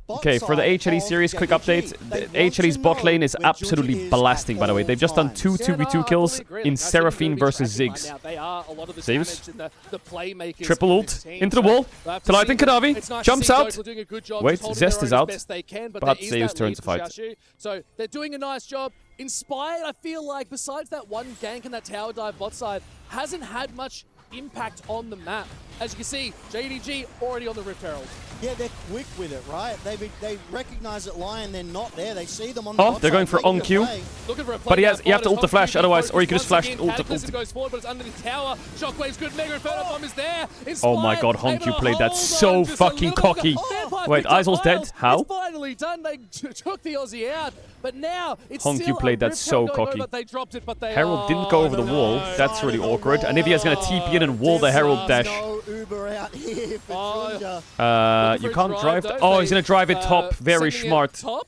Okay, for the HLE series, quick update. The HLE's bot lane is absolutely blasting, by the way. They've just done 2 2v2 kills in Seraphine versus Ziggs. Zeus. Triple ult. Into the wall. Delight and Kadavi. Jumps out. Wait, Zest is out. But Zeus turns to fight. So they're doing a nice job. Inspired, I feel like, besides that one gank and that tower dive bot side, hasn't had much impact on the map. as you can see, JDG already on the Rift Herald. Yeah, they're quick with it, right? They recognize that Lion, they're not there. They see them on the Oh, they're going for on cue. But you have to ult the flash, otherwise, or you could just flash ult. Goes forward, but it's underneath tower. Shockwave's good. Mega Inferno Bomb is there. Oh my god, Honkyu played that so fucking cocky. Wait, Isol's dead? How? It's finally done. They took the Aussie out, but now it's Honkyu still played that Rift so Herald going cocky. over, but they dropped it, but they Herald didn't go over the wall. That's really awkward. And Nivea's gonna TP in and wall the Herald dash. No Uber out here for Junja. You can't drive. Oh, he's gonna drive it top. Very smart. Top?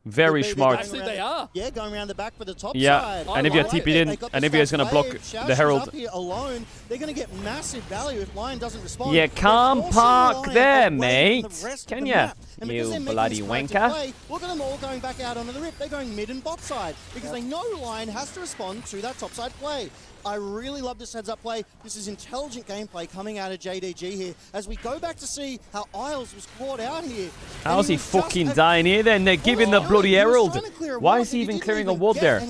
Very smart. Actually, they are. Yeah, going around the back for the top Yeah, side. and Nivea TP'd in, and Nivea's gonna block the Herald. Up here alone. They're gonna get massive value if Lion doesn't respond. You can't park there, mate. Can ya? You bloody wanker. Look at them all going back out onto the Rift. They're going mid and bot side because they know Lion has to respond to that top side play. I really love this heads-up play. This is intelligent gameplay coming out of JDG here as we go back to see how Isles was caught out here. How's he fucking dying here then? They're giving the bloody Herald. Why is he even clearing a ward there?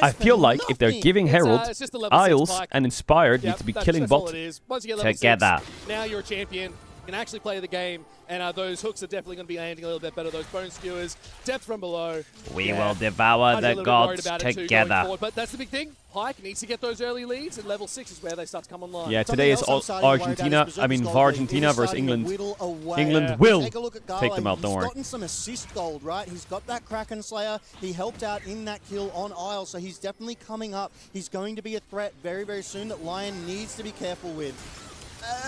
I feel like if they're giving Herald, Isles and Inspired need to be killing bot together. Now you're a champion. You can actually play the game, and those hooks are definitely going to be landing a little bit better. Those bone skewers, depth from below. We will devour the gods together. But that's the big thing. Pyke needs to get those early leads, and level 6 is where they start to come online. Yeah, today is Argentina. I mean, Argentina versus England. England will take them out, don't worry. He's gotten some assist gold, right? He's got that Kraken Slayer. He helped out in that kill on Isle, so he's definitely coming up. He's going to be a threat very, very soon that Lion needs to be careful with.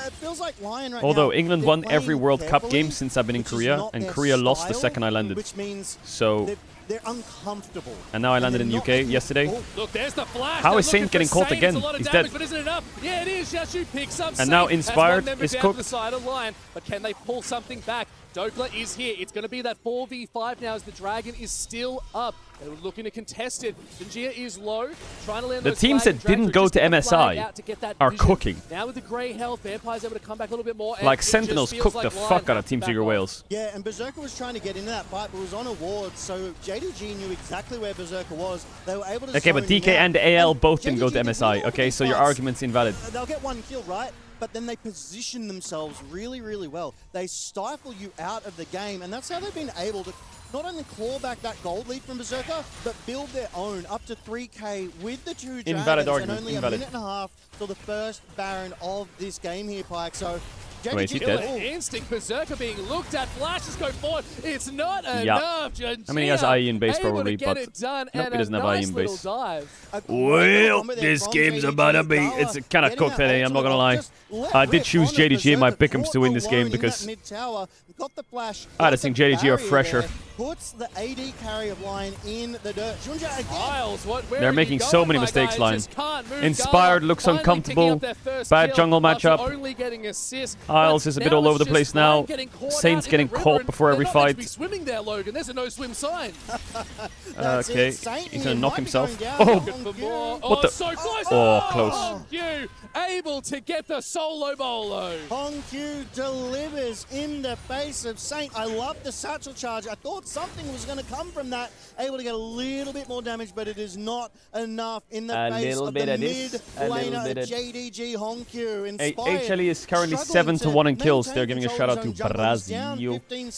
It feels like Lion right Although now, England won every World Cup game since I've been in Korea, and Korea lost the second I landed. Which means so they're uncomfortable. And now I landed in UK yesterday. Look, there's the flash. How is Saint getting caught again? He's dead. But isn't it enough? Yeah, it is. Xiaoshu picks up and now Inspired is cooked. The side of Lion, but can they pull something back? Dokla is here. It's going to be that 4v5 now as the Dragon is still up. They're looking to contest it. Jinjia is low, trying to land the teams that didn't go to MSI are cooking. Now with the grey health, Vampire's able to come back a little bit more. Like Sentinels cooked the fuck out of Team Secret Wales. Yeah, and Berserker was trying to get into that fight, but was on a ward, so JDG knew exactly where Berserker was. They were able to okay, but DK and AL both didn't go to MSI. Okay, so your argument's invalid. They'll get one kill, right? But then they position themselves really, really well. They stifle you out of the game, and that's how they've been able to not only claw back that gold lead from Berserker, but build their own up to 3k with the two Dragons and only a minute and a half till the first Baron of this game here, Pyke. So wait, he's dead. Instinct Berserker being looked at. Flashes go forward. It's not enough. I mean, he has IE in base probably, but nope, he doesn't have IE in base. Well, this game's about to be. It's kind of cooked today, I'm not going to lie. I did choose JDG in my pick'ems to win this game because I just think JDG are fresher. Puts the AD carry of Lion in the dirt. Junja again. Isles, they're making so many mistakes, Lion. Inspired looks uncomfortable. Bad jungle matchup. Isles is a bit all over the place now. Saint's getting caught before every fight. Swimming there, Logan. There's a no swim sign. Okay, he's gonna knock himself. Oh, what the? So close. Oh, close. Hongyu able to get the solo bolo. Hongyu delivers in the face of Saint. I love the satchel charge. I thought something was going to come from that. Able to get a little bit more damage, but it is not enough in the face of the mid laner of JDG Hongyu. HLE is currently 7-1 in kills. They're giving a shout out to Brazil.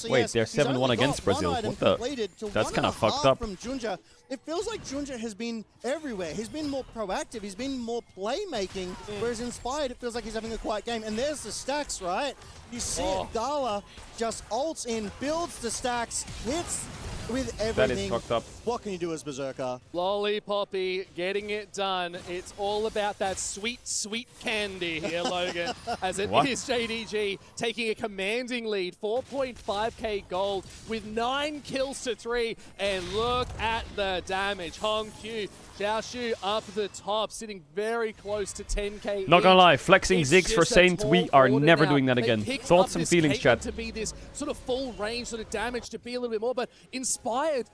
Wait, they're 7-1 against Brazil. What the? That's kind of fucked up. From Junja. It feels like Junja has been everywhere. He's been more proactive. He's been more playmaking. Whereas Inspired, it feels like he's having a quiet game. And there's the stacks, right? You see it. Gala just ults in, builds the stacks, hits with everything. That is fucked up. What can you do as Berserker? Lollipoppy getting it done. It's all about that sweet, sweet candy here, Logan. As it is JDG taking a commanding lead, 4.5k gold with 9 kills to 3. And look at the damage. Hongyu, Xiaoshu up the top, sitting very close to 10k. Not gonna lie, flexing Ziggs for Saint, we are never doing that again. Thoughts and feelings, chat. To be this sort of full range sort of damage to be a little bit more, but Inspired,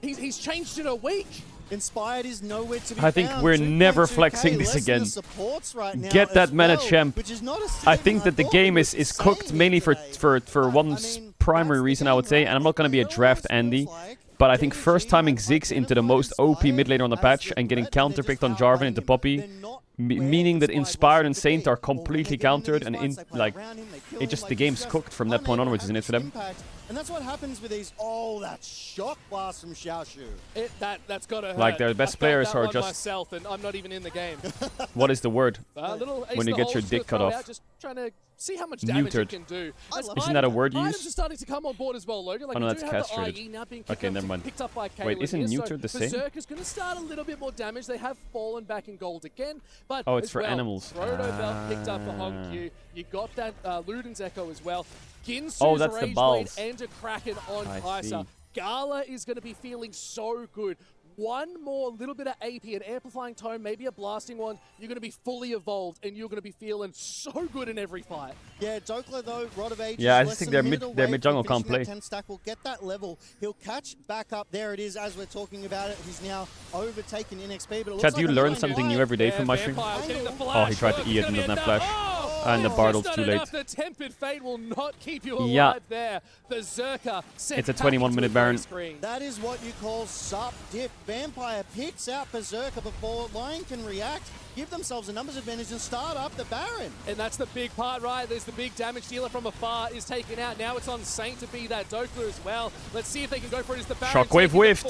he's changed in a week. Inspired is nowhere to be I think we're never flexing this again. Get that mana champ. I think that the game is cooked mainly for one primary reason, I would say, and I'm not gonna be a draft Andy. But I think first timing Ziggs into the most OP mid laner on the patch and getting counterpicked on Jarvan into Poppy, meaning that Inspired and Saint are completely countered, and it just, the game's cooked from that point onwards, isn't it, for them? And that's what happens with these. Oh, that shock blast from Xiaoshu. That's gotta hurt. Like, their best players are just... myself, and I'm not even in the game. What is the word? When you get your dick cut off? Just trying to see how much damage it can do. Isn't that a word you use? Items are starting to come on board as well, Logan. Like, oh no, you that's do have castrated. the IE now being Okay, never mind. picked up by Wait, isn't here, neutered the same? Berserker's going to start a little bit more damage. They have fallen back in gold again. But oh, it's for animals. Proto Belt picked up for Hongq. You got that Luden's Echo as well. Ginsu's oh, that's the Rage balls. Blade and a Kraken on Kai'Sa. Gala is going to be feeling so good. One more little bit of AP, an amplifying tome, maybe a blasting one, you're going to be fully evolved and you're going to be feeling so good in every fight. Yeah, Dokla though, Rod of Ages, yeah, I just think their mid jungle can't play. 10 stack will get that level. He'll catch back up. There it is as we're talking about it. He's now overtaken in XP. But it Chad, do you learn something new every day from my stream? Oh, he tried to E it and doesn't have flash. And the Bardol's too late. The Tempered Fate will not keep you alive there. Berserker it's a 21-minute Baron. That is what you call sub diff. Vampire picks out Berserker before Lion can react, give themselves a numbers advantage and start up the Baron. And that's the big part, right? There's the big damage dealer from afar is taken out. Now it's on Saint to be that Dokla as well. Let's see if they can go for it. Is the Baron Shockwave whiffed.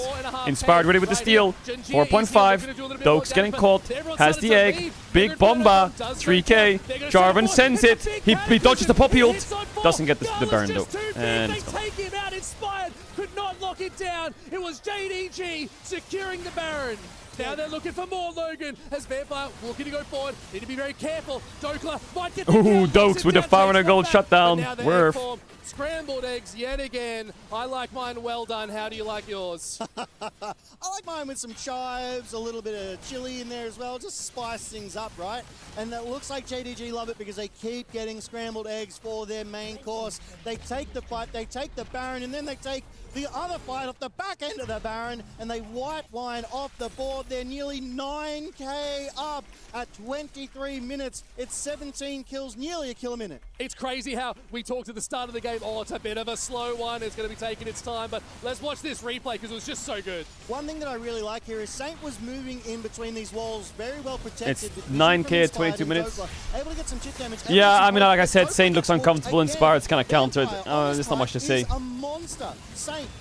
Inspired ready with the steal. 4.5. Doke's getting caught. Has the egg. Big Bomba. 3k. Jarvan sends it. He dodges the Poppy ult. Doesn't get the Baron though. And they take him out. Inspired could not lock it down. It was JDG securing the Baron. Now they're looking for more, Logan, as Vampire looking to go forward. Need to be very careful. Dokla might get the ooh, Dokes with the 500 gold shutdown. Worth. Scrambled eggs yet again. I like mine well done. How do you like yours? I like mine with some chives, a little bit of chili in there as well. Just spice things up, right? And it looks like JDG love it because they keep getting scrambled eggs for their main course. They take the fight, they take the Baron, and then they take the other fight off the back end of the Baron, and they white line off the board. They're nearly 9k up at 23 minutes. It's 17 kills, nearly a kill a minute. It's crazy how we talked at the start of the game, oh, it's a bit of a slow one, it's going to be taking its time, but let's watch this replay because it was just so good. One thing that I really like here is Saint was moving in between these walls, very well protected. It's 9k at 22 minutes. Able to get some chip damage. Yeah, I mean, like I said, Saint looks uncomfortable. Inspired's kind of countered. There's not much to say.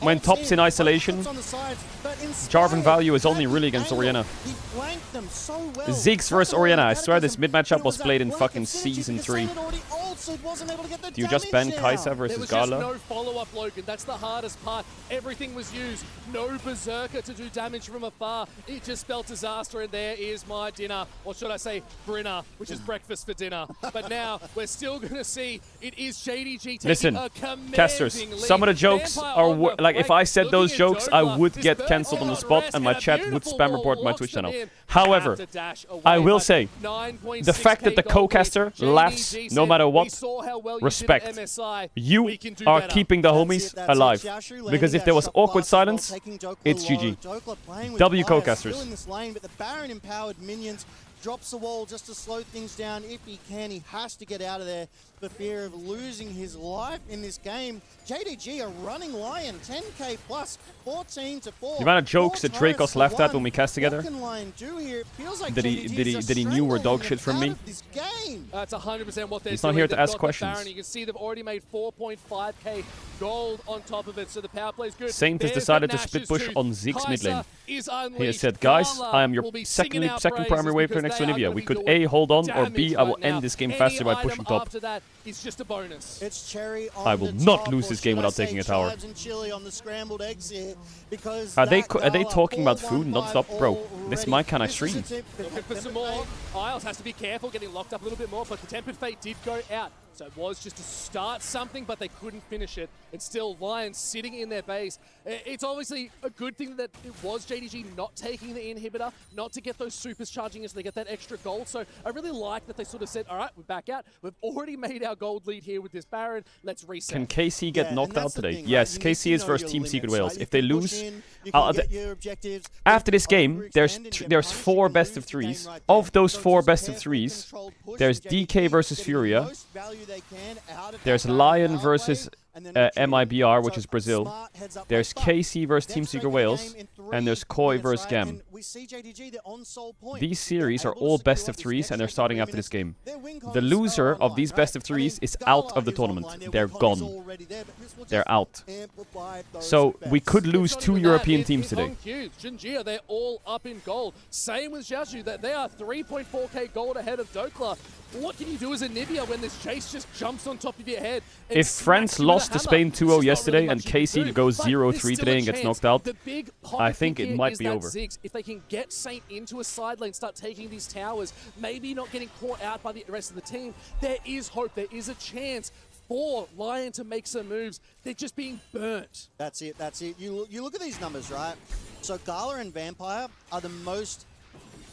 When top's in isolation, Jarvan value is only really against Orianna. Ziggs versus Orianna. I swear this mid matchup was played in fucking Season 3. Do you just ban Kai'Sa versus Gala? There was just no follow-up, Logan. That's the hardest part. Everything was used. No Berserker to do damage from afar. It just spelled disaster, and there is my dinner. Or should I say Brinner, which is breakfast for dinner. But now, we're still going to see it is JDG taking a commanding casters, lead. some of the jokes are like, if I said those jokes, I would get cancelled on the spot and my chat would spam report my Twitch channel. However, I will say, the fact that the co-caster laughs no matter what, respect. You are keeping the homies alive. Because if there was awkward silence, it's GG. W co-casters. Drops the wall just to slow things down if he can. He has to get out of there for fear of losing his life in this game. JDG, a running lion, 10k plus, 14-4. The amount of jokes that Dracos laughed at when we cast together. Did he knew we're dog shit from me? That's 100% what they're He's not here to ask questions. Baron. You can see they've already made 4.5k gold on top of it, so the power play is good. Saint has decided to split push on Ziggs mid lane. He has said, guys, I am your second primary wave player next to Olivia. We could A, hold on, or B, I will end this game faster by pushing top. It's just a bonus. It's cherry on I will not lose this game without taking a tower. Are they talking about food non-stop? Bro, this is my kind of stream. Looking for some more. Isles has to be careful, getting locked up a little bit more, but the Tempered Fate did go out. So it was just to start something, but they couldn't finish it. It's still Lions sitting in their base. It's obviously a good thing that it was JDG not taking the inhibitor, not to get those supers charging as they get that extra gold. So I really like that they sort of said, all right, we're back out. We've already made our gold lead here with this Baron. Let's reset. Can KC get knocked out today? Thing, yes, right? KC is versus Team Secret Wales. If they lose, after this game, there's 4 best of 3s. Of those 4 best of 3s, there's DK versus Furia. There's Lion versus MIBR, which is Brazil. There's KC versus Team Secret Wales. And there's Koi versus Gam. These series are all best of threes, and they're starting after this game. The loser of these best of threes is out of the tournament. They're gone. They're out. So we could lose 2 European teams today. GENG, they're all up in gold. Same with Xiaoxu, that they are 3.4k gold ahead of Dokla. What can you do as a Nivea when this chase just jumps on top of your head? If France lost to Spain 2-0 yesterday and KC goes 0-3 today and gets knocked out, I think it might be over. If they can get Saint into a side lane, start taking these towers, maybe not getting caught out by the rest of the team, there is hope, there is a chance for Lion to make some moves. They're just being burnt. That's it, that's it. You look at these numbers, right? So Gala and Vampire are the most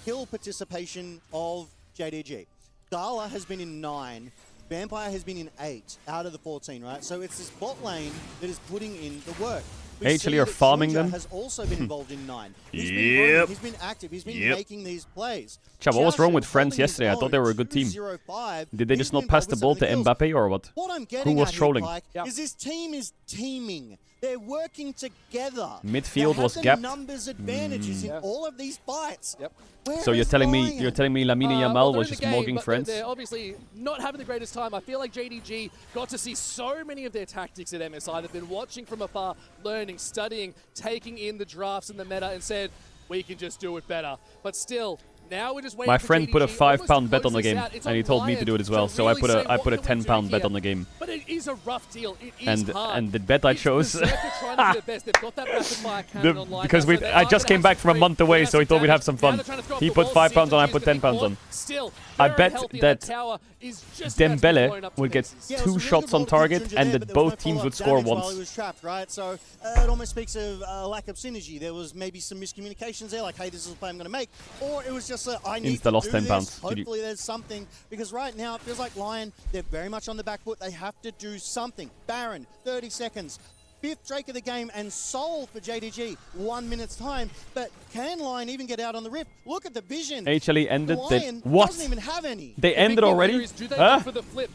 kill participation of JDG. Gala has been in 9, Vampire has been in 8 out of the 14, right? So it's this bot lane that is putting in the work. Actually, are farming them. Has also been involved in 9. Yep. He's been active. He's been making these plays. Chat, what was wrong with France yesterday? I thought they were a good team. Did they just not pass the ball to Mbappe or what? What I'm getting Who was at here, trolling? Pike, is this team is teaming. They're working together. Midfield was they gapped. have the numbers advantages in all of these fights. So you're telling me Lamine Yamal was just mogging France? They're obviously not having the greatest time. I feel like JDG got to see so many of their tactics at MSI. They've been watching from afar, learning, studying, taking in the drafts and the meta and said, we can just do it better. But still, now we're just waiting. My friend for put a JDG £5 bet on the game, and he told me to do it as well. So I put a £10 bet on the game. But it is a rough deal. It is hard. And the bet I chose. Because because I just came back from a month away, so he thought we'd have some fun. He put £5 on, I put £10 on. I bet that Dembele would get 2 shots on target, and that both teams would score once. Was trapped, right? So it almost speaks of lack of synergy. There was maybe some miscommunications there, like, hey, this is the play I'm going to make, or it was just I need to lost do £10. this. Hopefully there's something, because right now it feels like Lion, they're very much on the back foot. They have to do something. Baron, 30 seconds. 5th Drake of the game and Soul for JDG, 1 minute's time. But can Lion even get out on the Rift? Look at the vision. HLE ended. Lion What? doesn't even have any. They ended already? Huh?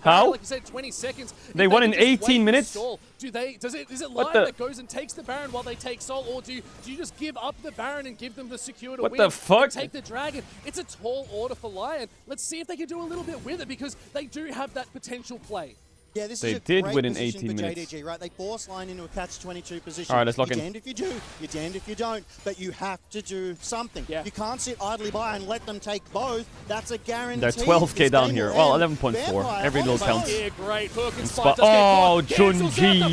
How? Like you said, 20 seconds. They won in 18 minutes? Is it Lion that goes and takes the Baron while they take Soul, or do you just give up the Baron and give them the secure to win? What the fuck? And take the Dragon. It's a tall order for Lion. Let's see if they can do a little bit with it, because they do have that potential play. Yeah, this they is a did great win in position 18 for minutes. JDG, right? They force Lion into a catch-22 position. All right, let's lock you're in. Damned if you do, you're damned if you don't. But you have to do something. You can't sit idly by and let them take both. That's a guarantee. They're 12k down here. Well, 11.4. Every little counts. Yeah, great hook and Oh, Junji.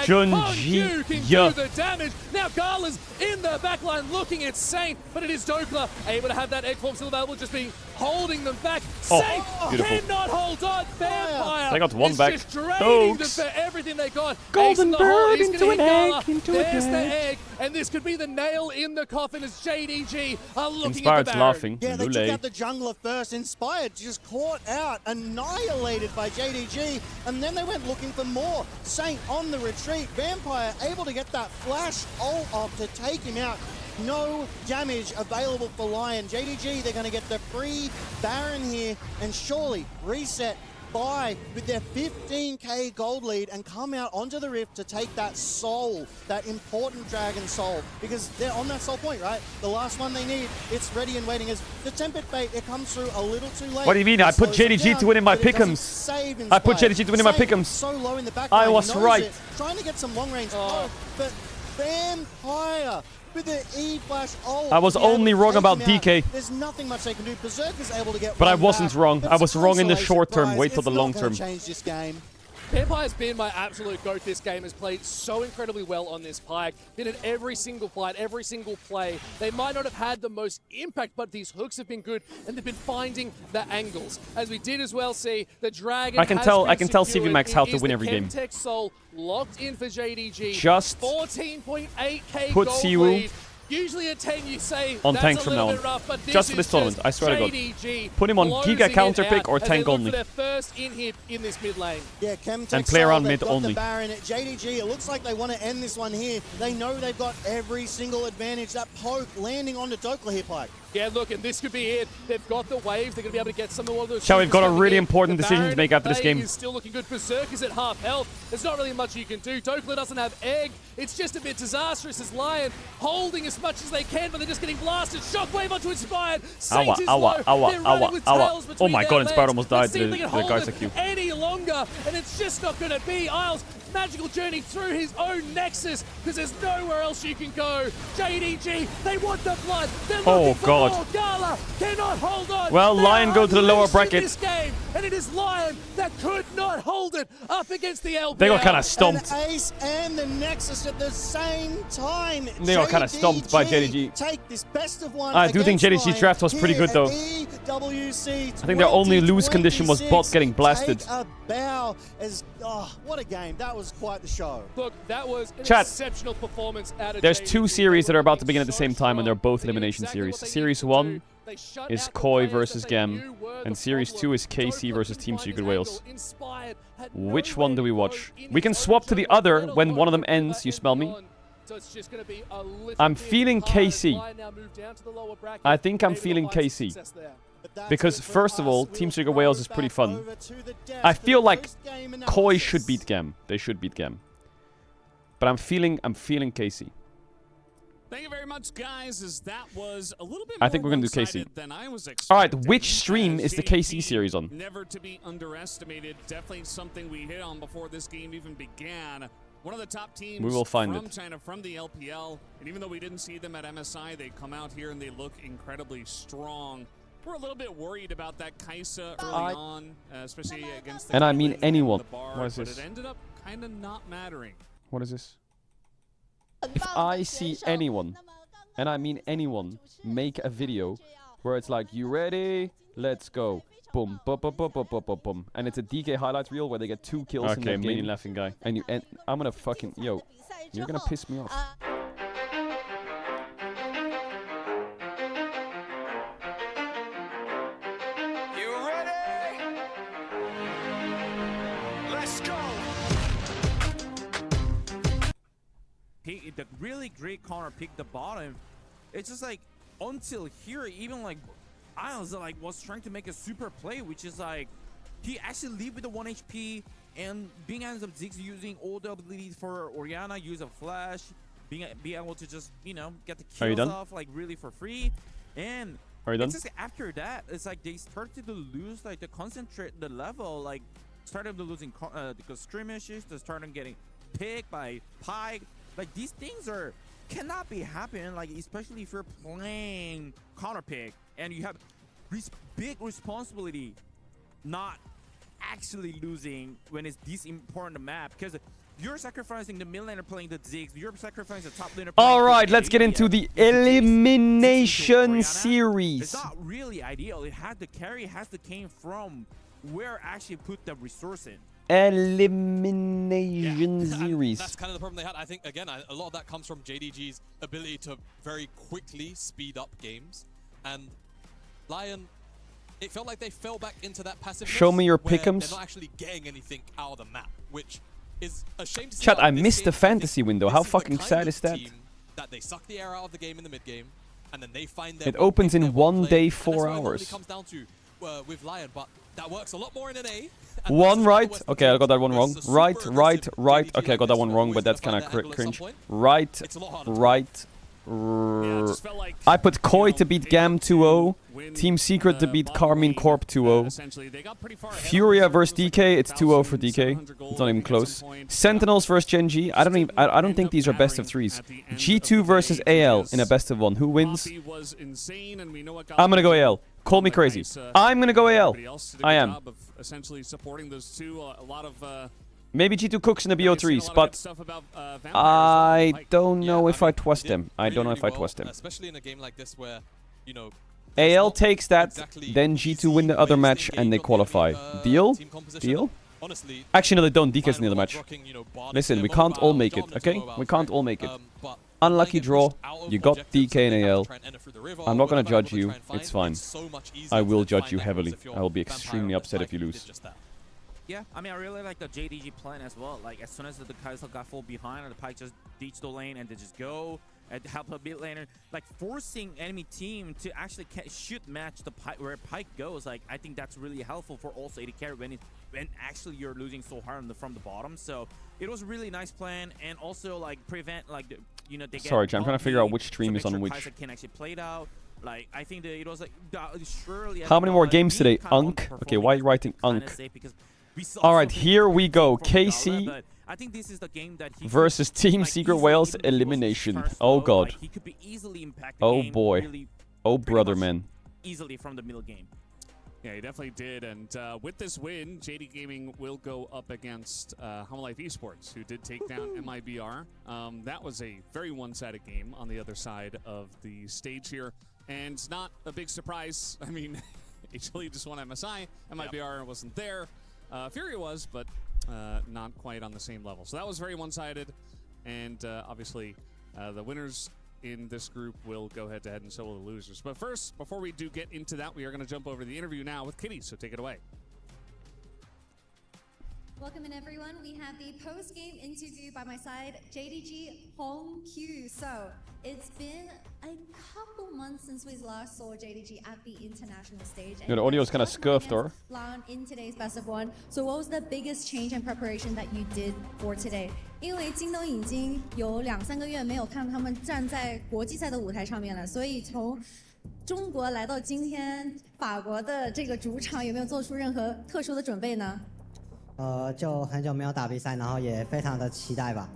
Junji can do the damage. Now Gala's in the backline looking at Saint, but it is Dokla able to have that egg form still available, just being holding them back. Saint cannot hold on. Vampire. They got one back. Just draining them for everything they got. Golden bird into an egg. There's the egg, and this could be the nail in the coffin as JDG are looking Inspired's at the Baron. laughing. Yeah, they took out the jungler first. Inspired just caught out, annihilated by JDG, and then they went looking for more. Saint on the retreat. Vampire able to get that flash ult off to take him out. No damage available for Lion. JDG, they're going to get the free Baron here and surely reset by with their 15k gold lead and come out onto the Rift to take that soul, that important Dragon soul, because they're on that soul point, right? The last one they need, it's ready and waiting. As the Tempest Fate, it comes through a little too late. What do you mean? I put JDG to win in my pick'ems. I put JDG to win in my pick'ems. So low in the back I was right. Trying to get some long range, but Vampire with the E-Flash ult. I was only wrong about DK. There's nothing much they can do. Berserker's able to get But I one wasn't back. wrong. But I was wrong in the short term. surprise, Wait till the long term. It's not gonna change this game. Vampire's been my absolute GOAT this game, has played so incredibly well on this Pike. Been in every single fight, every single play. They might not have had the most impact, but these hooks have been good, and they've been finding the angles. As we did as well see, the Dragon I can tell CV Max how to win every game. Chemtech Soul locked in for JDG. Just 14.8k put gold Siwu lead. Usually a 10 you say on that's tanks a from now little on. bit rough, but this Just for this is tournament, I swear to God. JDG Put him on closing Giga it counter out pick or as they tank look only. for their first in-hit in this mid lane. Yeah, Chemtech And play around Soul, mid they've got only. The Baron at JDG, it looks like they want to end this one here. They know they've got every single advantage. That poke landing onto Dokla here, Pike. Yeah, look, and this could be it. They've got the waves. They're going to be able to get some of those. Chad, we've got a coming really in. important The decision to Baron make after this Bay game. is still looking good. Berserk is at half health. There's not really much you can do. Dokla doesn't have egg. It's just a bit disastrous as Lion holding as much as they can, but they're just getting blasted. Shockwave onto Inspired. Saint is low. They're running with tails Oh between my their god, Inspired legs. almost died Let's see to if the they can hold guy's it IQ. any longer, and it's just not going to be. Isles, magical journey through his own nexus, because there's nowhere else you can go. JDG, they want the blood. They're looking for God. more. Gala cannot hold on. Well, They Lion are go to the lower unleashed in bracket. This game, and it is Lion that could not hold it up against the LPL. They got kind of stomped. An ace and the Nexus at the same time. They got kind of stomped by JDG. Take this best of one. I do think against JDG's draft was pretty good though. EWC I think their only lose condition was bot getting blasted. Take a bow as what a game. That was quite the show. Look, that was an Chat. exceptional performance out of There's JDG. two series that are about to begin at the same time, and they're both elimination series. Series 1 is Koi versus Gem, and Series 2 is KC versus Team Secret Wales. Which one do we watch? We can swap to the other when one of them ends, you smell me? I'm feeling KC. I think I'm feeling KC. Because first of all, Team Secret Wales is pretty fun. I feel like Koi should beat Gem. They should beat Gem. But I'm feeling KC. Thank you very much, guys, as that was a little bit I think we're going to do KC. than I was expecting. Alright, which stream is the KC series on? Never to be underestimated. Definitely something we hit on before this game even began. One of the top teams We will find from it. China, from the LPL. And even though we didn't see them at MSI, they come out here and they look incredibly strong. We're a little bit worried about that Kaisa early on, especially against the And I mean Caitlyn anyone. and the Bar, What is but this? it ended up kind of not mattering. What is this? If I see anyone, and I mean anyone, make a video where it's like, you ready? Let's go. Boom, boom, boom, boom, boom, boom, boom, boom. And it's a DK highlight reel where they get 2 kills in that game. Laughing guy. And I'm gonna fucking, yo, you're gonna piss me off. You ready? Let's go. The really great counter pick the bottom. It's just like until here, even like Isles like was trying to make a super play, which is like he actually leave with the 1 HP and being ends up Ziggs using all the abilities for Orianna, use a flash, be able to just get the Are you kills done? off like really for free. And Are you done? it's just after that, it's like they started to lose like the concentrate the level, like started to losing the skirmishes, they started getting picked by Pike. Like these things cannot be happening, like especially if you're playing counter pick and you have big responsibility not actually losing when it's this important map, because you're sacrificing the mid laner playing the Ziggs, you're sacrificing the top laner. Alright, let's get into the elimination It's series. not really ideal. It had the carry has to came from where actually put the resource in. Elimination series. That's kind of the problem they had. I think, again, a lot of that comes from JDG's ability to very quickly speed up games. And Lion, it felt like they fell back into that passive. Show me your where pick'ems. They're not actually getting anything out of the map, which is a shame to see. Chat, out I of this missed game. the fantasy window. How fucking sad is that? That they suck the air out of the game in the mid game, and then they find their It opens in 1 day, 4 It only hours. comes down to with Lion, but that works a lot more in an A. One right. Okay, I got that one wrong. Right. Okay, I got that one wrong, but that's kind of cringe. Right. I put Koi to beat Gam 2-0. Team Secret to beat Carmine Corp 2-0. Furia versus DK. It's 2-0 for DK. It's not even close. Sentinels versus GENG. I don't think these are best of 3s. G2 versus AL in a best of 1. Who wins? I'm gonna go AL. Call me crazy. I'm gonna go AL. I am. Essentially supporting those two. A lot of maybe G2 cooks in the BO3s, but I don't know if I trust them. I don't know if I trust them. Especially in a game like this where, AL takes that, then G2 win the other match and they qualify. Deal? Deal? Actually, no, they don't. DK's in the other match. Listen, we can't all make it, okay? We can't all make it. Unlucky draw. You got DK and AL. I'm not gonna judge you. It's fine. I will judge you heavily. I will be extremely upset if you lose. Yeah, I mean, I really like the JDG plan as well. Like, as soon as the Kaisel got full behind, and the Pike just ditched the lane and they just go. help a mid laner, like forcing enemy team to actually should match the where Pyke goes. Like I think that's really helpful for also AD carry when actually you're losing so hard from the bottom. So it was a really nice plan, and also like prevent like the, you know, they get Sorry, I'm trying to figure out which stream is on which. Kai'Sa can actually play it out. Like I think that it was like surely. How many more games today? Unk. Okay, why are you writing Unk? All right, here we go. KC I think this is the game that he versus Team Secret Wales elimination. Oh god. He could be easily impact oh boy. Really, oh brother, man. Easily from the middle game. Yeah, he definitely did. And with this win, JD Gaming will go up against Home Life Esports, who did take down MIBR. That was a very one-sided game on the other side of the stage here. And not a big surprise. I mean, HLE just won MSI. MIBR wasn't there. Fury was, but not quite on the same level. So that was very one-sided. And obviously, the winners in this group will go head-to-head, and so will the losers. But first, before we do get into that, we are going to jump over to the interview now with Kitty, so take it away. Welcome in, everyone. We have the post-game interview by my side, JDG Hong Q. So it's been a couple months since we last saw JDG at the international stage. Yeah, the audio is kind of scuffed, or? In today's best of one. So what was the biggest change and preparation that you did for today? 因为京东已经有2-3个月没有看到他们站在国际赛的舞台上面了，所以从中国来到今天法国的这个主场，有没有做出任何特殊的准备呢？就很久没有打比赛，然后也非常的期待吧。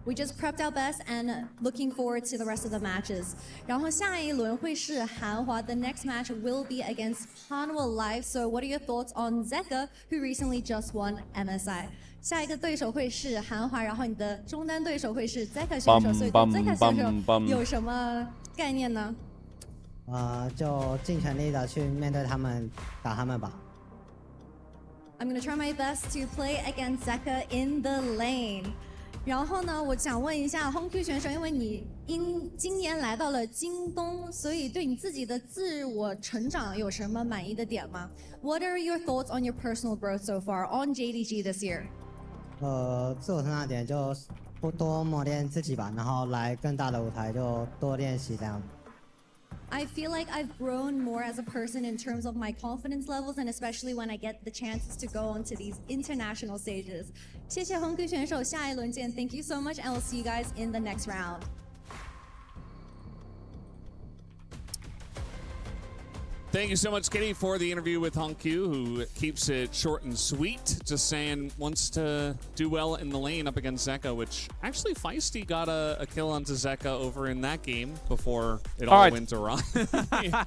We just prepped our best and looking forward to the rest of the matches. 然后下一轮会是韩华。The next match will be against Hanwha Live. So what are your thoughts on Zeka, who recently just won MSI? 下一个对手会是韩华，然后你的中单对手会是 Zeka 选手，所以对 Zeka 选手有什么概念呢？就尽全力的去面对他们，打他们吧。I'm gonna try my best to play against Zeka in the lane. 然后呢，我想问一下 Hong Q 选手，因为你今年来到了京东，所以对你自己的自我成长有什么满意的点吗 ？What are your thoughts on your personal growth so far on JDG this year? 自我成长点就多磨练自己吧，然后来更大的舞台就多练习这样。I feel like I've grown more as a person in terms of my confidence levels, and especially when I get the chances to go onto these international stages. 谢谢 Hong Q 选手，下一轮见。Thank you so much, and I'll see you guys in the next round. Thank you so much, Kitty, for the interview with Hong Q, who keeps it short and sweet. Just saying, wants to do well in the lane up against Zeka, which actually Feisty got a kill onto Zeka over in that game before it all went awry.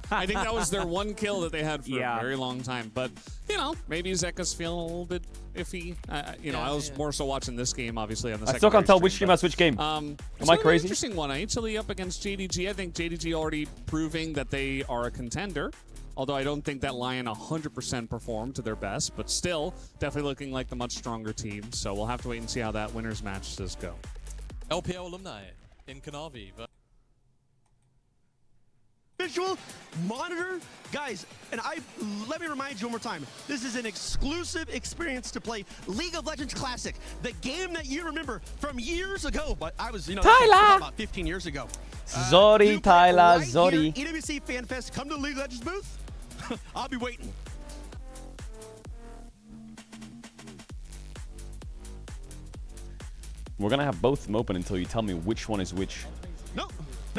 I think that was their one kill that they had for a very long time. But, you know, maybe Zeka's feeling a little bit iffy. You know, I was more so watching this game, obviously, on the second. I still can't tell which team has which game. Am I crazy? Interesting one. HLE up against JDG. I think JDG already proving that they are a contender. Although I don't think that Lion 100% performed to their best, but still definitely looking like the much stronger team. So we'll have to wait and see how that winners match does go. LPL alumni in Kanavi. Visual monitor, guys, and let me remind you one more time. This is an exclusive experience to play League of Legends Classic, the game that you remember from years ago. But I was, about 15 years ago. Sorry, Tyler. Sorry. EWC Fan Fest. Come to the League of Legends booth. I'll be waiting. We're gonna have both of them open until you tell me which one is which. No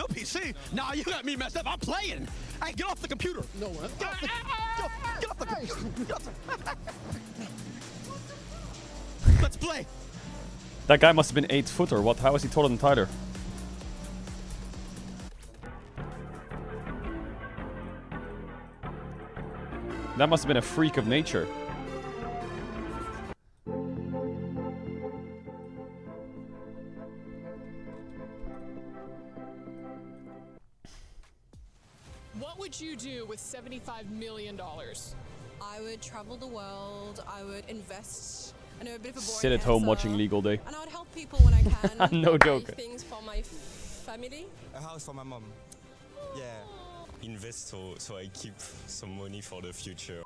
PC. Nah, you got me messed up. I'm playing. Hey, get off the computer. No, get off the computer. Let's play. That guy must have been 8 foot or what? How is he taller than Tyler? That must have been a freak of nature. What would you do with $75 million? I would travel the world. I would invest. I know a bit of a boring Sit at home watching Legal Day. And I would help people when I can. No joke. Things for my family. A house for my mom. Yeah. Invest so I keep some money for the future.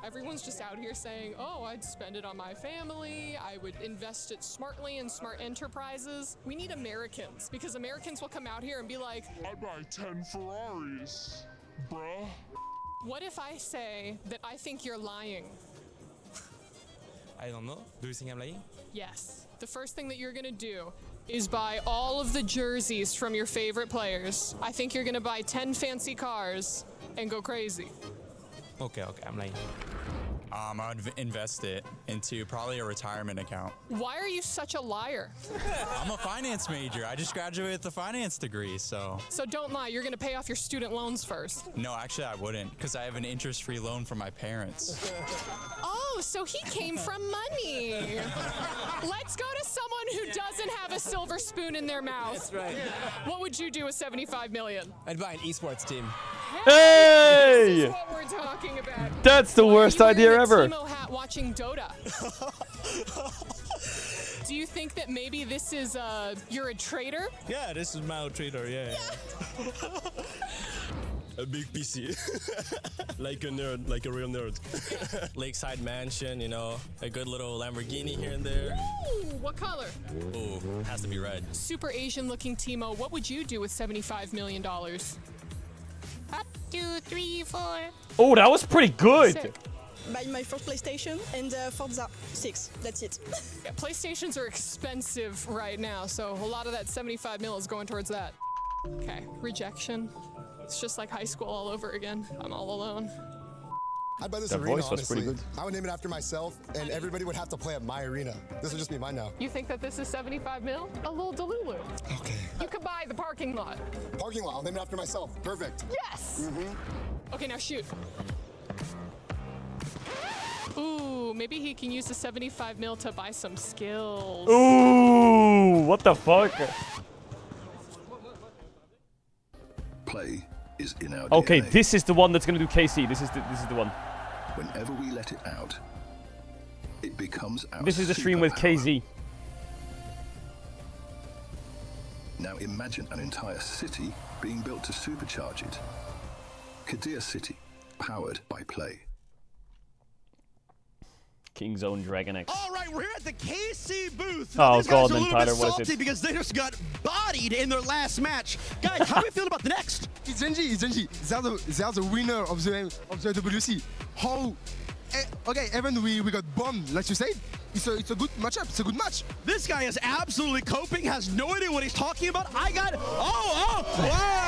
Everyone's just out here saying, oh, I'd spend it on my family, I would invest it smartly in smart enterprises. We need Americans, because Americans will come out here and be like, I buy 10 Ferraris, bruh. what if I say that I think you're lying? I don't know. Do you think I'm lying? Yes. The first thing that you're gonna do is buy all of the jerseys from your favorite players. I think you're gonna buy 10 fancy cars and go crazy. Okay, I'm lying. I would invest it into probably a retirement account. Why are you such a liar? I'm a finance major. I just graduated with a finance degree, so. So don't lie, you're gonna pay off your student loans first. No, actually I wouldn't, because I have an interest-free loan from my parents. Oh, so he came from money. Let's go to someone who doesn't have a silver spoon in their mouth. That's right. What would you do with 75 million? I'd buy an esports team. This is Hey! what we're talking about. That's the worst idea ever. Timo hat watching Dota. Do you think that maybe this is you're a traitor? Yeah, this is my trader, yeah. A big PC. Like a nerd, like a real nerd. Lakeside mansion, you know, a good little Lamborghini here and there. Ooh, what color? Ooh, has to be red. Super Asian looking Timo, what would you do with $75 million? 1, 2, 3, 4. Oh, that was pretty good. Sick. Buy my first PlayStation and Forza 6. That's it. Yeah, PlayStations are expensive right now, so a lot of that 75 mil is going towards that. Okay, rejection. It's just like high school all over again. I'm all alone. I'd buy this That arena, voice was honestly. pretty good. I would name it after myself, and everybody would have to play at my arena. This would just be mine now. You think that this is 75 mil? A little delulu. Okay. You could buy the parking lot. Parking lot, I'll name it after myself. Perfect. Yes! Okay, now shoot. Ooh, maybe he can use the 75 mil to buy some skills. Ooh, what the fuck? Play is in our Okay, DNA. this is the one that's gonna do KC. This is the one. Whenever we let it out, it becomes our This is the stream with superpower. KZ. Now imagine an entire city being built to supercharge it. Caedrel City, powered by Play. King's Own Dragon X. All right, we're here at the KC booth. Oh, These guys God, are a little Tyler, bit what is salty it? because they just got bodied in their last match. Guys, how are we feeling about the next? It's GENG. They are the winner of the WC. How? Okay, even we got bombed, like you said. It's a good matchup. It's a good match. This guy is absolutely coping, has no idea what he's talking about. I got wow.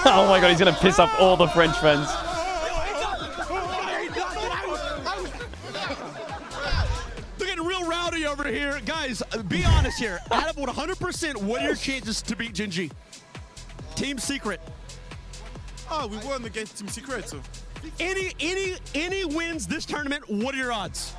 Oh my god, he's gonna piss off all the French fans. They're getting real rowdy over here. Guys, be honest here. Out of 100%, what are your chances to beat GENG? Team Secret. Oh, we won against Team Secret. So. Any wins this tournament, what are your odds?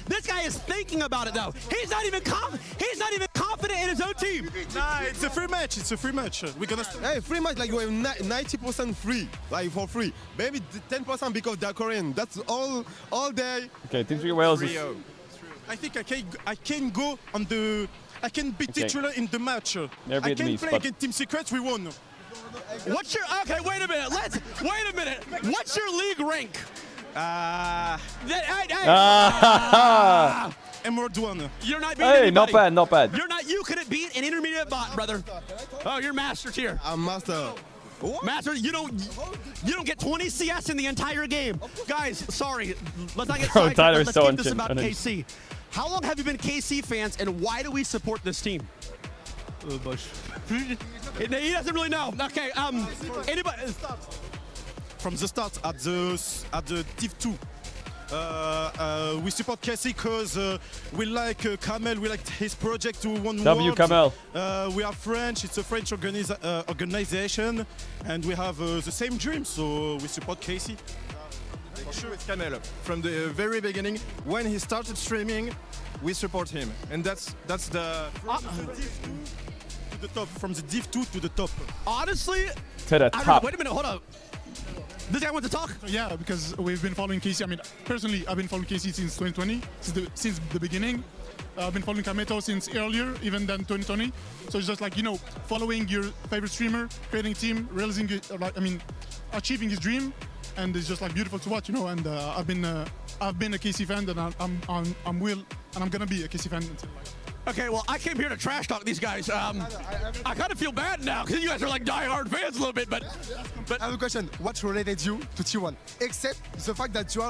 This guy is thinking about it though. He's not even confident in his own team. Nah, it's a free match. It's a free match. We're gonna. Hey, free match like we have 90% free, like for free. Maybe 10% because they're Korean. That's all day. Okay, Team Secret Wales is... I think I can go on the. I can be titular in the match. They're I can Vietnamese, play but- against Team Secret. We won. What's your wait a minute. Wait a minute. What's your league rank? Emerald 1. You're not beating Hey, anybody. not bad, not bad. You couldn't beat an intermediate bot, brother. Oh, you're master tier. I'm master. Master, you don't get 20 CS in the entire game. Guys, sorry. Let's not get Bro, sidetracked. Tyler's Let's so keep this about unhinged. KC. How long have you been KC fans, and why do we support this team? He doesn't really know. Okay, anybody? From the start at the Div 2. We support KC because we like Kamel, we like his project to one W world. Kamel. We are French, it's a French organization, and we have the same dream, so we support KC. For sure with Kamel. From the very beginning, when he started streaming, we support him, and that's the from the Div 2 to the top. Honestly, To the I don't know. top. Wait a minute, hold up. This guy wants to talk? Yeah, because we've been following KC. I mean, personally, I've been following KC since 2020, since the beginning. I've been following Kameto since earlier, even than 2020. So it's just like, following your favorite streamer, creating a team, realizing, achieving his dream. and it's just like beautiful to watch, you know. And I've been a KC fan, and I'm will, and I'm gonna be a KC fan until like. Okay, well, I came here to trash talk these guys. I kind of feel bad now because you guys are like die-hard fans a little bit, but I have a question. What related you to T1? Except the fact that you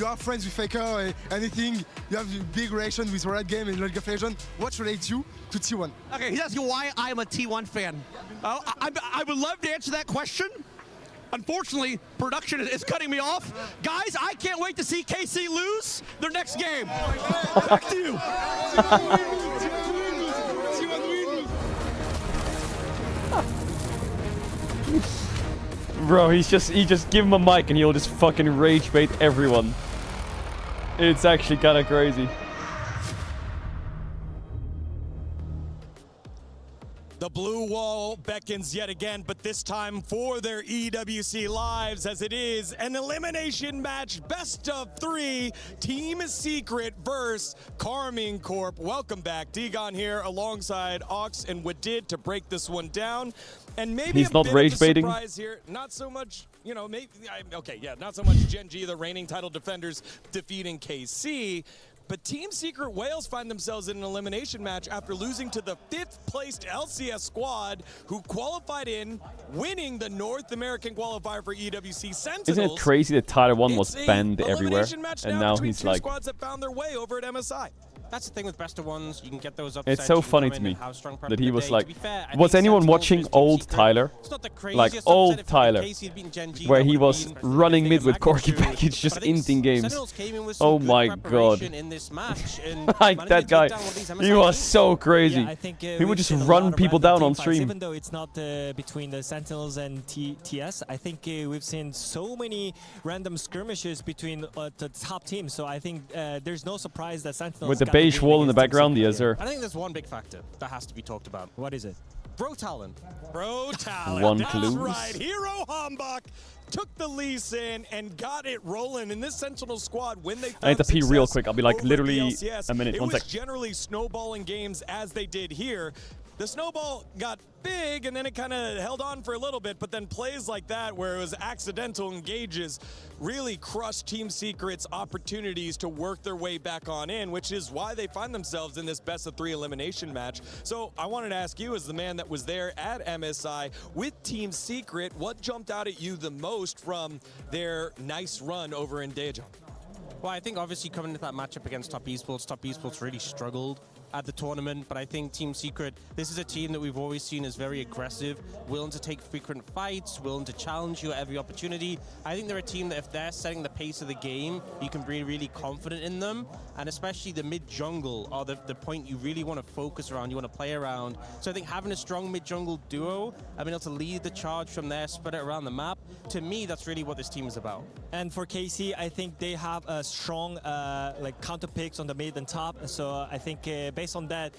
are friends with Faker and anything, you have a big relation with Riot Game and League of Legends. What relates you to T1? Okay, he's asking why I'm a T1 fan. I would love to answer that question. Unfortunately, production is cutting me off. Guys, I can't wait to see KC lose their next game. Back to you. Bro, he just give him a mic and he'll just fucking rage bait everyone. It's actually kind of crazy. The blue wall beckons yet again, but this time for their EWC lives, as it is an elimination match, best of 3, Team Secret versus Carmine Corp. Welcome back. Degon here alongside Ox and Wadid to break this one down. And maybe he's not rage baiting. Surprise here. Not so much, you know, maybe, okay, yeah, not so much GENG, the reigning title defenders, defeating KC. But Team Secret Wales find themselves in an elimination match after losing to the 5th placed LCS squad, who qualified in, winning the North American qualifier for EWC Sentinels. Isn't it crazy that Tier 1 was banned everywhere, and now he's like... squads that found their way over at MSI. That's the thing with best of ones. You can get those up. It's so funny to me that he was like, was anyone watching old Tyler? Like old Tyler, where he was running mid with Corky package just inting games. Oh my god. Like that guy, he was so crazy. He would just run people down on stream. Even though it's not between the Sentinels and TS, I think we've seen so many random skirmishes between the top teams. So I think there's no surprise that Sentinels with the beige wall in the background, yes sir. I think there's one big factor that has to be talked about. What is it? Bro talent. Bro talent. One That's clue. right. Hero Hambach took the lease in and got it rolling in this Sentinel squad when they I need to pee real quick. I'll be like over literally LCS. a minute. It 1 was sec. generally snowballing games as they did here. The snowball got big and then it kind of held on for a little bit, but then plays like that where it was accidental engages really crushed Team Secret's opportunities to work their way back on in, which is why they find themselves in this best of 3 elimination match. So I wanted to ask you, as the man that was there at MSI with Team Secret, what jumped out at you the most from their nice run over in Daejeon? Well, I think obviously coming into that matchup against Top Esports really struggled at the tournament, but I think Team Secret, this is a team that we've always seen as very aggressive, willing to take frequent fights, willing to challenge you at every opportunity. I think they're a team that if they're setting the pace of the game, you can be really confident in them, and especially the mid-jungle are the point you really want to focus around, you want to play around. So I think having a strong mid-jungle duo, being able to lead the charge from there, spread it around the map, to me, that's really what this team is about. And for KC, I think they have a strong like counter picks on the mid and top. So I think based on that,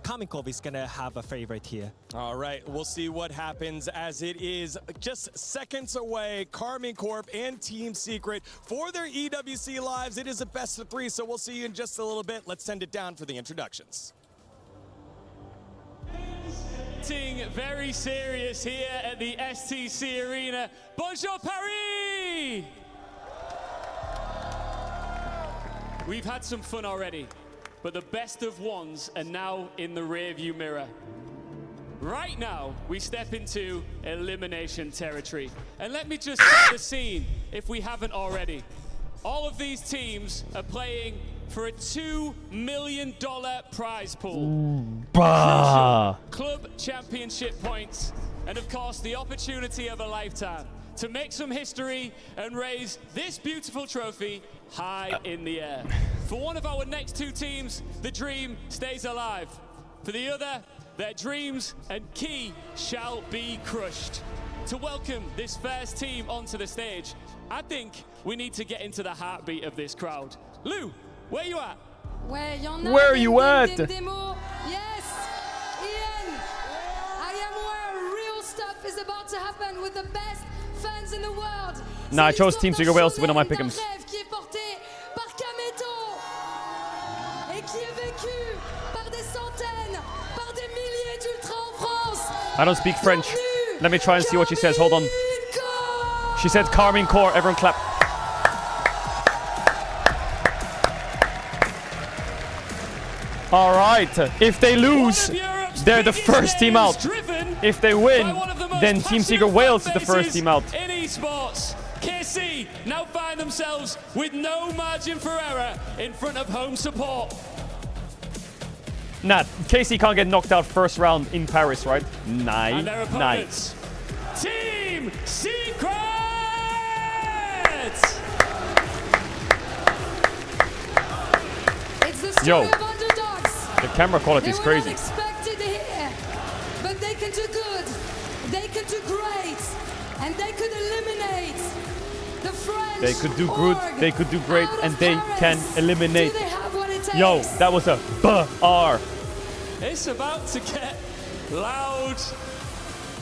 Carmine Corp is gonna have a favorite here. All right, we'll see what happens as it is just seconds away. Carmine Corp and Team Secret for their EWC lives. It is a best of 3, so we'll see you in just a little bit. Let's send it down for the introductions. Very serious here at the STC Arena. Bonjour Paris! We've had some fun already, but the best of ones are now in the rearview mirror. Right now, we step into elimination territory. And let me just set the scene, if we haven't already. All of these teams are playing for a $2 million prize pool. Bah. Club championship points, and of course, the opportunity of a lifetime to make some history and raise this beautiful trophy high in the air. For one of our next 2 teams, the dream stays alive. For the other, their dreams and key shall be crushed. To welcome this first team onto the stage, I think we need to get into the heartbeat of this crowd. Lou, where you at? Where are you at? Yes, Ian, I am where real stuff is about to happen with the best fans in the world. Nah, I chose Team Secret Wales to win on my pick'ems. Qui est porté par Kameto et qui est vécu par des centaines, par des milliers d'ultras en France. I don't speak French. Let me try and see what she says. Hold on. She said Carmine Core. Everyone clap. All right. If they lose, they're the first team out. If they win, then Team Secret Wales is the first team out. In esports, KC now find themselves with no margin for error in front of home support. Nah, KC can't get knocked out first round in Paris, right? And their Nice. opponents, Team Secret! It's the story Yo, of underdogs. the camera quality is They were not crazy. expected here, but they can do good, they can do great, and they could eliminate the French. They could do good, org they could do great, out of and they Paris. can eliminate. Do they have what it takes? Yo, that was a B-R. It's about to get loud.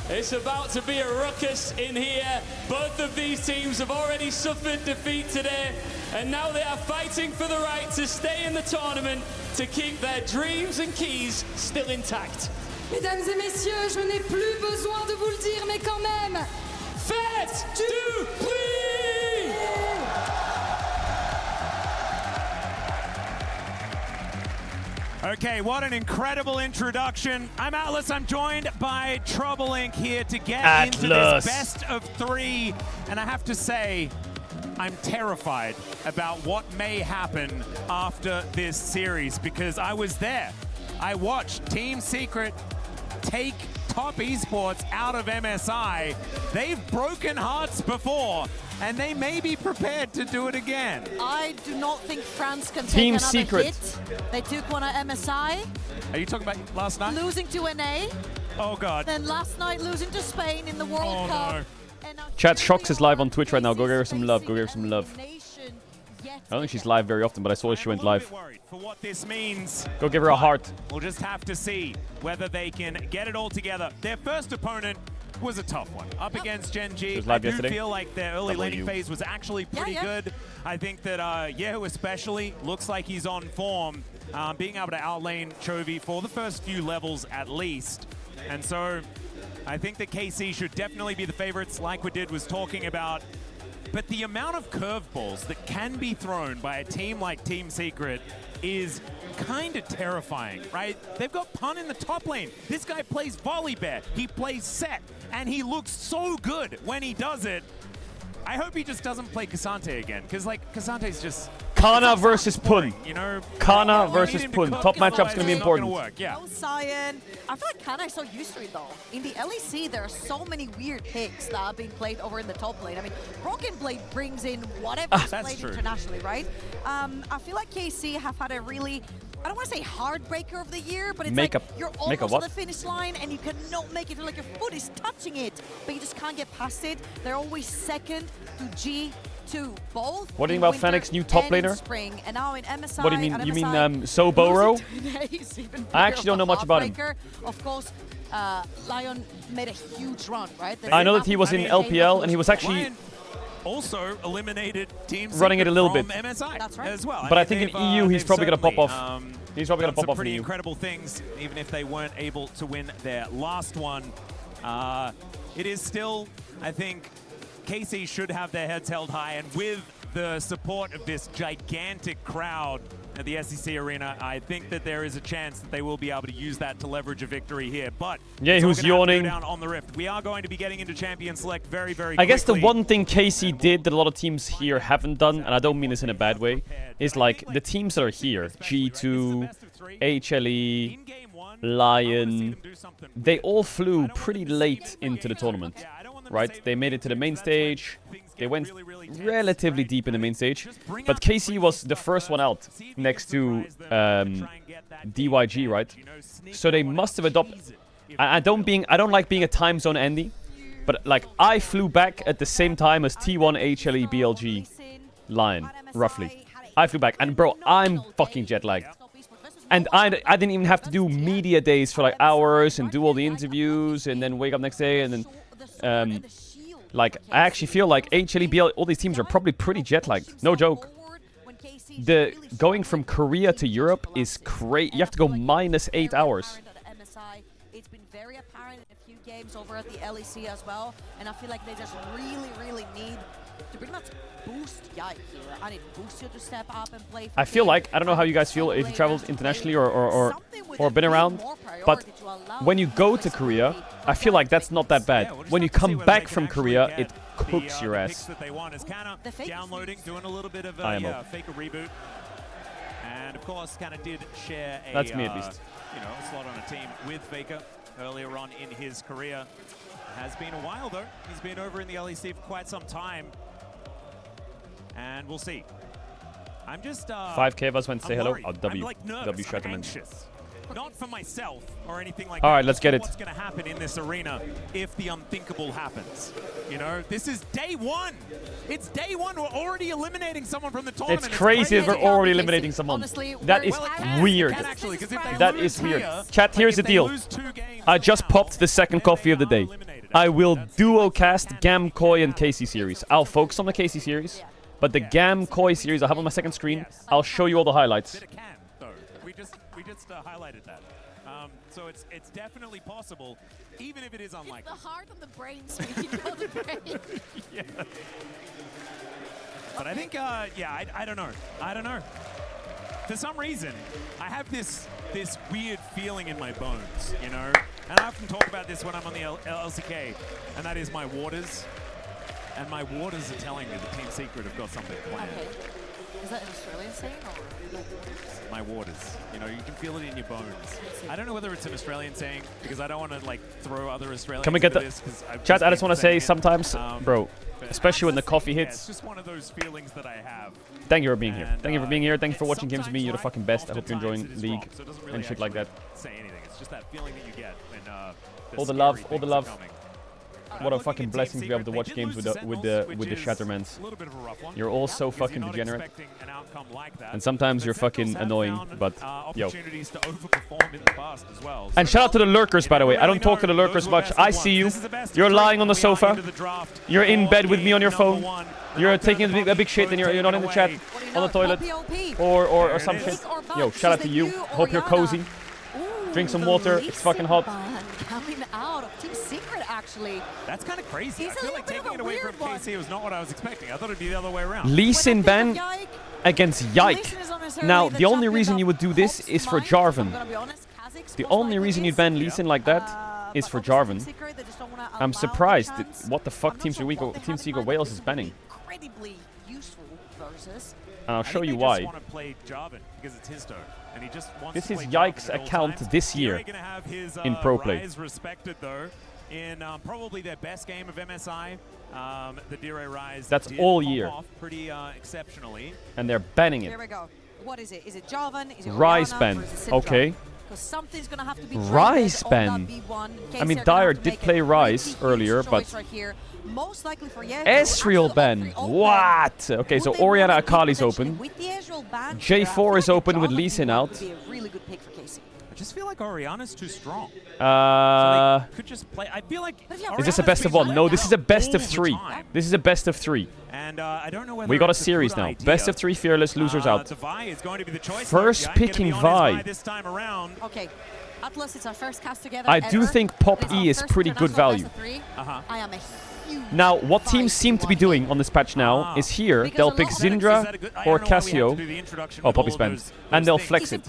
It's about to be a ruckus in here. Both of these teams have already suffered defeat today, and now they are fighting for the right to stay in the tournament, to keep their dreams and keys still intact. Mesdames et messieurs, je n'ai plus besoin de vous le dire, mais quand même, faites du bruit! Okay, what an incredible introduction. I'm Atlas. I'm joined by Trouble Inc. here to get into Atlas. this best of 3. And I have to say, I'm terrified about what may happen after this series because I was there. I watched Team Secret take Top Esports out of MSI. They've broken hearts before, and they may be prepared to do it again. I do not think France can take Team another Secret. hit. They took one at MSI, Are you talking about last night? losing to NA. Oh, God. Then last night losing to Spain in the World Oh, Cup. no. Chat Shocks is live on Twitch right now. Go give her some love. Go give her some love. I don't think she's live very often, but I saw she went live. For what this means. Go give her a heart. We'll just have to see whether they can get it all together. Their first opponent was a tough one. Up against GENG. She was I live do yesterday. feel like their early W. laning phase was actually pretty good. I think that Yehu especially looks like he's on form, being able to outlane Chovy for the first few levels at least. And so I think that KC should definitely be the favorites like we was talking about. But the amount of curveballs that can be thrown by a team like Team Secret is kind of terrifying, right? They've got Pun in the top lane. This guy plays volley bear. He plays set, and he looks so good when he does it. I hope he just doesn't play Cassante again, because like Cassante's just Kana versus Pun. you know. Kana We versus need him to Pun. cook, Top matchup's otherwise gonna be it's not gonna important. work, yeah. No Cyan. I feel like Kana is so used to it though. In the LEC, there are so many weird picks that are being played over in the top lane. I mean, Broken Blade brings in whatever is that's played true. internationally, right? I feel like KC have had a really, I don't want to say heartbreaker of the year, but it's Make like a- you're make a almost on what? the finish line and you cannot make it. Feel like your foot is touching it, but you just can't get past it. They're always second to G2, both. What do you in think about winter Fennec's new top and in laner? spring, and now in MSI. What do you mean? at You mean MSI, Soboro? losing to NA is even I bigger actually don't of know a much about him. heartbreaker. Of course, Lion made a huge run, right? I know that he was in LPL and he was actually Lion also eliminated Team running it a little Secret bit. from MSI as well. But I mean, think in they've, EU he's they've probably gonna pop certainly, off. He's probably gonna done pop some off in pretty EU. incredible things, even if they weren't able to win their last one. It is still, I think, KC should have their heads held high, and with the support of this gigantic crowd at the SEC Arena, I think that there is a chance that they will be able to use that to leverage a victory here. But Yeah, it's all who's gonna have to go yawning? down on the Rift. We are going to be getting into Champion Select very, very I guess the quickly. one thing KC did that a lot of teams here haven't done, and I don't mean this in a bad way, is like the teams that are here, G2, HLE, Lion, they all flew pretty late into the tournament, right? They made it to the main stage, they went relatively deep in the main stage, but KC was the first one out next to DYG, right? So they must have adopted. I don't like being a time zone Andy, but like I flew back at the same time as T1 HLE BLG Lion, roughly. I flew back, and bro, I'm fucking jet lagged. And I didn't even have to do media days for like hours and do all the interviews and then wake up next day and then like I actually feel like HLE, BL, all these teams are probably pretty jet lagged. No joke. The going from Korea to Europe is crazy. You have to go -8 hours. games over at the LEC as well, and I feel like they just really need to pretty much boost Yike here. I need Boostio to step up and play. I feel like, I don't know how you guys feel if you traveled internationally or been around, but when you go to Korea, I feel like that's not that bad. When you come back from Korea, it cooks your ass. That they want is Kana downloading, doing a little bit of fake a reboot. And of course, Kana did share a, that's me at least. You know, a slot on a team with Faker earlier on in his career. Has been a while though. He's been over in the LEC for quite some time. And we'll see. I'm just 5K of us went to say hello. Worried. Oh, W. I'm like nervous. W shut I'm them in. anxious. Not for myself or anything like All that. right, let's get it. What's going to happen in this arena if the unthinkable happens? You know, this is day one. It's day one. We're already eliminating someone from the tournament. It's crazy that we're already eliminating someone. Honestly, that is weird. That is weird. Chat, here's the deal. I just popped the second coffee of the day. I will duo cast Gam, Koi, and KC series. I'll focus on the KC series, but the Gam, Koi series I'll have on my second screen. I'll show you all the highlights. We just highlighted that. So it's definitely possible, even if it is unlikely. It's the heart and the brain speaking for the brain. Yeah. But I think, yeah, I don't know. I don't know. For some reason, I have this weird feeling in my bones, you know? And I often talk about this when I'm on the LCK, and that is my waters. And my waters are telling me the Team Secret have got something planned. Okay. Is that an Australian saying or? My waters. You know, you can feel it in your bones. I don't know whether it's an Australian saying, because I don't want to, like, throw other Australians Can we get into the... this, 'cause I've Chat, I been just want to say saying it. sometimes, bro, especially when the coffee Yeah, hits. it's just one of those feelings that I have. Thank you for being here. And, Thank you for being here. Thank you for watching games with sometimes me. You're the right, fucking best. I hope you're enjoying oftentimes it is League wrong, so it doesn't really and shit like that. say anything. It's just that feeling that you get when All the love, all the love. What a fucking blessing to be able to watch games with the Shattermans. You're all so fucking degenerate. And sometimes you're fucking annoying, but yo. And shout out to the lurkers, by the way. I don't talk to the lurkers much. I see you. You're lying on the sofa. You're in bed with me on your phone. You're taking a big shit and you're not in the chat on the toilet or some shit. Yo, shout out to you. Hope you're cozy. Drink some water. It's fucking hot. Coming out of Team Secret, actually. That's kind of crazy. He's I feel like taking it away from KC was not what I was expecting. I thought it'd be the other way around. Lee Sin ban against Yike. Now, the only reason you would do this is for Jarvan. The only reason you'd ban Lee Sin like that is for Jarvan. I'm surprised. What the fuck Team Secret Wales is banning? Incredibly useful versus. And I'll show you why. This is Yike's account this year in Pro Play. Respected though in probably their best game of MSI. The Dire Rise. That's all year. Pretty exceptionally. And they're banning it. Here we go. What is it? Is it Jarvan? Is it Rise Orianna, ban. or is it Syndra? Okay. Because something's gonna have to be Rise traded on ban. that B1. I mean, Dire did play Rise earlier, but right here. Most likely for Yehu. Ezreal ban. What? Okay, so Orianna Akali's open. J4 is open with Lee Sin out. I just feel like Orianna's too strong. So could just play. I feel like. Is this a best of one? No, this is a best of three. This is a best of three. And I don't know whether we got a it's series now. idea. Best of three, fearless, losers out. Vi is going to be the choice. First picking Vi. This time around. Okay. Atlas, it's our first cast together. I do think Pop E is pretty good value. I am a huge Now, what teams seem to be doing on this patch now is here, they'll pick Syndra or Cassio. Oh, Poppy's banned. And they'll flex it.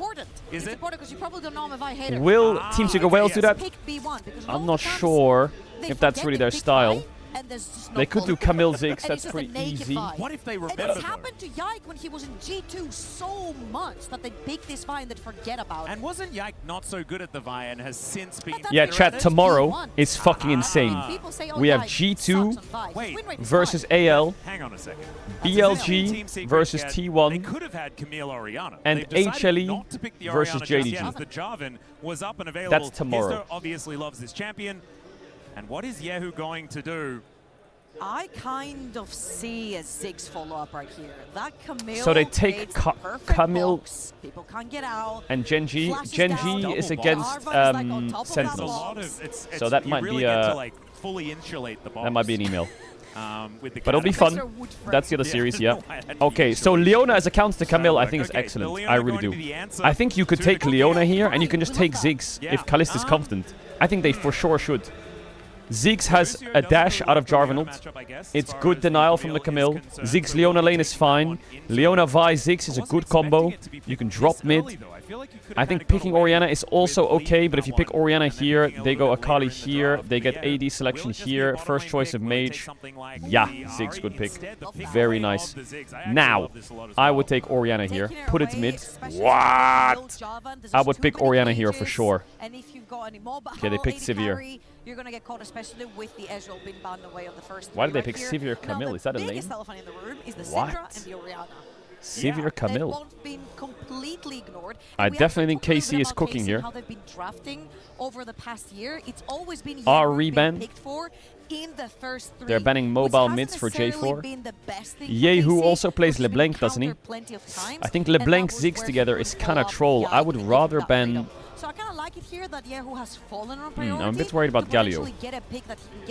Is it important because you probably don't know I'm a Vi hater. Will Team Secret Wales do that? I'm not sure if that's really their style. They could do Camille Ziggs, that's pretty easy. What if they remember? And it's happened to Yike when he was in G2 so much that they pick this Vi and then forget about it. And wasn't Yike not so good at the Vi and has since been... Yeah, chat, tomorrow is fucking insane. We have G2 versus AL, Hang on a second. BLG versus T1, They could have had Camille Orianna. and HLE versus JDG. The Jarvan was up and available. That's tomorrow. Histo obviously loves this champion. And what is Yehu going to do? I kind of see a Ziggs follow-up right here. That Camille. So they take Camille People can't get out. and Genji. Genji is against Sentinels. So that might be a... fully insulate the That might be an email. But it'll be fun. That's the other series, yeah. Okay, so Leona as a counter to Camille I think is excellent. I really do. I think you could take Leona here and you can just take Ziggs if Kalista is confident. I think they for sure should. Ziggs has a dash out of Jarvan ult. It's good denial from the Camille. Ziggs Leona lane is fine. Leona Vi Ziggs is a good combo. You can drop mid. I think picking Orianna is also okay, but if you pick Orianna here, they go Akali here, they get AD selection here, first choice of mage. Yeah, Ziggs good pick. Very nice. Now, I would take Orianna here, put it mid. What? I would pick Orianna here for sure. Okay, they picked Sivir. You're gonna get caught, especially with the Ezreal being banned away on the first. Why did they pick Sivir Camille? Is that a lane? The biggest elephant in the room is the What? Syndra and the Orianna. Sivir Camille. They've been completely ignored. I definitely think KC is cooking here. How they've been drafting over the past year. It's always been reban. picked for in the first 3. They're banning mobile mids for J4. Yehu also plays LeBlanc, doesn't he? I think LeBlanc Ziggs together is kinda troll. I would rather ban... So I kind of like it here that Yehu has fallen on priority. I'm a bit worried about Galio.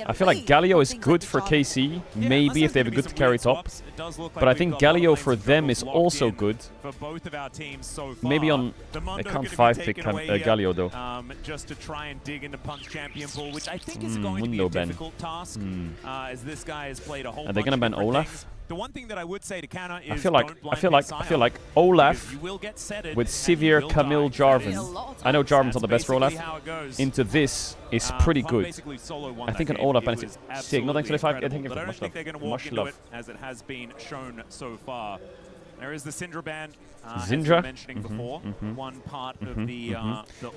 I feel like Galio is good for KC, maybe if they have a good carry top. But I think Galio for them is also good. Maybe on... I can't 5-pick Galio though. Just to try and dig into Pun's champion pool, which I think is going to be a difficult task, as this guy has played a whole bunch of different things. The one thing that I would say to counter is I feel like Olaf with Sivir, Camille, Jarvan. I know Jarvan's not the best for Olaf. Into this is pretty good. I think an Olaf benefit. Sig, no thanks for the 5. I think much love. Much love. As it has been shown so far. There is the Syndra ban. Syndra. Mentioning before, one part of the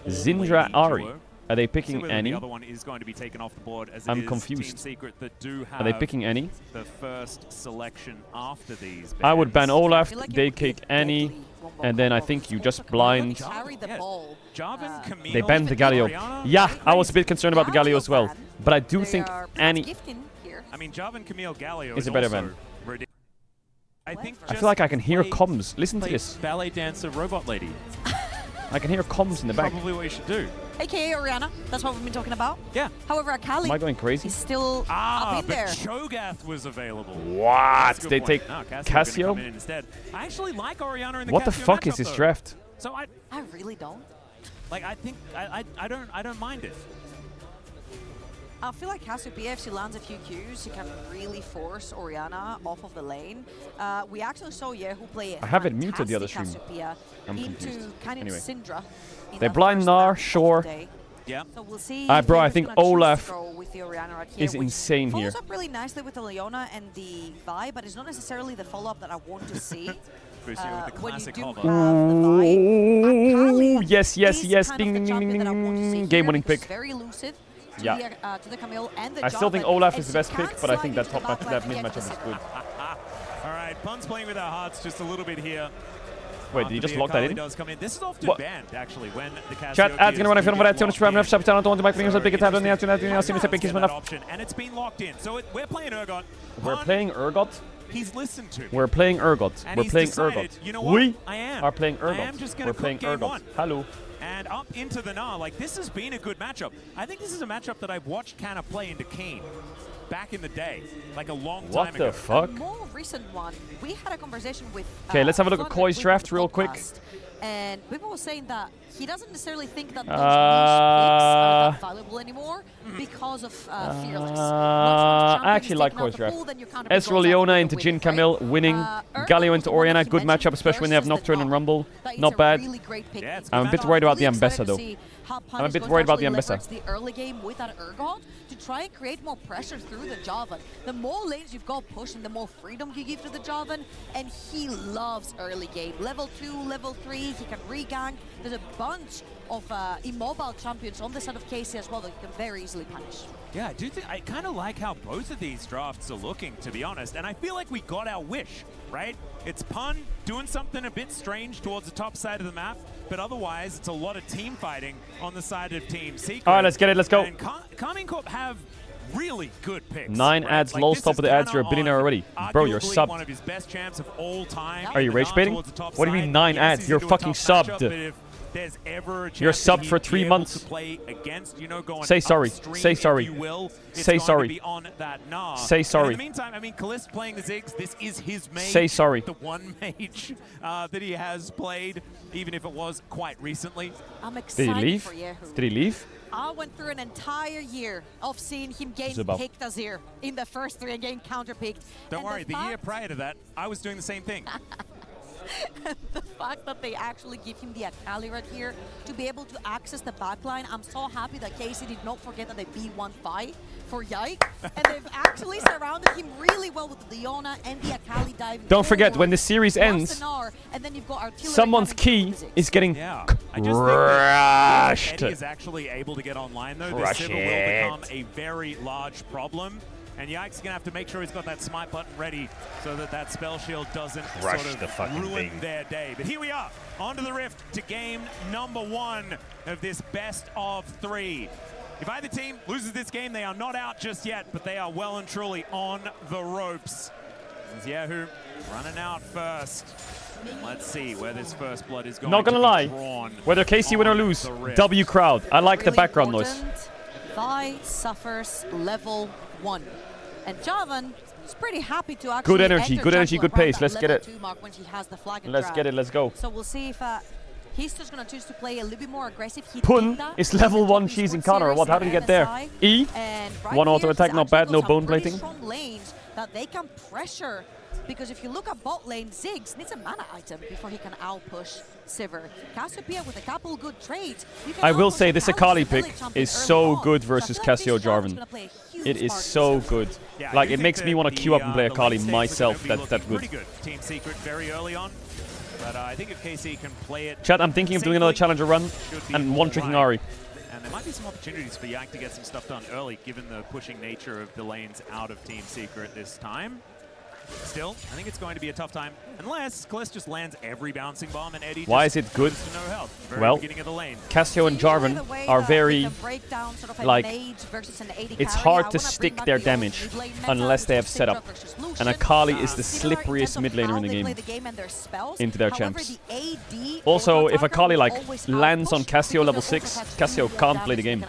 Syndra Ari. Are they picking Annie? The other one is going to be taken off the board as I'm confused. Team Secret that do have Are they picking Annie? The first selection after these bans. I would ban Olaf, they kick Annie, and then I think you just blind. They banned the Galio. Yeah, I was a bit concerned about the Galio as well. But I do think Annie I mean, Jarvan Camille Galio is a better ban. I feel like I can hear comms. Listen to this. Ballet dancer robot lady. I can hear comms in the back. Probably what you should do. AKA Orianna. That's what we've been talking about. Yeah. However, Akali Am I going crazy? is still up in there. But Cho'Gath was available. What? They take Cassio? Instead. I actually like Orianna in the What the Cassio fuck is matchup, this though. draft? So I really don't. Like, I think I don't mind it. I feel like Cassiopeia, if she lands a few Qs, she can really force Orianna off of the lane. We actually saw Yehu play I have it muted the other stream. Cassiopeia I'm into confused. kind of Anyway. Syndra. They blind Nar, sure. Yeah. So we'll see. Bro, I think Olaf with the Orianna right here, is insane here. follows up really nicely with the Leona and the Vi, but it's not necessarily the follow-up that I want to see. When you do have the Ooh, Vi. yes, yes, yes. Kind Ding, of ding, the ding, champion that I want to see ding. here Game-winning because pick. Very elusive. To Yeah. to the Camille and the I still think Jarvan, Olaf and is the she best can't pick, but I think slide that into top the that backline mid to get matchup to is the good. All right, Pun's playing with our hearts just a little bit here. Wait, did you just lock that in? Does come in. This is often What? banned, actually, when the Cassio Chat, ads gonna run if you don't want to option, and it's been locked in. So we're playing Urgot. We're playing Urgot. He's listened to. We're playing Urgot. And We're he's playing decided, Urgot. you know what? We I am. are playing Urgot. I am just gonna We're playing cook game Urgot. one. Hello. And up into the Gnar. Like, this has been a good matchup. I think this is a matchup that I've watched kind of play into Keen back in the day, like a long time ago. What the fuck? A more recent one, we had a conversation with. Okay, let's have a look at Thunder Koi's with draft the real quick. podcast, And people were saying that he doesn't necessarily think that those niche picks are that valuable anymore because of Fearless. I actually like Koi's draft. Ezreal Leona into Jhin Camille, winning. Galio into Orianna, good matchup, especially when they have Nocturne and Rumble. Not bad. I'm a bit worried about the Ambessa though. I'm a bit worried about the Ambessa. The early game with that Urgot to try and create more pressure through the Jarvan. The more lanes you've got pushing, the more freedom you give to the Jarvan, and he loves early game. Level 2, level 3, he can regang. There's a bunch of immobile champions on the side of KC as well that you can very easily punish. Yeah, I do think I kind of like how both of these drafts are looking, to be honest. And I feel like we got our wish, right? It's Pun doing something a bit strange towards the top side of the map, but otherwise it's a lot of team fighting on the side of Team Secret. All right, let's get it. Let's go. And Carmine Corp have really good picks. 9 ads, lol, top of the ads. You're a billionaire already. Bro, you're arguably subbed. one of his best champs of all time. Are you rage baiting? What do you mean 9 ads? You're fucking subbed. there's ever a chance You're subbed that for he'd 3 be able months. to play against, you know, going Say sorry. upstream, Say sorry. if you will. It's Say going sorry. To be on that Gnar. Say sorry. And in the meantime, I mean, Calist playing the Ziggs. This is his mage. Say sorry. The one mage that he has played, even if it was quite recently. I'm Did excited he leave? for Yehu. Did he leave? I went through an entire year of seeing him game Zabal. picked Azir in the first 3 and getting counter-picked. Don't And worry, the year prior to that, I was doing the same thing. the fact that they actually give him the Akali right here to be able to access the backline, I'm so happy that Casey did not forget that they B1-5 for Yike, and they've actually surrounded him really well with the Leona and the Akali diving. Don't forget, forward. when the series Plus ends, the Gnar, and then you've got artillery someone's coming key is getting I just think that crushed. Eddie is actually able to get online, though. Crush This Sivir it. will become a very large problem. And Yike's going to have to make sure he's got that smite button ready so that that spell shield doesn't Crush sort the of fucking ruin thing. their day. But here we are, onto the Rift to game number 1 of this best of 3. If either team loses this game, they are not out just yet, but they are well and truly on the ropes. This is Yehu running out first. Let's see where this first blood is going Not gonna to lie, be drawn. whether Casey win or lose, the Rift. W crowd. I like the Really background noise. important. Vi suffers level 1. And Javan is pretty happy to actually Good energy, enter good energy, jungle good pace. around Let's that get level it. 2 mark when he has the flag and Let's drag. get it, let's go. So we'll see if he's just going to choose to play a little bit more aggressive. He Pun did that is in level the 1 top cheese esports encounter. series What? How in did he get there? MSI. E? And right One here, auto attack, he's not bad, actually no got bone some pretty plating. strong lanes that they can pressure. Because if you look at bot lane, Ziggs needs a mana item before he can out-push Sivir. Cassiopeia with a couple good trades. You can I will out-push say this Akali Village pick champion is early so on. good So I versus feel like Cassio this Jarvan's Jarvan. gonna play a huge It is part in so this. good. Yeah, I Like, do it think makes me that want to queue up and play the Akali late stakes are myself. gonna be That's that looking good. Pretty good. Team Secret very early on. But I think if KC can play it Chat, I'm thinking of doing another challenger run and one-tricking Ari. And there might be some opportunities for Yike to get some stuff done early, given the pushing nature of the lanes out of Team Secret this time. Still, I think it's going to be a tough time, unless Calist just lands every bouncing bomb and Eddie Why just is it good? goes to no health. Very Well, beginning of the lane. Cassio and Jarvan are very, like, it's hard to stick their damage unless they have setup. And Akali is the slipperiest mid laner in the game into their champs. Also, if Akali like lands on Cassio level 6, Cassio can't play the game.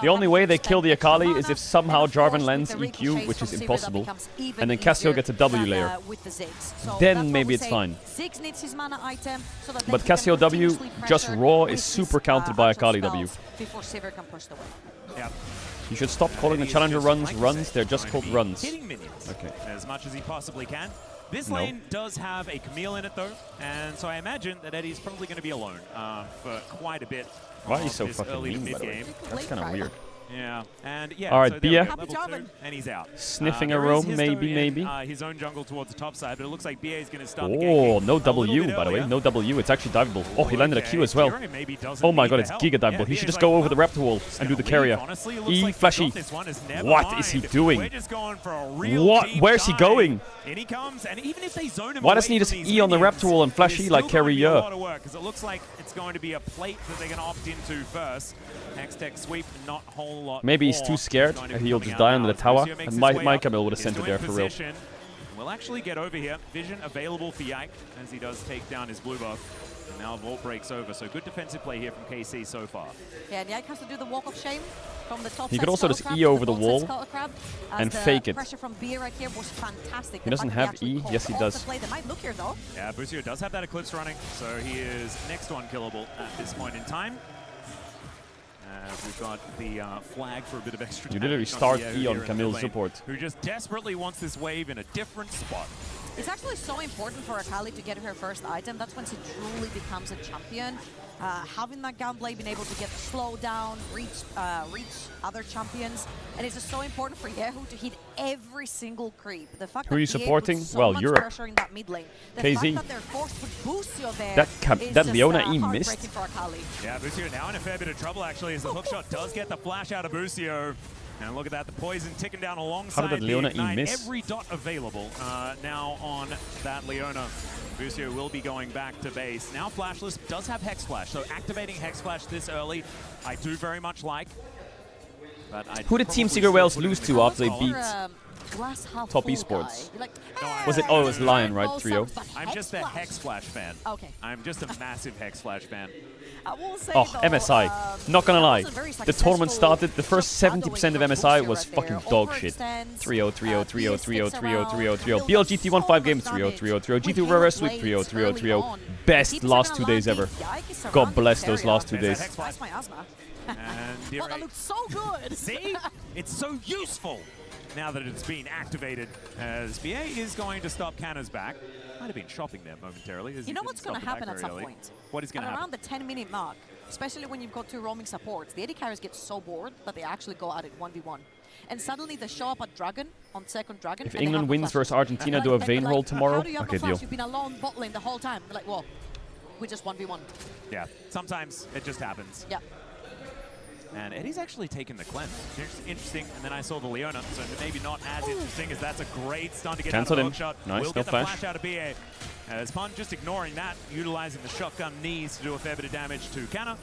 The only way they kill the Akali is if somehow Jarvan lands EQ, which is impossible, and then Cassio gets a W layer. Then maybe it's fine. But Cassio W, just raw, is super countered by Akali W. Before Sivir can push the wave. Yeah. You should stop calling the challenger runs, they're just called runs. Hitting minions Okay. as much as he possibly can. This No. lane does have a Camille in it though, and so I imagine that Eddie's probably going to be alone for quite a bit. Why are you of so this fucking early to mean, by the way? mid-game. That's kind of weird. Yeah, and yeah. All right, so there we BA. go, level 2, and he's out. Sniffing a There is roam, Histo maybe, in, maybe. his own jungle towards the top side, but it looks like BA is going to start the Oh, ganking no a little W, bit by the way. earlier. No W, it's actually diveable. Oh, he landed a Q as well. Fury maybe doesn't Oh my need god, the it's help. giga diveable. Yeah, He should BA is just go like, over the Raptor wall and do the leave. carrier. Honestly, it looks E, like flashy. this one is never What is he mind. doing? We're just going for a real What? deep Where's he dive. going? In he comes, and even if they zone him Why away doesn't he just from these E on the minions, Raptor wall and flashy it's like still gonna be a carrier? lot of work, because it looks like it's going to be a plate that they're going to opt into first. Hextech sweep, not a whole lot Maybe he's more. too scared Going to and be he'll coming just out die under now. the tower. Lucio makes And his my way up. Camille would have He's sent it still there in for real. position. We'll actually get over here. Vision available for Yike as he does take down his blue buff. And now Vault breaks over, so good defensive play here from KC so far. Yeah, and Yike has to do the walk of shame from the top He side could also scuttle just crab E to over the bottom side wall scuttle crab, as and the fake it. pressure from B right here was fantastic. He The doesn't fact that have actually E. called Yes, he off does. the play. They might look here though. Yeah, Busio does have that Eclipse running, so he is next to unkillable at this point in time. We've got the flag for a bit of extra You damage literally on start Diego E here on in the Camille's lane, support. who just desperately wants this wave in a different spot. It's actually so important for Akali to get her first item. That's when she truly becomes a champion. Having that gunblade, being able to get the slow down, reach other champions, and it's just so important for Yehu to hit every single creep. The fact Who are that you BA supporting? puts so Well, much Europe. pressure in that mid lane. The KZ. fact that they're forced to Busio there That is that just, Leona E heartbreaking missed. for Akali. Yeah, Busio now in a fair bit of trouble actually, as the hookshot does get the flash out of Busio. And look at that, the poison ticking down alongside How did that Leona the E ignite. miss? Every dot available now on that Leona. Busio will be going back to base. Now Flashless does have Hex Flash, so activating Hex Flash this early, I do very much like. But Who did Team Secret Wales lose to after they beat glass half Top full esports. guy. You're like, Was it? Oh, it was Lion, right? Trio. I'm just a Hex Flash fan. Okay. I'm just a massive Hex Flash fan. I will say, Oh, though, MSI. Not gonna lie. The tournament started, the first 70% of MSI was fucking dog shit. 3-0, 3-0, 3-0, 3-0, 3-0, 3-0, 3-0. BLGT won 5 games, 3-0, 3-0, 3-0. G2 Rare Sweep, 3-0, 3-0, 3-0. Best last 2 days ever. God bless those last 2 days. That's my asthma. And Well, that looks so good. See? It's so useful now that it's been activated. As BA is going to stop Canna's back. Might have been shopping there momentarily. You know what's going to happen at some point? What is going to happen? Around the 10-minute mark, especially when you've got 2 roaming supports, the AD carriers get so bored that they actually go at it 1v1. And suddenly they show up at Dragon, on second Dragon. If England wins versus Argentina, do a vein roll tomorrow. Okay, deal. You've been alone bot lane the whole time. They're like, well, we just 1v1. Yeah, sometimes it just happens. Yeah. And Eddie's actually taken the cleanse. Interesting. And then I saw the Leona, so maybe not as interesting as that's a great stun to get Cancelled out him. of the hook shot. Nice, We'll no get the flash. flash out of BA. As Pun just ignoring that, utilizing the shotgun knees to do a fair bit of damage to Canna.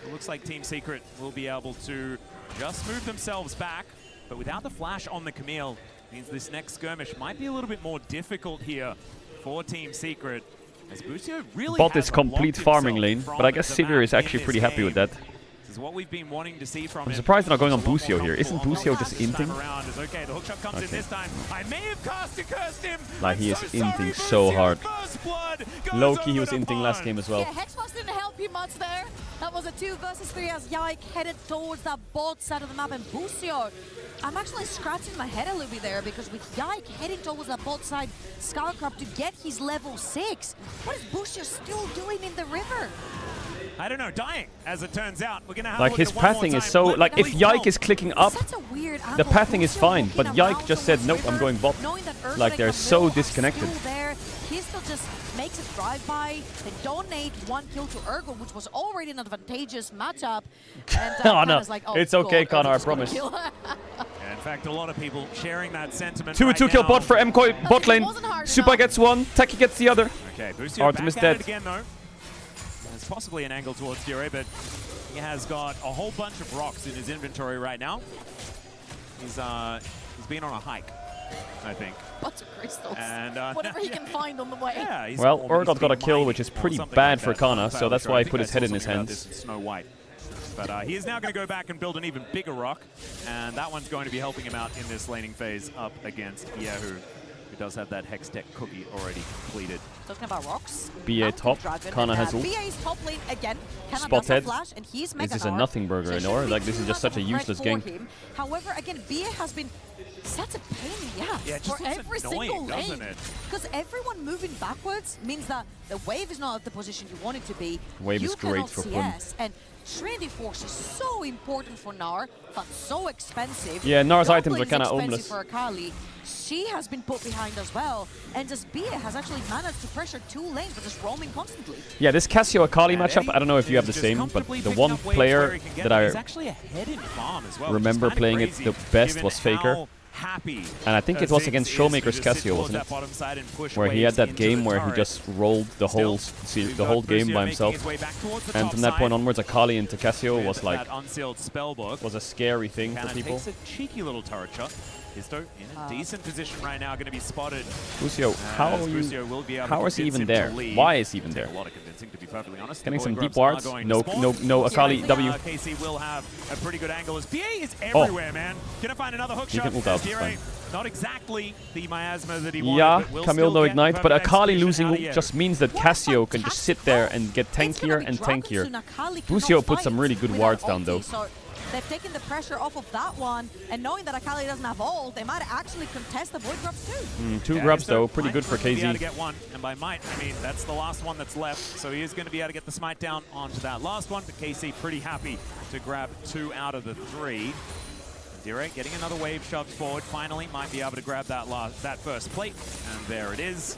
It looks like Team Secret will be able to just move themselves back, but without the flash on the Camille, means this next skirmish might be a little bit more difficult here for Team Secret. As Busio really Bot has is complete unlocked farming himself lane, from but I guess the Sivir map is actually in pretty this happy with game. that. This is what we've been wanting to see from I'm him. surprised they're not going on It's a lot Busio more here. Isn't helpful Busio on the just last time inting? around. It's okay, the hook shot comes in Okay. this time. I may have cursed him. Like, he is I'm so sorry, inting so Busio. hard. First blood goes Low-key, he over was to inting last Pun. game as well. Yeah, Hexbox didn't help you much there. That was a 2 versus 3 as Yike headed towards that bot side of the map. And Busio, I'm actually scratching my head a little bit there because with Yike heading towards that bot side, Skullcrab to get his level 6, what is Busio still doing in the river? I don't know, dying, as it turns out. We're gonna have Like, a look his at one more pathing is time. so... Let Like, me if Yike is clicking up, Such a weird the angle. pathing is Busio fine. But walking Yike around just said, nope, towards I'm going bot. knowing that Ursa Like, and they're Camille so are disconnected. still there. He still just makes a drive-by. They donate 1 kill to Urgo, which was already an advantageous matchup. And Oh, no. Like, It's okay, God, Connor, I Urgo's gonna promise. kill. Yeah, in fact, a lot of people sharing that sentiment 2 right kill now. bot for MKoi bot lane. Supa gets 1, Taki gets the other. Okay, Busio Artem is back at it dead. again, though. There's possibly an angle towards Diore, but he has got a whole bunch of rocks in his inventory right now. He's been on a hike, I think. Bunch of crystals. And, whatever he can find on the way. Yeah, he's Well, or he's Urgot got a been kill, mining which is or pretty something bad like for that. Kana, so that's why I he think put I his saw head in his something about hands. this in Snow White. But he is now going to go back and build an even bigger rock, and that one's going to be helping him out in this laning phase up against Yahoo, who does have that Hex Tech cookie already completed. Talking about rocks. BA top, Kana has ult. BA's top lane again. Kana Spot does have head. flash, and he's This is Mega a Gnar. nothing burger, So it you know? shouldn't be Like, this too is just much such a of threat useless for gank. him. However, again, BA has been such a pain in the ass Yeah, it for just looks every annoying, single doesn't lane. it? Because everyone moving backwards means that the wave is not at the position you want it to be. Wave you is great cannot for Pun. CS, and Trinity Force is so important for Gnar, but so expensive. Yeah, Gnar's Doubly items are is kinda expensive homeless. for Akali. She has been put behind as well, and just BA has actually managed to pressure 2 lanes, but just roaming constantly. Yeah, this Cassio Akali And matchup, Eddie I don't know if you have the is same, just but comfortably the picking one up waves where player he can get that them. I He's actually ahead in farm as well, which is remember kinda playing it crazy, the best given was Faker. how happy And I think it was Ziggs against is Showmaker's to just sit Cassio, towards wasn't that bottom side and push Where he had waves that into game the where he turret. just rolled the whole we've the got whole game Busio by making himself. his way back towards the And top from that point side. onwards, Akali into Cassio was like that unsealed spellbook. was a scary thing for Cannon people. takes a cheeky little turret shot. Histo in a decent position right now, going to be spotted. Busio, Busio will be able how to is he convince even him there? to leave. Why is he even Take there? a lot of convincing, to be perfectly honest. Getting The some void deep grubs are wards. going to No, spawn. no, Akali Yeah, W. KC will have a pretty good angle as BA is Oh. everywhere, man. Gonna find another hook He shot. can ult out, Dire, fine. not exactly the miasma that he wanted, Yeah, but will Camille still no get ignite, but perfect Akali execution losing out ult of Yeo. just means that Cassio can just sit there and get tankier and tankier. Busio put some really good wards down though. So they've taken the pressure off of that one, and knowing that Akali doesn't have ult, they might actually contest the void grubs too. 2 grubs though, pretty good for Be able to KZ. get one, and by might, I mean that's the last one that's left. So he is going to be able to get the smite down onto that last one. But KC pretty happy to grab 2 out of the 3. Dire getting another wave shoved forward. Finally, might be able to grab that first plate, and there it is.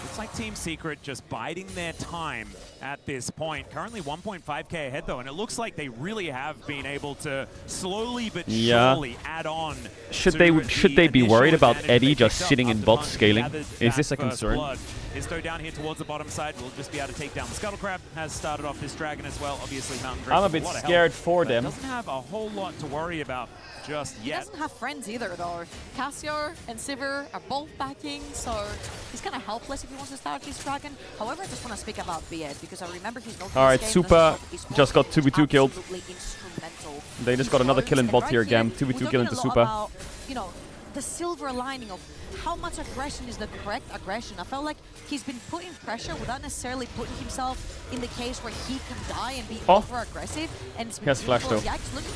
Looks like Team Secret just biding their time at this point. Currently 1.5k ahead though, and it looks like they really have been able to slowly but surely add on. Should they be worried about Eddie just sitting in bot scaling? Is this a concern? Histo down here towards the bottom side will just be able to take down the Scuttle Crab. Has started off this dragon as well. Obviously, Mountain Drake. I'm a bit scared for them. Doesn't have a whole lot to worry about just yet. He doesn't have friends either, though. Cassio and Sivir are both backing, so he's kind of helpless if he wants to start this dragon. However, I just want to speak about Beard because I remember he's not. All right, Super just got 2v2 killed. They just got another kill in bot here, Gam. 2v2 kill into Super. About, you know, the silver lining of how much aggression is the correct aggression. I felt like he's been putting pressure without necessarily putting himself in the case where he can die and be over-aggressive. And it's been He has flash though.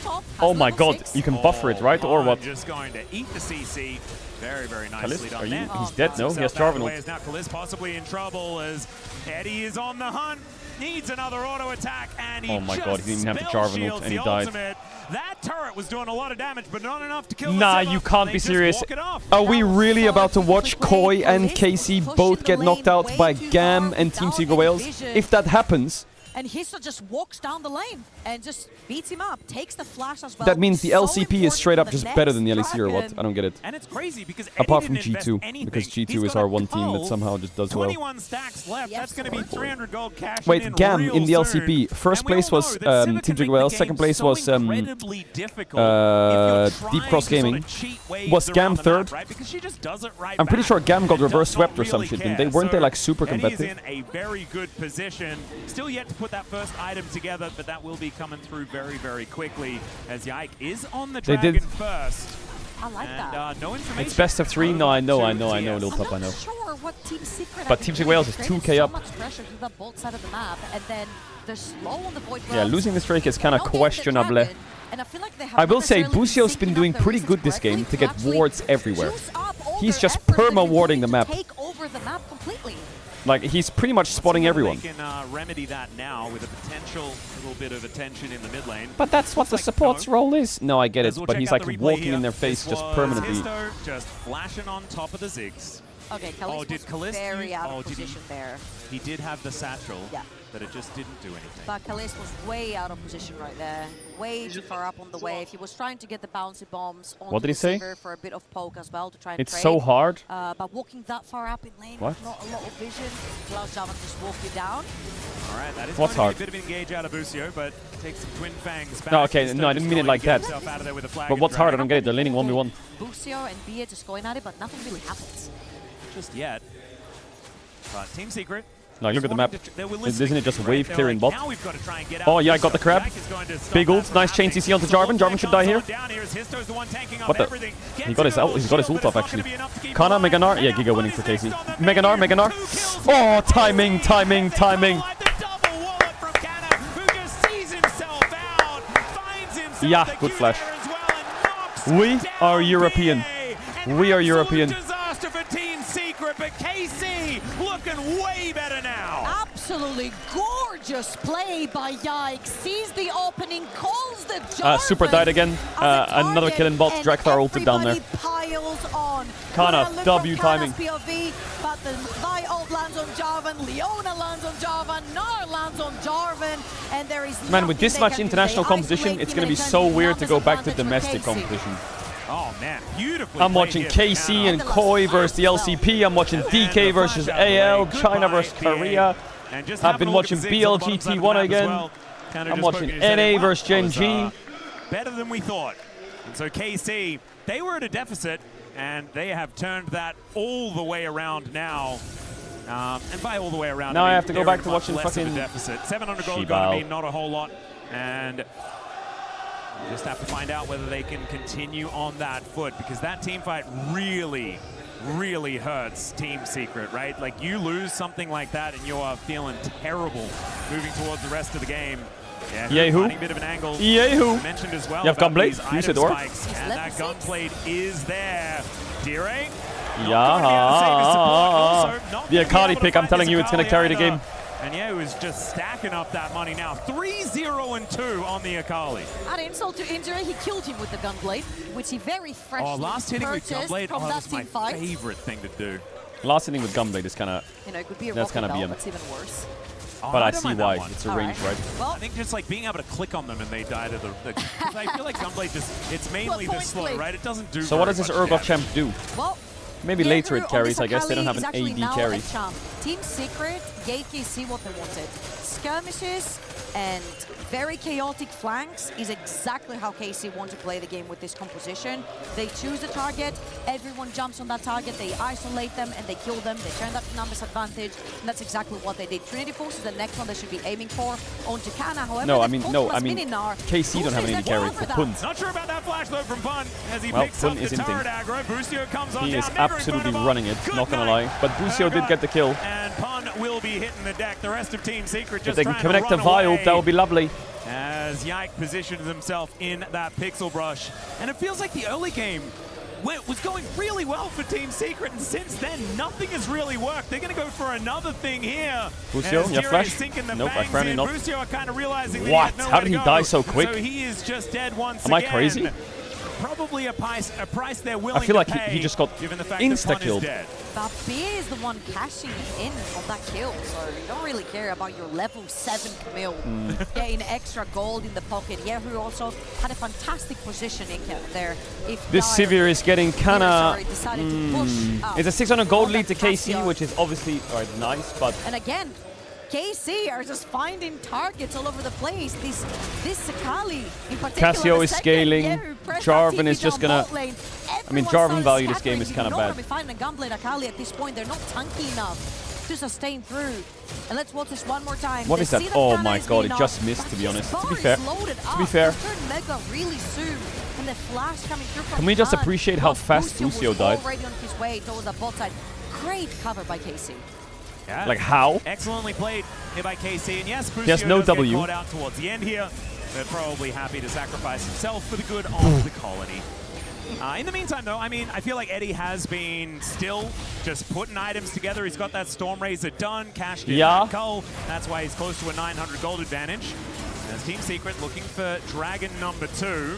top, Oh my god, 6. you can buffer it, right? Or what? Just going to eat the CC. Very, very nicely Kalis, done are there. you? He's dead, no? He has Jarvan ult. Now Kalis possibly in trouble as Eddie is on the hunt. Needs another auto attack, and he Oh my god, he didn't have the Jarvan ult and he died. Ultimate. That turret was doing a lot of damage, but not enough to kill Nah, the you Sivir. can't They be just serious. walk it off. Are we really about to watch Koi and Casey both get knocked out by Gam and Team Seagull Whales? If that happens, And Histo just walks down the lane and just beats him up, takes the flash as well. that means the So LCP is straight up important just for better than the next LEC or what? dragon. I don't get it. And it's crazy because Apart Eddie from didn't invest G2, anything. because G2 He's is got our a one team that cull, somehow just does well. 21 stacks left. That's going to be 300 gold cash. Wait, Gam in the LCP. First place was Team Seagull Whales, second place was Deep Cross Gaming. Was Gam third? I'm pretty sure Gam got reverse swept or some shit, didn't they? Weren't they like super competitive? Eddie is in a very good position. Still yet to put that first item together, but that will be coming through very, very quickly as Yike is on the dragon first. I like that. No information. It's best of 3? No, I know, Lil Pup, I know. Sure what Team Secret But Team Seagull Whales is 2k so up. much pressure to the both side of the map, and then they're slow on the void Yeah, grabs. losing this Drake is kind of questionable. And I feel like they have I will not say necessarily Busio's been been syncing doing up their pretty resets good this game correctly to get actually wards everywhere. juice up all He's their just efforts that they've been perma-warding the putting map. to take over the map completely. Like, he's pretty much spotting everyone. They can remedy that now with a potential little bit of attention in the mid lane. But that's what the support's role is. No, I get it, but he's like walking in their face This just was permanently. Histo just flashing on top of the Ziggs. Okay, Kalis did was Kalis very use- out of did he- position there. He did have the satchel, Yeah. but it just didn't do anything. But Kalis was way out of position right there. Way too far up on the wave. He was trying to get the bouncy bombs on What did he say? for a bit of poke as well to try and It's trade. so hard. But walking that far up in lane What? with not a lot of vision allows Javan to just walk you down. All right, that is What's going hard? to be a bit of an engage out of Busio, but takes some twin fangs back. No, okay, Histo no, I just didn't mean it going like to get that. himself out of there with a flag But and what's hard? I drag. don't get it. They're laning 1v1. Busio and Bia just going at it, but nothing really happens. Just yet. But Team Secret. Like, look at the map. They were Isn't it just listening, wave right? clearing They're bot? like, now we've got to try and get out Oh, of yeah, I this. got the crab. Yike is going to stop Big that ult. from Nice chain happening. CC onto Jarvan. Jarvan should die here. Down here is Histo's the one tanking up What the? everything. He got his ult. He's got his ult off actually. Kana, Meganar. Yeah, Giga winning for Casey. Meganar. Oh, timing. Yeah, good flash. We are European. We are European. Disaster for Team Secret, but KC looking way better now. Absolutely gorgeous play by Yike. Sees the opening, calls the Jarvan. Super died again. Another kill in bot. Drakthar ulted down there. Piles on. Kana, Look W for Kana's timing. POV, but the Vi ult lands on Jarvan, Leona lands on Jarvan, Gnar lands on Jarvan, and there is Man, with nothing this they much can do. international They competition, isolate it's him going to be and it so turns weird to go back to disadvantage for domestic KC. competition. Oh man, beautifully. I'm watching played here. KC and Koi versus the LCP. I'm watching DK versus AL, China versus Korea. And just I've having been a look at watching the Ziggs on the bottom side of the BLGT1 map as again. well. Kinda I'm just watching poking his head in. NA Wow, versus that was, GENG. better than we thought. And so KC, they were at a deficit, and they have turned that all the way around now. And by all the way around, Now I mean have to go very back to much watching less of a fucking deficit. 700 gold Shibao. gonna mean not a whole lot, and just have to find out whether they can continue on that foot, because that team fight really hurts Team Secret, right? Like, you lose something like that and you are feeling terrible moving towards the rest of the game. Yeah, Yehu. finding a bit of an angle. Yehu. Mentioned as well. You have about Gunblade? these Use item it, or? spikes, and that Gunblade is there. Dire. Yeah. The Akali pick, I'm telling you, it's going to carry the game. And yeah, is just stacking up that money now. 3-0-2 on the Akali. Add insult to injury, he killed him with the Gunblade, which he very freshly Last hitting with purchased Gunblade, from that that was my team fight. favorite thing to do. Last hitting with Gunblade is kind of... You know, it could be a That's rocket gonna be bell, a- that's even worse. But I don't see mind that why. one. It's a range, right? Well, I think just like being able to click on them and they die to the... 'cause I feel like Gunblade just... It's mainly this slow, right? It doesn't do So what does very this much Urgot damage. champ do? Well, Maybe later it carries, I guess. They don't have an AD carry. Team Secret gave KC what they wanted. Skirmishes and very chaotic flanks is exactly how KC want to play the game with this composition. They choose a target, everyone jumps on that target, they isolate them and they kill them, they turn that to numbers advantage, and that's exactly what they did. Trinity Force is the next one they should be aiming for. On Tukana, however, no, I mean, KC don't have an AD carry for Pun. Not sure about that flash though from Pun as he Well, picks up Pun the is turret aggro. Busio comes on He down. is absolutely running it, not gonna lie. But Busio did get the kill. And Pun will be hitting the deck. The rest of Team Secret just If they can trying to connect the run Vial, away. that would be lovely. As Yike positions himself in that pixel brush. And it feels like the early game was going really well for Team Secret, and since then, nothing has really worked. They're going to go for another thing here. Busio, you have flash? Nope, apparently not. Busio are kind of realizing what? How did he die so quick? So he is just dead once Am I again. crazy? Probably a price they're willing I feel like to pay, he just got given the fact insta-killed. But B is the one cashing in on that kill, so you don't really care about your level 7 Camille getting extra gold in the pocket. Yehu also had a fantastic positioning there. If This Sivir is getting kinda... decided to push up It's a 600 gold on lead to that KC, Casio. which is obviously nice, but... And again, KC are just finding targets all over the place. This Sakali in particular. Casio is scaling. Jarvan is just gonna... I mean, Jarvan value this game is kind of bad. Finding a Gunblade Akali at this point. They're not tanky enough to sustain through. And let's watch this one more time. What is that? Oh my god, it just missed, to be honest. To be fair. Mega really soon. And the flash coming through from Can we just Khan. appreciate how fast Busio died? Already on his way towards the bot side. Great cover by KC. Yeah. Like how? Excellently played here by KC. And yes, Busio He has no does get W. caught out towards the end here. They're probably happy to sacrifice himself for the good of the colony. In the meantime, though, I mean, I feel like Eddie has been still just putting items together. He's got that Storm Razor done, cashed in Cull. That's why he's close to a 900 gold advantage. As Team Secret looking for Dragon number 2.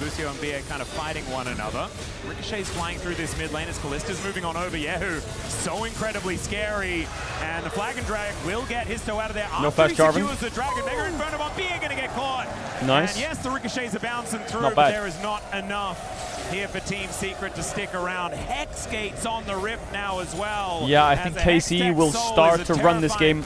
Busio and B are kind of fighting one another. Ricochet's flying through this mid lane as Kallista's moving on over. Yehu, so incredibly scary. And the Flag and Drag will get Histo out of there. No flash, Jarvan. The Dragon Mega Inferno on B are going to get caught. Nice. And yes, the Ricochets are bouncing through, Not but bad. there is not enough here for Team Secret to stick around. Hex Gates on the Rift now as well. Yeah, I think KC will start to run this game.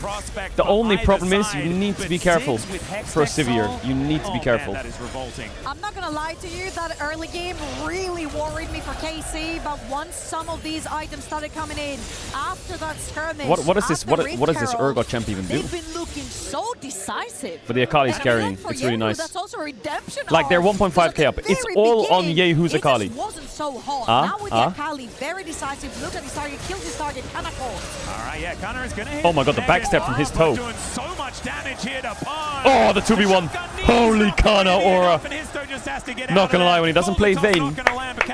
The only problem is you need to be careful for a Sivir. You need to be careful. Man, that is revolting. I'm not gonna lie to you, that early game really worried me for KC, but once some of these items started coming in, after that skirmish, What is this? after What does this Rift Urgot champ even do? they've been looking so decisive. But the Akali's And carrying. for It's really Yehu, nice. That's also a redemption Like they're arc. 1.5k up. It's Very all on beginning, Yehu's it Akali. just wasn't so hot. Now with the Akali, very decisive. Look at his target, kills his target, kinda caught. All right, yeah, Connor is gonna hit. Oh my god, the backstep from his toe. Doing so much damage here to Pun. Oh, the 2v1. Holy Kana Aura. Not gonna lie, when he doesn't play Vayne,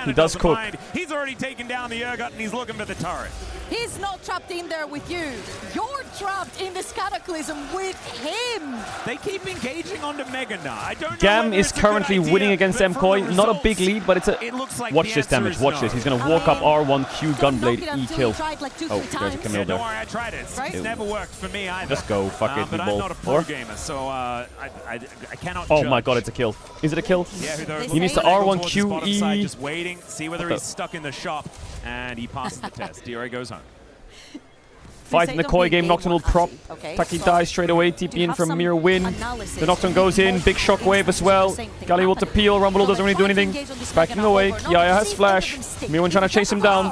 he does cook. He's already taken down the Urgot and he's looking for the turret. He's not trapped in there with you. You're trapped in this cataclysm with him. They keep engaging onto Megana. I don't know Gam whether is it's a good currently idea, winning against but from MKoi. the Not a results, big lead, but it's a... it looks like Watch the this answer damage, is watch no. this. He's gonna walk up R1, Q Gunblade, E kill. Oh, there's a Camille Yeah, don't there. worry, I tried it. It's never worked for me either. Just go, fuck it, But we I'm ball. not a pro gamer, so I cannot Oh judge. my god, it's a kill. Is it a kill? Yeah, He needs to R1, towards Q, the bottom side, E. just waiting, see whether he's stuck in the shop, and he passes the test. Diore goes home. Fight in the Koi game, Nocturne prop. Okay, Taki so dies straight away, TP in from Mir win. The Nocturne goes in, big shockwave as well. Gali will to peel, Rumble doesn't really do anything. Backing away, Yaya has flash. Mirwin trying to chase him down.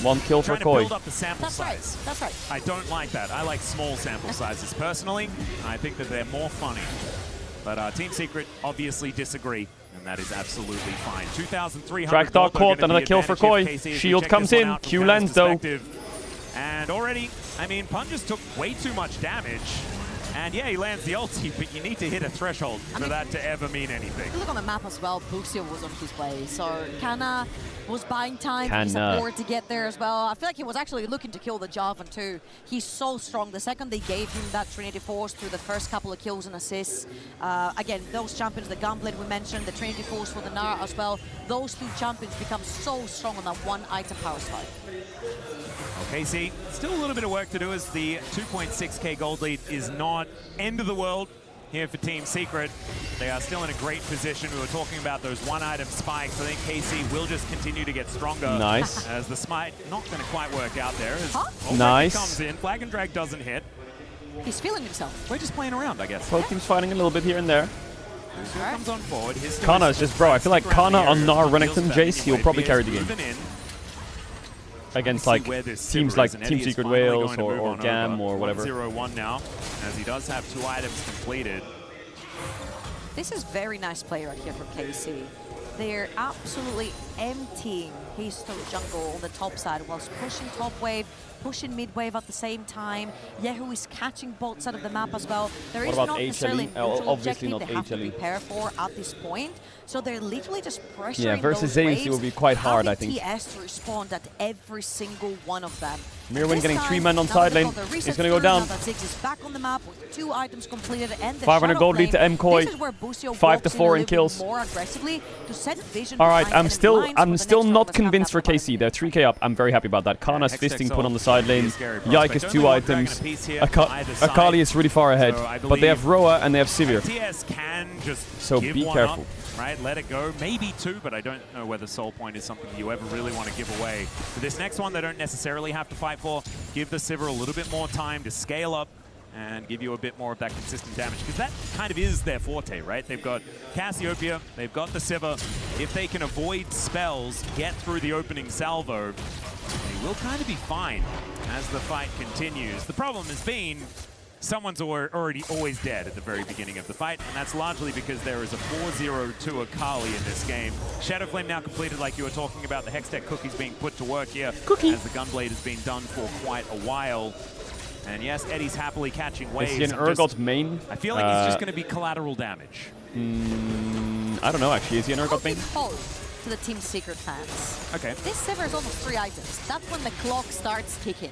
One kill for Trying to Koi. build up the sample size. That's right. I don't like that. I like small sample sizes personally. I think that they're more funny. But Team Secret obviously disagree, and that is absolutely fine. 2,300 Drag Dog gold, though, caught, gonna another be kill for advantage Koi. if KC as we Shield check comes this one in, out from Q Canada's lands though. perspective. And already, I mean, Pun just took way too much damage. And yeah, he lands the ulti, but you need to hit a threshold for that to ever mean anything. Look on the map as well, Busio was on his way, so Kana was buying time for his Kana. support to get there as well. I feel like he was actually looking to kill the Jarvan too. He's so strong. The second they gave him that Trinity Force through the first couple of kills and assists, again, those champions, the Gunblade we mentioned, the Trinity Force for the Nara as well, those two champions become so strong on that one item power spike. Okay, see, still a little bit of work to do as the 2.6k gold lead is not end of the world. here for Team Secret. They are still in a great position. We were talking about those one-item spikes. I think KC will just continue to get stronger. Nice. As the smite not going to quite work out there. As Nice. comes in, Flag and Drag doesn't hit. He's feeling himself. We're just playing around, I guess. Both teams fighting a little bit here and there. Comes on forward. Kana is just, bro, I feel like Kana on Gnar, Renekton, Jace, he'll probably carry the game. Against like teams like Team Secret Wales or GAM or whatever. 0-1 now, as he does have 2 items completed. This is very nice play right here from KC. They're absolutely emptying his jungle on the top side whilst pushing top wave, pushing mid wave at the same time. Yehu is catching both sides of the map as well. There is not necessarily a neutral objective they have to prepare for at this point. So they're literally just pressuring Yeah, versus those Zayn, waves, it will be quite hard, I think. TS to respond at every single one of them. Mirwin getting 3 men on side lane. He's going to go down. 500 gold lead to MKoi. 5-4 in kills. All right, I'm still not convinced for KC. They're 3k up. I'm very happy about that. Kana's fisting put on the side lane. Yike is 2 items. Akali is really far ahead, but they have Roa and they have Sivir. TS can just so be careful. Right, let it go. Maybe 2, but I don't know whether Soul Point is something you ever really want to give away. For this next one, they don't necessarily have to fight for. Give the Sivir a little bit more time to scale up and give you a bit more of that consistent damage, because that kind of is their forte, right? They've got Cassiopeia, they've got the Sivir. If they can avoid spells, get through the opening salvo, they will kind of be fine as the fight continues. The problem has been someone's already always dead at the very beginning of the fight, and that's largely because there is a 4-0 to Akali in this game. Shadowflame now completed, like you were talking about, the Hextech cookies being put to work here as the Gunblade has been done for quite a while. And yes, Eddie's happily catching waves. Is he an Urgot main? I feel like it's just going to be collateral damage. I don't know, actually. Is he an Urgot main? To the Team Secret fans. Okay. This Sivir is almost 3 items. That's when the clock starts ticking.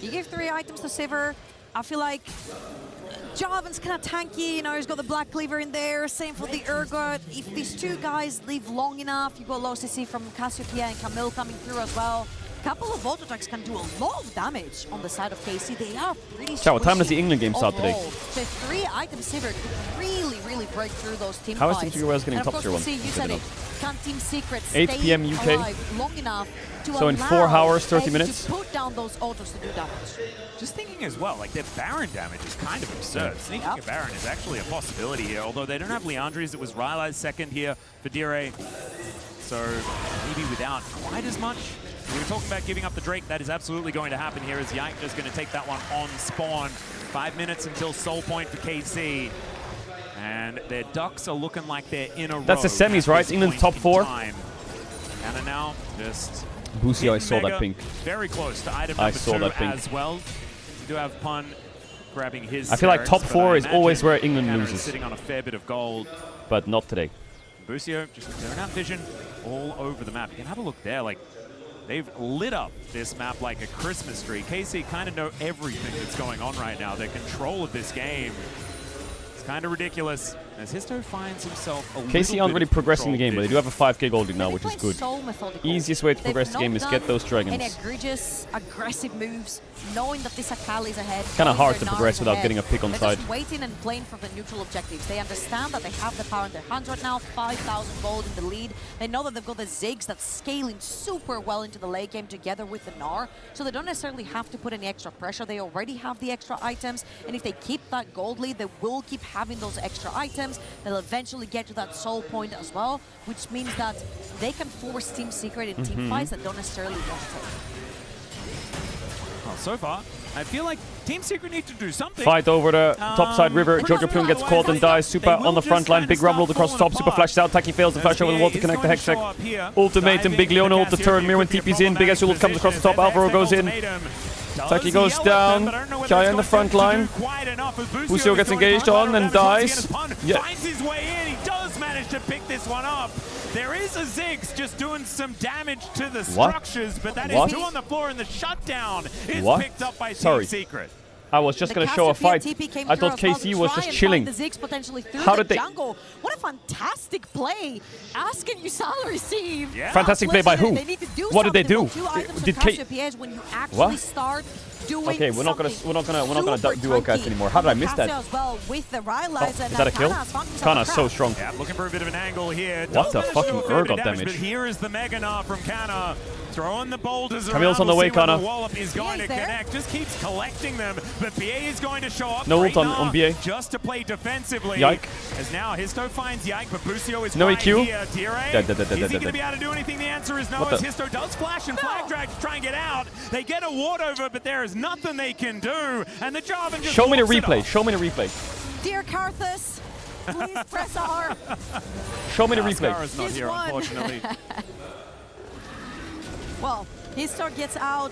You give 3 items to Sivir. I feel like Jarvan's kind of tanky, you know, he's got the Black Cleaver in there, same for the Urgot. If these 2 guys live long enough, you've got low CC from Cassiopeia and Camille coming through as well. A couple of auto attacks can do a lot of damage on the side of KC. They are pretty What time does the England game start today? The 3-item Sivir could really break through those team How is fights. Team Secret Wales getting top tier 1? You said it. Can Team Secret 8 stay PM UK. alive long enough to So in 4 hours, 30 Edge minutes. to put down those autos to do damage. Just thinking as well, like their Baron damage is kind of absurd. Sneaking a Baron is actually a possibility here, although they don't have Leandri's. It was Rylai's second here for Dire. So maybe without quite as much. We were talking about giving up the Drake. That is absolutely going to happen here as Yike just going to take that one on spawn. 5 minutes until Soul Point for KC. And their Ducks are looking like they're in a row. That's the semis, right? England's top 4. And now just... Busio, I saw that pink. Very close to item number 2 as well. We do have Pun grabbing his. I feel like top 4 is always where England loses. Sitting on a fair bit of gold. But not today. Busio just clearing out vision all over the map. You can have a look there. Like, they've lit up this map like a Christmas tree. KC kind of know everything that's going on right now. Their control of this game is kind of ridiculous. As Histo finds himself a KC aren't really progressing the game, but they do have a 5k gold lead now, which is good. Easiest way to progress the game is get those dragons. Any egregious, aggressive moves, knowing that this Akali is ahead. Kind of hard to progress without getting a pick on They're side. just waiting and playing for the neutral objectives. They understand that they have the power in their hands right now. 5,000 gold in the lead. They know that they've got the Ziggs that's scaling super well into the late game together with the Gnar. So they don't necessarily have to put any extra pressure. They already have the extra items. And if they keep that gold lead, they will keep having those extra items. They'll eventually get to that Soul Point as well, which means that they can force Team Secret in team fights that don't necessarily want to take. Well, so far, I feel like Team Secret need to do something. Fight over the top side river. Jojo Plum gets caught and dies. Super on the front line. Big rumble across the top. Super flashes out. Taki fails to flash over the wall to connect the Hextech. Ultimate and Big Leona ult the turn. Mirwin TP's in. Big Azul comes across the top. Alvaro goes in. Taki goes down. Kaya in the front line. Busio gets engaged on and dies. Yeah. Finds his way in. He does manage to pick this one up. There is a Ziggs just doing some damage to the structures, but that is 2 on the floor, and the shutdown is picked up by Team Secret. I was just going to show a fight. I thought KC was just chilling. How did they? Jungle. What a fantastic play. Asking you to receive. Fantastic play by who? What did they do? Did KC when you actually start doing Okay, we're not gonna duo cast anymore. How did I miss that? As well with the Rylai's Is that a kill? Kana's so strong. Yeah, looking for a bit of an angle here. What the fucking Urgot But damage? here is the Mega Gnar from Kana. Throwing the boulders Camille's around. on the way, See when Kana. the wallop is going to connect. Just keeps collecting them. But BA is going to show up. No ult Right on now, BA. Just to play defensively. Yike. As now Histo finds Yike, but Busio is No right EQ. here. Dire, Dead. is he going to be able to do anything? The answer is no. What As the- Histo does flash and flag drag to try and get out. They get a ward over, but there is nothing they can do. And the Jarvan just Show me the walks it replay. off. Show me the replay. Dear Karthus, please press R. Show me the replay. Scar's not He's here, won. unfortunately. Well, Histor gets out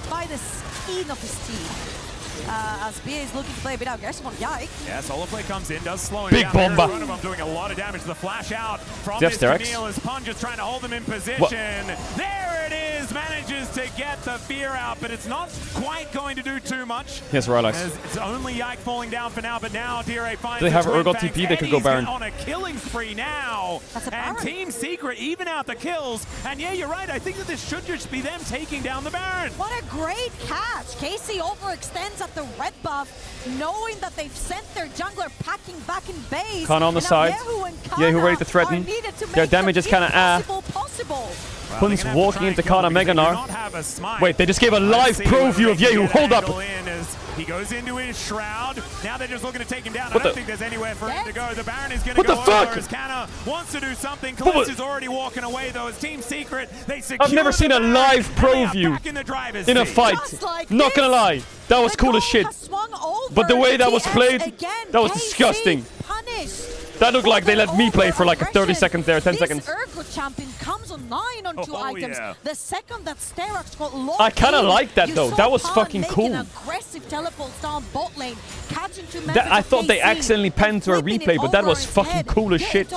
by the skin of his teeth. As BA is looking to play a bit aggressive on Yike. Yeah, solo play comes in, does slow him Big down. There in bomba. front of him, doing a lot of damage. The flash out from Def this Sterex. Camille as Pun just trying to hold them in position. What? There it is, manages to get the fear out, but it's not quite going to do too much. Yes, Rylai's. As it's only Yike falling down for now, but now Dire finds Do they have the twin Urgot fangs. TP? They could go Eddie's Baron. on a killing spree now. And Team Secret even out the kills. And yeah, you're right. I think that this should just be them taking down the Baron. What a great catch. Casey overextends at the red buff, knowing that they've sent their jungler packing back in base. Kana on the And now side. Yehu and Yehu Kana ready to threaten. are needed to Their make damage the is kinda impossible possible. Well, Pun's they're gonna have to walking try into and kill Kana them because they Mega do Gnar. not have a smite. Wait, they just gave a live see pro whether view they of can Yehu. get an Hold up. angle in as he goes into his shroud. Now they're just looking to take him down. What I don't the- think there's anywhere for him to go. The Baron is going to What go the fuck? over as Kana wants to do something. What- Kalist is already walking away though. As Team Secret, they secure I've never the seen a Baron, live and pro they are view back in the driver's in a seat. fight. Just like Not gonna lie, that was cool as shit. Swung over. But the way that was TS played, again. that was KC disgusting. punished. That looked like they let me play for like a 30 seconds there, 10 seconds. This Urgot champion comes online on two items. yeah. The second that Sterak's got locked I kinda in, like that you though. saw That was Pan fucking making cool. aggressive teleports down bot lane, catching two That, I thought they accidentally panned to a replay, but that was fucking cool as shit.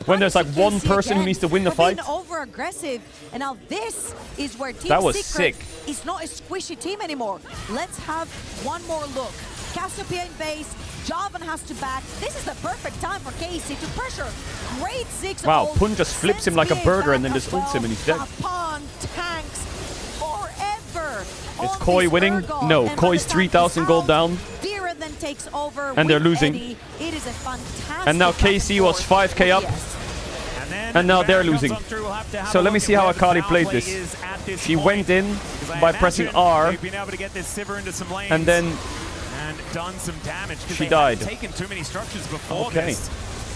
When there's like one person who needs to win the fight. Over aggressive, and now this is where Team That was Secret sick. is not a squishy team anymore. Let's have one more look. Cassiopeia in base, Jarvan has to back. This is the perfect time for Casey to pressure. Great Ziggs Wow, ult, Pun just flips him like a sends burger BA and then back just as ults him and he's dead. Papan tanks forever. Is on Koi this winning? Urgot, No, and by Koi's the time 3,000 he's gold out, down. Dira then takes over And they're with losing. Eddie. It is a fantastic And now back and KC was forth 5k up. for TS. And now they're losing. So let me see how Akali played this. She went in by pressing R, They've been able to get this Sivir into some lanes and then and done some damage because she they died. hadn't taken too many structures before Okay. this.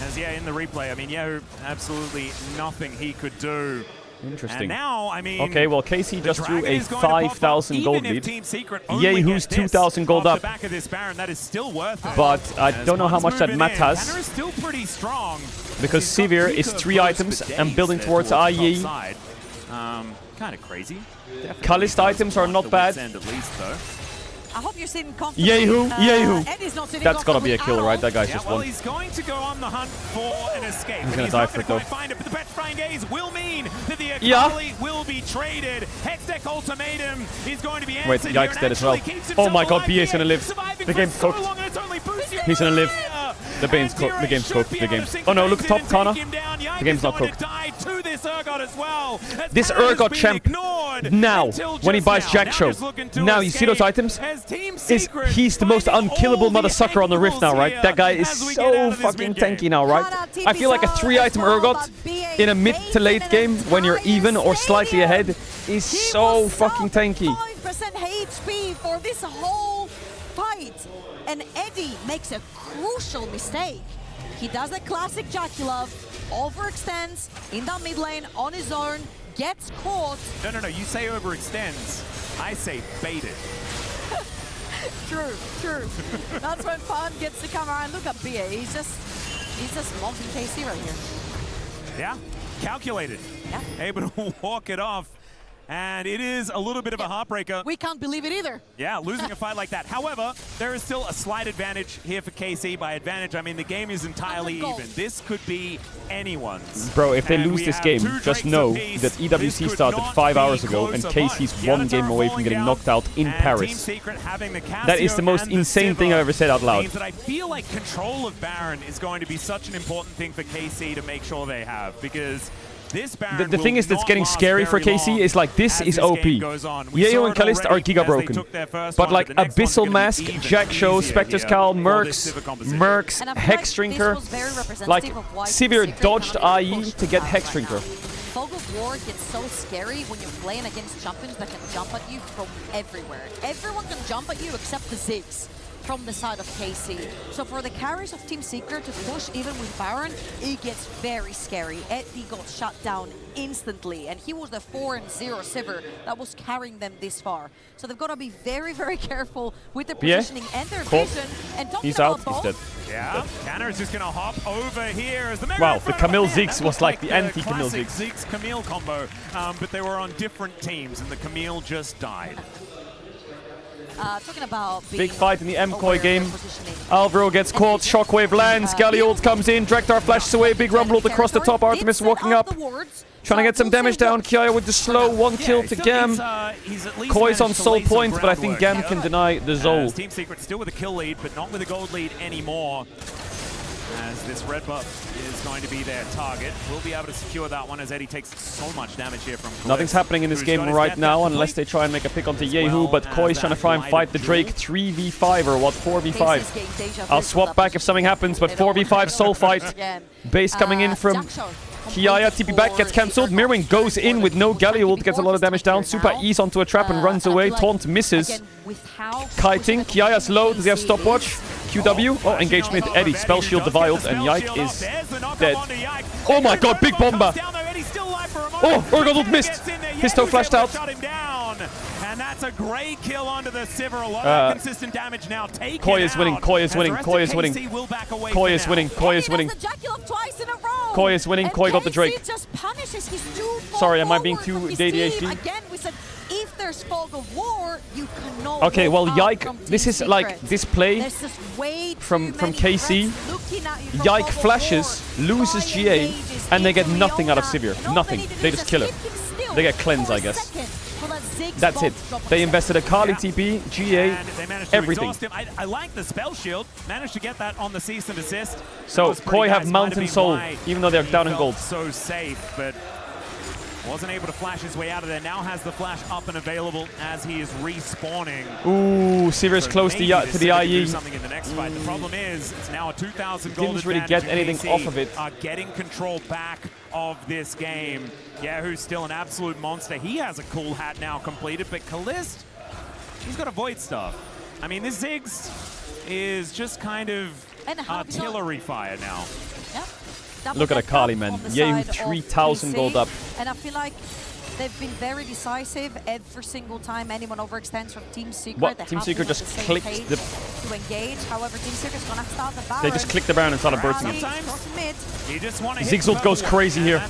As yeah, in the replay, I mean, yeah, absolutely nothing he could do. Interesting. And now, I mean, okay, well, KC the just drew Dragon a is going to pop up. 5,000 gold Even if lead. Team Secret only Yehu's get this 2,000 gold off up. the back of this Baron, that is still worth it. But I As don't know how Pun's much that moving Matt in. has. Tanner is still pretty strong. Because Sivir is 3 items and building towards IE. Kind of crazy. Kalist items are not bad. At least, though. I hope you're sitting comfortably. Yehu. Eddie's not sitting That's gotta be a comfortably kill, at right? all. That guy's Yeah, just well, won. he's going to go on the hunt for an escape. He's but gonna die not for it, gonna though. quite find it, but the petrifying gaze will mean that the Yeah. Akali will be traded. Hextech ultimatum is going to be answered Wait, here Yike's and dead as well. actually keeps Oh himself my god, alive BA is here, gonna live. surviving The for game's so cooked. long, and it's only Busio He's gonna live. here. The game's And cooked. Dire The game's should cooked. be The able to game's. Oh no, look synchronize top it and Kana. take him down. Yike The game's is not going cooked. to die to this Urgot as well. As This Kana is Urgot being champ ignored now, until when he just buys now. Jack Now Show, he's looking to now you see those escape items? as Team Is Secret he's the most finding unkillable all the mother sucker on the Rift now, right? angles That guy here is as we get so out of this fucking mid-game. tanky now, right? I feel like a 3-item Urgot in a mid to late game when you're even or slightly ahead is so fucking tanky. 5% HP for this whole fight. And Eddie makes a crucial mistake. He does the classic Jackulov, overextends in the mid lane on his own, gets caught. No, you say overextends. I say baited. True. That's when Pan gets to come around. Look at BA, he's just mocking KC right here. Yeah, calculated. Yeah. Able to walk it off. And it is a little bit of a heartbreaker. We can't believe it either. Yeah, losing a fight like that. However, there is still a slight advantage here for KC. By advantage, I mean the game is entirely even. This could be anyone's. Bro, if they And lose we this have game, two just Drakes know apiece. that This EWC could started not 5 be hours ago and closer, but KC's the 1 other game turret away from falling getting down, knocked out in and Team Paris. Secret having the That is the Cassio most and insane thing Sivir I've ever said out loud. means that I feel like control of Baron is going to be such an important thing for KC to make sure they have, because this Baron the thing is that's getting scary for KC is like this is OP. Yayo and Kalista are Giga broken. But like Abyssal Mask, Jack Show, Spectre's Cowl, Mercs, Hex Drinker. Like Sivir dodged IE to get Hex Drinker. Fog of War gets so scary when you're playing against champions that can jump at you from everywhere. Everyone can jump at you except the Ziggs from the side of KC. So for the carries of Team Secret to push even with Baron, it gets very scary. Eddie got shut down instantly, and he was the 4-0 Sivir that was carrying them this far. So they've got to be very, very careful with their positioning and their vision. And he's out, he's dead. Yeah, Canner is just going to hop over here as the wow, the Camille Ziggs was like the anti-Camille Ziggs. Ziggs Camille combo, but they were on different teams, and the Camille just died. Talking about big fight in the MCOY game. Alvaro gets caught, Shockwave lands, Galiold comes in, Drekthar flashes away, big rumble across the top, Artemis walking up. Trying to get some damage down, Kiaya with the slow, one kill to Gam. Koi's on Soul Point, but I think Gam can deny the Zol. Team Secret still with a kill lead, but not with a gold lead anymore. As this red buff is going to be their target. We'll be able to secure that one as Eddie takes so much damage here from Kalist. Nothing's happening in this game right now unless they try and make a pick onto Yehu, but Koi's trying to try and fight the Drake 3v5 or what, 4v5. I'll swap back if something happens, but 4v5 soul fight. Base coming in from Kiaya, TP back, gets cancelled. Mirwin goes in with no Galiold, gets a lot of damage down. Super ease onto a trap and runs away. Taunt misses. Kiting, Kiaya's low, does he have stopwatch? QW, oh, engagement, Eddie, spell shield deviled, and Yike is dead. Oh my god, big bomber! Oh, Urgold missed! His toe flashed out. And that's a great kill onto the Sivir. A lot of consistent damage now. Koi is winning, Koi is winning, Koi is winning. Koi is winning, Koi is winning. Koi is winning, Koi got the Drake. Sorry, am I being too ADHD? Again, we said if there's fog of war, you cannot. Okay, well, Yike, this is like this play from KC. Yike flashes, loses GA, and they get nothing out of Sivir. Nothing. They just kill her. They get cleanse, I guess. That's it. They invested a Kali TP, GA, everything. I like the spell shield. Managed to get that on the cease and desist. So Koi have Mountain Soul, even though they're down in gold. So safe, but wasn't able to flash his way out of there. Now has the flash up and available as he is respawning. Ooh, Sivir's close to the IE. Something in the next fight. The problem is it's now a 2,000 gold. Didn't really get anything off of it. Are getting control back of this game. Yahu's still an absolute monster. He has a cool hat now completed, but Kalist, he's got to avoid stuff. I mean, this Ziggs is just kind of artillery fire now. Yep. Look at Akali, man. Yehu 3,000 gold up. And I feel like they've been very decisive every single time anyone overextends from Team Secret. What? Team Secret just clicked the... to engage. However, Team Secret's gonna start the Baron. They just clicked the Baron and started bursting it. Ziggs goes crazy here.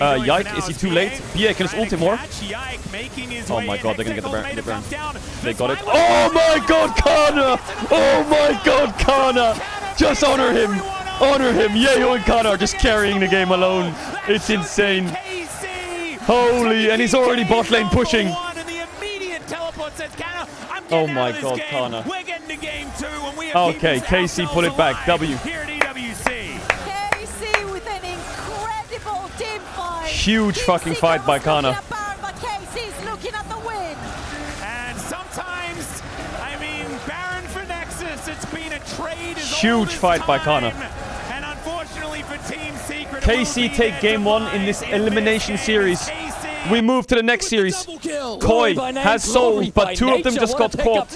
Yike, is he too late? BA can just ult him more. Oh my god, they're gonna get the Baron. They got it. Oh my god, Kana! Oh my god, Kana! Just honor him! Honor him! Yehu and Kana are just carrying the game alone. It's insane. Holy, and he's already bot lane pushing. Oh my god, Kana. Okay, KC pull it back. W. KC with an incredible team fight. Huge fucking fight by Kana. KC's looking at the win. And sometimes, I mean, Baron for Nexus, it's been a trade. Huge fight by Kana. And unfortunately for Team Secret, KC take game 1 in this elimination series. We move to the next series. Koi has soul, but 2 of them just got caught.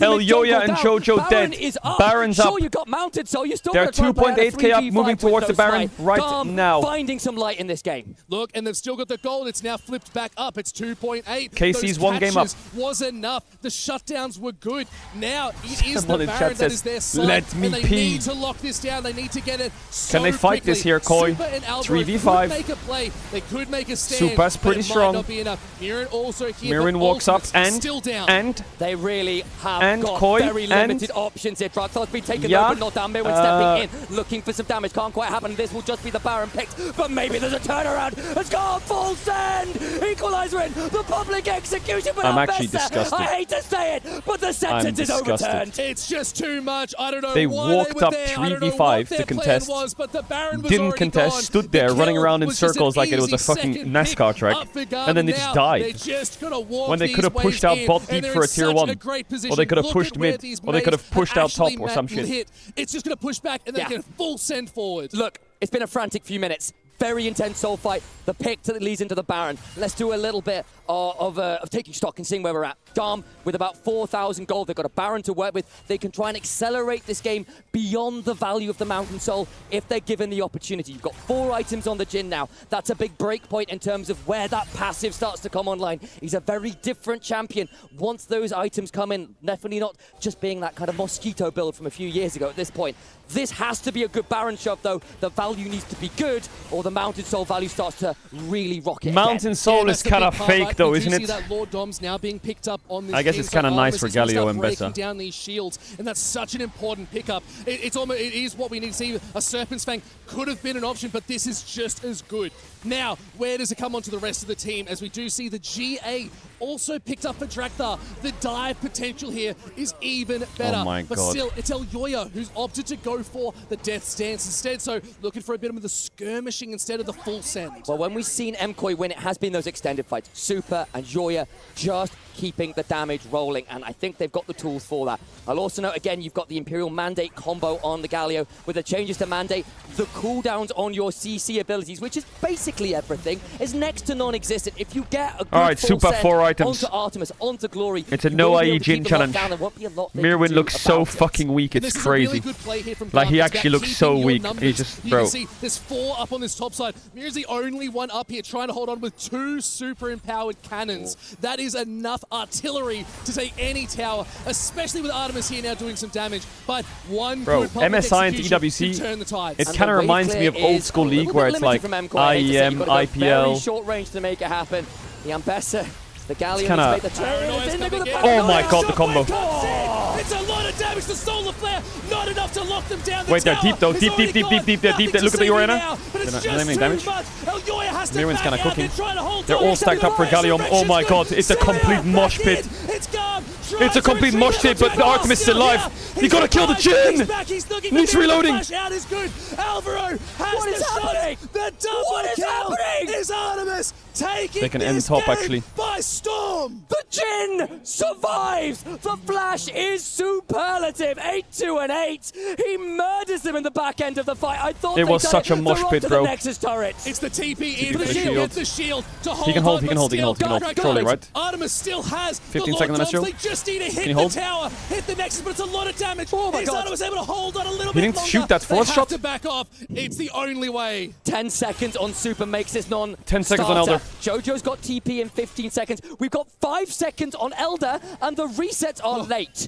El Yoya and Jojo dead. Baron's up. They're 2.8k up, moving towards the Baron right now. Finding some light in this game. Look, and they've still got the gold. It's now flipped back up. It's 2.8. KC's 1 game up. Was enough. The shutdowns were good. Now it is the Baron that is their side. Let me they pee. need to lock this down. They need to get it so Can they fight quickly. this here, Koi? 3v5. Make a play. They could make a stand. Supa's pretty strong. Mirin also here, Mirin walks up and still down. And they really have got very limited options here. Draxar's been taken over, not down. Mirwin stepping in, looking for some damage. Can't quite happen. This will just be the Baron picked, but maybe there's a turnaround. It's got a full send. Equalizer in. The public execution. But I'm actually disgusted. I hate to say it, but the sentence is overturned. It's just too much. I don't know They why walked they were up there. 3v5 to contest. But the Baron was Didn't already contest, gone. stood there running around in circles like it was a easy fucking second NASCAR pick track, up for and then they Garden just now. died. They just gotta walk When they could have these pushed waves out bot in, and deep they're for a in tier such 1, a great or position. they could have Look pushed at where mid, these or they could have mates pushed out top actually or some will shit. hit. It's just gonna push back, and then get a full send forward. Look, it's been a frantic few minutes. Very intense soul fight. The pick that leads into the Baron. Let's do a little bit of taking stock and seeing where we're at. Dom, with about 4,000 gold, they've got a Baron to work with. They can try and accelerate this game beyond the value of the Mountain Soul if they're given the opportunity. You've got 4 items on the Jhin now. That's a big break point in terms of where that passive starts to come online. He's a very different champion once those items come in. Definitely not just being that kind of mosquito build from a few years ago at this point. This has to be a good Baron shove, though. The value needs to be good, or the Mountain Soul value starts to really rocket. Mountain Soul is kind of fake, though, isn't it? See that Lord Dom's now being picked up on this. I guess it's kind of nice for Galio and Bessa. Down these shields, and that's such an important pickup. It is what we need to see. A Serpent's Fang could have been an option, but this is just as good. Now, where does it come on to the rest of the team? As we do see the GA also picked up for Drakthar. The dive potential here is even better. Oh my but God. still, it's Elyoya who's opted to go for the Death Stance instead. So looking for a bit of the skirmishing instead of the full send. Well, when we've seen MKOI win, it has been those extended fights. Super and Joya just keeping the damage rolling, and I think they've got the tools for that. I'll also note, again, you've got the Imperial Mandate combo on the Galio. With the changes to Mandate, the cooldowns on your CC abilities, which is basically everything, is next to non-existent. If you get a good Alright, full Super, send 4 items. onto Artemis, onto Glory, It's a you no will be IE able to keep Jhin them challenge. locked down. There won't be a lot they can Mirwin do looks so about it. fucking weak, And it's this is a really crazy. good play here from Like, he Garden. It's actually about looks so keeping your weak. numbers. He's just, You bro. can see there's 4 up on this top side. Mir's the only one up here trying to hold on with 2 super empowered cannons. That is enough artillery to take any tower, especially with Artemis here now doing some damage. But one Bro, good public MSI and execution EWC, can turn the tides. it kind of reminds me of old school league where it's like IEM, Very IPL. short range to make it happen. The Ambessa, the Galleon kinda- has made the turn. Oh my God, the combo. It's a lot of damage to Solar Flare, not enough to lock them down. The Wait, they're tower deep though, is deep. already gone. Look at Nothing the to see Oriana. now, but it's They're not just doing too damage. much. Elyoya has to Mirwin's back kind of out. cooking. They're trying to hold They're on. all stacked up for Gallium. Oh my God, it's a complete mosh pit. It's gone. It's a complete mosh pit, but the Artemis is alive. You gotta kill the Jhin. He's reloading. Out is good. Alvaro has What is the shot. happening? The double What is kill happening? is Artemis taking They can end this top, game actually. by storm. The Jhin survives! The Flash is superlative! 8-2 and 8. He murders them in the back end of the fight. I thought It they'd was done such it. a mosh They're pit, onto bro. the Nexus turrets. It's the TP in for the the shield. shield. The shield to hold He can hold, on, he can but hold, he can still hold, he can hold. Garden Surely, goes. right? Artemis still has 15 the seconds on that Lord shield. Doms. They just need to Can hit he the hold? tower, hit the Nexus, but it's a lot of damage. Oh my Is God. Artemis able to hold on a little He bit didn't longer? shoot that force They shot? have to back off. It's the only way. 10 seconds on Super makes this 10 seconds on Elder. Jojo's got TP in 15 seconds. We've got 5 seconds on Elder, and the resets are late.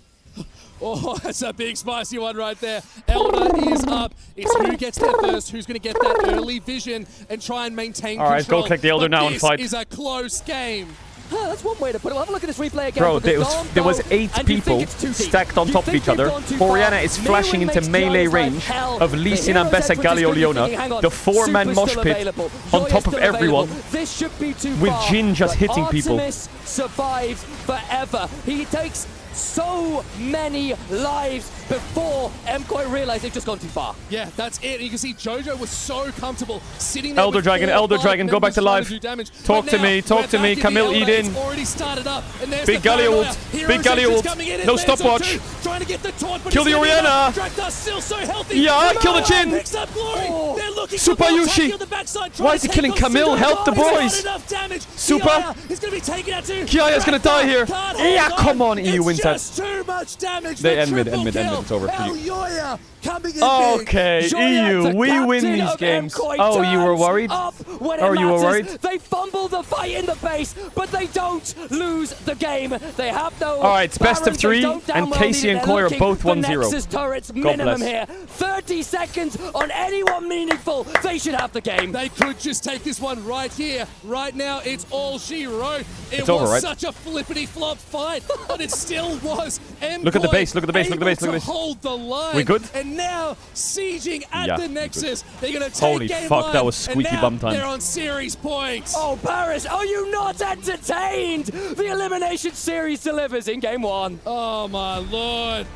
Oh, that's a big spicy one right there. Elder is up. It's who gets there first, who's going to get that early vision and try and maintain All right, control. go click the Elder But now and fight. This is a close game. That's one way to put it. Have a look at this replay again. Bro, because there was Dom, 8 and you think people it's too deep. stacked on You top of think each they've other. gone too far. Oriana is flashing Mirwin into makes melee Giannis life range hell. of The Lee Sin and hero's Bessa entrance is Galio gonna be Leona. thinking, hang on, The 4-man Super's mosh still pit available. on Joya's top of still everyone. available. This should be too With far. Jhin just but hitting people. Artemis survives forever. He takes so many lives before MKOI realized they've just gone too far. Yeah, that's it. You can see Jojo was so comfortable sitting there. Elder with Dragon, 4 or Elder 5 Dragon, go back members to trying live. do damage. Talk But to now, me, talk we're to me. back in the Camille, Elder. eat in. It's already started up. And there's Big the Galio paranoia. ult. Hero's Big Galio entrance ult. coming in. No It lands on stopwatch. 2, trying to get the taunt, but Kill it's the gonna be Oriana. enough. Draktar's still so healthy. Yeah, kill the Kamara Jhin. picks up Glory. They're looking Super for more Yushi. attack on the backside, trying Why to is he take killing on Camille? Super. Help the It's not boys. enough damage. Super. Kiaya is going to be taken out too. Kiaya's gonna die here. Can't hold Yeah, on. come on, EU wins that. It's just too much damage. They for end mid, triple end mid, end mid. kill. It's over for you. Elyoya coming in Okay, big. EU, we win these games. Oh, you were worried? Oh, you were worried? They fumble the fight in the base, but they don't lose the game. They have no. All right, it's best of Barons, they 3, don't damn and well Casey need it. and They're Koi are looking both for 1-0. Nexus turrets God minimum bless. here. 30 seconds on anyone meaningful. They should have the game. They could just take this one right here, right now. It's all she wrote. It It's was over, right? such a flippity flop fight, but it's still goal was Endpoint Look at the base, look at the base, look at the base, look at the able base. to hold the line. We good? And now sieging at Yeah, the we Nexus. good. They're going to take Holy game fuck, one, that was squeaky and now bum time. they're on series points. Oh, Paris, are you not entertained? The Elimination Series delivers in game one. Oh, my lord.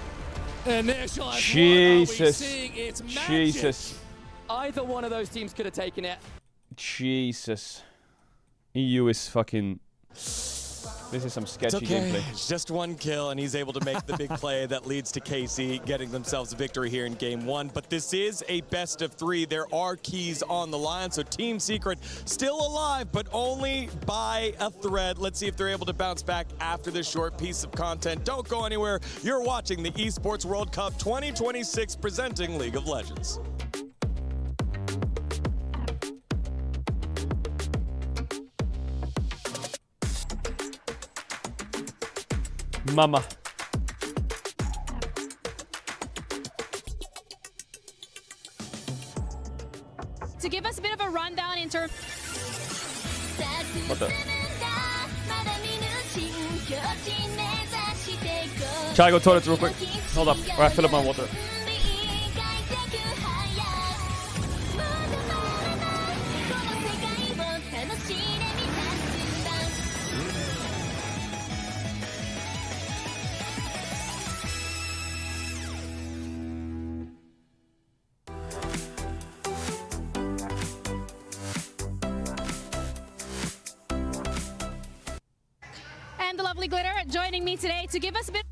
Initialize. Jesus. It's magic. Jesus. Either one of those teams could have taken it. Jesus. EU is fucking... This is some sketchy It's okay. gameplay. It's just one kill, and he's able to make the big play that leads to KC getting themselves a victory here in game one. But this is a best of 3. There are keys on the line, so Team Secret still alive, but only by a thread. Let's see if they're able to bounce back after this short piece of content. Don't go anywhere. You're watching the Esports World Cup 2026 presenting League of Legends. Mama. To give us a bit of a rundown in terms. What the? Try to go toilet real quick. Hold up. Alright, fill up my water. And the lovely Glitter joining me today to give us a bit.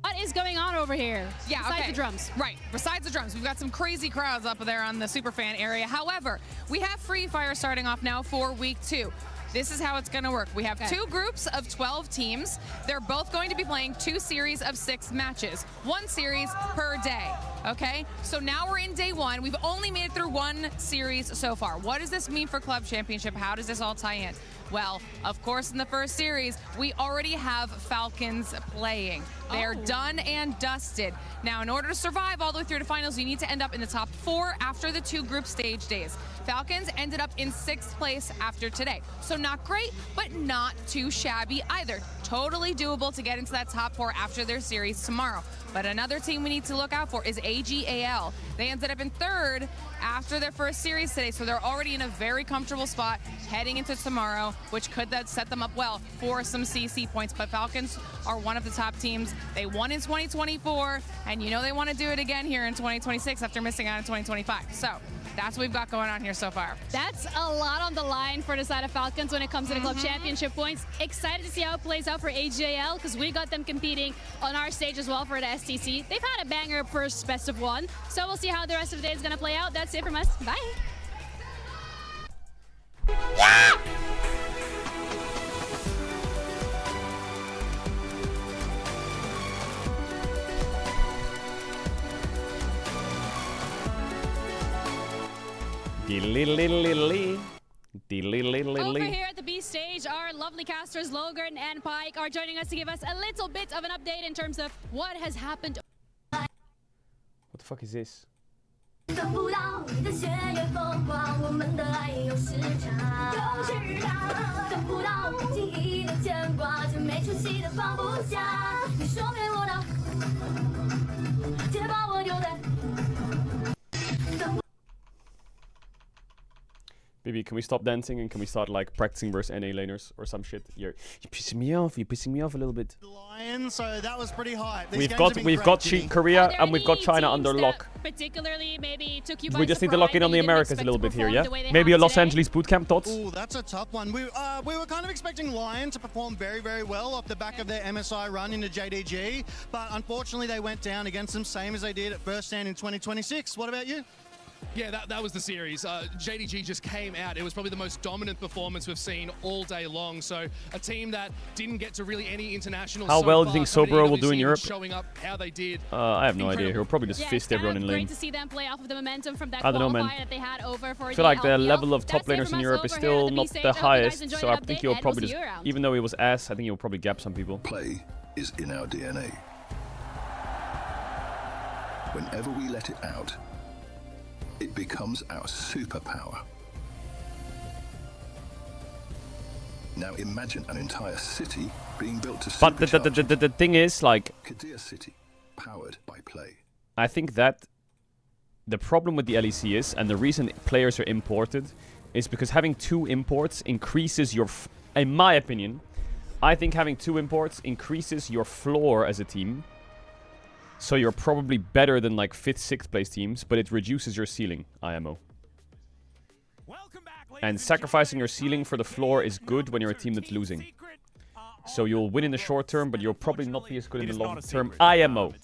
What is going on over here? Yeah, besides okay. the drums. Right, besides the drums, we've got some crazy crowds up there on the Superfan area. However, we have Free Fire starting off now for week 2. This is how it's going to work. We have 2 groups of 12 teams. They're both going to be playing 2 series of 6 matches, 1 series per day. Okay, so now we're in day 1. We've only made it through 1 series so far. What does this mean for Club Championship? How does this all tie in? Well, of course, in the first series, we already have Falcons playing. They're done and dusted. Now, in order to survive all the way through to finals, you need to end up in the top 4 after the 2 group stage days. Falcons ended up in 6th place after today. So not great, but not too shabby either. Totally doable to get into that top 4 after their series tomorrow. But another team we need to look out for is AGAL. They ended up in 3rd after their first series today, so they're already in a very comfortable spot heading into tomorrow, which could set them up well for some CC points. But Falcons are one of the top teams. They won in 2024, and you know they want to do it again here in 2026 after missing out in 2025. So that's what we've got going on here so far. That's a lot on the line for the side of Falcons when it comes to the Club Championship points. Excited to see how it plays out for AGL because we got them competing on our stage as well for the STC. They've had a banger first best of 1, so we'll see how the rest of the day is going to play out. That's it from us. Bye. Over here at the B stage, our lovely casters Logan and Pike are joining us to give us a little bit of an update in terms of what has happened. What the fuck is this? Baby, can we stop dancing and can we start like practicing versus NA laners or some shit? You're pissing me off. You're pissing me off a little bit. So that was pretty high. We've got Korea and we've got China under lock. Particularly maybe took you by We just need to lock in on the Americas a little bit here, yeah? Maybe Maybe a Los Angeles bootcamp thoughts? Oh, that's a tough one. We were kind of expecting Lion to perform very, very well off the back of their MSI run into JDG, but unfortunately they went down against them, same as they did at first stand in 2026. What about you? Yeah, that was the series. JDG just came out. It was probably the most dominant performance we've seen all day long. So a team that didn't get to really any international. How well do you think Sobro will do in Europe? Showing up how they did. I have no idea. He'll probably just fist everyone in lane. Great to see them play off of the momentum from that I don't know, man. that they had over for I feel like the level of top laners in Europe is still not the highest, so I think he'll probably just, even though he was ass, I think he'll probably gap some people. Play is in our DNA. Whenever we let it out, it becomes our superpower. Now imagine an entire city being built to But supercharge the thing is, like, Caedrel City, powered by play. I think that the problem with the LEC is, and the reason players are imported, is because having 2 imports increases your, in my opinion, I think having 2 imports increases your floor as a team. So you're probably better than like 5th, 6th place teams, but it reduces your ceiling, IMO. And sacrificing your ceiling for the floor is good when you're a team that's losing. So you'll win in the short term, but you'll probably not be as good in the long term. IMO.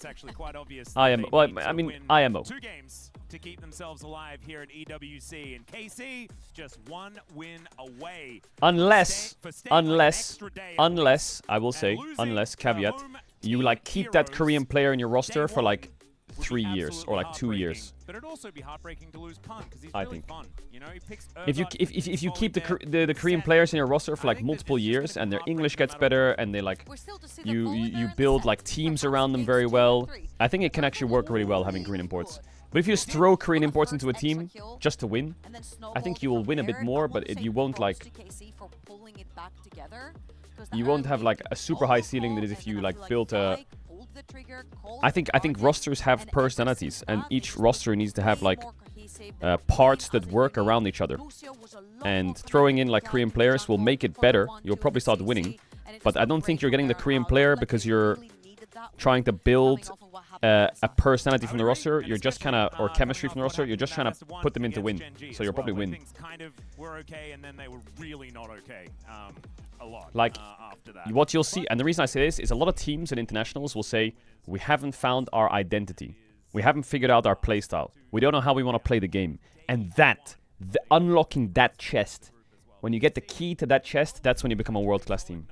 IMO. Well, I mean, IMO. 2 games to keep themselves alive here at EWC, and KC just 1 win away. Unless, I will say, unless, caveat, you like keep that Korean player in your roster for like 3 years or like 2 years. But it'd also be heartbreaking to lose Pun because he's I really think. fun. You know, he picks If you keep the Korean players in your roster for like multiple years and their English gets better and they like you build like teams around them very well, I think it can actually work really well having Korean imports. But if you just throw Korean imports into a team just to win, I think you will win a bit more, but you won't like you won't have like a super high ceiling that is if you like built a. I think rosters have personalities, and each roster needs to have like parts that work around each other. And throwing in like Korean players will make it better. You'll probably start winning, but I don't think you're getting the Korean player because you're trying to build a personality from the roster. You're just kind of, or chemistry from the roster. You're just trying to put them in to win. So you'll probably win. Kind of were okay, and then they were really not okay. A lot. Like after that. what you'll see, and the reason I say this is a lot of teams and internationals will say we haven't found our identity. We haven't figured out our playstyle. We don't know how we want to play the game. And unlocking that chest, when you get the key to that chest, that's when you become a world-class team.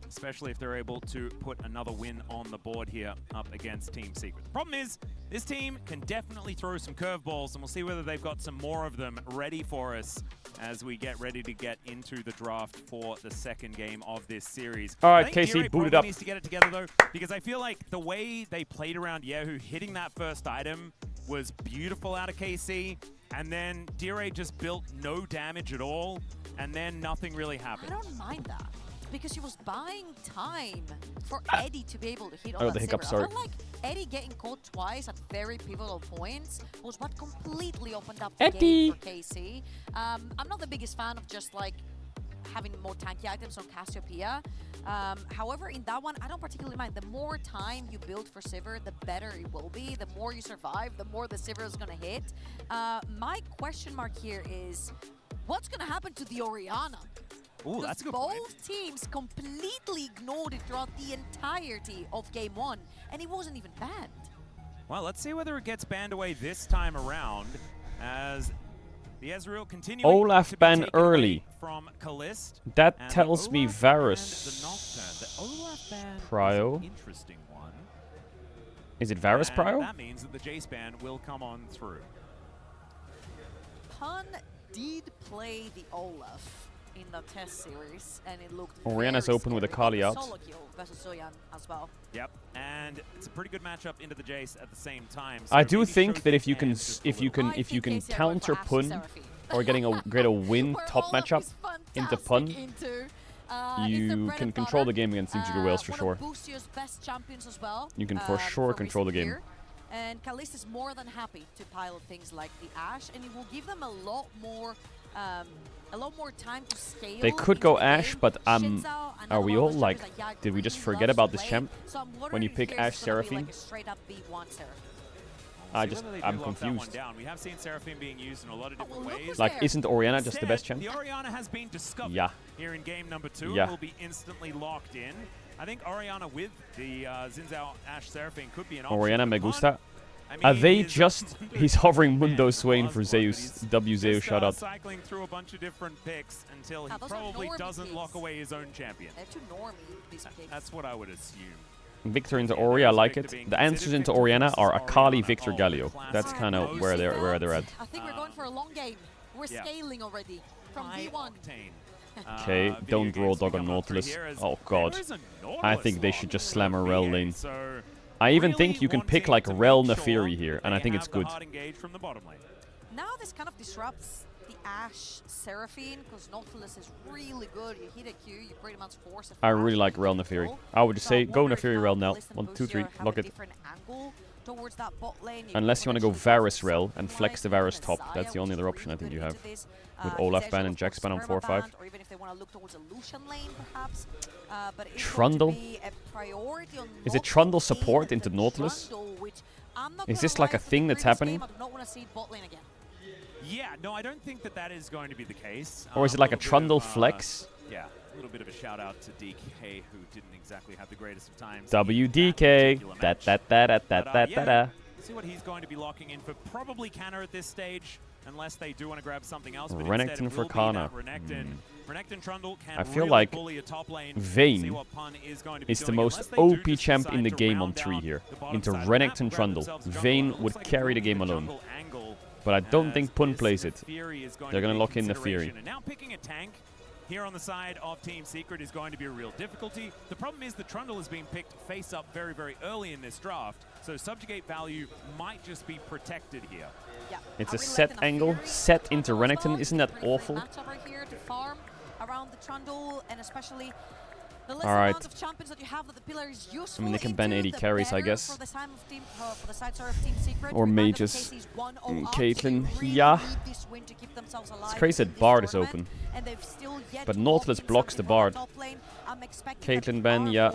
Especially if they're able to put another win on the board here up against Team Secret. The problem is, this team can definitely throw some curveballs, and we'll see whether they've got some more of them ready for us as we get ready to get into the draft for the 2nd game of this series. All right, I think Casey, Direk boot it up. needs to get it together, though, because I feel like the way they played around Yahoo, hitting that first item was beautiful out of KC, and then Dire just built no damage at all, and then nothing really happened. I don't mind that, because he was buying time for Eddie to be able to hit on the that hiccup, Sivir. I sorry. felt like Eddie getting caught twice at very pivotal points was what completely opened up the game for KC. I'm not the biggest fan of just like having more tanky items on Cassiopeia. However, in that one, I don't particularly mind. The more time you build for Sivir, the better it will be. The more you survive, the more the Sivir is going to hit. My question mark here is, what's going to happen to the Orianna? Ooh, that's a good both point. teams completely ignored it throughout the entirety of Game 1, and it wasn't even banned. Well, let's see whether it gets banned away this time around, as the Ezreal continuing Olaf to be ban taken early. away from Kalist. That And tells me Olaf banned Varus the Nocturne. The Olaf ban Prio. is an interesting one. Is it Varus And Prio? that means that the Jace ban will come on through. Pun did play the Olaf in the test series, and it looked Oriana's very open with a scary. Kali out. Solo kill versus Zoyan as well. Yep, and it's a pretty good matchup into the Jace at the same time. I so do maybe think that showcase if you can hands just a little bit. if you can counter Pun or get a win top matchup into Pun, you can control the game against Team Secret Wales for sure. Boostio's best champions as well. You can for sure control the game. And Kalist is more than happy to pilot things like the Ashe, and it will give them a lot more time to scale. They could go Ashe, but Shinzao, are we all like, yeah, did we just really forget loves about to this play. champ So I'm when wondering you if pick here's Ashe gonna be Seraphine? like a straight up B1 Seraphine. I'm confused. Down. We have seen Seraphine being used in a lot of different ways. Like, isn't Oriana just the best champ? The Oriana has been discovered Yeah. here in game number 2 Yeah. and will be instantly locked in. I think Oriana with the Zinzao Ashe Seraphine could be an option. Oriana me for Pun. gusta. I Are mean, they he's just... He's hovering Mundo Swain for Zeus. W Zeus, just, shout out. cycling through a bunch of different picks until he those are probably normie doesn't picks. lock away his own champion. They're too normie, these picks. That's what I would assume. Victor into Ori, I like it. The answers into Oriana are Akali, Victor, Galio. That's kind of where they're at. I think we're going for a long game. We're yeah. scaling already from V1. Okay, don't roll dog on Nautilus. Oh god. I think they should just slam a Rel lane. I even think you can pick like Rel Neferi here, and I think it's good. Now this kind of disrupts the Ashe Seraphine, because Nautilus is really good. You hit a Q, you pretty much force a I really like Rel Neferi. I would just say go Neferi Rel now. 1, 2, 3, lock it. Towards that bot lane. Unless you want to go Varus Rel and flex the Varus top. That's the only other option I think you have. With Olaf ban and Jax ban on 4-5. Or even if they want to look towards a Lucian lane, perhaps. But Trundle? Is it Trundle support into Nautilus? Is this like a thing that's happening? Yeah, no, I don't think that that is going to be the case. Or is it like a Trundle flex? Yeah, a little bit of a shout out to DK, who didn't exactly have the greatest of times. WDK. Da-da-da-da-da-da-da-da. See what he's going to be locking in for. Probably Canna at this stage, unless they do want to grab something else. But Renekton for Kana. Renekton Trundle can I feel really like bully a top lane. Vayne is the most OP champ in the game on 3 here. Into Renekton Trundle. Vayne would carry the game alone. But I don't think Pun plays it. They're going to lock in the Fury. And now picking a tank here on the side of Team Secret is going to be a real difficulty. The problem is the Trundle is being picked face up very, very early in this draft. So subjugate value might just be protected here. Yeah. It's a set angle, set into Renekton. Isn't that awful? Around the Trundle, and especially the less All right. amount of champions that you have that the pillar is useful. I mean, they can ban 80 carries, I guess. For the side of Team Secret. Or mages. Caitlyn, yeah. It's crazy that Bard is open. But Nautilus blocks the Bard. Caitlyn ban, yeah.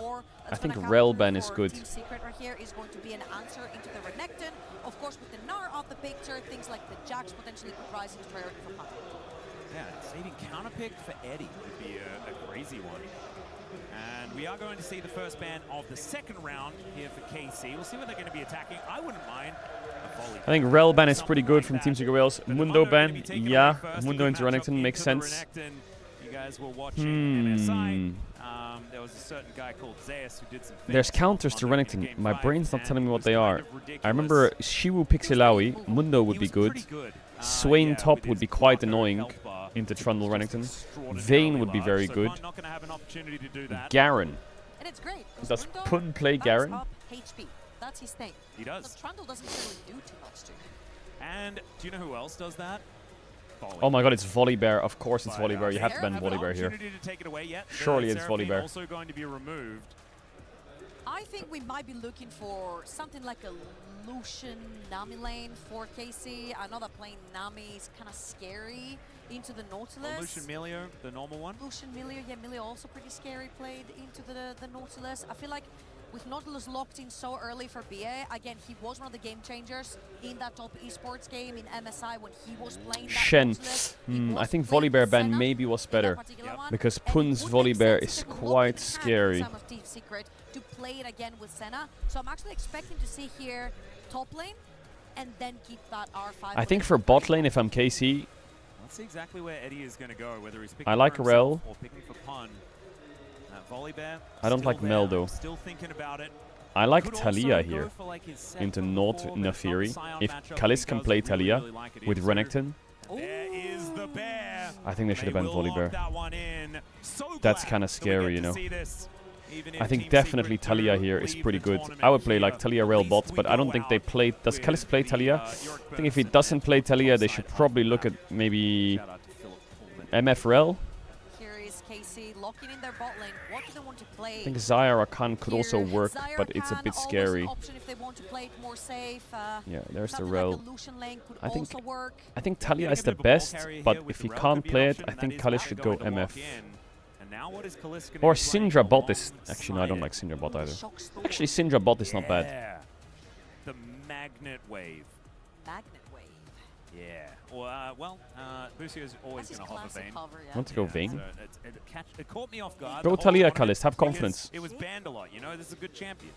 I think Rel ban is good. Team Secret right here is going to be an answer into the Renekton. Of course, with the Gnar off the picture, things like the Jax potentially could rise into priority for Punk. Yeah, saving counterpick for Eddie would be a crazy one. And we are going to see the first ban of the second round here for KC. We'll see what they're going to be attacking. I wouldn't mind a volley. I think Rel ban is pretty good from Team Secret Wales. Mundo ban, yeah. Mundo into Renekton makes sense. You guys were watching MSI. There was a certain guy called Zeus who did some things. There's counters to Renekton. My brain's not telling me what they are. I remember Shiwu Pixilawi, Mundo would be good. Swain top would be quite annoying into Trundle Renekton. Vayne would be very good. Garen. And it's great. Does Pun play Garen? HP. That's his thing. He does. Trundle doesn't really do too much to him. And do you know who else does that? Oh my god, it's Volibear. Of course it's Volibear. You have to ban Volibear here. Surely it's Volibear. Also going to be removed. I think we might be looking for something like a Lucian Nami lane for KC. I know that playing Nami is kind of scary into the Nautilus. Lucian Milio, the normal one. Lucian Milio, yeah, Milio also pretty scary played into the Nautilus. I feel like with Nautilus locked in so early for BA, again, he was one of the game changers in that top esports game in MSI when he was playing that Shen. Nautilus. I think Volibear ban maybe was better. Because Pun's Volibear is quite scary. To play it again with Senna. So I'm actually expecting to see here top lane and then keep that R5. I think for bot lane, if I'm KC, let's see exactly where Eddie is going to go, whether he's picking I like for Rel. or picking for Pun. Volibear, I don't like Mel though. Still thinking about it. I like Talia here into Nafiri. If Kalis can play Talia with Renekton, I think they should have banned Volibear. That's kind of scary, you know. I think definitely Talia here is pretty good. I would play like Talia Rel bot, but I don't think they play. Does Kalis play Talia? I think if he doesn't play Talia, they should probably look at maybe MF Rel. Locking in their bot lane. What do they want to play? I think Xayah or Khan could also work, but it's a bit scary. If they want to play it more safe. Yeah, there's the Rel. Like I think Talia is the best, but if he can't play it, I think Kalis should go MF. Or Syndra bot is... Actually, no, I don't like Syndra bot either. Actually, Syndra bot is not bad. The Magnet Wave. Magnet Wave. Yeah. Well, Lucio is always going to hover Vayne. I want to go Vayne. It caught me off guard. Go Talia, Kalis. Have confidence. It was banned a lot. You know, this is a good champion.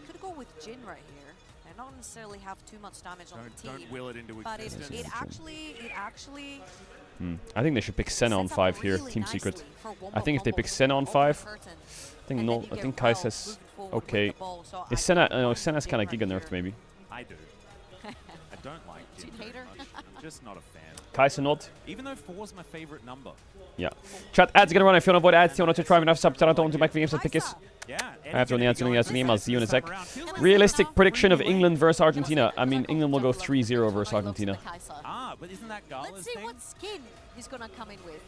You could go with Jhin right here and not necessarily have too much damage on the team. Don't will it into existence. But it actually. I think they should pick Senna on 5 here, Team Secret. I think if they pick Senna on 5, I think Kai says okay. Is Senna? No, Senna's kind of giga nerfed maybe. I do. I don't like Jhin very much. I'm just not a fan. Kai'Sa not. Even though 4 is my favorite number. Yeah. Chat, ads are gonna run if you want to avoid ads. You want to try enough subs. Shout out to Mac Games and Pickers. After the answer, I'll see you in a sec. Realistic prediction of England versus Argentina. I mean, England will go 3-0 versus Argentina. Ah, but isn't that Gala's Let's see thing? what skin he's gonna come in with.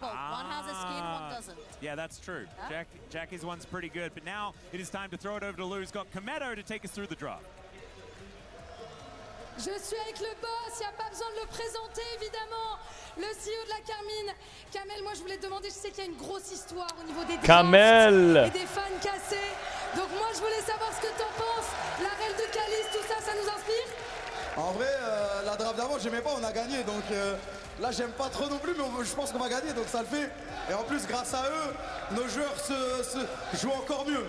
Well, one has a skin, one doesn't. Yeah, that's true. Jackie's one's pretty good, but now it is time to throw it over to Lou. He's got Caedrel to take us through the draft. Je suis avec le boss, il n'y a pas besoin de le présenter évidemment. Le CEO de la Carmine. Kamel, moi je voulais te demander, je sais qu'il y a une grosse histoire au niveau des drafts et des fans cassés. Donc moi je voulais savoir ce que t'en penses. La règle de Calice, tout ça, ça nous inspire? En vrai, la draft d'avant, j'aimais pas, on a gagné. Donc là, j'aime pas trop non plus, mais je pense qu'on va gagner, donc ça le fait. Et en plus, grâce à eux, nos joueurs se jouent encore mieux.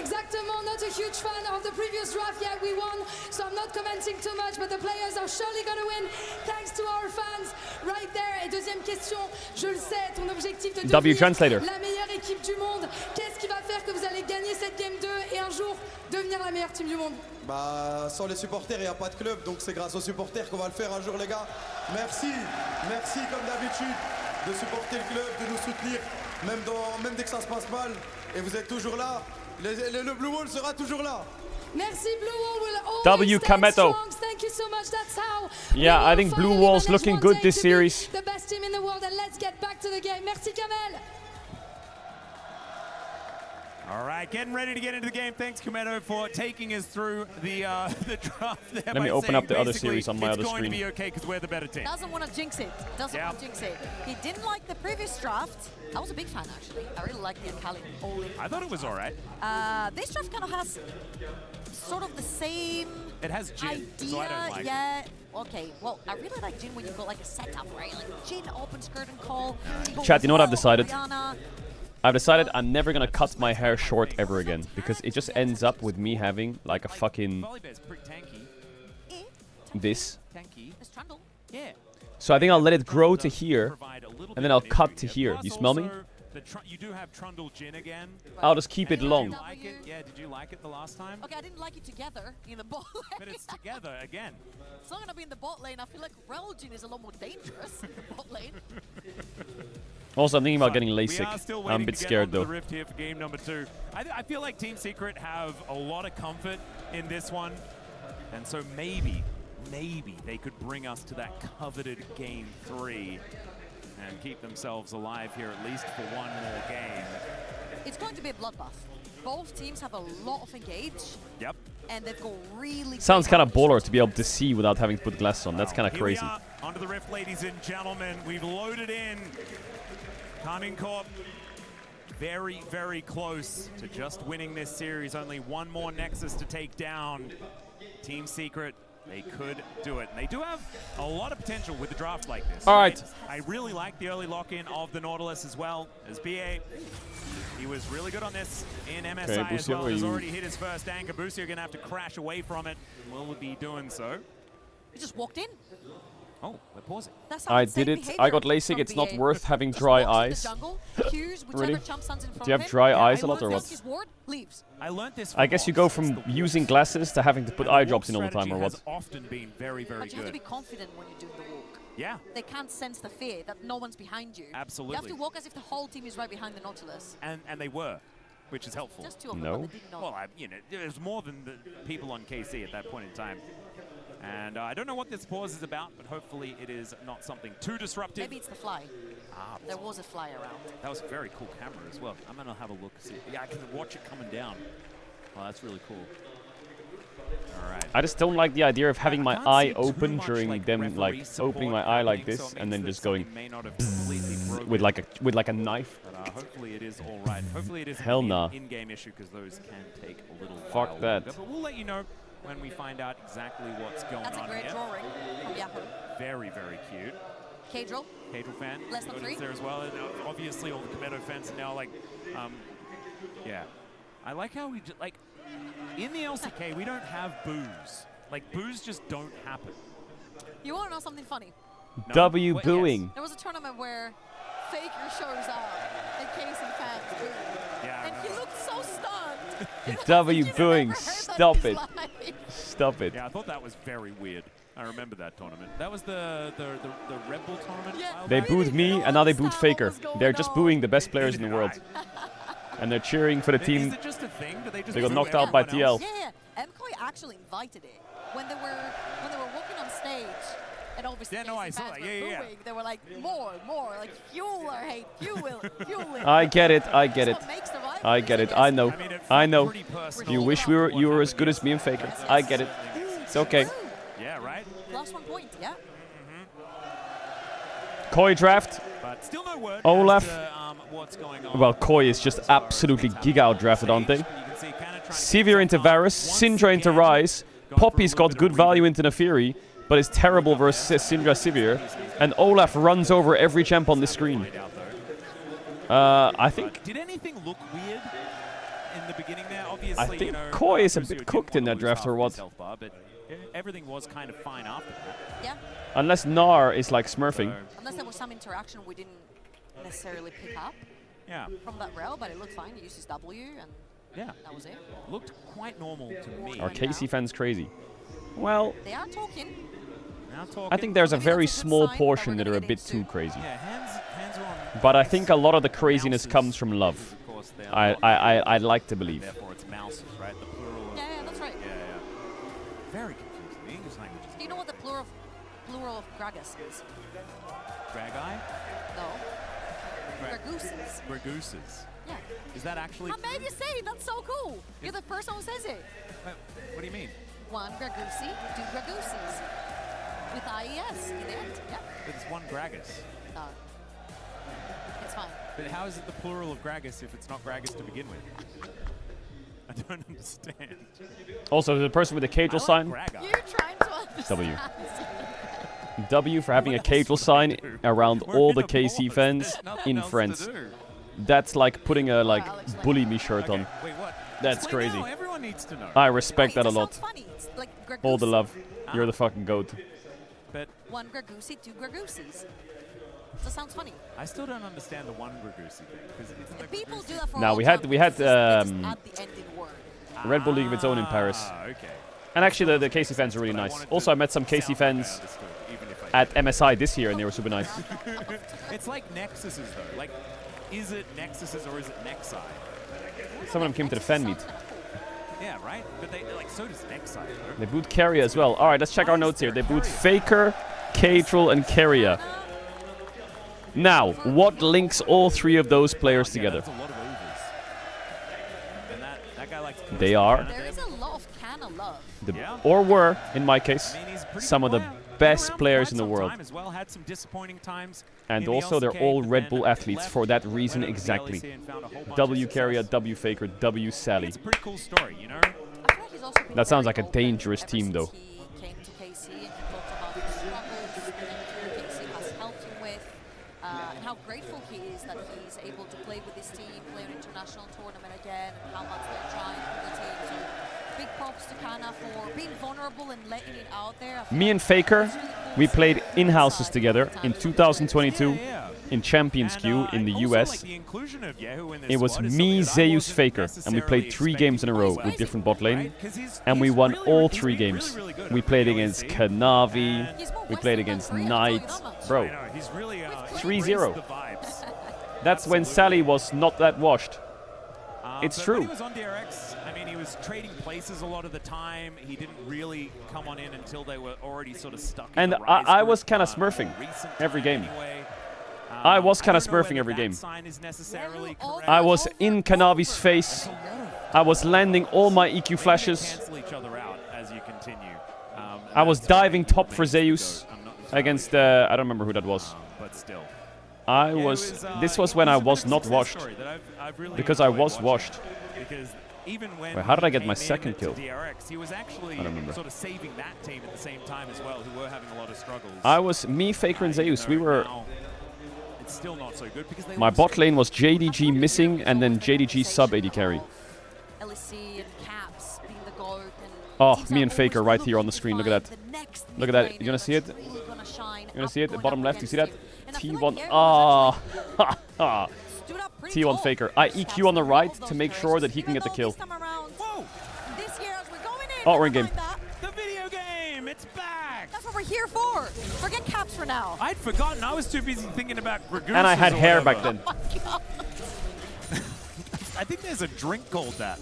Exactement, not a huge fan of the previous draft. Yeah, we won, so I'm not commenting too much, but the players are surely gonna win. Thanks to our fans right there. Et deuxième question, je le sais, ton objectif de devenir la meilleure équipe du monde. Qu'est-ce qui va faire que vous allez gagner cette Game 2 et un jour devenir la meilleure team du monde? Bah, sans les supporters, il n'y a pas de club, donc c'est grâce aux supporters qu'on va le faire un jour, les gars. Merci, merci comme d'habitude de supporter le club, de nous soutenir, même dès que ça se passe mal. Et vous êtes toujours là. Le Blue Wall sera toujours là. Merci, Blue Wall will always Cameto. strong. Thank you so much. That's how. Yeah, I think Blue Wall's looking good this series. The best team in the world, and let's get back to the game. Merci, Kamel. All right, getting ready to get into the game. Thanks, Caedrel, for taking us through the draft there. Let me open up the other series on my other screen. It's going to screen. be okay because we're the better team. Doesn't want to jinx it. Doesn't want to jinx it. He didn't like the previous draft. I was a big fan, actually. I really like the Akali all-in. I thought it was all right. This draft kind of has sort of the same It has Jin, idea. so I don't like it. Okay, well, I really like Jin when you've got like a setup, right? Like Jin, open skirt and call. Chat, you know what I've decided? I've decided I'm never gonna cut my hair short ever again because it just ends up with me having like a fucking this. So I think I'll let it grow to here and then I'll cut to here. You smell me? You do have Trundle Jin again. I'll just keep it long. Yeah, did you like it the last time? Okay, I didn't like it together in the bot lane. But it's together again. It's not going to be in the bot lane. I feel like Reljin is a lot more dangerous in the bot lane. Also, I'm thinking about getting LASIK. I'm a bit scared though. The Rift here for game number 2. I feel like Team Secret have a lot of comfort in this one. And so maybe they could bring us to that coveted game 3 and keep themselves alive here at least for one more game. It's going to be a bloodbath. Both teams have a lot of engage. Yep. And they've got really... Sounds kind of baller to be able to see without having to put glasses on. That's kind of crazy. Here we are, onto the Rift, ladies and gentlemen. We've loaded in. Karmine Corp very, very close to just winning this series. Only one more Nexus to take down. Team Secret, they could do it. And they do have a lot of potential with the draft like this. All right. I really like the early lock-in of the Nautilus as well as BA. He was really good on this in MSI as well. He's already hit his first anchor. Boosio are going to have to crash away from it. Will be doing so. He just walked in. Oh, we're pausing. I did it. I got LASIK. It's not worth having dry eyes. Really? Do you have dry eyes a lot or what? I learned this. I guess you go from using glasses to having to put eye drops in all the time or what? Has often been very, very good. But you have to be good. confident when you're doing the walk. Yeah. They can't sense the fear that no one's behind you. Absolutely. You have to walk as if the whole team is right behind the Nautilus. And they were, which is helpful. Just two of them, but they didn't know. Well, you know, there's more than the people on KC at that point in time. And I don't know what this pause is about, but hopefully it is not something too disruptive. Maybe it's the fly. Ah, there was a fly around. That was a very cool camera as well. I'm going to have a look. See. Yeah, I can watch it coming down. Oh, that's really cool. All right. I just don't like the idea of having my eye open during them, like opening my eye like this and then just going with like a knife. But hopefully it is all right. Hopefully it is an in-game issue because those can take a little while. Fuck that. But we'll let you know when we find out exactly what's going on here. That's a great drawing from Yahoo. Very, very cute. Caedrel. Caedrel fan. Less than 3. There as well. And obviously all the Caedrel fans are now like, yeah. I like how we just, like, in the LCK, we don't have boos. Like, boos just don't happen. You want to know something funny? No? W booing. Yes. There was a tournament where Faker shows up and KC fans boo. Yeah, and he looked so stunned. W booing. Stop it. Stop it. Yeah, I thought that was very weird. I remember that tournament. That was the Red Bull tournament. Yeah, they booed me and now they booed Faker. They're just booing the best players in the world. And they're cheering for the team. Is it just a thing? Do they just They got boo knocked out by everyone else? TL. Yeah. MKOI actually invited it when they were walking on stage. And obviously, Yeah, no, I saw fans that. were Yeah. booing. They were like, more, like fuel our hate, fuel it. I get it. I get it. That's what makes the rivalry, I get it. I know. I know. You wish you were as good as me and Faker. I get it. It's okay. Yeah, right? Plus 1 point, yeah. Koi draft. But still no word Olaf. as to, what's going on. Well, Koi is just absolutely giga out-drafted, aren't they? Sivir into Varus, Syndra into Ryze, Poppy's got good value into Neferi, but is terrible versus Syndra Sivir, and Olaf runs over every champ on this screen. I think... Did anything look weird in the beginning there? Obviously, I think Koi is a bit cooked in that draft or what? But everything was kind of fine after that. Yeah. Unless Gnar is like smurfing. Unless there was some interaction we didn't necessarily pick up from that rail, but it looked fine. He used his W, and that was it. Looked quite normal to me. Are KC fans crazy? Well, they are talking. I think there's a very small portion that are a bit too crazy. But I think a lot of the craziness comes from love. I'd like to believe. Therefore, it's mouses, right? The plural. Yeah, that's right. Yeah. Very confusing. The English language is. Do you know what the plural of Gragas is? Gragi? No. Gragooses. Gragooses. Yeah. Is that actually? I made you say it. That's so cool. You're the first one who says it. Wait, what do you mean? 1 Gragusi, 2 Gragooses. With IES in the end. Yeah. But it's 1 Gragas. No. It's fine. But how is it the plural of Gragas if it's not Gragas to begin with? I don't understand. Also, the person with the Caedrel sign. You're trying to understand. W for having a Caedrel sign around all the KC fans in France. That's like putting a bully me shirt on. Wait, what? That's crazy. Now, everyone needs to know. I respect that a lot. Like All the love. You're the fucking goat. But 1 Gragusi, 2 Gragooses. That sounds funny. I still don't understand the 1 Gragusi thing because it's the people do that for Now all we had champions. They just add the ending word. Red Bull League of its own in Paris. Okay. And actually the KC fans are really nice. Also, I met some KC fans at MSI this year and they were super nice. It's like Nexuses though. Like, is it Nexuses or is it Nexi? Some of them came to the fan meet. Yeah, right? But they like so does Nexi though. They boot Keria as well. Alright, let's check our notes here. They boot Faker, Caedrel, and Keria. Now, what links all three of those players together? That's a lot of overs. And that guy likes They are, There is a lot of Canna love. or were, in my case, some of the best players in the world. As well, had some disappointing times And also, they're all Red Bull athletes for that reason exactly. W Keria, W Faker, W Sally. It's a pretty cool story, you know? That sounds like a dangerous team, though. He came to KC and he talked about the struggles that KC has helped him with, and how grateful he is that he's able to play with his team, play an international tournament again, and how much they're trying for the team. So big props to Kana for being vulnerable and letting it out there. Me and Faker, we played in-houses together in 2022 in Champions Queue in the US. It was me, Zeus, Faker, and we played 3 games in a row with different bot lane, and we won all 3 games. We played against Kanavi, we played against Knight, bro, 3-0. That's when Sally was not that washed. It's But true. when he was on DRX, I mean, he was trading places a lot of the time. He didn't really come on in until they were already sort of stuck in And the Rise I group, was kind of smurfing every game. I was kind of smurfing every game. I was in Kanavi's face. I was landing all my EQ flashes. Cancel each other out as you continue. I was diving top for Zeus against, I don't remember who that was. But still. I was, this was when I was not washed. Because I was washed. Because even when Wait, how did I get my he came second into kill? DRX, he was actually I don't remember. sort of saving that team at the same time as well, who were having a lot of struggles. I was, me, Faker, and Zeus, we were... It's still not so good because they My bot lane was JDG missing and then JDG sub AD carry. LEC and Caps being the GOAT and Oh, me and Faker right here on the screen. Look at that. Look at that. You gonna see it? You gonna see it? Bottom left. You see that? T1. Ah. T1 Faker. I EQ on the right to make sure that he can get the kill. Oh, we're in game. The video game, it's back. That's what we're here for. Forget Caps for now. I'd forgotten. I was too busy thinking about Gragooses And I had or hair whatever. back then. I I think there's a drink called that.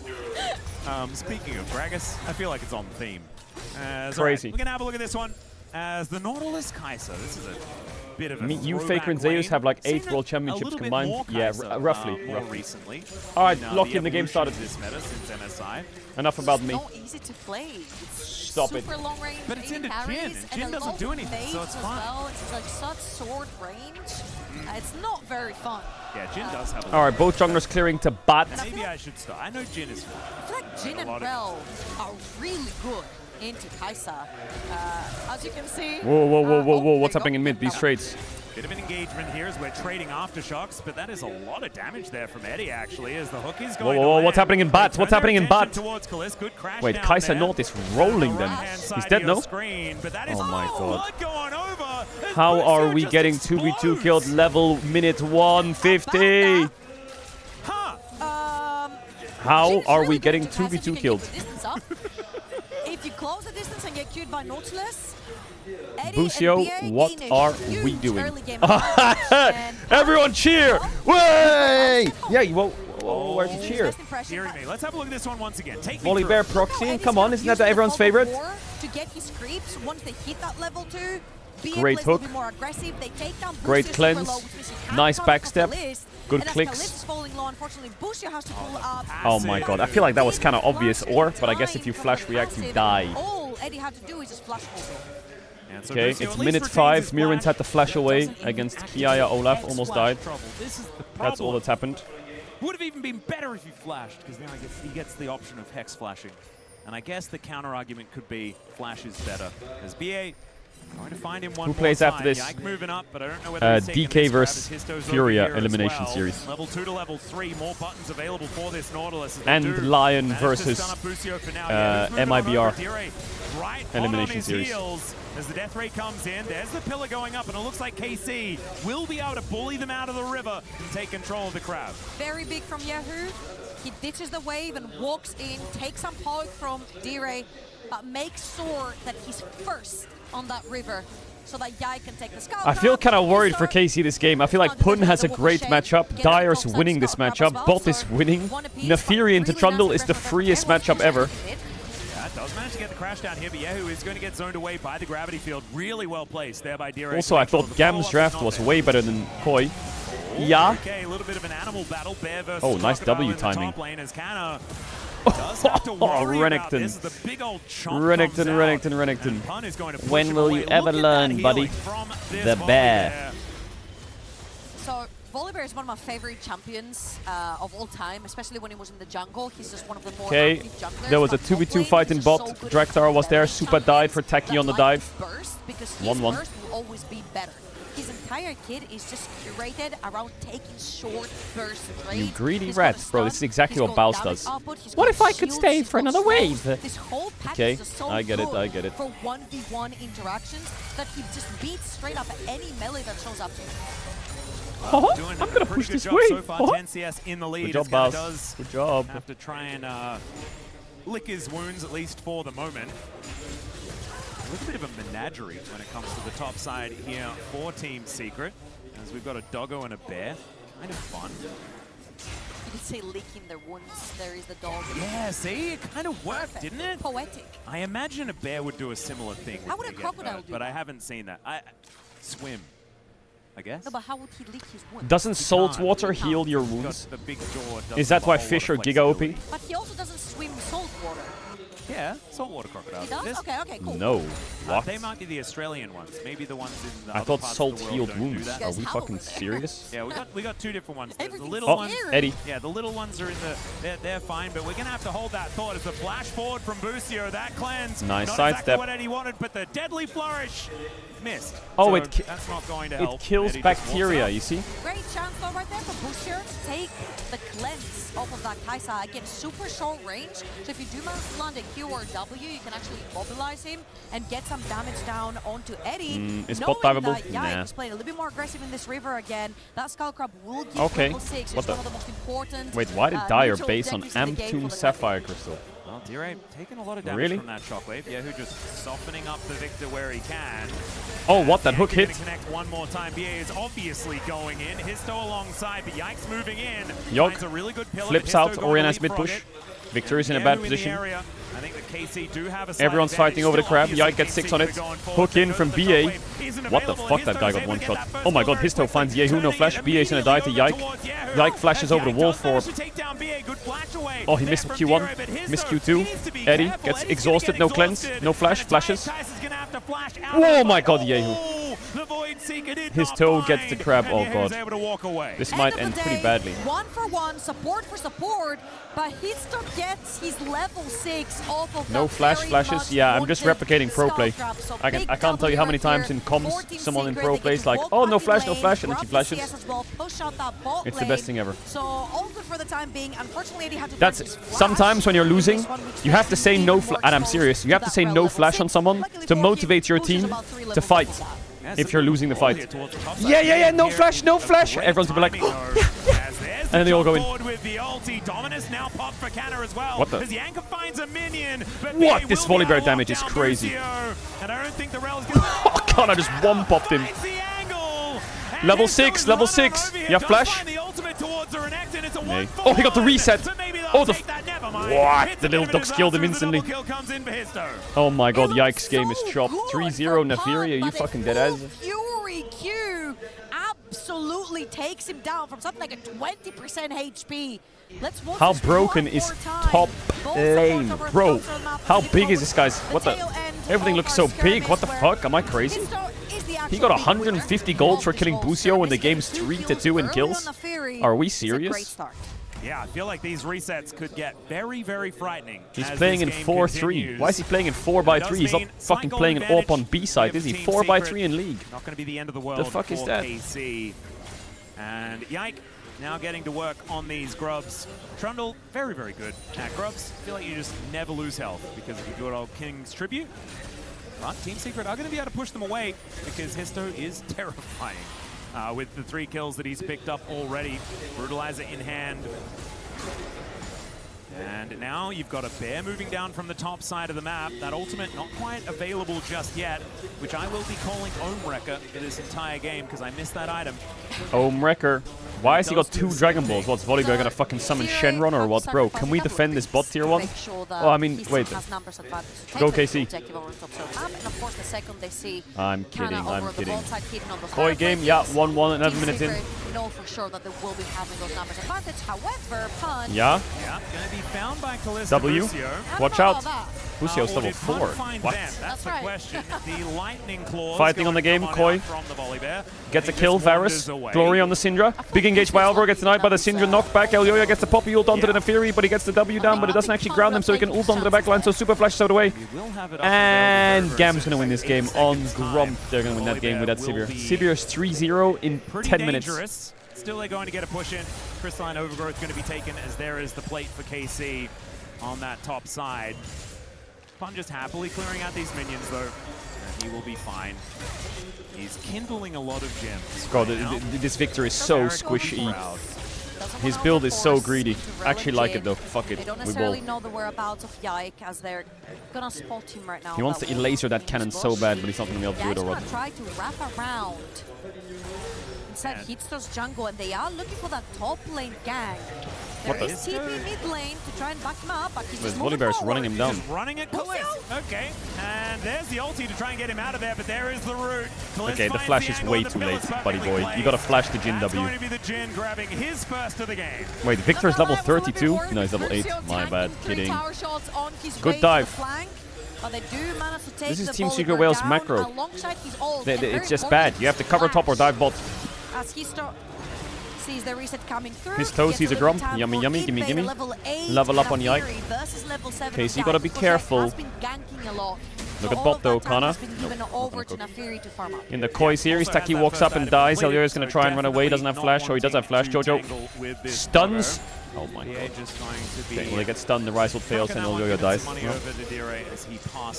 Speaking of Gragas, I feel like it's on theme. So Crazy. We're going to have a look at this one. As the Nautilus Kai'Sa, this is a bit of a You, Faker, and Zeus have like 8 World Championships combined. Yeah, roughly. Recently. Alright, lock in, the game started. This meta since MSI. It's Enough about me. not easy to play. Stop it. Super long range, But it's into carries, Jin, and Jin doesn't do anything, so it's fun. Well. It's like such short range. It's not very fun. Yeah, Jin does have a Alright, both junglers clearing to bot. Maybe I should start. I know Jin is fun. I feel like Jin and Rel are really good into Kai'Sa. As you can see... Whoa, what's happening in mid? These trades. Bit of an engagement here as we're trading aftershocks, but that is a lot of damage there from Eddie, actually, as the hook is going to Whoa, what's happening in bot? What's happening in bot? Towards Kalisk. Good crash Wait, down Kai'Sa there. North is rolling them. He's dead, no? Screen, but that is Oh my god. going over. How are we getting 2v2 killed level minute 150? How are we getting 2v2 killed? If you close the distance and get queued by Nautilus, Busio, what are we doing? Everyone cheer! Way! Yeah, where's the cheer? Hearing me. Let's have a look at this one once again. Take Volley Bear proxying, come on, isn't that everyone's favorite? To get his creeps, once they hit that level 2, Great hook. Great cleanse. Nice backstep. Good clicks. Oh my god, I feel like that was kind of obvious, but I guess if you flash react, you die. All Eddie had to do is just flash Okay, it's minute 5. Mirwin's had to flash away against Kiaya. Olaf almost died. That's all that's happened. Would have even been better if he flashed, because now he gets the option of Hex flashing. And I guess the counter argument could be Flash is better. As BA trying to find him one Who plays after this? Yike moving up, but I don't know whether he's taking DK this versus grab as Histo's Furia over here elimination as well. series. Level 2 to level 3, more buttons available for this Nautilus. And Lion versus MIBR right elimination series. Heels. As the death ray comes in, there's the pillar going up, and it looks like KC will be able to bully them out of the river and take control of the crowd. Very big from Yahoo. He ditches the wave and walks in, takes some poke from D-Ray, but makes sure that he's first on that river so that Yai can take the scout. I feel kind of worried for KC this game. I feel like Pun has a great matchup. Dyer's winning this matchup. Bot is winning. Nefiri into Trundle is the freest matchup ever. Does manage to get the crash down here, but Yahoo is going to get zoned away by the gravity field. Really well placed there by D-Ray. Also, I thought Gam's draft was way better than Koi. Yeah. Okay, a little bit of an animal battle. Bear versus Oh, nice W timing. Does have to worry about this. The big old Renekton. When will you ever learn, buddy? The bear. So, Volibear is one of my favorite champions of all time, especially when he was in the jungle. He's just one of the more active junglers. There was a 2v2 fight in bot. Draktar was there. Super died for Taki on the dive. 1-1. Burst will always be better. His entire kit is just curated around taking short burst trades. You greedy rats, bro. This is exactly what Baus does. What if I could stay for another wave? Okay, I get it. For 1v1 interactions that he just beats straight up any melee that shows up to him. I'm gonna push this way. So far, 10 CS in the lead. Good job, Baus. Good job. Have to try and lick his wounds, at least for the moment. A little bit of a menagerie when it comes to the top side here for Team Secret, as we've got a doggo and a bear. Kind of fun. You could say licking their wounds. There is the dog. Yeah, see? It kind of worked, didn't it? Poetic. I imagine a bear would do a similar thing. How would a crocodile do but that? I haven't seen that. Swim, I guess. No, but how would he lick his wounds? Doesn't salt water heal your wounds? The big jaw Is that why fish are Giga OP? But he also doesn't swim salt water. Yeah, saltwater crocodiles. He does? Okay, cool. No. What? They might be the Australian ones. Maybe the ones in the I other thought parts salt of the world healed don't do wounds. that. Are we fucking serious? Yeah, we got two different ones. The little Oh, ones, Eddie. Yeah, the little ones are in the. They're fine, but we're gonna have to hold that thought as the flash forward from Busio. That cleanse. Nice not sidestep. exactly what Eddie wanted, but the deadly flourish missed. Oh, so that's not going to help. It kills Eddie just bacteria, walks you see? Great chance though right there for Busio to take the cleanse off of that Kai'Sa. Again, super short range. So if you do manage to land a Q or a W, you can actually mobilize him and get some damage down onto Eddie. Is knowing bot diveable? that, yeah, Nah. he's playing a little bit more aggressive in this river again. That Skull Crab will give Okay. level 6. What It's the? one of the most important Wait, why did Dyer neutral base on objectives in the game for Amtoon the Sapphire Crystal? Well, Dire taking a lot of damage Really? from that shockwave. Yehu just softening up the Victor where he can. Oh, what? That hook hit? Gonna connect one more time. BA is obviously going in. Histo alongside, but Yikes moving in. Yog Finds a really good pillar, flips but Histo out. going Orion to has mid leapfrog push. it. Victor is in a Yehu bad the position. area. I think that KC do have a slight Everyone's advantage. fighting over the Still, crab. obviously, Yike gets 6 KC on it. going forward. Hook in They from know that the BA. shockwave isn't What the available. fuck? That Histo's guy got able one to shot. get that first Oh my god, one very Histo finds quickly. Yehu, no flash. BA is gonna die to Yike. Yike flashes over the wall for... Oh, he missed Q1, missed Q2. Eddie gets exhausted, no cleanse, no flash, flashes. Oh my god, Yehu. His toe gets the crab. Oh god. This might end pretty badly. 1-for-1, support for support, but Histo gets his level 6 off of No that flash very flashes. much Yeah, I'm just wanted replicating pro Skull play. Trap. So I big can't tell you how many W right times in there comms for Team someone in Secret. pro They plays get to like, walk oh, no back in flash, no lane, flash, and then she grab the flashes. CS as well, push out that bot It's the lane. best thing ever. So all good for the time being. Unfortunately, Eddie had to That's sometimes when you're losing, you have to say no flash, and I'm serious, you have to say no flash on someone to motivate your team to fight if you're losing the fight. Yeah, no flash, no flash. Everyone's gonna be like, oh, yeah. And then they all go in. What What the? What? This volley bear damage is crazy. Oh god, I just one popped him. Level 6, level 6. You have flash? Nay. Oh, he got the reset. Oh, the... What? The little ducks killed him instantly. Oh my god, Yikes game is chopped. 3-0 Naviria, you fucking dead ass. Fury Q absolutely takes him down from something like a 20% HP. Let's watch How this broken one is more time. top Both lane? supports over Bro, top of the map. how The big is this guy's... What the... tail end Everything of looks our so big. What the skirmish fuck? Am I crazy? He got 150 gold for killing Busio when the game's 3-2 in kills? Are we serious? Yeah, I feel like these resets could get very, very frightening. He's playing in 4-3. Why is he playing in 4x3? He's not fucking playing an AWP on B side, is he? 4x3 in League. Not going to be the end of the world. The fuck is that? KC. And Yike now getting to work on these grubs. Trundle, very, very good at grubs. I feel like you just never lose health because of the good old King's Tribute. But Team Secret are going to be able to push them away because Histo is terrifying. With the 3 kills that he's picked up already. Brutalizer in hand. And now you've got a bear moving down from the top side of the map. That ultimate not quite available just yet, which I will be calling Ohm Wrecker for this entire game because I missed that item. Ohm Wrecker. Why has he got 2 Dragon Balls? What's Volibear gonna fucking summon Shenron or what? Bro, can we defend this bot tier 1? Oh, I mean, wait. Go KC. I'm kidding. Koi game, yeah, 1-1, 11 minutes in. Know for sure that they will be having those numbers advantage. However, Punch. Yeah. Gonna be found by W. Watch out. Busio's level 4. What? That's the question. The lightning claws Fighting on the game, Koi. From the volley bear. Gets a kill, Varus. Glory on the Syndra. Big engage by Alvaro, gets denied by the Syndra. Knockback. Elyoya gets the poppy ult onto the Nefiri, but he gets the W down, but it doesn't actually ground them, so he can ult onto the backline, so Super flashes out away. And Gam's gonna win this game on Grump. They're gonna win that game with that Sivir. Sivir's 3-0 in 10 minutes. Still they're going to get a push in. Crystalline Overgrowth going to be taken as there is the plate for KC on that top side. Pun just happily clearing out these minions though, and he will be fine. He's kindling a lot of gems. God, this Victor is so squishy. His build is so greedy. Actually like it though. Fuck it. They don't We necessarily ball. know the whereabouts of Yike as they're gonna spot him right now. He wants to laser that cannon so bad, but he's not gonna be able to do it or what. Yike's gonna try to wrap around inside Hitster's jungle, and they are looking for that top lane gang. There What the? is TP mid lane to try and back him up, but he's This just volley moving bear is forward. running him down. Just running at Kalist. Okay, and there's the ulti to try and get him out of there, but there is the route. Kalist Okay, the finds flash is angle way and the too pill late, is buddy perfectly boy. placed. You gotta flash the Jin That's W. going to be the Jin grabbing his first of the game. Wait, Victor's level 32? No, he's level 8. My bad, kidding. Good dive. But they do manage to take This is the Team volley Secret bear Wales down macro. alongside his ult, and very It's just importantly, bad. You have to cover top or dive bot. as he sees the reset coming through. His toes, he's a little grump. time Yummy, for yummy, gimme, Invader, gimme. level 8 Level up on Naafiri Yike. versus level 7 Okay, so you gotta be Yike. careful. Has been ganking a lot. Look So at all bot of that though, time Kana. has been given over to Naafiri to farm up. In the Koi series, Taki walks up and dies. Elyoya is going to try and run away. Doesn't have flash. Oh, he does have flash. Jojo stuns. Oh my god. Okay, well, they get stunned. The Rise ult fails and Elyoya dies. Well.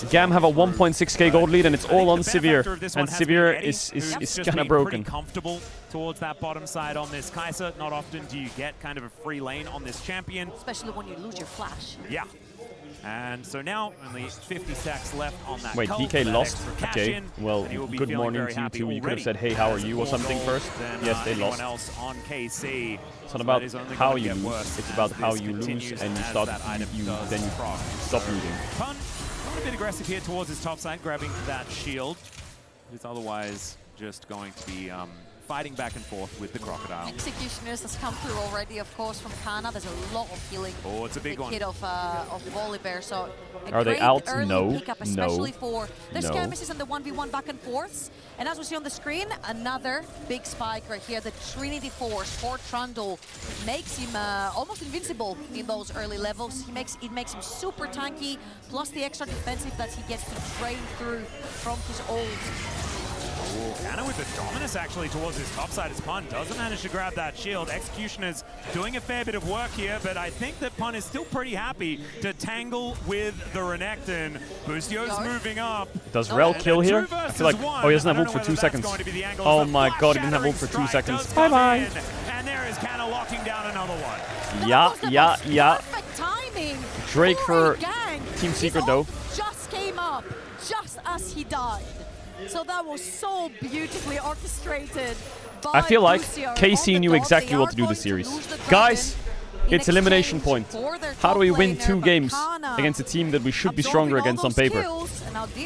Gam have a 1.6k gold lead and it's all on Sivir. And Sivir is kind of broken. Comfortable towards that bottom side on this Kai'Sa. Not often do you get kind of a free lane on this champion. Especially when you lose your flash. Yeah. And so now only 50 stacks left on that. Wait, cult, DK that lost? extra cash Okay, in, well, and he will be good feeling morning very to you happy two. You could have already. said, hey, how are Has you, or more something gold first. than, Yes, they anyone lost. else on KC. It's So not about that is only how gonna you get lose, worse it's as about how this you lose, continues and you as start, that item then does you proc. stop So, looting. Pun, a bit aggressive here towards his top side, grabbing that shield. He's otherwise just going to be fighting back and forth with the Crocodile. Executioners has come through already, of course, from Kana. There's a lot of healing. Oh, it's a big the one. kid of Volibear. So Are they great out? early No. pickup, especially for the No. skirmishes and the 1v1 back and forths. And as we see on the screen, another big spike right here. The Trinity Force for Trundle makes him almost invincible in those early levels. It makes him super tanky, plus the extra defensive that he gets to drain through from his ult. Kana with the dominance actually towards his top side as Pun doesn't manage to grab that shield. Executioner's doing a fair bit of work here, but I think that Pun is still pretty happy to tangle with the Renekton. Bustio's moving up. Does Rel kill here? I feel like, oh, he doesn't have ult for 2 seconds. Oh my god, he didn't have ult for 2 seconds. Bye-bye. And there is Kana locking down another one. Yeah. Perfect timing. Drake for Gang. Team Secret though. Just came up just as he died. So that was so beautifully orchestrated by I feel like Lucio. KC knew exactly what to do this series. Guys, it's elimination point. How do we win 2 games against a team that we should be stronger against on paper?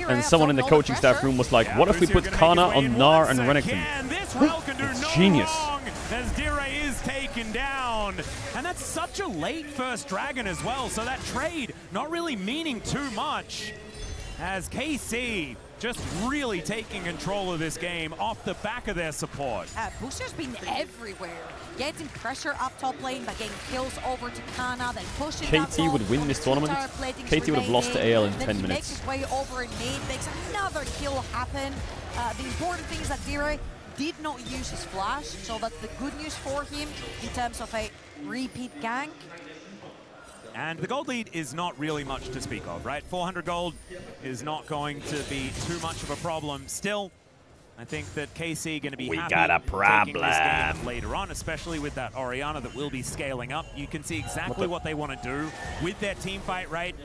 And someone in the coaching staff room was like, what if we put Kana on Gnar and Renekton? It's genius. As Dire is taken down. And that's such a late first dragon as well, so that trade not really meaning too much. As KC just really taking control of this game off the back of their support. Booster's been everywhere, getting pressure up top lane by getting kills over to Kana, then pushing KT would win this tournament. KT would have lost to AL in 10 minutes. Makes his way over in mid, makes another kill happen. The important thing is that Dire did not use his flash, so that's the good news for him in terms of a repeat gank. And the gold lead is not really much to speak of, right? 400 gold is not going to be too much of a problem. Still, I think that KC going to be happy got a taking this problem. game later on, especially with that Orianna that will be scaling up. You can see exactly what they want to do with their team fight, right?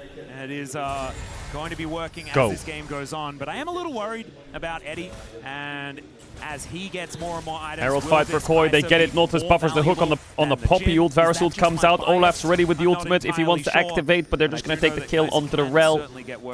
It is going to be working as this game goes on. But I am a little worried about Eddie, and as he gets more and more items. Herald fight for Koi, they get it. Nautilus buffers the hook on the Poppy ult. Varus ult comes out. Olaf's ready with the ultimate if he wants to activate, but they're just going to take the kill onto the Rel.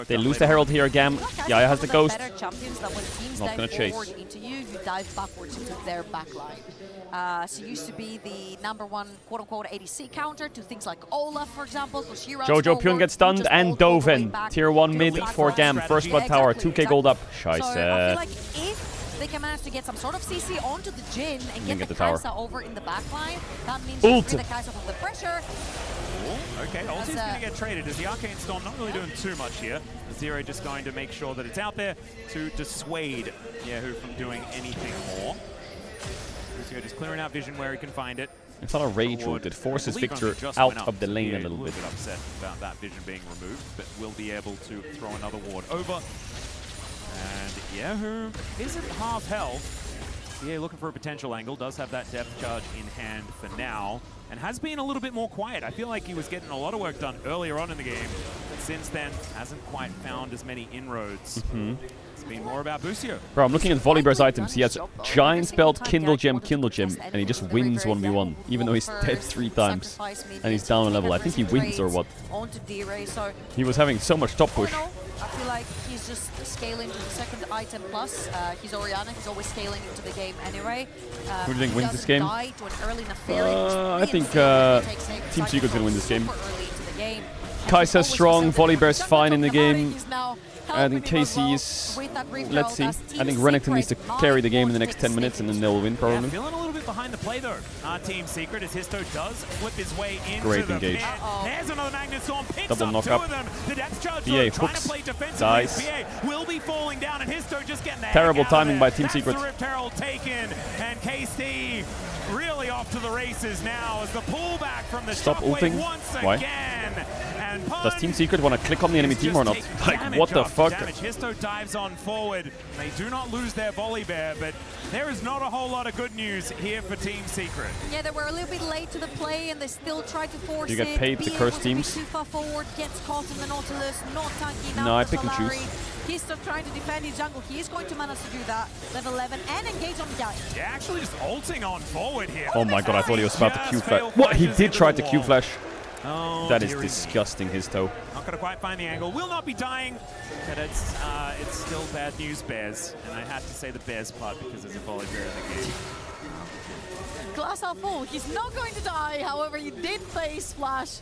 They lose the Herald here again. Yaya has the ghost. Not going to chase. Into you dive backwards into their backline. She used to be the #1 quote-unquote ADC counter to things like Olaf, for example. Jojo Pyun gets stunned, and Doven. Tier 1 mid for Gam. First blood tower, 2k gold up. Scheiße. So I feel like if they can manage to get some sort of CC onto the Jhin and get the Kai'Sa over in the backline, that means you free the Kai'Sa from the pressure. Okay, ulti's going to get traded as the Arcane Storm not really doing too much here. Zero just going to make sure that it's out there to dissuade Yahoo from doing anything more. Lucio just clearing out vision where he can find it. It's not a rage ult, it forces Victor out of the lane a little bit. Upset about that vision being removed, but will be able to throw another ward over. And Yahoo isn't half health. Yeah, looking for a potential angle, does have that depth charge in hand for now, and has been a little bit more quiet. I feel like he was getting a lot of work done earlier on in the game, but since then hasn't quite found as many inroads. It's been more about Busio. Bro, I'm looking at Volibear's items. He has Giant Spelled, Kindle Gem, and he just wins 1v1, even though he's dead 3 times. And he's down a level. I think he wins or what. He was having so much top push. I feel like he's just scaling to the second item plus. He's Orianna, he's always scaling into the game anyway. Who do you think wins this game? I think Team Secret's gonna win this game. Kai'Sa's strong, Volibear's fine in the game. I think KC's, let's see. I think Renekton needs to carry the game in the next 10 minutes and then they'll win probably. Yeah, feeling a little bit behind the play though. Team Secret as Histo does flip his way into Great the engage. pit. There's another Magnet Storm, picks Double up knock 2 up. of them. The depth charge BA trying hooks, to play defensively. dies. BA will be falling down and Histo just getting the Terrible heck out timing of by there. Team That's Secret. the Rift Herald taken, and KC really off to the races now as the pullback from the Stop shockwave ulting. once Why? again. And Does Team Secret want to click on the enemy team or not? Like, damage what the after fuck? damage. Histo dives on forward. They do not lose their volley bear, but there is not a whole lot of good news here for Team Secret. Yeah, they were a little bit late to the play, and they still try to force You get paid to curse teams? Too far forward, gets caught in the Nautilus, not tanky enough. No, I pick and choose. He's still trying to defend his jungle. He is going to manage to do that. Level 11 and engage on the guy. Yeah, actually just ulting on forward here. Oh my god, I thought he was about to Q flash. What? He did try to Q flash. Oh, that is disgusting, his toe. Not gonna quite find the angle. Will not be dying, but it's still bad news, Bears. And I had to say the Bears part because there's a volley bear in the game. Glass half full. He's not going to die. However, he did face splash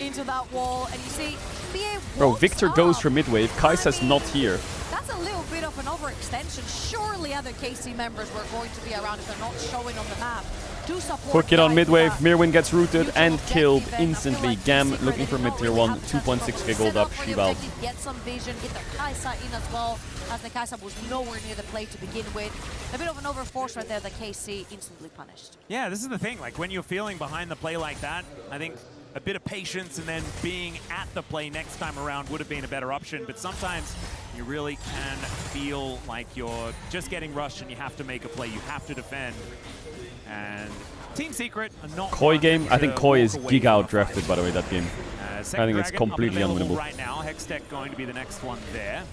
into that wall, and you see, BA. Bro, Victor goes for mid wave. Kai'Sa's not here. That's a little bit of an overextension. Surely other KC members were going to be around if they're not showing on the map. To support Hook it on guys mid wave. that Mirwin gets rooted and killed instantly. Gam looking for mid tier 1. 2.6k gold up. She valved. Get some vision, get the Kai'Sa in as well, as the Kai'Sa was nowhere near the play to begin with. A bit of an overforce right there, the KC instantly punished. Yeah, this is the thing. Like, when you're feeling behind the play like that, I think a bit of patience and then being at the play next time around would have been a better option. But sometimes you really can feel like you're just getting rushed and you have to make a play. You have to defend. And Team Secret are not... Koi game? I think Koi is giga out drafted, by the way, that game. I think it's completely unwinnable. Right now, Hextech going to be the next one there.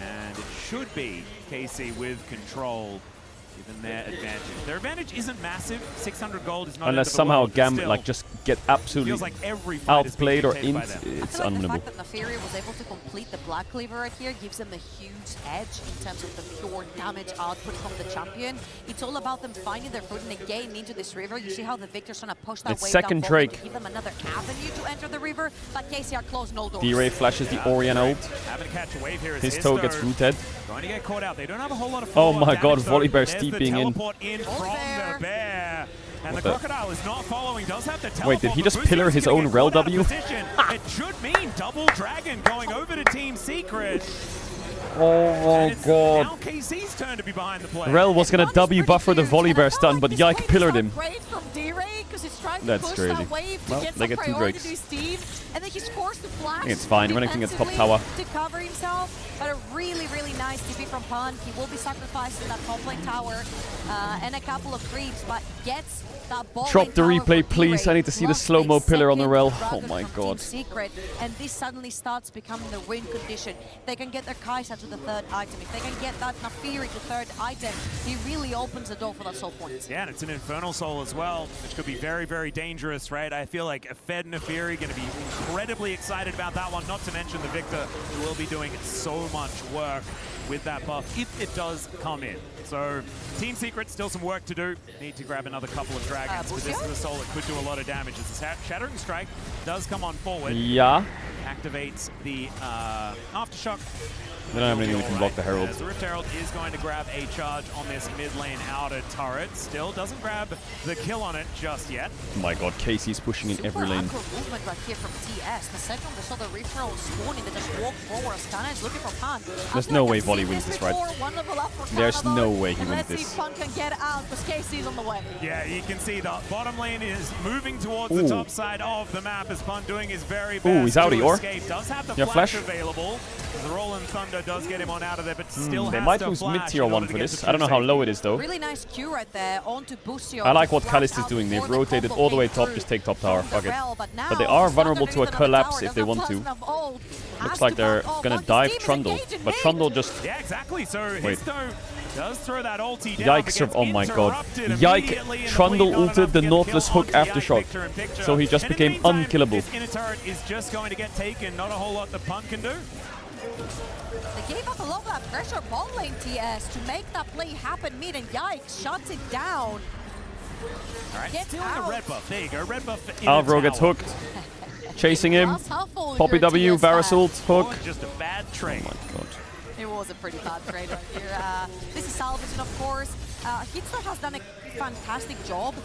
And it should be KC with control, given their advantage. Their advantage isn't massive. 600 gold is not unless somehow Gam like just get absolutely like outplayed or int, it's I feel like unwinnable. the fact that Neferi was able to complete the Black Cleaver right here gives them a huge edge in terms of the pure damage output from the champion. It's all about them finding their footing and getting into this river. You see how the Victor's trying to push that It's wave second down Drake. to give them another avenue to enter the river, but KC are closed, no doors. D-Ray flashes the Orion ult. Having to catch a wave here. His toe gets rooted. Going to get caught out. They don't have a whole lot of Oh my god, damage, volley bear There's steeping the in. teleport in from the bear. And What the the- crocodile is not following, does have the teleport. Wait, did he but just Boosters pillar is his gonna own get Rel caught out of W? position. It should mean double dragon going over to Team Secret. Oh my god. Now KC's turn to be behind the play. Rel was gonna W buffer the volley bear stun, but Yike pillared him. Great from D-Ray because he's trying to That's push crazy. that wave to Well, get they some get two priority Drakes. to Steve, and then he's forced to flash. I think it's fine. Running at top tower. To cover himself, but a really, really nice TP from Pun. He will be sacrificing that top lane tower and a couple of creeps, but gets that ball Drop lane the tower replay, for please. D-Ray. I need to see the Plus slow-mo a pillar on the second Rel. dragon Oh my from Team god. Secret, and this suddenly starts becoming the win condition. They can get their Kai'Sa to the third item. If they can get that Neferi to third item, he really opens the door for that soul point. Yeah, and it's an Infernal Soul as well, which could be very, very dangerous, right? I feel like a Fed Neferi going to be incredibly excited about that one, not to mention the Victor, who will be doing so much work with that buff if it does come in. So, Team Secret, still some work to do. Need to grab another couple of dragons, but this is a soul that could do a lot of damage. As the Shattering Strike does come on forward. Yeah. Activates the Aftershock. They don't have anything that can block the Herald. As the Rift Herald is going to grab a charge on this mid lane outer turret. Still doesn't grab the kill on it just yet. Oh my god, Casey's pushing in every lane. Super movement right here from TS. The second they saw the Rift Herald spawning, they just walk forward. Scanner is looking for Pan. There's no way Volley wins this, right? There's no way he wins Let's this. see if Pan can get out because KC's on the way. Yeah, you can see the bottom lane is moving towards Ooh. the top side of the map as Pun doing his very best. Ooh, he's out, to Eeyore. escape. Does have the Yeah, flash flash. available. The Rolling Thunder does get him on out of there, but still They has might to lose flash mid tier in 1 order to for get this. to I don't know true how safety. low it is though. Really nice Q right there onto Busio. I like what Flash Calist is out doing. They've before the rotated combo all the way came top. through Just take top tower. from Fuck the it. Rel, but But they now are he's vulnerable not to a gonna use another collapse tower, if they doesn't want have to. enough ult. Looks Has like to they're back off. gonna His dive team is Trundle. engaging But mid. Trundle just... Yeah, exactly. So Wait. Histo does throw that ulti down. Yikes, but gets oh my god. interrupted Yike, immediately, and the Trundle Queen not ulted enough the to get Nautilus kill hook onto aftershock. Victor in picture. So he just And in the became meantime, unkillable. This inner turret is just going to get taken. Not a whole lot the Pun can do. They gave up a lot of that pressure bot lane TS to make that play happen mid, and Yikes shuts it down. All right, Gets stealing out. a red buff. There you go, red buff in Alvaro the gets tower. hooked. Chasing him. Glass half full, Poppy you're a W, TS fan. Varus ult, hook. Or just a bad trade. Oh my god. It was a pretty bad trade right here. This is salvaging, of course. Hitster has done a fantastic job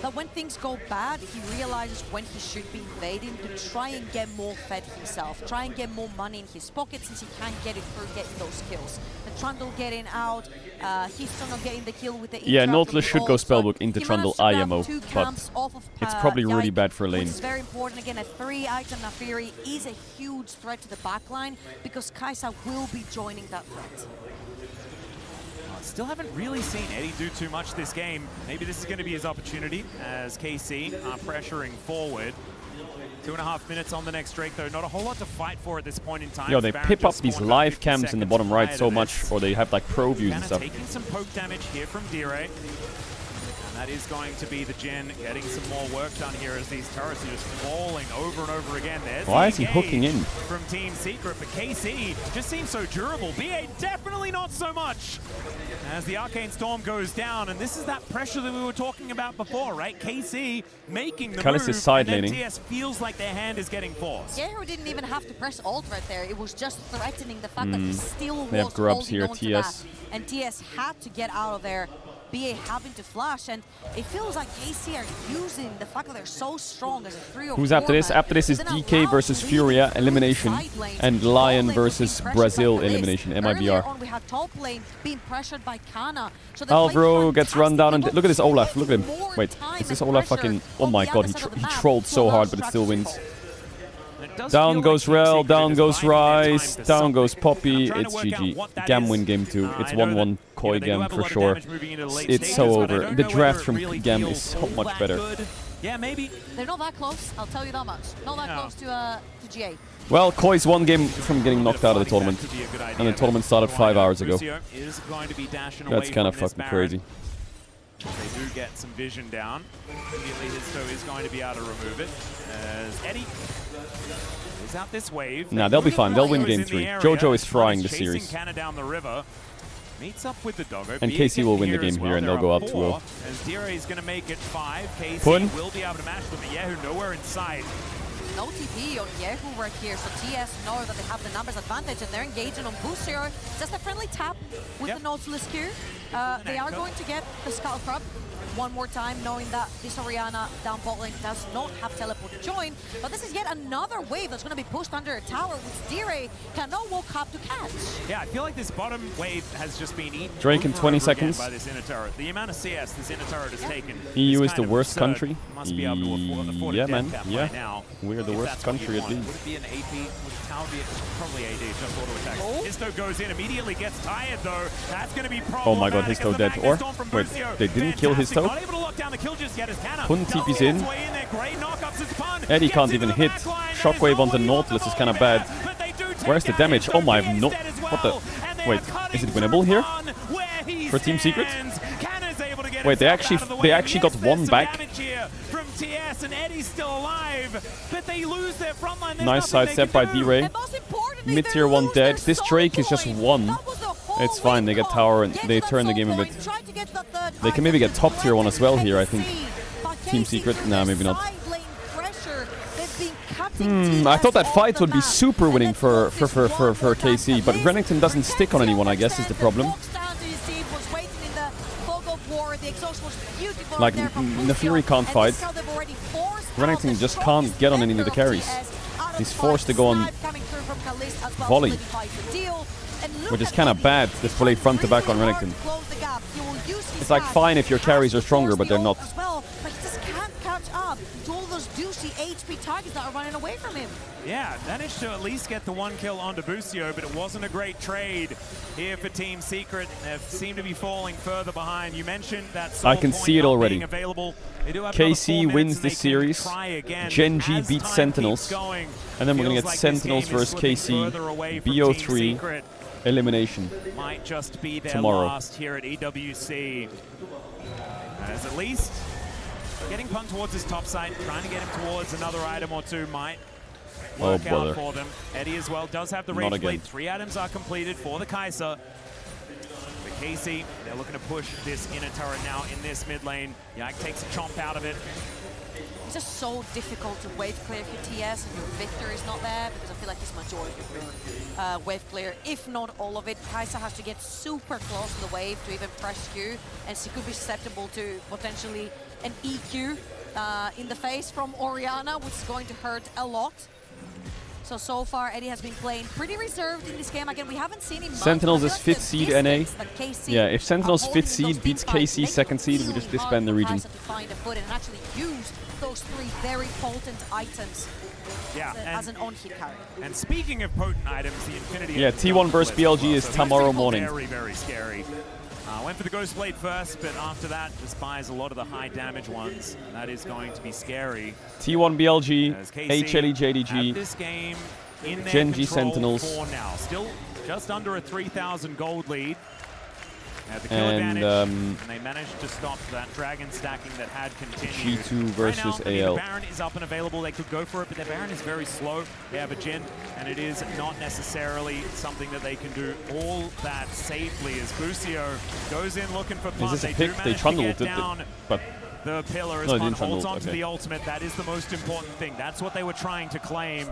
that when things go bad, he realizes when he should be invading to try and get more fed himself, try and get more money in his pocket since he can't get it through getting those kills. The Trundle getting out, he's still not getting the kill with the Yeah, Nautilus should go Spellbook into Trundle IMO, but it's probably really bad for lane. Which is very important. Again, a 3-item Nafiri is a huge threat to the backline because Kai'Sa will be joining that threat. Still haven't really seen Eddie do too much this game. Maybe this is going to be his opportunity as KC are pressuring forward. 2.5 minutes on the next Drake, though. Not a whole lot to fight for at this point in time. Yo, they pip up these live cams in the bottom right so much, or they have like pro views and stuff. Taking some poke damage here from Dire. And that is going to be the Gen getting some more work done here as these turrets are just falling over and over again. There's Why is he hooking in? From Team Secret, but KC just seems so durable. BA definitely not so much. As the Arcane Storm goes down, and this is that pressure that we were talking about before, right? KC making the Kalis move, is side and then laning. TS feels like their hand is getting forced. Yehu didn't even have to press ult right there. It was just threatening the fact that he still They have was grubs holding here, on to TS. that. And TS had to get out of there. BA having to flash, and it feels like KC are using the fact that they're so strong as a 3 or 4 Who's after this? man. After this is DK versus Furia elimination, and Lion versus Brazil elimination, Earlier MIBR. on, we had top lane being pressured by Kana. So Alvaro gets run down, and look at this Olaf. Look at him. Wait, is this Olaf fucking? Oh my god, he trolled so hard, but it still wins. Down goes Rel, down goes Rice, down goes Poppy. It's GG. Gam win game 2. It's 1-1 Koi Gam for sure. It's so over. The draft from Gam is so much better. Yeah, maybe. They're not that close, I'll tell you that much. Not that close to GA. Well, Koi's 1 game from getting knocked out of the tournament. And the tournament started 5 hours ago. That's kind of fucking crazy. They do get some vision down. Immediately Histo is going to be able to remove it. As Eddie is out this wave. Nah, they'll be fine. They'll win game 3. Jojo is frying the series. Kana down the river. Meets up with the Doggo. And KC will win the game here, and they'll go up 2-0. As Dire is going to make it 5. KC Pun. will be able to match them, but Yehu nowhere in sight. No TP on Yehu right here, so TS know that they have the numbers advantage and they're engaging on Boostio. Just a friendly tap with the Nautilus Q. They are going to get the Skull Crab one more time, knowing that this Orianna down bot lane does not have teleport to join. But this is yet another wave that's going to be pushed under a tower, which Dire cannot walk up to catch. Yeah, I feel like this bottom wave has just been eaten Drake in over 20 and over again seconds. by this inner turret. The amount of CS this inner turret has taken EU is kind the of worst absurd. country. Must be able to afford a Yeah, death man. cap Yeah. by now. We're the If worst that's what you country at want. least. Would it be an AP? Would the tower be probably AD? Just auto attacks. Histo goes in, immediately gets tired though. That's going to be problematic. Oh my god, Histo dead. Or, wait, they didn't kill Histo? Not able to lock down the kill just yet as Kana. Pun TP's in. Great knockups as Pun. Eddie can't even hit. Shockwave onto Nautilus is kind of bad. Where's the damage? Oh my, no. What the? Wait, is it winnable here? For Team Secret? Wait, they actually got one back. From TS and Eddie's still alive, but they lose their front line. Nice sidestep by D-Ray. Mid-tier 1 dead. This Drake is just 1. It's fine, they get tower and they turn the game a bit. They can maybe get top tier 1 as well here, I think. Team Secret? Nah, maybe not. I thought that fight would be super winning for KC, but Renekton doesn't stick on anyone, I guess, is the problem. Like, Nafiri can't fight. Renekton just can't get on any of the carries. He's forced to go on volley, which is kind of bad, this volley front to back on Renekton. It's like fine if your carries are stronger, but they're not. Juicy HP targets that are running away from him. Yeah, managed to at least get the 1 kill onto Busio, but it wasn't a great trade here for Team Secret. They seem to be falling further behind. You mentioned that I can see it already. KC wins this series. GENG beats Sentinels. And then we're going to get Sentinels versus KC. BO3 elimination might just be their tomorrow. Last here at EWC. As at least getting Pun towards his top side, trying to get him towards another item or 2 might work out for them. Eddie as well does have the Rage Blade. 3 items are completed for the Kai'Sa. But KC, they're looking to push this inner turret now in this mid lane. Yak takes a chomp out of it. It's just so difficult to wave clear for TS, and your Victor is not there, because I feel like it's majority of wave clear, if not all of it. Kai'Sa has to get super close to the wave to even press Q, and she could be susceptible to potentially an EQ in the face from Orianna, which is going to hurt a lot. So far, Eddie has been playing pretty reserved in this game. Again, we haven't seen him much. Sentinels is 5th seed NA. Yeah, if Sentinels 5th seed beats KC 2nd seed, we just disband the region. To find a foot and actually use those 3 very potent items as an on-hit carry. And speaking of potent items, the Infinity... Yeah, T1 versus BLG is tomorrow morning. Very, very scary. Went for the Ghost Blade first, but after that just buys a lot of the high damage ones. And that is going to be scary. T1 BLG, HLE JDG, this game in their GENG Sentinels. For now. Still just under a 3,000 gold lead. The kill And advantage, and they managed to stop that dragon stacking that had continued. G2 versus right now, AL. The Baron is up and available. They could go for it, but their Baron is very slow. They have a Jhin, and it is not necessarily something that they can do all that safely. As Lucio goes in looking for punt. Is this a they pick? do They manage to trundled get it, down but the pillar as no, Punt holds trundle, on to okay. the ultimate. That is the most important thing. That's what they were trying to claim.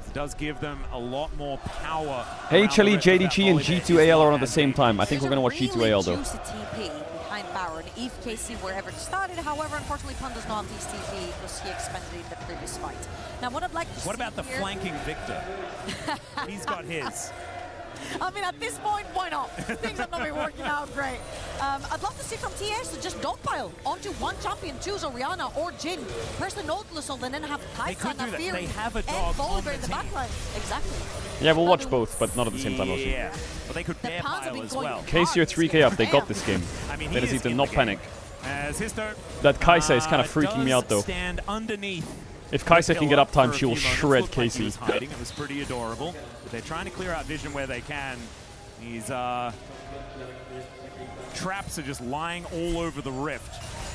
It does give them a lot more power. HLE JDG and G2 AL are on at the same time. I think we're going to watch G2 AL though. Behind Baron if KC were ever to start it. However, unfortunately, Punt does not have these TP because he expended it in the previous fight. Now, what I'd like to see What about the here, flanking Victor? He's got his. I mean, at this point, why not? Things have not been working out great. I'd love to see from TS to just dogpile onto one champion, choose Orianna or Jhin, press the Nautilus on, and then have Kai'Sa and Fear They have a and dog Volibear in the backline. Exactly. Yeah, we'll watch both, but not at the same time. Also. Yeah, but they could bear pile as well. KC are 3k up. They got this game. I mean, They just need to not panic. As Histo, That Kai'Sa is kind of freaking me out though. Stand underneath. If Kai'Sa can get uptime, she will It shred looked like he KC. was hiding. It was pretty adorable. But they're trying to clear out vision where they can. These traps are just lying all over the rift.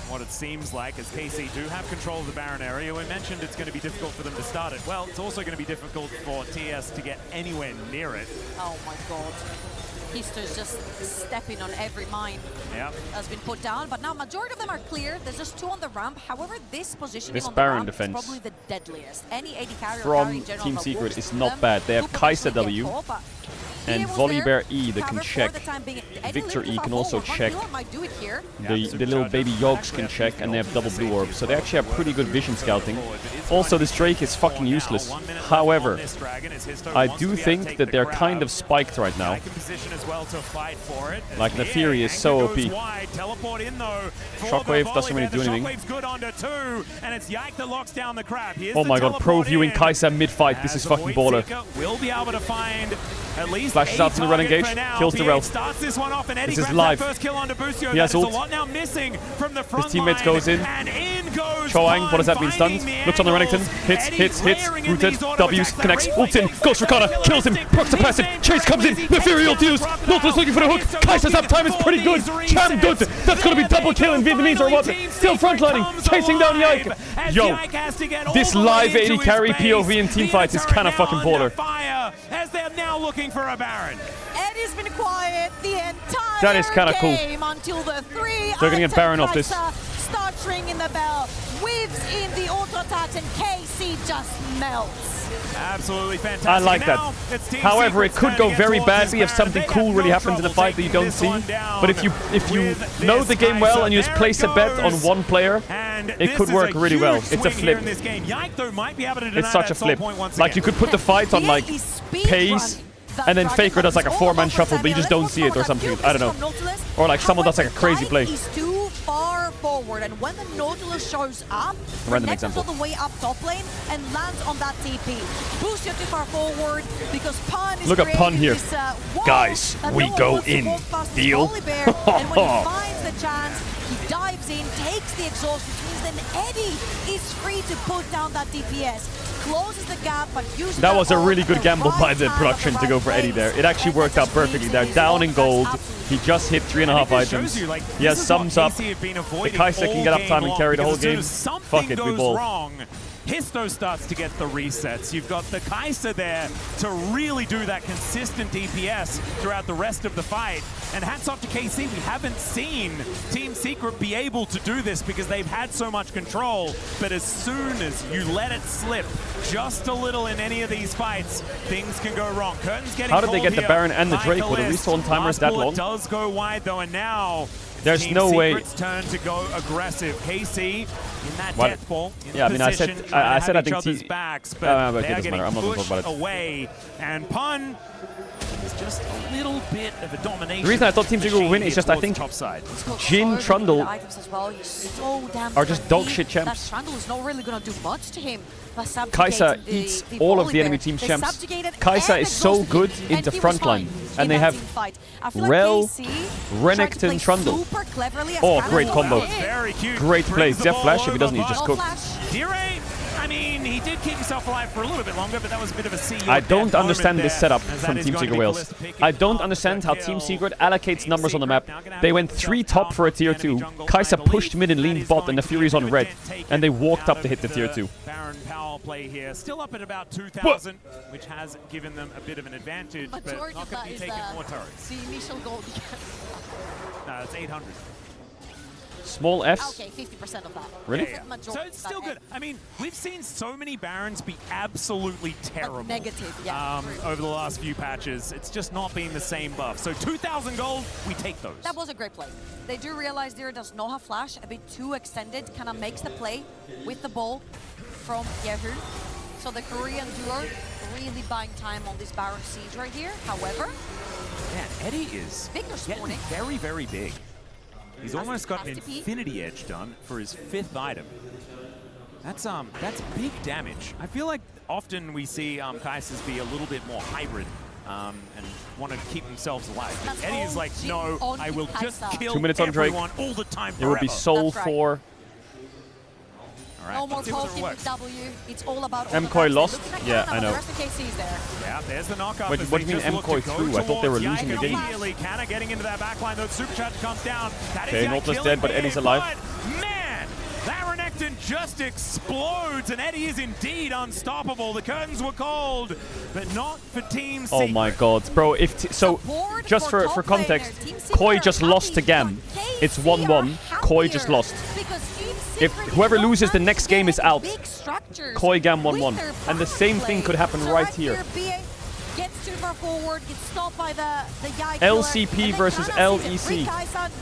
What it seems like, as KC do have control of the Baron area. We mentioned it's going to be difficult for them to start it. Well, it's also going to be difficult for TS to get anywhere near it. Oh my god. Histo's just stepping on every mine has been put down, but now majority of them are clear. There's just 2 on the ramp. However, this positioning This on the Baron ramp defense is probably the deadliest. Any AD carrier from Team Secret is not bad. They have Kai'Sa W and Volibear E that can check. Victor E can also check. The little baby Yogs can check, and they have double blue orb. So they actually have pretty good vision scouting. Also, this Drake is fucking useless. However, I do think that they're kind of spiked right now. Like the Fury is so OP. Shockwave doesn't really do anything. Oh my god, pro viewing Kai'Sa mid-fight. This is fucking baller. Will be able to find at least Flashes out from the run engage, kills the Rel. Starts this one off, and Eddie This is grabs live. that first kill onto Bucio. He has There's ult. a lot now missing from the front His teammates line, goes in. and in goes Choang, what does that mean? finding Stunned. the Looks on the Renekton. Hits. Rooted. W's. Connects. Ults in. Goes for Kana. Kills him. Procs the passive. Chase comes in. The Fury ult used. Nautilus looking for the hook. Kai'Sa's uptime is pretty good. Cham good. That's going to be double kill in Vietnamese or what? Still frontlining. Chasing down Yike. Yo. This live 80 carry POV in teamfights is kind of fucking baller. As they're now looking for a Baron. Eddie's been quiet the entire That is kinda cool. game until the 3 They're gonna get Baron off this. starts ringing the bell, weaves in the auto attacks, and KC just melts. Absolutely fantastic. I like that. However, it could go very badly if something cool really happens in the fight that you don't see. But if you know the game well and you just place a bet on one player, it could work really well. It's a flip. It's such a flip. Like you could put the fight on like pace, and then Faker does like a 4-man shuffle, but you just don't see it or something. I don't know. Or like someone does like a crazy play. He's too far forward, and when the Nautilus shows up, Random connects example. all the way up top lane and lands on that TP. Boost you too far forward because Pun is Look at Pun here. this, wall Guys, that we no one go wants to in. walk past this Deal? Volibear, and when he finds the chance, he dives in, takes the exhaust, which means then Eddie is free to put down that DPS. Closes the gap, but uses That was a ult really at good the gamble right by the time at production the to go right for Eddie place. there. It actually worked out perfectly. They're down in gold. He just hit 3.5 items. He has sums up. The Kai'Sa can get uptime and carry the whole game. Fuck it, we ball. Histo starts to get the resets. You've got the Kai'Sa there to really do that consistent DPS throughout the rest of the fight. And hats off to KC, we haven't seen Team Secret be able to do this because they've had so much control. But as soon as you let it slip just a little in any of these fights, things can go wrong. Curtain's getting How did they get the here. Baron and the Drake with a respawn timer that long? Does go wide though, and now there's Team no way. Secret's turn to go aggressive. KC in that Well, death ball. Yeah, I mean, I said I think backs, but but they it are doesn't getting matter. I'm not going to talk pushed about it. away, and Pun is just a little bit of a domination. The reason I thought Team Secret would win is just I think Jin, Trundle are just dog shit champs. That Trundle is not really going to do much to him. Kai'Sa eats all of the enemy team's champs. Kai'Sa is so good in the front line. And they have Rel, Renekton, Trundle. Oh, great combo. Great play. Zef Flash, if he doesn't, he just cooked. I mean, he did keep himself alive for a little bit longer, but that was a bit of a see. I don't understand this setup from Team Secret Wales. I don't understand how Team Secret allocates numbers on the map. They went 3 top for a tier 2. Kai'Sa pushed mid and leaned bot, and the Fury's on red. And they walked up to hit the tier 2. Baron power play here, still up at about 2,000, which has given them a bit of an advantage, but not going to be taking more turrets. The initial goal. No, it's 800. Small Fs? Okay, 50% of that. Really? Yeah. So it's still good. I mean, we've seen so many Barons be absolutely terrible. Negative, yeah. Over the last few patches. It's just not been the same buff. So 2,000 gold, we take those. That was a great play. They do realize there does not have flash, a bit too extended, kind of makes the play with the ball from Yehu. So the Korean duo really buying time on this Baron siege right here. However, man, Eddie is getting very, very big. He's almost got an Infinity Edge done for his 5th item. That's big damage. I feel like often we see Kai'Sas be a little bit more hybrid and want to keep themselves alive. But Eddie is like, no, I will just kill 2 minutes on Drake. everyone all the time It would be Soul 4. No more poking with W. It's all about MKoi lost? Yeah, I know. Yeah, there's the knockup. Wait, what do you mean MKoi through? I thought they were losing the game. Kana getting into that backline, though. Supercharge comes down. Okay, Nautilus dead, but Eddie's alive. Man, that Renekton just explodes, and Eddie is indeed unstoppable. The curtains were cold, but not for Team Secret. Oh my god, bro, just for context, Koi just lost to Gam. It's 1-1, Koi just lost. If whoever loses the next game is out, Koi Gam 1-1. And the same thing could happen right here. Gets too far forward, gets stopped by the Yai LCP versus LEC.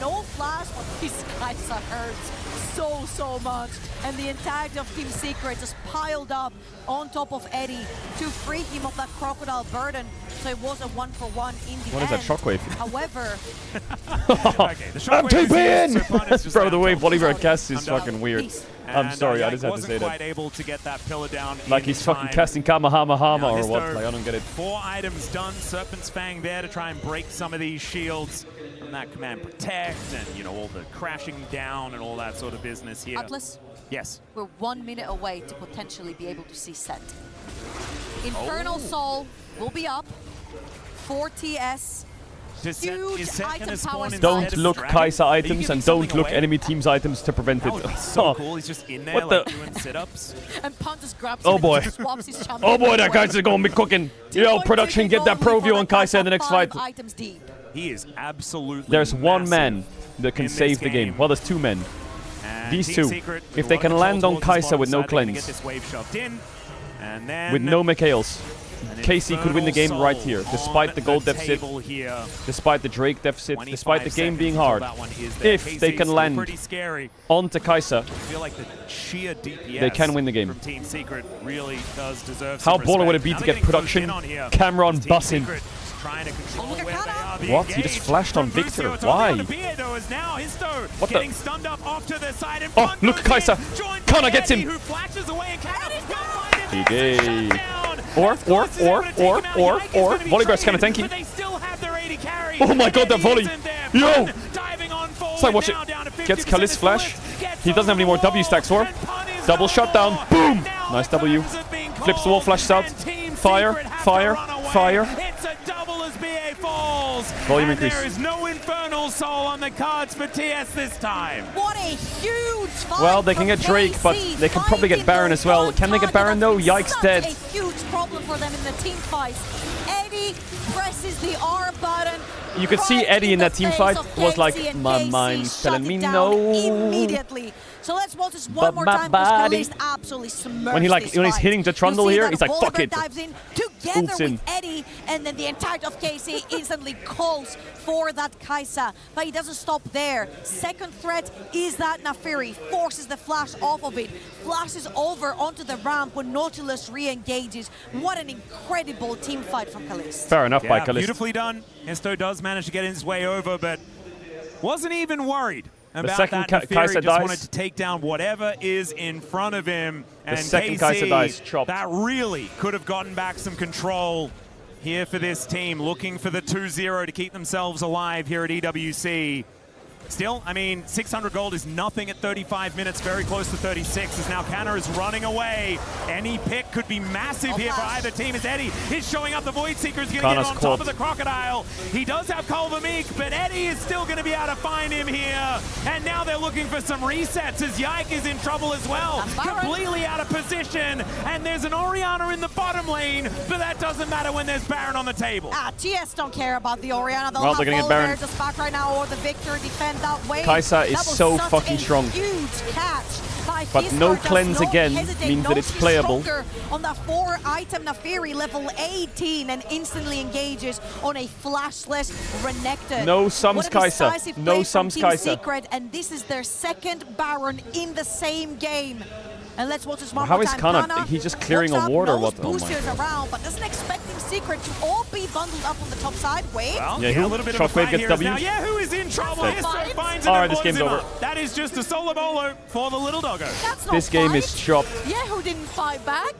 No flash, but these guys hurts so much. And the entirety of Team Secret just piled up on top of Eddie to free him of that crocodile burden. So it was a 1-for-1 in the end. What is that shockwave? However, okay, the I'm TPing! Bro, the way Bolivar casts is fucking weird. I'm sorry, I just had to say quite that. Able to get that pillar down like he's fucking casting Kamehameha or what? Like, I don't get it. 4 items done. Serpent's Fang there to try and break some of these shields from that command protect and, you know, all the crashing down and all that sort of business here. Atlas? Yes. We're 1 minute away to potentially be able to see Set. Infernal Soul will be up. 4 TS. Huge item power. Don't look Kai'Sa items and don't look enemy team's items to prevent it. That would be so cool. He's just in there like doing sit-ups. And Punt just grabs Oh him boy. and just swaps his champion. Oh boy, that Kai'Sa's gonna be cooking. Yo, production, get that pro view on Kai'Sa in the next fight. Items deep. He is absolutely There's one man that can save the game. Well, there's 2 men. These 2. If they can land on Kai'Sa with no cleanse, with no Mikhails, KC could win the game right here, despite the gold deficit, despite the Drake deficit, despite the game being hard. If they can land onto Kai'Sa, they can win the game. How baller would it be to get production, camera on bussing? What? He just flashed on Victor. Why? What the? Oh, look, Kai'Sa. Kana gets him. GG. Or, Volleybear's kind of tanky. Oh my god, that volley. Yo! So watch it. Gets Kali's flash. He doesn't have any more W stacks, or double shutdown. Boom! Nice W. Flips the wall, flashes out. Fire. Infernals. Volume and increase. There is no Infernal Soul on the cards for TS this time. What a huge fight. Well, they can get Drake, but they can probably get Baron as well. Can they get Baron though? Yikes, dead. A huge problem for them in the team fight. Eddie presses the R button. You could see Eddie in that team fight was like, KC, my KC mind's telling me shut it no. down immediately. So let's watch this one But more my time because body- Kalist absolutely smurfs When this he's fight. hitting the trundle You see here, that he's like, fuck Volibear it. dives in together Ults in. with Eddie, and then the entirety of KC instantly calls for that Kai'Sa. But he doesn't stop there. Second threat is that Naafiri forces the flash off of it, flashes over onto the ramp when Nautilus re-engages. What an incredible team fight from Kalist. Fair enough by Kalist. Beautifully done. Histo does manage to get his way over, but wasn't even worried about second that. Kai'Sa just dies. wanted to take down whatever is in front of him. And second KC, Kai'Sa dies, chopped. that really could have gotten back some control here for this team, looking for the 2-0 to keep themselves alive here at EWC. Still, I mean, 600 gold is nothing at 35 minutes, very close to 36, as now Canna is running away. Any pick could be massive here for either team, as Eddie is showing up. The Void Seeker is going to get Kanna's on caught. top of the Crocodile. He does have Kulvamik, but Eddie is still going to be able to find him here. And now they're looking for some resets, as Yike is in trouble as well. Completely out of position, and there's an Orianna in the bottom lane, but that doesn't matter when there's Baron on the table. TS don't care about the Orianna. They'll Well, have they're gonna get Volibear Baron. just back right now, or the Victor defend that way. Kai'Sa is That was so such fucking a strong. Huge catch by But Fiskar. no Does cleanse not again hesitate. means that Knows it's he's playable. stronger on that 4-item Naafiri, level 18, and instantly engages on a flashless Renekton. No sums What a Kai'Sa. decisive No play from sums Team Kai'Sa. Secret, and this is their second Baron in the same game. And let's watch this one How more is time. Kanna? He's just clearing looks a up, ward or knows what? Oh my boosters God. around, but doesn't expect Team Secret to all be bundled up on the top side. Wait. Well, Yeah, a little bit of a Shockwave fight gets here. W. Now, who is in trouble? Dead. Histo finds All him right, and this blows game's him over. up. That is just a solo bolo for the little doggo. That's not This game fight. is chopped. Who didn't fight back?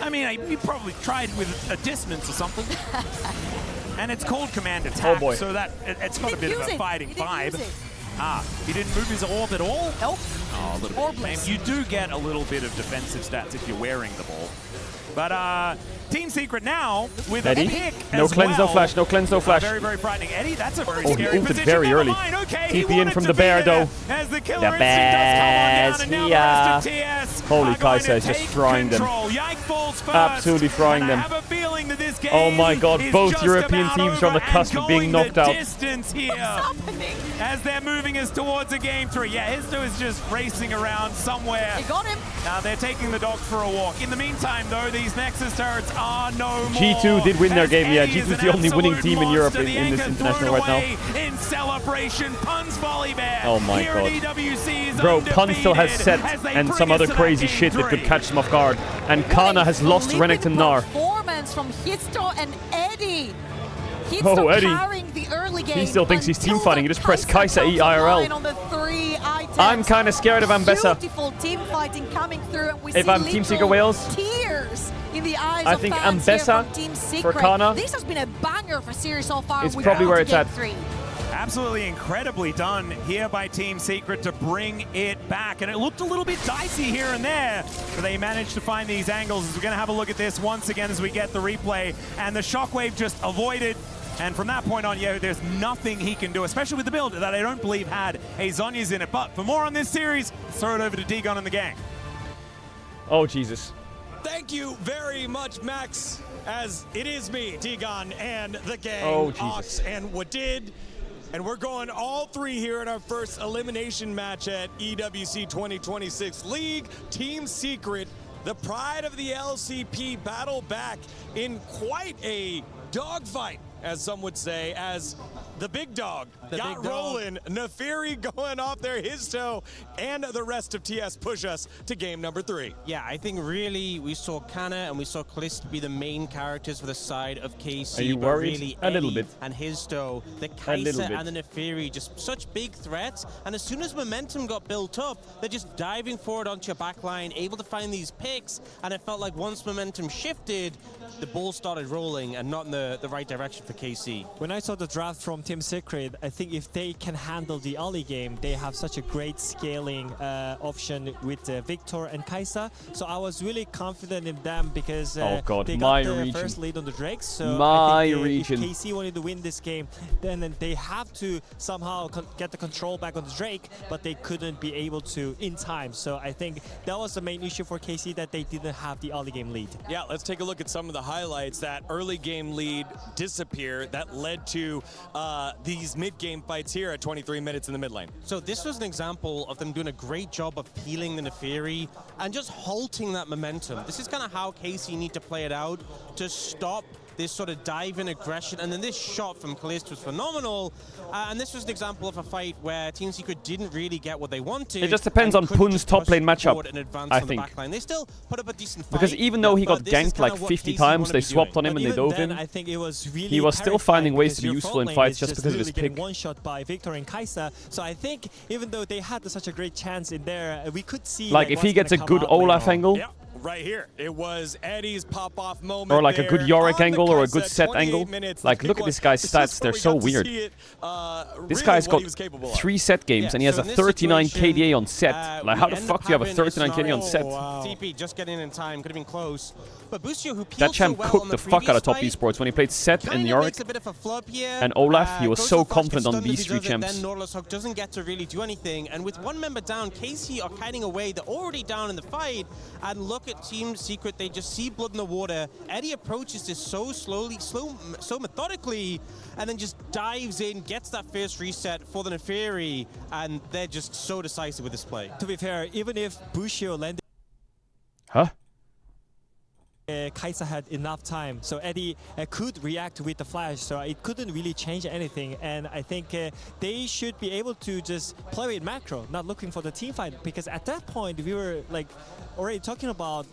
I mean, he probably tried with a dissonance or something. And it's called command attack, Oh, boy. so that it's got a bit of a fighting vibe. He didn't move his orb at all? Nope. Oh, a little bit of shame. You do get a little bit of defensive stats if you're wearing the ball. But Team Secret now with Eddie? a pick No as cleanse, no well. flash, no cleanse, no flash. Very, very frightening. Eddie, that's a very Oh, he scary ulted position. very Never early. mind. Okay, he TP in wanted from to the be bear, there though. As the killer The instinct does come on down, and now the rest of bears, TS Holy are going Kai'Sa to is just take frying them. control. Yike falls first. Absolutely frying and them. I have a feeling that this game Oh my God, is both just European about teams are on the over cusp and of being going knocked the out. distance here as they're moving us towards a game 3. Yeah, Histo is just racing around somewhere. You got him. Now they're taking the dog for a walk. In the meantime, though, these Nexus turrets are no more. G2 did win their as game, yeah. Eddie is G2 is an the only winning absolute team in Europe monster. The in this anchor international thrown right now. away in celebration. Pun's Volibear. Oh my Here God. At EWC is Bro, Pun still has undefeated set as they and bring some us other to that crazy game shit that could 3. catch them off guard. And Kana has lost Renekton Gnar. Performance from Histo and Eddie. Oh, Eddie. Carrying the early game He still thinks he's until team fighting. He the just pressed Kai'Sa Kai'Sa comes online EIRL. on the 3 items. I'm kind of scared of Ambessa. Beautiful team fighting coming through, and we If see I'm Team Secret literal Wales, tears in the eyes I of think fans here Ambessa from Team for Secret. Kana. This has been a banger for series so far. It's We're probably on where to it's game at. 3. Absolutely incredibly done here by Team Secret to bring it back. And it looked a little bit dicey here and there, but they managed to find these angles. We're going to have a look at this once again as we get the replay. And the Shockwave just avoided. And from that point on, there's nothing he can do, especially with the build that I don't believe had a Zhonya's in it. But for more on this series, let's throw it over to D-Gun and the gang. Oh, Jesus. Thank you very much, Max, as it is me, T-Gon, and the gang, Oh, Jesus. Ox and Wadid. And we're going all 3 here in our first elimination match at EWC 2026 League. Team Secret, the pride of the LCP, battle back in quite a dogfight, as some would say, as the big dog got rolling. Naafiri going off there, Histo, and the rest of TS push us to game number 3. Yeah, I think really we saw Kana and we saw Kalist be the main characters for the side of KC. Are you but worried? Really A little Eddie bit. And Histo, the A little Kai'Sa bit. and the Naafiri, just such big threats. And as soon as momentum got built up, they're just diving forward onto your back line, able to find these picks. And it felt like once momentum shifted, the ball started rolling and not in the right direction for KC. When I saw the draft from Team Secret, I think if they can handle the early game, they have such a great scaling option with Victor and Kaisa. So I was really confident in them because oh God, they my got the region. first lead on the Drakes. So my I think region. if KC wanted to win this game, then they have to somehow get the control back on the Drake, but they couldn't be able to in time. So I think that was the main issue for KC, that they didn't have the early game lead. Yeah, let's take a look at some of the highlights. That early game lead disappear that led to these mid-game fights here at 23 minutes in the mid lane. So this was an example of them doing a great job of peeling the Neferi and just halting that momentum. This is kind of how KC need to play it out to stop this sort of dive-in aggression, and then this shot from Caliste was phenomenal, and this was an example of a fight where Team Secret didn't really get what they wanted. It just depends on Pun's top lane matchup, I think. They still put up a decent fight, because even though he got ganked like 50 times, they swapped on him and they dove in. I think it was really he was still finding ways to be useful in fights just because of his pick. One shot by Victor and Kaisa, so I think even though they had such a great chance in there, we could see like if he gets a good Olaf angle. Yeah. Right here, it was Eddie's pop-off moment. Or like there a good Yorick on angle or a good Kaisa, set angle. Like, look at this guy's stats, they're so weird. This guy's got 3 set games and he has a 39 KDA on set. Like, how the fuck do you have a 39 KDA on set? TP just getting in time, could have been close. But Busio, who that champ cooked the fuck out of top esports when he played set and Yorick. And Olaf, he was so confident on these 3 champs. Then Nautilus Hawk doesn't get to really do anything. And with one member down, KC are kiting away. They're already down in the fight. And look at Team Secret, they just see blood in the water. Eddie approaches this so slowly, so methodically, and then just dives in, gets that first reset for the Neferi, and they're just so decisive with this play. To be fair, even if Busio landed... Huh? Kaisa had enough time, so Eddie could react with the flash, so it couldn't really change anything. And I think they should be able to just play with macro, not looking for the team fight, because at that point we were like already talking about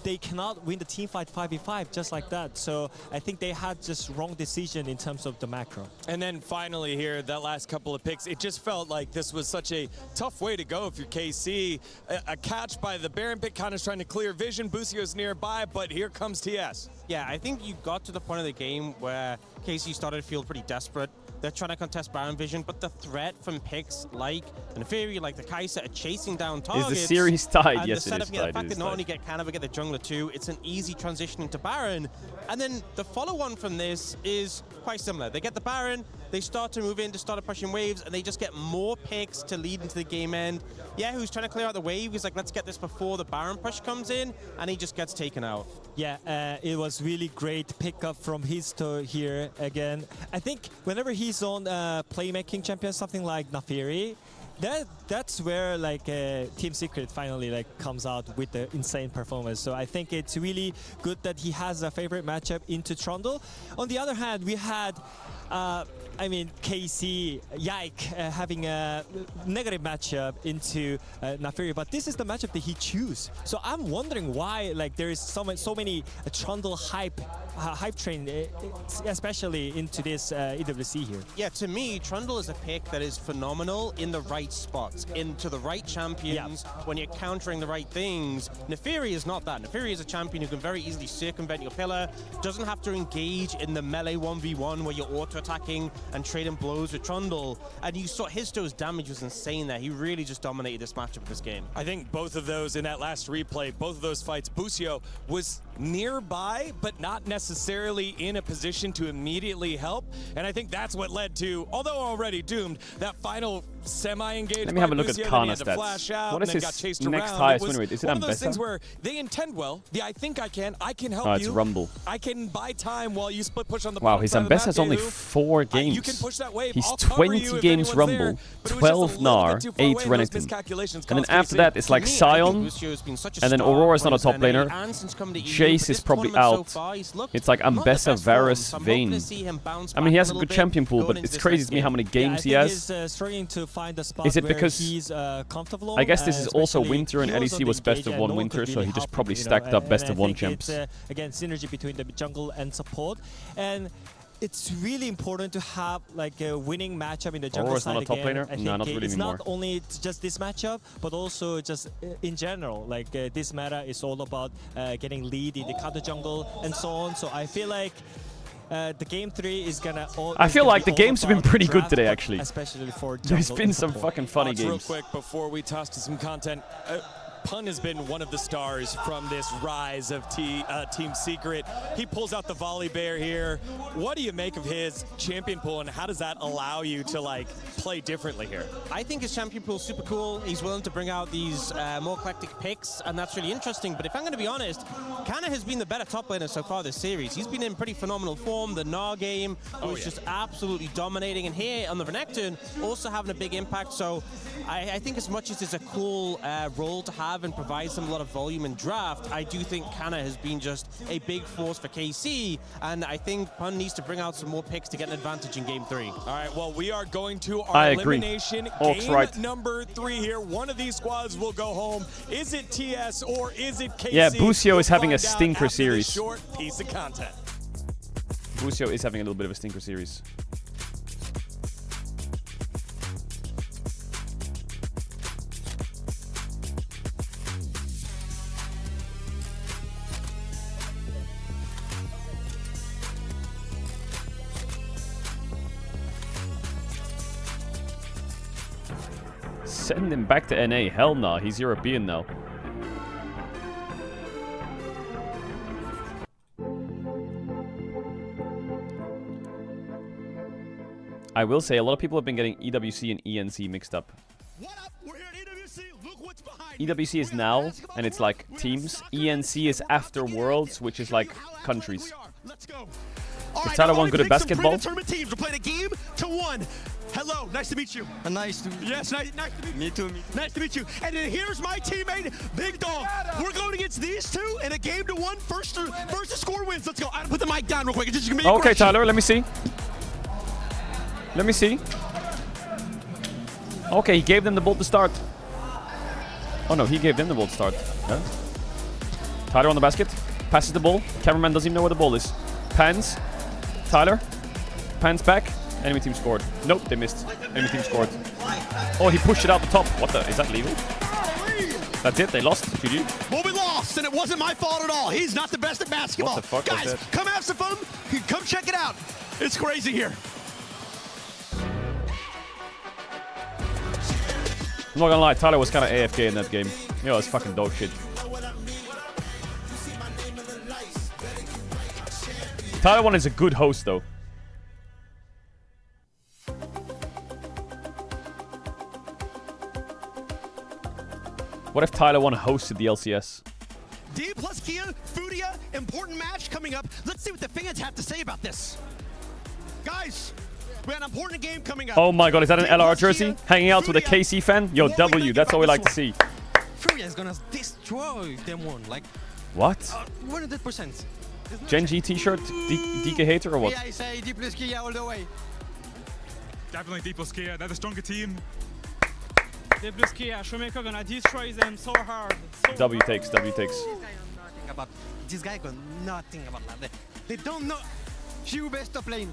they cannot win the team fight 5v5 just like that. So I think they had just wrong decision in terms of the macro. And then finally here, that last couple of picks, it just felt like this was such a tough way to go if you're KC. A catch by the Baron pick, kind of trying to clear vision. Busio's nearby, but here comes TS. Yeah, I think you got to the point of the game where KC started to feel pretty desperate. They're trying to contest Baron vision, but the threat from picks like the Neferi, like the Kaisa, are chasing down targets. Is the series tied? And Yes, the setup, it is yeah, tied. the fact that not only get Canova, get the jungler too, it's an easy transition into Baron. And then the follow-on from this is quite similar. They get the Baron, they start to move in to start pushing waves, and they just get more picks to lead into the game end. Yeah, who's trying to clear out the wave? He's like, let's get this before the Baron push comes in, and he just gets taken out. Yeah, it was really great pickup from Histo here again. I think whenever he's on playmaking champion, something like Neferi, that's where like Team Secret finally like comes out with the insane performance. So I think it's really good that he has a favorite matchup into Trundle. On the other hand, we had I mean, KC, Yike having a negative matchup into Neferi, but this is the matchup that he chose. So I'm wondering why like there is so many Trundle hype train, especially into this EWC here. Yeah, to me, Trundle is a pick that is phenomenal in the right spots, into the right champions, when you're countering the right things. Neferi is not that. Neferi is a champion who can very easily circumvent your pillar, doesn't have to engage in the melee 1v1 where you're auto-attacking and trading blows with Trundle. And you saw Histo's damage was insane there. He really just dominated this matchup of this game. I think both of those in that last replay, both of those fights, Busio was nearby, but not necessarily in a position to immediately help. And I think that's what led to, although already doomed, that final semi-engage. Let me have a look at Kana stats. What is his next highest win rate? Is it one of those Ambessa? things where they intend well. I think I can help oh, you. it's Rumble. I can buy time while you split push on the Wow, his Ambessa's only 4 games. You can push that wave. He's I'll cover 20 you if games anyone's Rumble, there, 12 Gnar, 8 Renekton. And then after that, it's like Sion, and then Aurora's not a top laner. Jace is probably out. It's like Ambessa, Varus, Vayne. I mean, he has a good champion pool, but it's crazy to me how many games he has. He's struggling to find a spot Is it where because he's comfortable. I guess this is also winter, and he LEC was best of 1 winter, so he just probably stacked up best of 1 champs. Again, synergy between the jungle and support, and it's really important to have like a winning matchup in the jungle Aurora's side not a top again. laner? I think No, not really it's anymore. not only just this matchup, but also just in general. Like this meta is all about getting lead in the counter jungle and so on. So I feel like the game 3 is gonna. I feel like the games have been pretty good draft, today, actually. Especially for There's jungle been and some support. fucking funny Thoughts real games. quick before we toss to some content. Pun has been one of the stars from this rise of Team Secret. He pulls out the volley bear here. What do you make of his champion pool, and how does that allow you to like play differently here? I think his champion pool is super cool. He's willing to bring out these more eclectic picks, and that's really interesting. But if I'm going to be honest, Kana has been the better top laner so far this series. He's been in pretty phenomenal form. The Gnar game was just absolutely dominating, and here on the Renekton, also having a big impact. So I think as much as it's a cool role to have and provides them a lot of volume in draft, I do think Kana has been just a big force for KC, and I think Pun needs to bring out some more picks to get an advantage in Game 3. All right, well, we are going to our elimination game number 3 here. One of these squads will go home. Is it TS or is it KC? Yeah, Busio We'll is having a find out stinker after this series. short piece of content. Busio is having a little bit of a stinker series. Send him back to NA. Hell nah, he's European now. I will say a lot of people have been getting EWC and ENC mixed up. EWC is now, and it's like teams. ENC is after Worlds, which is like countries. Is Tyler one good at basketball? Tournament teams. We're playing a game to 1. Hello, nice to meet you. Nice to meet you. Yes, nice to meet you. Nice to meet you. And then here's my teammate, Big Dog. We're going against these two in a game to 1. First to score wins. Let's go. I put the mic down real quick. It's just gonna be Okay, Tyler, let me see. Let me see. Okay, he gave them the ball to start. Oh no, he gave them the ball to start. Yeah. Tyler on the basket. Passes the ball. Cameraman doesn't even know where the ball is. Pans. Tyler. Pans back. Enemy team scored. Nope, they missed. Enemy team scored. Oh, he pushed it out the top. What the? Is that legal? That's it. They lost. GG. Well, we lost, and it wasn't my fault at all. He's not the best at basketball. What the fuck was Guys, that? come have some fun. Come check it out. It's crazy here. I'm not gonna lie, Tyler was kind of AFK in that game. Yo, it's fucking dog shit. Tyler 1 is a good host, though. What if Tyler 1 hosted the LCS? D plus Kia, Fudia, important match coming up. Let's see what the fans have to say about this. Guys, we have an important game coming up. Oh my god, is that an D LR plus jersey? Kia, Hanging out with a Fudia. KC fan? Yo, What do we W, think that's about what we this like to see. Furia is gonna destroy them one. Like, What? 100%. Gen G t-shirt? DK hater or what? Yeah, I say D plus Kia all the way. Definitely D plus Kia. They're the stronger team. D plus Kia. Shoemaker gonna destroy them so hard. W takes, W takes. This guy got nothing about that. They don't know. Few best top lane.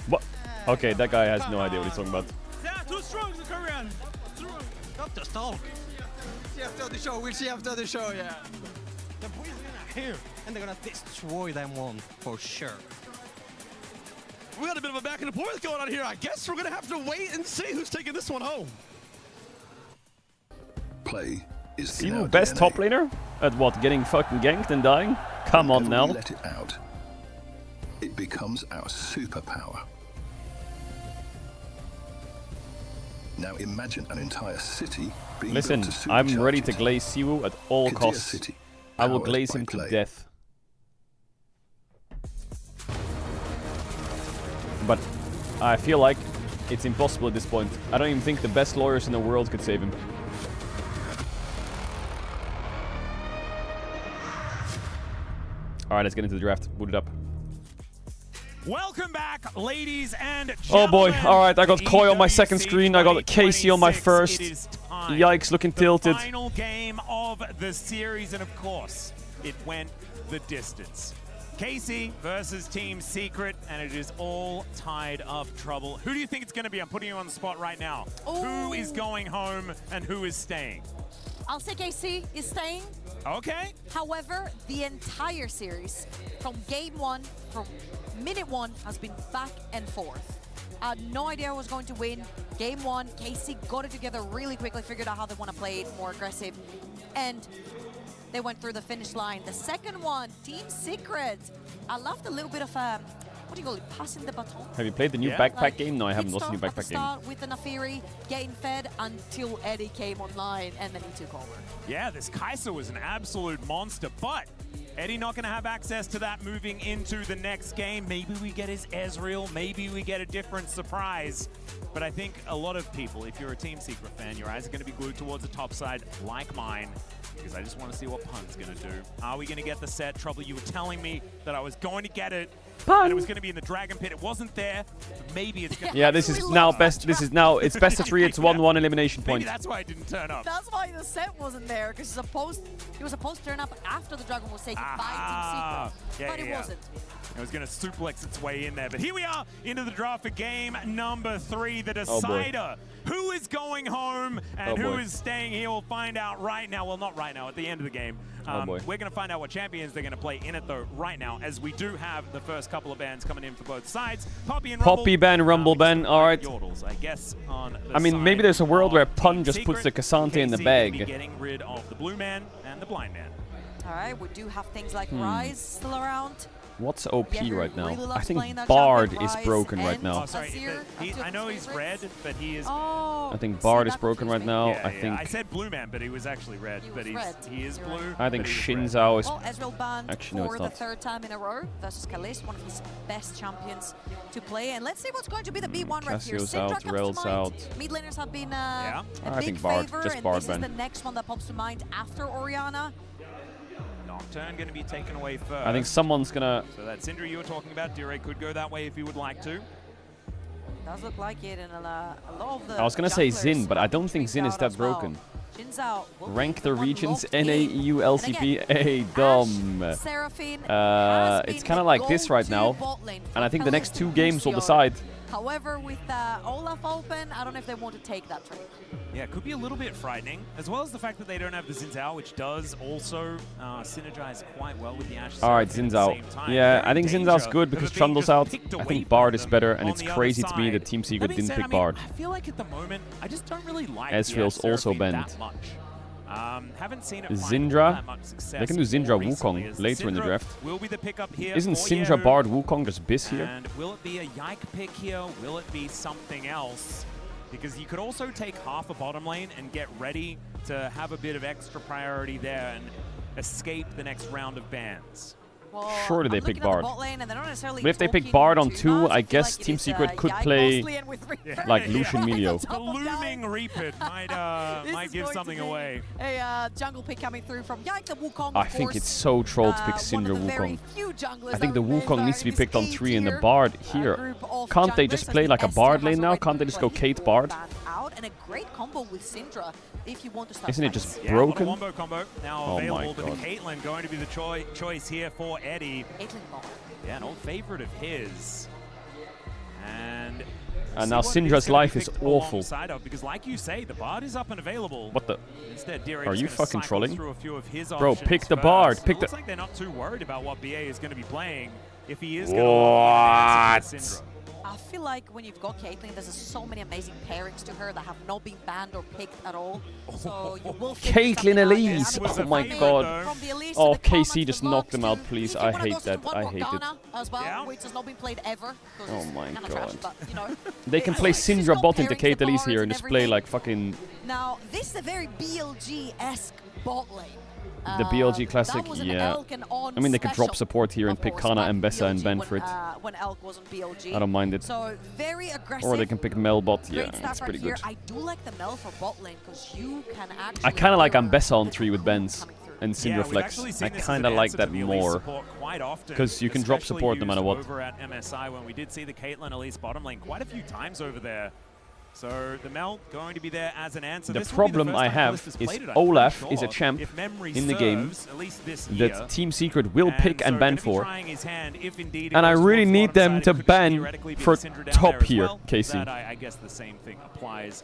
What? Okay, that guy has no idea what he's talking about. They are too strong, the Korean. Not just talk. See after the show. We'll see after the show. Yeah. The boys are here, and they're gonna destroy them one for sure. We got a bit of a back and forth going on here. I guess we're gonna have to wait and see who's taking this one home. Play is in Simu, our best DNA. top laner? At what, getting fucking ganked and dying? Come on Whenever now. we let it out, it becomes our superpower. Now imagine an entire city being Listen, built to I'm supercharge ready to it. glaze Siwu at all Kadir costs. City, I will powered glaze by him to Play. death. But I feel like it's impossible at this point. I don't even think the best lawyers in the world could save him. Alright, let's get into the draft. Boot it up. Welcome back, ladies and Oh boy, gentlemen. alright, I got Koi on my second EWC screen, I got Casey on my 2026. first. It is time. Yikes, looking tilted. The final game of the series, and of course, it went the distance. Casey versus Team Secret, and it is all tied up trouble. Who do you think it's going to be? I'm putting you on the spot right now. Who is going home and who is staying? I'll say KC is staying. Okay. However, the entire series, from game 1, from minute 1 has been back and forth. I had no idea who was going to win. Game 1, KC got it together really quickly, figured out how they want to play it more aggressive, and they went through the finish line. The second one, Team Secret. I loved a little bit of what do you call it, passing the baton? Have you played the new backpack game? No, I haven't watched the new Start backpack game. start with the Nafiri getting fed until Eddie came online, and then he took over. Yeah, this Kai'Sa was an absolute monster, but Eddie not going to have access to that moving into the next game. Maybe we get his Ezreal, maybe we get a different surprise. But I think a lot of people, if you're a Team Secret fan, your eyes are going to be glued towards the top side, like mine, because I just want to see what Pun's going to do. Are we going to get the set? Trouble, you were telling me that I was going to get it, and it was going to be in the Dragon Pit. It wasn't there. But maybe it's going to Yeah, this is now best. This is now. It's best of 3. It's 1-1 elimination point. Maybe that's why it didn't turn up. That's why the set wasn't there, because he was supposed to turn up after the Dragon was taken by Team Secret, but it wasn't. It was going to suplex its way in there. But here we are into the draft for game number 3, the decider. Who is going home and who is staying here? We'll find out right now. Well, not right now, at the end of the game. We're going to find out what champions they're going to play in it, though, right now, as we do have the first couple of bans coming in for both sides. Poppy and Rumble. Poppy ban, Rumble ban, alright. Yordles, I guess, on the I mean, maybe there's a world where Pun just puts the Cassante in the bag. Getting rid of the blue man and the blind man. All right, we do have things like Rise still around. What's OP right now? really I loves think playing that Bard champion, is Rise broken right and now. Oh, sorry. I know he's red, but he is... I think Bard is broken right now. Yeah, I think... I said blue man, but he was actually red. He is blue. I think but he Xin was Zhao is... Well, Ezreal banned Actually, no, for it's the not. 3rd time in a row versus Kalist, one of his best champions to play. And let's see what's going to be the B1 right here. Cassio's Syndra out, comes Rel's to mind. out. Mid laners have been I a big think Bard, favor, just and Bard this ban. is the next one that pops to mind after Orianna. Nocturne going to be taken away first. I think someone's gonna... So that Syndra you were talking about, Dire could go that way if he would like to. Does look like it, and a lot of the I was gonna say junglers Xin, but I don't think Xin is out that as well. broken. Jin's out. Will Rank be the one regions, locked NA, in. EU, LCP, A, dumb. Seraphine It's kind of like this right now, and I think the next 2 games will decide. However, with Olaf open, I don't know if they want to take that trade. Yeah, it could be a little bit frightening, as well as the fact that they don't have the Xin Zhao, which does also synergize quite well with the Ashe. Alright, Seraphine Xin at the same Zhao. time. Yeah, Very I think Xin danger Zhao's good of because it being Trundle's just out. picked I away think from Bard is them better, and on it's the other crazy to me side. that Team Secret That being didn't said, pick I mean, Bard. I feel like at the moment, I just don't really like the Ezreal's Ashe also Seraphine banned. that much. Haven't seen it Zindra. that much success They can do Zindra recently, Wukong as later in the Syndra draft. will be the pickup here Isn't for Syndra Yehu. Bard Wukong just Biz here? And will it be a Yike pick here? Will it be something else? Because you could also take half a bottom lane and get ready to have a bit of extra priority there and escape the next round of bans. Well, Surely they I'm pick looking at the Bard. bot lane and they're not necessarily But if they pick talking Bard on too 2, much. I feel guess like it Team is, Secret could Yike play mostly and with Reaper. like Lucian Melio. The looming Reaper might give something away. A jungle pick coming through from Yike, the Wukong. I think it's so troll to pick Syndra Wukong. I think the Wukong needs to be picked on 3 and the Bard here. Can't they just play like a Bard lane now? Can't they just go Kate Bard? Out and a great combo with Syndra if you want to start. Isn't it just Yeah, broken? Wombo combo now Oh my available, but God. the Caitlyn going to be the choice here for Eddie. Caitlyn Yeah, an old favorite of his. And now see what it Syndra's gonna be life is picked awful. alongside of, because like you say, the Bard is up and available. What the? Instead, Dire Are is you gonna fucking cycle trolling? through a few of his Bro, options pick the first. Bard. It Pick looks the... like they're not too worried about what BA is going to be playing. If he is What? going to Syndra. I feel like when you've got Caitlyn, there's so many amazing pairings to her that have not been banned or picked at all. So you will Caitlyn Elise! Oh my god. From the Elise Oh, to the KC Karma just to knocked Lux them out, to please. if you I wanna hate go to that. one I more hate it. Ghana as well, which has not been played ever. 'cause Oh it's my kinda trash, god. but, you know. They can play Syndra bot into Kate Elise here and just play like fucking... Now, this is a very BLG-esque bot lane. The BLG Classic, that was an yeah. Elk and On I mean, they could drop special, support here and of pick course, Kana back and Bessa and BLG ban when, for it. when Elk was on BLG. I don't mind it. So very aggressive. Or they can pick Melbot, yeah, Great start that's right pretty here. good. I do like the Mel for bot lane because you can actually. I kind of like Ambessa on 3 with Benz and Syndra Flex. I kind of like that more. Because you can drop support no matter what. Over at MSI when we did see the Caitlyn Elise bottom lane quite a few times over there. So the Mel going to be there as an answer. The This will be problem first I time have Callista's is played it, I'm Olaf pretty is a sure, champ if memory in the game serves, at least this year. that Team Secret will pick and so ban gonna be for. trying his hand if indeed it And I goes really towards need bottom them side. to It could ban theoretically be for the Syndra down top there as here, well. KC. That I guess the same thing applies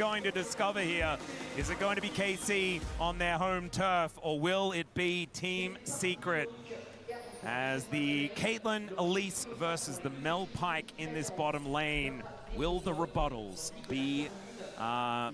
going to discover here? Is it going to be KC on their home turf, or will it be Team Secret? as the Caitlyn Elise versus the Mel Pike in this bottom lane. Will the rebuttals be able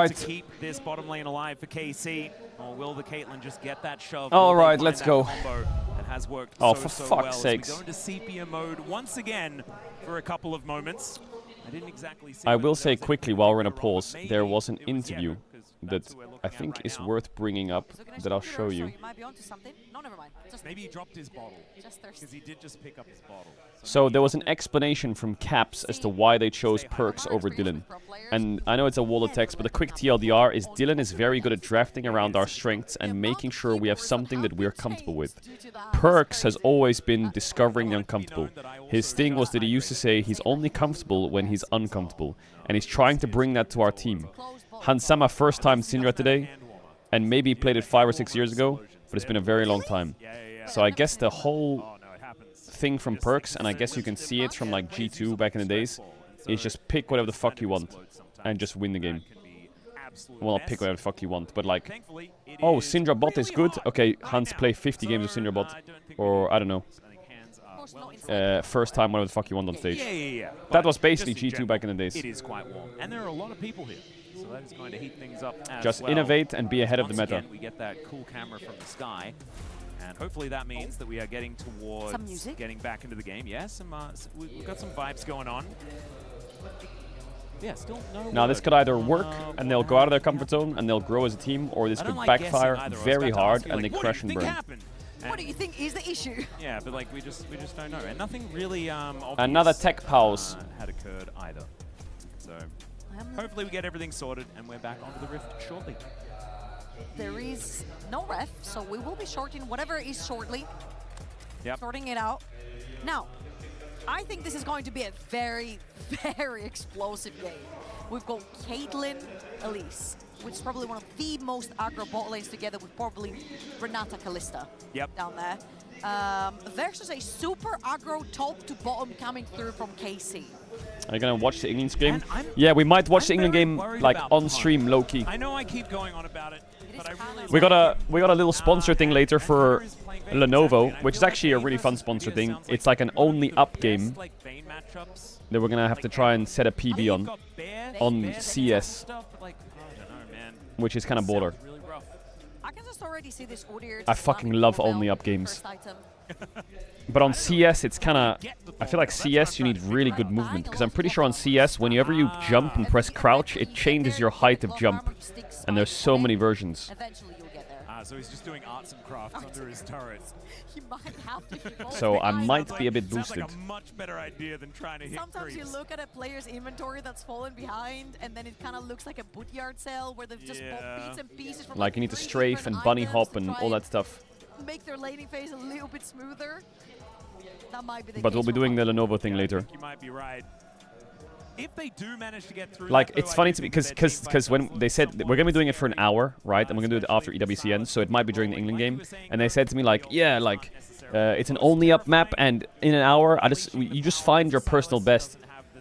to keep this bottom lane alive for KC, or will the Caitlyn just get that shove? All right, let's go. That has worked for so fuck's well. sakes. We go into sepia mode once again for a couple of moments. I didn't exactly see. I will say quickly while we're in a pause, there was an interview that I think is worth bringing up that I'll show you. Might be onto something. No, never mind. Just maybe he dropped his bottle. Just thirsty. Because he did just pick up his bottle. So there was an explanation from Caps as to why they chose Perks over Dylan. And I know it's a wall of text, but the quick TLDR is Dylan is very good at drafting around our strengths and making sure we have something that we're comfortable with. Perks has always been discovering the uncomfortable. His thing was that he used to say he's only comfortable when he's uncomfortable. And he's trying to bring that to our team. Hansama first time Syndra today, and maybe he played it 5 or 6 years ago, but it's been a very long time. So I guess the whole thing from Perks, and I guess you can see it from like G2 back in the days, is just pick whatever the fuck you want and just win the game. Well, not pick whatever the fuck you want, but like, oh, Syndra bot is good. Okay, Hans, play 50 games of Syndra bot, or I don't know. First time, whatever the fuck you want on stage. That was basically G2 back in the days. It is quite warm, and there are a lot of people here, so that is going to heat things up as Just well. innovate and be ahead of the meta. Again, we get that cool camera from the sky, and hopefully that means that we are getting towards getting back into the game. Yes, we've got some vibes going on. Yeah, still no. Now this could either work and they'll go out of their comfort zone and they'll grow as a team, or this could backfire very hard and they crash and burn. What do you think is the issue? Yeah, but like we just don't know, and nothing really obvious, another tech pause had occurred either. So hopefully we get everything sorted and we're back onto the Rift shortly. There is no ref, so we will be shorting whatever is shortly. Sorting it out. Now, I think this is going to be a very, very explosive game. We've got Caitlyn Elise, which is probably one of the most aggro bot lanes together with probably Renata Kalista down there. Versus a super aggro top to bottom coming through from KC. Are you gonna watch the England game? Yeah, we might watch the England game like on stream, low key. I know I keep going on about it, but I really we got a little sponsor thing later for Lenovo, which is actually a really fun sponsor thing. It's like an only up game that we're gonna have to try and set a PB on CS, which is kind of baller. I can just already see this order. I fucking love only up games. But on CS, it's kind of... I feel like CS, you need really good movement. Because I'm pretty sure on CS, whenever you jump and press crouch, it changes your height of jump. And there's so many versions. So he's just doing arts and crafts under his turret. He might have to. So I might be a bit boosted. Sounds like a much better idea than trying to hit Sometimes you look at a player's inventory that's fallen behind, and then it kind of looks like a bootyard sale where they've just bought bits and pieces from like you need to strafe and bunny hop and all that stuff. Make their laning phase a little bit smoother. That might be the But we'll be doing the Lenovo thing later. You might be right. If they do manage to get through, like it's funny to me because when they said we're gonna be doing it for an hour, right, and we're gonna do it after EWC ends, so it might be during the England game, and they said to me like, yeah, like it's an only up map, and in an hour, you just find your personal best,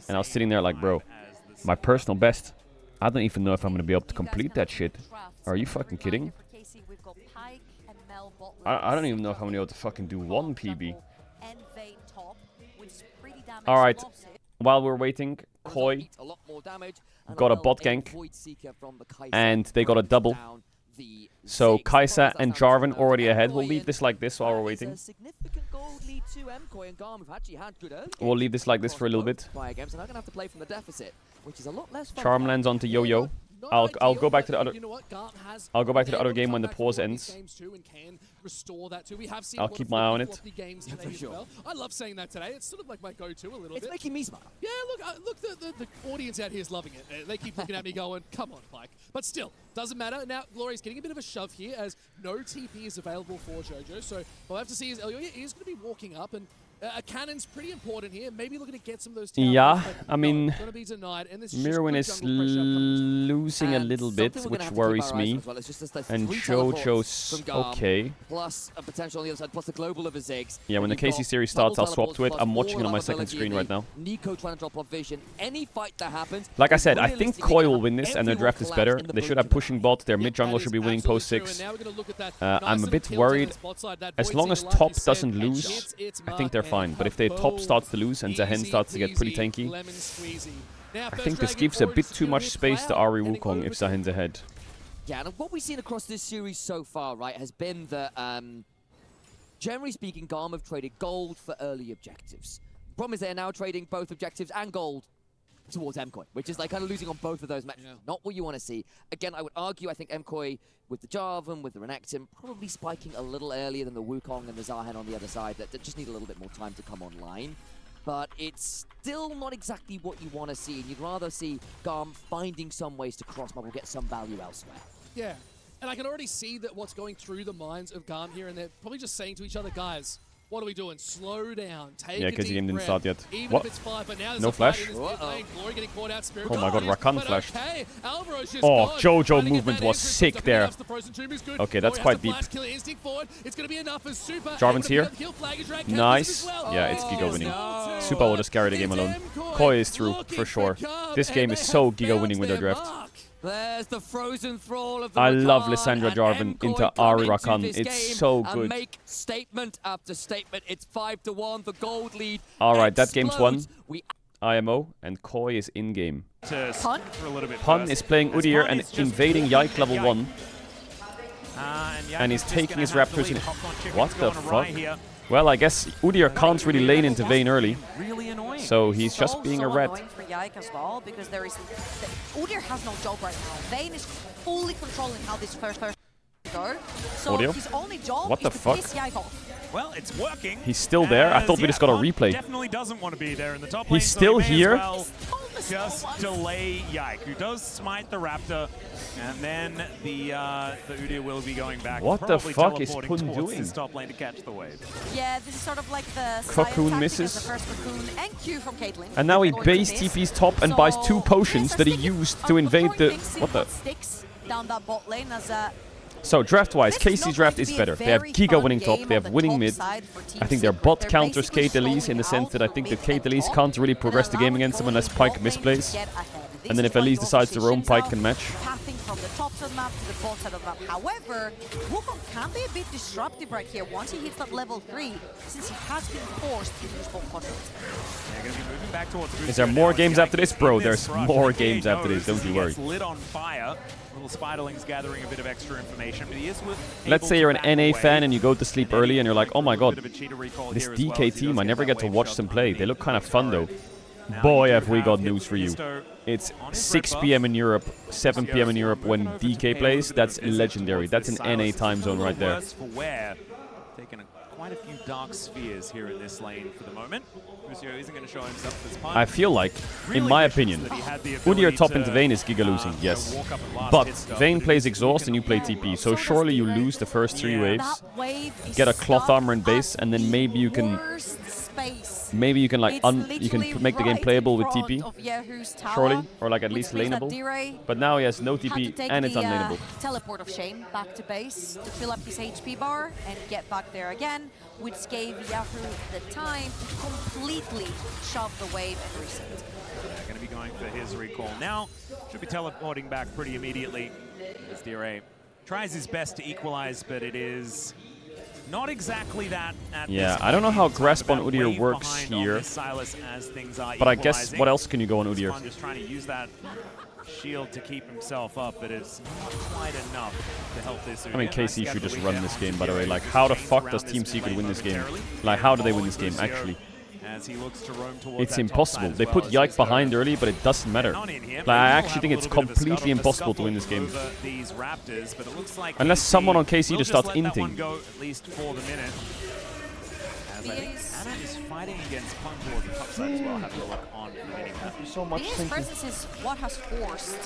and I was sitting there like, bro, my personal best, I don't even know if I'm gonna be able to complete that shit. Are you fucking kidding? I don't even know if I'm gonna be able to fucking do one PB. All right. While we're waiting, Koi got a bot gank, and they got a double. So Kai'Sa and Jarvan already ahead. We'll leave this like this while we're waiting. We'll leave this like this for a little bit. Charm lands onto Yo-Yo. I'll go back to the other. I'll go back to the other game when the pause ends. I'll keep my eye on it. I love saying that today. It's sort of like my go-to a little bit. It's making me smile. Yeah, look, the audience out here is loving it. They keep looking at me going, come on, Pike. But still, doesn't matter. Now, Glory's getting a bit of a shove here as no TP is available for JoJo. So what we'll have to see is Elioya is going to be walking up, and A cannon's pretty important here. Maybe looking to get some of those Yeah, towers, I mean, gonna be denied, and this is just Mirwin good is jungle pressure coming losing a little bit, which worries me. And Jojo's okay. Plus a potential on the other side, plus the global of a Ziggs. Yeah, when the KC series starts, I'll swap to it. I'm watching it on my second screen right now. Nico trying to drop off vision. Any fight that happens. Like I said, I think Koi will win this, and their draft is better. They should have pushing bot. Their mid jungle should be winning post 6. I'm a bit worried. As long as top doesn't lose, I think they're fine. But if they top starts to lose and Zahen starts to get pretty tanky, I think this gives a bit too much space to Ari Wukong if Zahen's ahead. Yeah, and what we've seen across this series so far, right, has been that, generally speaking, Garm have traded gold for early objectives. The problem is they're now trading both objectives and gold towards MKOI, which is like kind of losing on both of those matches. Yeah. Not what you want to see. Again, I would argue, I think MKOI with the Jarvan, with the Renekton, probably spiking a little earlier than the Wukong and the Zahen on the other side that just need a little bit more time to come online. But it's still not exactly what you want to see, and you'd rather see Garm finding some ways to cross-mob or get some value elsewhere. Yeah, and I can already see that what's going through the minds of Garm here, and they're probably just saying to each other, guys, what are we doing? Slow down. Take Yeah, because the game didn't start yet. Even What? if it's 5, but now No flash? Glory getting caught out, Spirit Oh my god, Rakan flashed. okay, Alvaro's just Oh, gone. Jojo Trying to get movement that was entrance, sick but there. enough, the frozen tomb is good. Okay, that's Glory has quite the deep. flash, killer instinct forward. It's going to be enough as Super. Jarvan's here. able to kill Flag is right, Nice. as well. Yeah, it's Giga winning. No. Super would have carried the game alone. Koi is through, for sure. This game is so Giga winning with their draft. There's the frozen thrall of the I love Rakan, Lissandra and Jarvan MKOI into come Ari into Rakan. this It's game so and good. make statement after statement. It's 5-1. The gold lead. Alright, that game's won. explodes. IMO, and Koi is in game. Pun? For a little bit Pun first. is playing As Udyr Pun and is just invading walking Yike level Yike. 1. And he's just taking gonna his have the Raptors lead. in. Popcorn Chicken's What the going awry fuck? here. Well, I guess Udyr can't really lane into Vayne early. Really annoying. So he's just being a rat. Annoying for Yike as well, because there is Udyr has no job right now. Vayne is fully controlling how this first person go. So Audio? his only job What is the to fuck? piss Yike off. Well, it's working. He's still there? I thought we just got a Pun replay. Definitely doesn't want to be there in the top He's lane, still so he may here? as well just delay Yike, who does smite the Raptor, and then the Udyr will be going back. What the probably fuck is teleporting Pun towards doing? his top lane to catch the wave. Yeah, this is sort of like the Cocoon Sion misses. tactic as the first Cocoon and Q from Caitlyn. And now he Going to base miss. TP's top and buys 2 potions that he used to invade the... What the... Sticks down that bot lane as So draft-wise, KC's draft is better. They have Giga winning top, they have winning mid. I think their bot counters Kate Elise in the sense that I think that Kate Elise can't really progress the game against them unless Pyke misplays. And then if Elise decides to roam, Pyke can match. Pathing from the top side of the map to the bot side of the map. However, Wukong can be a bit disruptive right here once he hits that level 3, since he has been forced to use bomb control. They're going to be moving back towards Is there more games after this? Bro, there's more games after this, don't you worry. Lit on fire. Little Spiderling's gathering a bit of extra information, but he is Let's say you're an NA fan and you go to sleep early and you're like, oh my god, this here as DK well, as he team, does I get never that get to wave watch shot them to play. the They look kind of turret. fun though. Now Boy, you have we have got hit news for you. Fisto It's on his 6 Ripper. PM in Europe, 7 Let's PM go in Europe through. when Moving over to DK pay a plays. little bit of That's a visit legendary. towards That's an this NA Silas. time zone right there. Worse for wear. Taking quite a few dark spheres here in this lane for the moment. Lucio isn't going to show himself this Pun. I feel like, in Really my wishes opinion, that he had the Udyr ability top to, into Vayne is Giga losing, yes. walk up and last But hit stuff, Vayne but plays it's exhaust and you play looking TP, so surely you lose the first 3 waves, That wave is get a cloth stuck armor and base, and then maybe you can... worst space. Maybe you can like It's you can literally make the game right playable in with front TP, of Yehu's tower, surely, or like at which least means that laneable. D-Ray But now he has no had to TP take and it's the, unlaneable. teleport of shame back to base to fill up his HP bar and get back there again, which gave Yahu the time to completely shove the wave and reset. They're going to be going for his recall now. Should be teleporting back pretty immediately as D-Ray tries his best to equalize, but it is not exactly that at Yeah, this I don't know point. how He's grasp about on a Udyr wave works behind on here. this Silas as things are But I guess, equalizing. what else can you go on Udyr? Spawn just trying to use that shield to keep himself up, but it's not quite enough to help this Udyr. I mean, Nice KC to get should the just lead run there this onto game, by the way. D-Ray, Like, who's how the changed fuck around does this Team mid Secret lane win this game? momentarily. Like, how do they win Following this game, Lucio actually? As he looks to roam towards It's that top impossible. side as They well put as Yike Fisto. behind early, but it doesn't matter. Not in here. Like, Maybe I we'll actually have think a it's little bit of a completely scuffle impossible to win this game. over these Raptors, but it looks like Unless KC someone on KC will just starts let that one inting. go, at least for the minute. As I think Anna is fighting against Pun towards the top side as well. Having a look on the minimap. So much BA's presence is what has forced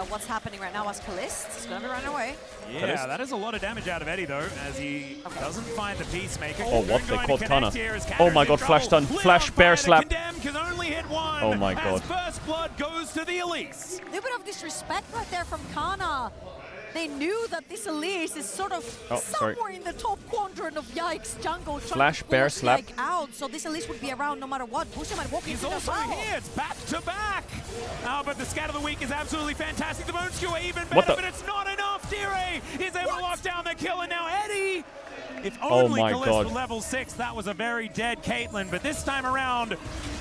what's happening right now as Kalist is going to run away. Yeah, that is a lot of damage out of Eddie though, as he doesn't find the Peacemaker. Oh, what? They caught Kana. Oh my god, flash stun. Flash bear slap. Can only hit one. Oh my god. First blood goes to the Elise. A little bit of disrespect right there from Kana. They knew that this Elise is sort of somewhere in the top quadrant of Yike's jungle. Flash bear slap. Yike out, so this Elise would be around no matter what. Busha might walk into also here. It's back to back. But the scat of the week is absolutely fantastic. The bone skewer even better, but it's not enough. Dire is able to lock down the kill, and now Eddie. If only Kalist level 6, that was a very dead Caitlyn, but this time around,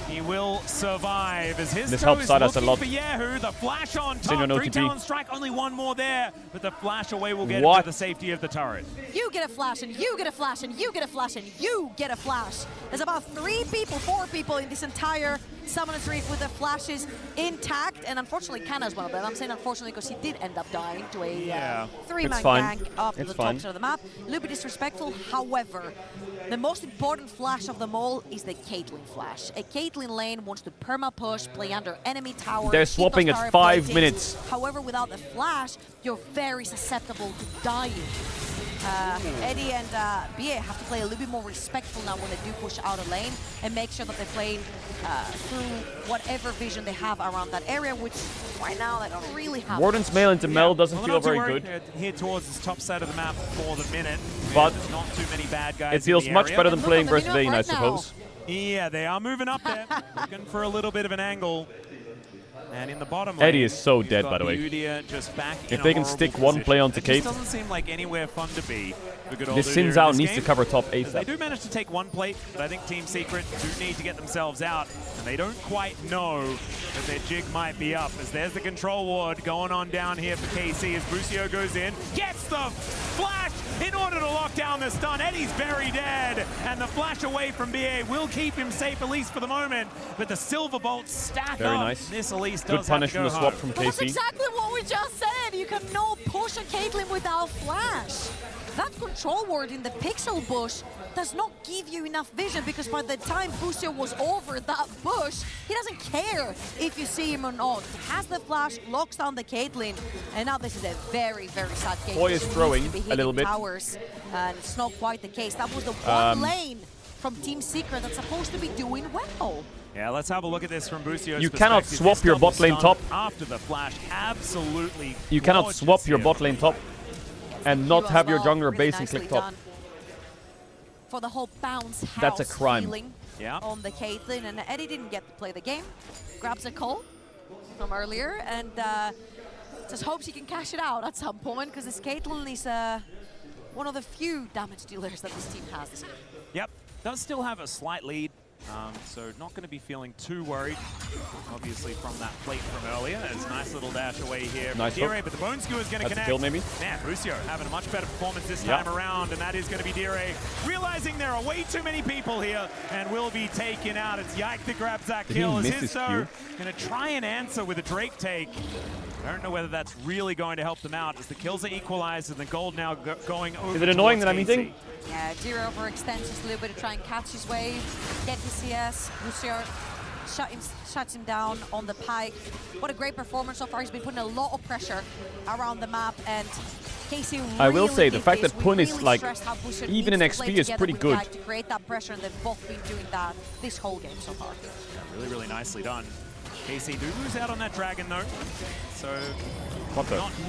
he will survive as his toe is looking for Yahoo. The flash on top, 3 talent strike, only one more there, but the flash away will get into the safety of the turret. You get a flash, and you get a flash, and you get a flash, and you get a flash. There's about 4 people in this entire Summoner's Reef with the flashes intact, and unfortunately Kana's one of them. I'm saying unfortunately because he did end up dying to a 3-man gank up to the top side of the map. A little bit disrespectful, however, the most important flash of them all is the Caitlyn flash. A Caitlyn lane wants to perma-push, play under enemy tower. They're swapping at 5 minutes. However, without the flash, you're very susceptible to dying. Eddie and BA have to play a little bit more respectful now when they do push out a lane and make sure that they play through whatever vision they have around that area, which right now they don't really have. Warden's mail into Mel doesn't feel very good. Here towards this top side of the map for the minute. But there's not too many bad guys. It feels much better than playing versus Vayne, I suppose. Yeah, they are moving up there, looking for a little bit of an angle. And in the bottom Eddie lane, is so dead, by the way. Just back If they can stick one play onto Kate, it doesn't seem like anywhere fun to be. this Sin Zhao needs to cover top ASAP. They do manage to take one plate, but I think Team Secret do need to get themselves out, and they don't quite know that their jig might be up. As there's the control ward going on down here for KC as Busio goes in, gets the flash in order to lock down the stun. Eddie's very dead, and the flash away from BA will keep him safe, at least for the moment. But the Silver Bolts stack very up. Nice. This Elise Good does punish from the swap from KC. That's exactly what we just said. You cannot push a Caitlyn without flash. That control ward in the pixel bush does not give you enough vision, because by the time Busio was over that bush, he doesn't care if you see him or not. He has the flash, locks down the Caitlyn, and now this is a very, very sad game. Boy is throwing a little bit. Towers, and it's not quite the case. That was the one lane from Team Secret that's supposed to be doing well. Yeah, let's have a look at this from Busio's You cannot swap your bot lane top. After the flash, absolutely. You cannot swap your bot lane top and not have your jungler base and click top. For the whole bounce house That's a crime. feeling on the Caitlyn, and Eddie didn't get to play the game. Grabs a call from earlier and just hopes he can cash it out at some point, because this Caitlyn is one of the few damage dealers that this team has this game. Yep, does still have a slight lead. So not going to be feeling too worried, obviously, from that plate from earlier. It's a nice little dash away here from Dire, but the Bone Skewer is going to connect. Kill, maybe? Man, Busio having a much better performance this time around, and that is going to be Dire realizing there are way too many people here and will be taken out. It's Yike that grabs that kill. As his going to try and answer with a Drake take. I don't know whether that's really going to help them out, as the kills are equalized and the gold now going over. Is it annoying that I'm eating? Yeah, Dire overextends just a little bit to try and catch his wave, get his CS. Busio shuts him down on the pike. What a great performance so far. He's been putting a lot of pressure around the map, and KC really I will say the fact that Pun is like, even in needs to XP is pretty good. To create that pressure, and they've both been doing that this whole game so far. Yeah, really, really nicely done. KC do lose out on that dragon though, so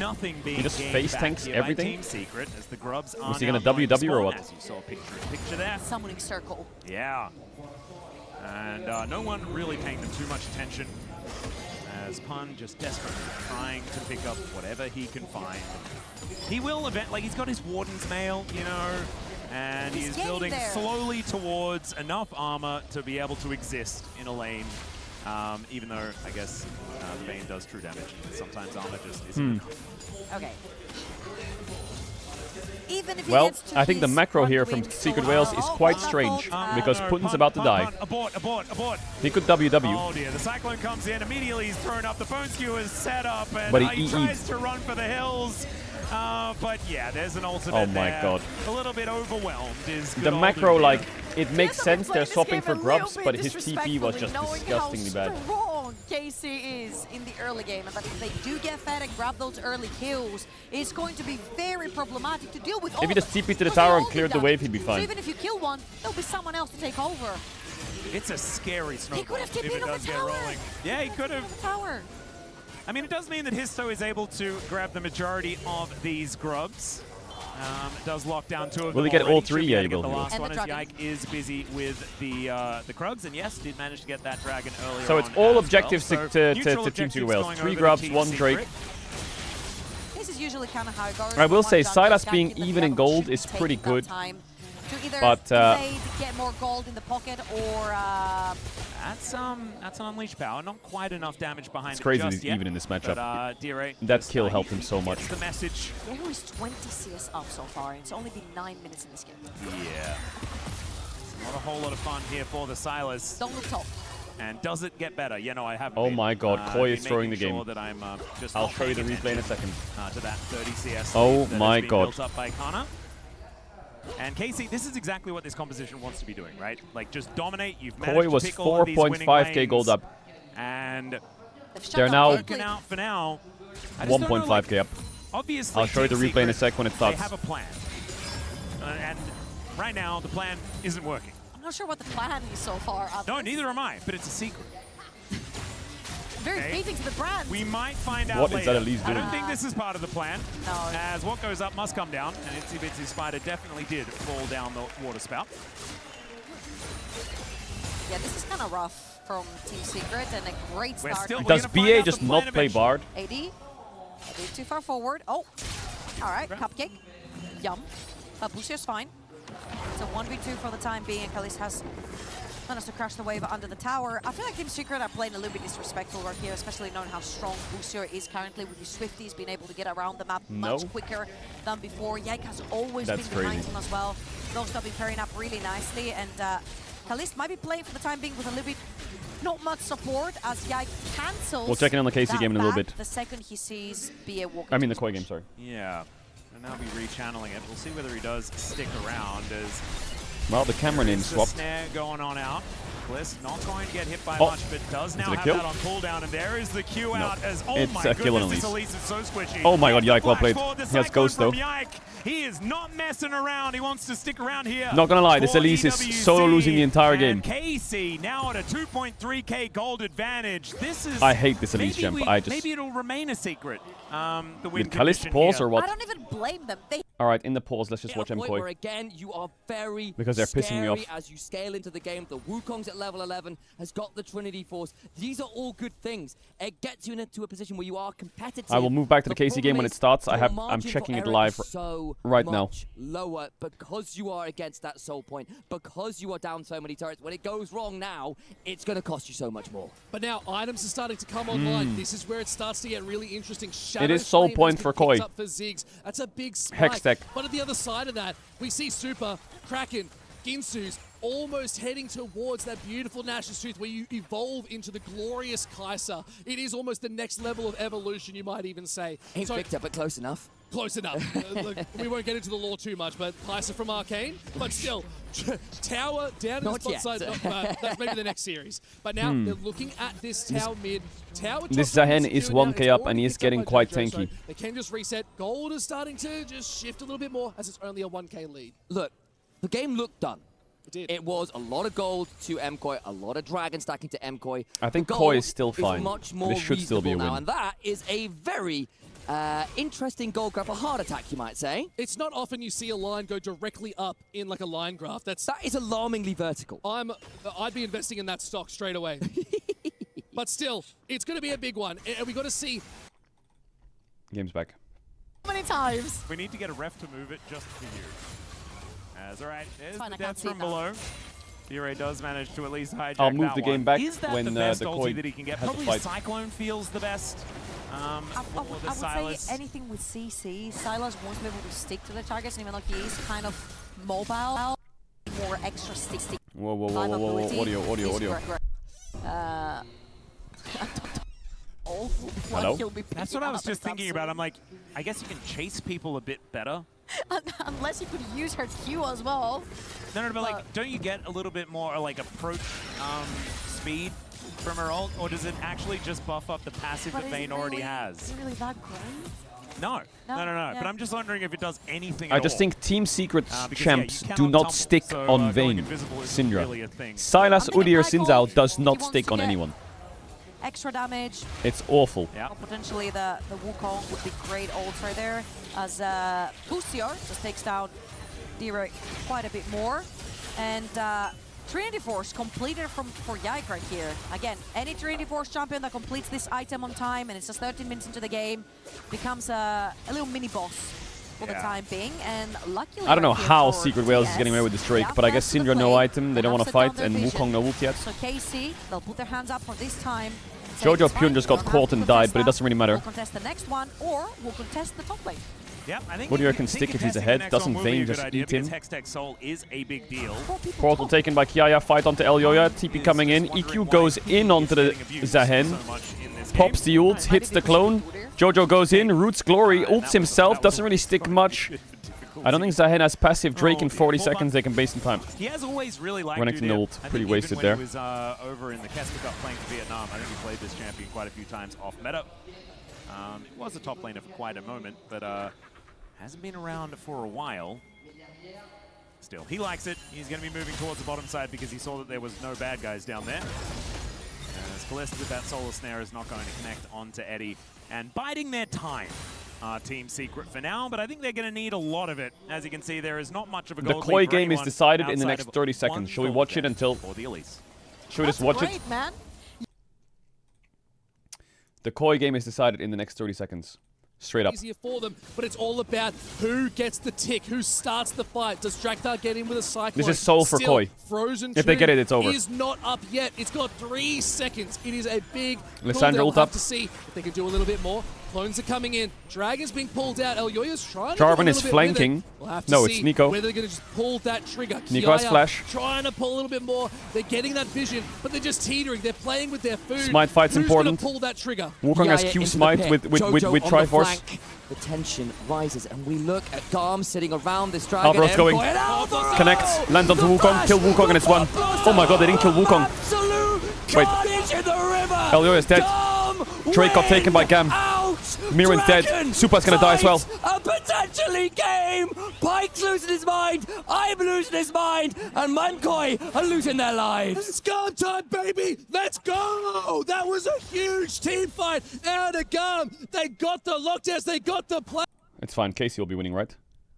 nothing being he just face tanks everything. Team Secret, as the grubs are Was he gonna WW or what? As you saw picture there. Summoning circle. Yeah, and no one really paying them too much attention, as Pun just desperately trying to pick up whatever he can find. He will he's got his Warden's mail, you know, and he is building slowly towards enough armor to be able to exist in a lane. Even though, I guess, Vayne does true damage. Sometimes armor just isn't enough. Okay. Even if well, I think the macro here from Secret Wales is quite strange, because Putin's about to die. Abort. He could WW. Oh dear, the Cyclone comes in, immediately he's thrown up, the Bone Skewer is set up, and but he tries to run for the hills. But yeah, there's an ultimate Oh my god. A little bit overwhelmed is the macro, like, It makes sense they're swapping for grubs, but his TP was just disgustingly bad. Strong KC is in the early game, and that if they do get fed and grab those early kills, it's going to be very problematic to deal with. If he just TP to the tower and cleared the wave, he'd be So fine. even if you kill one, there'll be someone else to take over. It's a scary snowball. He could have if TP'd it on does the get tower. rolling. Yeah, he could have. Tower. I mean, it does mean that Histo is able to grab the majority of these grubs. It does lock down 2 of them. Will he get already. all 3? Should be Yeah, able he to will. get the last And one the as dragon. Yike is busy with the Krugs, and yes, did manage to get that dragon earlier. So it's on all as objectives well. to Neutral Team objectives Secret Wales. going 3 over to grubs, Team 1 Secret. Drake. This is usually kind of how it goes. I will One say jungle Sylas gank being in the even in other gold should is take pretty that good. time to either But, invade, get more gold in the pocket, or That's an unleashed power. Not quite enough damage behind It's it crazy just he's yet. even in this matchup. But, Dire That just, kill helped him so much. gets the message. Yehu is 20 CS up so far, and it's only been 9 minutes in this game. Yeah. It's not a whole lot of fun here for the Sylas. Don't look top. And does it get better? Yeah, no, I have. Oh my god, Koi is been throwing the making game. sure that I'm, just I'll not show you the paying replay in a attention, second. to that 30 CS Oh lead that my has been god. built up by Kana. And Casey, this is exactly what this composition wants to be doing, right? Like, just dominate. You've managed Koi was to pick all of these winning 4.5k gold lanes, up. and They're now working out for now. I just don't know, 1.5k up. Obviously, I'll show you the Team replay in a Secret, sec when it They starts. have a plan, and right now the plan isn't working. I'm not sure what the plan is so far. No, neither am I. But it's a secret. Very Okay. fitting to the brand. We might find out What later. is that Elise I don't doing? think this is part of the plan. No. As what goes up must come down, and Itsy Bitsy Spider definitely did fall down the water spout. Yeah, this is kind of rough from Team Secret, and a great We're start. still- Does gonna find BA out just the not plan play eventually. Bard? AD, a bit too far forward. Oh, all right, Cupcake. Yum. Busier's fine. It's a 1v2 for the time being, and Kalist has managed to crash the wave under the tower. I feel like Team Secret are playing a little bit disrespectful right here, especially knowing how strong Busier is currently with his Swifties, being able to get around the map much quicker than before. Yike has always That's been behind crazy. him as well. Those have been pairing up really nicely, and Kalist might be playing for the time being with a little bit not much support as Yike cancels. We'll check in on the KC that game in a little back bit. The second he sees BA walking. I mean the Koi game, sorry. Yeah. And now be rechanneling it. We'll see whether he does stick around as Well, the camera name the swapped. snare going on out. Bliss not going to get hit by Oh. much, but does Is now it a have kill? that on cooldown, and there is the Q No. out as, oh It's my a kill on goodness, this Elise. Elise is so squishy. Oh my god, There's Yike, well the played. flash for the He has cyclone Ghost though. from Yike. He is not messing around. He wants to stick around here. Not gonna lie, this for Elise is EWC, solo losing the entire game. and KC now at a 2.3k gold advantage. This is. I hate this Elise maybe jump. maybe it'll remain a secret. The win Did Kalist condition pause here. or what? I don't even blame them. They Alright, in the pause, let's just watch a point Koi. where again you are very Because they're pissing me scary off. as you scale into the game. The Wukong's at level 11, has got the Trinity Force. These are all good things. It gets you into a position where you are competitive. I will move back to the KC game when it starts. Your I'm margin checking for it error live is so right now. much lower because you are against that soul point, because you are down so many turrets. When it goes wrong now, it's going to cost you so much more. But now items are starting to come online. This is where it starts to get really interesting. It is soul Flame point has for been picked Koi. up for Ziggs. That's a big spike. Hex tech. But at the other side of that, we see Super, Kraken, Ginsu's almost heading towards that beautiful Nash's Tooth where you evolve into the glorious Kai'Sa. It is almost the next level of evolution, you might even say. Ain't Victor, but close enough. Close enough. Look, we won't get into the lore too much, but Kai'Sa from Arcane. But still, tower down in the Not spot yet. side. That's maybe the next series. But now they're looking at this tower mid. Tower This top Zahen mid is secure now. 1k It's up and already he is picked up getting by quite Jojo, so tanky. they can just reset. Gold is starting to just shift a little bit more as it's only a 1k lead. Look, the game looked done. It did. It was a lot of gold to MKoi, a lot of dragon stacking to MKoi. I think The Koi gold is still fine. much more This should still be a reasonable now, win. and that is a very interesting gold graph, a heart attack, you might say. It's not often you see a line go directly up in like a line graph. That is alarmingly vertical. I'd be investing in that stock straight away. But still, it's going to be a big one, and we got to see. Game's back. How many times? We need to get a ref to move it just for you. As all right, there's Fine, the I can't death see from it now. below. Fury does manage to at least hijack I'll move that the game one. back Is that when the best the ulti Koi that he can get? has to Probably fight. Cyclone feels the best. I For the would Sylas. say anything with CC. Silas wants to be able to stick to the targets, and even though he is kind of mobile, more extra stick. Whoa, whoa, whoa, whoa, whoa, whoa. Audio, is audio. great. Awful. Hello? That's what I was just thinking about. I'm like, I guess you can chase people a bit better. Unless you could use her Q as well. No, but like, don't you get a little bit more like approach speed from her ult, or does it actually just buff up the passive that Vayne already has? Is it really that great? No. Yeah. But I'm just wondering if it does anything I at just all. think Team Secret's Because, champs you do cannot not tumble, stick so, on going Vayne. invisible isn't Syndra. really a thing. Sylas, Udi, or Sinzao does not wants stick to on get anyone. Extra damage. It's awful. Or potentially the Wukong would be great ults right there, as Busior just takes down Dira quite a bit more. And Trinity Force completed for Yike right here. Again, any Trinity Force champion that completes this item on time, and it's just 13 minutes into the game, becomes a little mini boss for the time being. And luckily, I don't know right here how for Secret Wales is TS, getting away with this Drake, they but I have guess fast to the Syndra no play, item, they don't have want to set down fight, their and vision. Wukong no ult yet. So KC, they'll put their hands up for this time. Jojo Pyun just got caught and died, but it doesn't really matter. We'll contest the next one, or we'll contest the top lane. Yep, I think What do you reckon stick if he's ahead? Doesn't Vayne just eat him? Hextech Soul is a big deal. Portal taken by Kiaya, fight onto Elyoya, TP coming in, EQ goes in onto the Zahen, pops the ult, hits the clone, Jojo goes in, roots Glory, ults himself, doesn't really stick much. I don't think Zahen has passive Drake in 40 seconds, they can base in time. He has always really liked Renekton Udyr. ult, I pretty think wasted even there. when he was over in the Casper Cup playing for Vietnam, I think he played this champion quite a few times off meta. It was a top laner for quite a moment, but hasn't been around for a while. Still, he likes it. He's going to be moving towards the bottom side because he saw that there was no bad guys down there. As Kalista with that Solar Snare is not going to connect onto Eddie. And biding their time, Team Secret for now, but I think they're going to need a lot of it. As you can see, there is not much of a gold The Koi lead for game is anyone decided in the outside next of 30 seconds. Shall we one watch gold it until... for the Elise. Should we just watch it? Great, man. The Koi game is decided in the next 30 seconds. Straight up. Easier for them, but it's all about who gets the tick, who starts the fight. Does Draktar get in with a cyclone? This is Soul for Still, Koi. Frozen If they get it, it's over. Is not up yet. It's got 3 seconds. It is a big Lissandra We'll ult have up. to see if they can do a little bit more. Clones are coming in. Dragon's being pulled out. Elyoya's trying to Jarvan do a is little bit with flanking. it. We'll have to No, see it's Nico. whether they're going to just pull that trigger. Nico has Kiaya flash. trying to pull a little bit more. They're getting that vision, but they're just teetering. They're playing with their food. Smite fight's Who's important. Gonna pull that trigger? Wukong has Kiaya Q into the smite pit. with Jojo on the Triforce. flank. The tension rises, and we look at Garm sitting around this dragon. Alvaro's going. Envoy, and Alvaro! Connects, lands onto Wukong, kill Wukong, and it's one. Oh my god, they didn't kill Wukong. Absolute Wait. carnage in the river. Elyoya is dead. Drake got taken by Gam. Miran's dead. Supa's gonna die as well. A potentially game. Pike's losing his mind. I'm losing his mind. And Mankoi are losing their lives. It's go time, baby! Let's go! That was a huge team fight out of Gum. They got the lockdowns, they got the play. It's fine, Casey will be winning, right?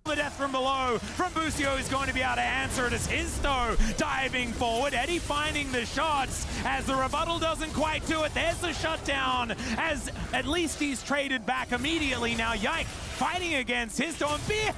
The death from below from Busio is going to be able to answer it as Histo diving forward. Eddie finding the shots as the rebuttal doesn't quite do it. There's the shutdown as at least he's traded back immediately. Now Yike fighting against Histo and Beer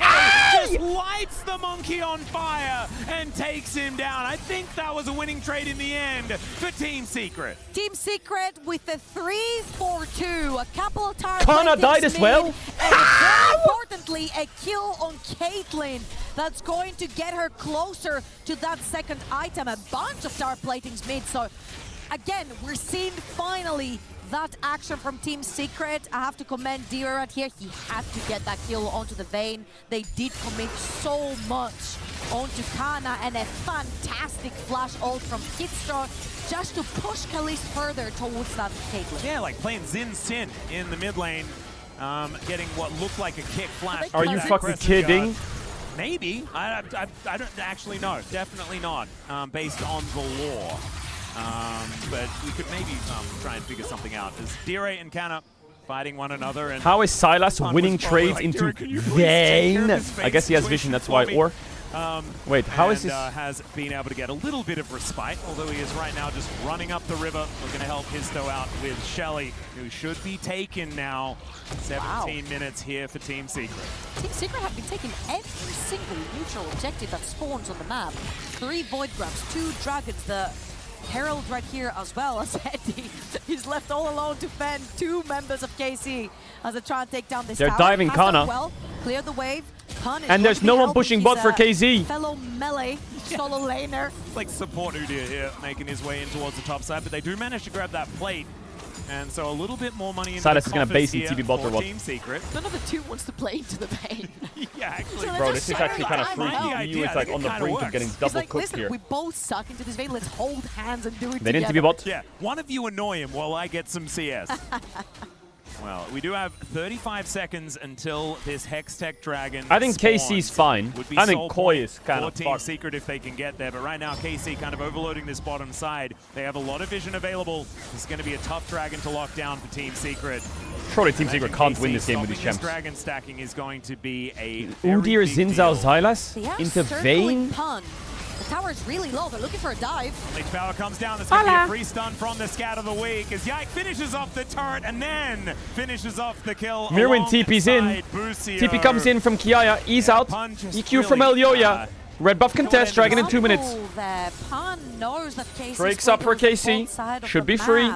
just lights the monkey on fire and takes him down. I think that was a winning trade in the end for Team Secret. Team Secret with the 3-4-2, a couple of tire Kana plates died as mid, well? and very importantly, a kill on Caitlyn that's going to get her closer to that second item. A bunch of tower platings mid, so again, we're seeing finally that action from Team Secret. I have to commend Dira right here. He had to get that kill onto the Vayne. They did commit so much onto Kana, and a fantastic flash ult from Kitstar just to push Kalist further towards that Caitlyn. Yeah, like playing Xin Sin in the mid lane, getting what looked like a kick flash. Are you fucking kidding? Maybe. I don't actually know. Definitely not, based on the lore. But we could maybe try and figure something out. As Dire and Kana fighting one another. And How is Sylas Pun winning was probably trades like, into "Dire, can you please take care Vayne? of this I guess he has face vision, that's for why. me?" Or wait, how is and, this? has been able to get a little bit of respite, although he is right now just running up the river, looking to help Histo out with Shelly, who should be taken now. 17 minutes here for Team Secret. Team Secret have been taking every single neutral objective that spawns on the map. 3 Void Grabs, 2 Dragons, the Herald right here as well as Eddie. He's left all alone to fend 2 members of KC as they try and take down this They're tower. diving Has done Kana. well, clear the wave. Pun is And going there's to be no one helping pushing his, bot for KZ. Fellow melee solo laner. Like support Udyr here, making his way in towards the top side, but they do manage to grab that plate. And so a little bit more money in Silas the is gonna coffers base in here TP bot or for what? Team Secret. None of the two wants to play into the paint. Yeah, actually. So Bro, this is actually kind of freaky. EU is like on the brink of getting double like, cooked listen, here. we both suck into this vein. Let's hold hands and do it They together. need to be bot. Yeah, one of you annoy him while I get some CS. Well, we do have 35 seconds until this Hextech Dragon I think spawns. KC's fine. Would be I think sole Koi point is kind for of Team fucked. Secret if they can get there, but right now KC kind of overloading this bottom side. They have a lot of vision available. This is going to be a tough dragon to lock down for Team Secret. Surely Team Secret can't win this game with these Stopping champs. this dragon stacking is going to be a Udyr, Zinzao, Xylas They are into circling Vayne. Pun. The tower is really low. They're looking for a dive. Leech power comes down. There's going to be a free stun from the Scat of the Week as Yike finishes off the turret and then finishes off the kill. Mirwin TP's in. alongside Busio. TP comes in from Kiaya. Ease out. Pun just EQ from really, Elyoya. Red buff contest. Dragon in 2 minutes. There. Pun knows that KC Drake's up for KC. Should be free.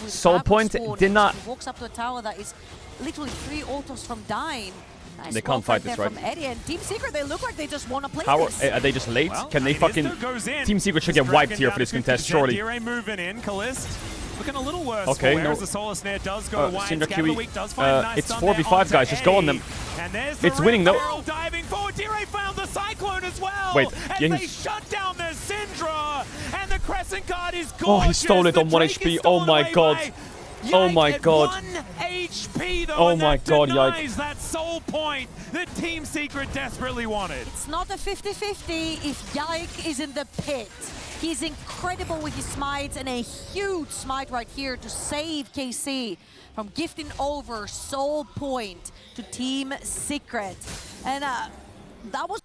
Soul point denied. He walks up to a tower that is literally 3 autos from dying. Nice They can't fight this, there right? From Eddie and Team Secret, they look like they just want to play How this. are they just late? Well, Can they fucking... goes in. Team Secret should This get wiped dragon here down for this to 50%. contest, surely. Dire moving in. Kalist looking a little worse Okay, for wear no. as the Solar Snare does go wide. Syndra Scat of the QE. Week does find a nice It's stun there 4v5 onto guys, just go on them. And there's the It's winning though. barrel diving forward. Dire found the Cyclone as well. Wait, as Genghis- they shut down the Syndra. And the Crescent Guard is gorgeous. Oh, he stole it on The 1 Drake is HP. Oh stolen my away god. by Oh Yike my at god. 1 HP though, Oh and my that god, Yike. denies that soul point that Team Secret desperately wanted. It's not a 50-50 if Yike is in the pit. He's incredible with his smites and a huge smite right here to save KC from gifting over soul point to Team Secret. And that was...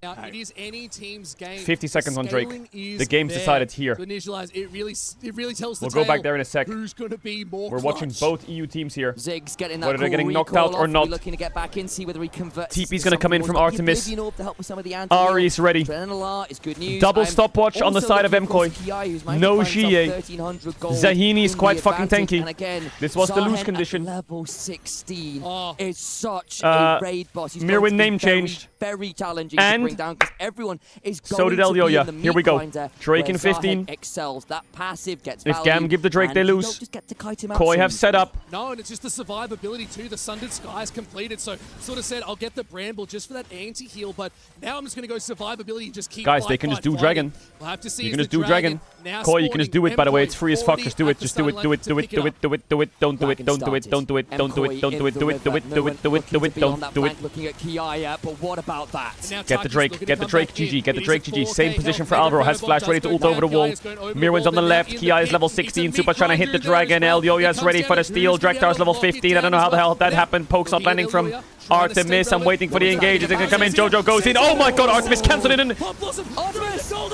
Now, it is any team's game. 50 seconds on Drake. Scaling is The game's there decided here. To initialize, it really tells the We'll go back tale there in a sec. Who's going to be more We're clutch. watching both EU teams here. Ziggs getting that Whether they're cool getting knocked recall out or off. not. We're looking to get back in, see whether he converts. TP's going to come in from Artemis. To help with some of the anti-heal. Ari is ready. Adrenaline is good news. Double I'm stopwatch on the also side of looking for Mkoi. Kiai, who's managed No to find GA. some 1300 gold Zahini is in quite the fucking advantage. tanky. And again, This was the lose Zahen condition. At level 16 Oh. is such a raid boss. He's going Mirwin to be name very, changed. very challenging And to bring down because everyone is going so did to be Elyoya. in the Here we meat go. grinder Drake where in 15. Zahen excels. That passive gets If value, Gam give the Drake, and they you lose. don't just get to kite him out Koi soon. have set up. No, and it's just the survivability too. The Sundered Skies completed, so sort of said, I'll get the Bramble just for that anti-heal, but now I'm just going to go survivability and just keep Guys, fight, they can just fight, do fighting. Dragon. We'll have to see You as can the just do Dragon. now Koi, you can just do it, by the way. It's free as fuck. Just do it. already Just at do the it. Do it. Do it. starting line Do to it. Do it. Don't do it. Don't do it. Don't do it. Don't do it. Don't do it. Don't do it. Do it. Do it. Do it. Do it. Do it. Don't do it. Looking at Kiaya, but what about that? Get the Drake. Get the Drake. GG. Get the Drake. GG. Same position for Alvaro. Has flash ready to ult over the wall. Mirwin's on the left. Kia is level 16. Super trying to hit the Dragon. Elyoya's ready for the steal. Draktar's level 15. I don't know how the hell that happened. Poke's not landing from Artemis. I'm waiting for the engage. Is it going to come in? Jojo goes in. Oh my god, Artemis cancelled it in.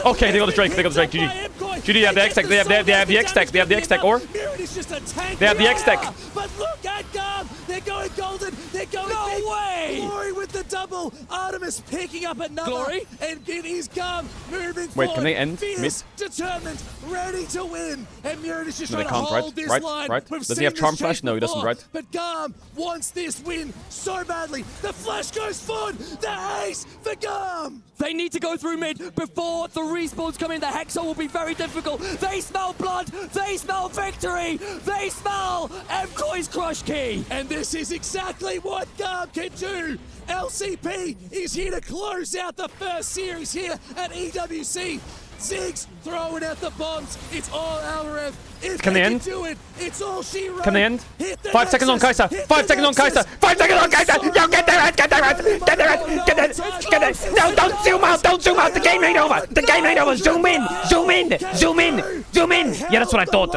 Okay, they got the Drake. They got the Drake. GG. GG, they have the X-Tech. They have the X-Tech. They have the X-Tech. Or they have the X-Tech. But look at Gum! They're going golden! They're going big! way! Glory with the double! Artemis picking up another! Glory? And it is Gum moving Wait, forward! can they end Fierce, mid? determined, ready to win! And Murin is just No, they trying to can't, hold right? this Right, line! right. We've Does he seen have this Charm chase Flash? No, he doesn't, before, right? But Gum wants this win so badly! The flash goes forward! The ace for Gum! They need to go through mid before the respawns come in. The Hexo will be very difficult. They smell blood. They smell victory. They smell Mkoi's crush key. And this is exactly what Gum can do. LCP is here to close out the first series here at EWC. Ziggs throwing out the bombs. It's all Alvarez. If Can they end? do it, it's all she wrote. Can they end? Hit the 5 seconds on Nexus. Kai'Sa. Hit 5 the seconds on Nexus. Kai'Sa. 5 seconds on Kai'Sa. Yo, get the red. Get the red. Get the red. Get it. Get it. No, don't zoom out. Don't zoom out. The game ain't over. The game ain't over. Zoom in. Zoom in. Zoom in. Zoom in. Yeah, that's what I thought.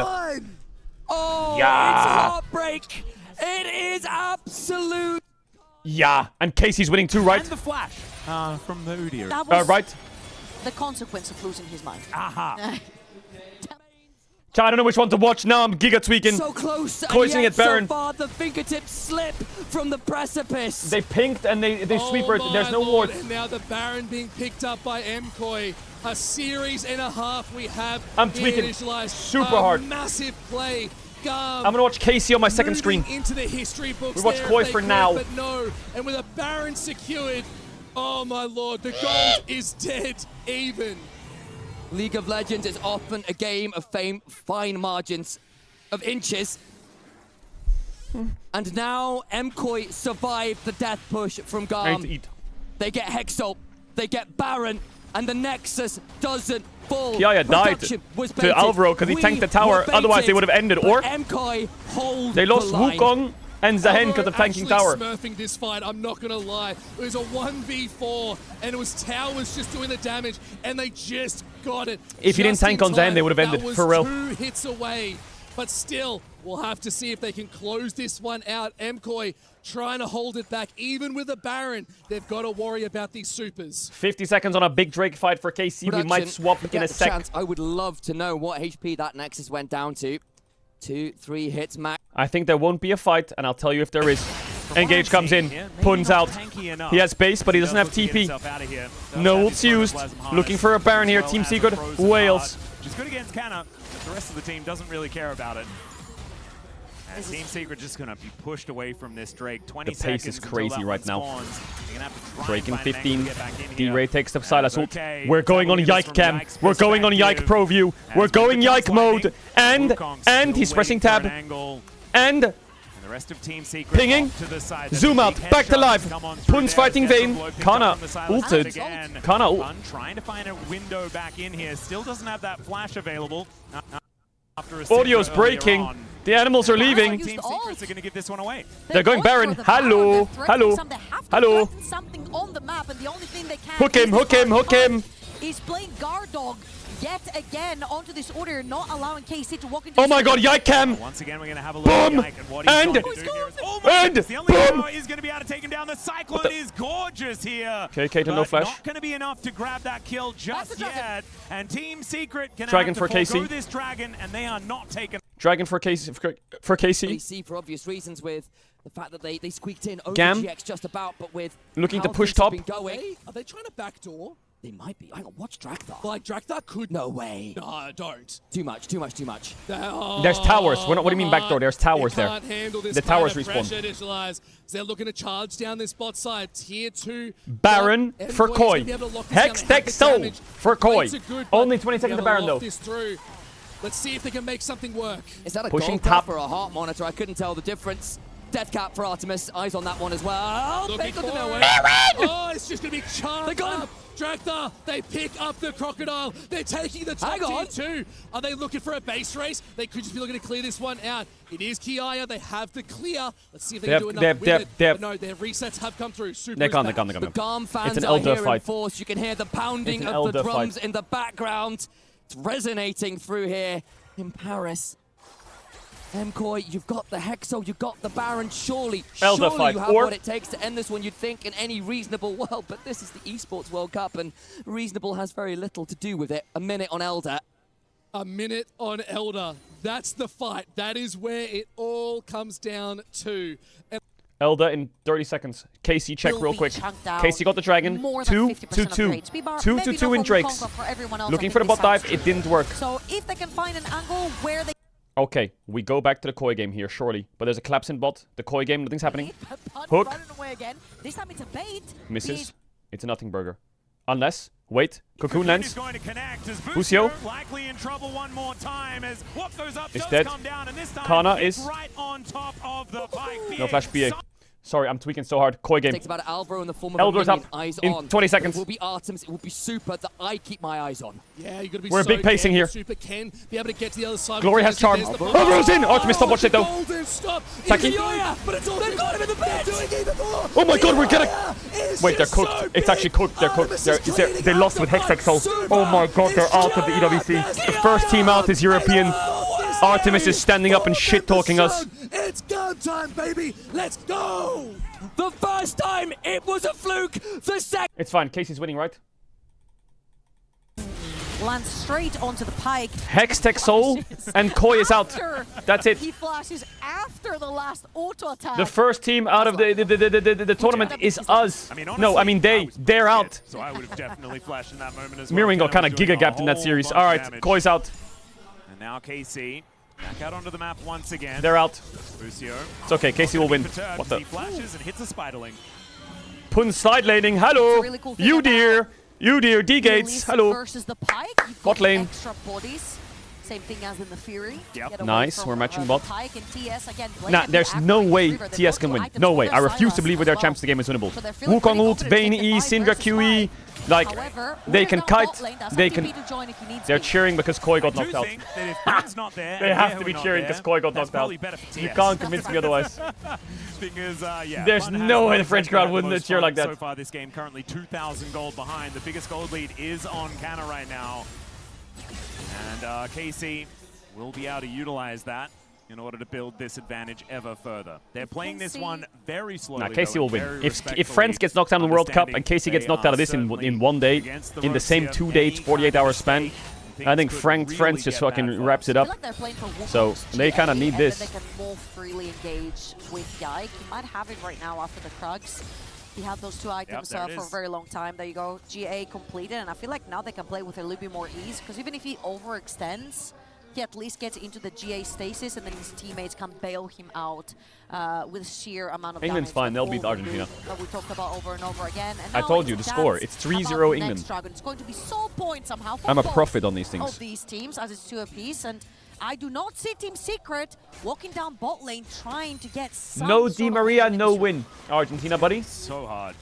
Oh, Yeah. it's heartbreak. It is absolute. Yeah. And Casey's winning too, right? And the flash from the Udyr. That was Right. the consequence of losing his mind. Aha. I don't know which one to watch now. I'm giga tweaking. So close. And Poisoning yet at Baron. So far, the fingertips slip from the precipice. They pinked and they sweeper it. Oh There's no my ward. Lord. And now the Baron being picked up by Mkoi. A series and a half we have. I'm here tweaking initialized. super A hard. Massive play. I'm gonna watch Casey on my second screen. Into the history books We watch there Koi if they for could, now. But no. And with a Baron secured, oh my lord, the gold is dead even. League of Legends is often a game of fine margins of inches. And now MKOI survived the death push from Garm. They get Hexo, they get Baron, and the Nexus doesn't fall. Kiaya died to Alvaro because he tanked the tower, otherwise they would have ended. Or MKOI hold they lost the line. Wukong and Zahen because of tanking tower. Smurfing this fight, I'm not gonna lie. It was a 1v4, and it was towers just doing the damage, and they just got it. If you didn't tank on Zahen, they would have ended, for real. 2 hits away, but still, we'll have to see if they can close this one out. MKOI trying to hold it back, even with the Baron. They've got to worry about these supers. 50 seconds on a big Drake fight for KC. We might swap in a sec. I would love to know what HP that Nexus went down to. 2-3 hits max. I think there won't be a fight, and I'll tell you if there is. Engage comes in, Pun's out. He has base, but he doesn't have TP. No ults used. Looking for a Baron here. Team Secret, Wales. Which is good against Canna, but the rest of the team doesn't really care about it. And Team Secret just going to be pushed away from this Drake. 20 the pace is crazy right now. Drake in 15. D-Ray takes the Silas ult. We're going on Yike Cam. We're going on Yike Pro View. We're going Yike mode. And he's pressing tab. And the rest of Team Secret pinging. to the side. Zoom out. Back to live. Pun's fighting Vayne. Kana ulted. Kana ult. Trying to find a window back in here. Still doesn't have that flash available. Audio's breaking. The animals are leaving. Team Secrets are going to give this one away. They're going Baron. Hello. Hello. Hello. Something on the map, and the only thing they can hook him. Hook him. Hook him. Is playing guard dog yet again onto this order, not allowing KC to walk into. Oh my God! Yike Cam. Once again, we're going to have a look at Yike and what he's going to do here. And the only power is going to be able to take him down. The Cyclone is gorgeous here. Okay, Kato, no flash. Not going to be enough to grab that kill just yet. And Team Secret can Dragon have to for forgo KC. this dragon, and they are not taking. Dragon for KC. For KC. KC for obvious reasons with the fact that they squeaked in over Gam. GX just about, but with looking to how push things have top. been going, Are they trying to backdoor? they might be. Hang on, watch Drakthar. Like, Drakthar could... No way. No, don't. Too much. There's towers. What do you mean backdoor? There's towers there. The towers respawn. They're looking to charge down this bot side. Tier 2. Baron for Koi. Hex Tech Soul for Koi. Only 20 seconds to Baron though. Let's see if they can make something work. Is that a pushing gold top or a heart monitor? I couldn't tell the difference. Death cap for Artemis. Eyes on that one as well. Looking They got for the it. no Oh, it's just going to be charged. They got him. up. Drakthar, they pick up the Crocodile. They're taking the top tier 2. Are they looking for a base race? They could just be looking to clear this one out. It is Kiaya. They have the clear. Let's see if they can do enough with it. But no, their resets have come through. Super They're gone. The Garm fans It's an are elder here fight. in force. You can hear the pounding It's an of the elder drums fight. in the background. It's resonating through here in Paris. MKOI, you've got the Hexo, you've got the Baron, surely Elder fight. you have Or what it takes to end this one, you'd think, in any reasonable world, but this is the Esports World Cup, and reasonable has very little to do with it. A minute on Elder. A minute on Elder. That's the fight. That is where it all comes down to. Elder in 30 seconds. KC check real quick. KC got the Dragon. More than 50% 2-2-2. upgrades. 2-2-2 in Drakes. Looking for the bot dive. It didn't work. So if they can find an angle where they Okay, we go back to the Koi game here, surely. But there's a collapse in bot. The Koi game, nothing's happening. Hook. running away again. This time it's a bait. Misses. It's a nothing burger. Unless, wait, Cocoon lands. Busio Busio likely in trouble one more time as what goes up is does dead. come down, and this time Kana it's is right on top of the pike. no flash BA. Sorry, I'm tweaking so hard. Koi game. Takes about Alvaro in the form of Elder's a minion. up Eyes in on. 20 seconds. It will be Artemis, it will be Super that I keep my eyes on. Yeah, you got to be We're so big pacing here. Super can be able to get to the other side. Glory has charm. Alvaro's in! Artemis, stop, watch it though. Golden stop. Taki. But it's all they've got him in the bed. Oh my God, we're getting. Wait, they're cooked. It's actually cooked. They're cooked. They lost with Hex Soul. Oh my God, they're out of the EWC. The first team out is European. Artemis is standing up and shit talking us. It's go time, baby. Let's go. The first time it was a fluke. The second. It's fine. Casey's winning, right? lands straight onto the pike. Hex Tech Soul and Koi is out. That's it. He flashes after the last auto attack. The first team out of the tournament is us. No, I mean they're out. So I would have definitely flashed in that moment as well. Mirwin got kind of giga-gapped in that series. All right, Koi's out. And now KC back out onto the map once again. They're out. Busio. It's okay, KC will win. What the? He flashes and hits a spiderling. Pun side laning. Hello, really cool thing you about dear. You dear D-Gates, hello. Versus the Pike, you've Bot got lane. extra bodies. Same thing as in the Fury. Yep. Nice, we're matching bot. Pike and TS again, Nah, there's no way TS can win. No way. I refuse to believe with their champs the game is winnable. Wukong ult, Vayne E, Syndra QE. Like, they can kite, they can... They're cheering because Koi got knocked out. They have to be cheering because Koi got knocked out. You can't convince me otherwise. Because, yeah, there's no way the French crowd wouldn't cheer like that. So far this game, currently 2,000 gold behind. The biggest gold lead is on Canna right now. And KC will be able to utilize that in order to build this advantage ever further. They're playing this one very slowly. Nah, KC will win. If France gets knocked out in the World Cup and KC gets knocked out of this in 1 day, in the same 2 days, 48-hour span, I think France just fucking wraps it up. So they kind of need this. They can more freely engage with Yike. He might have it right now after the Krugs. He had those 2 items for a very long time. There you go. GA completed, and I feel like now they can play with a little bit more ease, because even if he overextends, he at least gets into the GA stasis, and then his teammates can bail him out with sheer amount of damage. England's fine. They'll beat Argentina. That we talked about over and over again. And I told you the score. It's 3-0 England. It's going to be soul point somehow. I'm a prophet on these things. Of these teams, as it's 2 apiece, and I do not see Team Secret walking down bot lane trying to get some No Di Maria, no win. Argentina, buddy. So hard.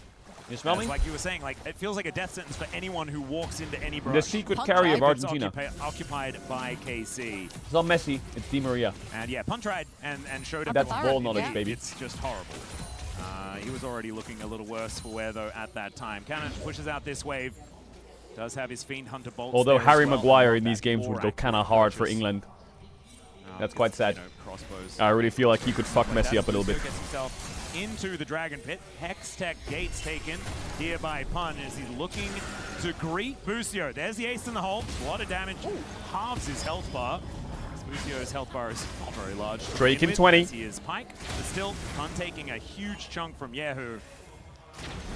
You smell me? Like you were saying, like it feels like a death sentence for anyone who walks into any brush. The secret carry of Argentina. Occupied by KC. It's not Messi, it's Di Maria. And yeah, Pun tried and showed him. That's ball knowledge, baby. It's just horrible. He was already looking a little worse for wear, though, at that time. Cannon pushes out this wave. Does have his Fiend Hunter bolts. Although Harry Maguire in these games would go kind of hard for England. That's quite sad. I really feel like he could fuck Messi up a little bit. Gets himself into the Dragon Pit. Hex Tech gates taken here by Pun as he's looking to greet Busio. There's the ace in the hole. A lot of damage. Halves his health bar. Busio's health bar is not very large. Drake in 20. He is Pike, but still Pun taking a huge chunk from Yehu.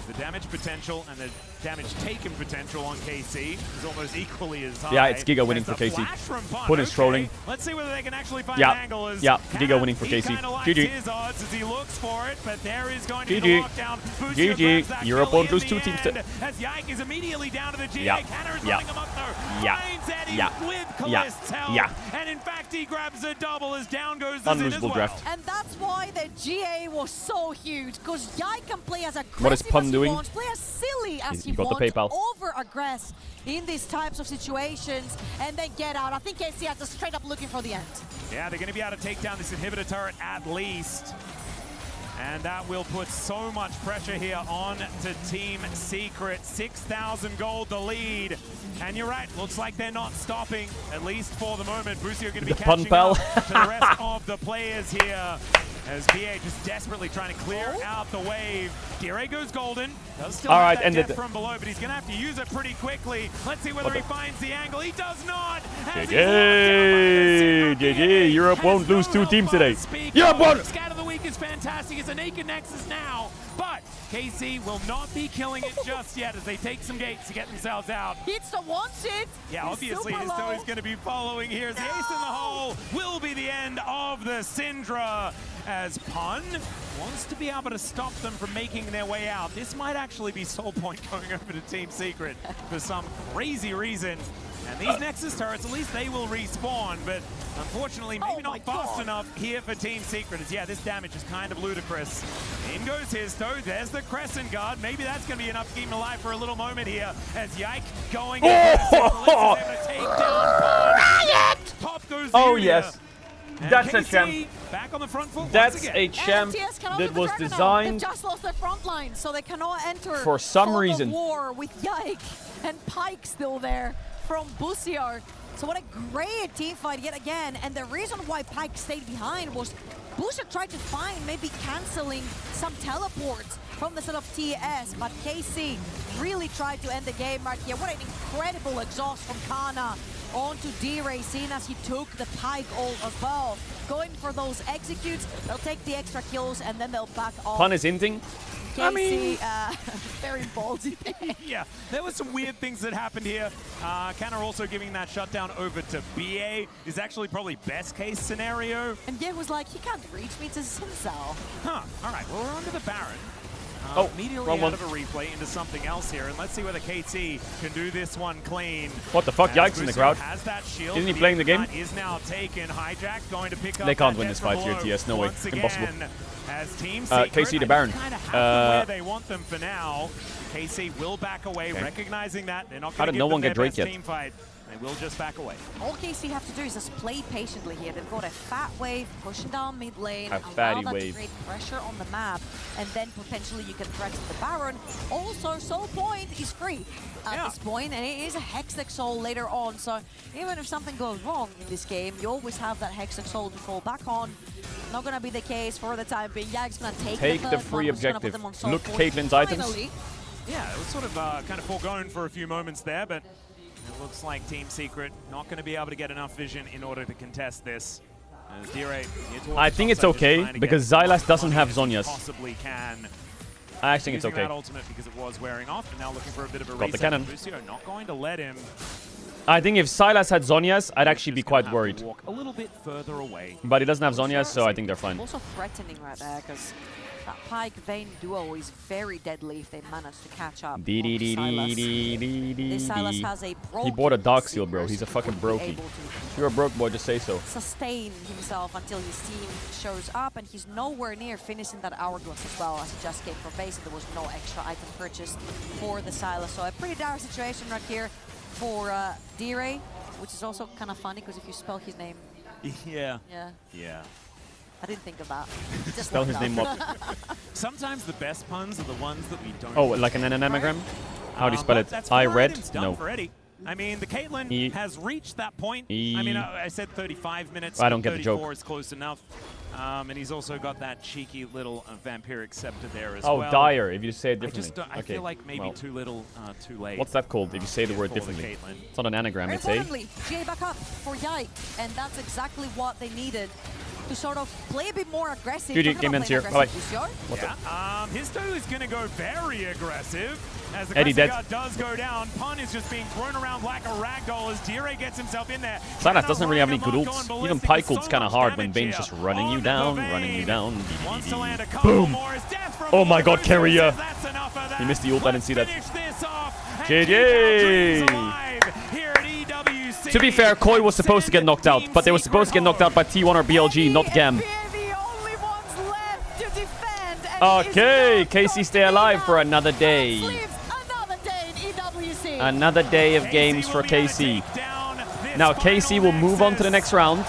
The damage potential and the damage taken potential on KC is almost equally as high. Yeah, it's Giga winning for KC. Pun is trolling. Let's see whether they can actually find an angle. As Giga winning for KC. GG. His odds as he looks for it, but there is going to be a lockdown. GG. Europe won't lose 2 teams to... As Yike is immediately down to the GA. Canner is running him up though. Finds Eddie with Calist's help. And in fact, he grabs a double as down goes the Zin as well. Draft. And that's why the GA was so huge, because Yike can play as aggressive What is Pun doing? Wants, play as silly as he got wants, the PayPal. over-aggress in these types of situations, and then get out. I think KC has just straight up looking for the end. Yeah, they're going to be able to take down this inhibitor turret at least. And that will put so much pressure here on to Team Secret. 6,000 gold the lead. And you're right, looks like they're not stopping, at least for the moment. Busio going to be catching up to the rest of the players here. As BA just desperately trying to clear out the wave. Gire goes golden. Does still have that death from below, but he's going to have to use it pretty quickly. Let's see whether he finds the angle. He does not. GG. GG. Europe won't lose 2 teams today. Europe won. Scat of the week is fantastic. It's a naked Nexus now, but KC will not be killing it just yet as they take some gates to get themselves out. It's the wants it. Yeah, obviously his toe is going to be following here. The ace in the hole will be the end of the Syndra as Pun wants to be able to stop them from making their way out. This might actually be Soul Point going over to Team Secret for some crazy reason. And these Nexus turrets, at least they will respawn, but unfortunately maybe not fast enough here for Team Secret. As yeah, this damage is kind of ludicrous. In goes his toe. There's the Crescent Guard. Maybe that's going to be enough to keep him alive for a little moment here. As Yike going able to take down Pun. Top goes yes. That's a champ. Back on the front foot That's a champ that was designed. They just lost their front line, so they cannot enter for some reason. War with Yike and Pike still there from Busiar. So what a great team fight yet again. And the reason why Pike stayed behind was Busiar tried to find maybe canceling some teleports from the side of TS, but KC really tried to end the game right here. What an incredible exhaust from Kana onto D-Ray, seeing as he took the Pike ult as well. Going for those executes, they'll take the extra kills and then they'll back off. Pun is hinting. KC, very ballsy. Yeah, there were some weird things that happened here. Canner also giving that shutdown over to BA is actually probably best case scenario. And yeah, was like, he can't reach me to himself. Huh, all right, well, we're onto the Baron. Immediately wrong out one. of a replay into something else here, and let's see whether KT can do this one clean. What the fuck? Yikes in the crowd. Has that shield. Isn't he playing the game? Is now taken. Hijack going to pick up They can't that win this death fight here, blow TS. No way. once Impossible. again. As Team Secret, KC to Baron. kind of have them where they want them for now. KC will back away, Okay. recognizing that they're not How going to did give no them one their get Drake best yet? team fight. They will just back away. All KC have to do is just play patiently here. They've got a fat wave pushing down mid lane, A allow fatty that wave. to create pressure on the map, and then potentially you can threaten the Baron. Also, Soul Point is free at this point, and it is a Hextech Soul later on, so even if something goes wrong in this game, you always have that Hextech Soul to fall back on. Not gonna be the case for the time being. Yag's gonna take Take the the first free one, was gonna put objective. them on Soul Look Point. Caitlyn's items. Finally. Yeah, it was sort of kind of foregone for a few moments there, but it looks like Team Secret not going to be able to get enough vision in order to contest this. As Dire, I think it's okay because Xylas doesn't have Zhonya's. Possibly can. I actually think it's Using okay. that ultimate because it was wearing off, and now looking for a bit of a Got the reset. cannon. Lucio not going to let him. I think if Xylas had Zhonya's, I'd actually be quite worried. Walk a little bit further away. But he doesn't have Zhonya's, so I think they're fine. Also threatening right there, because that Pyke Vayne duo is very deadly if they manage to catch up. Dee dee dee dee dee dee dee. This Silas has a He bought a Dark broken Seal, bro. He's a fucking would be brokey. able to If you're a broke boy, just say so. sustain himself until his team shows up, and he's nowhere near finishing that Hourglass as well, as he just came from base and there was no extra item purchased for the Silas. So a pretty dire situation right here for Dire, which is also kind of funny because if you spell his name, Yeah. yeah, I didn't think of that. Just Spell looked his name up. Sometimes the best puns are the ones that we don't. Oh, like an anagram? How do you spell but it? that's I four read? items done No. for Eddie. I mean, the Caitlyn E- has reached that point. E- I mean, I said 35 minutes. I don't get the 34 joke. is close enough. And he's also got that cheeky little vampiric scepter there as Oh, well. Dire, if you say it differently. I just don't, I Okay, feel like maybe well. too little, too late. What's that called if you say the word For the differently? Caitlyn. It's not an anagram, Very it's a... importantly, GA back up for Yike, and that's exactly what they needed to sort of play a bit more aggressive. GG, Talking game about ends here. playing Bye-bye. aggressive, Lucio. Yeah, his two is going to go very aggressive. As the Eddie dead. guard does go down, Pun is just being thrown around like a ragdoll as Dire gets himself in there. Xylas doesn't really have any good ults. Even Pyke ult's kind of hard when Bane's just running you down, running you down. Wants to land a couple Boom! more as death from Oh my god, Carrier! That's enough of that. He missed the ult, I didn't see that. Finish this off. GG! Here at EWC. To be fair, Koi was supposed to get knocked out, but they were supposed to get knocked out by T1 or BLG, not Gam. Okay, KC stay alive for another day. Another day of games for KC. Now KC will move on to the next round.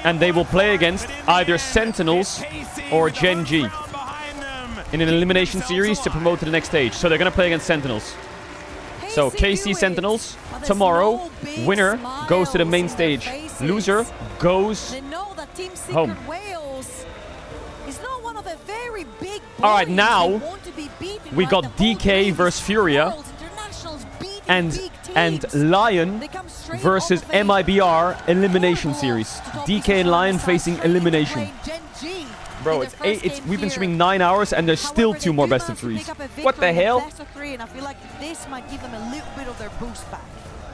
And they will play against either Sentinels or GENG in an elimination series to promote to the next stage. So they're going to play against Sentinels. So KC Sentinels tomorrow. Winner goes to the main stage. Loser goes home. All right, now we got DK versus Furia and Lion versus MIBR elimination series. DK and Lion facing elimination. Bro, we've been streaming 9 hours and there's still 2 more best of 3s. What the hell? Best of 3, and I feel like this might give them a little bit of their boost back.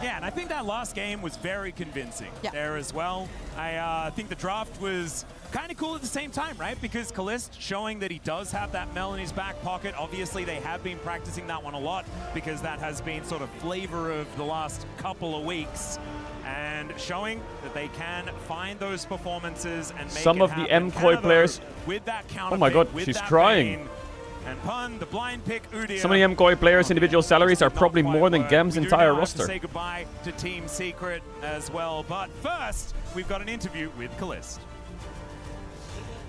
Yeah, and I think that last game was very convincing there as well. I think the draft was kind of cool at the same time, right? Because Kalist showing that he does have that Mel in his back pocket. Obviously, they have been practicing that one a lot because that has been sort of flavor of the last couple of weeks. And showing that they can find those performances and make Some it of the happen. MKOI players... With that Oh my god, she's crying. And Pun, the blind pick Udyr. Some of the MKOI players' individual salaries are probably more than Gam's entire We do now have to roster. say goodbye to Team Secret as well. But first, we've got an interview with Kalist.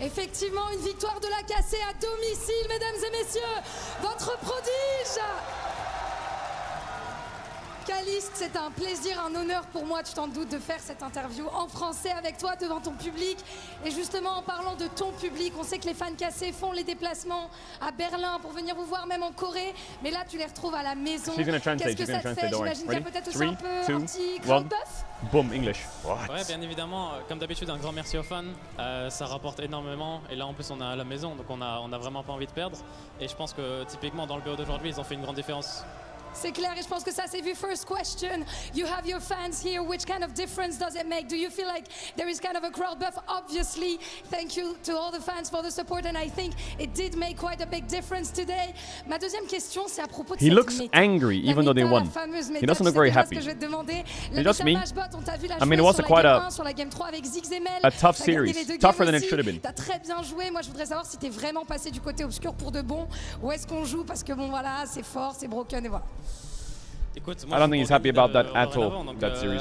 Effectivement, une victoire de la cassée à domicile, mesdames et messieurs. Votre prodige Caliste, c'est un plaisir, un honneur pour moi, tu t'en doutes, de faire cette interview en français avec toi devant ton public. Et justement, en parlant de ton public, on sait que les fans cassés font les déplacements à Berlin pour venir vous voir, même en Corée. Mais là, tu les retrouves à la maison. Qu'est-ce que ça te fait? J'imagine qu'il y a peut-être aussi un peu un petit crowd buff. Boom, English. Ouais, bien évidemment, comme d'habitude, un grand merci aux fans. Ça rapporte énormément. Et là, en plus, on est à la maison, donc on a vraiment pas envie de perdre. Et je pense que, typiquement, dans le BO d'aujourd'hui, ils ont fait une grande différence. C'est clair, et je pense que ça s'est vu. First question, you have your fans here. Which kind of difference does it make? Do you feel like there is kind of a crowd buff? Obviously, thank you to all the fans for the support, and I think it did make quite a big difference today. Ma deuxième question, c'est à propos de He cette looks méta. angry even though they La won. fameuse He méta, doesn't tu look sais very déjà ce happy. que je vais te demander. It's just me. Mashbot, on t'a vu la I mean, it jouer was sur la quite game a- 1, sur la game 3 avec Zigzemel. a tough T'as gagné series. les deux Tougher games than it aussi. should have been. T'as très bien joué. Moi, je voudrais savoir si t'es vraiment passé du côté obscur pour de bon. Où est-ce qu'on joue? Parce que bon, voilà, c'est fort, c'est broken et voilà. Écoute, I don't think he's happy about that at all, dorénavant, donc, that series.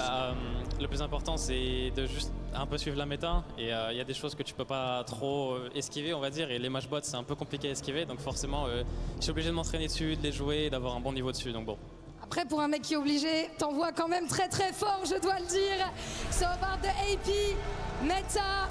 le plus important, c'est de juste un peu suivre la méta. Et il y a des choses que tu peux pas trop esquiver, on va dire. Et les matchbots, c'est un peu compliqué à esquiver. Donc forcément, je suis obligé de m'entraîner dessus, de les jouer, d'avoir un bon niveau dessus. Donc bon. Après, pour un mec qui est obligé, t'envoies quand même très très fort, je dois le dire. So about the AP meta,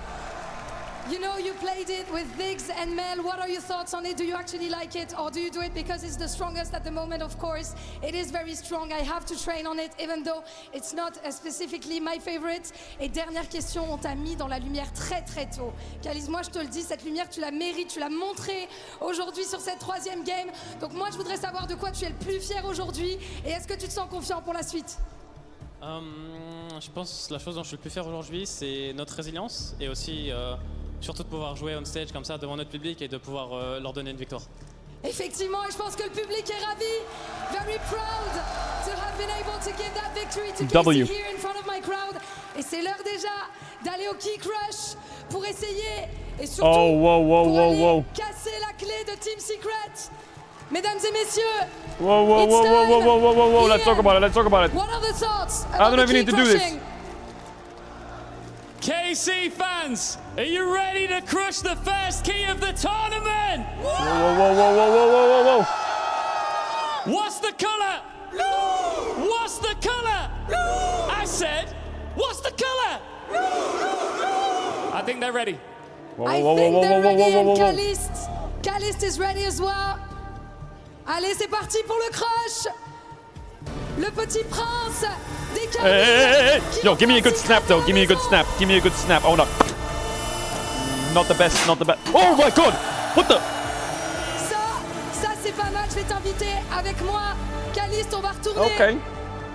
you know you played it with Diggs and Mel. What are your thoughts on it? Do you actually like it, or do you do it because it's the strongest at the moment? Of course, it is very strong. I have to train on it, even though it's not specifically my favorite. Et dernière question, on t'a mis dans la lumière très très tôt. Calice, moi je te le dis, cette lumière tu la mérites, tu l'as montrée aujourd'hui sur cette troisième game. Donc moi je voudrais savoir de quoi tu es le plus fier aujourd'hui, et est-ce que tu te sens confiant pour la suite? Je pense que la chose dont je suis le plus fier aujourd'hui, c'est notre résilience et aussi surtout de pouvoir jouer on stage comme ça devant notre public et de pouvoir leur donner une victoire. Effectivement, et je pense que le public est ravi. Very proud to have been able to give that victory to W. Casey here in front of my crowd. Et c'est l'heure déjà d'aller au kick rush pour essayer et surtout pour aller casser la clé de Team Secret. Mesdames et messieurs, Whoa, let's talk about it, let's talk about it. what are the thoughts I don't know if you need to do this. KC fans, are you ready to crush the first key of the tournament? Whoa. What's the color? Blue. What's the color? Blue. I said, what's the color? Blue. I think they're ready. I think they're ready, and Caliste is ready as well. Allez, c'est parti pour le crush. Le petit prince des Hey. Yo, give me a good snap though, give me a good snap. Oh no. Not the best. Oh my god! What the? Ça c'est pas mal, je vais t'inviter avec moi. Caliste, on va retourner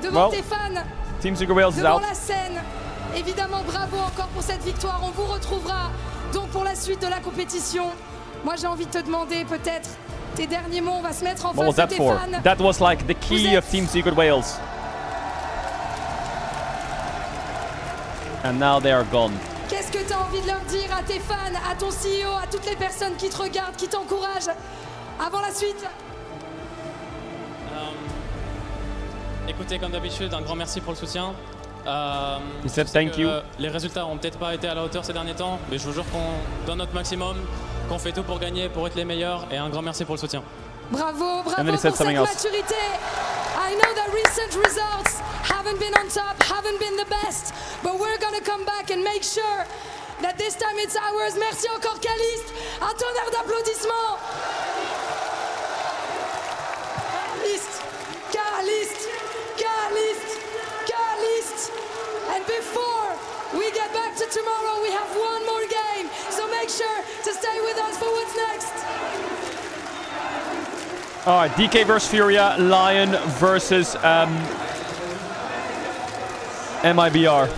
devant tes fans, Team Secret Wales is devant out. la scène. Évidemment, bravo encore pour cette victoire. On vous retrouvera donc pour la suite de la compétition. Moi j'ai envie de te demander peut-être tes derniers mots. On va se mettre en What was face that de tes for? fans. That was like the key of Team Secret Wales. And now they are gone. Qu'est-ce que tu as envie de leur dire à tes fans, à ton CEO, à toutes les personnes qui te regardent, qui t'encouragent avant la suite? Écoutez, comme d'habitude, un grand merci pour le soutien. He said thank you. Les résultats n'ont peut-être pas été à la hauteur ces derniers temps, mais je vous jure qu'on donne notre maximum, qu'on fait tout pour gagner, pour être les meilleurs, et un grand merci pour le soutien. Bravo And then he pour said cette something else. maturité. I know that recent results haven't been on top, haven't been the best, but we're gonna come back and make sure that this time it's ours. Merci encore Caliste. Un tonnerre d'applaudissements. Caliste. And before we get back to tomorrow, we have one more game. So make sure to stay with us for what's next. Alright, DK versus Furia, Lion versus MIBR.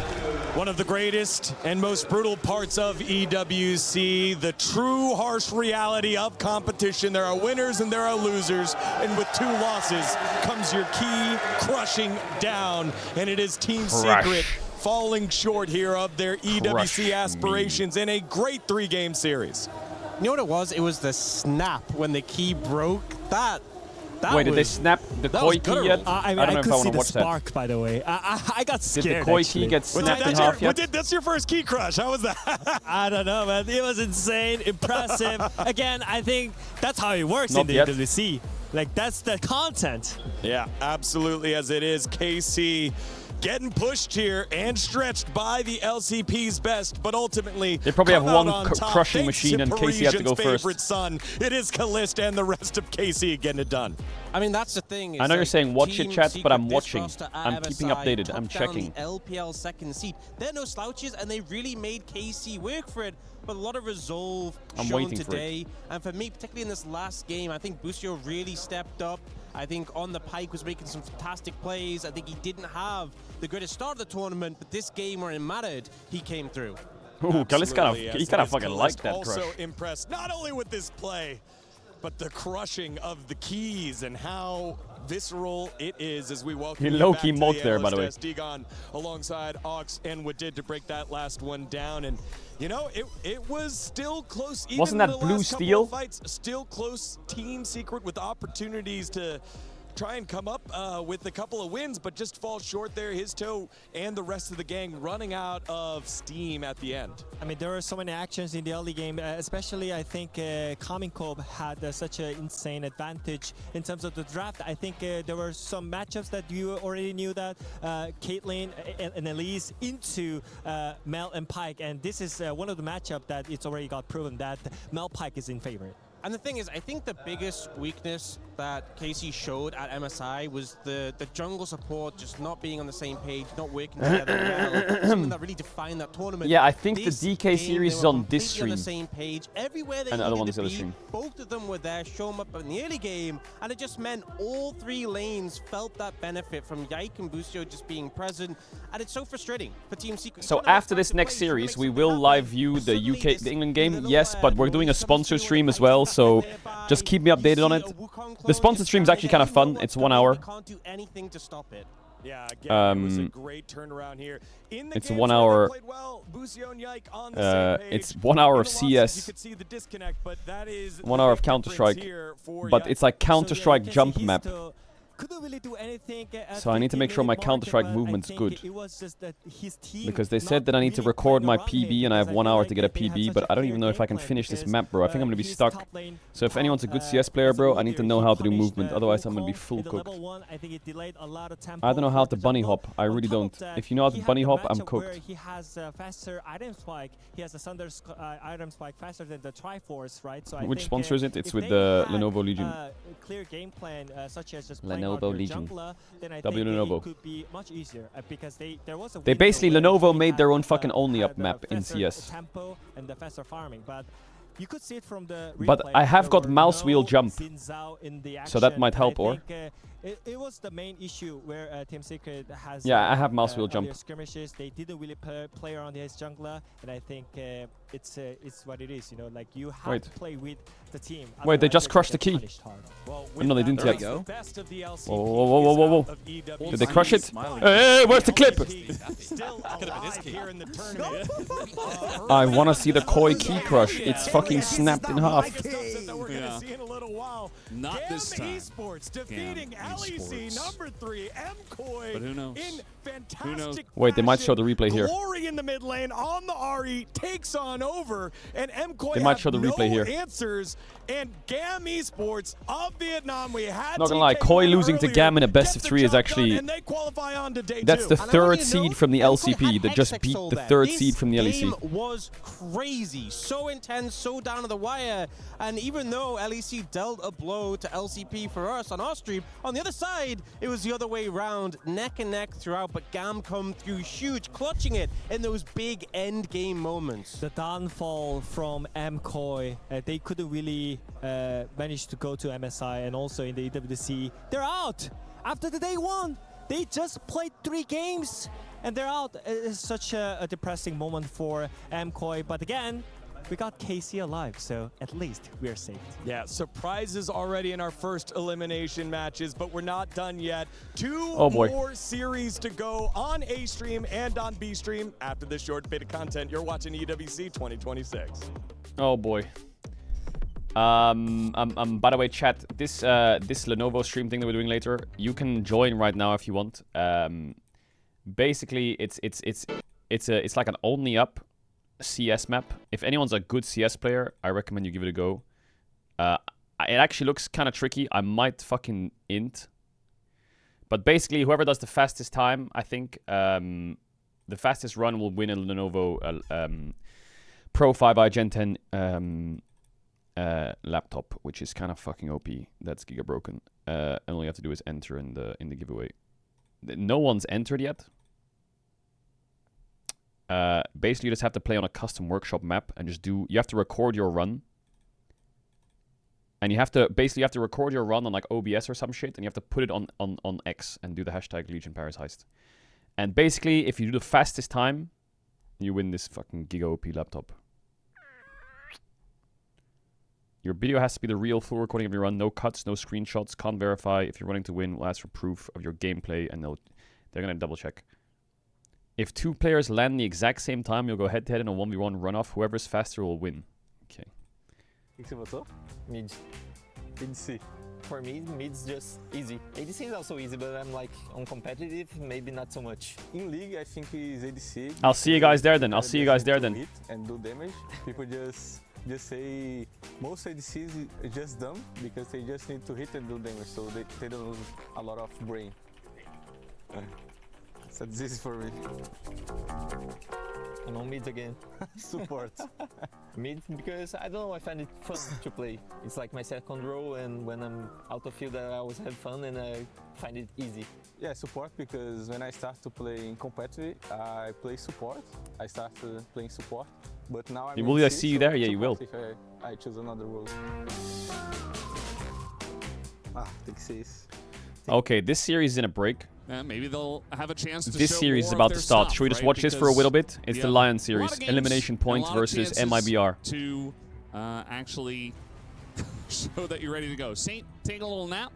One of the greatest and most brutal parts of EWC, the true harsh reality of competition. There are winners and there are losers, and with 2 losses comes your key crushing down, and it is Team Secret falling short here of their EWC aspirations in a great 3-game series. You know what it was? It was the snap when the key broke. Wait, did they snap the koi key yet? I don't know could if I see want to the watch spark, that. by the way. I got scared. Did the koi key get snapped in half yet? That's your first key crush. How was that? I don't know, man. It was insane, impressive. Again, I think that's how it works Not in the yet. EWC. Like, that's the content. Yeah, absolutely, as it is. KC getting pushed here and stretched by the LCP's best, but ultimately They probably have one on top, crushing thanks machine to and KC had to go Parisian's first. favorite son. It is Caliste and the rest of KC getting it done. I mean, that's the thing. I know you're saying watch it, Team chat, but I'm Secret, this watching. roster at I'm keeping MSI, updated. took I'm down checking. the LPL second seed. They're no slouches, and they really made KC work for it. But a lot of resolve I'm shown waiting for it. today. And for me, particularly in this last game, I think Busio really stepped up. I think on the pike was making some fantastic plays. I think he didn't have the greatest start of the tournament, but this game where it mattered, he came through. Ooh, Kallis kind Absolutely, of fucking Kallis liked that also crush. impressed not only with this play, but the crushing of the keys and how visceral it is as we welcome He you low-key back to mocked the there, by the way. analyst desk. Degon alongside Ox and Wadid to break that last one down. And, you know, it was still close. Even Wasn't in that the blue last couple steel? of fights, still close. Team Secret with opportunities to try and come up with a couple of wins, but just fall short there. His toe and the rest of the gang running out of steam at the end. I mean, there were so many actions in the early game, especially I think Kaminkov had such an insane advantage in terms of the draft. I think there were some matchups that you already knew that Caitlyn and Elise into Mel and Pike, and this is one of the matchups that it's already got proven that Mel Pike is in favor. And the thing is, I think the biggest weakness that Casey showed at MSI was the jungle support just not being on the same page, not working together well. Something that really defined that tournament. Yeah, I think the This DK game, series they is were on this completely on stream. the same page. Everywhere they And the other one needed is to the other be, stream. both of them were there, show them up in the early game, and it just meant all three lanes felt that benefit from Yike and Busio just being present, and it's so frustrating for Team Secret. So after this next series, we will live view the England game, yes, but we're doing a sponsor stream as well, so just keep me updated on it. The sponsored stream is actually kind of fun. It's 1 hour. Can't do anything to stop it. Yeah, again, it was a great turnaround here. In the It's games 1 where they hour. played well, Busio and Yike on the same page. It's 1 hour of In the losses, CS. you could see the disconnect, but that is 1 the hour of big difference Counter-Strike, here for but Yike. it's like Counter-Strike jump map. Couldn't really do anything So I need to make sure my Counter-Strike movement's good. It was just that his team Because they said that I need to record my PB and I have 1 hour to get a PB, but I don't even know if I can finish this map, bro. I think I'm gonna be stuck. So if anyone's a good CS player, bro, I need to know how to do movement, otherwise I'm gonna be full cooked. I don't know how to bunny hop. I really don't. If you know how to bunny hop, I'm cooked. He has faster item spike. He has a Thunder item spike faster than the Triforce, right? So Which sponsor is it? It's with the Lenovo Legion. Clear game plan, such as just playing Lenovo out Legion. jungler, then I W think Lenovo. it could be much easier because there was a They window basically, where Lenovo he made their had, own fucking only up the map in faster CS. tempo and the faster farming, but you could see it from the But replay, I have there got were mouse wheel no jump, Xin Zhao in the so that action, might and help, I or? think, it was the main issue where Team Secret has Yeah, I have mouse wheel jump. earlier skirmishes. They didn't really play around his jungler, and I think it's what it is, you know, like you have Wait. to play with the team. Wait, they otherwise just you're crushed the gonna key. get punished hard. Oh, no, they didn't There yet. we go. Whoa, whoa, whoa, whoa, whoa, whoa. Did they crush it? Hey, where's the clip? Still alive here in the tournament. I want to see the Koi key crush. It's fucking snapped in half. Yeah. See in a little while. Not Gam this time. Esports defeating LEC number 3 MKoi. But who knows? In fantastic Wait, they might show the replay here. Glory in the mid lane on the RE takes on over, and MKoi They might have show the no replay here. answers. And Gam Esports of Vietnam, we had Not gonna lie, Koi losing to Gam in a best of 3 is actually... and they qualify on to day That's 2. the third seed from the LCP that just beat the third seed from the This LEC. game was crazy, so intense, so down to the wire. And even though LEC dealt a blow to LCP for us on our stream, on the other side, it was the other way around, neck and neck throughout. But Gam come through huge, clutching it in those big end game moments. The downfall from MKoi, they couldn't really manage to go to MSI, and also in the EWC, they're out after the day 1. They just played 3 games and they're out. It's such a depressing moment for MKoi, but again, we got KC alive, so at least we're safe. Yeah, surprises already in our first elimination matches, but we're not done yet. 2 Oh boy. more series to go on A stream and on B stream. After this short bit of content, you're watching EWC 2026. Oh boy. By the way, chat, this Lenovo stream thing that we're doing later, you can join right now if you want. Basically, it's like an only up CS map. If anyone's a good CS player, I recommend you give it a go. It actually looks kind of tricky. I might fucking int. But basically, whoever does the fastest time, I think the fastest run will win a Lenovo Pro 5i Gen 10 laptop, which is kind of fucking OP. That's giga broken. And all you have to do is enter in the giveaway. No one's entered yet. Basically, you just have to play on a custom workshop map and just do. You have to record your run. And you have to basically record your run on like OBS or some shit, and you have to put it on X and do the hashtag Legion Paris Heist. And basically, if you do the fastest time, you win this fucking Giga OP laptop. Your video has to be the real full recording of your run, no cuts, no screenshots, can't verify. If you're running to win, we'll ask for proof of your gameplay, and they're gonna double check. If 2 players land the exact same time, you'll go head to head in a 1v1 runoff. Whoever's faster will win. Okay. O que você votou? Mid. ADC. For me, mid's just easy. ADC is also easy, but I'm like, on competitive, maybe not so much. In League, I think is ADC. I'll see you guys there then. I'll see you guys there then. Hit and do damage. People just say most ADCs is just dumb because they just need to hit and do damage, so they don't lose a lot of brain. So this is for me. And on mid again, support. Mid because I don't know, I find it fun to play. It's like my second role, and when I'm out of field I always have fun and I find it easy. Yeah, support because when I start to play in competitive, I play support. I start playing support, but now I'm Will I see you there? Yeah, you will. If I choose another role. Tem que ser isso. Okay, this series is in a break. Maybe they'll have a chance to This show series is more about of to their start. stuff, Should we just right? watch this for a Because little bit? It's you the have Lion a series. lot of games Elimination and a points lot of versus chances MIBR. To actually show that you're ready to go. Saint, take a little nap.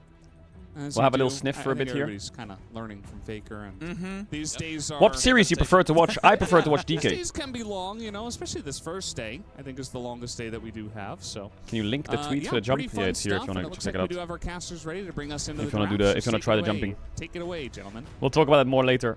We'll have a little sniff for a bit here. Everybody's kind of learning from Faker, and these days are. What series you prefer to watch? I prefer to watch These DK. days can be long, you know, especially this first day. I think is the longest day that we do have. So. Can you link the tweet yeah, to the jump? pretty fun Yeah, it's here if stuff, you and want to looks check like it out. We do have our casters ready to bring us into If the you want to do draft, the, if you so want to try the take it away. jumping. Take it away, gentlemen. We'll talk about that more later.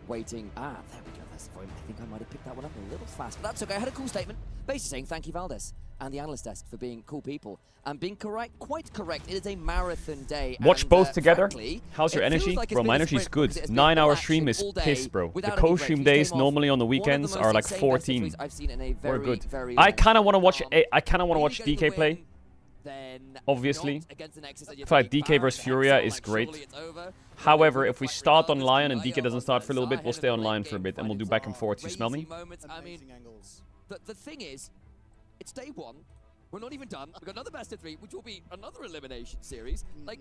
Waiting. There we go. That's the volume. I think I might have picked that one up a little fast, but that's okay. I had a cool statement basically saying thank you, Valdez, and the analyst desk for being cool people and being quite correct. It is a marathon day. Watch and, both together. frankly, How's your it feels energy? like it's Bro, been my a energy's sprint good. because it has been 9-hour action stream is all day piss, bro. The without any co-stream breaks. We days came off normally on the one of the weekends most are like insane 14. best I've seen in a We're very, good. very I long kind of want to time. watch. I kind of want to watch Really DK getting the play. win, then Obviously, not against the Nexus that you I feel like take DK Baron versus to Furia Hexal, is like, great. surely it's over. However, if we start on Lion and DK doesn't start for a little bit, we'll stay on Lion for a bit and we'll do back and forth. You smell me? Moments. I mean, the thing is, it's day one. We're not even done. We've got another best of 3, which will be another elimination series. Like,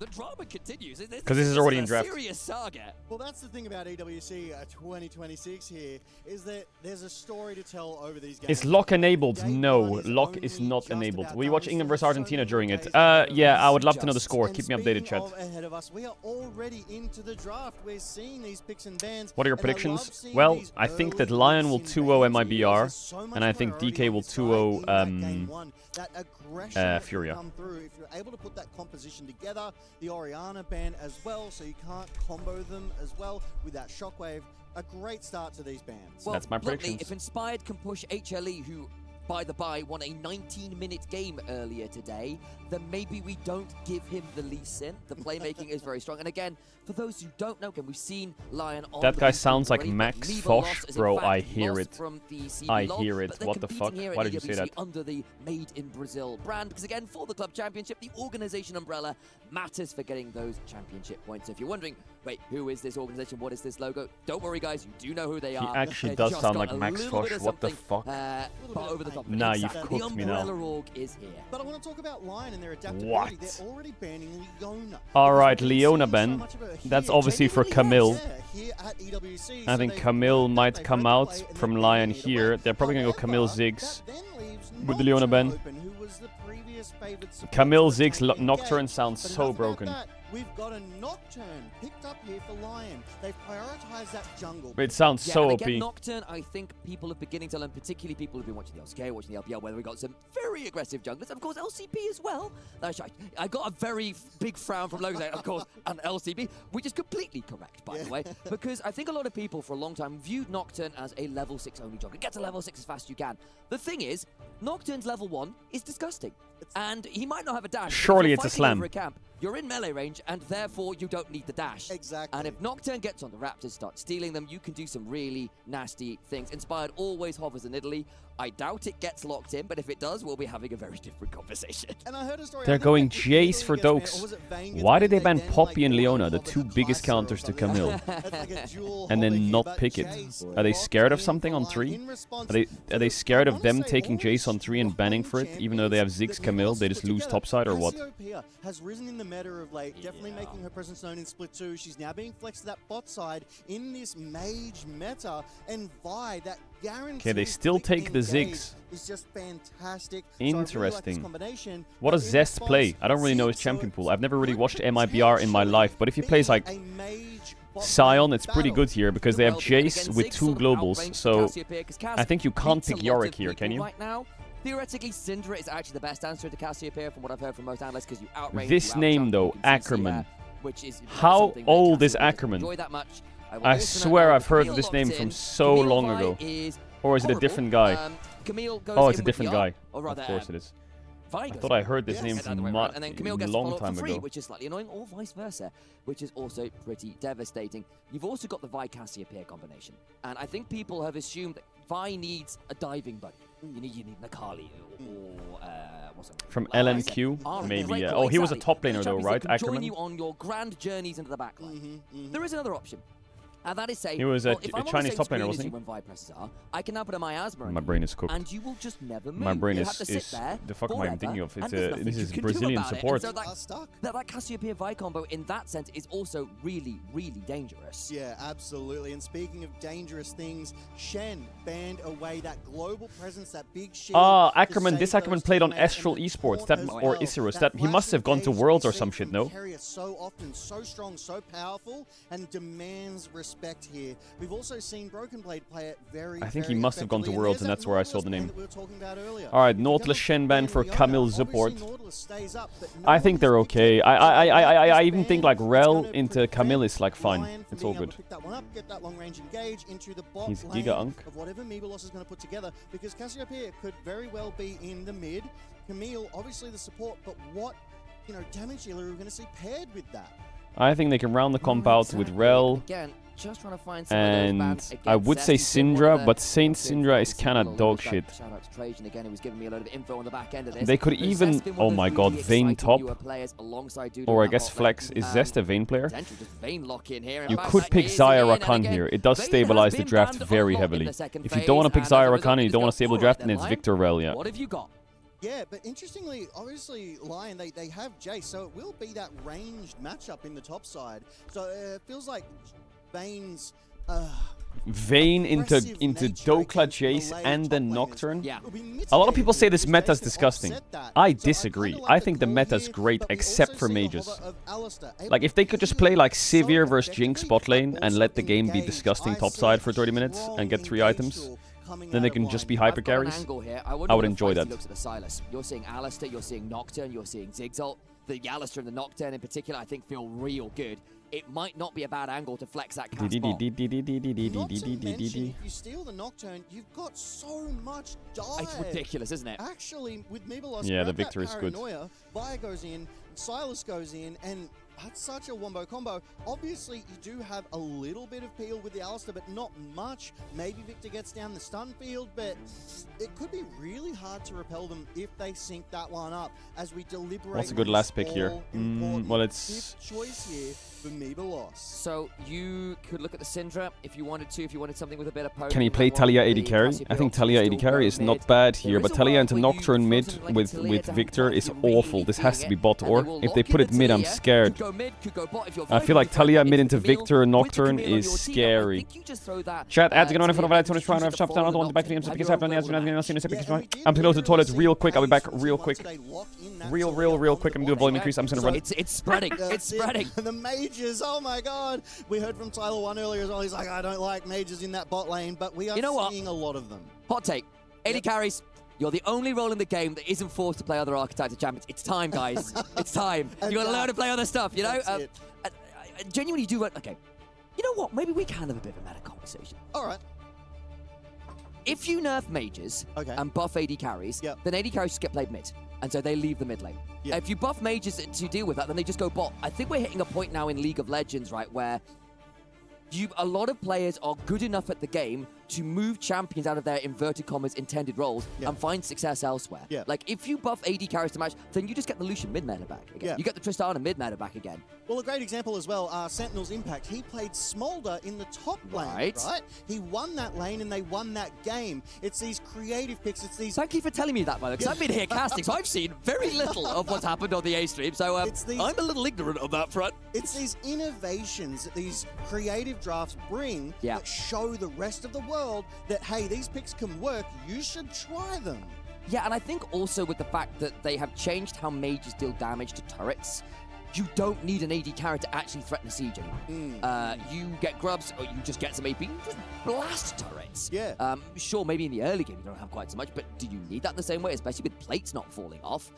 the drama continues. Because this is already in draft. Serious saga. Well, that's the thing about EWC 2026 here, is that there's a story to tell over these games. Is lock enabled? No, lock is not enabled. Will you watch England versus Argentina during it? Yeah, I would love to know the score. Keep me updated, chat. Ahead of us, we are already into the draft. We're seeing these picks and bans. What are your predictions? Well, I think that Lion will 2-0 MIBR, and I think DK will 2-0 Furia. Come through. If you're able to put that composition together, the Oriana ban as well, so you can't combo them as well with that shockwave. A great start to these bans. Well, that's my bluntly, predictions. if Inspired can push HLE, who, by the by, won a 19-minute game earlier today, then maybe we don't give him the Lee Sin. The playmaking is very strong. And again, for those who don't know, again, we've seen Lion on That the guy big sounds like already, Max Neva Foch, lost, as in bro. fact I hear lost it. from the CB I LOL, hear it. but they're What the fuck? competing here at Why did you say EWC that? under the Made in Brazil brand, because again, for the club championship, the organization umbrella matters for getting those championship points. So if you're wondering, wait, who is this organization? What is this logo? Don't worry, guys. You do know who they are. He actually They've does just sound got like a Max little Foch. bit of What the something, fuck? but over the top. Nah, you've Exactly. cooked me The now. umbrella org is here. But I want to talk about Lion and their adaptability. What? They're already banning Leona. Alright, Leona ban. That's obviously for Camille. I think Camille might come out from Lion here. They're probably going to go Camille Ziggs with the Leona ban. Camille Ziggs Nocturne sounds so broken. We've got a Nocturne picked up here for Lion. They've prioritized that jungle. It sounds so and OP. again, Nocturne, I think people are beginning to learn, particularly people who've been watching the LCK, watching the LPL, where we got some very aggressive junglers. Of course, LCP as well. I got a very big frown from Logan, of course, and LCP, which is completely correct, by the way, because I think a lot of people for a long time viewed Nocturne as a level 6 only jungler. Get to level 6 as fast as you can. The thing is, Nocturne's level 1 is disgusting, and he might not have a dash. Surely but if it's a you're fighting slam. over camp, you're in melee range, and therefore you don't need the dash. Exactly. And if Nocturne gets on the Raptors, start stealing them, you can do some really nasty things. Inspired always hovers in Italy. I doubt it gets locked in, but if it does, we'll be having a very different conversation. And I heard a story. They're going Jace for Dokes. Why did they ban Poppy and Leona, the two biggest counters to Camille? And then not pick it? Are they scared of something on 3? Are they scared of them taking Jace on 3 and banning for it? Even though they have Ziggs Camille, they just lose topside or what? Cassiopeia has risen in the meta of late, definitely making her presence known in Split 2. She's now being flexed to that bot side in this mage meta. And Vi, that guarantee. Okay, they still take the Ziggs. Is just fantastic. Interesting. So really what does Zest play? I don't really know his champion pool. I've never really watched MIBR in my life, but if he plays like Sion, it's pretty good here because they have Jace with 2 globals, so I think you can't pick Yorick here, can you? Right now, theoretically, Syndra is actually the best answer to Cassiopeia from what I've heard from most analysts because you outrange. This name though, Ackerman. Which is how old is Ackerman? I swear I've heard this name from so long ago. Or is it a different guy? Oh, it's a different guy. Of course it is. I thought I heard this name from a long time ago. Which is slightly annoying, or vice versa, which is also pretty devastating. You've also got the Vi Cassiopeia combination, and I think people have assumed that Vi needs a diving buddy. You need Nakali or what's it? From LMQ, maybe. Yeah. Oh, he was a top laner though, right? Ackerman. Join you on your grand journeys into the backline. There is another option. And that is say, he was a Chinese top laner, wasn't he? When Vi presses are, I can now put a miasma. My brain is cooked. And you will just never move. My brain is the fuck am I thinking of? It's this is Brazilian support. So that Cassiopeia Vi combo in that sense is also really, really dangerous. Yeah, absolutely. And speaking of dangerous things, Shen banned away that global presence, that big shield. Ah, Ackerman. This Ackerman played on Astral Esports, or Isurus. That he must have gone to Worlds or some shit, no? So often, so strong, so powerful, and demands respect here. We've also seen Broken Blade play it very. I think he must have gone to Worlds, and that's where I saw the name. All right, Nautilus Shen ban for Camille support. I think they're okay. I even think like Rel into Camille is like fine. It's all good. He's Giga Unk. Of whatever Mebelos is going to put together, because Cassiopeia could very well be in the mid. Camille, obviously the support, but what damage dealer are we going to see paired with that? I think they can round the comp out with Rel. Again, just trying to find some and I would say Syndra, but Saint Syndra is kind of dog shit. Shout out to Trajan again, who was giving me a load of info on the back end of this. They could even, oh my god, Vayne top. Or I guess Flex. Is Zest a Vayne player? You could pick Xayah Rakan here. It does stabilize the draft very heavily. If you don't want to pick Xayah Rakan and you don't want to stabilize the draft, then it's Victor Rel, yeah. What have you got? Yeah, but interestingly, obviously, Lion, they have Jace, so it will be that ranged matchup in the top side. So it feels like Vayne's... Vayne into Dokla Jace and then Nocturne. Yeah. A lot of people say this meta is disgusting. I disagree. I think the meta is great except for mages. Like if they could just play like Sivir versus Jinx bot lane and let the game be disgusting topside for 30 minutes and get 3 items, then they can just be hyper carries. I would enjoy that. You're seeing Alistar, you're seeing Nocturne, you're seeing Ziggs. The Alistar and the Nocturne in particular, I think, feel real good. It might not be a bad angle to flex that cast bomb. If you steal the Nocturne, you've got so much dive. It's ridiculous, isn't it? Actually, with Mebelos, yeah, the victor is good. Vi goes in, Silas goes in, and that's such a wombo combo. Obviously, you do have a little bit of peel with the Alistar, but not much. Maybe Victor gets down the stun field, but it could be really hard to repel them if they sync that one up as we deliberate. What's a good last pick here? Well, it's... fifth choice here for Mebelos. So you could look at the Syndra if you wanted to, if you wanted something with a bit of poke. Can he play Talia AD carry? I think Talia AD carry is not bad here, but Talia into Nocturne mid with Victor is awful. This has to be bot or. If they put it mid, I'm scared. I feel like Talia mid into Victor Nocturne is scary. Chat, ads again on in front of lights on his trying to have shop down. I don't want to back to the because I've done the ads. I'm going to go to the toilet real quick. I'll be back real quick. Real quick. I'm going to do a volume increase. I'm just going to run. It's spreading. It's spreading. The mages, oh my god. We heard from Tyler 1 earlier as well. He's like, I don't like mages in that bot lane, but we are seeing a lot of them. Hot take. 80 carries. You're the only role in the game that isn't forced to play other archetypes of champions. It's time, guys. It's time. You got to learn to play other stuff, you know? Genuinely do... Okay. You know what? Maybe we can have a bit of a meta conversation. All right. If you nerf mages and buff AD carries, then AD carries just get played mid. and so they leave the mid lane. Yeah. If you buff mages to deal with that, then they just go bot. I think we're hitting a point now in League of Legends, right, where a lot of players are good enough at the game to move champions out of their inverted commas intended roles and find success elsewhere. Yeah. Like, if you buff AD carries to match, then you just get the Lucian mid-meta back again. Yeah. You get the Tristana mid-meta back again. Well, a great example as well, Sentinel's Impact. He played Smolder in the top lane, right? He won that lane and they won that game. It's these creative picks. It's these... Thank you for telling me that, by the way, because I've been here casting, so I've seen very little of what's happened on the A stream, so I'm a little ignorant on that front. It's these innovations that these creative drafts bring that show the rest of the world that, hey, these picks can work, you should try them. Yeah, and I think also with the fact that they have changed how mages deal damage to turrets, you don't need an AD carry to actually threaten a siege anymore. You get grubs, or you just get some AP, you just blast turrets. Yeah. Sure, maybe in the early game you don't have quite so much, but do you need that the same way, especially with plates not falling off?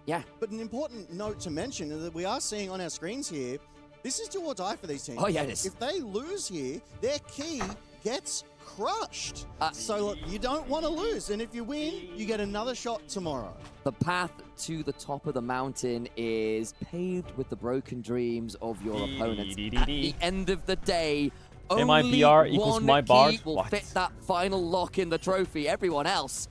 Yeah. But an important note to mention is that we are seeing on our screens here, this is do or die for these teams. Oh, yeah, it is. If they lose here, their key gets crushed. So look, you don't want to lose, and if you win, you get another shot tomorrow. The path to the top of the mountain is paved with the broken dreams of your opponents. At the end of the day, only MIBR equals one my bar. key will fit that final lock in the trophy. Everyone else,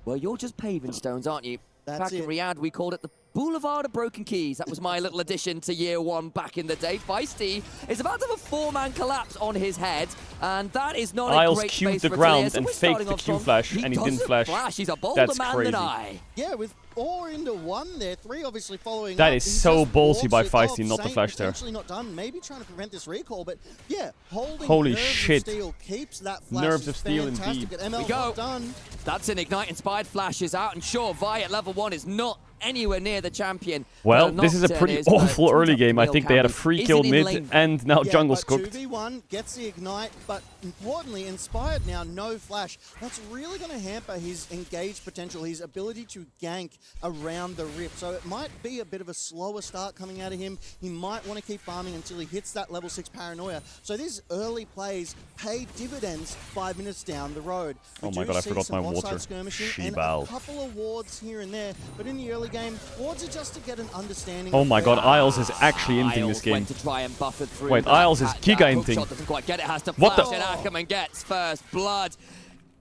well, you're just paving stones, aren't you? Back in Riyadh, we called it the Boulevard of Broken Keys. That was my little addition to year one back in the day. Feisty is about to have a four-man collapse on his head, and that is not Isles a great queued space the for ground Talia, and so faked we're the starting Q off flash, strong. and he didn't doesn't flash. He's a bolder That's man crazy. than I. Yeah, with 4 into 1 there, 3 obviously following That up. is He so just ballsy by walks it off. Feisty not to Saint flash there. potentially not done, maybe trying to prevent this recall, but yeah, holding Holy Nerves shit. of Steel keeps that flash. Nerves is of Steel fantastic. indeed. And ML We go. not done. That's an Ignite-inspired flashes out, and sure, Vi at level 1 is not anywhere near the champion. Well, this is a pretty awful early game. I think they had a free kill mid, and now Jungle's cooked. 2v1 gets the Ignite, but importantly, Inspired now, no flash. That's really going to hamper his engaged potential, his ability to gank around the Rift. So it might be a bit of a slower start coming out of him. He might want to keep farming until he hits that level 6 paranoia. So these early plays pay dividends 5 minutes down the road. Oh my god, I forgot my water. Skirmishing and a couple of wards here and there, but in the early game, wards are just to get an understanding. Oh my god, where Isles is actually inting this game. Went to try and buff it through. Wait, Isles is giga inting. Doesn't quite get it, has to What flash the- it. Ackerman gets first blood.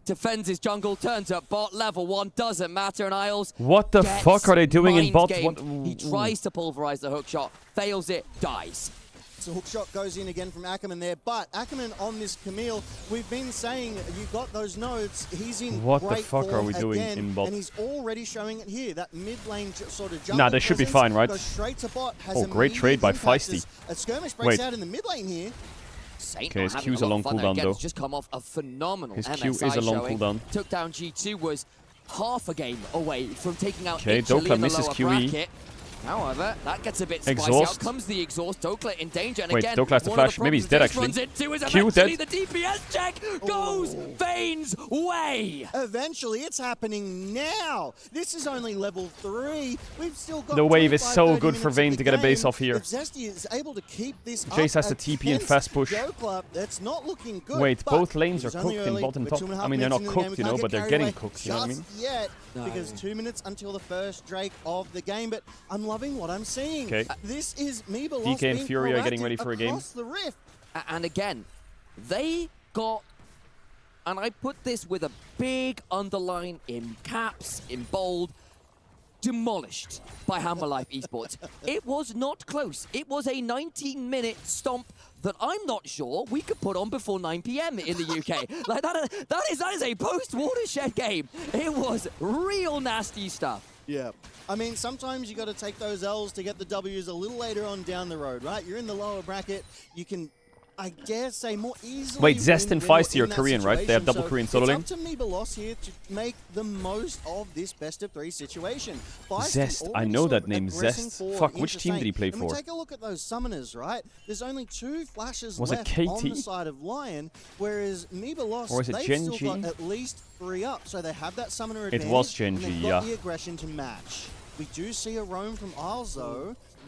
Defends his jungle, turns up bot level 1, doesn't matter, and Isles What the gets fuck are they doing in mind bot? gamed. What? He tries to pulverize the hook shot, fails it, dies. So hook shot goes in again from Ackerman there, but Ackerman on this Camille, we've been saying you got those nodes, he's in What the great fuck are form we doing again, in bot? and he's already showing it here. That mid lane sort of jump. Nah, they should be fine, right? Goes straight to bot, has Oh, great trade by immediate impact Feisty. as a skirmish breaks Wait. out in the mid lane here. Saint Okay, not his having Q's a a lot long of fun there. cooldown, Again, though. He's just come off a phenomenal His MSI Q is a long showing. cooldown. Took down G2, was half a game away from taking out Okay, Italy Dokla in the misses lower QE. bracket. However, that gets a bit spicy. Exhaust. Out comes the exhaust. Dokla in danger. And Wait, again, Dokla has to one of the flash. Maybe he's problems dead, this actually. runs into is Q eventually dead. the DPS check goes Vane's way. Eventually, it's happening now. This is only level 3. We've still got The wave is 25, so 30 good for minutes Vayne of to the get a base game. off here. If Zesty is able to keep this Jace up has to TP and against fast push. Dokla, that's not looking good. Wait, but both lanes it are was only cooked in early. bot and We're top. 2.5 I mean, they're minutes not into the game. cooked, We you know, can't but get they're carried getting away cooked, you know what I mean? just yet, No. because 2 minutes until the first Drake of the game. But I'm loving what I'm seeing. Okay. This is Meebelos DK and being Fury are getting proactive ready for a game. across the Rift. And again, they got, and I put this with a big underline in caps, in bold, demolished by Hammer Life Esports. It was not close. It was a 19-minute stomp that I'm not sure we could put on before 9 p.m. in the UK. Like that is a post-watershed game. It was real nasty stuff. Yeah. I mean, sometimes you got to take those L's to get the W's a little later on down the road, right? You're in the lower bracket. You can, I dare say, more easily. Wait, Zest and win when Feisty you're are in that Korean, right? They have situation. double Korean So soloing. it's up to Meebelos here to make the most of this best of 3 situation. Feisty Zest, I already know sort that of name, aggressing Zest. forward Fuck, which into team did he Saint. play And we for? take a look at those summoners, right? There's only 2 flashes Was it left on KT? the side of Lion, whereas Meebelos, Or is it they've Gen still G? got at least 3 up, so they have that summoner It advantage. was Gen and they've G, got yeah. the aggression to match. We do see a roam from Isles, though.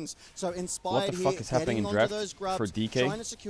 things. So Inspired What the fuck here, is happening in getting onto draft those grubs, for DK? trying to secure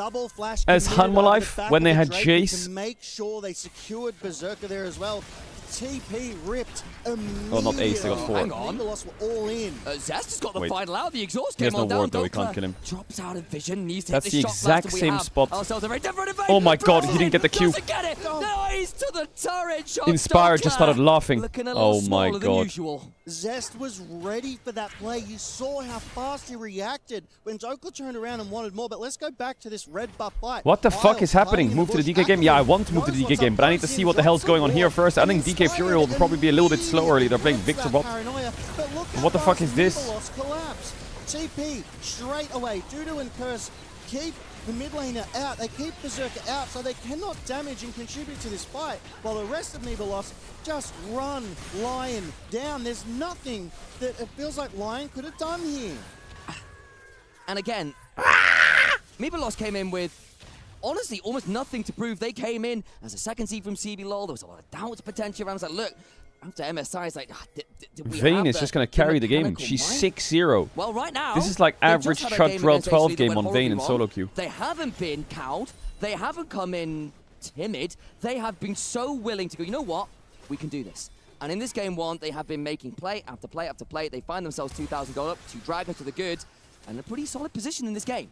double flash as committed over the Hanwha Life back when of they the had Drake Jace. to make sure they secured Berserker there as well. TP ripped immediately. Oh, not ace, they got 4. Hang on. Nicholas were all in. Zest has got the Wait. final out. The exhaust He has came on no down. ward though, he Doppler can't kill him. drops out of vision. Needs to That's hit the the shot exact blast, and we same have spot. ourselves a very different event. Oh my god, he didn't get the Q. Doesn't get it. Nice to the turret shot. Inspire just started laughing. Looking a little Oh my smaller than god. usual. Zest was ready for that play. You saw how fast he reacted when Doppler turned around and wanted more. But let's go back to this red buff fight. What the fuck Isles is happening? hiding in Move the to the bush. DK game? Yeah, I Ackerman want to move to the knows DK what's game, up. but I need to Goes see in, what the hell's drops going on the here wall, first. I think and DK Inspired Fury will probably be a little bit slow early. They're playing Victor that bot. paranoia. But look how What the fuck fast is this? Nicholas collapsed. TP straight away. Dudu and Curse keep the mid laner out. They keep Berserker out so they cannot damage and contribute to this fight. While the rest of Nibelos just run Lion down. There's nothing that it feels like Lion could have done here. And again, Nibelos came in with, honestly, almost nothing to prove. They came in as a second seed from CBLOL. There was a lot of doubts potential around. I was like, look, after MSI, it's like, did we Vayne have is just going to carry the game. mechanical She's mind? 6-0. Well, right now, This is like they've average just had a game Caedrel against 12 AC that game went on horribly Vayne in wrong. solo queue. They haven't been cowed. They haven't come in timid. They have been so willing to go, you know what? We can do this. And in this game one, they have been making play after play after play. They find themselves 2,000 gold up, 2 dragons to the good, and a pretty solid position in this game.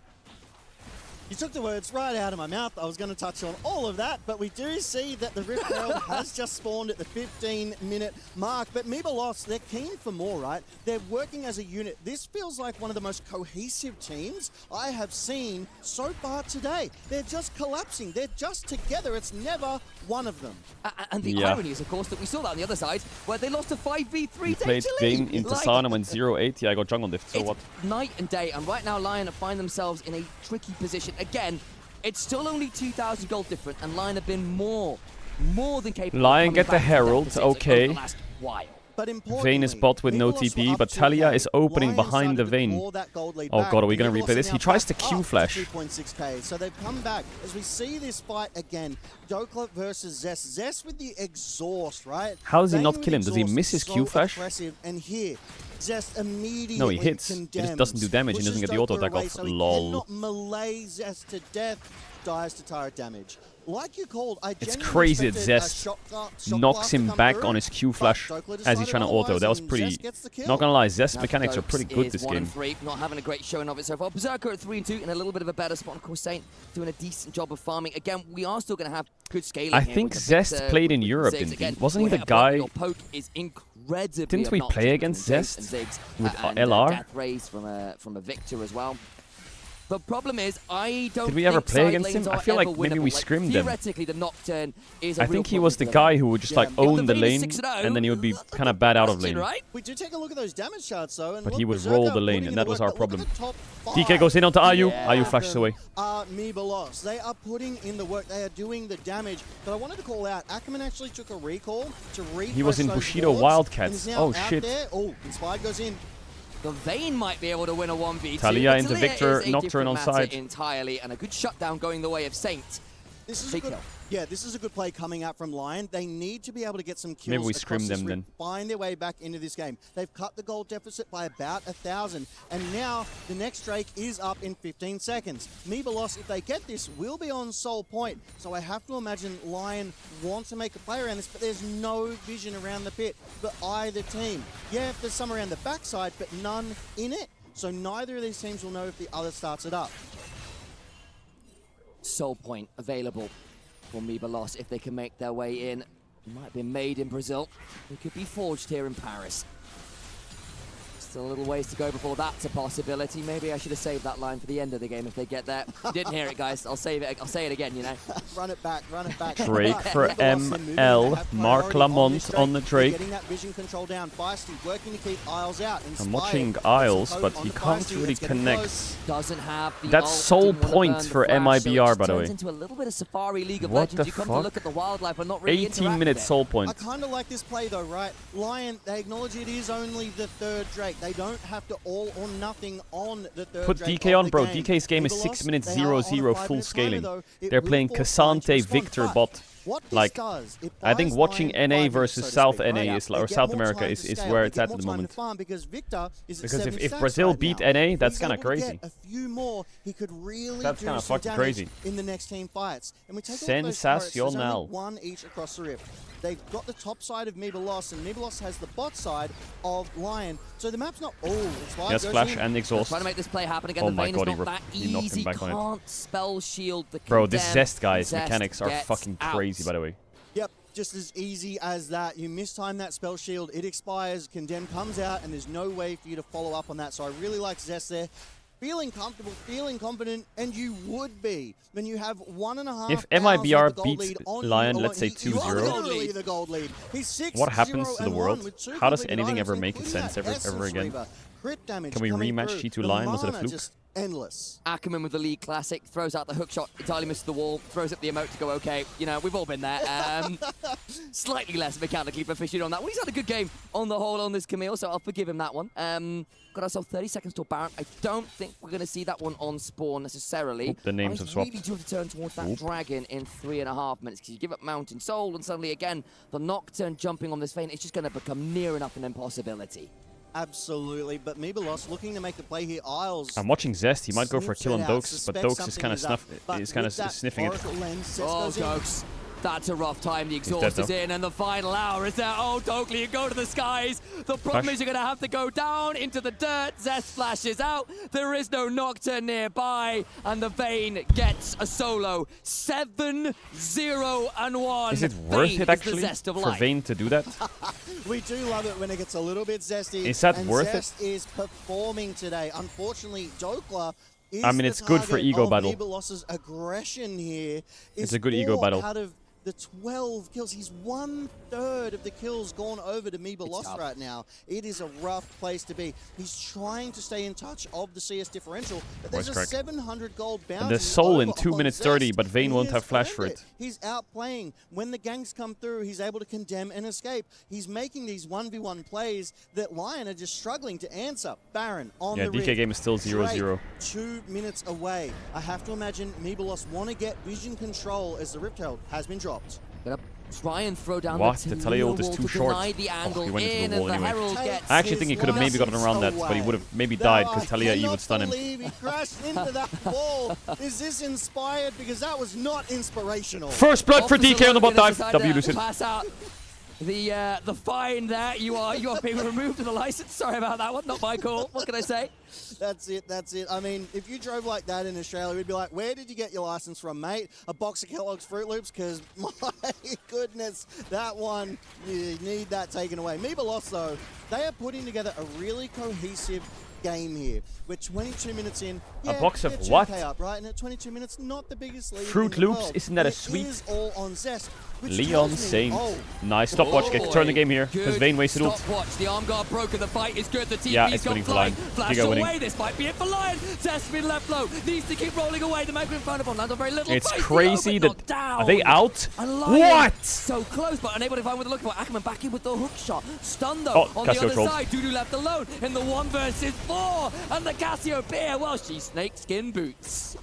You took the words right out of my mouth. I was going to touch on all of that, but we do see that the Rift Herald has just spawned at the 15-minute mark. But Nibelos, they're keen for more, right? They're working as a unit. This feels like one of the most cohesive teams I have seen so far today. They're just collapsing. They're just together. It's never one of them. And the irony is, of course, that we saw that on the other side, where they lost a 5v3 We to played Italy. Vayne into Sana, went 0-8. Yeah, I got jungle diff, so It's what? night and day, and right now Lion find themselves in a tricky position. Again, it's still only 2,000 gold different, and Lion have been more than capable. Lion of get the coming back from Herald, deficits over okay. the last while. But Vayne is bot with no TP, but Talia is opening behind the Vayne. Oh god, are we going to replay this? He tries to Q flash. 2.6k, so they've come back as we see this fight again. Doppler versus Zest. Zest with the exhaust, right? How does he Vayne not with kill him? Does he exhaust, miss his so Q flash? aggressive, and here, Zest immediately No, he hits. He just doesn't do damage. He doesn't get the auto attack off. So he Lol. cannot melee Zest to death, dies to turret damage. Like you called, I It's genuinely crazy that expected a Zest shot knocks blast to him come back through, on his Q but flash Doppler as he's decided trying to auto. otherwise, That was and pretty... Zest gets the kill. Not gonna lie, Zest Now mechanics are Dokes pretty good is this 1 game. and 3, not having a great showing of it so far. Berserker at 3 and 2 in a little bit of a better spot. Of course, Saint doing a decent job of farming. Again, we are still going to have good scaling I here think with the Zest Victor, played in with the Europe, Ziggs. didn't he? Again, Wasn't he we the hit a point where guy... Your poke is incredibly Didn't we play against Zest with and, LR? Death Rays from a Victor as well. The problem is, I don't Did we ever think play side against lanes him? I are feel like ever maybe we winnable. Like, scrimmed them. Theoretically, the Nocturne is a I real think he problem was the for them. guy who would just like If the own the Vayne is lane 6-0, and then he would be kind of bad out of lane. right? We do take a look at those damage charts though, and But look, he would Berserker roll the lane putting in and that the was work, our but look problem. at the top DK five. goes in onto Ayu. Yeah. Ayu flashes away. Nibelos. They are putting in the work. They are doing the damage. But I wanted to call out, Ackerman actually took a recall to refresh He was in those Bushido wards, Wildcats. and is now Oh, out shit. there. Oh, Inspired goes in. The Vayne might be able to win a 1v2. Talia but into Talia Victor, is a Nocturne different on matter side. entirely, and a good shutdown going the way of Saint. This is Big a good, kill. yeah, this is a good play coming out from Lion. They need to be able to get some kills. Maybe we across scrim this them ring, then. Find their way back into this game. They've cut the gold deficit by about 1,000, and now the next Drake is up in 15 seconds. Nibelos, if they get this, will be on Soul Point. So I have to imagine Lion wants to make a play around this, but there's no vision around the pit for either team. Yeah, there's some around the backside, but none in it. So neither of these teams will know if the other starts it up. Soul Point available for Nibelos if they can make their way in. It might be made in Brazil. It could be forged here in Paris. Still a little ways to go before that's a possibility. Maybe I should have saved that line for the end of the game if they get there. You didn't hear it, guys. I'll save it. I'll say it again, you know. Run it back, run it back. Drake for ML. Mark Lamont on the Drake. Getting that vision control down. Feisty working to keep Isles out. I'm watching Isles, but he can't really connect. Doesn't have the That's ult, Soul didn't wanna Point burn the for flash, so it MIBR, just by the way. turns into a little bit of Safari League of What Legends. the You come fuck? to look at the wildlife, but not really 18 minutes Soul I Point. kind of like this play though, right? Lion, they acknowledge it is only the third Drake. They don't have to all or nothing on the third Put Drake DK of on, the bro. game. DK's game is Nibelos, 6 minutes they are on a 0-0 full 5-minute timer, scaling. though. It They're will playing force Lion to Cassante respond, Victor but bot. What this Like, does, it I think buys watching Lion NA 5 versus minutes, so to South speak, NA right? is, They or get South more America time is to scale. where They it's get at more the time to moment. farm because Victor is at Because 70 if stacks Brazil right beat now. NA, that's He's kind of able to crazy. get a few more. He could really That's do kinda some fucking damage crazy. in the next team fights. And we take a look at those turrets. There's only Sensacional. one each across the rift. They've got the top side of Mebalos, and Mebalos has the bot side of Lion. So the map's not all. Yes, flash and exhaust. Trying to make this play happen again. Oh The my Vayne god, is not that he knocked easy. him back on it. Can't spell shield the Bro, this Condemn. Zest guy's Zest mechanics are gets fucking out. crazy, by the way. Yep, just as easy as that. You mistime that spell shield, it expires, Condemn comes out, and there's no way for you to follow up on that. So I really like Zest there. Feeling comfortable, feeling confident, and you would be when you have 1.5. If MIBR beats Lion, let's say 2-0, literally the gold lead. He's 6, what happens to the 0, world? with 2 How does completed anything items, ever make including sense that ever Essence again? Reaver. Crit damage Can we coming rematch through. G2 The Lion? Was it a mana fluke? just endless. Ackerman with the lead classic, throws out the hook shot, entirely misses the wall, throws up the emote to go okay. You know, we've all been there. Slightly less mechanically proficient on that one. He's had a good game on the whole on this Camille, so I'll forgive him that one. Got ourselves 30 seconds to a Baron. I don't think we're going to see that one on spawn necessarily. Oop, the names have swapped. Really do have to turn towards that Dragon in 3.5 minutes, because you give up Mountain Soul, and suddenly again, the Nocturne jumping on this Vayne, it's just going to become near enough an impossibility. Absolutely, but Mebalos looking to make the play here. Isles. I'm watching Zest. He might go for a kill on Sniffs it out, Dokes, but suspects Dokes is something kind of is up. sniffing it. Oracle lens, Zest Oh, goes in. Dokes. That's a rough time. The dead, exhaust is though. in, and the final hour is there. Oh, Dokley, you go to the skies. The problem Flash. is you're going to have to go down into the dirt. Zest flashes out. There is no Nocturne nearby, and the Vayne gets a solo. 7-0-1. Is it worth Vayne it, is actually, the Zest of for life. Vayne to do that? We do love it when it gets a little bit zesty. Is that and worth it? Zest is performing today. Unfortunately, Dokla is I mean, the it's good for target ego of battle. Mebalos's aggression here. It's a good ego 4 battle. Out of the 12 kills, he's 1/3 of the kills gone over to Mebalos right now. It is a rough place to be. He's trying to stay in touch of the CS differential, but there's Voice a crack. 700 gold bounty. And the Soul in over 2 on minutes Zest, 30, but Vayne and won't he have has flash earned for it. He's outplaying. When the gangs come through, he's able to condemn and escape. He's making these 1v1 plays that Lion are just struggling to answer. Baron on Yeah, the DK rig. game is still 0-0. 2 minutes away. I have to imagine Mebalos want to get vision control as the Rift Herald has been dropped. Gonna try and throw down What? the The Teleold is wall too to short. deny the angle he went into in, the wall and the anyway. Herald gets I actually think he could have maybe gotten around that, away. but he would have maybe died because Talia E would stun him. I cannot believe he crashed into that wall. Is this inspired? Because that was not inspirational. First blood for DK on the bot dive. W lose it. Pass out the fine there. You are being removed of the license. Sorry about that one. Not my call. What can I say? That's it, that's it. I mean, if you drove like that in Australia, we'd be like, where did you get your license from, mate? A box of Kellogg's Fruit Loops? Because, my goodness, that one, you need that taken away. Mebalos, though, they are putting together a really cohesive game here. We're 22 minutes in. A Yeah, box of they're 2K what? Up, right? And at 22 minutes, not the biggest lead Fruit in the Loops? world. Isn't that a It sweet? is all on Zest, which Leon tells me, Saint. oh, Nice stopwatch. Get to turn the game here because Vayne wasted ult. Stopwatch. The arm guard broken. The fight is good. The TP's Yeah, it's gone winning for flying. Lion. Flash Giga winning. away. This might be it for Lion. Zest been left low. Needs to keep rolling away. The Magma found upon lands on very little. It's Fight, crazy the that... open, down. Are they out? And Lion What? so close, but unable to find what they're looking for. Ackerman back in with the hook shot. Stun though Oh, on the Casio other trolled. side. Dudu left alone in the 1 versus 4. And the Cassiopeia, well, she's snakeskin boots.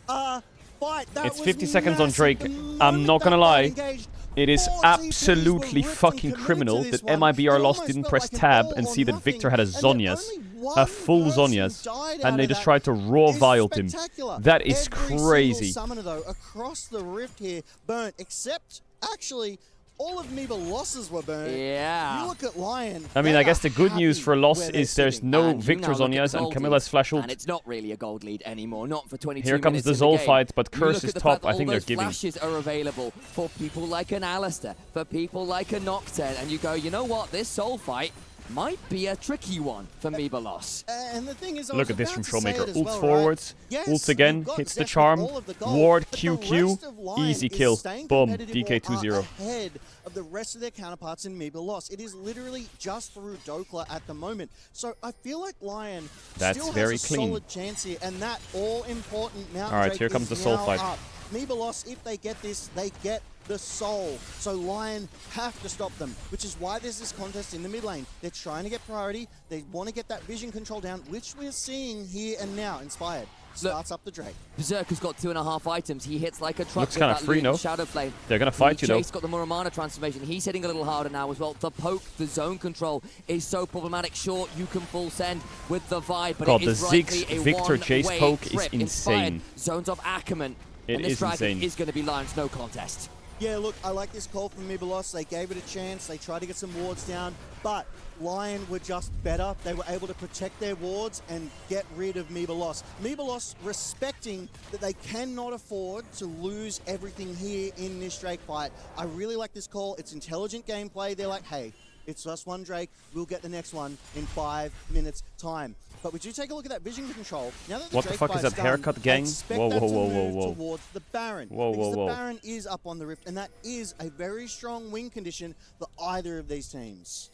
Fight. That It's was 50 seconds on massive. Drake. The I'm moment not gonna that lie. fight engaged, It is 4 absolutely TPs were ripped fucking and committed criminal to this that one. MIBR It lost almost didn't felt press like an tab all and or see that nothing, Victor had a and then Zhonya's. only A one full person Zhonya's. died out And they of just that. tried to raw It's violed him. spectacular. That is Every crazy. single summoner, though, across the rift here, burnt, except, actually, all of Mebalos's were burnt. Yeah. You look at Lion. I mean, they I guess are the good news happy for Loss where they're is there's sitting. no And you Victor now look at Zhonya's the and gold Camilla's lead, flash ult. And it's not really a gold lead anymore, not for 22 Here comes minutes the in Zol game. fight, but You Curse look is at the top. fact that I all think they're those giving. flashes are available for people like an Alistair, for people like a Nocturne, and you go, you know what, this Soul fight might be a tricky one for Mebalos. And the thing is, I Look was at this about from to say Showmaker. it as Ults well, forwards, right? Yes, ults again, you've got hits the Zest with charm, all of the gold, ward, but the QQ, rest of Lion easy is kill. staying Boom, competitive DK or are 2-0. ahead of the rest of their counterparts in Mebalos. It is literally just through Dokla at the moment. So I feel like Lion That's still very has a clean. solid chance here, and that all-important Mountain All right, Drake here comes is the Soul now fight. up. Mebalos, if they get this, they get the soul. So Lion have to stop them, which is why there's this contest in the mid lane. They're trying to get priority. They want to get that vision control down, which we're seeing here and now. Inspired starts up the Drake. Berserker's got 2.5 items. He hits like a truck. Looks kind of free, no? Shadow Flame. They're going to fight you, though. Jace got the Muramana transformation. He's hitting a little harder now as well. The poke, the zone control is so problematic. Sure, you can full send with the vibe, but God, it is the likely Ziggs a Victor Jace one-way poke is trip. insane. Inspired. Zones of Ackerman. It and this is dragon insane. is going to be Lions, no contest. Yeah, look, I like this call from Mibelos. They gave it a chance. They tried to get some wards down, but Lion were just better. They were able to protect their wards and get rid of Mibelos. Mibelos respecting that they cannot afford to lose everything here in this Drake fight. I really like this call. It's intelligent gameplay. They're like, hey, it's just one Drake. We'll get the next one in 5 minutes' time. But would you take a look at that vision control? Now that the What the Drake fuck is that fight's done, haircut, gang? I expect Whoa, that whoa, to whoa, move whoa, whoa. towards the Baron. Whoa, because whoa, whoa. the Baron is up on the Rift, and that is a very strong win condition for either of these teams.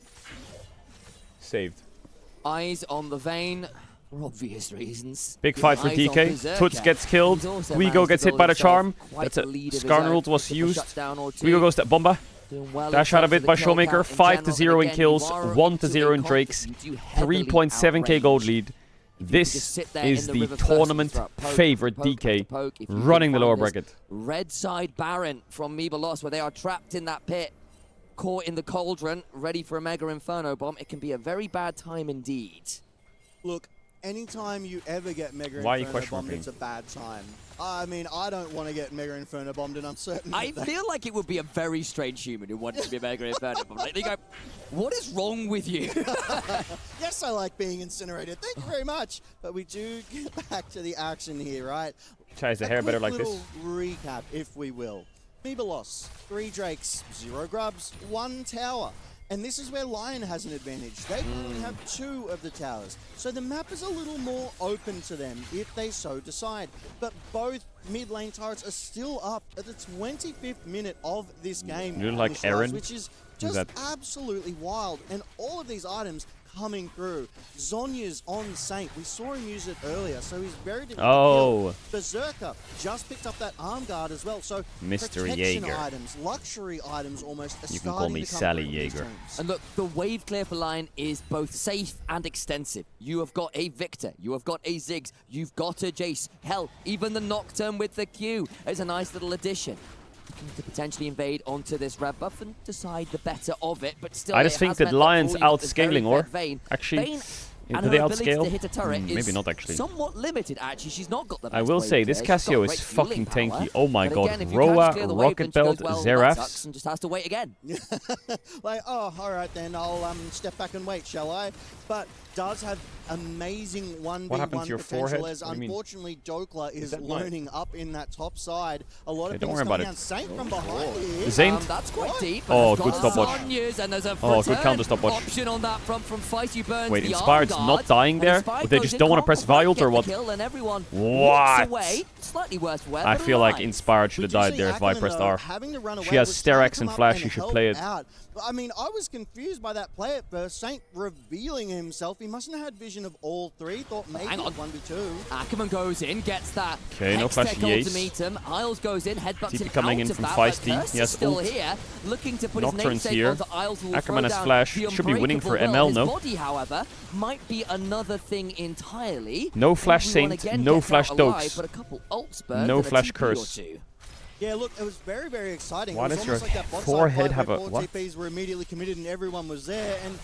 Saved. Eyes on the Vayne. For obvious reasons. Big fight for Eyes on DK. Berserker. Toots gets killed. He's also Guigo managed gets to hit by the build himself charm. quite That's a it. lead of his Skarn own. ult was Took a used. shutdown or two. Guigo goes to Bomba. Doing well Dash in out a terms bit of by the kill Showmaker. count in 5 to general, 0 but in again, kills. you are 1 to into 0 a in Drakes. contest, you do heavily 3.7k gold outrange. lead. just This sit there is in the the river first tournament and poke, favorite poke, DK poke. If you running the can lower find this bracket. Red side Baron from Mibelos, where they are trapped in that pit, caught in the cauldron, ready for a Mega Inferno bomb. It can be a very bad time indeed. Look, anytime you ever get Mega Why are you Inferno question bombed, marking? it's a bad time. I mean, I don't want to get Mega Inferno bombed, and I'm certain I that feel like it would be a very strange human who wanted to be a Mega Inferno bomb. Like, they go, what is wrong with you? Yes, I like being incinerated. Thank you very much. But we do get back to the action here, right? Tries the hair better like this. A little recap, if we will. Mibelos, 3 Drakes, 0 Grubs, 1 Tower. And this is where Lion has an advantage. They only have 2 of the towers. So the map is a little more open to them if they so decide. But both mid lane turrets are still up at the 25th minute of this game. You look like Initialized, Aaron. which is Who's just that? absolutely wild. And all of these items coming through. Zonya's on Saint. We saw him use it earlier, so he's very difficult to kill. Berserker just picked up that arm guard as well. So Mr. protection Jaeger. items, luxury items almost are You can call starting me to come Sally through in these Jaeger. teams. And look, the wave clear for Lion is both safe and extensive. You have got a Victor, you have got a Ziggs, you've got a Jace. Hell, even the Nocturne with the Q is a nice little addition. Looking to potentially invade onto this red buff and decide the better of it, but still I just it think has that meant Lions for you that there's very outscaling, or fair Vayne. actually, Vayne do and they her ability outscale? to hit a turret is Maybe not actually. somewhat limited, actually. She's not got the I best will wave say, this clear. She's got Cassio great is fueling fucking power. tanky. Oh my But god. again, if you can't Roa, clear the wave Rocket and she goes, Belt, well, that sucks, Zeraphs. and just has to wait again. Like, oh, all right then, I'll step back and wait, shall I? But does have amazing 1v1 happened to your potential forehead? as What do you mean? unfortunately Dokla is that mine? loading up in that top side. A lot Hey, of don't things worry coming about down. it. Saint from behind here. Zaint? That's quite deep. Oh, But good there's got stopwatch. Sonya's and there's a Oh, good return counter stopwatch. option on that front from Feisty Burns. Wait, the Inspired's arm not guard, dying and there? Inspired They goes just in, don't wanna can't press quite Violed get or the what? kill, and everyone What? walks away. Slightly worse for I feel like Lions. Inspired should have died there if I pressed R. Having to run away She has was trying to Steraks come and up Flash, and you should help play it. out. I mean, I was confused by that play at first. Saint revealing himself. He mustn't have had vision of all 3. Thought maybe Hang on. 1v2. Ackerman goes in, gets that. Okay, no flash Hextech ult Yates. to meet him. Isles goes in, headbutts TP him coming out in of from that, Feisty. but Curse He is has still ult. here, looking to put Nocturne's his here. namesake onto Isles, who will Ackerman throw has down flash. the Should be winning for Unbreakable ML, Will. no? His body, however, might be another thing entirely. No flash Everyone Saint, again no gets flash out alive, Dokes. but a couple ults burned No and a flash TP or Curse. two. Yeah, look, it was very, very exciting. Why It was does your almost like that bot side forehead fight have where a- 4 what? TPs were immediately committed and everyone was there, and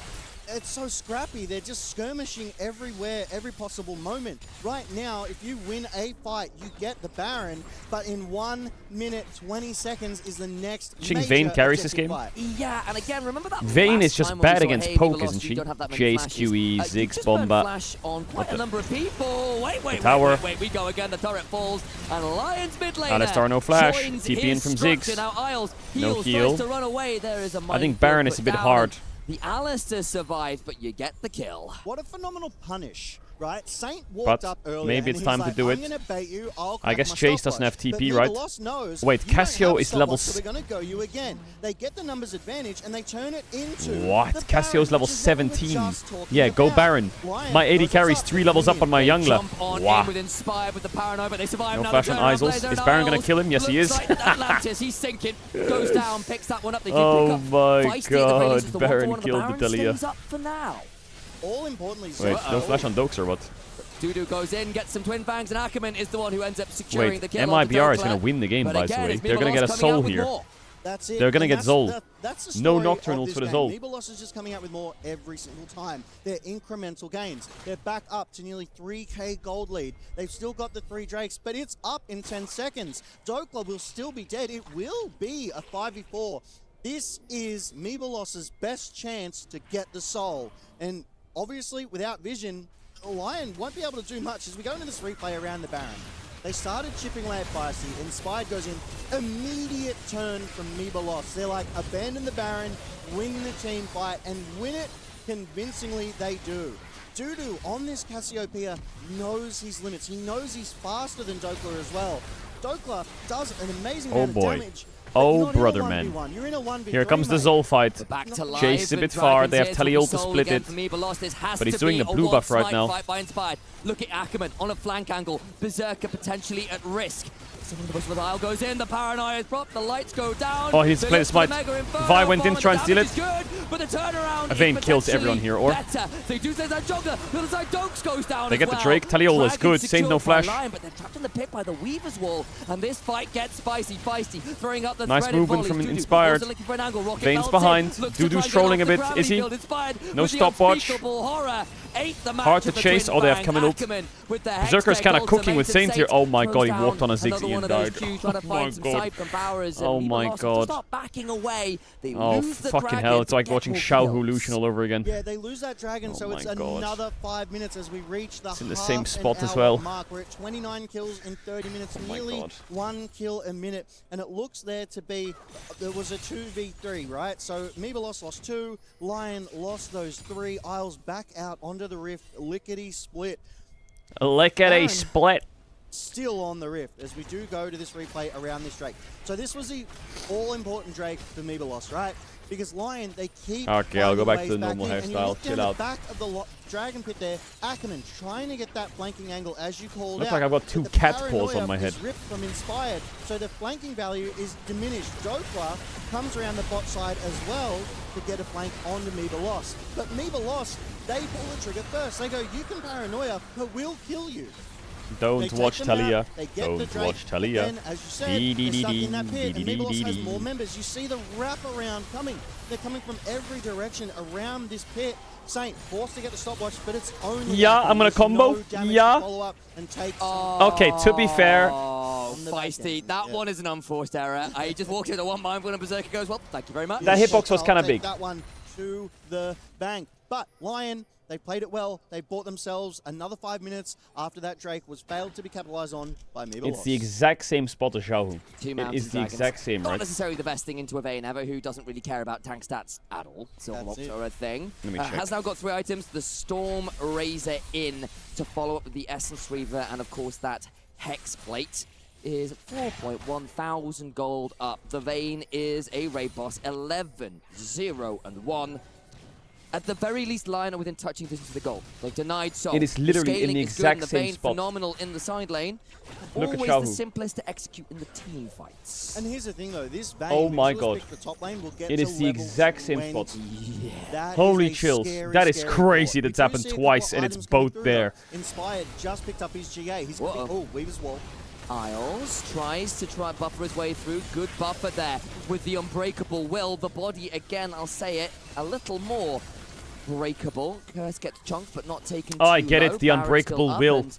it's so scrappy. They're just skirmishing everywhere, every possible moment. Right now, if you win a fight, you get the Baron, but in 1 minute, 20 seconds is the next Think major Vayne carries this objective game? fight. Yeah, and again, remember that Vayne last is just time when bad we saw, against hey, poke, Mibelos, isn't you she? don't have that many Jace, flashes. QE, You Ziggs, just burned Bomba. flash on quite a the- number of people. Wait, tower. wait, we go again. The turret falls, and Lions mid laner Alistar, no flash. joins TP in his from structure. Ziggs. Now Isles No heals, heal. tries to run away. There is a I think minefield Baron is put a bit down, hard. The Alistair survived, but you get the kill. What a phenomenal punish, right? Saint But walked up earlier. maybe and it's he's time like, to do I'm it. gonna bait you, I'll I crack guess my Chase doesn't have stopwatch. TP, But right? Megalos knows Wait, you don't Cassio have a is stopwatch, level so they're gonna go you again. They get the numbers advantage and they turn it into What? the Cassio's Baron, level which is what we were 17. just talking Yeah, go about. Baron. Lion My 80 goes carries up 3 to levels up win. on my jungler. Jump on Wow. in with Inspired with the Baron, but they survive. No Now flash the on turnaround Isles. laser Is and Baron gonna Isles kill him? Yes, he looks is. like Atlantis, he's sinking. Goes down, picks that one up. They do Oh pick up my Feisty at the very least. god, The Baron one-for-one of the killed Baron the Delia. stays up for now. All importantly, Wait, no flash on Dokes or what? Dudu goes in, gets some twin fangs, and Ackerman is the one who ends up securing Wait, the kill. MIBR is going gonna win the game, by the way. it's They're gonna get a Meeblos coming soul out with here. more. That's it. They're gonna and get Zol. That's the No story Nocturnals of for the this Zol. game. Meeblos is just coming out with more every single time. They're incremental gains. They're back up to nearly 3k gold lead. They've still got the 3 Drakes, but it's up in 10 seconds. Dokla will still be dead. It will be a 5v4. This is Meeblos' best chance to get the soul. And obviously, without vision, Lion won't be able to do much as we go into this replay around the Baron. They started chipping Lair Feisty. Inspired goes in. Immediate turn from Meeblos. They're like, abandon the Baron, win the team fight, and win it convincingly they do. Dudu on this Cassiopeia knows his limits. He knows he's faster than Dokla as well. Dokla does an amazing amount of damage. Oh, brother, man. Here comes the Zol fight. Chase is a bit far. They have Taliol to split it. But he's doing the blue buff right now. Look at Ackerman on a flank angle. Berserker potentially at risk. Someone the Isle goes in. The paranoia is propped. The lights go down. Oh, he needs to play the smite. Vi went in to try and steal it. But the turnaround Vayne kills everyone here, or? They do say that Jogger. The other side, Dokes goes down. They get the Drake. Taliol is good. Saint no flash. But they're trapped in the pit by the Weaver's Wall. And this fight gets spicy. Feisty throwing up the nice movement from Inspired. Vayne's behind. Dudu's trolling a bit. Is he? No stopwatch. Hard to chase. Oh, they have coming up. Berserker's kind of cooking with Saint here. Oh my god, he walked on a Ziggsy and died. Oh my god. Oh fucking hell, it's like watching Shao Hu Lucian all over again. Yeah, they lose that dragon, so it's another 5 minutes as we reach the It's in the same spot as well. mark. We're at 29 kills in 30 minutes, nearly 1 kill a minute. And it looks there to be, there was a 2v3, right? So Meeblos lost 2, Lion lost those 3, Isles back out onto the rift, lickety split. Lickety split. Still on the rift as we do go to this replay around this Drake. So this was the all-important Drake for Meeblos, right? Because Lion, they keep okay, I'll go back to the back normal in, and you hairstyle. look down Chill the out. back of the Dragon Pit there, Ackerman trying to get that flanking angle as you called Looks out. like I've got but 2 the cat paws paranoia on my head. is ripped from Inspired, so the flanking value is diminished. Dokla comes around the bot side as well to get a flank onto Meeblos. But Meeblos, they pull the trigger first. They go, you can paranoia, but we'll kill you. Don't watch Talia. Don't watch Talia. Then, as you said, they're stuck in that pit, and Meeblos has more members. You see the wraparound coming. They're coming from every direction around this pit. Saint forced to get the stopwatch, but it's only. Yeah, I'm gonna combo. Yeah. Okay, to be fair. Feisty, that one is an unforced error. He just walks into one mind when a Berserker goes, well, thank you very much. That hitbox was kind of big. That one to the bank. But Lion, they played it well. They bought themselves another 5 minutes after that Drake was failed to be capitalized on by Meeblos. It's the exact same spot as Shao Hu. It is the exact same, Not right? necessarily the best thing into a Vayne ever, who doesn't really care about tank stats at all. Silverbox are a thing. Let me check. Has now got 3 items. The Storm Razor in to follow up with the Essence Reaver, and of course that Hex Plate is 4.1 thousand gold up. The Vayne is a raid boss, 11, 0, and 1. At the very least, Lion are within touching distance of the goal. They've denied Soul. It is literally in the exact the same Vayne spot. phenomenal in the side lane. Look at Always Shao the Hu. simplest to execute in the team fights. And here's the thing though, this Vayne, Oh my which god. was picked the top lane, will get It to is the level exact same 20. spot. That Holy is a chills. scary, That is scary crazy. thought. That's happened We do see a twice couple and it's items coming both through, there. though. Inspired just picked up his GA. He's oh, Weaver's Wall. Isles tries to buffer his way through. Good buffer there with the Unbreakable Will. The body, again, I'll say it, a little more breakable. Curse gets chunked, but not taken Oh, I too get low. it. The Barrett's Unbreakable still up, Will. and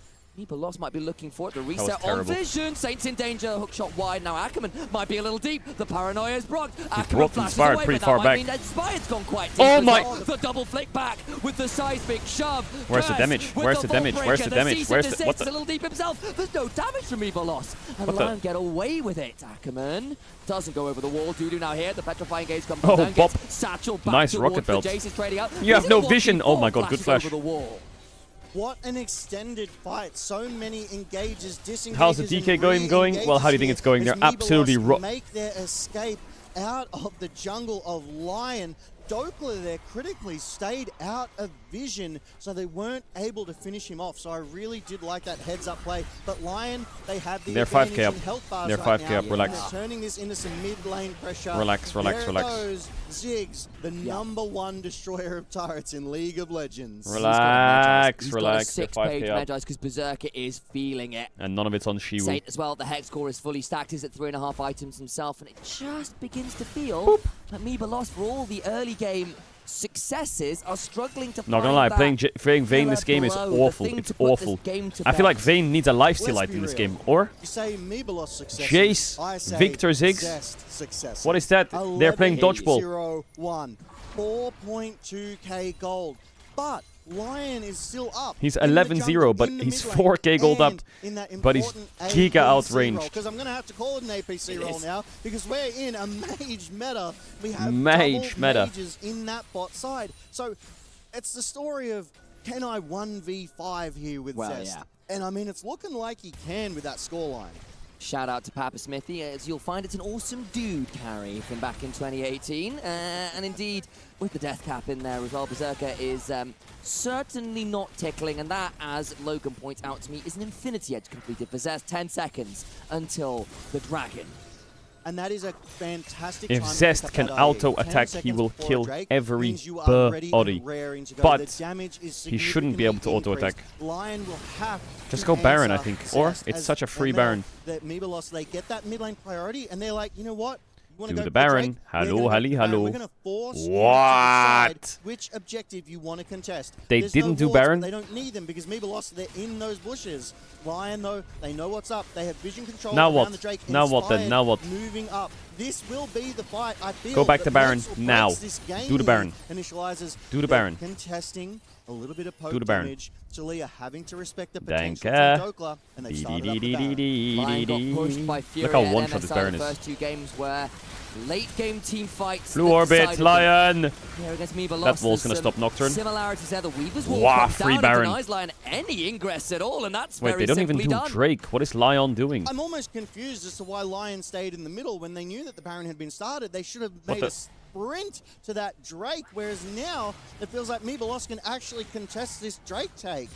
Lost might be looking for it. The was reset on terrible. Vision. Saints in danger. Hook shot wide. Now Ackerman might be a little deep. The paranoia is blocked. Ackerman brought flashes Inspired away, pretty but far that might back. mean that Inspired's gone quite deep. Oh as my- well. The double flick back with the seismic shove. Where's the Curse damage? with Where's the damage? Vault Where's the Breaker. damage? cease Where's and the- what desist, the- a little deep himself. There's no damage from Lost. And What the- Lion get away with it. Ackerman doesn't go over the wall. Dudu now here. The petrifying gaze comes Oh, down. Bob. Gets Satchel back Nice towards rocket the belt. Jace is trading out. You have He's no in a vision. 1v4, Oh my god, good flashes flash. over the wall. What an extended fight. So many engages, disengages. How's the DK and going? re-engages Well, how do you think here it's going? as They're Meeble absolutely Lost ro- make their escape out of the jungle of Lion. Doppler there critically stayed out of vision, so they weren't able to finish him off. So I really did like that heads-up play. But Lion, they have the They're advantage 5k up. in health bars They're right 5k now, up, relax. and they're turning this into some mid-lane pressure. Relax, relax, There relax. It goes. Ziggs, the #1 destroyer of turrets in League of Legends. Relax, He's relax. got a They're 6-page 5k up. Magi's because Berserker is feeling it. And none of it's on Shiwu. Saint as well, the hex score is fully stacked. He's at 3.5 items himself, and it just begins to feel that Meeble Lost, for all the early game successes, are struggling to Not gonna find lie, that playing Vayne this game is pillar blow, the awful. thing It's to put this awful. game to I feel like bed. Vayne needs a lifesteal Let's light be in this real. game. Or You say Meeble Lost success. Jace, I say Victor Ziggs. Zest success. What is that? They're playing dodgeball. 11-0-1, 4.2k gold. But Lion is still up. He's in the 11-0, jungle, but in the he's mid 4k gold lane, up, and in that but he's important giga APC outranged. role, 'cause I'm going to have to call it an APC role now, because we're in a mage meta. We have Mage double meta. mages in that bot side. So it's the story of, can I 1v5 here with Well, Zest? yeah. And I mean, it's looking like he can with that scoreline. Shout out to Papa Smithy, as you'll find it's an awesome dude carry from back in 2018. And indeed, with the death cap in there as well, Berserker is certainly not tickling. And that, as Logan points out to me, is an Infinity Edge completed for Zest. 10 seconds until the Dragon. And that is a fantastic If time to Zest pick up can that auto 10 attack, he seconds will before kill Drake means you are ready and everybody. raring to go. But The damage is he shouldn't be able to auto significantly attack. increased. Lion will have Just to go Baron, I answer think. Or Zest it's as such a free ML Baron. That Meeble Lost, they get that mid lane priority, and they're like, you know what? You want Do to go the for Baron. Drake? We're Hello, gonna go Halli, for Baron. hello. We're gonna force you to decide What? which objective you want to contest. They There's didn't no do wards, but Baron? They don't need them because Meeble Lost, they're in those bushes. Lion, though, they know what's up. They have vision control Now around what? the Drake. Now what then? Inspired, Now what? Moving up. This will be the fight. I feel Go back that to Baron Metzel now. breaks this game Do the here. Baron. Initializers. Do the They're Baron. Contesting a little bit of poke Do the Baron. damage. Talia having to respect the potential Danke. from Dokla, and they started up the Baron. Lion got pushed by Fury Look how and one-shot this MSI. Baron The is. first two games were late game team fights. Blue that orbit, decided Lion. Here against Meeble That Lost, wall's there's gonna some stop Nocturne. Similarities there. The Weaver's wall Wow, comes free down Baron. and denies Lion any ingress at all, and that's Wait, very they don't even simply do done. Drake. What is Lion doing? I'm almost confused as to why Lion stayed in the middle when they knew that the Baron had been started. They should have What made the- a sprint to that Drake, whereas now it feels like Meeble Lost can actually contest this Drake take.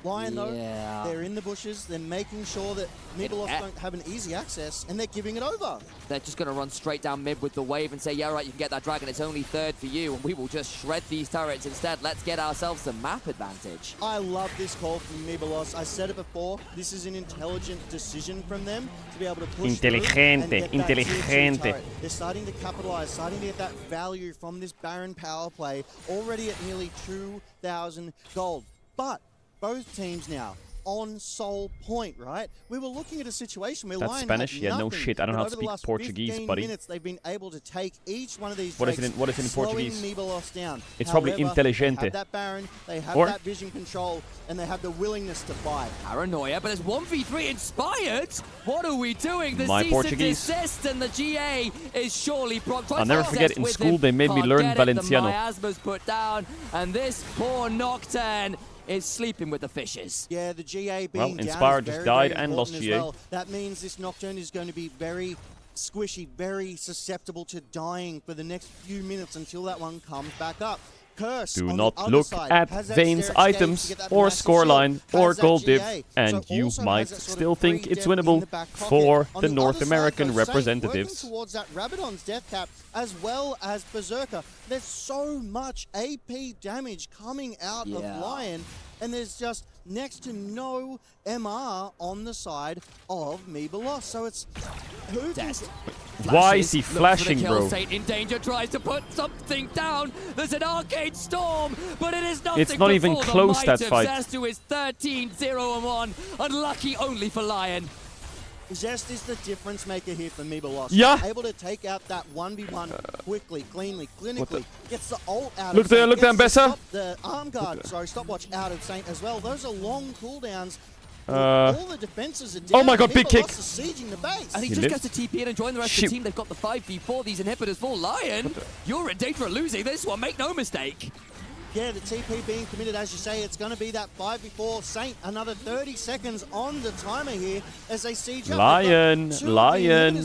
Lion, though, Yeah. they're in the bushes. They're making sure that Meeble Lost don't have an easy access, and they're giving it over. They're just going to run straight down mid with the wave and say, yeah, right, you can get that Dragon. It's only third for you, and we will just shred these turrets instead. Let's get ourselves some map advantage. I love this call from Meeble Lost. I said it before, this is an intelligent decision from them to be able to push through and Inteligente, get that tier 2 inteligente. turret. They're starting to capitalize, starting to get that value from this Baron power play, already at nearly 2,000 gold. But both teams now on Soul Point, right? We were looking at a situation where That's Lion Spanish? had Yeah, no nothing, shit. I don't know but how to over the speak last Portuguese, 15 buddy. minutes, they've been able to take each one of these What is it Drakes, in- what is it in slowing Portuguese? Meeble Lost down. It's probably However, inteligente. They have that Baron, they have Or- that vision control, and they have the willingness to fight. Paranoia, but it's 1v3 inspired. What are we doing? The My cease Portuguese. and desist, and the GA is surely prompted. I'll never forget in school they made me learn Valenciano. The miasma's put down, and this poor Nocturne is sleeping with the fishes. Yeah, the GA Well, being down Inspired is just very, died very and lost important as GA. well. That means this Nocturne is going to be very squishy, very susceptible to dying for the next few minutes until that one comes back up. Curse Do on not the other look side at has that Vayne's Sterix gauge items to get that or massive scoreline shield, or has that gold div, GA. and So you also might has that sort still of think free it's depth in winnable the back pocket. for On the the North other side, American though, Saint representatives. working towards that Rabadon's death cap as well as Berserker. There's so much AP damage coming out of Yeah. Lion. and there's just next to no MR on the side of Mebelos. So it's who can... Why is he flashing, bro? Saint in danger, tries to put something down. There's an arcade storm, but it is nothing. It's not even close, that fight. Zest, who is 13-0-1, unlucky only for Lion. Zest is the difference maker here for Mebelos. Yeah. Able to take out that 1v1 quickly, cleanly, clinically. Gets the ult out Look of there, Saint. look there, Bessa. The arm guard, sorry, stopwatch out of Saint as well. Those are long cooldowns. All the defenses are down. Oh my god, big kick. Sieging the base. And he just gets to TP in and join the rest of the team. They've got the 5v4, these inhibitors for Lion. You're in danger of losing this one, make no mistake. Yeah, the TP being committed, as you say, it's going to be that 5v4. Saint, another 30 seconds on the timer here as they siege up. Lion, Lion,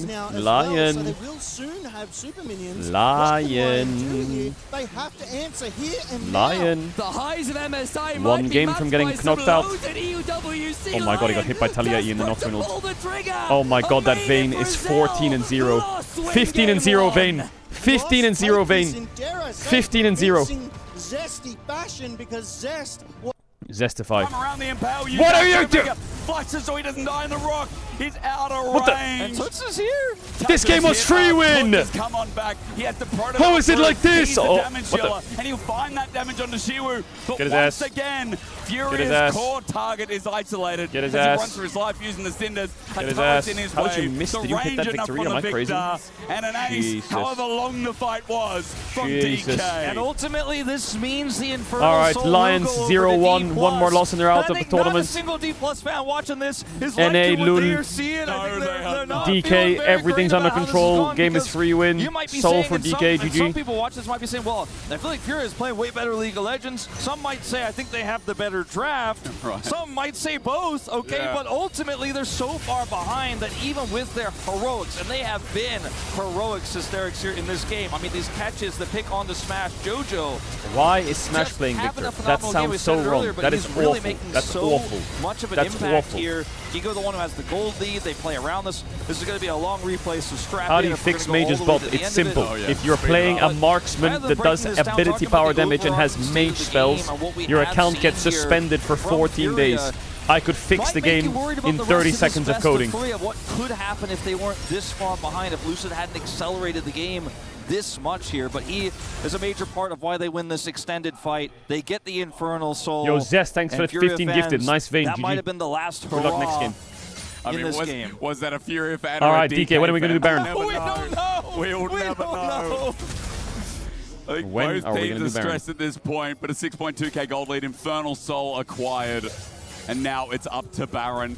Lion. So they will soon have super minions. Lion. They have to answer here and Lion. The highs of MSI One game from getting knocked out. Oh my god, he got hit by Taliai in the Nocturnal. Oh my god, that Vayne is 14-0. 15-0 Vayne. 15-0 Vayne. 15-0. Zesty fashion because Zest... Zestify. Around the impale, what are you doing? Flashes so he doesn't die in the rock. He's out of what range. And Tuts is here. This game was free win. Come on back. He has the prototype. How is it like this? Oh, and he'll find that damage onto Shiwu. But Get his once ass. again, Furious core target is isolated. Get his as ass. He runs for his life using the cinders. Get his ass. In his How did you miss? Did you hit that victory? Am I crazy? And an ace, Jesus. however long the fight was from DK. And ultimately, this means the Infernal All right, Soul Lions will go 0-1. One more loss and they're out of the tournament. Not a single D+ fan watching this is NA, liking what Lul, they are seeing. I think they're not feeling DK, very everything's great under about how this control. has gone Game is free win. You might be Soul saying, for and DK, some GG. people watch this might be saying, well, I feel like Fury is playing way better League of Legends. Some might say, I think they have the better draft. Right. Some might say both, okay? Yeah. But ultimately, they're so far behind that even with their heroics, and they have been heroics hysterics here in this game. I mean, these catches, the pick on the smash, JoJo. Why is Smash playing Victor? That sounds so wrong. That is really awful. Making That's so awful. Much of an That's impact awful. here. Gigo, the one who has the gold lead. They play around this. This is going to be a long replay, so strap How in do you if we're fix gonna go Mage's all the way bot? to the It's end of it. simple. If you're playing a marksman that does ability power damage and has mage spells, your account gets suspended for 14 days. I could fix the game in 30 seconds of coding. What could happen if they weren't this far behind, if Lucid hadn't accelerated the game this much here, but he is a major part of why they win this extended fight. They get the Infernal Soul. Yo, Zest, thanks for the 15 gifted. Nice Vayne, That GG. might have been the last hurrah. Good luck next game. I mean, was that a Fury fan? All or a right, DK, when are we going to do Baron? We don't know. We'll never know. I think When both are we teams gonna are do Baron? stressed at this point, but a 6.2k gold lead, Infernal Soul acquired, and now it's up to Baron.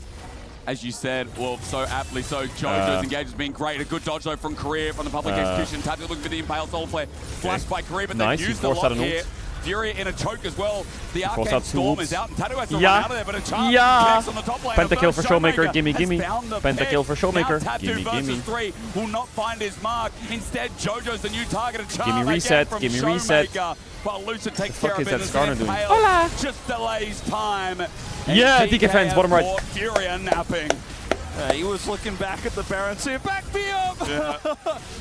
As you said, well, so aptly so, JoJo's engage has been great. A good dodge, though, from Career from the public execution. Tatu looking for the Impale Soul Flare. Flashed by Career, but Nice, they've used he a forced lot out an here. ult. Fury in a choke as well. The Forced Arcane out two Storm ults. is out, and Tatu has to Yeah. run out of there, but a chance Yeah. connects on the top lane. Pentakill for First Showmaker. Gimme, has gimme. found the Pentakill pick. for Showmaker. Now Tatu Gimme, versus gimme. 3 will not find his mark. Instead, JoJo's the new target. A charm Gimme reset, from gimme reset. Showmaker. While Lucid takes The fuck care of is that business, Skarner and doing? Impale Hola. just delays time. Yeah, And DK fans, bottom right. has more Fury and napping. He was looking back at the Baron saying, back me up! Yeah.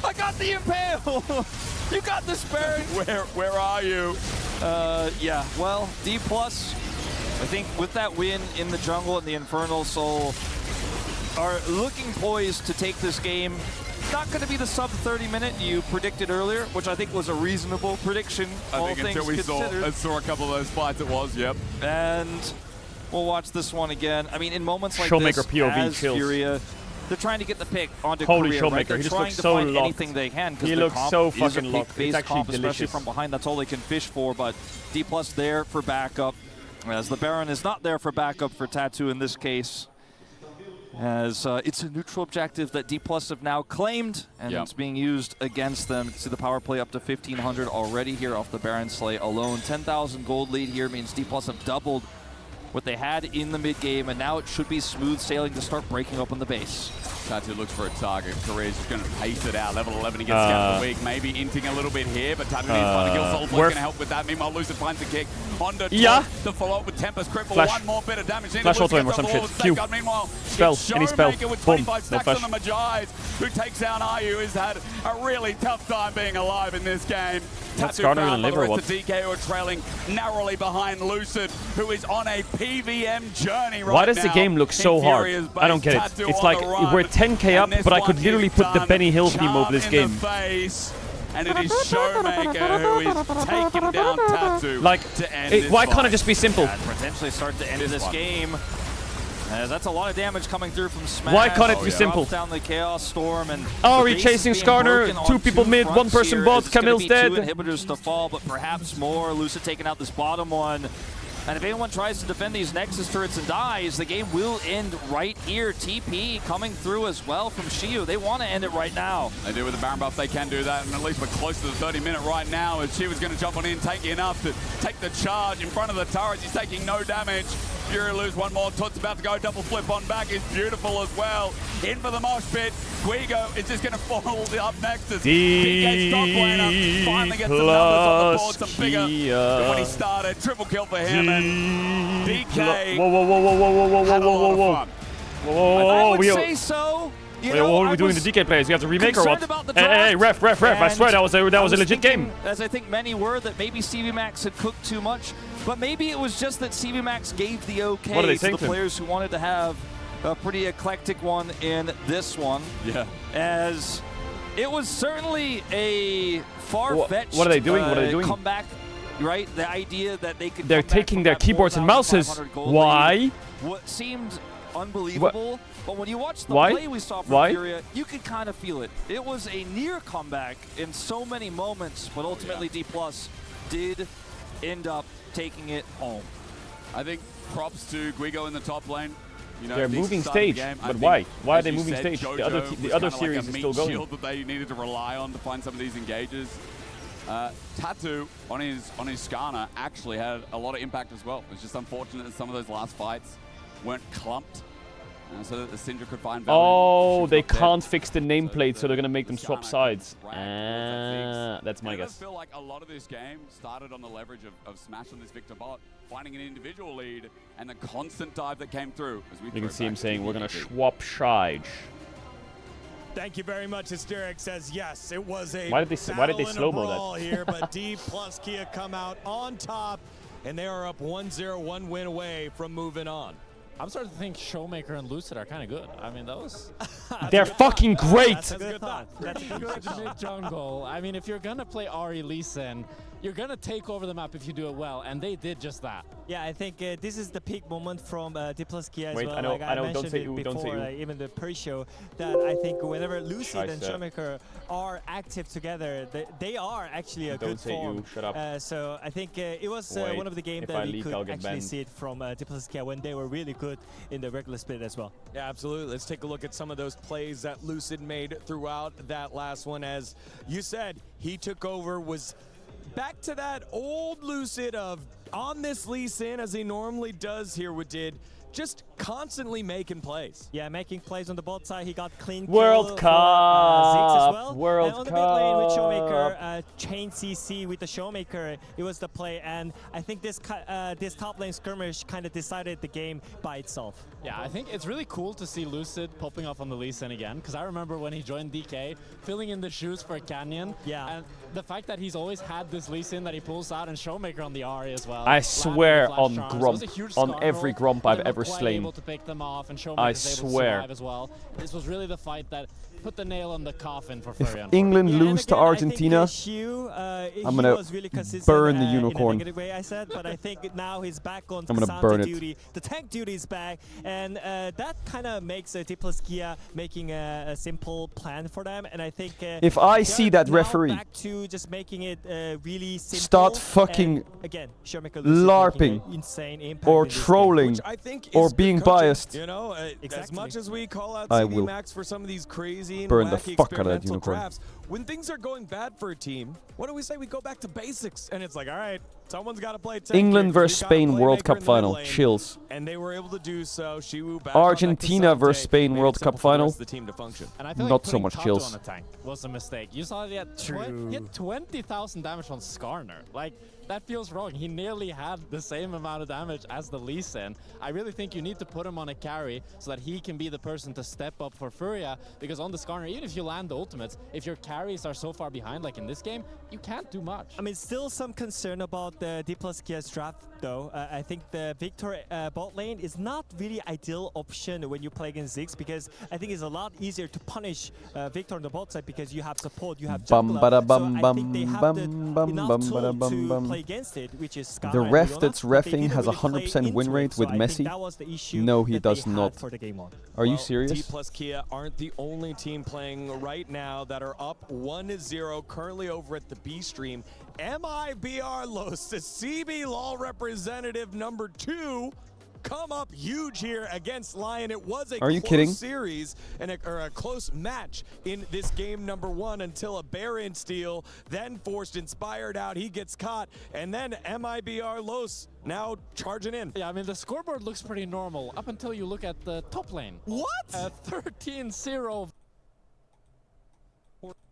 I got the Impale! You got this, Baron! Where are you? Yeah, well, D+, I think with that win in the jungle and the Infernal Soul are looking poised to take this game. Not going to be the sub 30-minute you predicted earlier, which I think was a reasonable prediction, I all think things until we considered. saw a couple of those fights, it was, yep. And we'll watch this one again. I mean, in moments like Showmaker this, POV as chills. Furia, they're trying to get the pick onto Holy Korea, Showmaker, right? They're he just trying looks to so find locked. anything they can because He the looks comp so is a fucking big locked. It's base actually comp, especially delicious. from behind. That's all they can fish for, but D+ there for backup. As the Baron is not there for backup for Tatu in this case. As it's a neutral objective that D+ have now claimed, and Yep. it's being used against them. You can see the power play up to 1,500 already here off the Baron Slay alone. 10,000 gold lead here means D+ have doubled what they had in the mid-game, and now it should be smooth sailing to start breaking open the base. Tatu looks for a target. Career's just going to pace it out. Level 11 against Scout of the Week. Maybe inting a little bit here, but Tatu needs to find a kill. Soulflare's going to help with that. Meanwhile, Lucid finds the kick onto top to follow up with Tempest Cripple. Flash. One more bit of damage. Flash auto him or some shit. Q. Meanwhile, Spell. it's Any spell. Showmaker with Boom. 25 No stacks flash. on the Magi's, who takes down Ayu, who's had a really tough time being alive in this game. Tattoo Skarner found gonna live by the or rest of DK, who are trailing narrowly behind Lucid, who is on a PVM journey right now. Why does the game look so hard? I don't get it. Tattoo It's on like the run, we're 10k up, and but I this could one literally is put the done. Benny Hill theme over Charm this in game. the face, and it is Showmaker who is taking down Tattoo Like, to end why can't it just be simple? Yeah, potentially start to end this game. That's a lot of damage coming through from Smash. Why can't it be simple? Down the Chaos Storm and Ari chasing Skarner, 2 people mid, 1 person bot, Camille's dead. 2 inhibitors to fall, but perhaps more. Lucid taking out this bottom one. And if anyone tries to defend these Nexus turrets and dies, the game will end right here. TP coming through as well from Shiyu. They want to end it right now. They do with the Baron buff, they can do that, and at least we're close to the 30-minute right now as Shiu's going to jump on in, taking enough to take the charge in front of the turrets. He's taking no damage. Fury lose one more. Todd's about to go double flip on back. Is beautiful as well. In for the mosh pit. Guigo is just going to fall up next as DK stock laner finally gets some numbers on the board, some bigger than when he started. Triple kill for him, and DK. Whoa, whoa, whoa, whoa, whoa, whoa, whoa, whoa, whoa, whoa, whoa. Whoa, I would we say so. Wait, what are we doing to DK players? You have to remake or what? Hey, ref. I swear that was a legit game. As I think many were, that maybe CV Max had cooked too much, but maybe it was just that CV Max gave the okay to the players who wanted to have a pretty eclectic one in this one. Yeah. As it was certainly a far-fetched What are they doing? What are they doing? Comeback, right? The idea that they could They're taking their keyboards and mouses. Why? What seemed unbelievable, but when you watch the Why? play we saw from Why? Furia, you could kind of feel it. It was a near comeback in so many moments, but ultimately D+ did end up taking it home. I think props to Guigo in the top lane. You know, They're moving stage, but why? Why are they moving stage? The other series is still going. Shield that they needed to rely on to find some of these engages. Tattoo on his Skarner actually had a lot of impact as well. It's just unfortunate that some of those last fights weren't clumped, so that the Syndra could find value. Oh, they can't fix the nameplate, so they're gonna make them swap sides. That's my guess. I feel like a lot of this game started on the leverage of Smash on this Victor bot, finding an individual lead, and the constant dive that came through. As we You can see him saying, we're gonna swap sides. Thank you very much. Hysteric says yes. It was a why did they slow-mo that? here, but D+ Kia come out on top, and they are up 1-0, 1 win away from moving on. I'm starting to think Showmaker and Lucid are kind of good. I mean, that was... They're fucking great! That's a good thought. That's a good mid-jungle. I mean, if you're going to play Ahri Lee Sin, you're going to take over the map if you do it well, and they did just that. Yeah, I think this is the peak moment from D+ Kia as Wait, well. I know, like I don't mentioned say it you, before, don't say you. like, even the pre-show, that I think whenever Lucid and Showmaker are active together, they are actually a good form. You, shut up. So I think it was one of the games that we could actually see it from D+ Kia when they were really good in the regular split as well. Yeah, absolutely. Let's take a look at some of those plays that Lucid made throughout that last one. As you said, he took over, was back to that old Lucid of on this Lee Sin as he normally does here with Did, just constantly making plays. Yeah, making plays on the bot side. He got clean World kill Cup, for Ziggs as well. World and on the Cup. mid lane with Showmaker, chain CC with the Showmaker, it was the play. And I think this top lane skirmish kind of decided the game by itself. Yeah, I think it's really cool to see Lucid popping off on the Lee Sin again, because I remember when he joined DK, filling in the shoes for Canyon. Yeah. And the fact that he's always had this Lee Sin that he pulls out, and Showmaker on the Ahri as well. I swear on Grump, on every Grump I've ever slain. Able to pick them off, and I able to swear. survive as well. This was really the fight that put the nail on the coffin for If Furion. England lose to Argentina, I'm gonna really burn the unicorn. In a negative way, I said, but I think now he's back on I'm gonna burn duty. The tank duty is back, and that kind of makes D+ Kia making a simple plan for them. And I think if I see that referee back to just making it really simple, start fucking again, LARPing insane impact or trolling or being biased, You know, as much as we call out I CV will Max for some of these crazy and burn the wacky fuck out of that experimental unicorn. drafts, when things are going bad for a team, what do we say? We go back to basics, and it's like, all right, someone's got to play. England versus Spain World Cup final, chills. And they were able to do so. Shiwu back Argentina versus Spain World Cup final, the team to function. And I feel not like so much Tato chills. on the tank was a mistake. You saw he had 20,000 damage on Skarner. Like, that feels wrong. He nearly had the same amount of damage as the Lee Sin. I really think you need to put him on a carry so that he can be the person to step up for Furia, because on the Skarner, even if you land the ultimates, if your carries are so far behind, like in this game, you can't do much. I mean, still some concern about the D+Kia's draft, though. I think the Victor bot lane is not really ideal option when you play against Ziggs, because I think it's a lot easier to punish Victor on the bot side because you have support, you have jungler. So I think they have enough tool to play against it, which is Skarner. The ref that's reffing has a 100% win rate with Messi. No, he does not. Are you serious? D+Kia aren't the only team playing right now that are up 1-0 currently over at the B stream. MIBR Los, the CB LOL representative number 2, come up huge here against Lion. It was a close series and a close match in this game number 1 until a Baron steal, then forced Inspired out. He gets caught, and then MIBR Los now charging in. Yeah, I mean, the scoreboard looks pretty normal up until you look at the top lane. What? 13-0.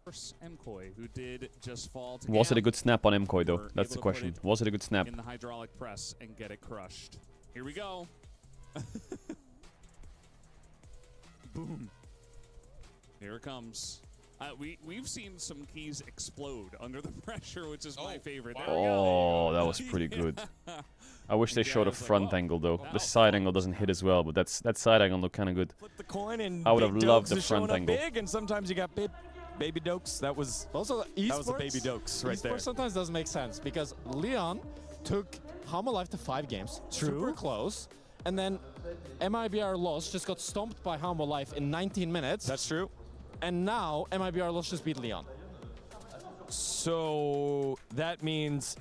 Mkoy, who did just fall to Was it a good snap on Mkoy, though? That's the question. Was it a good snap? In the hydraulic press and get it crushed. Here we go. Boom. Here it comes. We've seen some keys explode under the pressure, which is my favorite. There we go. That was pretty good. I wish they showed a front angle, though. The side angle doesn't hit as well, but that side angle looked kind of good. Flip the coin and I would have loved the front angle. Big, and sometimes you got baby dokes. That was also a baby dokes right there. Sometimes doesn't make sense because Leon took Hama Life to 5 games. Super close. And then MIBR Loss just got stomped by Hama Life in 19 minutes. That's true. And now MIBR Loss just beat Leon. So that means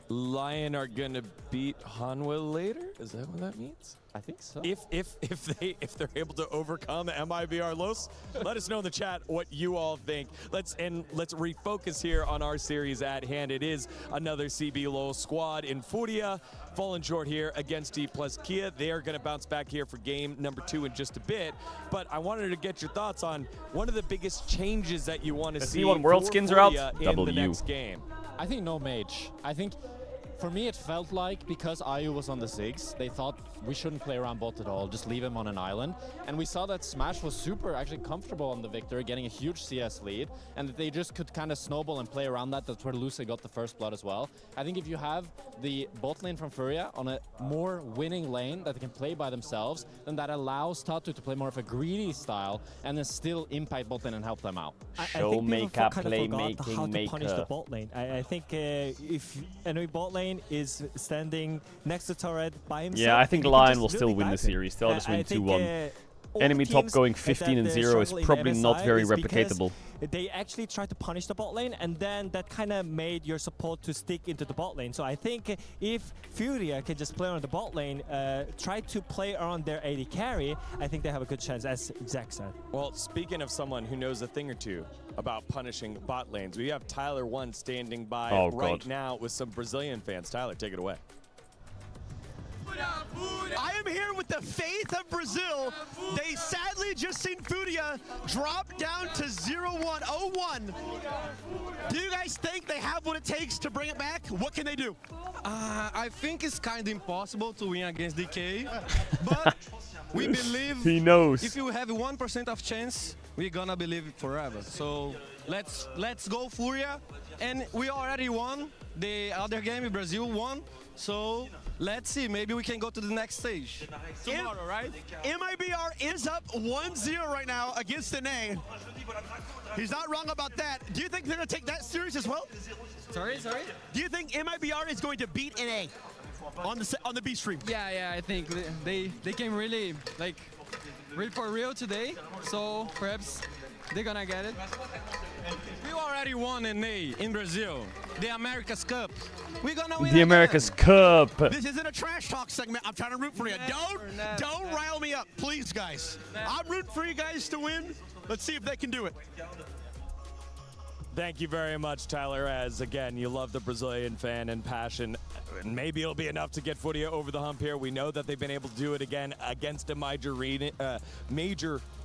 Lion are gonna beat Hanwha later? Is that what that means? I think so. If they're able to overcome MIBR Los, let us know in the chat what you all think. Let's refocus here on our series at hand. It is another CB LOL squad in Furia, falling short here against D+Kia. They are going to bounce back here for game number 2 in just a bit. But I wanted to get your thoughts on one of the biggest changes that you want to see when world skins are out? in the next game. I think no mage. I think for me, it felt like because Ayu was on the Ziggs, they thought we shouldn't play around bot at all, just leave him on an island. And we saw that Smash was actually comfortable on the Victor, getting a huge CS lead, and that they just could kind of snowball and play around that. That's where Lucy got the first blood as well. I think if you have the bot lane from Furia on a more winning lane that they can play by themselves, then that allows Tatu to play more of a greedy style and then still impact bot lane and help them out. Showmaker, playmaking how to maker. punish the bot lane. I think if enemy bot lane is standing next to turret by himself. Yeah, I think Lion will still win the series. They'll just win 2-1. Enemy top going 15-0 is probably not very replicatable. They actually tried to punish the bot lane, and then that kind of made your support to stick into the bot lane. So I think if Furia can just play on the bot lane, try to play around their AD carry, I think they have a good chance, as Zach said. Well, speaking of someone who knows a thing or two about punishing bot lanes, we have Tyler1 standing by right now with some Brazilian fans. Tyler, take it away. I am here with the faith of Brazil. They sadly just seen Furia drop down to 0-1, 0-1. Do you guys think they have what it takes to bring it back? What can they do? I think it's kind of impossible to win against DK, but we believe he knows. If you have 1% of chance, we're gonna believe it forever. So let's go Furia, and we already won the other game. Brazil won, so let's see, maybe we can go to the next stage tomorrow, right? MIBR is up 1-0 right now against the NA. He's not wrong about that. Do you think they're going to take that series as well? Sorry? Do you think MIBR is going to beat NA on the B stream? Yeah, I think they came really for real today, so perhaps they're gonna get it. We already won NA in Brazil, the America's Cup. We're gonna win the America's Cup. This isn't a trash talk segment. I'm trying to root for you. Don't rile me up, please, guys. I'm rooting for you guys to win. Let's see if they can do it. Thank you very much, Tyler, as again, you love the Brazilian fan and passion. maybe it'll be enough to get Furia over the hump here. We know that they've been able to do it again against a major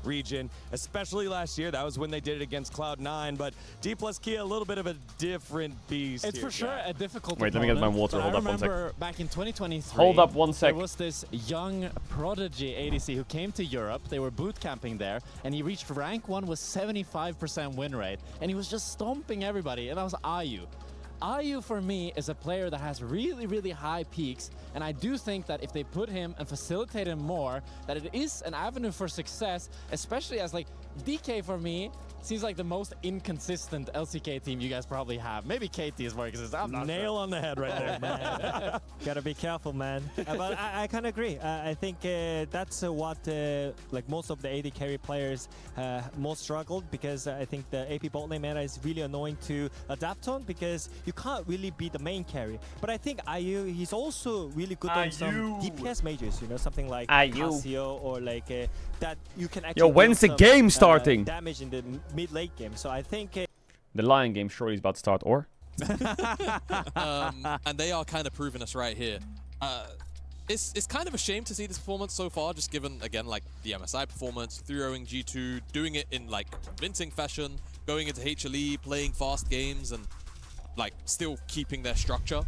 region, especially last year. That was when they did it against Cloud9, but D plus Kia, a little bit of a different beast. It's here, for sure a difficult Wait, let me get my water. Hold up 1 sec. I remember back in 2023. Hold up 1 sec. There was this young prodigy ADC who came to Europe. They were boot camping there, and he reached rank 1 with 75% win rate, and he was just stomping everybody, and that was Ayu. Ayu, for me, is a player that has really, really high peaks, and I do think that if they put him and facilitate him more, that it is an avenue for success, especially as, like, DK, for me, seems like the most inconsistent LCK team you guys probably have. Maybe KT is more consistent. I'm not Nail sure. on the head right there. Man. Gotta be careful, man. But I kind of agree. I think that's what like most of the AD carry players most struggled, because I think the AP bot lane meta is really annoying to adapt on, because you can't really be the main carry. But I think Ayu, he's also really good on some DPS majors, you know, something like Casio or like that you can actually. Yo, when's the game starting? Damage in the mid-late game. So I think The Lion game surely is about to start, or? And they are kind of proving us right here. It's kind of a shame to see this performance so far, just given, again, like the MSI performance, 3-0ing G2, doing it in like convincing fashion, going into HLE, playing fast games, and like still keeping their structure.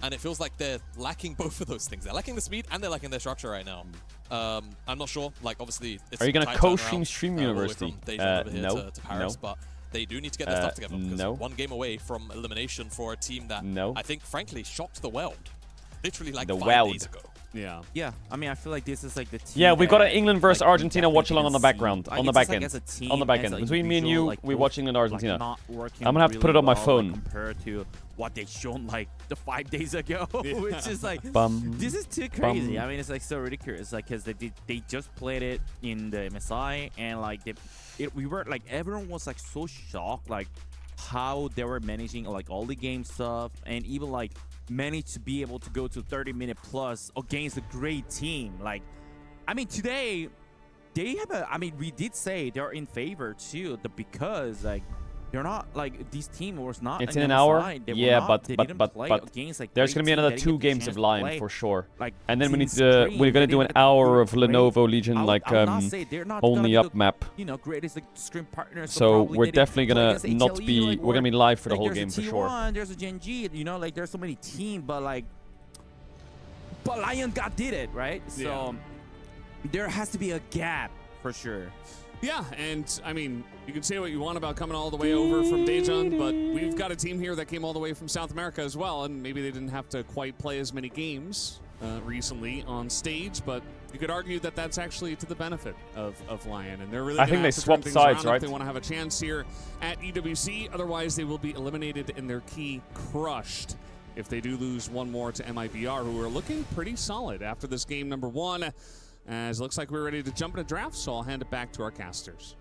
And it feels like they're lacking both of those things. They're lacking the speed and they're lacking their structure right now. I'm not sure. Like, obviously, it's Are you gonna tight co-stream turnaround, Stream all the way University? from Deja over here No. to Paris, but they do need to get their stuff together, because no. 1 game away from elimination for a team that I think, frankly, shocked the world. Literally like 5 days ago. Yeah. Yeah. I mean, I feel like this is like the team. Yeah, we got an England versus like, Argentina watch along on the background, like, on the it's back just, end. like, as a team, On the back as end. an Between me and individual, you, like, we watch England Argentina. Like, not working I'm gonna have to put it on my phone. Compared to what they shown like the 5 days ago, which is like, Bum. this is too crazy. Bum. I mean, it's like so ridiculous. Like, cause they just played it in the MSI, and like we were like, everyone was like so shocked, like how they were managing like all the game stuff, and even like managed to be able to go to 30-minute plus against a great team. Like, I mean, today they have a. I mean, we did say they're in favor too, because like they're not like this team was not. It's in an MSI. hour. They were Yeah, not, they didn't but play against, like, there's great gonna be team another that didn't 2 get the games chance of to Lion play. for sure. Like, And then we need teams to train, we're gonna they do an didn't hour of play. Lenovo Legion, like I would not say they're not only gonna up be map. you know, greatest like scrim partners. So probably we're they didn't definitely play gonna against not HLE, be. like, We're gonna be live for the whole there's game a for T1, sure. There's a GENG, you know, like there's so many teams, but like, but Lion God did it, right? So there has to be a gap for sure. Yeah, and I mean, you can say what you want about coming all the way over from Daejeon, but we've got a team here that came all the way from South America as well, and maybe they didn't have to quite play as many games recently on stage, but you could argue that that's actually to the benefit of Lion, and they're really. I think they swapped sides, right? If they want to have a chance here at EWC, otherwise they will be eliminated and their key crushed if they do lose 1 more to MIBR, who are looking pretty solid after this game number 1. As it looks like we're ready to jump into draft, so I'll hand it back to our casters.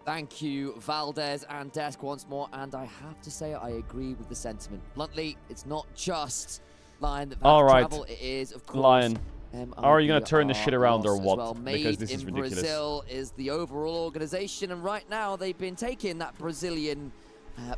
Thank you, Valdez and Desk once more, and I have to say I agree with the sentiment. Bluntly, it's not just Lion that All right, travel, it is, of course, Lion. Are you gonna turn this shit around or what? Well. Because this is Made in ridiculous. Brazil is the overall organization, and right now they've been taking that Brazilian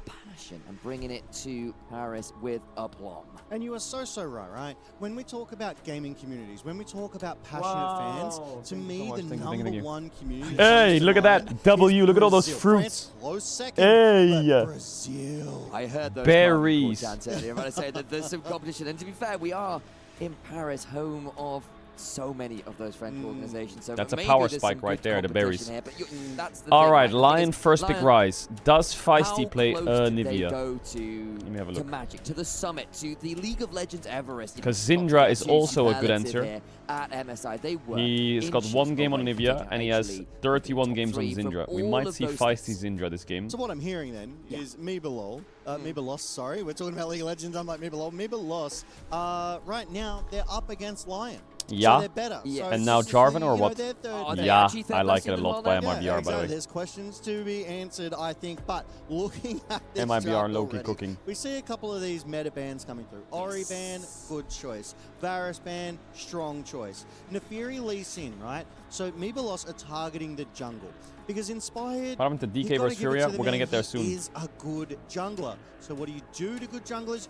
passion and bringing it to Paris with aplomb. And you are so right? When we talk about gaming communities, when we talk about passionate fans, to me, the number one community. Hey, look at that W! Look at all those fruits. Close second, Hey, Brazil. I heard those berries. earlier. I'm going to say that there's some competition, and to be fair, we are in Paris, home of so many of those French organizations. So That's a maybe power there's spike some right good there, the berries. competition here, but that's the All thing, right, right? The thing Lion is, first pick Lion, Rise. Does how Feisty play close do they Nivea? go to, Let me have a to look. Magic, to the Summit, to the League of Legends Everest? Because Syndra is also a good answer. At MSI, they were He's got 1 game on Nivea, and he has 31 games on 3 from Syndra. We all might of see those Feisty Syndra this game. So what I'm hearing then is Meebalol, Meebalos, sorry, we're talking about League of Legends, I'm like Meebalol, Meebalos, right now they're up against Lion. Yeah, So they're better. So and now Jarvan or what? Yeah, I like it a lot by MIBR, by the way. There's questions to be answered, I think, but looking at this MIBR draft low-key already, cooking. we see a couple of these meta bans coming through. Ori ban, good choice. Varus ban, strong choice. Nefiri Lee Sin, right? So Meebalos are targeting the jungle. Because Inspired, What happened to DK versus Furia? We're gonna get there soon. He is a good jungler. So what do you do to good junglers?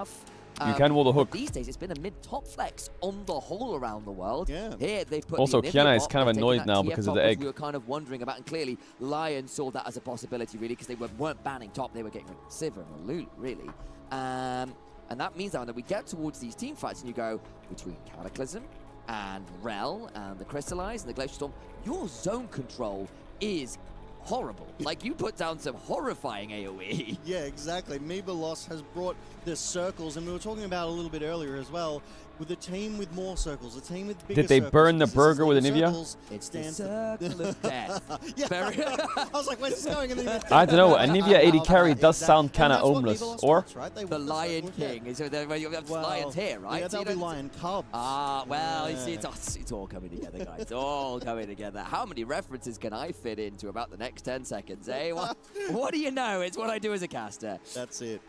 enough. You can wall the hook. These days, it's been a mid-top flex on the whole around the world. Yeah. Here, they put Also, the Anivia Kiana is bot, kind of they've taken annoyed that now TF because of top, the as egg. we were kind of wondering about, and clearly, Lion saw that as a possibility, really, because they weren't banning top, they were getting rid of Sivir and Lulu, really. And that means that when we get towards these team fights and you go between Cataclysm and Rel and the Crystallize and the Glacial Storm, your zone control is horrible. Like, you put down some horrifying AoE. Yeah, exactly. Mibalos has brought the circles, and we were talking about a little bit earlier as well, with a team with more circles, a team with bigger Did they circles. burn the This is burger with the Anivia? circles. It's the circle of death. Yeah. I was like, where's this going? And then I don't know. Anivia 80 carry does sound kind of homeless. Or? Right? The Lion King. So you have lions here, right? Yeah, So that'll be Lion Cubs. Ah, well, you see, it's all coming together, guys. It's all coming together. How many references can I fit into about the next 10 seconds, eh? What do you know? It's what I do as a caster. That's it.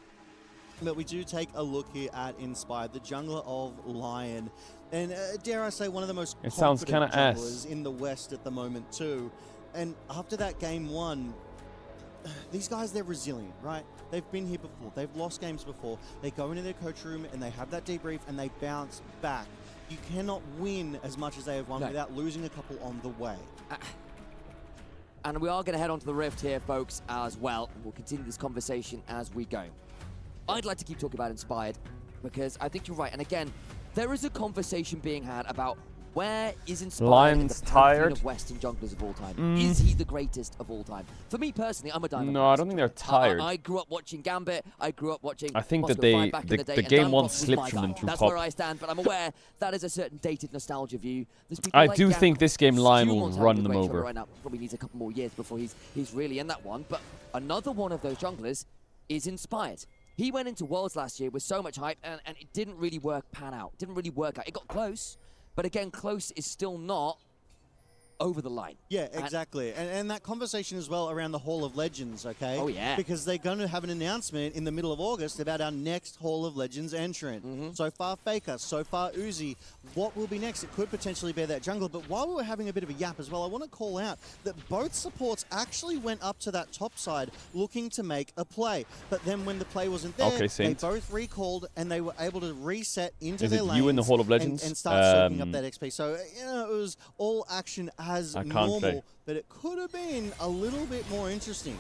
But we do take a look here at Inspired, the jungler of Lion. And dare I say, one of the most It sounds confident kinda ass. junglers in the West at the moment, too. And after that game one, these guys, they're resilient, right? They've been here before. They've lost games before. They go into their coach room and they have that debrief and they bounce back. You cannot win as much as they have won without losing a couple on the way. And we are going to head on to the Rift here, folks, as well. We'll continue this conversation as we go. I'd like to keep talking about Inspired because I think you're right. And again, there is a conversation being had about where is Inspired Lion's in the pantheon tired. of Western junglers of all time. Is he the greatest of all time? For me personally, I'm a Diamond. No, I don't think they're tired. I grew up watching Gambit. I grew up watching. I think that Moscow Fire they back in the day, the and game Diamond once Box was slipped my from guy. them through That's pop. where I stand, but I'm aware that is a certain dated nostalgia view. There's people I like do Gambit. think this game Lion will Stu run Mon's them having a great over. shot right now. Probably needs a couple more years before he's really in that one. But another one of those junglers is Inspired. He went into Worlds last year with so much hype, and it didn't really pan out. Didn't really work out. It got close, but again, close is still not over the line. Yeah, exactly. And that conversation as well around the Hall of Legends, okay? Oh, yeah. Because they're going to have an announcement in the middle of August about our next Hall of Legends entrant. So far, Faker. So far, Uzi. What will be next? It could potentially be that jungle. But while we were having a bit of a yap as well, I want to call out that both supports actually went up to that top side looking to make a play. But then when the play wasn't there, Okay, Saint. they both recalled and they were able to reset into Is their it lanes you in the Hall of Legends? and start soaking up that XP. So, you know, it was all action as I can't normal. play. But it could have been a little bit more interesting.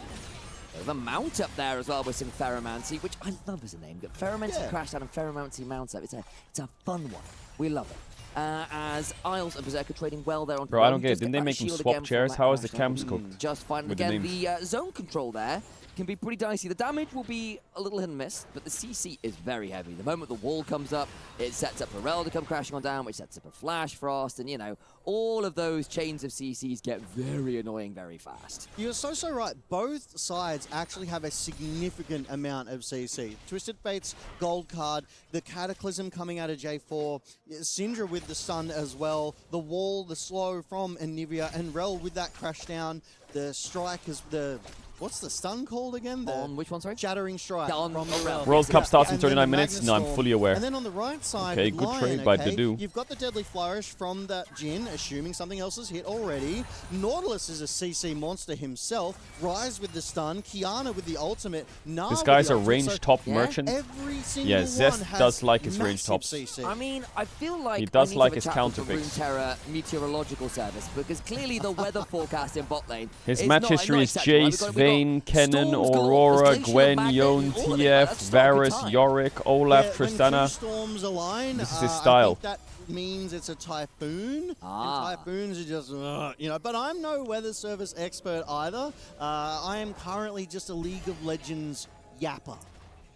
The mount up there as well with some Ferromancy, which I love as a name. Ferromancy Yeah. Crash Down and Ferromancy Mount Up. It's a fun one. We love it. As Isles and Berserker trading well there on Bro, I don't get it. Didn't they make them swap chairs? How is the cams cooked? Just fine. with the Again, names? the zone control there can be pretty dicey. The damage will be a little hit and miss, but the CC is very heavy. The moment the wall comes up, it sets up for Rel to come crashing on down, which sets up a Flash Frost, and, you know, all of those chains of CCs get very annoying very fast. You're so right. Both sides actually have a significant amount of CC. Twisted Fate's gold card, the Cataclysm coming out of J4, Syndra with the stun as well, the wall, the slow from Anivia, and Rel with that crash down. The strike is the... What's the stun called again? On which one, sorry? Shattering Strike. Yeah, on Rel. World Cup starts in And then 39 the minutes? No, I'm Magnastorm. fully aware. And then on the right side, Okay, with good Lion, trade by okay, Dedu. you've got the Deadly Flourish from that Jhin, assuming something else is hit already. Nautilus is a CC monster himself. Rise with the stun. Kiana with the ultimate. Nah This with guy's the a ultimate. range So top merchant. Every single Yeah, one Zest has does like his range massive tops. CC. I mean, I feel like He does I need like to his have a chat counter with the picks. Runeterra meteorological service, because clearly the weather forecast in bot lane His is match not history is acceptable, right? Jace, We've got Vayne, Kennen, storms galore, Aurora, there's Glacier, Gwen, Magnet, Yone, and all of it, TF, that's not a good Varus, time. Yorick, Olaf, When two Tristana. storms align, This is his I style. think that means it's a typhoon. Ah. And typhoons are just, you know, but I'm no weather service expert either. I am currently just a League of Legends yapper.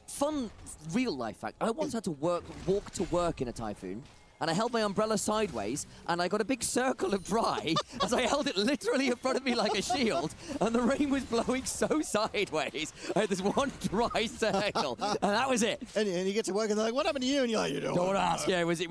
Fun real life fact. I once had to walk to work in a typhoon, and I held my umbrella sideways, and I got a big circle of dry as I held it literally in front of me like a shield, and the rain was blowing so sideways. I had this one dry circle, and that was it. And you get to work, and they're like, "What happened to you?" And you're like, "You Don't ask. Yeah, it was a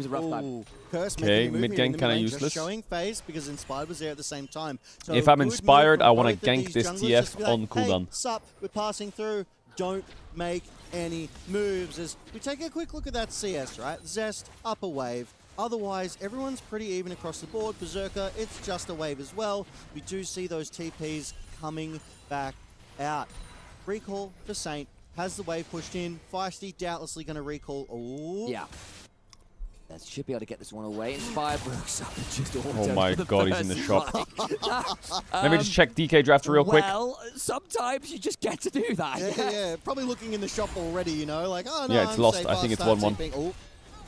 rough time. Ooh, Curse Okay, making a move mid here in gank the kinda mid lane, just useless. showing face because Inspired was there at the same time. So If I'm good move inspired, from I wanna both of gank these this junglers TF just to be like, on cooldown. Hey, sup, we're passing through. Don't make any moves. As we take a quick look at that CS, right? Zest, upper wave. Otherwise, everyone's pretty even across the board. Berserker, it's just a wave as well. We do see those TPs coming back out. Recall for Saint. has the wave pushed in. Feisty doubtlessly going to recall. Oh. Yeah. That should be able to get this one away. Inspired walks up and just Oh my god, he's in the shop. shop. Let me just check DK draft real quick. Well, sometimes you just get to do that. Yeah. Probably looking in the shop already, you know, like, oh no, Yeah, it's I'm lost. safe. I think it's I'll start 1-1. tipping. Oh.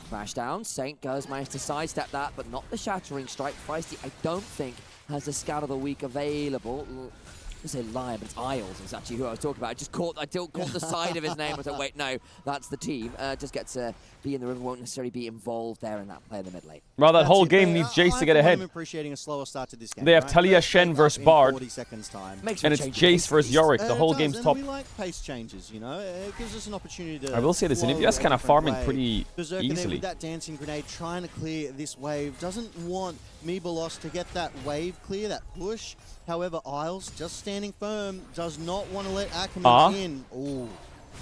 Smash down. Saint does manage to sidestep that, but not the shattering strike. Feisty, I don't think, has a scout of the week available. I was going to say Lion, but it's Isles is actually who I was talking about. I caught the side of his name. I was like, wait, no, that's the team. Just gets to be in the river, won't necessarily be involved there in that play in the mid lane. Well, that whole game needs Jace to get ahead. I'm appreciating a slower start to this game. They have right? Talia Shen versus Bard, and Makes it's Jace versus Yorick. The whole game's top. We like pace changes, you know. It gives us an opportunity to. I will say this, flow Anivia's kind of a farming different pretty way. Berserker there easily. with that dancing grenade, trying to clear this wave. Doesn't want Mebalos to get that wave clear, that push. However, Isles just standing firm, does not want to let Ackerman in. Ooh.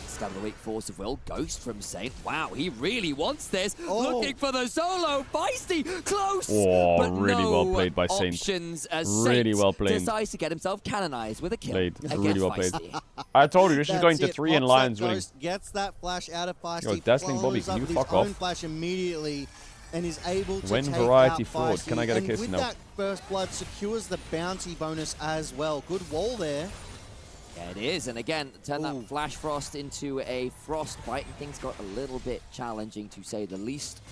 Stab of the weak force of will. Ghost from Saint. Wow, he really wants this. Oh. Looking for the solo. Feisty. Close. Oh, but really no well played by Saint. Options as Really Saint well played. decides to get himself canonized with a kill. Really well played. Feisty. I told you, this is going to That's it. 3 and Pops Lions that winning. Ghost, gets that flash out of Feisty. Yo, Dazzling Bobby, follows can up you with fuck his own off? flash immediately. And is able to When take variety out forward, Feisty. can I get a and kiss? with No. that first blood secures the bounty bonus as well. Good wall there. Yeah, it is. And again, turn that Flash Frost into a Frostbite, and things got a little bit challenging, to say the least.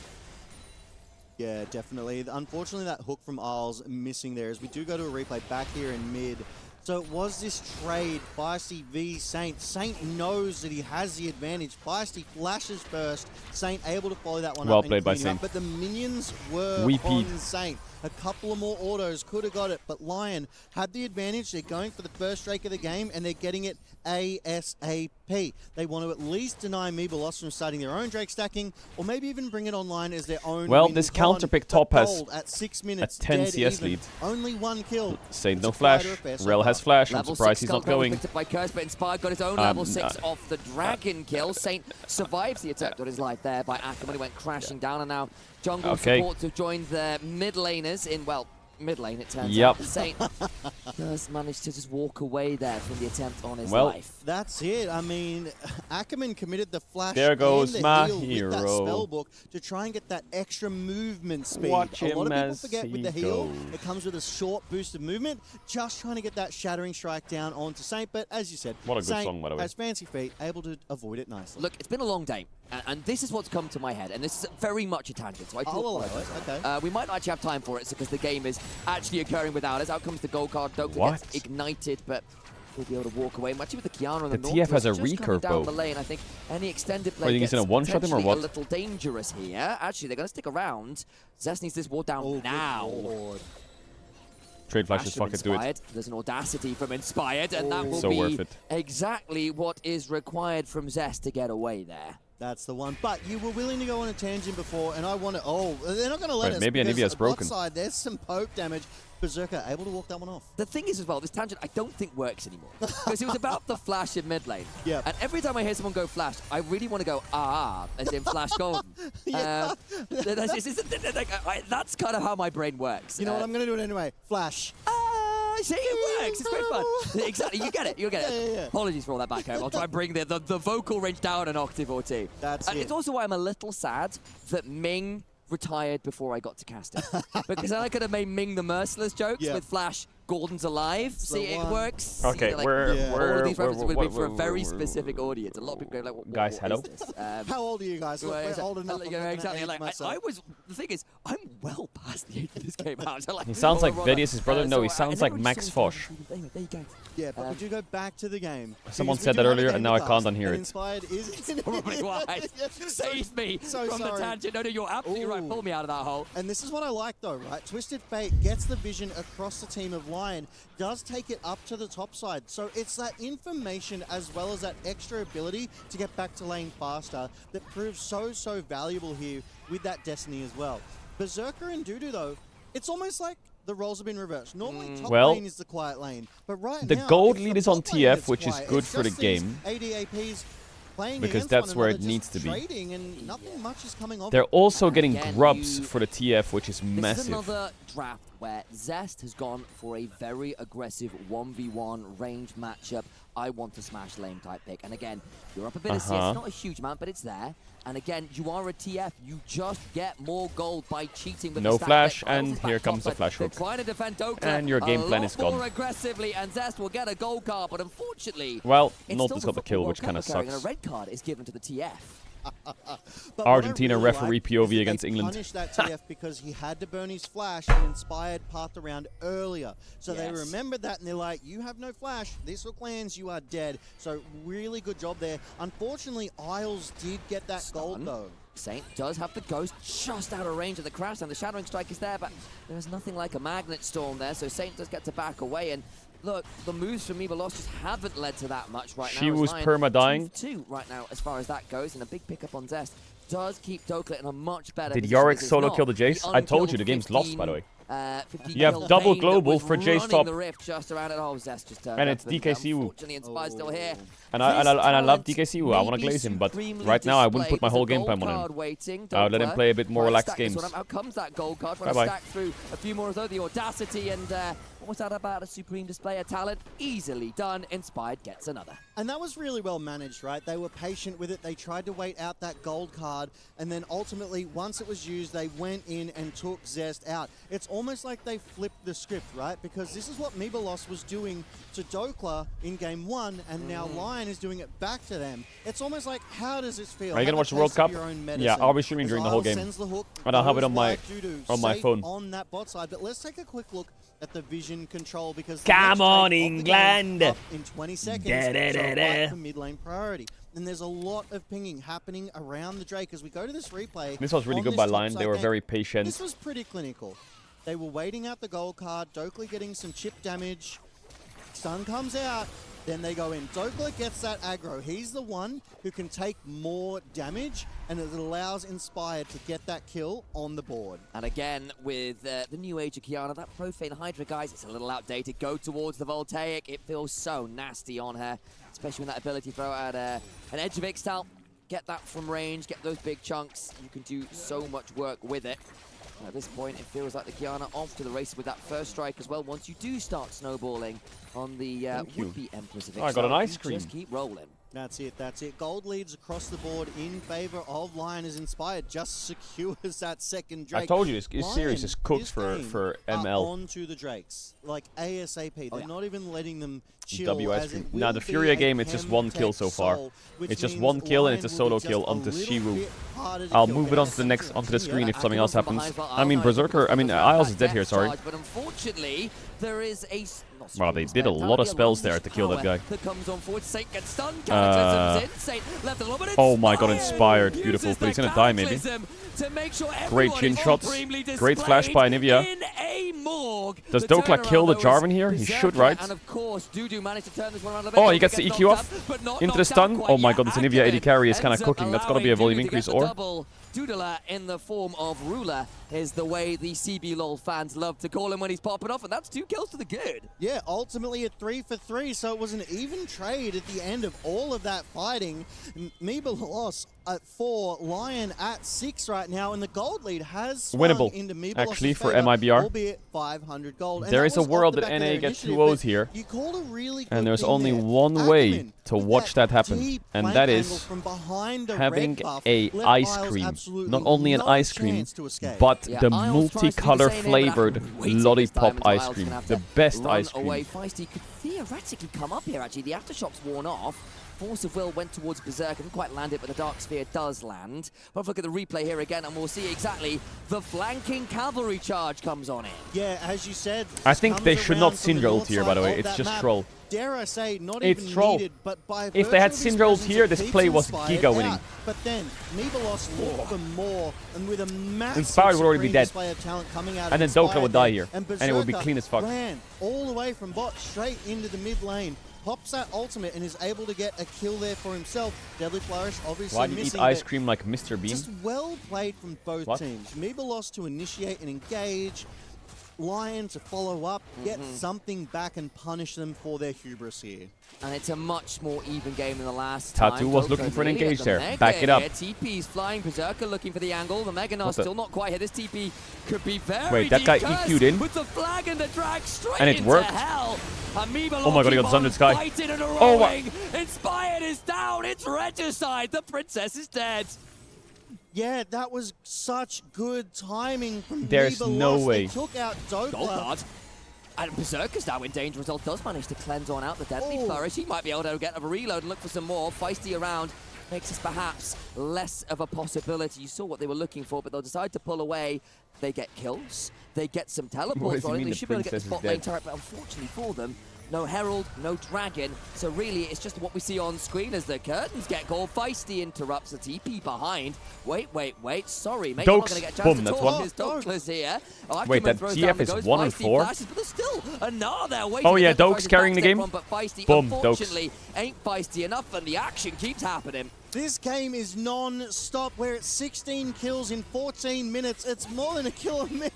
Yeah, definitely. Unfortunately, that hook from Isles missing there as we do go to a replay back here in mid. So it was this trade, Feisty v Saint. Saint knows that he has the advantage. Feisty flashes first. Saint able to follow that one Well up. played by and clean it up, Saint. But the minions were Weepied. on Saint. A couple of more autos, could have got it, but Lion had the advantage. They're going for the first Drake of the game, and they're getting it ASAP. They want to at least deny Mebalos from starting their own Drake stacking, or maybe even bring it online as their own. Well, win this con. counter pick But top has Gold at 6 minutes, a 10 dead CS even. lead. Only one kill. Saint no It's a flash. fighter affair so Rel far. has flash. I'm Level surprised 6 he's gold not going. picked up by Curse, but Inspired got his own level 6 off the Dragon kill. Saint survives the attack that is life there by Ackerman. He went crashing down, and now jungle Okay. supports have joined the mid laners in, well, mid lane, it turns Yep. out. Saint does manage to just walk away there from the attempt on his Well, life. That's it. I mean, Ackerman committed the flash There goes and the my heal with that hero. spell book to try and get that extra movement speed. Watch a lot him of people as forget with he the heal, goes. it comes with a short boost of movement, just trying to get that shattering strike down onto Saint. But as you said, What a good Saint song, by the way. has fancy feet, able to avoid it nicely. Look, it's been a long day, and this is what's come to my head, and this is very much a tangent, so I do I'll allow apologize. it, okay. We might not actually have time for it, because the game is actually occurring without us. Out comes the gold card. Dokka What? gets ignited, but we'll be able to walk away. Actually, with the Kiana and The the TF has a Nautilus just coming recurve down bow. the lane, I think any extended Are play you gets gonna one-shot him or potentially what? a little dangerous here. Actually, they're going to stick around. Zest needs this ward down now. Trade flashes, Flash from fuck it, do it. Inspired. There's an audacity from Inspired, and that will So be worth it. exactly what is required from Zest to get away there. That's the one. But you were willing to go on a tangent before, and I want to. Oh, they're not going to let Wait, us. maybe because Anivia's bot broken. Side, there's some poke damage. Berserker able to walk that one off. The thing is as well, this tangent I don't think works anymore. Because it was about the flash in mid lane. Yeah. And every time I hear someone go flash, I really want to go, as in flash golden. That's kind of how my brain works. You know what? I'm going to do it anyway. Flash. See, it works. It's great fun. Exactly. You get it. You get it. Yeah. Apologies for all that back home. I'll try and bring the vocal range down an octave or two. That's it. It's also why I'm a little sad that Ming retired before I got to casting. Because then I could have made Ming the merciless jokes with Flash, Gordon's alive. See, it works. Okay, You know, like, all of these references would be for a very specific audience. A lot of people go like, what, Guys, what hello? is this? How old are you guys? Look, we're old enough. I'm not gonna Exactly. age Like, myself. I was. The thing is, I'm well past the age of this game out. So, like, He sounds like Roller. Vedius' brother. No, he sounds I like never Max saw him Foch. There you go. Yeah, but would you go back to the game? Someone Because said we that do have a earlier, game and now I to can't pass, unhear and it. Inspired is Probably why. Save me So from the sorry. tangent. No, you're absolutely right. Pull me out of that hole. And this is what I like though, right? Twisted Fate gets the vision across the team of Lion, does take it up to the top side. So it's that information as well as that extra ability to get back to lane faster that proves so valuable here with that Destiny as well. Berserker and Dudu though, it's almost like the roles have been reversed. Normally top Well, lane is the quiet lane, but right the now gold it's lead the is on bot lane TF, that's which is quiet. good It's for the just these game. ADAPs playing Because against that's one where another, it needs just to be. trading and nothing much is coming of They're it. also getting Again, grubs for the TF, which is This is massive. another draft where Zest has gone for a very aggressive 1v1 range matchup. I want to smash lane type pick. And again, your up ability, it's not a huge amount, but it's there. And again, you are a TF. You just get more gold by cheating with No the stack flash, pick. and here comes the flash hook. Trying to defend Dokla And your game plan is gone. more aggressively, and Zest will get a gold card, but unfortunately, well, it's Nolte's still got the kill, which kind of and a sucks. red card is given to the TF. Argentina referee POV against England. Punished that TF because he had to burn his flash and Inspired path around earlier. So they remembered that and they're like, you have no flash, this hook lands, you are dead. So really good job there. Unfortunately, Isles did get that gold though. Saint does have the ghost just out of range of the crash, and the Shattering Strike is there, but there's nothing like a Magnet Storm there, so Saint does get to back away. And look, the moves from Mebalos just haven't led to that much right now. She was perma-dying. 2 right now as far as that goes, and a big pickup on Zest does keep Dokla in a much better Did position. Yorick This is solo not kill the Jace? the I told you, the game's lost, by the way. You have double global for Jace top. The rift just around it. Oh, Zest just turned And up, it's DKCU. Unfortunately, Inspired still here. And I love DKCU. I want to glaze him, but right now I wouldn't put my whole game plan on him. I would let him play a bit more relaxed games. Out comes that gold card. Trying to stack through a few more of those. The audacity and what was that about? A supreme display of talent. Easily done. Inspired gets another. And that was really well managed, right? They were patient with it. They tried to wait out that gold card. And then ultimately, once it was used, they went in and took Zest out. It's almost like they flipped the script, right? Because this is what Mebalos was doing to Dokla in game 1, and now Lion is doing it back to them. It's almost like, how does this feel? Are you going to watch the World Cup? Yeah, I'll be streaming during the whole game. And I'll have it on my phone. On that bot side. But let's take a quick look at the vision control, because come on, England! In 20 seconds, so for mid lane priority. And there's a lot of pinging happening around the Drake as we go to this replay. This was really good by Lion. They were very patient. This was pretty clinical. They were waiting out the gold card. Dokla getting some chip damage. Stun comes out. Then they go in. Dokla gets that aggro. He's the one who can take more damage, and it allows Inspired to get that kill on the board. And again, with the new age of Kiana, that Profane Hydra, guys, it's a little outdated. Go towards the Voltaic. It feels so nasty on her, especially with that ability to throw out an Edge of Ixtal. Get that from range, get those big chunks. You can do so much work with it. At this point, it feels like the Kiana off to the races with that first strike as well. Once you do start snowballing on the would-be Empress of Ixtal, I got an ice cream. Just keep rolling. That's it, that's it. Gold leads across the board in favor of Lion as Inspired just secures that second Drake. I told you, this series is cooked for ML. On to the Drakes, like ASAP. They're not even letting them chill. Now the Furia game, it's just one kill so far. It's just one kill and it's a solo kill onto Shiru. I'll move it onto the screen if something else happens. I mean Berserker, Isles is dead here, sorry. But unfortunately, there is a wow, they did a lot of spells there to kill that guy. Oh my god, Inspired, beautiful, but he's gonna die maybe. Great chin shots, great flash by Nivea. Does Dokla kill the Jarvan here? He should, right? Oh, he gets the EQ off into the stun. Oh my god, this Nivea AD carry is kind of cooking. That's gotta be a volume increase or... Doodler in the form of Ruler is the way the CB LOL fans love to call him when he's popping off, and that's 2 kills to the good. Yeah, ultimately a 3 for 3, so it was an even trade at the end of all of that fighting. Mebalos at 4, Lion at 6 right now, and the gold lead has winnable, into Mebalos's actually, for favor, MIBR. albeit 500 gold. There is a world that NA gets 2 O's here, and there's only one way to watch that happen, and that is having a ice cream. Not only an ice cream, but the multicolor flavored lollipop ice cream. The best ice cream. Away. Feisty could theoretically come up here, actually. The Aftershock's worn off. Force of Will went towards Berserk. Didn't quite land it, but the Dark Sphere does land. But look at the replay here again, and we'll see exactly the flanking cavalry charge comes on in. Yeah, as you said, I think they should not Syndra ult here, by the way. It's just troll. Dare I say, not it's even troll. Needed, but by if they had Syndra ult here, this play was Giga winning. But then Mebalos looked for more, and with a massive Inspired would already be dead. Of talent coming out and then Dokla would die here, and it would be clean as fuck. Ran all the way from bot straight into the mid lane. Pops that ultimate and is able to get a kill there for himself. Deadly Flourish obviously Why do you eat ice cream like Mr. Bean? Just well played from both teams. Mebalos to initiate and engage. Lion to follow up, get something back and punish them for their hubris here. And it's a much more even game than the last Tattoo time. was looking for an engage there. Back it up. TP's flying, Berserker looking for the angle. The Mega Gnar still not quite here. This TP could be very Wait, that guy EQ'd in? with the flag and the drag straight And it into worked. hell. Oh my god, he got Sundered Sky. Fighting and Oh, rolling. Inspired is down. It's regicide. The princess is dead. Yeah, that was such good timing from There's Neva no Lost. way. They took out Gold Dokla. guard. And Berserker's now in danger as well. Does manage to cleanse on out the Deadly Flourish. He might be able to get a reload and look for some more. Feisty around makes this perhaps less of a possibility. You saw what they were looking for, but they'll decide to pull away. They get kills. They get some teleports rolling. They should be able to get the spot lane turret, but unfortunately for them, no Herald, no Dragon. So really, it's just what we see on screen as the curtains get called. Feisty interrupts the TP behind. Wait. Sorry, mate. I'm not going to get a chance to talk. His Dokla's here. Wait, that GF is 1 and 4? Flashes, but there's still Gnar there waiting. Oh yeah, Doke's carrying the game. But Feisty, Boom, unfortunately, ain't feisty enough, and the action keeps happening. This game is non-stop. We're at 16 kills in 14 minutes. It's more than a kill a minute.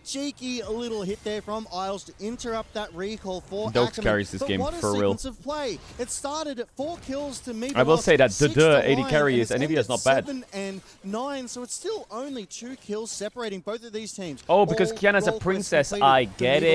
Cheeky little hit there from Isles to interrupt that recall for Dokes Ackerman. carries this But game what a for real. sequence of play. It started at 4 kills to me. I will say that the 80 carry is Anivia is not bad. 7 and 9, so it's still only 2 kills separating both of these teams. Oh, because All Kiana's a role quests princess. completed I for get Neva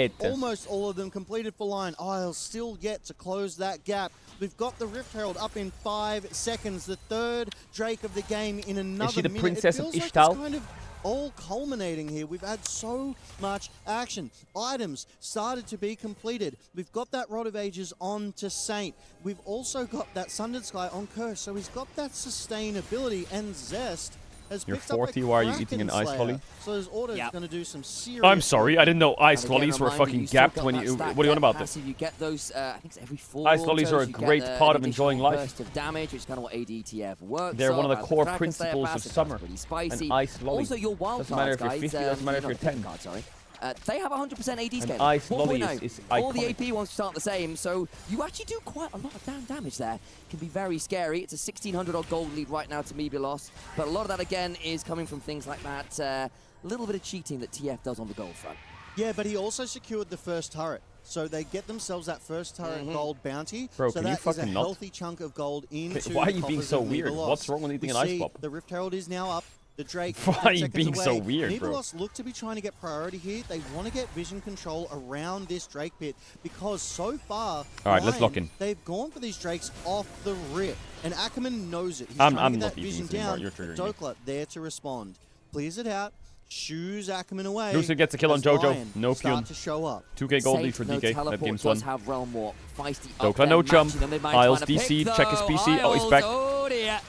it. Lost. Almost all of them completed for Lion. Isles still yet to close that gap. We've got the Rift Herald up in 5 seconds. The third Drake of the game in another Is she the minute. princess it of feels Ishtal? Like it's kind of all culminating here. We've had so much action. Items started to be completed. We've got that Rod of Ages on to Saint. We've also got that Sundered Sky on Curse. So he's got that sustainability, and Zest has You're picked up 40, a why are you Kraken eating an ice Slayer. volley? So his order is going to do some serious... I'm sorry, I didn't know ice And again, lollies were reminder, fucking you still gapped got when that you. stack What are you on get about passive. You get those, I think it's every 4 Ice lollies are a autos, you get great the part of additional enjoying life. burst of damage, which is kind of what ADTF works. They're one of the off. core Kraken Slayer principles of passive, summer. that's pretty spicy. An ice lolly. Also, your wild Doesn't matter cards, if you're guys, 50, doesn't matter if no, you're 10. Cards, sorry. They have 100% AD scaling. ice lolly 4.0. is All the iconic. AP ones start the same, so you actually do quite a lot of damn damage there. Can be very scary. It's a 1,600 odd gold lead right now to Mebilos, but a lot of that again is coming from things like that little bit of cheating that TF does on the gold front. Yeah, but he also secured the first turret. So they get themselves that first turret gold bounty. Bro, so can you that is a fucking not? healthy chunk of gold into Why are the you being coffers so of weird? Mebilos. What's wrong with eating We an ice see pop? The Rift Herald is now up. The Drake. Why 10 are you seconds being so away. weird, bro? Mebilos look to be trying to get priority here. They want to get vision control around this Drake pit because so far, All right, let's Lion, lock in. They've gone for these Drakes off the rip, and Ackerman knows it. He's I'm trying to not get that eating vision this anymore. down. You're triggering me. Dokla there to respond. Clears it out. Shoos Ackerman away. Lucid gets a kill on as Jojo. Lion No start Pyun. to show up. 2k gold Safe, lead for no DK. That teleport game's does won. have Realm Walk. Feisty Dokla up no there, jump. matching them. They might Isles find a pick, DC. Check his though. PC. Oh, he's Isles, back. oh dear.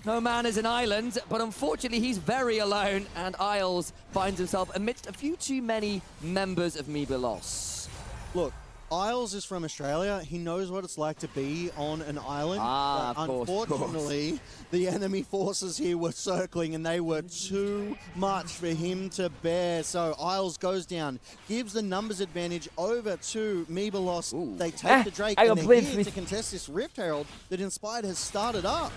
No man is an island, but unfortunately he's very alone, and Isles finds himself amidst a few too many members of Mebilos. Look, Isles is from Australia. He knows what it's like to be on an island. Ah, But of course. unfortunately, the enemy forces here were circling, and they were too much for him to bear. So Isles goes down, gives the numbers advantage over to Mebilos. They take the Drake, I and they're believe here me. to contest this Rift Herald that Inspired has started up.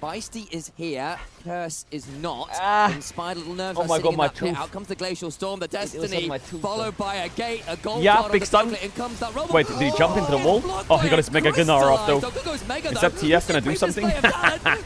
Feisty is here, Curse is not. Inspired little nerves Oh are my sitting God, in my that pit. tooth. Out comes the Glacial Storm, the was on Destiny, my tooth, followed by a gate, a gold Yeah, card on big the stun. Doublet. In comes that Rumble. Wait, did he jump into the wall? Oh, he got his Mega Gnar off though. Is that TF gonna do something?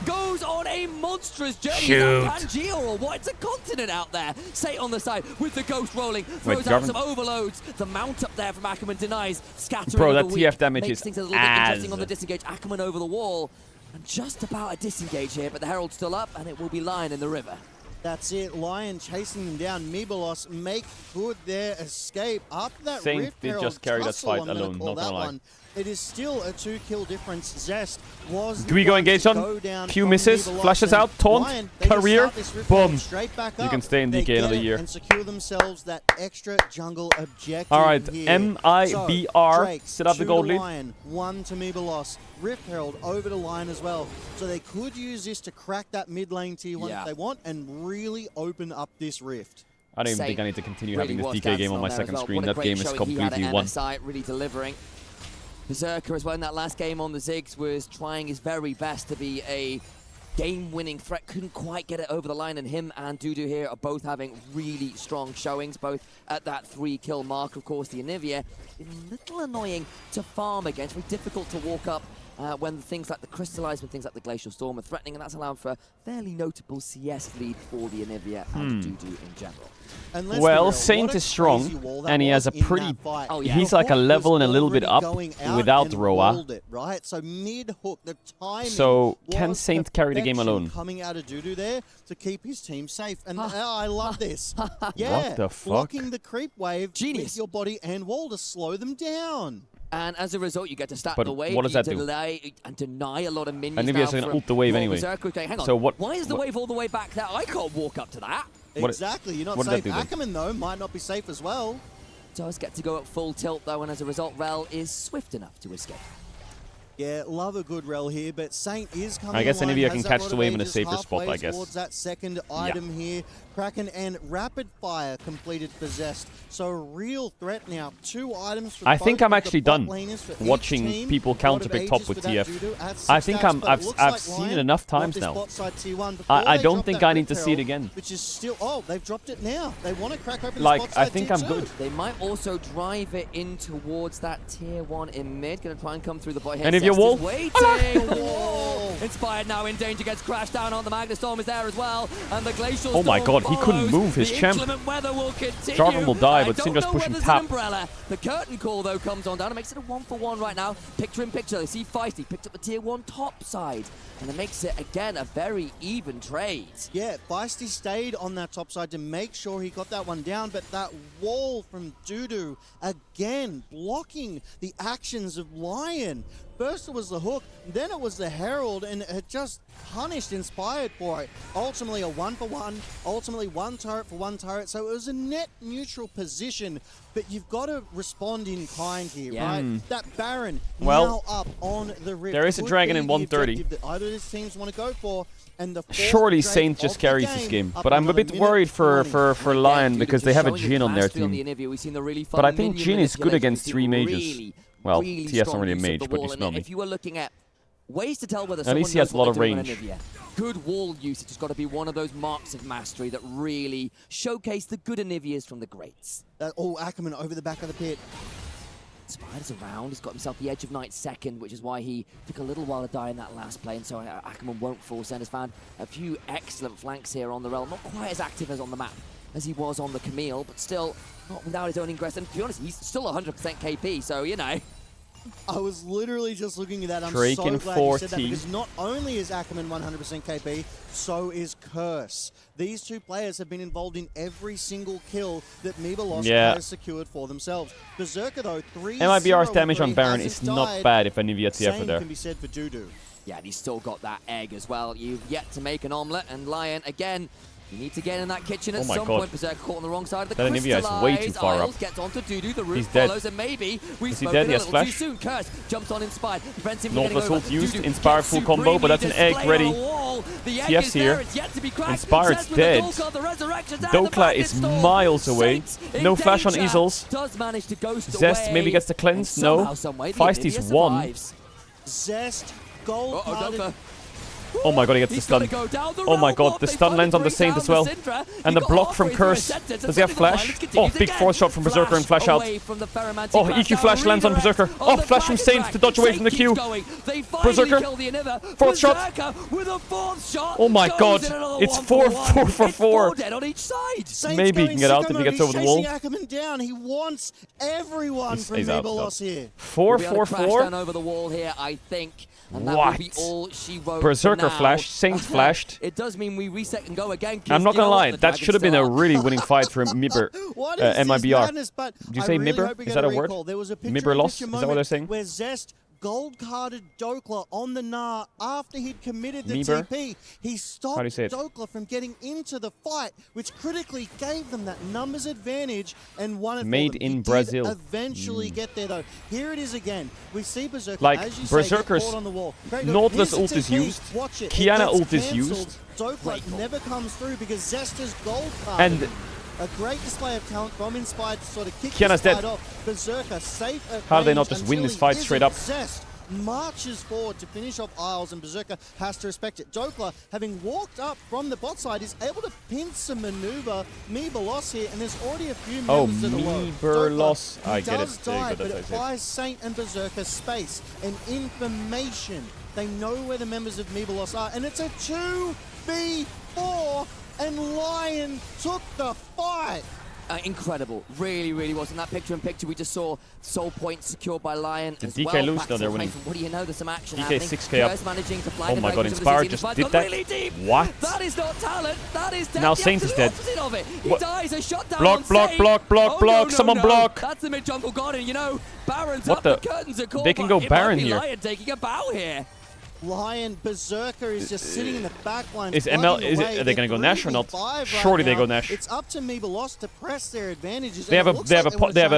Goes on a monstrous journey. Shoot. Is that Pangea or what? It's a continent out there. Sate on the side with the Ghost rolling. Throws out Garvin. some overloads. The mount up there from Ackerman denies. Scattering Bro, of that the weak. TF damage Makes is things a little bit interesting on the ass. disengage. Ackerman over the wall. And just about a disengage here, but the Herald's still up, and it will be Lion in the river. That's it. Lion chasing them down. Mebilos make good their escape. After that Saint Rift did Herald just carry that tussle, fight I'm gonna alone, call not gonna that lie. one. It is still a 2-kill difference. Zest was Do we go engage on? Q misses, flashes out, taunt, career, boom. You can stay in DK another year. And secure themselves that extra jungle objective. All right, here. MIBR, So, Drake, set up the 2 gold to lead. Lion, 1 to Mebilos. Rift Herald over to Lion as well. So they could use this to crack that mid lane tier 1 if they want and really open up this rift. I don't even think I need to continue having this DK game on my second screen. That game is completely won. MSI really delivering. Berserker as well in that last game on the Ziggs was trying his very best to be a game-winning threat. Couldn't quite get it over the line, and him and Dudu here are both having really strong showings, both at that 3-kill mark. Of course, the Anivia, a little annoying to farm against, very difficult to walk up when things like the Crystallize, when things like the Glacial Storm are threatening, and that's allowing for a fairly notable CS lead for the Anivia and Dudu in general. Well, Saint is strong, and he has a pretty... He's like a level and a little bit up without Roa. Right? So mid-hook, the timing. So can Saint carry the game alone? Coming out of Dudu there to keep his team safe, and I love this. Yeah, what the fuck? Blocking the creep wave with your body and wall to slow them down. And as a result, you get to start But the wave, what does that do? delay and deny a lot of minions. And Nivea's going to ult the wave anyway. Hang on. So what? Why is the wave all the way back there? I can't walk up to that. Exactly, you're not safe. Ackerman, though, might not be safe as well. Does get to go at full tilt, though, and as a result, Rel is swift enough to escape. Yeah, love a good Rel here, but Saint is coming. I guess along, Anivia can catch the wave in a ages safer spot, I guess. Towards that second item here. Kraken and Rapid Fire completed Possessed. So a real threat now. 2 items for I think I'm both actually of the done bot laners for watching each team. people counter pick top with TF. I think I've seen it enough times now. I don't think I need to see it again. Which is still, they've dropped it now. They want to crack open like, the spot I think I'm good. They might also drive it in towards that tier 1 in mid. Gonna try and come through the bot here. And if your wall? Inspired now in danger, gets crashed down on the Magnus Storm is there as well, and the Glacial Oh my Storm god, he couldn't move his champ. Weather will continue. Jarvan will die, but Syndra's pushing tap. The curtain call though comes on down. It makes it a 1-for-1 right now. Picture in picture. They see Feisty picked up the tier 1 top side, and it makes it again a very even trade. Yeah, Feisty stayed on that top side to make sure he got that one down, but that wall from Dudu again blocking the actions of Lion. First it was the hook, then it was the Herald, and it just punished Inspired for it. Ultimately a 1-for-1, ultimately 1 turret for 1 turret, so it was a net neutral position, but you've got to respond in kind here, right? That Baron now up on the Rift. There is a dragon in 130. That either of these teams want to go for. And surely Saint just carries this game, but I'm a bit worried for Lion because they have a Jhin on their team. But I think Jhin is good against 3 mages. Well, TS not really a mage, but you smell me. If you were looking at ways to tell whether at least he has a lot of range. Good wall usage has got to be one of those marks of mastery that really showcase the good Anivias from the greats. Ackerman over the back of the pit. Spider's around, he's got himself the Edge of Night second, which is why he took a little while to die in that last play, and so Ackerman won't force end. Has found a few excellent flanks here on the Realm, not quite as active as on the map as he was on the Camille, but still not without his own ingress, and to be honest, he's still 100% KP, so, you know. I was literally just looking at that. I'm Drake so in glad 40. you said that, because not only is Ackerman 100% KP, so is Curse. These 2 players have been involved in every single kill that Miba has secured for themselves. Berserker, though, 3 MIBR's damage on Baron is not bad if Anivia TF are there. Same can be said for Dudu. Yeah, and he's still got that egg as well. You've yet to make an omelet, and Lion, again, you need to get in that kitchen at some point. Berserker caught on the wrong side of the that Anivia is way too far up. Gets onto Dudu, the roof He's dead. follows, and maybe is he dead? He has flash. Too soon. Curse jumps on Inspired. Northwest ult used. Inspired full combo, but that's an egg ready. TF's here. Inspired's dead. Dokla is miles away. No flash on Easels. Zest maybe gets the cleanse. No. Feisty's 1. Zest, gold. Oh my god, he gets the stun. Oh my god, the stun lands on the Saint as well. And the block from Curse. Does he have flash? Oh, big force shot from Berserker and flash out. Oh, EQ flash lands on Berserker. Oh, flash from Saint to dodge away from the Q. Berserker. 4th shot. Oh my god, it's 4 for 4. Maybe he can get out if he gets over the wall. Ackerman down. He wants everyone from Miba here. 4 for 4. Over the wall here, I think. And that will be all she wrote. Berserker flashed, Saint flashed. It does mean we reset and go again. I'm not gonna lie, that should have been a really winning fight for Mibber. MIBR. Did you say Mibber? Is that a word? Mibber loss? Is that what they're saying? Where Zest gold-carded Dokla on the Gnar after he'd committed the TP. He stopped Dokla from getting into the fight, which critically gave them that numbers advantage and won it. Made for them. in He Brazil. did eventually get there though. Here it is again. We see Berserker, like as you Berserker's say, on the wall. Nautilus ult is used, Kiana ult is used. Dokla never comes through because Zest is gold-carded. And a great display of talent from Inspired to sort of kick Kiana's this fight dead. off. Berserker safe at how do they range not just win until this he fight straight up? Zest marches forward to finish off Isles, and Berserker has to respect it. Dokla, having walked up from the bot side, is able to pinch and maneuver Meeberlos here, and there's already a few members of the low. Meeberlos. I get does it. die, But but it buys Saint and Berserker space and information. They know where the members of Meeberlos are, and it's a 2v4, and Lion took the fight. Incredible. Really, really was. In that picture-in-picture, we just saw soul points secured by Lion Did as DK well. lose? Back No, to they're the winning. frame. What do you know? There's some action DK happening. 6k up. Just managing to blind Oh the my god, Dragons of the Inspired Zine. just Inspired did got that? really deep. What? That is not talent. That is death. Now The Saint is dead. opposite of it. He What? dies a shot down Block, on block, Saint. block, block, Oh, block. no, Someone no. block. That's the mid-jungle god, and you know, Baron's What up, the- the curtains are called. They can go but Baron it might be here. Lion taking a bow here. Lion Berserker is just sitting in the back line. Is ML? Are they gonna go Nash or not? Surely they go Nash. It's up to Meeberlos to press their advantages. They have a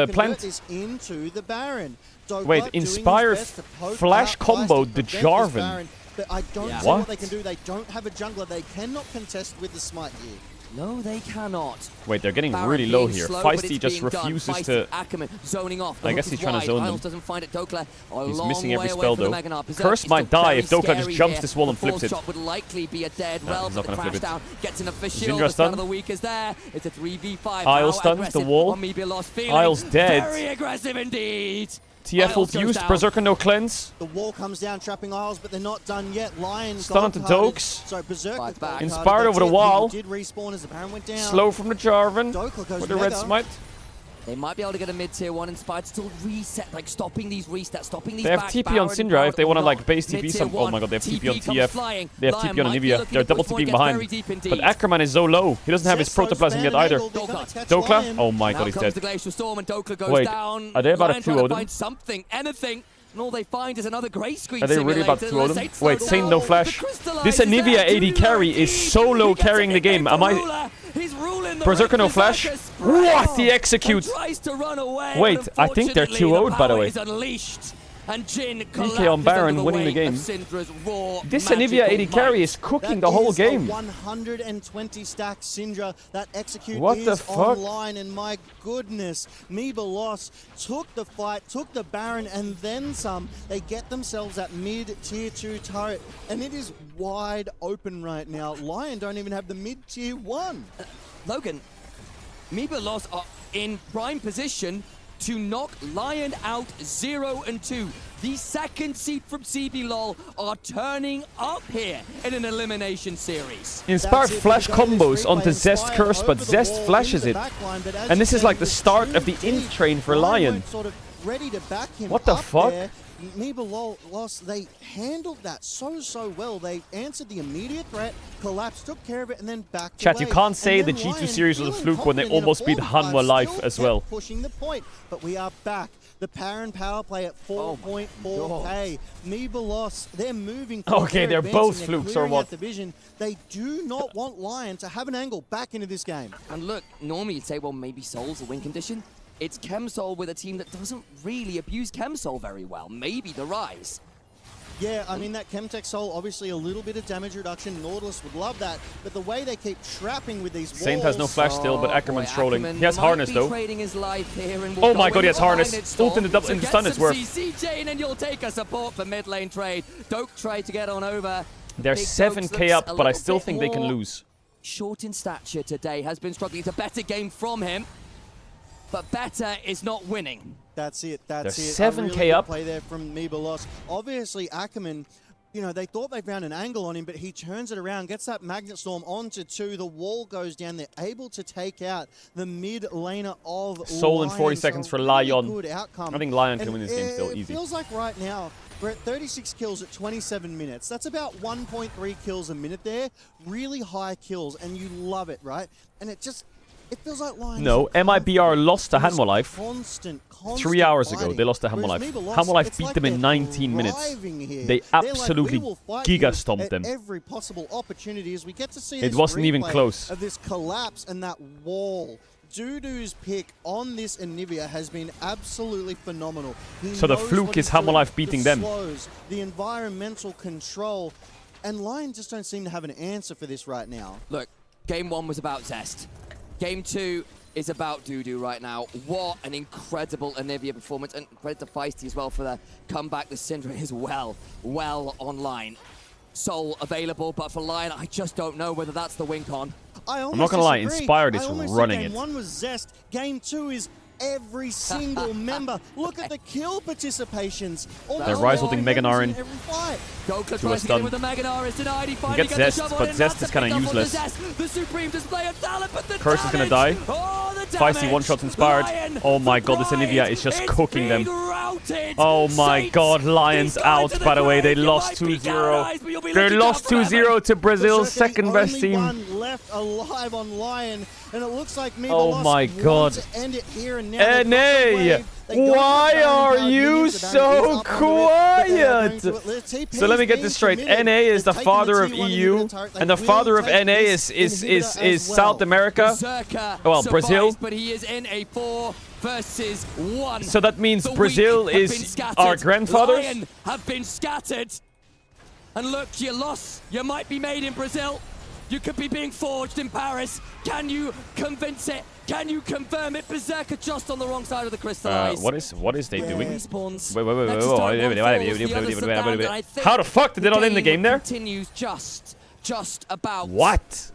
plant. This into the Baron. Dokla Wait, doing his Inspire best to poke flash out combo Feist the to prevent this Jarvan. Baron, but I don't see what they can do. They don't have a jungler. They cannot contest with the smite here. No, they cannot. Wait, they're getting Baron really low being here. slow, but Feisty it's just being done. refuses Feisty, to... Ackerman zoning off. The I guess hook he's is trying to wide. zone Isles them. doesn't find it. Dokla a He's long missing every way away spell from the though. Mega Knight. Berserk Curse is might still die very if Dokla just scary jumps here. this wall and The flips fourth it. shot would likely be a dead No, well, he's not but the gonna flip crash it. down gets enough for shield. Syndra The start stunned. of the week is there. It's a 3v5. Isles How stunned the aggressive wall. on Meeberlos feeling. Isles dead. Very aggressive indeed. TF Isles ult goes used. down. Berserker no cleanse. The wall comes down, trapping Isles, but they're not done yet. Lion Stun onto gold-carded. Dokes. So Berserker back. Inspired over the wall. Did respawn as the Baron went down. Slow from the Jarvan. Dokla goes With the red mega. smite. They might be able to get a mid-tier 1 Inspired, still reset, like stopping these resets, stopping these They have back TP on Baron Syndra crowd if they want to or like not. base TP Mid-tier some. Oh 1, my god, they have TP on comes TF. flying. They have Lion TP on might be Anivia. looking They're to double push TPing forward, gets very behind. deep But indeed. Ackerman is so low. He doesn't have his Zesso's protoplasm yet ban either. angle, they're gonna catch Dokla? Lion. Oh my Now god, he's comes dead. the Glacial Storm and Dokla goes Wait, down. are they about Lion to trying 2-0 to them? find something, anything, and all they find is another grey screen Are they really about to 2-0 them? Wait, Saint no flash. This Anivia AD carry is so low carrying the game. Am I... He's ruling the Berserker no flash? What? He executes. Tries to run away. Wait, but I think they're unfortunately, 2-0'd by the way. Is unleashed. And Jin DK collapses on Baron under the winning the weight game. of Syndra's raw This magical Anivia AD carry might. is cooking That the whole is a game. 120 stack Syndra. That execute What is the fuck? online, and my goodness, Meeberlos took the fight, took the Baron, and then some. They get themselves at mid-tier 2 turret, and it is wide open right now. Lion don't even have the mid-tier 1. Logan, Meeberlos are in prime position to knock Lion out 0 and 2. The second seed from CBLOL are turning up here in an elimination series. Inspired flash combos onto Zest Curse, but Zest flashes it. And this is like the start of the int train for Lion. Sort of ready to back him What the up fuck? there. Meeberlos, they handled that so well. They answered the immediate threat, collapsed, took care of it, and then backed Chat, away. you can't say And the then G2 Lion, series was a feeling fluke when they confident in a almost beat 4-5, Hanwha live still as kept well. pushing the point, but we are back. The Baron power play at 4.4k. Meeberlos, they're moving forward. Okay, they're advancing, both they're flukes or clearing what? out the vision. They do not want Lion to have an angle back into this game. And look, normally you'd say, well, maybe Soul's a win condition. It's ChemSoul with a team that doesn't really abuse ChemSoul very well. Maybe the Rise. Yeah, I mean, that Chemtech Soul, obviously a little bit of damage reduction. Nautilus would love that, but the way they keep trapping with these walls... Saint has no flash still, but Ackerman's trolling. Ackerman He has might harness be though. trading his life here and will Oh my go god, he has in behind harness. it, Storm. Ult in the double So in the get stun, some it's worth. CC Jane and you'll take a support for mid lane trade. Doke try to get on over. They're Big 7k Dokes up, looks but I a still little think bit they can more lose. Short in stature today, has been struggling. It's a better game from him, but better is not winning. That's it, that's it. They're A 7k really good up. play there from Meeberlos. Obviously, Ackerman, you know, they thought they found an angle on him, but he turns it around, gets that Magnet Storm onto 2. The wall goes down. They're able to take out the mid laner of Soul in Lion. 40 So seconds for really Lion. good outcome. I think Lion can And win this game still, it easy. feels like right now, we're at 36 kills at 27 minutes. That's about 1.3 kills a minute there. Really high kills, and you love it, right? And it feels like Lion. No, MIBR lost to Hanwha Life Constant 3 hours ago. fighting. They lost to Hanwha Whereas Life. Meeberlos, Hanwha Life it's beat like them in they're 19 minutes. thriving here. They They're like, absolutely "We will fight giga you stomped at them. every possible opportunity as we get to see It this wasn't even replay close. of this collapse and that wall. Dudu's pick on this Anivia has been absolutely phenomenal. He So the knows fluke what is he's Hanwha doing, Life beating the them. slows, the environmental control, and Lion just don't seem to have an answer for this right now. Look, game 1 was about Zest. Game 2, is about Dudu right now. What an incredible Anivia performance, and credit to Feisty as well for the comeback. The Syndra is well online. Soul available, but for Lion, I just don't know whether that's the win con. I'm not gonna lie, Inspired is running it. Game 1 was Zest. Game 2 is every single member. Look at the kill participations. They're Rise holding Meganar in. To a stun. with the Meganar is denied. He You finally get gets the Zest, shovel but in. Zest That's is kind picked of up on the useless. Zest. The Supreme display of talent, but the Curse is gonna die. Oh, the Feisty damage. one-shots Inspired. Lion, Oh my god, this Anivia is just cooking them. Oh my god, Lion's out, by the way. They lost 2-0. They lost 2-0 to Brazil, second best team. One left alive on Lion, and it looks like Oh my god. NA, why are you so quiet? So let me get this straight. NA is the father of EU, and the father of NA is South America. Well, Brazil. But he is in a 4 versus 1. So that means Brazil is our grandfathers? Lion have been scattered. And look, you lost. You might be made in Brazil. You could be being forged in Paris. Can you convince it? Can you confirm it? Berserker just on the wrong side of the crystallize. What is they doing? Respawns. Wait. How the fuck did they not end the game there? Continues just about. What?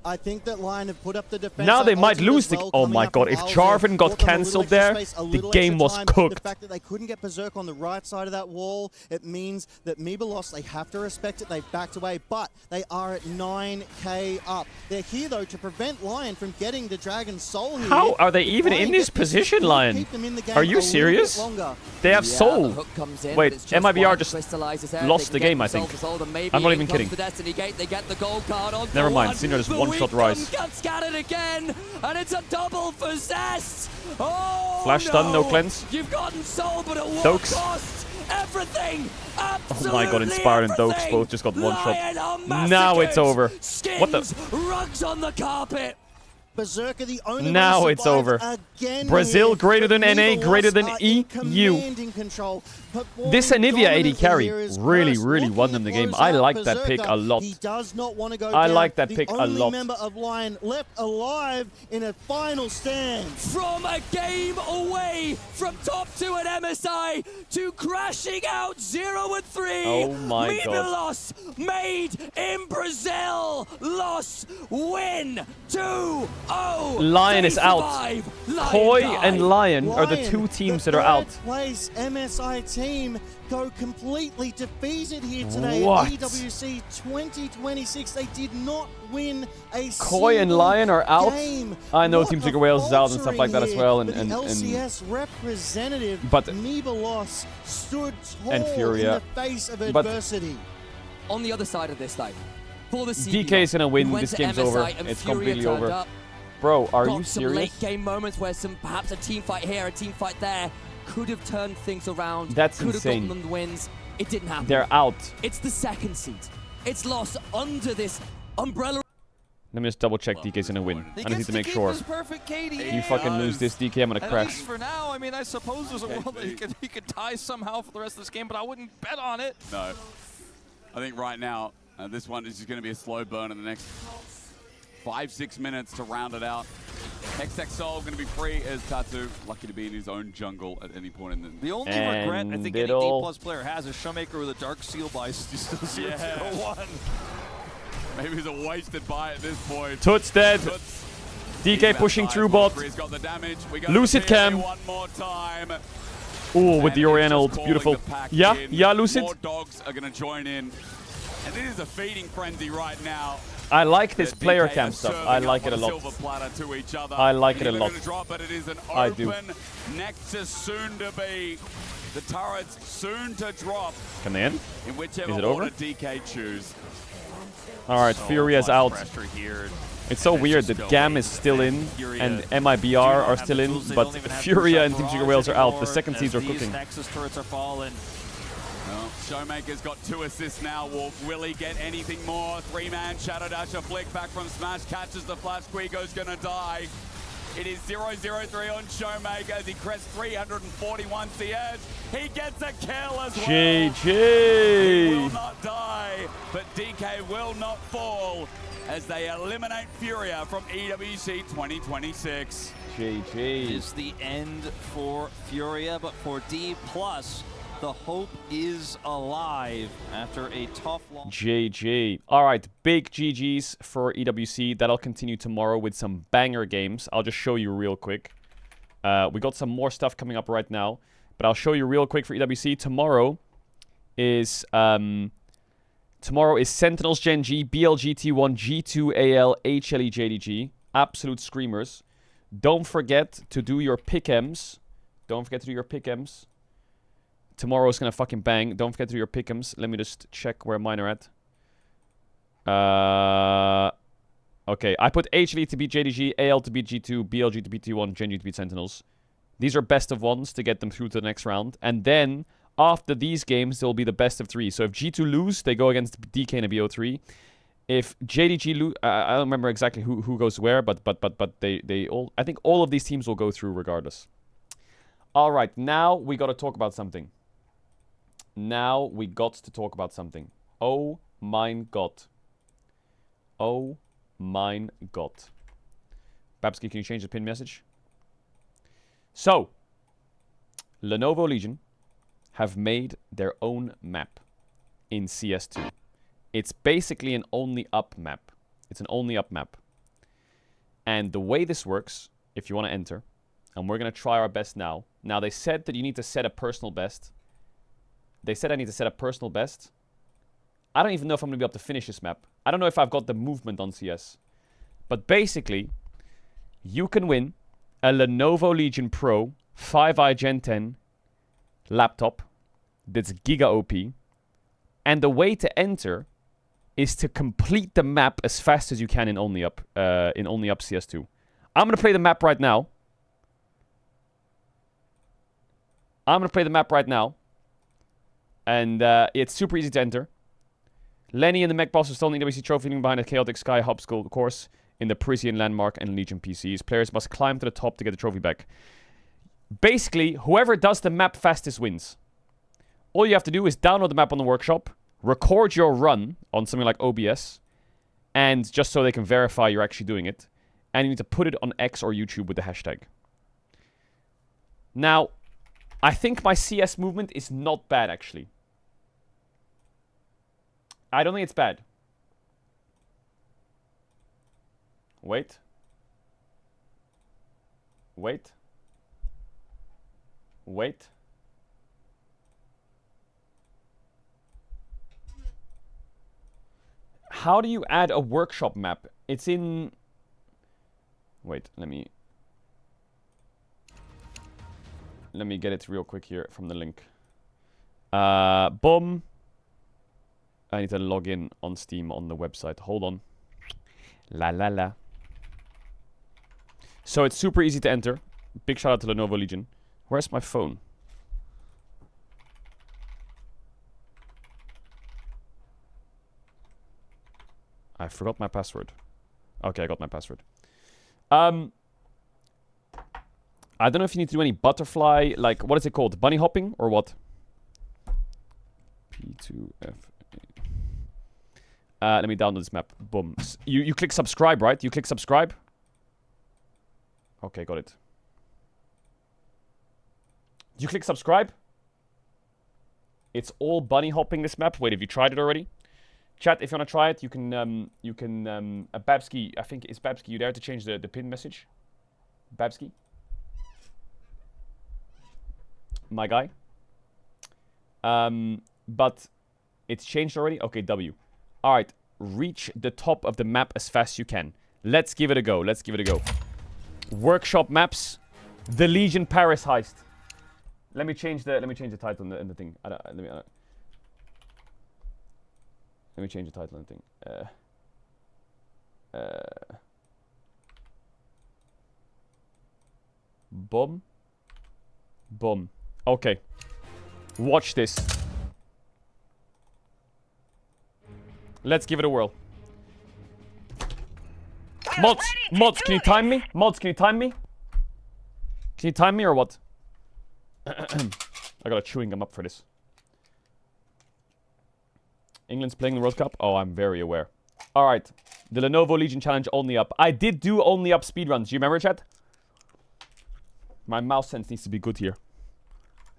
I think that Lion have put up the defense. Now they might lose the... Oh my god, if Jarvan got cancelled there, the game was cooked. The fact that they couldn't get Berserk on the right side of that wall, it means that Miba lost. They have to respect it. They've backed away, but they are at 9k up. They're here, though, to prevent Lion from getting the Dragon Soul here. How are they even in this position, Lion? Are you serious? They have Soul. Wait, MIBR just lost the game, I think. I'm not even kidding. Never mind, Syndra just one-shot Rise. Got scattered again, and it's a double for Zest. Oh, Flash stun, no cleanse. You've gotten Soul, but at what Dokes. cost? Everything. Oh my god, Inspire and Dokes both just got one-shot. Now it's over. What the? Rugs on the carpet. Berserker, the only now it's over. Brazil greater than NA, greater than EU. This Anivia AD carry really won them the game. I like that pick a lot. He does not want to go I down. like that pick a lot. The only member of Lion left alive in a final stand. From a game away from top 2 at MSI to crashing out 0-3. Oh my god. Loss made in Brazil. Loss win 2-0. Lion is out. Koi and Lion are the two teams that are out. Place MSI team go completely defeated here today What? at EWC 2026. They did not win a Koi and Lion are out. game. I know What Team a Secret Wales is out and stuff like that as faltering well. here. But the LCS representative, but Mibalos, stood tall and Furia. in the face of But adversity. On the other side of this, though, for the DK is gonna win. This game's over. It's completely over. Bro, are you serious? Some late game moments where perhaps a team fight here, a team fight there, could have turned things around. That's could insane. have gotten them the wins. It didn't happen. They're out. It's the second seed. It's lost under this umbrella. Let me just double check DK's gonna win. I need to make sure. You fucking lose this, DK, I'm gonna crash. At least for now, I mean, I suppose there's a world that he could tie somehow for the rest of this game, but I wouldn't bet on it. No. I think right now, this one is just going to be a slow burn in the next 5-6 minutes to round it out. Hextech Soul going to be free as Tatu, lucky to be in his own jungle at any point in The only regret I think any D+ player has is Showmaker with a Dark Seal by you still see it 0-1. Maybe it's a wasted buy at this point. Toots dead. DK pushing through bot. Lucid cam. One more time. Ooh, with the Oriental, beautiful. Yeah, Lucid. More dogs are going to join in. And it is a feeding frenzy right now. I like this player cam stuff. I like it a lot. I like it a lot. But it is an I do. open Nexus soon to be. The turrets soon to drop. Can they end? In whichever Is it over? order DK choose. Alright, Furia's out. It's so weird that GAM is still in and MIBR are still in, but Furia and Team Secret Wales are out. The second seeds are cooking. Nexus turrets are falling. Well, Showmaker's got 2 assists now. Will he get anything more? 3-man Shadow Dasher flick back from Smash, catches the flash. Quigo's gonna die. It is 0-0-3 on Showmaker as he crests 341 CS. He gets a kill as well. GG. He will not die, but DK will not fall as they eliminate Furia from EWC 2026. GG. Is the end for Furia, but for D+, the hope is alive after a tough loss. GG. All right, big GGs for EWC. That'll continue tomorrow with some banger games. I'll just show you real quick. We got some more stuff coming up right now, but I'll show you real quick for EWC. Tomorrow is Sentinels Gen G, BLGT1, G2 AL, HLE JDG. Absolute screamers. Don't forget to do your pick'ems. Don't forget to do your pick'ems. Tomorrow's gonna fucking bang. Don't forget to do your pick'ems. Let me just check where mine are at. Okay, I put HLE to beat JDG, AL to beat G2, BLG to beat T1, Gen G to beat Sentinels. These are best of ones to get them through to the next round. And then, after these games, they'll be the best of 3. So if G2 lose, they go against DK in a BO3. If JDG lose, I don't remember exactly who goes where, but they all, I think all of these teams will go through regardless. All right, now we got to talk about something. Now we got to talk about something. Oh mein Gott. Oh mein Gott. Babsky, can you change the pin message? So, Lenovo Legion have made their own map in CS2. It's basically an only up map. It's an only up map. And the way this works, if you want to enter, and we're going to try our best now. Now, they said that you need to set a personal best. They said I need to set a personal best. I don't even know if I'm going to be able to finish this map. I don't know if I've got the movement on CS. But basically, you can win a Lenovo Legion Pro 5i Gen 10 laptop that's Giga OP. And the way to enter is to complete the map as fast as you can in Only Up CS2. I'm going to play the map right now. And it's super easy to enter. Lenny and the Mech Boss are still in the EWC trophy leading behind a chaotic Sky Hub School course in the Parisian Landmark and Legion PCs. Players must climb to the top to get the trophy back. Basically, whoever does the map fastest wins. All you have to do is download the map on the workshop, record your run on something like OBS, and just so they can verify you're actually doing it. And you need to put it on X or YouTube with the hashtag. Now, I think my CS movement is not bad, actually. I don't think it's bad. Wait. Wait. Wait. How do you add a workshop map? It's in... Wait, let me get it real quick here from the link. Boom. I need to log in on Steam on the website. Hold on. La. So it's super easy to enter. Big shout out to Lenovo Legion. Where's my phone? I forgot my password. Okay, I got my password. I don't know if you need to do any butterfly, like, what is it called? Bunny hopping or what? P2F. Let me download this map. Boom. You click subscribe, right? You click subscribe. Okay, got it. You click subscribe. It's all bunny hopping this map. Wait, have you tried it already? Chat, if you want to try it, you can Babsky, I think, is Babsky you there to change the pin message? Babsky? My guy. But it's changed already? Okay, W. Alright, reach the top of the map as fast as you can. Let's give it a go. Workshop maps. The Legion Paris heist. Let me change the title in the thing. Let me change the title in the thing. Boom. Boom. Okay. Watch this. Let's give it a whirl. Mods, can you time me? Mods, can you time me? Can you time me or what? I got a chewing gum up for this. England's playing the World Cup? Oh, I'm very aware. Alright. The Lenovo Legion Challenge only up. I did do only up speedruns. Do you remember, chat? My mouse sense needs to be good here.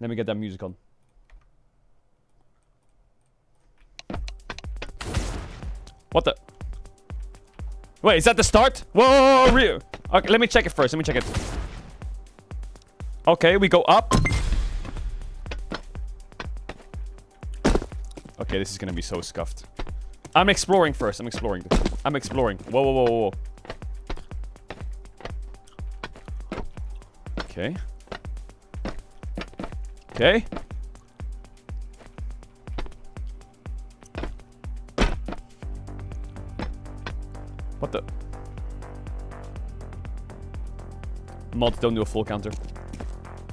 Let me get that music on. What the? Wait, is that the start? Whoa, okay, let me check it first. Let me check it. Okay, we go up. Okay, this is gonna be so scuffed. I'm exploring first. I'm exploring. I'm exploring. Whoa, whoa, whoa, whoa. Okay. Okay. What the? Mods don't do a full counter.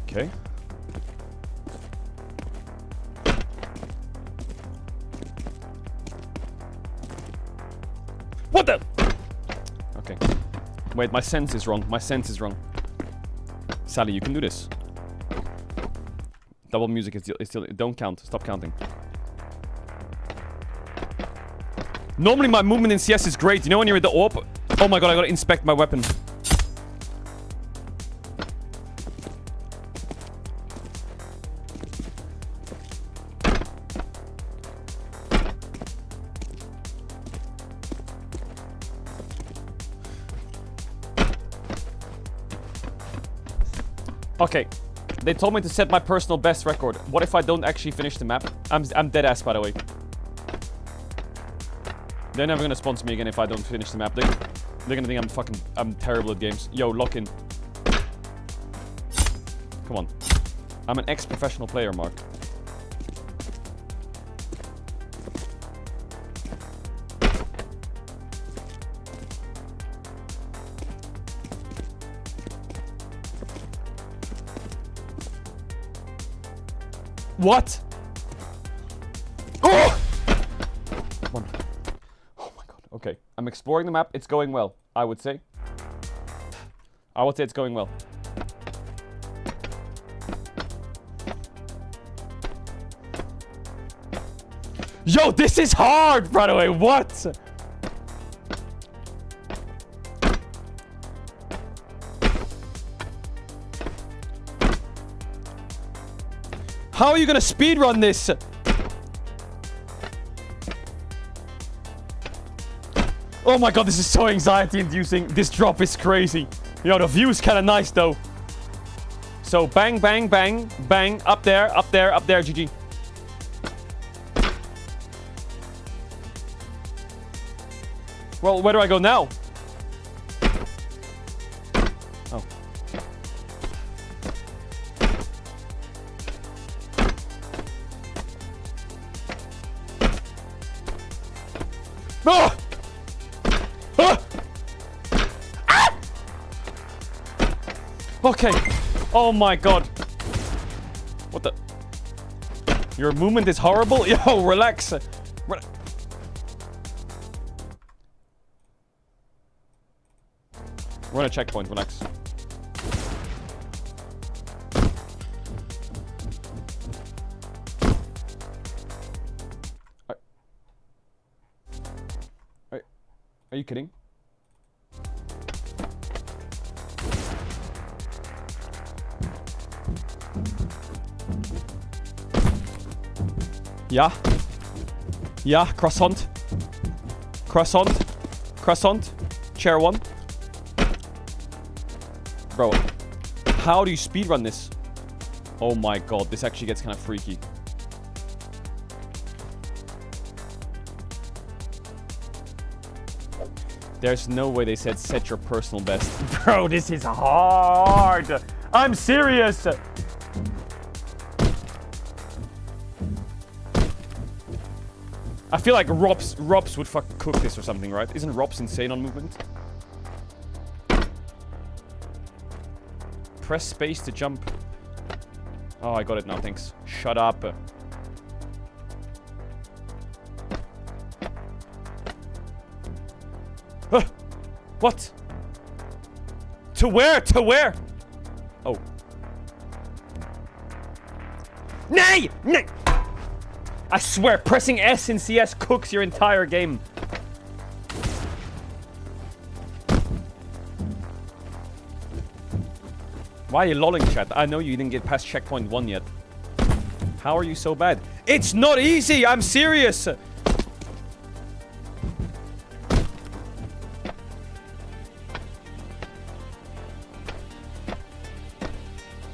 Okay. What the? Okay. Wait, my sense is wrong. My sense is wrong. Sally, you can do this. Double music is still... Don't count. Stop counting. Normally my movement in CS is great. You know when you're in the AWP? Oh my god, I gotta inspect my weapon. Okay, they told me to set my personal best record. What if I don't actually finish the map? I'm dead ass, by the way. They're never gonna sponsor me again if I don't finish the map. They're gonna think I'm terrible at games. Yo, lock in. Come on. I'm an ex-professional player, Mark. What? Oh! One. Oh my god. Okay. I'm exploring the map. It's going well, I would say. I would say it's going well. Yo, this is hard, by the way. What? How are you gonna speedrun this? Oh my god, this is so anxiety-inducing. This drop is crazy. Yo, the view is kind of nice, though. So, bang, bang, bang, bang. Up there, up there, up there, GG. Well, where do I go now? Oh. Oh! Ah! Ah! Okay. Oh my god. What the? Your movement is horrible? Yo, relax. We're on a checkpoint, relax. Are you kidding? Yeah. Yeah, croissant. Croissant. Croissant. Chair 1. Bro, how do you speedrun this? Oh my god, this actually gets kind of freaky. There's no way they said set your personal best. Bro, this is hard. I'm serious. I feel like Robs would fucking cook this or something, right? Isn't Robs insane on movement? Press space to jump. Oh, I got it now, thanks. Shut up. What? To where? To where? Oh. Nay! Nay! I swear, pressing S in CS cooks your entire game. Why are you lolling, chat? I know you didn't get past checkpoint 1 yet. How are you so bad? It's not easy! I'm serious!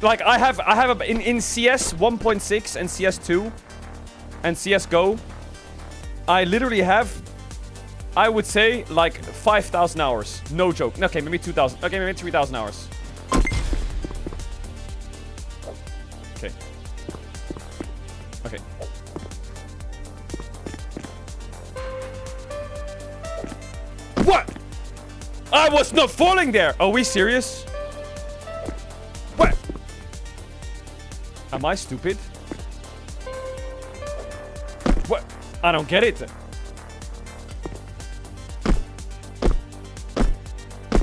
Like, I have in CS 1.6 and CS2 and CSGO, I literally have, I would say, like 5,000 hours. No joke. Okay, maybe 2,000. Okay, maybe 3,000 hours. Okay. Okay. What? I was not falling there. Are we serious? What? Am I stupid? What? I don't get it.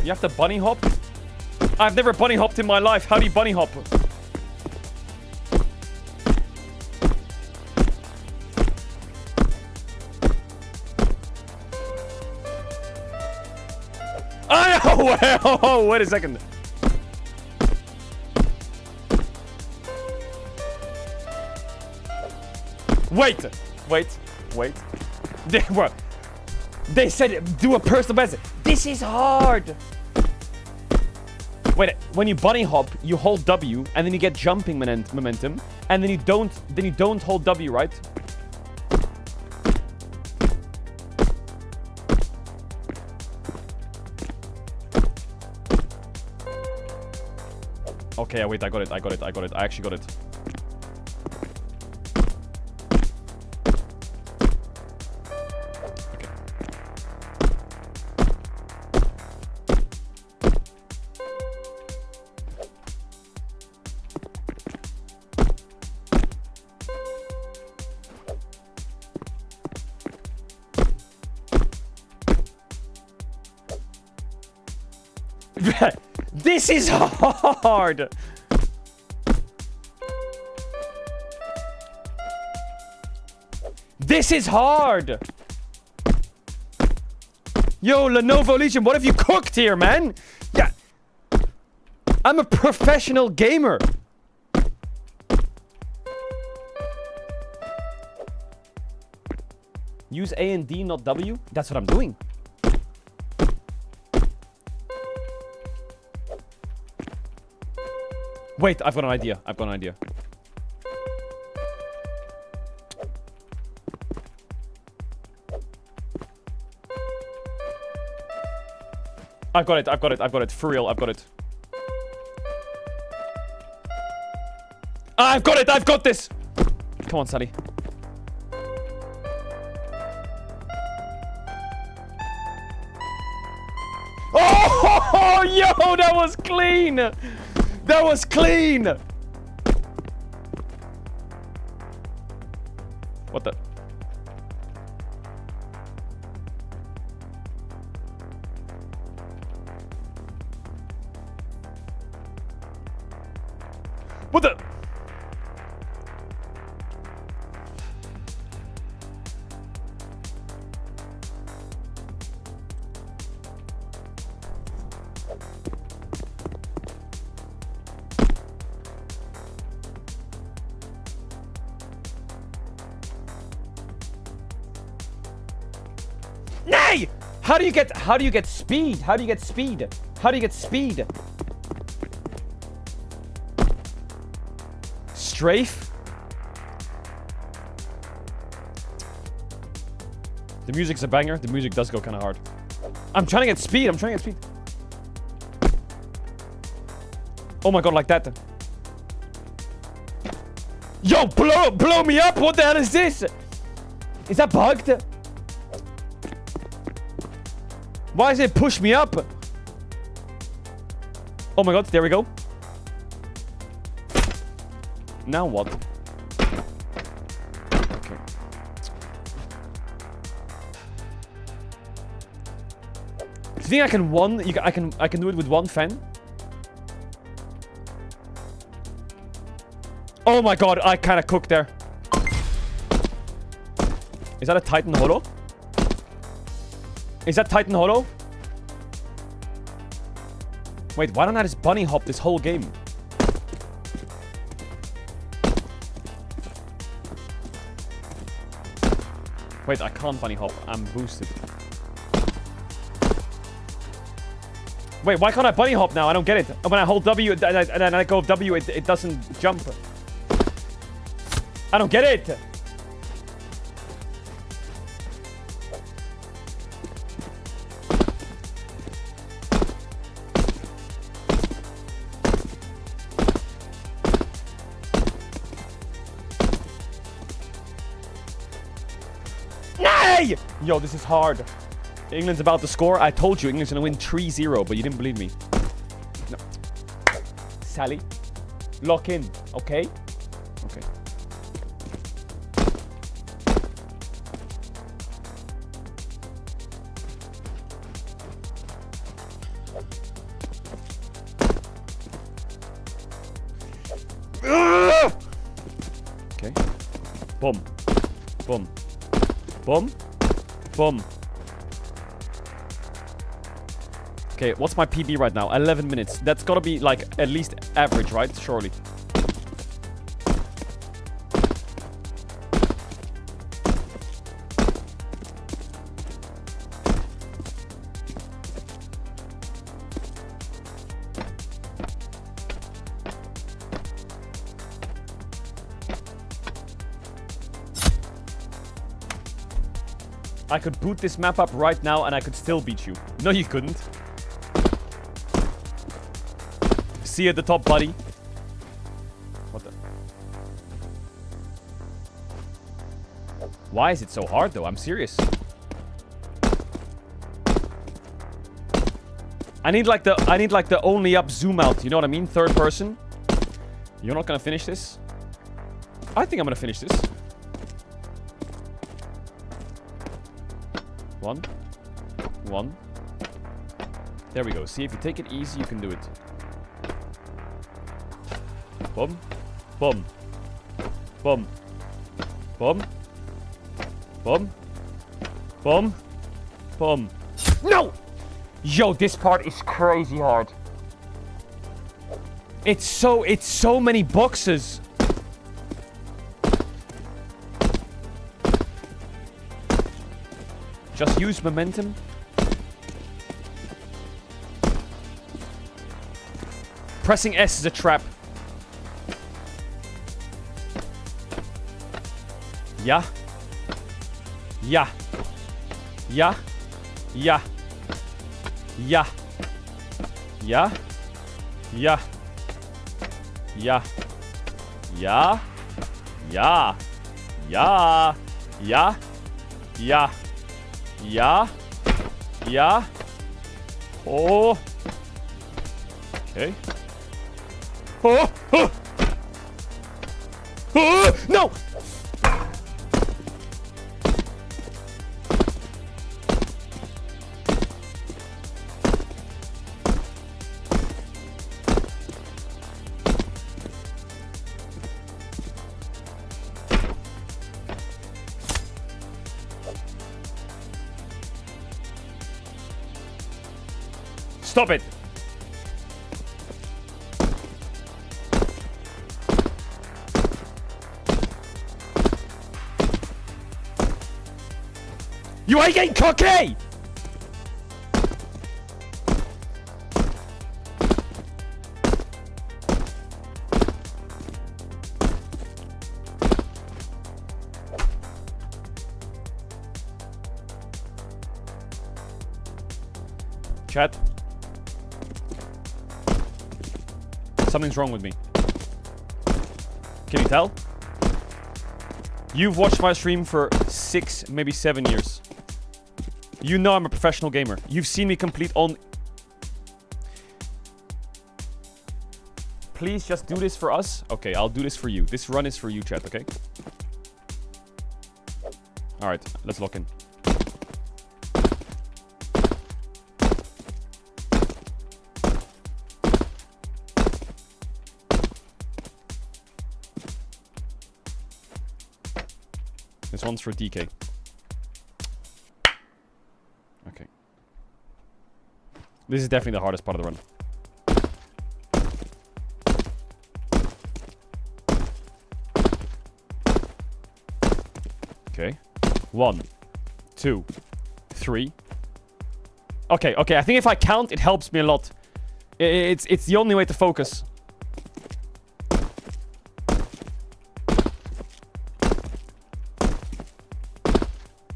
You have to bunny hop? I've never bunny hopped in my life. How do you bunny hop? Oh, wait a second. Wait. They said do a personal best. This is hard. Wait, when you bunny hop, you hold W and then you get jumping momentum, and then you don't hold W, right? Okay, wait, I got it. I actually got it. This is hard! This is hard! Yo, Lenovo Legion, what have you cooked here, man? Yeah. I'm a professional gamer. Use A and D, not W? That's what I'm doing. Wait, I've got an idea. I got it. For real, I've got it. I've got this! Come on, Sally. Oh, yo, that was clean! That was clean! What the? What the? Nay! How do you get speed? How do you get speed? Strafe? The music's a banger. The music does go kind of hard. I'm trying to get speed. Oh my god, like that. Yo, blow me up! What the hell is this? Is that bugged? Why does it push me up? Oh my god, there we go. Now what? Okay. Do you think I can do it with one fan? Oh my god, I kind of cooked there. Is that a Titan Holo? Is that Titan Holo? Wait, why don't I just bunny hop this whole game? Wait, I can't bunny hop. I'm boosted. Wait, why can't I bunny hop now? I don't get it. When I hold W and I let go of W, it doesn't jump. I don't get it. Nay! Yo, this is hard. England's about to score. I told you England's gonna win 3-0, but you didn't believe me. No. Sally, lock in, okay? Okay. Okay. Boom. Boom. Boom. Boom. Okay, what's my PB right now? 11 minutes. That's gotta be, like, at least average, right? Surely. I could boot this map up right now and I could still beat you. No, you couldn't. See you at the top, buddy. What the? Why is it so hard, though? I'm serious. I need like the only up zoom out. You know what I mean? Third person. You're not gonna finish this? I think I'm gonna finish this. One. There we go. See, if you take it easy, you can do it. Boom. Boom. Boom. Boom. Boom. Boom. Boom. No! Yo, this part is crazy hard. It's so many boxes. Just use momentum. Pressing S is a trap. Yeah. Yeah. Yeah. Yeah. Yeah. Yeah. Yeah. Yeah. Yeah. Yeah. Yeah. Yeah. Yeah. Yeah. Yeah. Oh. Okay. Oh. Oh. Oh. No. Stop it! You ain't getting cocky! Chat. Something's wrong with me. Can you tell? You've watched my stream for 6, maybe 7 years. You know I'm a professional gamer. You've seen me complete on... Please just do this for us. Okay, I'll do this for you. This run is for you, chat, okay? Alright, let's lock in. This one's for DK. Okay. This is definitely the hardest part of the run. Okay. 1, 2, 3. Okay, okay. I think if I count, it helps me a lot. It's the only way to focus.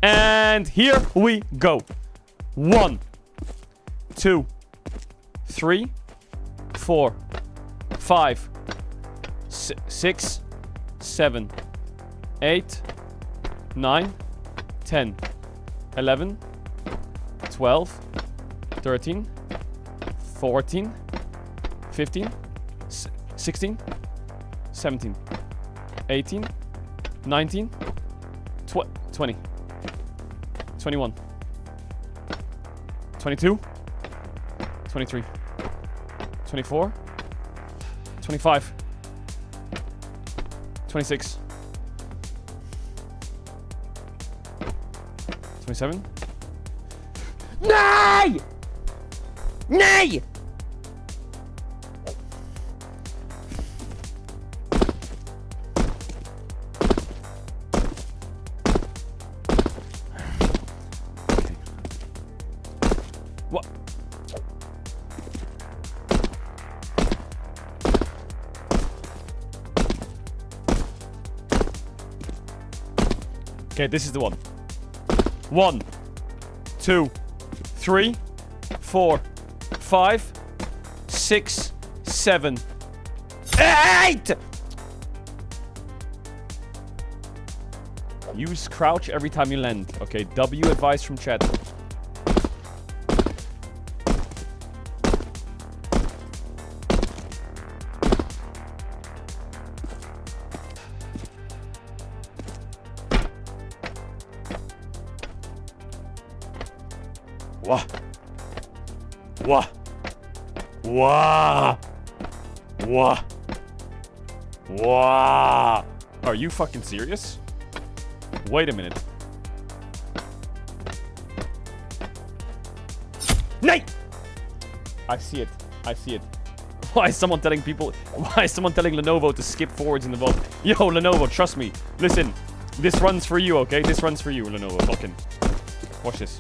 And here we go. 1, 2, 3, 4, 5, 6, 7, 8, 9, 10, 11, 12, 13, 14, 15, 16, 17, 18, 19, 20, 21, 22, 23, 24, 25, 26, 27. Nee! Nee! What? Okay, this is the one. 1, 2, 3, 4, 5, 6, 7, 8! Use crouch every time you land. Okay, W advice from chat. Wah. Wah. Wah. Wah. Wah. Are you fucking serious? Wait a minute. Nay! I see it. I see it. Why is someone telling people... Why is someone telling Lenovo to skip forwards in the vault? Yo, Lenovo, trust me. Listen. This runs for you, okay? This runs for you, Lenovo. Fucking. Watch this.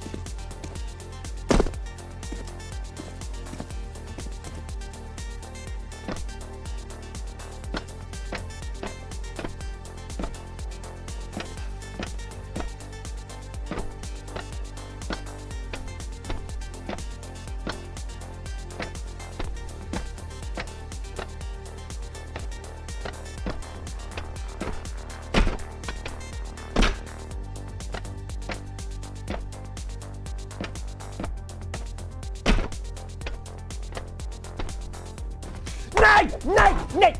Nee! Nee!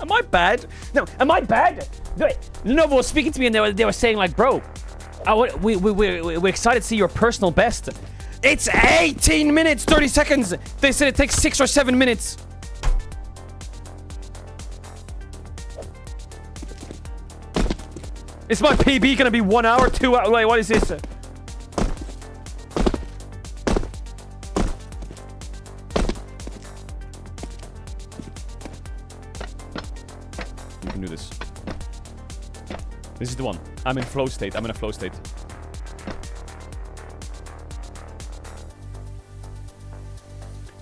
Am I bad? No, am I bad? Lenovo was speaking to me and they were saying like, bro, we're excited to see your personal best. It's 18 minutes, 30 seconds. They said it takes 6 or 7 minutes. Is my PB gonna be 1 hour, 2 hours? Wait, what is this? You can do this. This is the one. I'm in flow state. I'm in a flow state.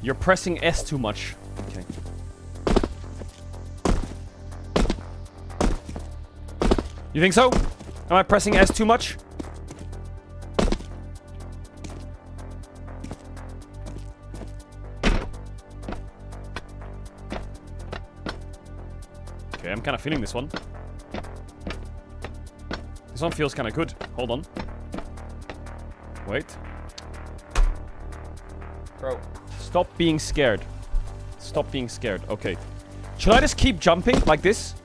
You're pressing S too much. Okay. You think so? Am I pressing S too much? Okay, I'm kind of feeling this one. This one feels kind of good. Hold on. Wait. Bro. Stop being scared. Stop being scared. Okay. Should I just keep jumping like this?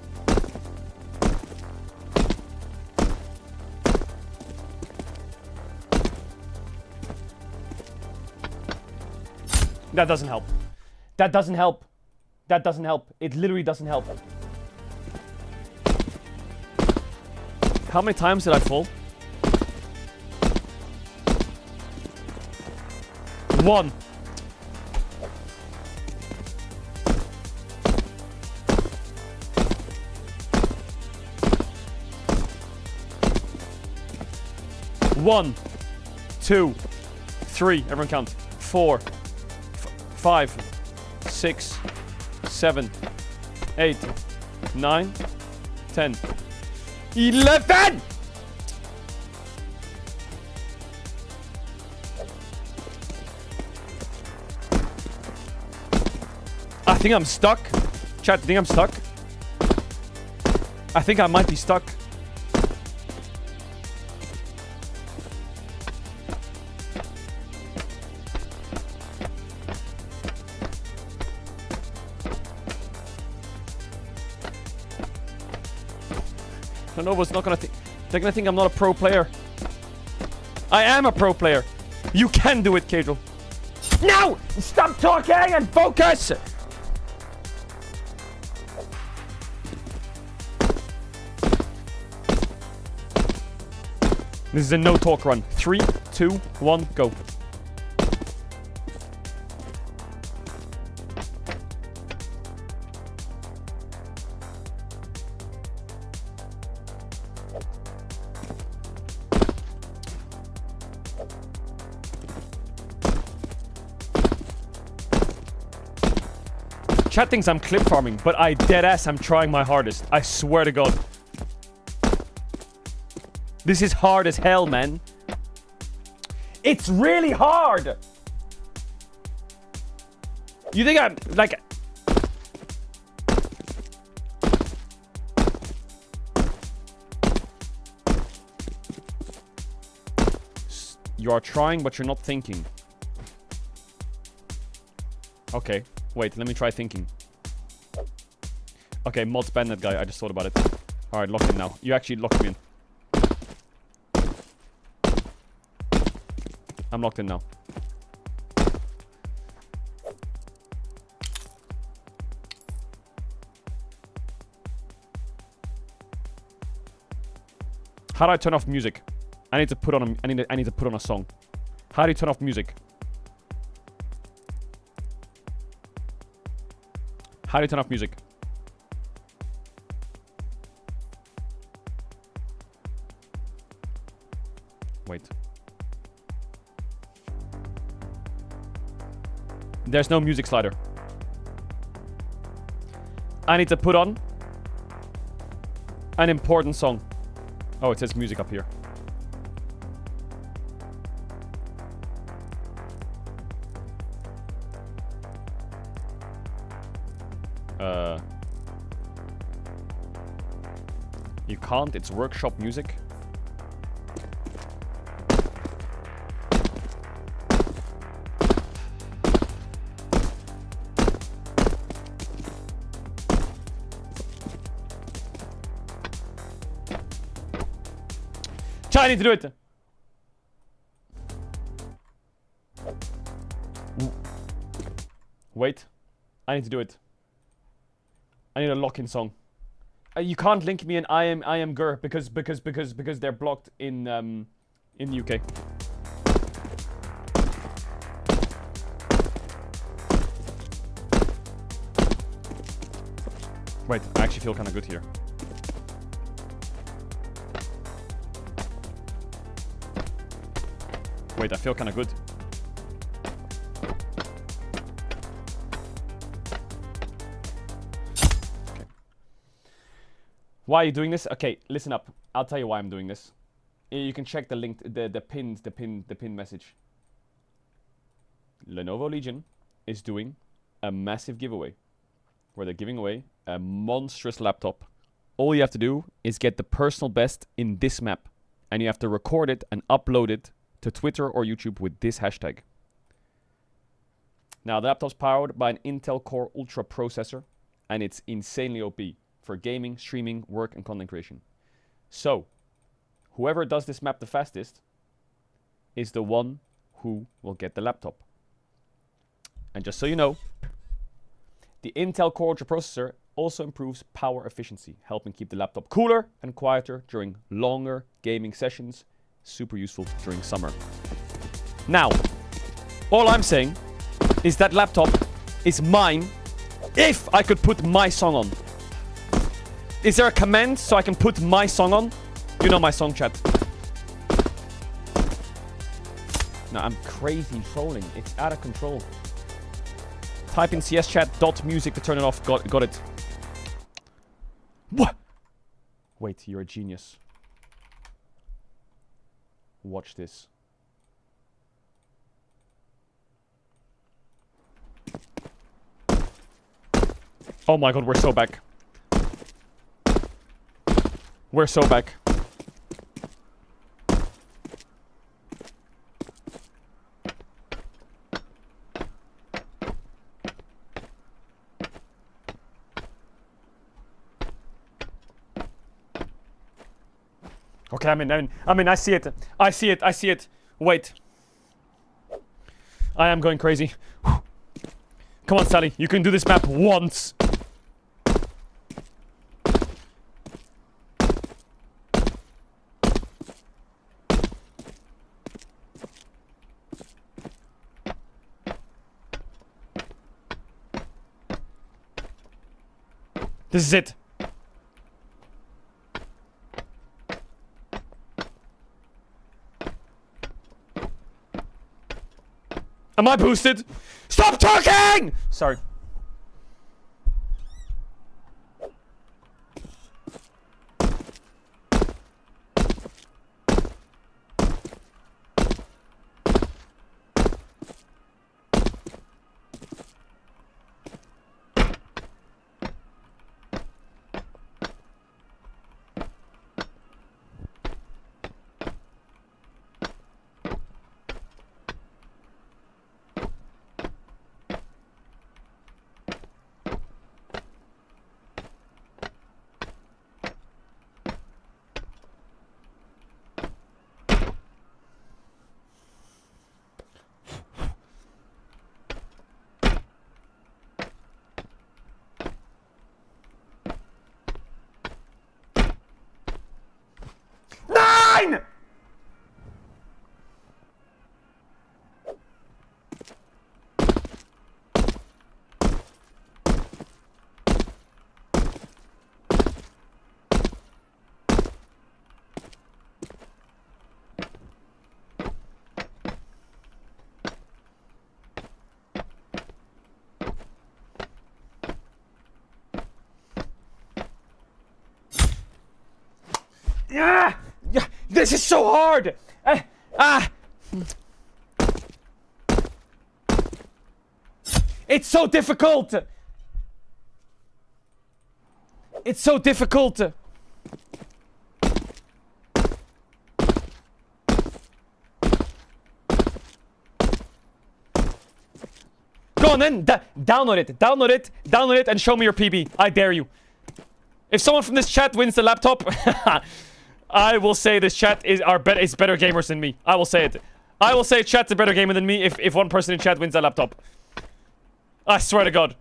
That doesn't help. That doesn't help. That doesn't help. It literally doesn't help. How many times did I fall? 1. One, 2, 3. Everyone count. 4, 5, 6, 7, 8, 9, 10, 11! I think I'm stuck. Chat, I think I'm stuck. I think I might be stuck. Lenovo's not gonna think. They're gonna think I'm not a pro player. I am a pro player. You can do it, Caedrel. No! Stop talking and focus! This is a no talk run. 3, 2, 1, go. Chat thinks I'm clip farming, but I deadass I'm trying my hardest. I swear to God. This is hard as hell, man. It's really hard! You think I'm, like... You are trying, but you're not thinking. Okay. Wait, let me try thinking. Okay, mods ban that guy. I just thought about it. Alright, lock him now. You actually locked me in. I'm locked in now. How do I turn off music? I need to put on a, I need to put on a song. How do you turn off music? How do you turn off music? Wait. There's no music slider. I need to put on an important song. Oh, it says music up here. You can't, it's workshop music. I need to do it. Wait, I need to do it. I need a lock-in song. You can't link me in I am Gur because they're blocked in the UK. Wait, I actually feel kind of good here. Wait, I feel kind of good. Okay. Why are you doing this? Okay, listen up. I'll tell you why I'm doing this. You can check the link, the pinned message. Lenovo Legion is doing a massive giveaway where they're giving away a monstrous laptop. All you have to do is get the personal best in this map, and you have to record it and upload it to Twitter or YouTube with this hashtag. Now, the laptop's powered by an Intel Core Ultra processor, and it's insanely OP for gaming, streaming, work, and content creation. So, whoever does this map the fastest is the one who will get the laptop. And just so you know, the Intel Core Ultra processor also improves power efficiency, helping keep the laptop cooler and quieter during longer gaming sessions. Super useful during summer. Now, All I'm saying is that laptop is mine if I could put my song on. Is there a command so I can put my song on? You know my song, chat. No, I'm crazy trolling. It's out of control. Type in CS chat .music to turn it off. Got it. What? Wait, you're a genius. Watch this. Oh my god, we're so back. We're so back. Okay, I see it. I see it. Wait. I am going crazy. Come on, Sally. You can do this map once. This is it. Am I boosted? Stop talking! Sorry. Nine! Yeah! Yeah! This is so hard! It's so difficult! It's so difficult! Go on then! Download it, and show me your PB. I dare you. If someone from this chat wins the laptop, I will say this chat is better gamers than me. I will say it. I will say chat's a better gamer than me if one person in chat wins that laptop. I swear to God.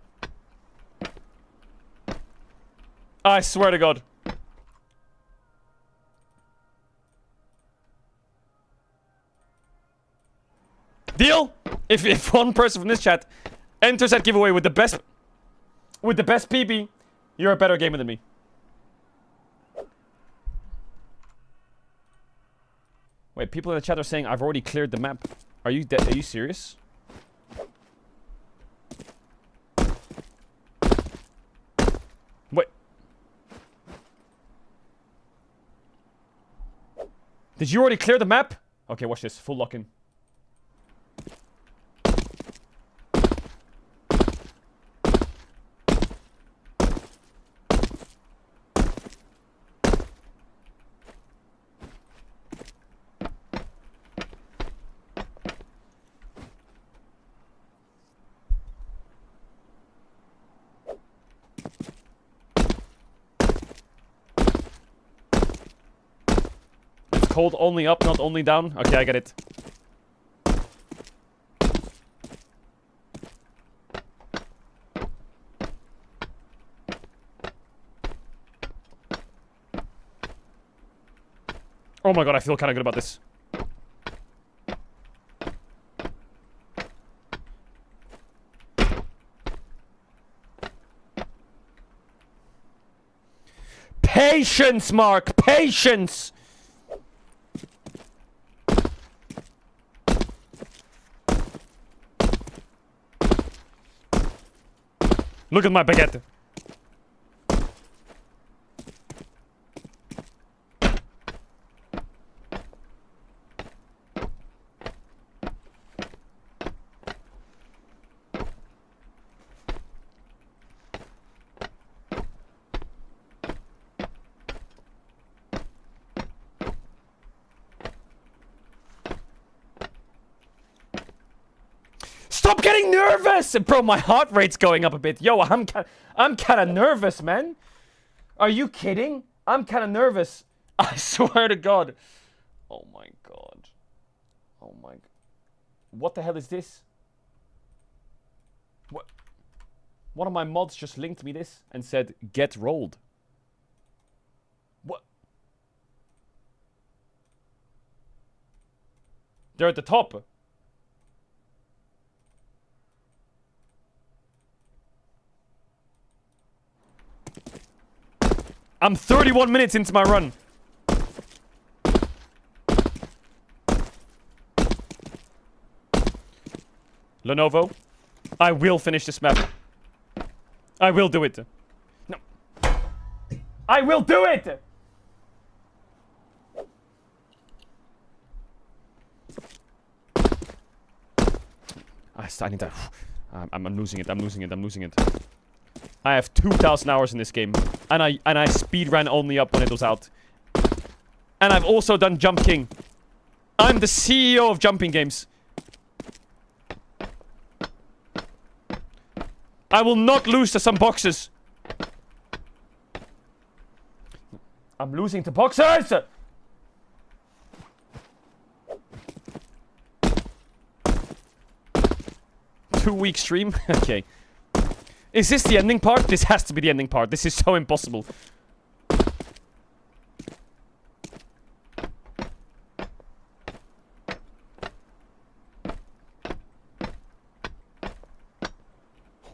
I swear to God. Deal? If one person from this chat enters that giveaway with the best PB, you're a better gamer than me. Wait, people in the chat are saying I've already cleared the map. Are you serious? Wait. Did you already clear the map? Okay, watch this. Full lock-in. Cold only up, not only down. Okay, I get it. Oh my god, I feel kind of good about this. Patience, Mark! Patience! Look at my baguette. Stop getting nervous! Bro, my heart rate's going up a bit. Yo, I'm kind of nervous, man. Are you kidding? I'm kind of nervous. I swear to God. Oh my God. Oh my... What the hell is this? What? One of my mods just linked me this and said, get rolled. What? They're at the top. I'm 31 minutes into my run. Lenovo, I will finish this map. I will do it. No. I will do it! I need that. I'm losing it. I'm losing it. I'm losing it. I have 2,000 hours in this game, and I speedran only up when it was out. And I've also done Jump King. I'm the CEO of jumping games. I will not lose to some boxers. I'm losing to boxers! 2-week stream? Okay. Is this the ending part? This has to be the ending part. This is so impossible.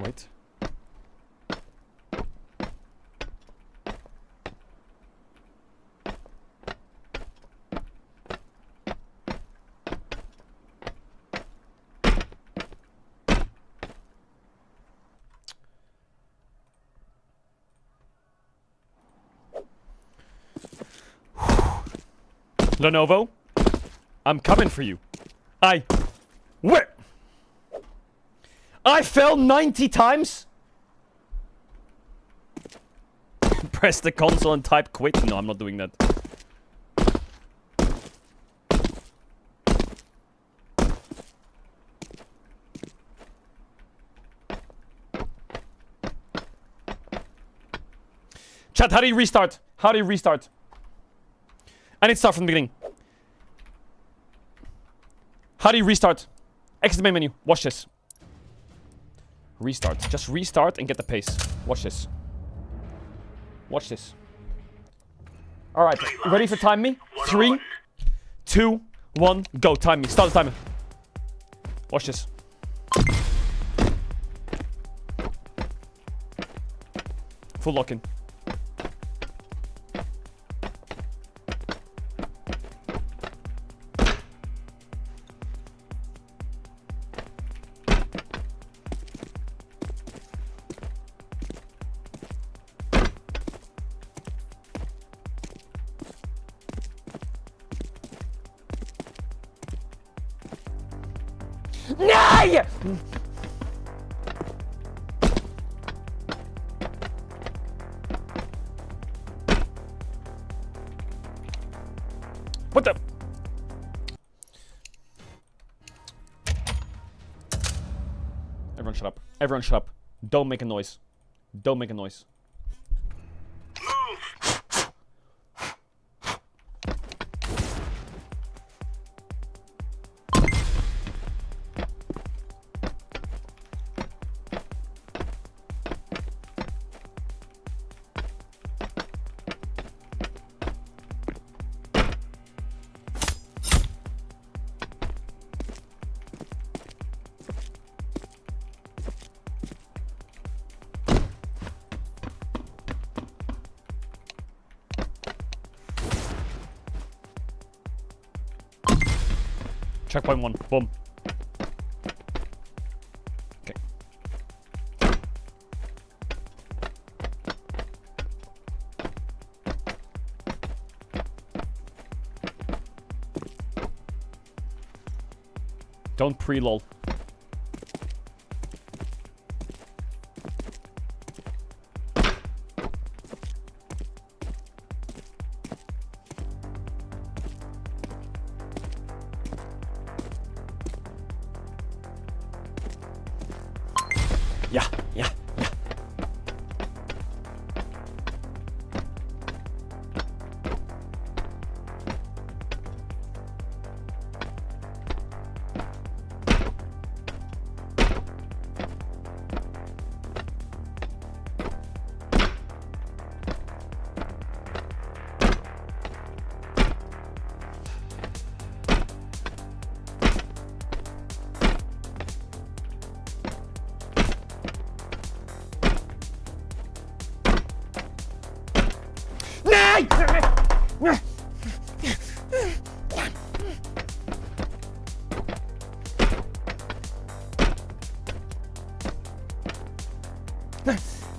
Wait. Lenovo, I'm coming for you. Where? I fell 90 times? Press the console and type quit. No, I'm not doing that. Chat, how do you restart? How do you restart? I need to start from the beginning. How do you restart? Exit the main menu. Watch this. Restart. Just restart and get the pace. Watch this. Watch this. Alright. Ready for time me? 3, 2, 1, go. Time me. Start the timer. Watch this. Full lock-in. No! What the? Everyone shut up. Everyone shut up. Don't make a noise. Don't make a noise. Checkpoint 1. Boom. Okay. Don't pre-lol. Yeah, yeah, yeah.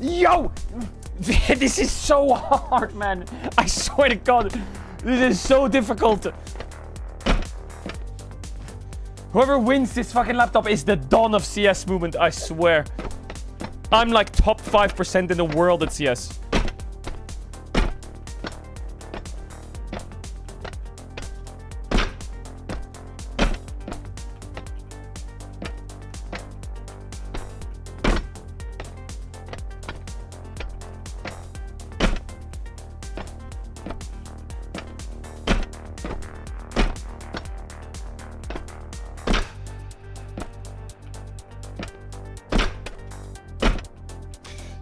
Yo! This is so hard, man. I swear to God. This is so difficult. Whoever wins this fucking laptop is the dawn of CS movement, I swear. I'm like top 5% in the world at CS.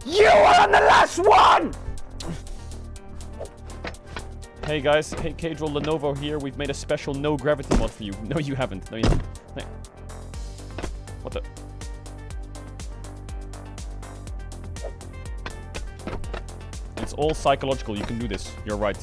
You are on the last one! Hey guys, hey Caedrel, Lenovo here. We've made a special no gravity mod for you. No, you haven't. No, you haven't. No. What the? It's all psychological. You can do this. You're right.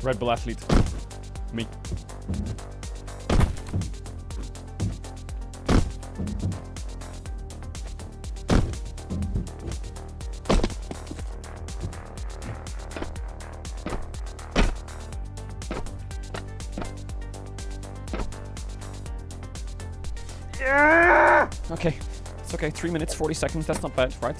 Red Bull athlete. Me. Yeah! Okay. It's okay. 3 minutes, 40 seconds. That's not bad, right?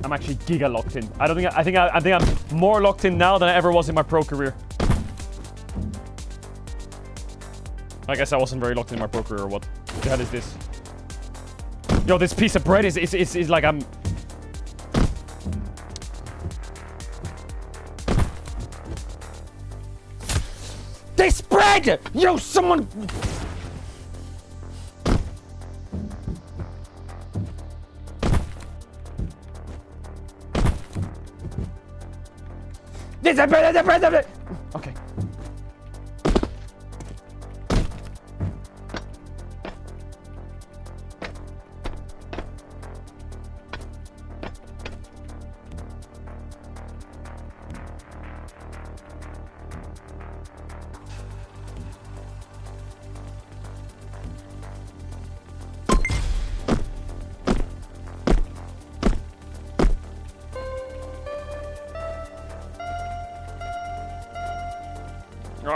I'm actually giga locked in. I think I'm more locked in now than I ever was in my pro career. I guess I wasn't very locked in my pro career or what? The hell is this? Yo, this piece of bread is like I'm... This bread! Yo, someone... Okay.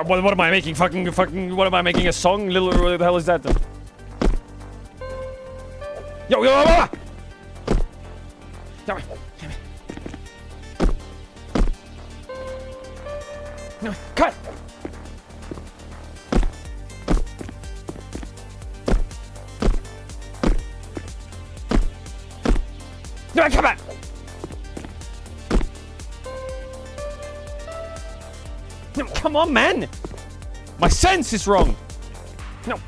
What am I making? Fucking, what am I making? A song? Little, what the hell is that? Yo, yo, yo, yo. Damn it. No, cut! No, come on! No, come on, man! My sense is wrong! No.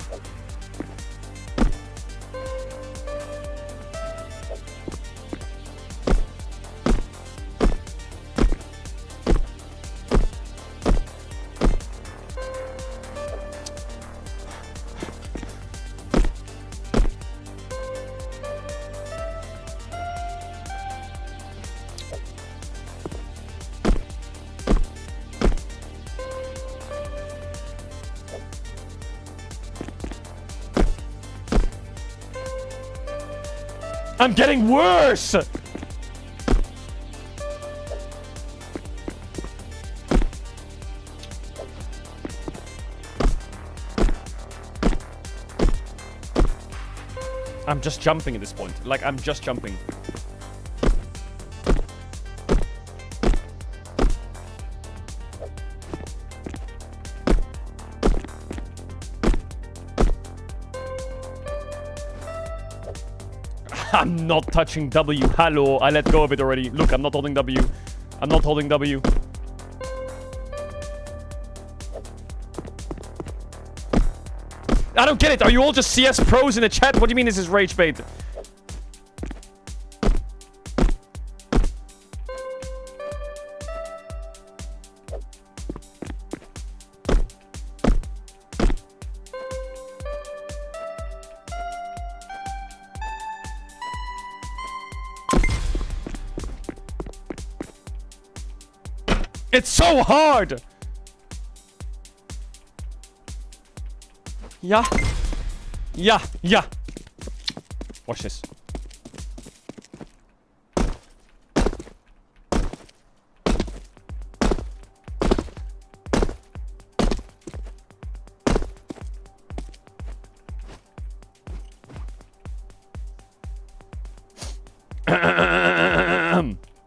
I'm getting worse! I'm just jumping at this point. Like, I'm just jumping. I'm not touching W. Hello, I let go of it already. Look, I'm not holding W. I'm not holding W. I don't get it. Are you all just CS pros in the chat? What do you mean this is rage bait? It's so hard! Yeah. Yeah, yeah. Watch this.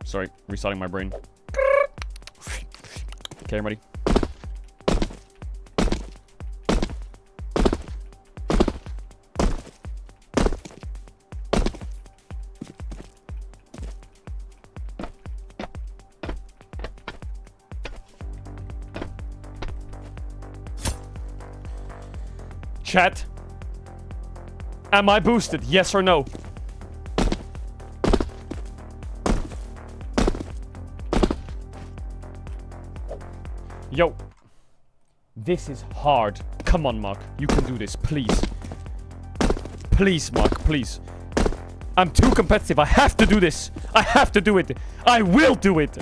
Sorry, restarting my brain. Okay, I'm ready. Chat. Am I boosted? Yes or no? Yo. This is hard. Come on, Mark. You can do this, please. Please, Mark, please. I'm too competitive. I have to do this. I have to do it. I will do it.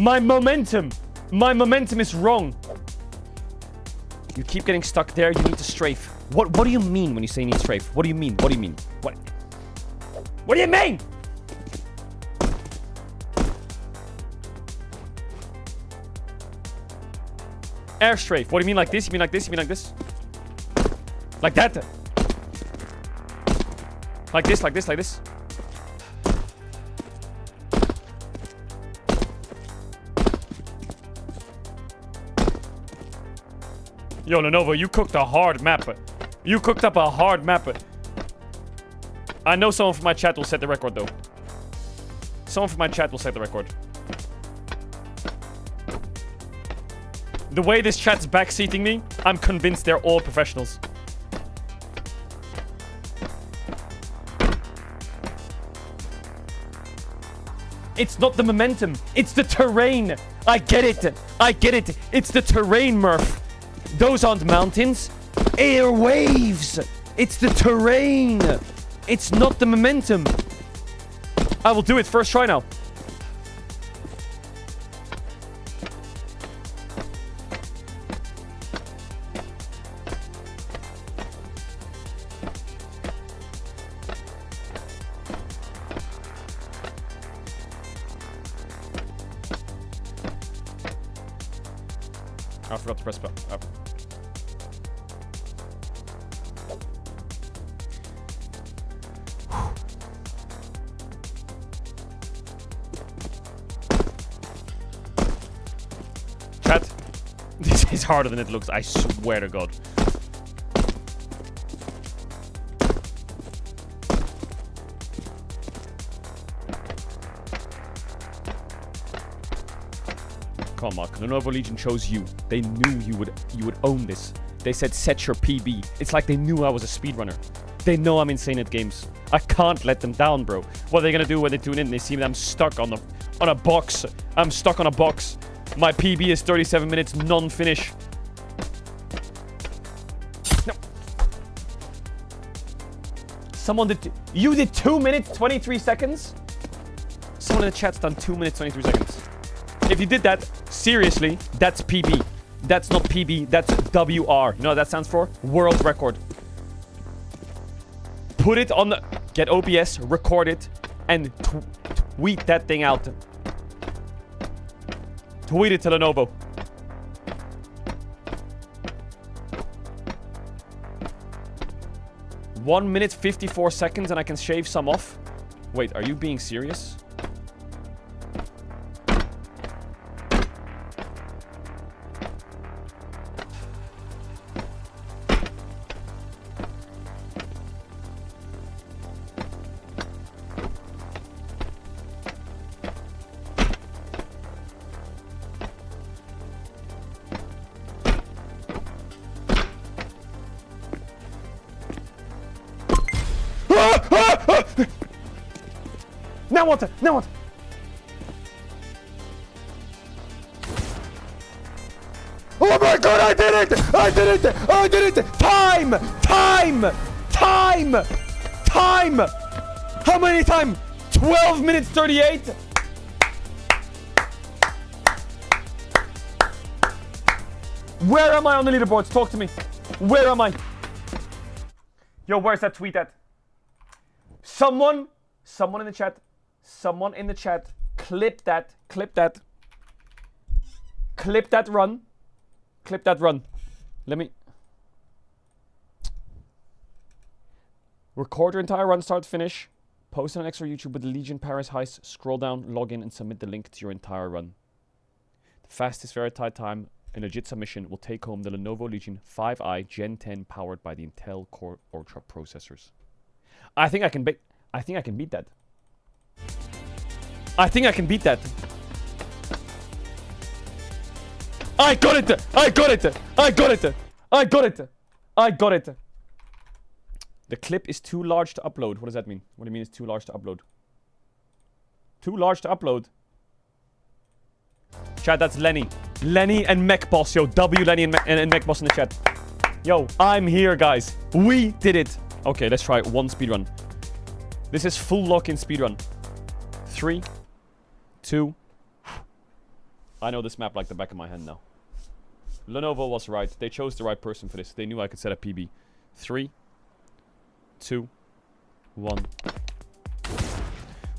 My momentum is wrong. You keep getting stuck there. You need to strafe. What do you mean when you say you need strafe? What do you mean? What do you mean? What do you mean? Air strafe. What do you mean like this? You mean like this? You mean like this? Like that? Like this, like this, like this? Yo, Lenovo, you cooked a hard map. You cooked up a hard map. I know someone from my chat will set the record, though. Someone from my chat will set the record. The way this chat's backseating me, I'm convinced they're all professionals. It's not the momentum. It's the terrain. I get it. I get it. It's the terrain, Murph. Those aren't mountains. Air waves. It's the terrain. It's not the momentum. I will do it first try now. I forgot to press up. Chat, this is harder than it looks, I swear to God. Come on, Mark. Lenovo Legion chose you. They knew you would own this. They said set your PB. It's like they knew I was a speedrunner. They know I'm insane at games. I can't let them down, bro. What are they gonna do when they tune in? They see that I'm stuck on a box. I'm stuck on a box. My PB is 37 minutes non-finish. No. Someone did. You did 2 minutes 23 seconds. Someone in the chat's done 2 minutes 23 seconds. If you did that, seriously, that's PB. That's not PB, that's WR. You know what that stands for? World record. Put it on the... Get OBS, record it, and tweet that thing out. Tweet it to Lenovo. One minute 54 seconds and I can shave some off? Wait, are you being serious? Now what? Now what? Oh my God! I did it! I did it! I did it! Time! Time! Time! Time! How many time? 12 minutes 38? Where am I on the leaderboards? Talk to me. Where am I? Yo, where's that tweet at? Someone in the chat. Someone in the chat. Clip that. Clip that. Clip that run. Clip that run. Let me... Record your entire run, start, finish. Post on extra YouTube with the Legion Paris heist. Scroll down, log in, and submit the link to your entire run. The fastest verified time in legit submission will take home the Lenovo Legion 5i Gen 10 powered by the Intel Core Ultra processors. I think I can beat that. I think I can beat that. I got it! I got it! I got it! I got it! I got it! The clip is too large to upload. What does that mean? What do you mean it's too large to upload? Too large to upload? Chat, that's Lenny. Lenny and MechBoss. Yo, W Lenny and MechBoss in the chat. Yo, I'm here, guys. We did it. Okay, let's try one speedrun. This is full lock-in speedrun. 3, 2. I know this map like the back of my hand now. Lenovo was right. They chose the right person for this. They knew I could set a PB. 3, 2, 1.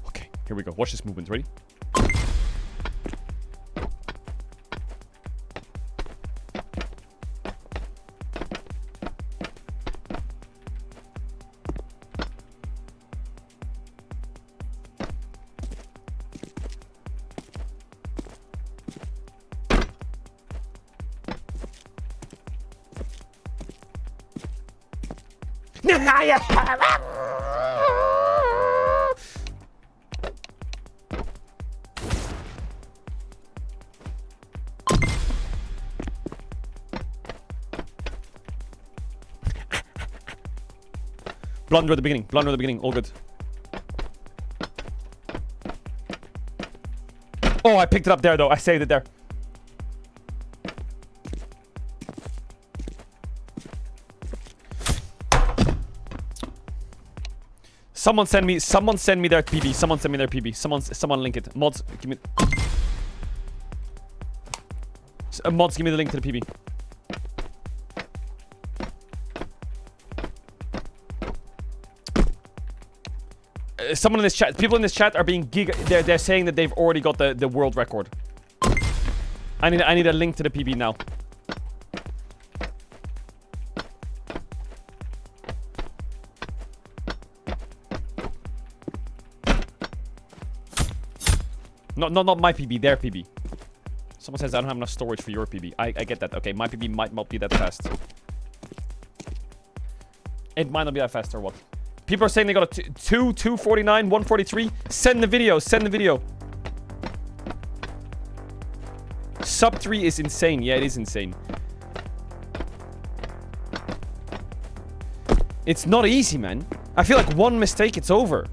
Okay, here we go. Watch this movement. Ready? Blunder at the beginning. Blunder at the beginning. All good. Oh, I picked it up there, though. I saved it there. Someone send me their PB. Someone send me their PB. Someone link it. Mods, give me... Mods, give me the link to the PB. Someone in this chat, people in this chat are being they're saying that they've already got the world record. I need a link to the PB now. Not my PB, their PB. Someone says I don't have enough storage for your PB. I get that. Okay, my PB might not be that fast. It might not be that fast or what? People are saying they got a 249, 143. Send the video. Send the video. Sub 3 is insane. Yeah, it is insane. It's not easy, man. I feel like one mistake, it's over.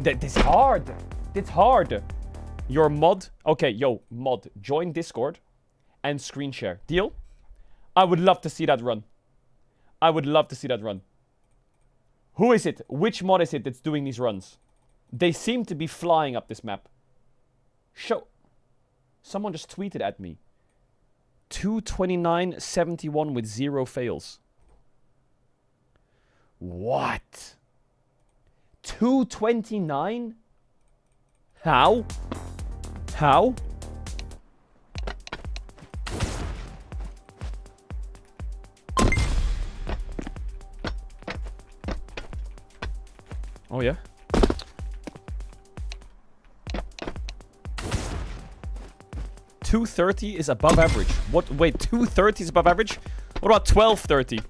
It's hard. It's hard. Your mod. Okay, yo, mod. Join Discord and screen share. Deal? I would love to see that run. I would love to see that run. Who is it? Which mod is it that's doing these runs? They seem to be flying up this map. Show. Someone just tweeted at me. 229.71 with 0 fails. What? 229? How? How? Oh yeah? $230 is above average. What? Wait, $230 is above average? What about $12.30?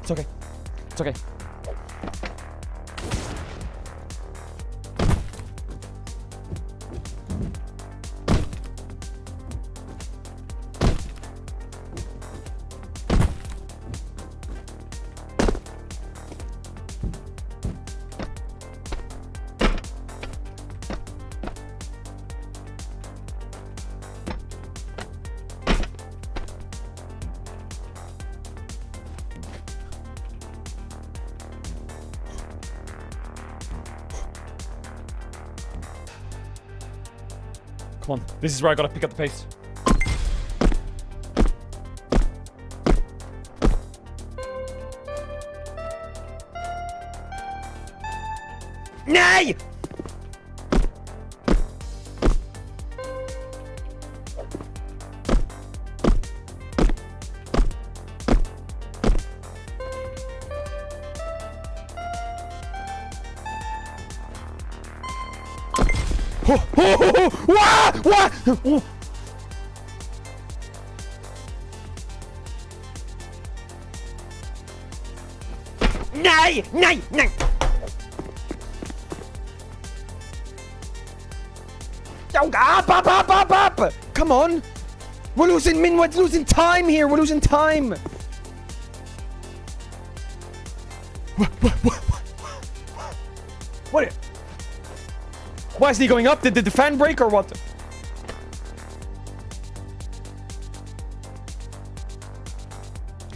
It's okay. It's okay. Come on. This is where I gotta pick up the pace. Nay! What? Nay! Nay! Nay! Up! Come on! We're losing we're losing time here. We're losing time. What? Why is he going up? Did the fan break or what?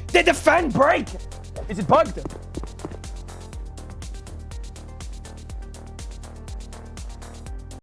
Did the fan break? Is it bugged?